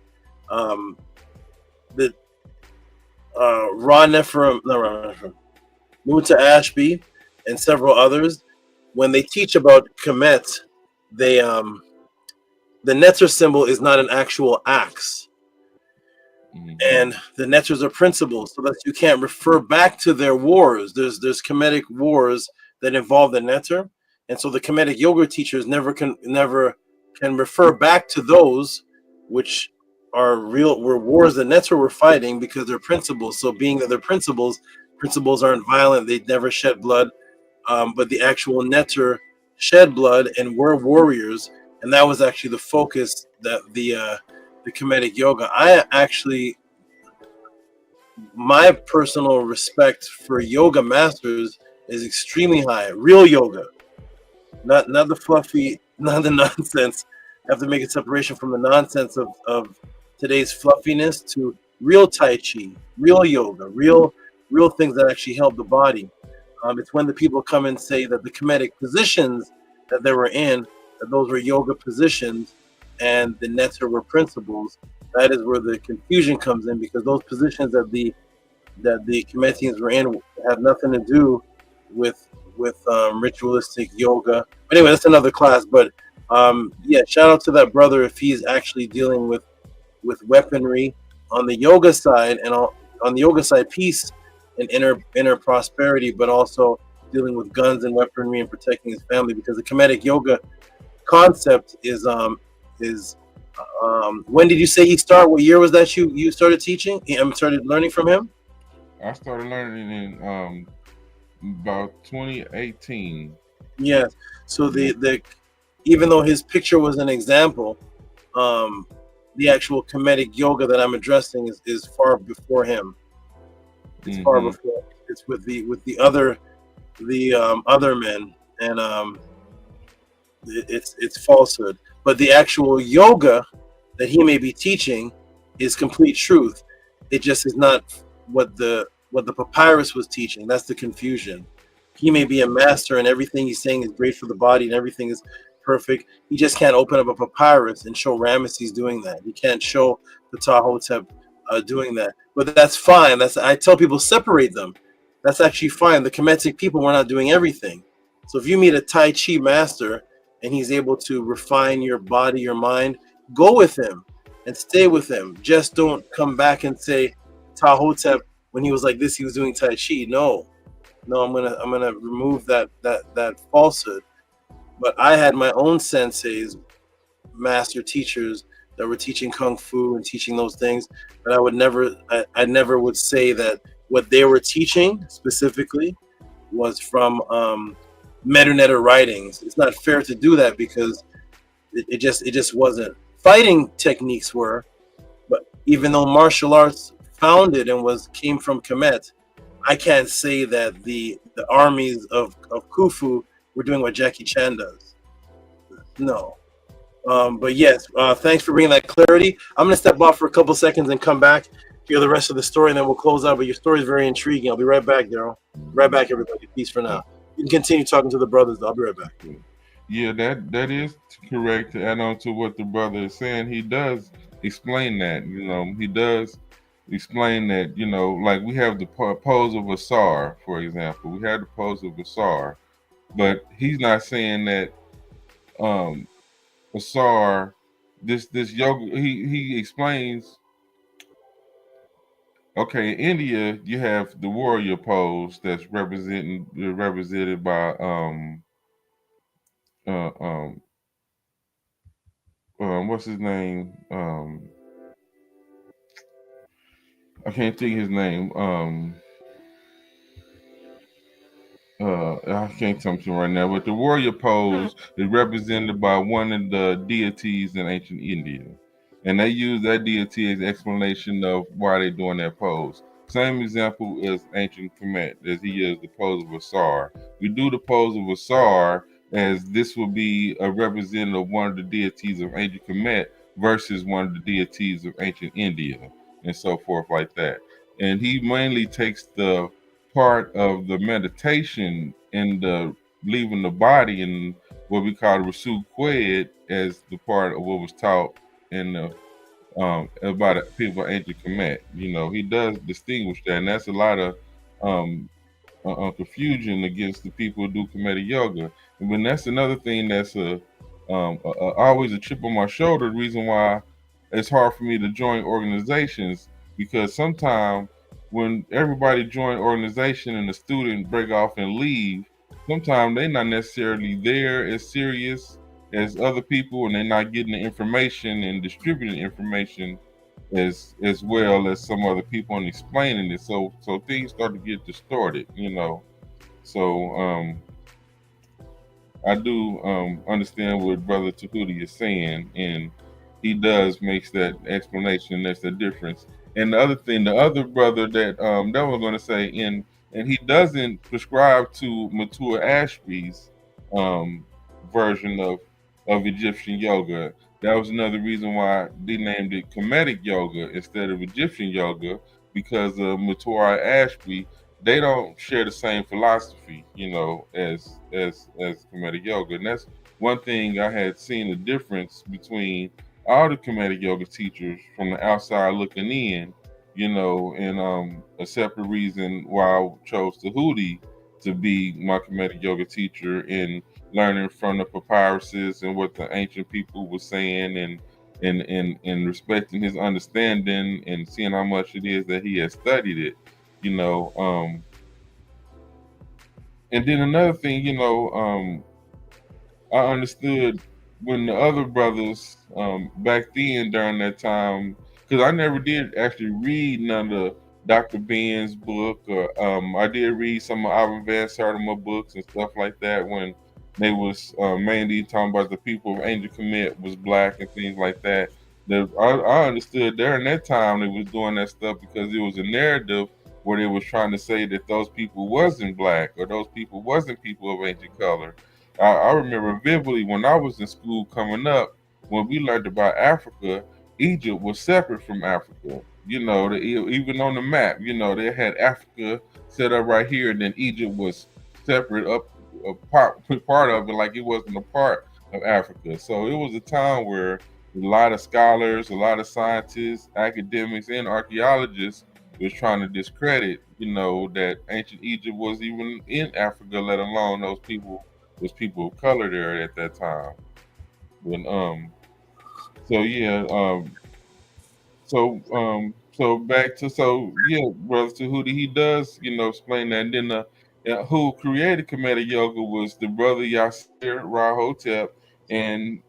Ron Ephraim, no, Ron Ephraim, Muta Ashby, and several others, when they teach about Kemet, they the Netzer symbol is not an actual axe. And the Netzers are principles, so that you can't refer back to their wars. There's Kemetic wars that involve the Netzer, and so the Kemetic yoga teachers never can refer back to those, which are were wars the Netzer were fighting, because they're principles. So being that they're principles aren't violent; they never shed blood. But the actual Netzer shed blood and were warriors, and that was actually the focus that the Kemetic yoga. My personal respect for yoga masters is extremely high. Real yoga, not the fluffy, not the nonsense. I have to make a separation from the nonsense of today's fluffiness to real Tai Chi, real yoga, real things that actually help the body. It's when the people come and say that the Kemetic positions that they were in, that those were yoga positions, and the Netzer were principles. That is where the confusion comes in, because those positions that the Kemetians were in have nothing to do with ritualistic yoga. But anyway, that's another class. But yeah, shout out to that brother if he's actually dealing with weaponry on the yoga side, and on the yoga side, peace and inner prosperity, but also dealing with guns and weaponry and protecting his family, because the Kemetic yoga concept is when did you say he started? What year was that you started teaching? Started learning from him? I started learning in about 2018. Yes. So the even though his picture was an example, the actual Kemetic yoga that I'm addressing is far before him. It's far before. It's with the other men, and it's falsehood. But the actual yoga that he may be teaching is complete truth. It just is not what the papyrus was teaching. That's the confusion. He may be a master and everything he's saying is great for the body and everything is perfect. He just can't open up a papyrus and show Ramesses doing that. He can't show the Tahotep doing that. But that's fine. I tell people, separate them. That's actually fine. The Kemetic people were not doing everything. So if you meet a Tai Chi master and he's able to refine your body, your mind, go with him and stay with him. Just don't come back and say Tahotep, when he was like this, he was doing Tai Chi. No, I'm gonna remove that falsehood. But I had my own senseis, master teachers that were teaching kung fu and teaching those things, but I never would say that what they were teaching specifically was from Medunetta writings. It's not fair to do that, because it just wasn't. Fighting techniques were, but even though martial arts founded and came from Kemet, I can't say that the armies of Khufu were doing what Jackie Chan does. No. But yes, thanks for bringing that clarity. I'm going to step off for a couple seconds and come back, hear the rest of the story, and then we'll close out. But your story is very intriguing. I'll be right back, Daryl. Right back, everybody. Peace for now. You can continue talking to the brothers, though. I'll be right back. Yeah, that is correct. To add on to what the brother is saying, he does explain that. He does explain that. Like we have the pose of Asar, for example. We have the pose of Asar, but he's not saying that Asar, this yoga. He explains. Okay, in India, you have the warrior pose that's represented by what's his name? I can't think his name. I can't come to him right now, but the warrior pose is represented by one of the deities in ancient India. And they use that deity as explanation of why they're doing that pose. Same example as ancient Kemet, as he is the pose of Asar. We do the pose of Asar as this will be a representative of one of the deities of ancient Kemet versus one of the deities of ancient India, and so forth like that. And he mainly takes the part of the meditation and the leaving the body and what we call the Rasu Qued as the part of what was taught in the about people of ancient Kemet. You know, he does distinguish that, and that's a lot of confusion against the people who do Kemetic yoga. And when that's another thing that's always a chip on my shoulder. The reason why it's hard for me to join organizations, because sometimes when everybody join organization and the student break off and leave, sometimes they're not necessarily there as serious as other people, and they're not getting the information and distributing information as well as some other people and explaining it. So things start to get distorted, you know. So I do understand what Brother Tehuti is saying, and he does makes that explanation. That's the difference. And the other thing, the other brother that we're going to say, and he doesn't prescribe to Matua Ashby's version of Egyptian yoga. That was another reason why they named it Kemetic yoga instead of Egyptian yoga, because of Matua Ashby. They don't share the same philosophy, you know, as Kemetic yoga. And that's one thing I had seen a difference between all the Kemetic yoga teachers from the outside looking in, you know, and a separate reason why I chose Tehuti to be my Kemetic yoga teacher, in learning from the papyruses and what the ancient people were saying, and respecting his understanding and seeing how much it is that he has studied it, you know. And then another thing, you know, I understood when the other brothers back then during that time, because I never did actually read none of Dr. Ben's book, or I did read some of Ivan Van Sertima books and stuff like that when they was mainly talking about the people of Angel Kemet was black and things like that. I understood during that time they was doing that stuff because it was a narrative where they was trying to say that those people wasn't black, or those people wasn't people of ancient color. I remember vividly when I was in school coming up, when we learned about Africa, Egypt was separate from Africa. You know, even on the map, you know, they had Africa set up right here, and then Egypt was separate part of it, like it wasn't a part of Africa. So it was a time where a lot of scholars, a lot of scientists, academics, and archaeologists was trying to discredit, you know, that ancient Egypt was even in Africa, let alone those people of color there at that time. But so yeah, so back to Brother Tehuti, he does, you know, explain that. And then who created Kemetic yoga was the brother Yasser Rahotep, and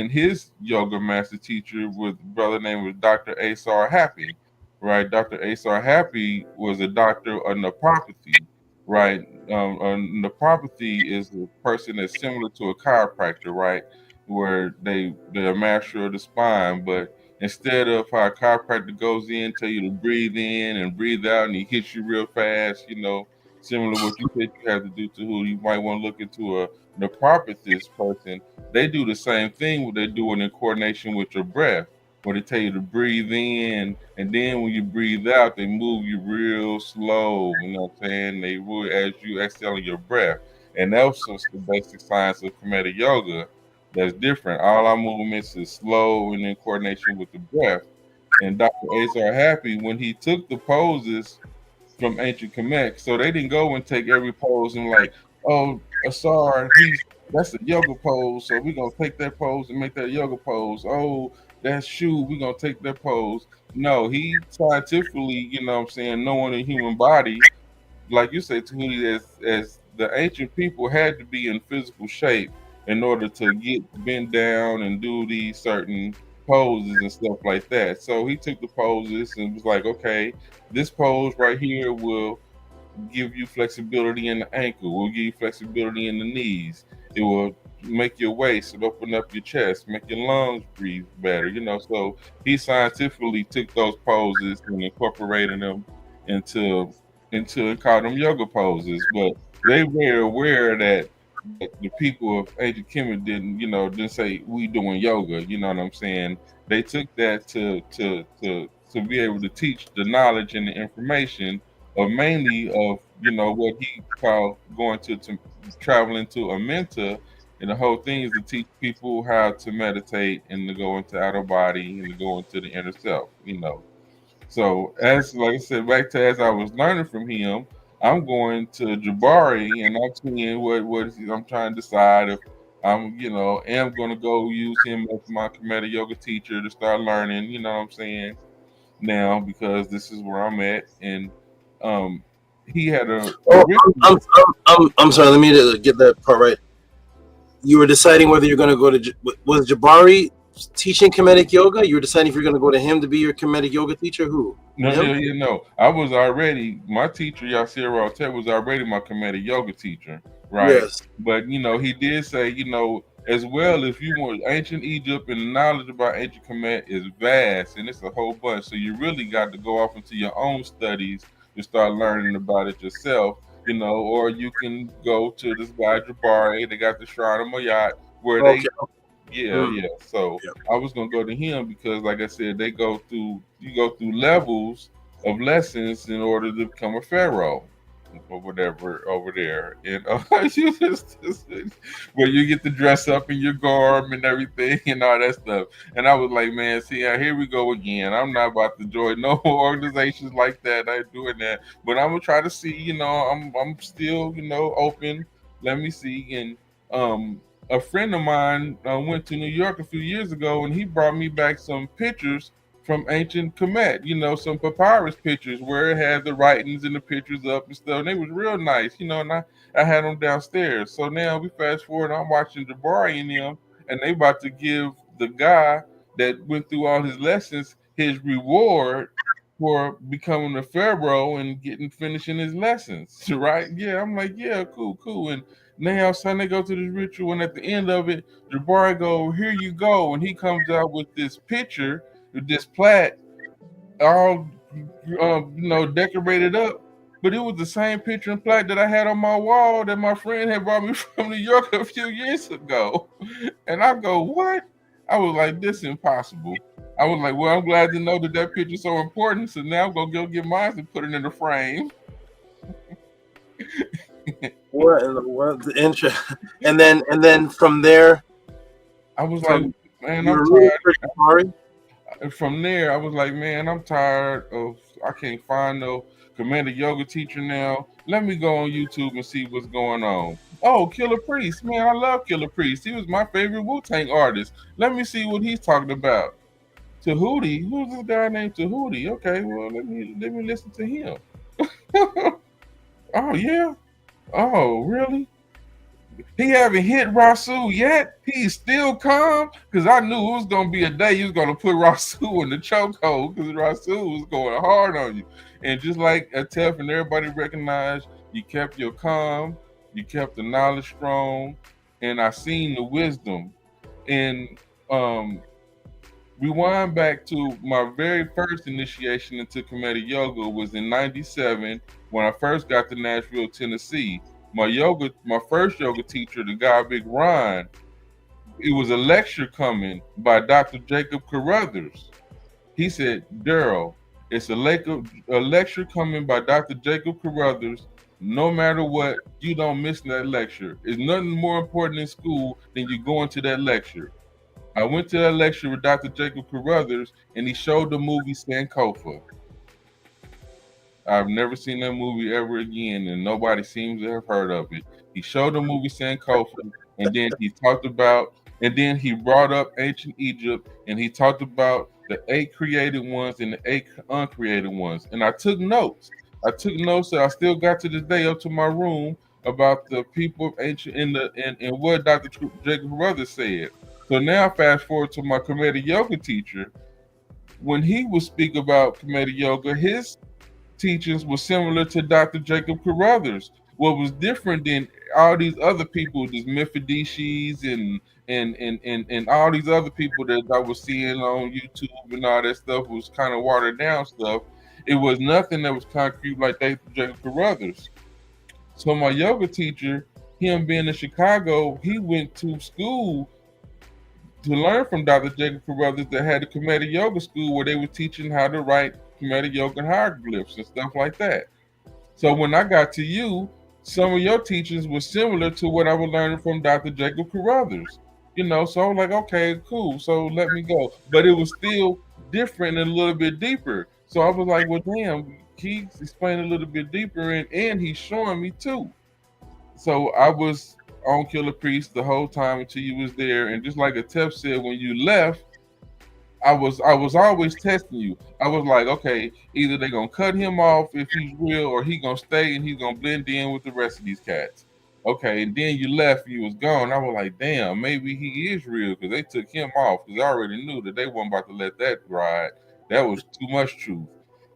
his yoga master teacher was a brother named Dr. Asar Happy, right? Dr. Asar Happy was a doctor of naprapathy, right? Naprapathy is a person that's similar to a chiropractor, right? Where they're a master of the spine, but instead of how a chiropractor goes in, tell you to breathe in and breathe out, and he hits you real fast, you know, similar to what you said you have to do to who you might want to look into a napropathist person. They do the same thing, what they're doing in coordination with your breath, where they tell you to breathe in, and then when you breathe out, they move you real slow, you know what I'm saying? They will, as you exhaling your breath. And that's just the basic science of Kemetic yoga. That's different. All our movements is slow and in coordination with the breath. And Dr. Azar Happy, when he took the poses from ancient Kemet, so they didn't go and take every pose and like, oh, Asar, that's a yoga pose, so we're gonna take that pose and make that yoga pose. Oh, that's Shu, we're gonna take that pose. No, he scientifically, you know what I'm saying, knowing the human body, like you say, Tehuti, as the ancient people had to be in physical shape in order to get bent down and do these certain poses and stuff like that. So he took the poses and was like, okay, this pose right here will give you flexibility in the ankle, will give you flexibility in the knees. It will make your waist and open up your chest, make your lungs breathe better, you know. So he scientifically took those poses and incorporated them into and called them yoga poses. But they were aware that the people of ancient Kemet didn't say we doing yoga, you know what I'm saying? They took that to be able to teach the knowledge and the information of mainly of, you know, what he called going to traveling to a mentor And the whole thing is to teach people how to meditate and to go into outer body and to go into the inner self, you know. So as like I said, back to as I was learning from him, I'm going to Jabari and I'm seeing I'm trying to decide if I'm, you know, am going to go use him as my Kemet yoga teacher to start learning, you know what I'm saying, now, because this is where I'm at. And he had a I'm sorry. Let me get that part right. You were deciding whether you're going to go to was Jabari teaching Kemetic yoga? You were deciding if you're going to go to him to be your Kemetic yoga teacher. Who? No. I was already my teacher. Yasir Rotet was already my Kemet yoga teacher, right? Yes. But you know, he did say, you know, as well, if you want ancient Egypt and the knowledge about ancient Kemet is vast and it's a whole bunch. So you really got to go off into your own studies to start learning about it yourself, you know, or you can go to this guy Jabari. They got the Shrine of Mayat where they So I was gonna go to him because, like I said, you go through levels of lessons in order to become a pharaoh or whatever over there. And where you get to dress up in your garb and everything and all that stuff. And I was like, man, see, here we go again. I'm not about to join no organizations like that. I ain't doing that. But I'm gonna try to see. You know, I'm still, you know, open. Let me see. And a friend of mine went to New York a few years ago, and he brought me back some pictures from ancient Kemet, you know, some papyrus pictures where it had the writings and the pictures up and stuff. And they was real nice, you know, and I had them downstairs. So now we fast forward, I'm watching Jabari and them, and they about to give the guy that went through all his lessons his reward for becoming a pharaoh and finishing his lessons, right? Yeah, I'm like, yeah, cool. And now son, they go to this ritual, and at the end of it, Jabari go, here you go, and he comes out with this picture, with this plaque, all you know, decorated up. But it was the same picture and plaque that I had on my wall that my friend had brought me from New York a few years ago. And I go, what? I was like, this is impossible. I was like, well, I'm glad to know that picture is so important. So now I'm gonna go get mine and put it in the frame. What the interest? And then from there, I was like, man, I'm tired. Sorry. From there, I was like, man, I'm tired of. I can't find no Kemet yoga teacher now. Let me go on YouTube and see what's going on. Oh, Killer Priest, man, I love Killer Priest. He was my favorite Wu-Tang artist. Let me see what he's talking about. Tehuti, who's this guy named Tehuti? Okay, well, let me listen to him. Oh yeah. Oh, really? He haven't hit Rasul yet? He's still calm? Because I knew it was going to be a day he was going to put Rasul in the chokehold because Rasul was going hard on you. And just like Atef and everybody recognized, you kept your calm, you kept the knowledge strong, and I seen the wisdom. And rewind back to my very first initiation into Kemet yoga was in '97 when I first got to Nashville, Tennessee. My first yoga teacher, the guy Big Ron, it was a lecture coming by Dr. Jacob Carruthers. He said, Daryl, it's a lecture coming by Dr. Jacob Carruthers. No matter what, you don't miss that lecture. There's nothing more important in school than you going to that lecture. I went to that lecture with Dr. Jacob Carruthers, and he showed the movie Sankofa. I've never seen that movie ever again, and nobody seems to have heard of it. He showed the movie Sankofa, and then he brought up ancient Egypt, and he talked about the 8 created ones and the 8 uncreated ones. And I took notes. That I still got to this day up to my room about the people of ancient and what Dr. Jacob Carruthers said. So now fast forward to my Kemet yoga teacher. When he would speak about Kemet yoga, his teachings were similar to Dr. Jacob Carruthers. What was different than all these other people, these Mephidices and all these other people that I was seeing on YouTube and all that stuff was kind of watered down stuff. It was nothing that was concrete like Dr. Jacob Carruthers. So my yoga teacher, him being in Chicago, he went to school to learn from Dr. Jacob Carruthers that had a Kemet yoga school where they were teaching how to write Kemet yoga hieroglyphs and stuff like that. So when I got to you, some of your teachings were similar to what I was learning from Dr. Jacob Carruthers. You know, so I was like, okay, cool. So let me go. But it was still different and a little bit deeper. So I was like, well, damn, he's explaining a little bit deeper and he's showing me too. So I was on Killer Priest the whole time until you was there. And just like Atef said, when you left, I was always testing you. I was like, okay, either they're gonna cut him off if he's real, or he gonna stay and he's gonna blend in with the rest of these cats. Okay, and then you left, you was gone. I was like, damn, maybe he is real because they took him off because I already knew that they weren't about to let that ride. That was too much truth.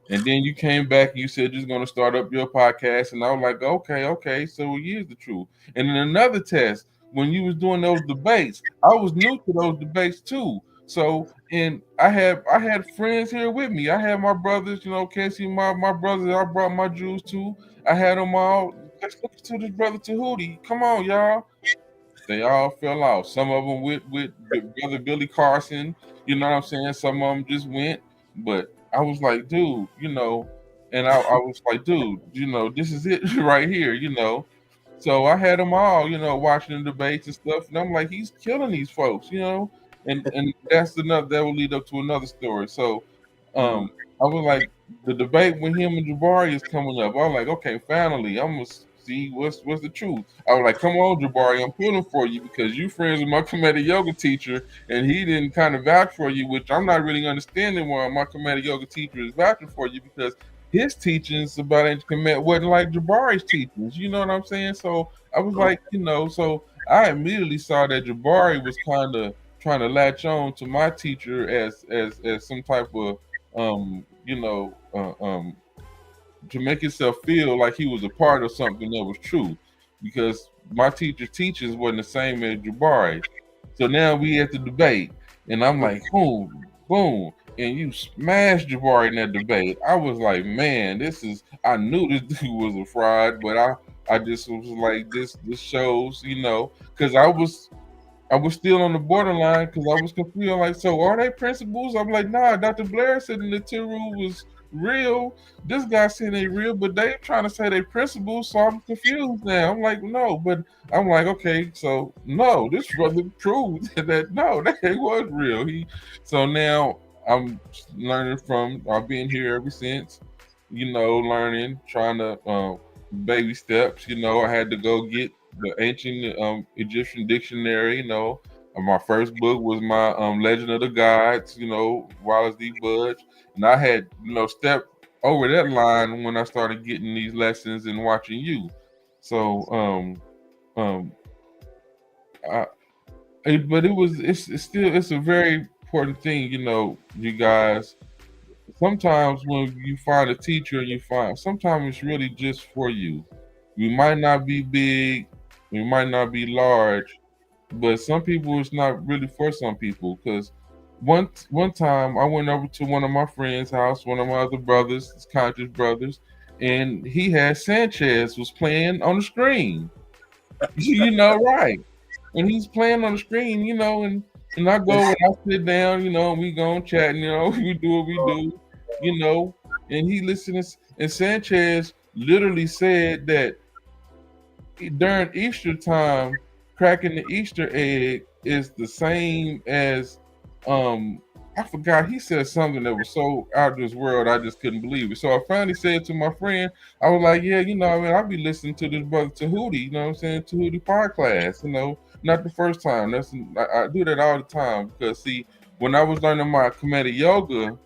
And then you came back and you said you're gonna start up your podcast, and I was like, okay, so here's the truth. And then another test, when you was doing those debates, I was new to those debates too. So, and I had friends here with me. I had my brothers, you know, can't see my brothers. I brought my Jews too. I had them all. Let's look to this brother Tehuti. Come on, y'all. They all fell off. Some of them with brother Billy Carson. You know what I'm saying? Some of them just went. But I was like, dude, you know, and I was like, dude, you know, this is it right here, you know. So I had them all, you know, watching the debates and stuff, and I'm like, he's killing these folks, you know. And that's another that will lead up to another story. So I was like, the debate with him and Jabari is coming up. I was like, okay, finally, I'm gonna see what's the truth. I was like, come on, Jabari, I'm pulling for you because you friends with my Kemet yoga teacher, and he didn't kind of vouch for you, which I'm not really understanding why my Kemet yoga teacher is vouching for you, because his teachings about ancient Kemet wasn't like Jabari's teachings. You know what I'm saying? So I was like, you know, so I immediately saw that Jabari was kind of trying to latch on to my teacher as some type of to make himself feel like he was a part of something that was true, because my teacher's teachings wasn't the same as Jabari. So now we at the debate, and I'm like, boom, boom, and you smashed Jabari in that debate. I was like, man, I knew this dude was a fraud, but I just was like, this shows, you know, because I was still on the borderline because I was confused. I'm like, so are they principles? I'm like, nah, Dr. Blair said the Tiru was real. This guy said they real, but they trying to say they principles, so I'm confused now. I'm like, no, but I'm like, okay, so no, this brother proved that no, that was real. So now I'm learning from, I've been here ever since, you know, learning, trying to baby steps. You know, I had to go get the ancient Egyptian dictionary. You know, my first book was my Legend of the Gods, you know, Wallace D. Budge, and I had, you know, stepped over that line when I started getting these lessons and watching you. So it's a very important thing, you know, you guys. Sometimes when you find a teacher and sometimes it's really just for you. We might not be big, we might not be large, but some people it's not really for some people. Because one time I went over to one of my friends' house, one of my other brothers, conscious brothers, and he had Sanchez was playing on the screen. You know, right? And he's playing on the screen, you know, and I go and I sit down, you know, and we go and chat, you know, we do what we do, you know, and he listens. And Sanchez literally said that during Easter time, cracking the Easter egg is the same as I forgot, he said something that was so out of this world I just couldn't believe it. So I finally said to my friend, I was like, yeah, you know, I mean, I'll be listening to this brother Tehuti, you know what I'm saying, Tehuti PODCLASS, you know, not the first time. I do that all the time because see, when I was learning my Kemet yoga,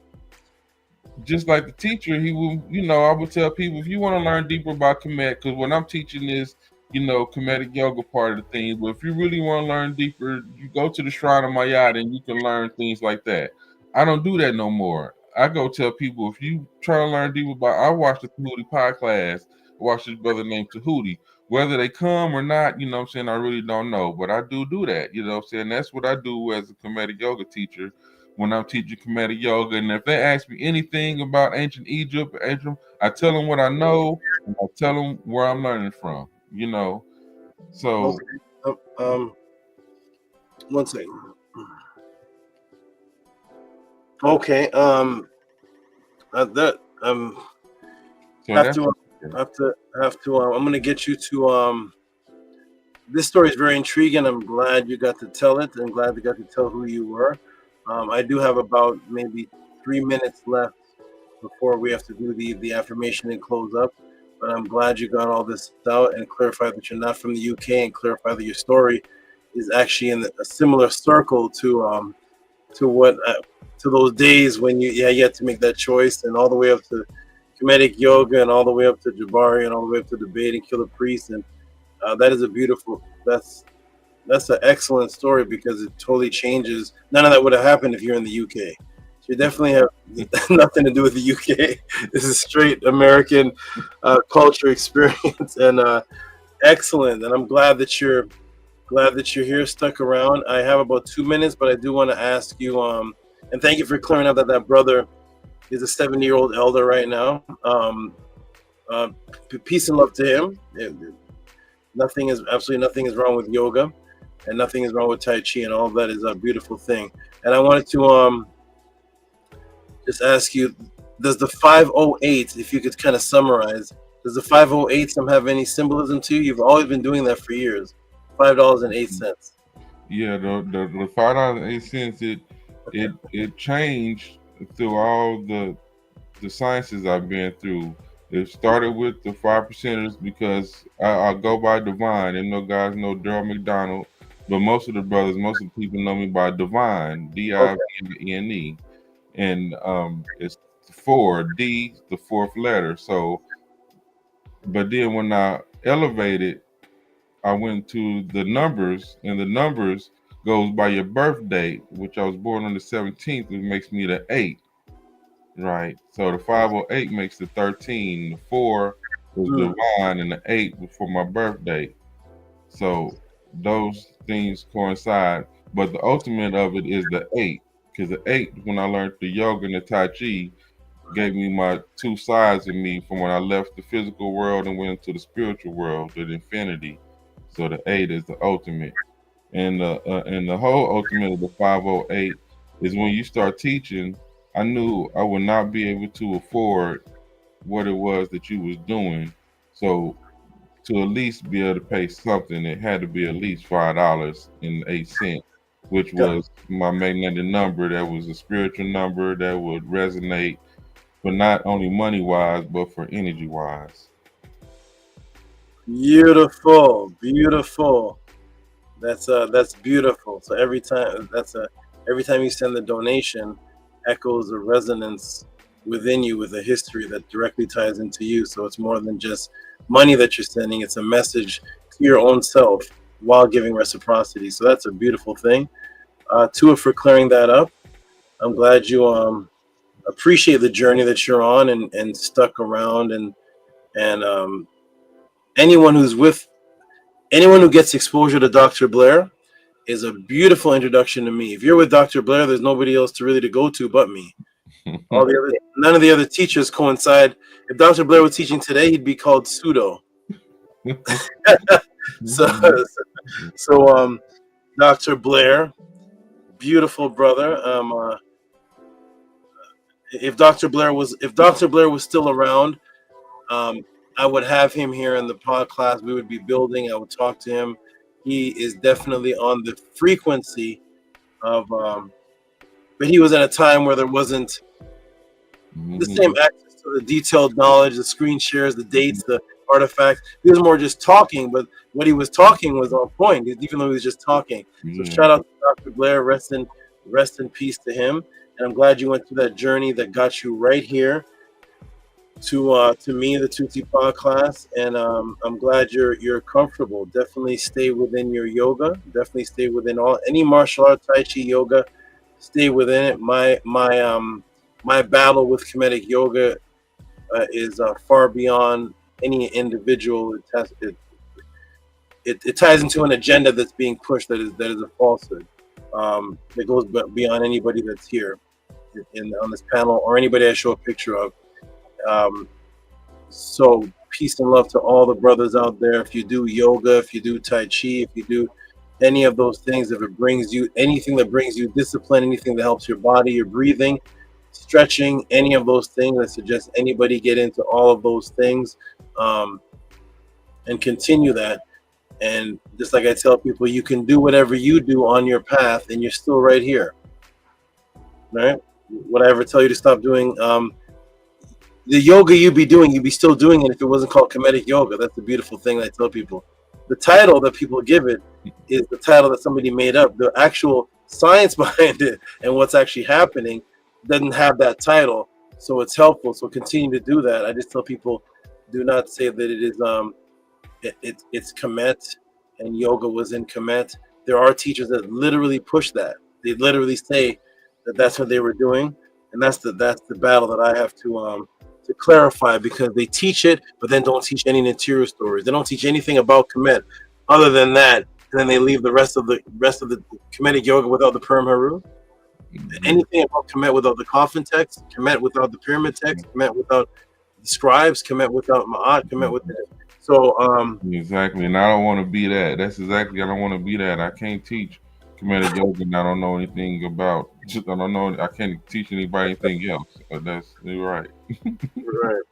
just like the teacher, he would, you know, I would tell people, if you want to learn deeper about Kemet, because what I'm teaching is, you know, Kemetic yoga part of the thing. But if you really want to learn deeper, you go to the Shrine of Mayat and you can learn things like that. I don't do that no more. I go tell people, if you try to learn deeper about, I watch the Tehuti PODCLASS, watch this brother named Tehuti. Whether they come or not, you know what I'm saying, I really don't know. But I do that, you know what I'm saying? That's what I do as a Kemetic yoga teacher when I'm teaching Kemetic yoga. And if they ask me anything about ancient Egypt, I tell them what I know, and I tell them where I'm learning from. You know, so one second. Okay, I'm gonna get you to. This story is very intriguing. I'm glad you got to tell it. I'm glad you got to tell who you were. I do have about maybe 3 minutes left before we have to do the affirmation and close up. But I'm glad you got all this out and clarified that you're not from the UK and clarified that your story is actually in a similar circle to what to those days when you had to make that choice, and all the way up to Kemetic yoga and all the way up to Jabari and all the way up to debate and kill the priest. And that is a beautiful. That's an excellent story because it totally changes. None of that would have happened if you're in the UK. So you definitely have nothing to do with the UK. This is straight American culture experience, and excellent. And I'm glad that you're here, stuck around. I have about 2 minutes, but I do want to ask you, and thank you for clearing up that brother is a 70-year-old elder right now. Peace and love to him. Absolutely nothing is wrong with yoga, and nothing is wrong with Tai Chi, and all of that is a beautiful thing. And I wanted to just ask you, does the 508, if you could kind of summarize, does the 508 have any symbolism to you? You've always been doing that for years. $5.08. Yeah, the $5.08 it changed through all the sciences I've been through. It started with the 5%ers because I go by Divine, and no guys know Daryl McDonald, but most of the people know me by Divine, D-I-V-N-E, and it's 4, D, the fourth letter. So, but then when I elevated, I went to the numbers, and the numbers goes by your birth date, which I was born on the 17th, which makes me the 8. Right. So the 508 makes the 13. The 4 was divine, and the 8 was for my birthday. So those things coincide. But the ultimate of it is the 8, because the 8, when I learned the yoga and the Tai Chi, gave me my 2 sides of me from when I left the physical world and went into the spiritual world, the infinity. So the 8 is the ultimate. And the whole ultimate of the 508 is when you start teaching, I knew I would not be able to afford what it was that you was doing. So to at least be able to pay something, it had to be at least $5.08, which was my magnetic number. That was a spiritual number that would resonate, but not only money-wise, but for energy-wise. Beautiful, beautiful. That's beautiful. So every time you send the donation, echoes a resonance within you with a history that directly ties into you. So it's more than just money that you're sending. It's a message to your own self while giving reciprocity. So that's a beautiful thing. Tua, for clearing that up. I'm glad you appreciate the journey that you're on and stuck around, and anyone who gets exposure to Dr. Blair is a beautiful introduction to me. If you're with Dr. Blair, there's nobody else to go to but me. None of the other teachers coincide. If Dr. Blair was teaching today, he'd be called pseudo. So Dr. Blair, beautiful brother. If Dr. Blair was still around, I would have him here in the podcast. We would be building. I would talk to him. He is definitely on the frequency of, but he was at a time where there wasn't the same access to the detailed knowledge, the screen shares, the dates, the artifacts. He was more just talking, but what he was talking was on point, even though he was just talking. So shout out to Dr. Blair. Rest in peace to him. And I'm glad you went through that journey that got you right here to me, the Tutti PODCLASS, and I'm glad you're comfortable. Definitely stay within your yoga. Definitely stay within any martial art, Tai Chi, yoga. Stay within it. My battle with Kemetic yoga is far beyond any individual. It ties into an agenda that's being pushed that is a falsehood. That goes beyond anybody that's here on this panel or anybody I show a picture of. So peace and love to all the brothers out there. If you do yoga, if you do Tai Chi, if you do any of those things, if it brings you anything that brings you discipline, anything that helps your body, your breathing, stretching, any of those things, I suggest anybody get into all of those things. and continue that. And just like I tell people, you can do whatever you do on your path, and you're still right here. Right? Would I ever tell you to stop doing the yoga you'd be still doing it if it wasn't called Kemetic yoga? That's the beautiful thing that I tell people. The title that people give it is the title that somebody made up. The actual science behind it and what's actually happening doesn't have that title, so it's helpful. So continue to do that. I just tell people, do not say that it is it's Kemet and yoga was in Kemet. There are teachers that literally push that. They literally say that that's what they were doing, and that's the battle that I have to clarify, because they teach it, but then don't teach any interior stories. They don't teach anything about Kemet other than that, and then they leave the rest of the Kemetic yoga without the Perm Haru. Anything about Kemet without the coffin text, Kemet without the pyramid text, Kemet without the scribes, Kemet without Maat, Kemet with that. So exactly, and I don't want to be that. That's exactly, I don't want to be that. I can't teach Kemetic yoga and I don't know anything about. I don't know. I can't teach anybody anything else. You're right. Right.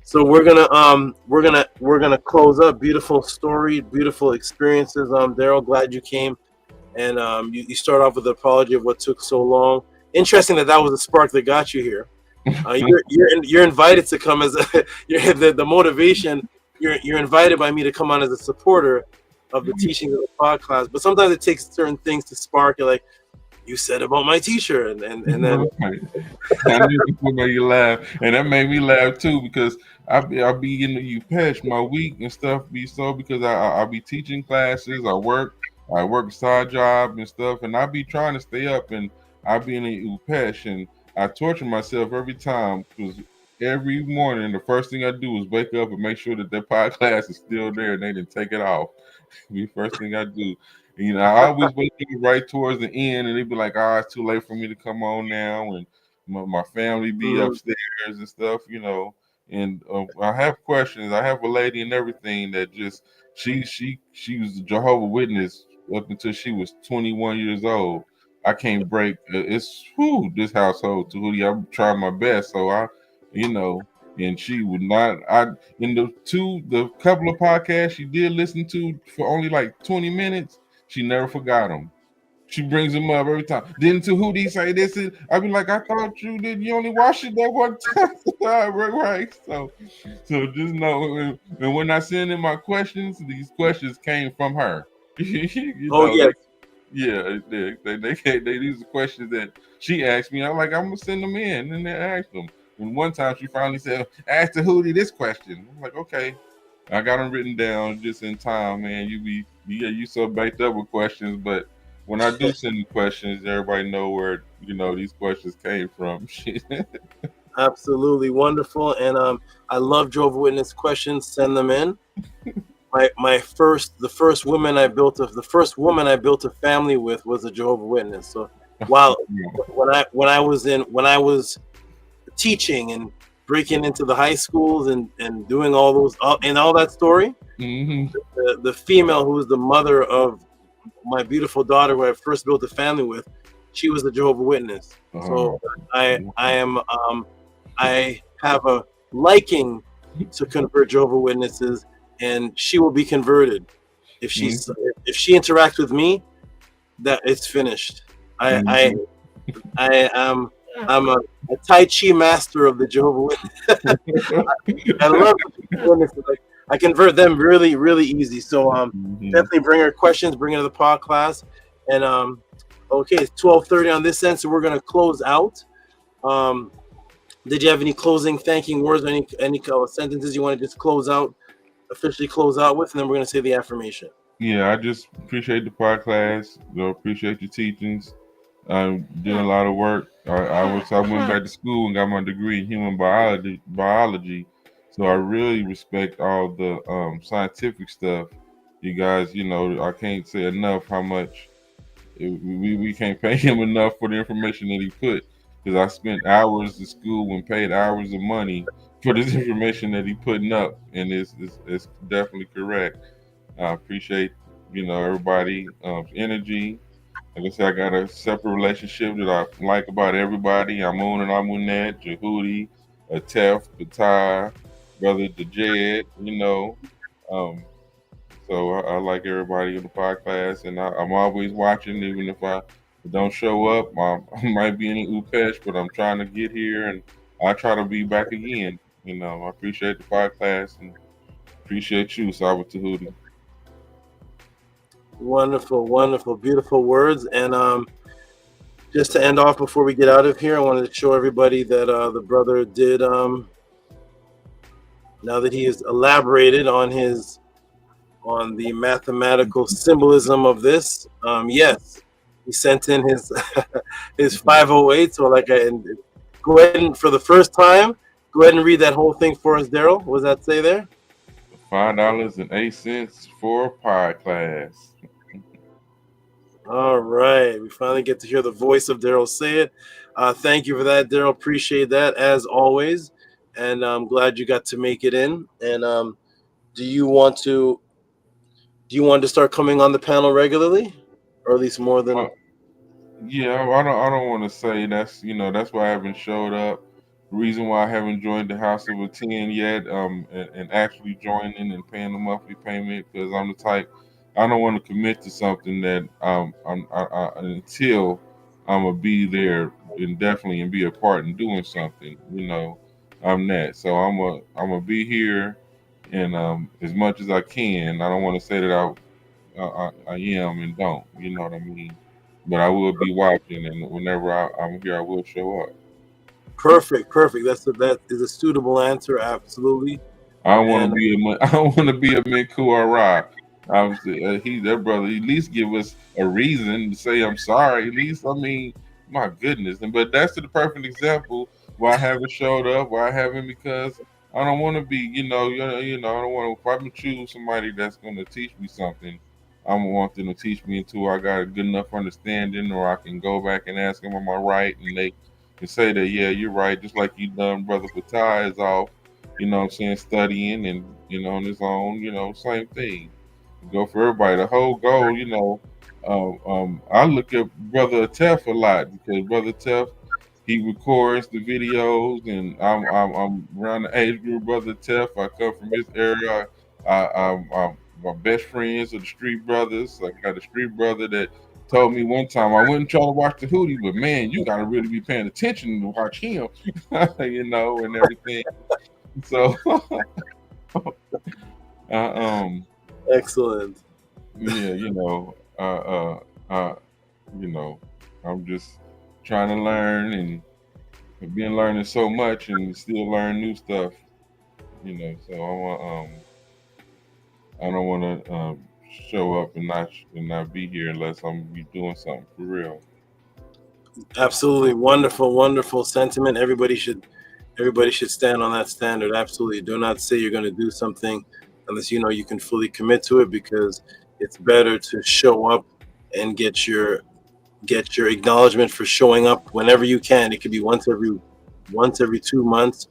So we're gonna close up. Beautiful story, beautiful experiences. Daryl, glad you came, and you start off with an apology of what took so long. Interesting that was the spark that got you here. You're invited to come as the motivation. You're invited by me to come on as a supporter of the teaching of the podcast. But sometimes it takes certain things to spark. You're like, you said about my t-shirt, and then I knew it made you laugh, and that made me laugh too, because I'll be in the UPESH, my week and stuff be so, because I'll be teaching classes, I work a side job and stuff, and I'll be trying to stay up, and I'll be in the UPESH, and I torture myself every time, because every morning the first thing I do is wake up and make sure that podcast is still there and they didn't take it off. The first thing I do. You know, I always wake up right towards the end, and they'd be like, it's too late for me to come on now, and my family be upstairs and stuff, you know. And I have questions. I have a lady and everything that just she was a Jehovah's Witness up until she was 21 years old. I can't break this household, Tehuti. I'm trying my best, so and she would not. The couple of podcasts she did listen to for only like 20 minutes, she never forgot them. She brings them up every time. Didn't Tehuti say this? I'd be like, I thought you did. You only watched it that one time, right? So just know. And when I send in my questions, these questions came from her. Yes. These are questions that she asked me. I'm like, I'm gonna send them in, and they asked them. And one time she finally said, ask Tehuti this question. I'm like, okay. I got them written down just in time, man. You so baked up with questions, but when I do send you questions, everybody know where these questions came from. Absolutely wonderful, and I love Jehovah's Witness questions. Send them in. The first woman I built a family with was a Jehovah's Witness. So when I was teaching and breaking into the high schools and doing all those and all that story, the female who was the mother of my beautiful daughter, who I first built a family with, she was a Jehovah's Witness. So I have a liking to convert Jehovah's Witnesses, and she will be converted if she interacts with me. That it's finished. I'm a Tai Chi master of the Jehovah's Witness. I love Jehovah's Witnesses. I convert them really, really easy. So definitely bring her questions, bring her to the podcast. And okay, it's 12:30 on this end, so we're gonna close out. Did you have any closing thanking words, or any sentences you want to just officially close out with, and then we're gonna say the affirmation? Yeah, I just appreciate the podcast. Appreciate your teachings. I'm doing a lot of work. I went back to school and got my degree in human biology. So I really respect all the scientific stuff. You guys, I can't say enough how much we can't pay him enough for the information that he put, because I spent hours at school and paid hours of money for this information that he putting up, and it's definitely correct. I appreciate everybody energy. Like I said, I got a separate relationship that I like about everybody. Amun and Amunet, Jehuti, Atef, Batai, brother Dejed, so I like everybody in the podcast, and I'm always watching, even if I don't show up. I might be in the UPEsh, but I'm trying to get here, and I try to be back again. I appreciate the podcast and appreciate you, Saba Tehuti. Wonderful, wonderful, beautiful words. And just to end off before we get out of here, I wanted to show everybody that the brother did, now that he has elaborated on the mathematical symbolism of this, yes, he sent in his his 508. So go ahead and, for the first time, go ahead and read that whole thing for us, Daryl. What does that say there? $5.08 for PODCLASS. All right, we finally get to hear the voice of Daryl say it. Thank you for that, Daryl. Appreciate that as always, and I'm glad you got to make it in. And do you want to start coming on the panel regularly, or at least more than? Yeah, I don't want to say that's why I haven't showed up. The reason why I haven't joined the House of a 10 yet, and actually joining and paying the monthly payment, because I'm the type, I don't want to commit to something that until I'm gonna be there indefinitely and be a part in doing something. I'm that. So I'm gonna be here, and as much as I can. I don't want to say that I am and don't. You know what I mean? But I will be watching, and whenever I'm here, I will show up. Perfect. That is a suitable answer. Absolutely. I don't want to be a Miku or Rock. Obviously, that brother. At least give us a reason to say I'm sorry. At least, my goodness. But that's the perfect example why I haven't showed up. Why I haven't, because I don't want to be. I don't want to. If I'm gonna choose somebody that's going to teach me something, I don't want them to teach me until I got a good enough understanding, or I can go back and ask them, am I right? And they can say that, yeah, you're right. Just like you done, Brother Fatai is off, studying and, on his own, same thing. Go for everybody. The whole goal, I look at Brother Tef a lot, because Brother Tef, he records the videos, and I'm around the age group, Brother Tef. I come from his area. I'm my best friends are the Street Brothers. I got a Street Brother that told me one time, I wouldn't try to watch the Hootie, but man, you got to really be paying attention to watch him, and everything. So, excellent. Yeah, I'm just trying to learn, and I've been learning so much and still learn new stuff. So I don't want to show up and not be here unless I'm be doing something for real. Absolutely wonderful sentiment. Everybody should stand on that standard. Absolutely. Do not say you're going to do something unless you can fully commit to it, because it's better to show up and get your acknowledgement for showing up whenever you can. It could be once every 2 months,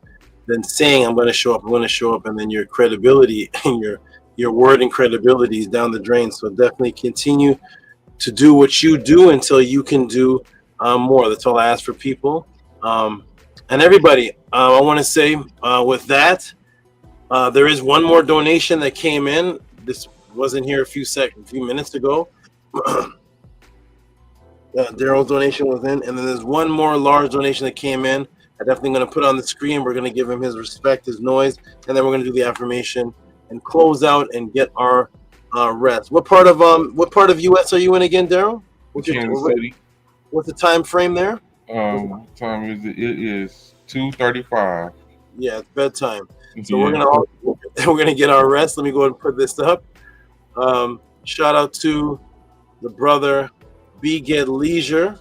than saying I'm going to show up, and then your credibility and your word and credibility is down the drain. So definitely continue to do what you do until you can do more. That's all I ask for people. And everybody, I want to say with that, there is one more donation that came in. This wasn't here a few minutes ago. Daryl's donation was in, and then there's one more large donation that came in. I'm definitely going to put on the screen. We're going to give him his respect, his noise, and then we're going to do the affirmation and close out and get our rest. What part of US are you in again, Daryl? Kansas City. What's the time frame there? Time is it is 2:35. Yeah, it's bedtime. So we're gonna get our rest. Let me go ahead and put this up. Shout out to the brother B Get Leisure.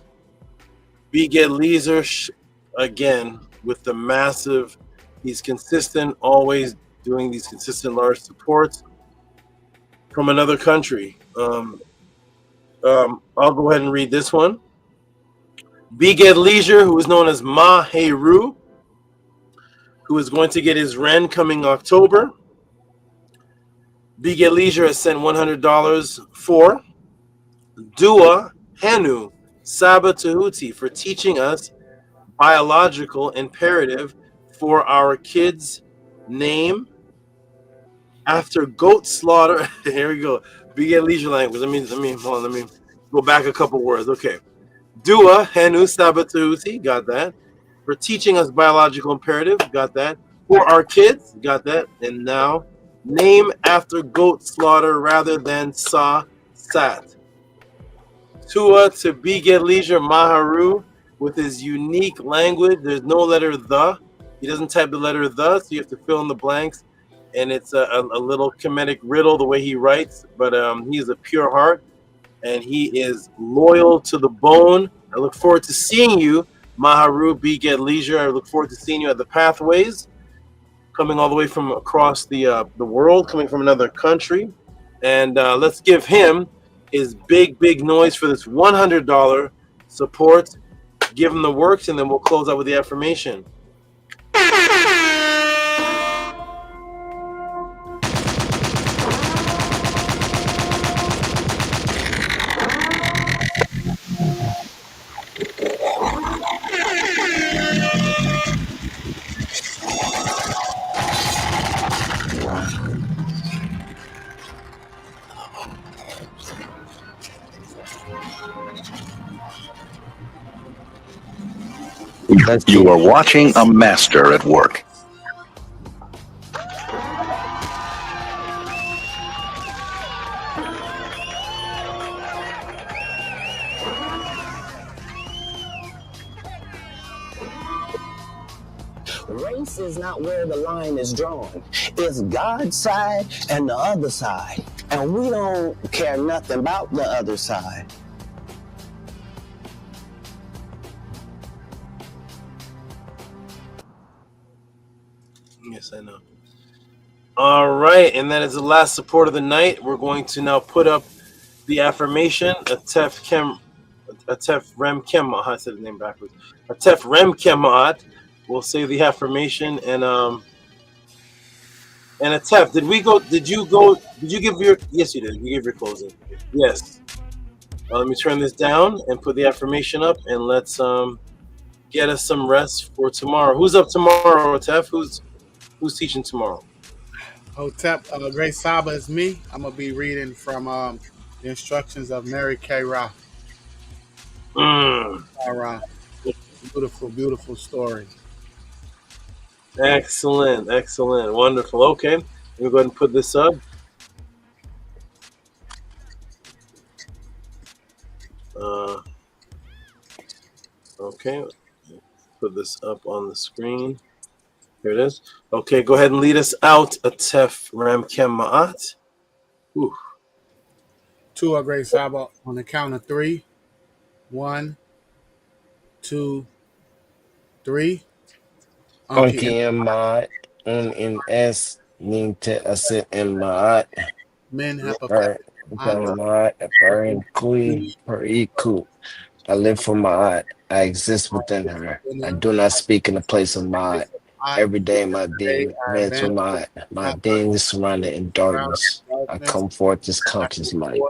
Again with the massive. He's consistent, always doing these consistent large supports from another country. I'll go ahead and read this one. B Get Leisure, who is known as Ma Heru, who is going to get his Ren coming October. B Get Leisure has sent $100 for Dua Hanu Saba Tehuti for teaching us biological imperative for our kids Name after goat slaughter. Here we go. Begin leisure language. Let me hold on. Let me go back a couple words. Okay. Dua henu sabatuti. Got that. For teaching us biological imperative. Got that. For our kids. Got that. And now, name after goat slaughter rather than sa sat. Tua to begin leisure Maharu with his unique language. There's no letter the. He doesn't type the letter the, so you have to fill in the blanks. And it's a little Kemetic riddle the way he writes, but he is a pure heart and he is loyal to the bone. I look forward to seeing you, Maharu B. Get Leisure. I look forward to seeing you at the Pathways, coming all the way from across the world, coming from another country. And let's give him his big noise for this $100 support. Give him the works, and then we'll close out with the affirmation. You are watching a master at work. Race is not where the line is drawn. It's God's side and the other side. And we don't care nothing about the other side. Yes, I know. All right, and that is the last support of the night. We're going to now put up the affirmation. Atef Rem Kemat. I said the name backwards. Atef Rem Kemat. We'll say the affirmation and Atef, did you give your, yes you did, you gave your closing. Yes. Let me turn this down and put the affirmation up, and let's get us some rest for tomorrow. Who's up tomorrow, Atef? Who's teaching tomorrow? Hotep, Great Saba is me. I'm gonna be reading from the instructions of Mary K. Ra. Beautiful story. Excellent, wonderful. Okay, we'll go ahead and put this up. Okay, put this up on the screen. Here it is. Okay, go ahead and lead us out, Atef Ram Kemat. Two are Great Saba on the count of 3. 1, 2, 3. Unky and Maat S linktr.ee and Maat. Men have Maat Kui per Iku. I live for Maat. I exist within her. I do not speak in the place of Maat. Every day my being lives with Maat. My being is surrounded in darkness. I come forth as conscious light.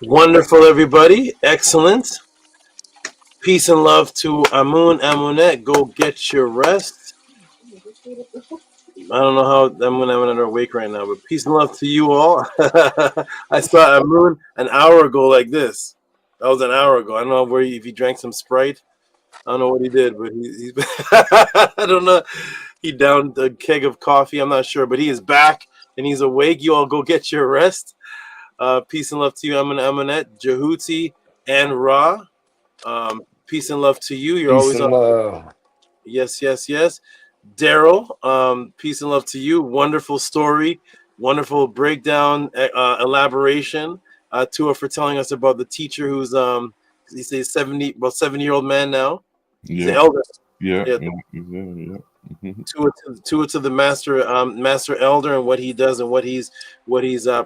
Wonderful, everybody. Excellent. Peace and love to Amun Amunet. Go get your rest. I don't know how Amun are awake right now, but peace and love to you all. I saw Amun an hour ago like this. That was an hour ago. I don't know if he drank some Sprite. I don't know what he did, but he I don't know. He downed a keg of coffee. I'm not sure, but he is back and he's awake. You all go get your rest. Peace and love to you, Amanet, Tehuti, and Ra. Peace and love to you. You're peace always on. Yes. Daryl, peace and love to you. Wonderful story, wonderful breakdown, elaboration. Tua for telling us about the teacher who's he says 70-year-old man now. Yeah. The elder. Yeah. Tua to the master elder and what he does and what he's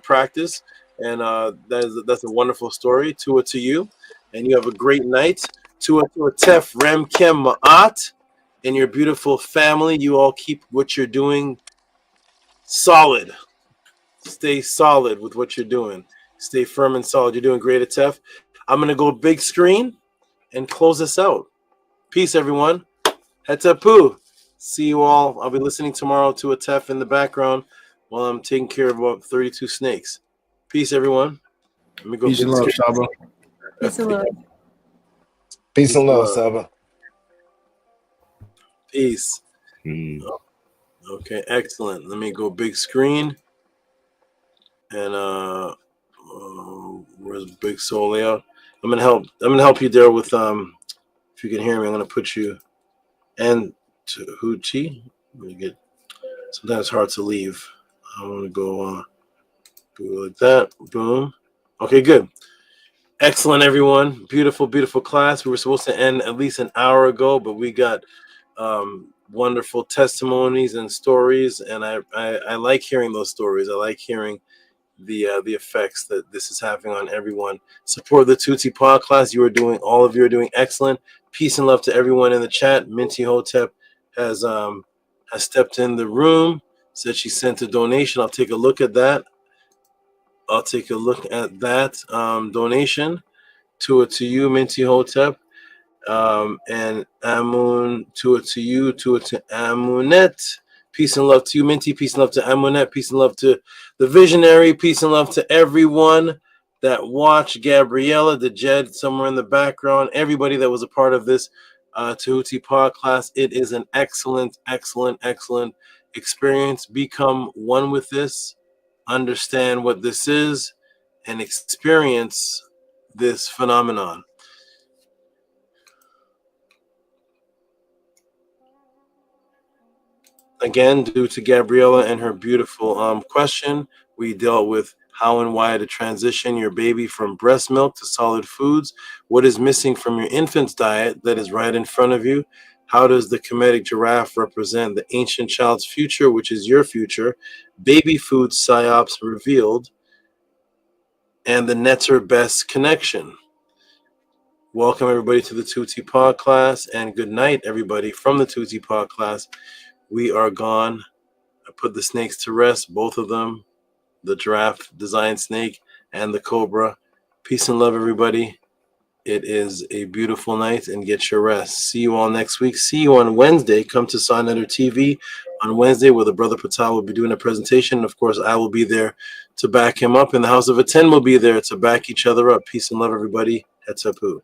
practiced. And that's a wonderful story. Tua to you, and you have a great night. Tua Tef Rem Kem Maat and your beautiful family. You all keep what you're doing solid. Stay solid with what you're doing. Stay firm and solid. You're doing great, Atef. I'm gonna go big screen. and close us out. Peace, everyone. Hetapu. See you all. I'll be listening tomorrow to a Tef in the background while I'm taking care of about 32 snakes. Peace, everyone. Let me go. Peace and love, Saba. Peace and love. Peace and love, Saba. Peace. Okay, excellent. Let me go big screen. And where's Big Soul layout? I'm gonna help you there with if you can hear me, I'm gonna put you and Tehuti. Sometimes it's hard to leave. I'm gonna go like that. Boom. Okay, good. Excellent, everyone. Beautiful, beautiful class. We were supposed to end at least an hour ago, but we got wonderful testimonies and stories, and I like hearing those stories. I like hearing the effects that this is having on everyone. Support the Tutti podcast. All of you are doing excellent. Peace and love to everyone in the chat. Minty Hotep has stepped in the room, said she sent a donation. I'll take a look at that. Donation to you, Minty Hotep. And Amun, to you, to Amunet. Peace and love to you, Minty. Peace and love to Amunet. Peace and love to the Visionary. Peace and love to everyone that watched. Gabriela, the Jed, somewhere in the background. Everybody that was a part of this Tehuti podcast. It is an excellent, excellent, excellent experience. Become one with this. Understand what this is and experience this phenomenon. Again, due to Gabriela and her beautiful question, we dealt with how and why to transition your baby from breast milk to solid foods. What is missing from your infant's diet that is right in front of you? How does the Kemet Giraffe represent the ancient child's future, which is your future? Babyfood Psyops revealed, and the Netter Best connection. Welcome everybody to the Tutti podcast, and good night everybody from the Tutti podcast. We are gone. I put the snakes to rest, both of them, the giraffe design snake and the cobra. Peace and love, everybody. It is a beautiful night, and get your rest. See you all next week. See you on Wednesday. Come to Sonnetta TV on Wednesday, where the brother Patal will be doing a presentation. And of course, I will be there to back him up, and the House of Atten will be there to back each other up. Peace and love, everybody. Hetzapu.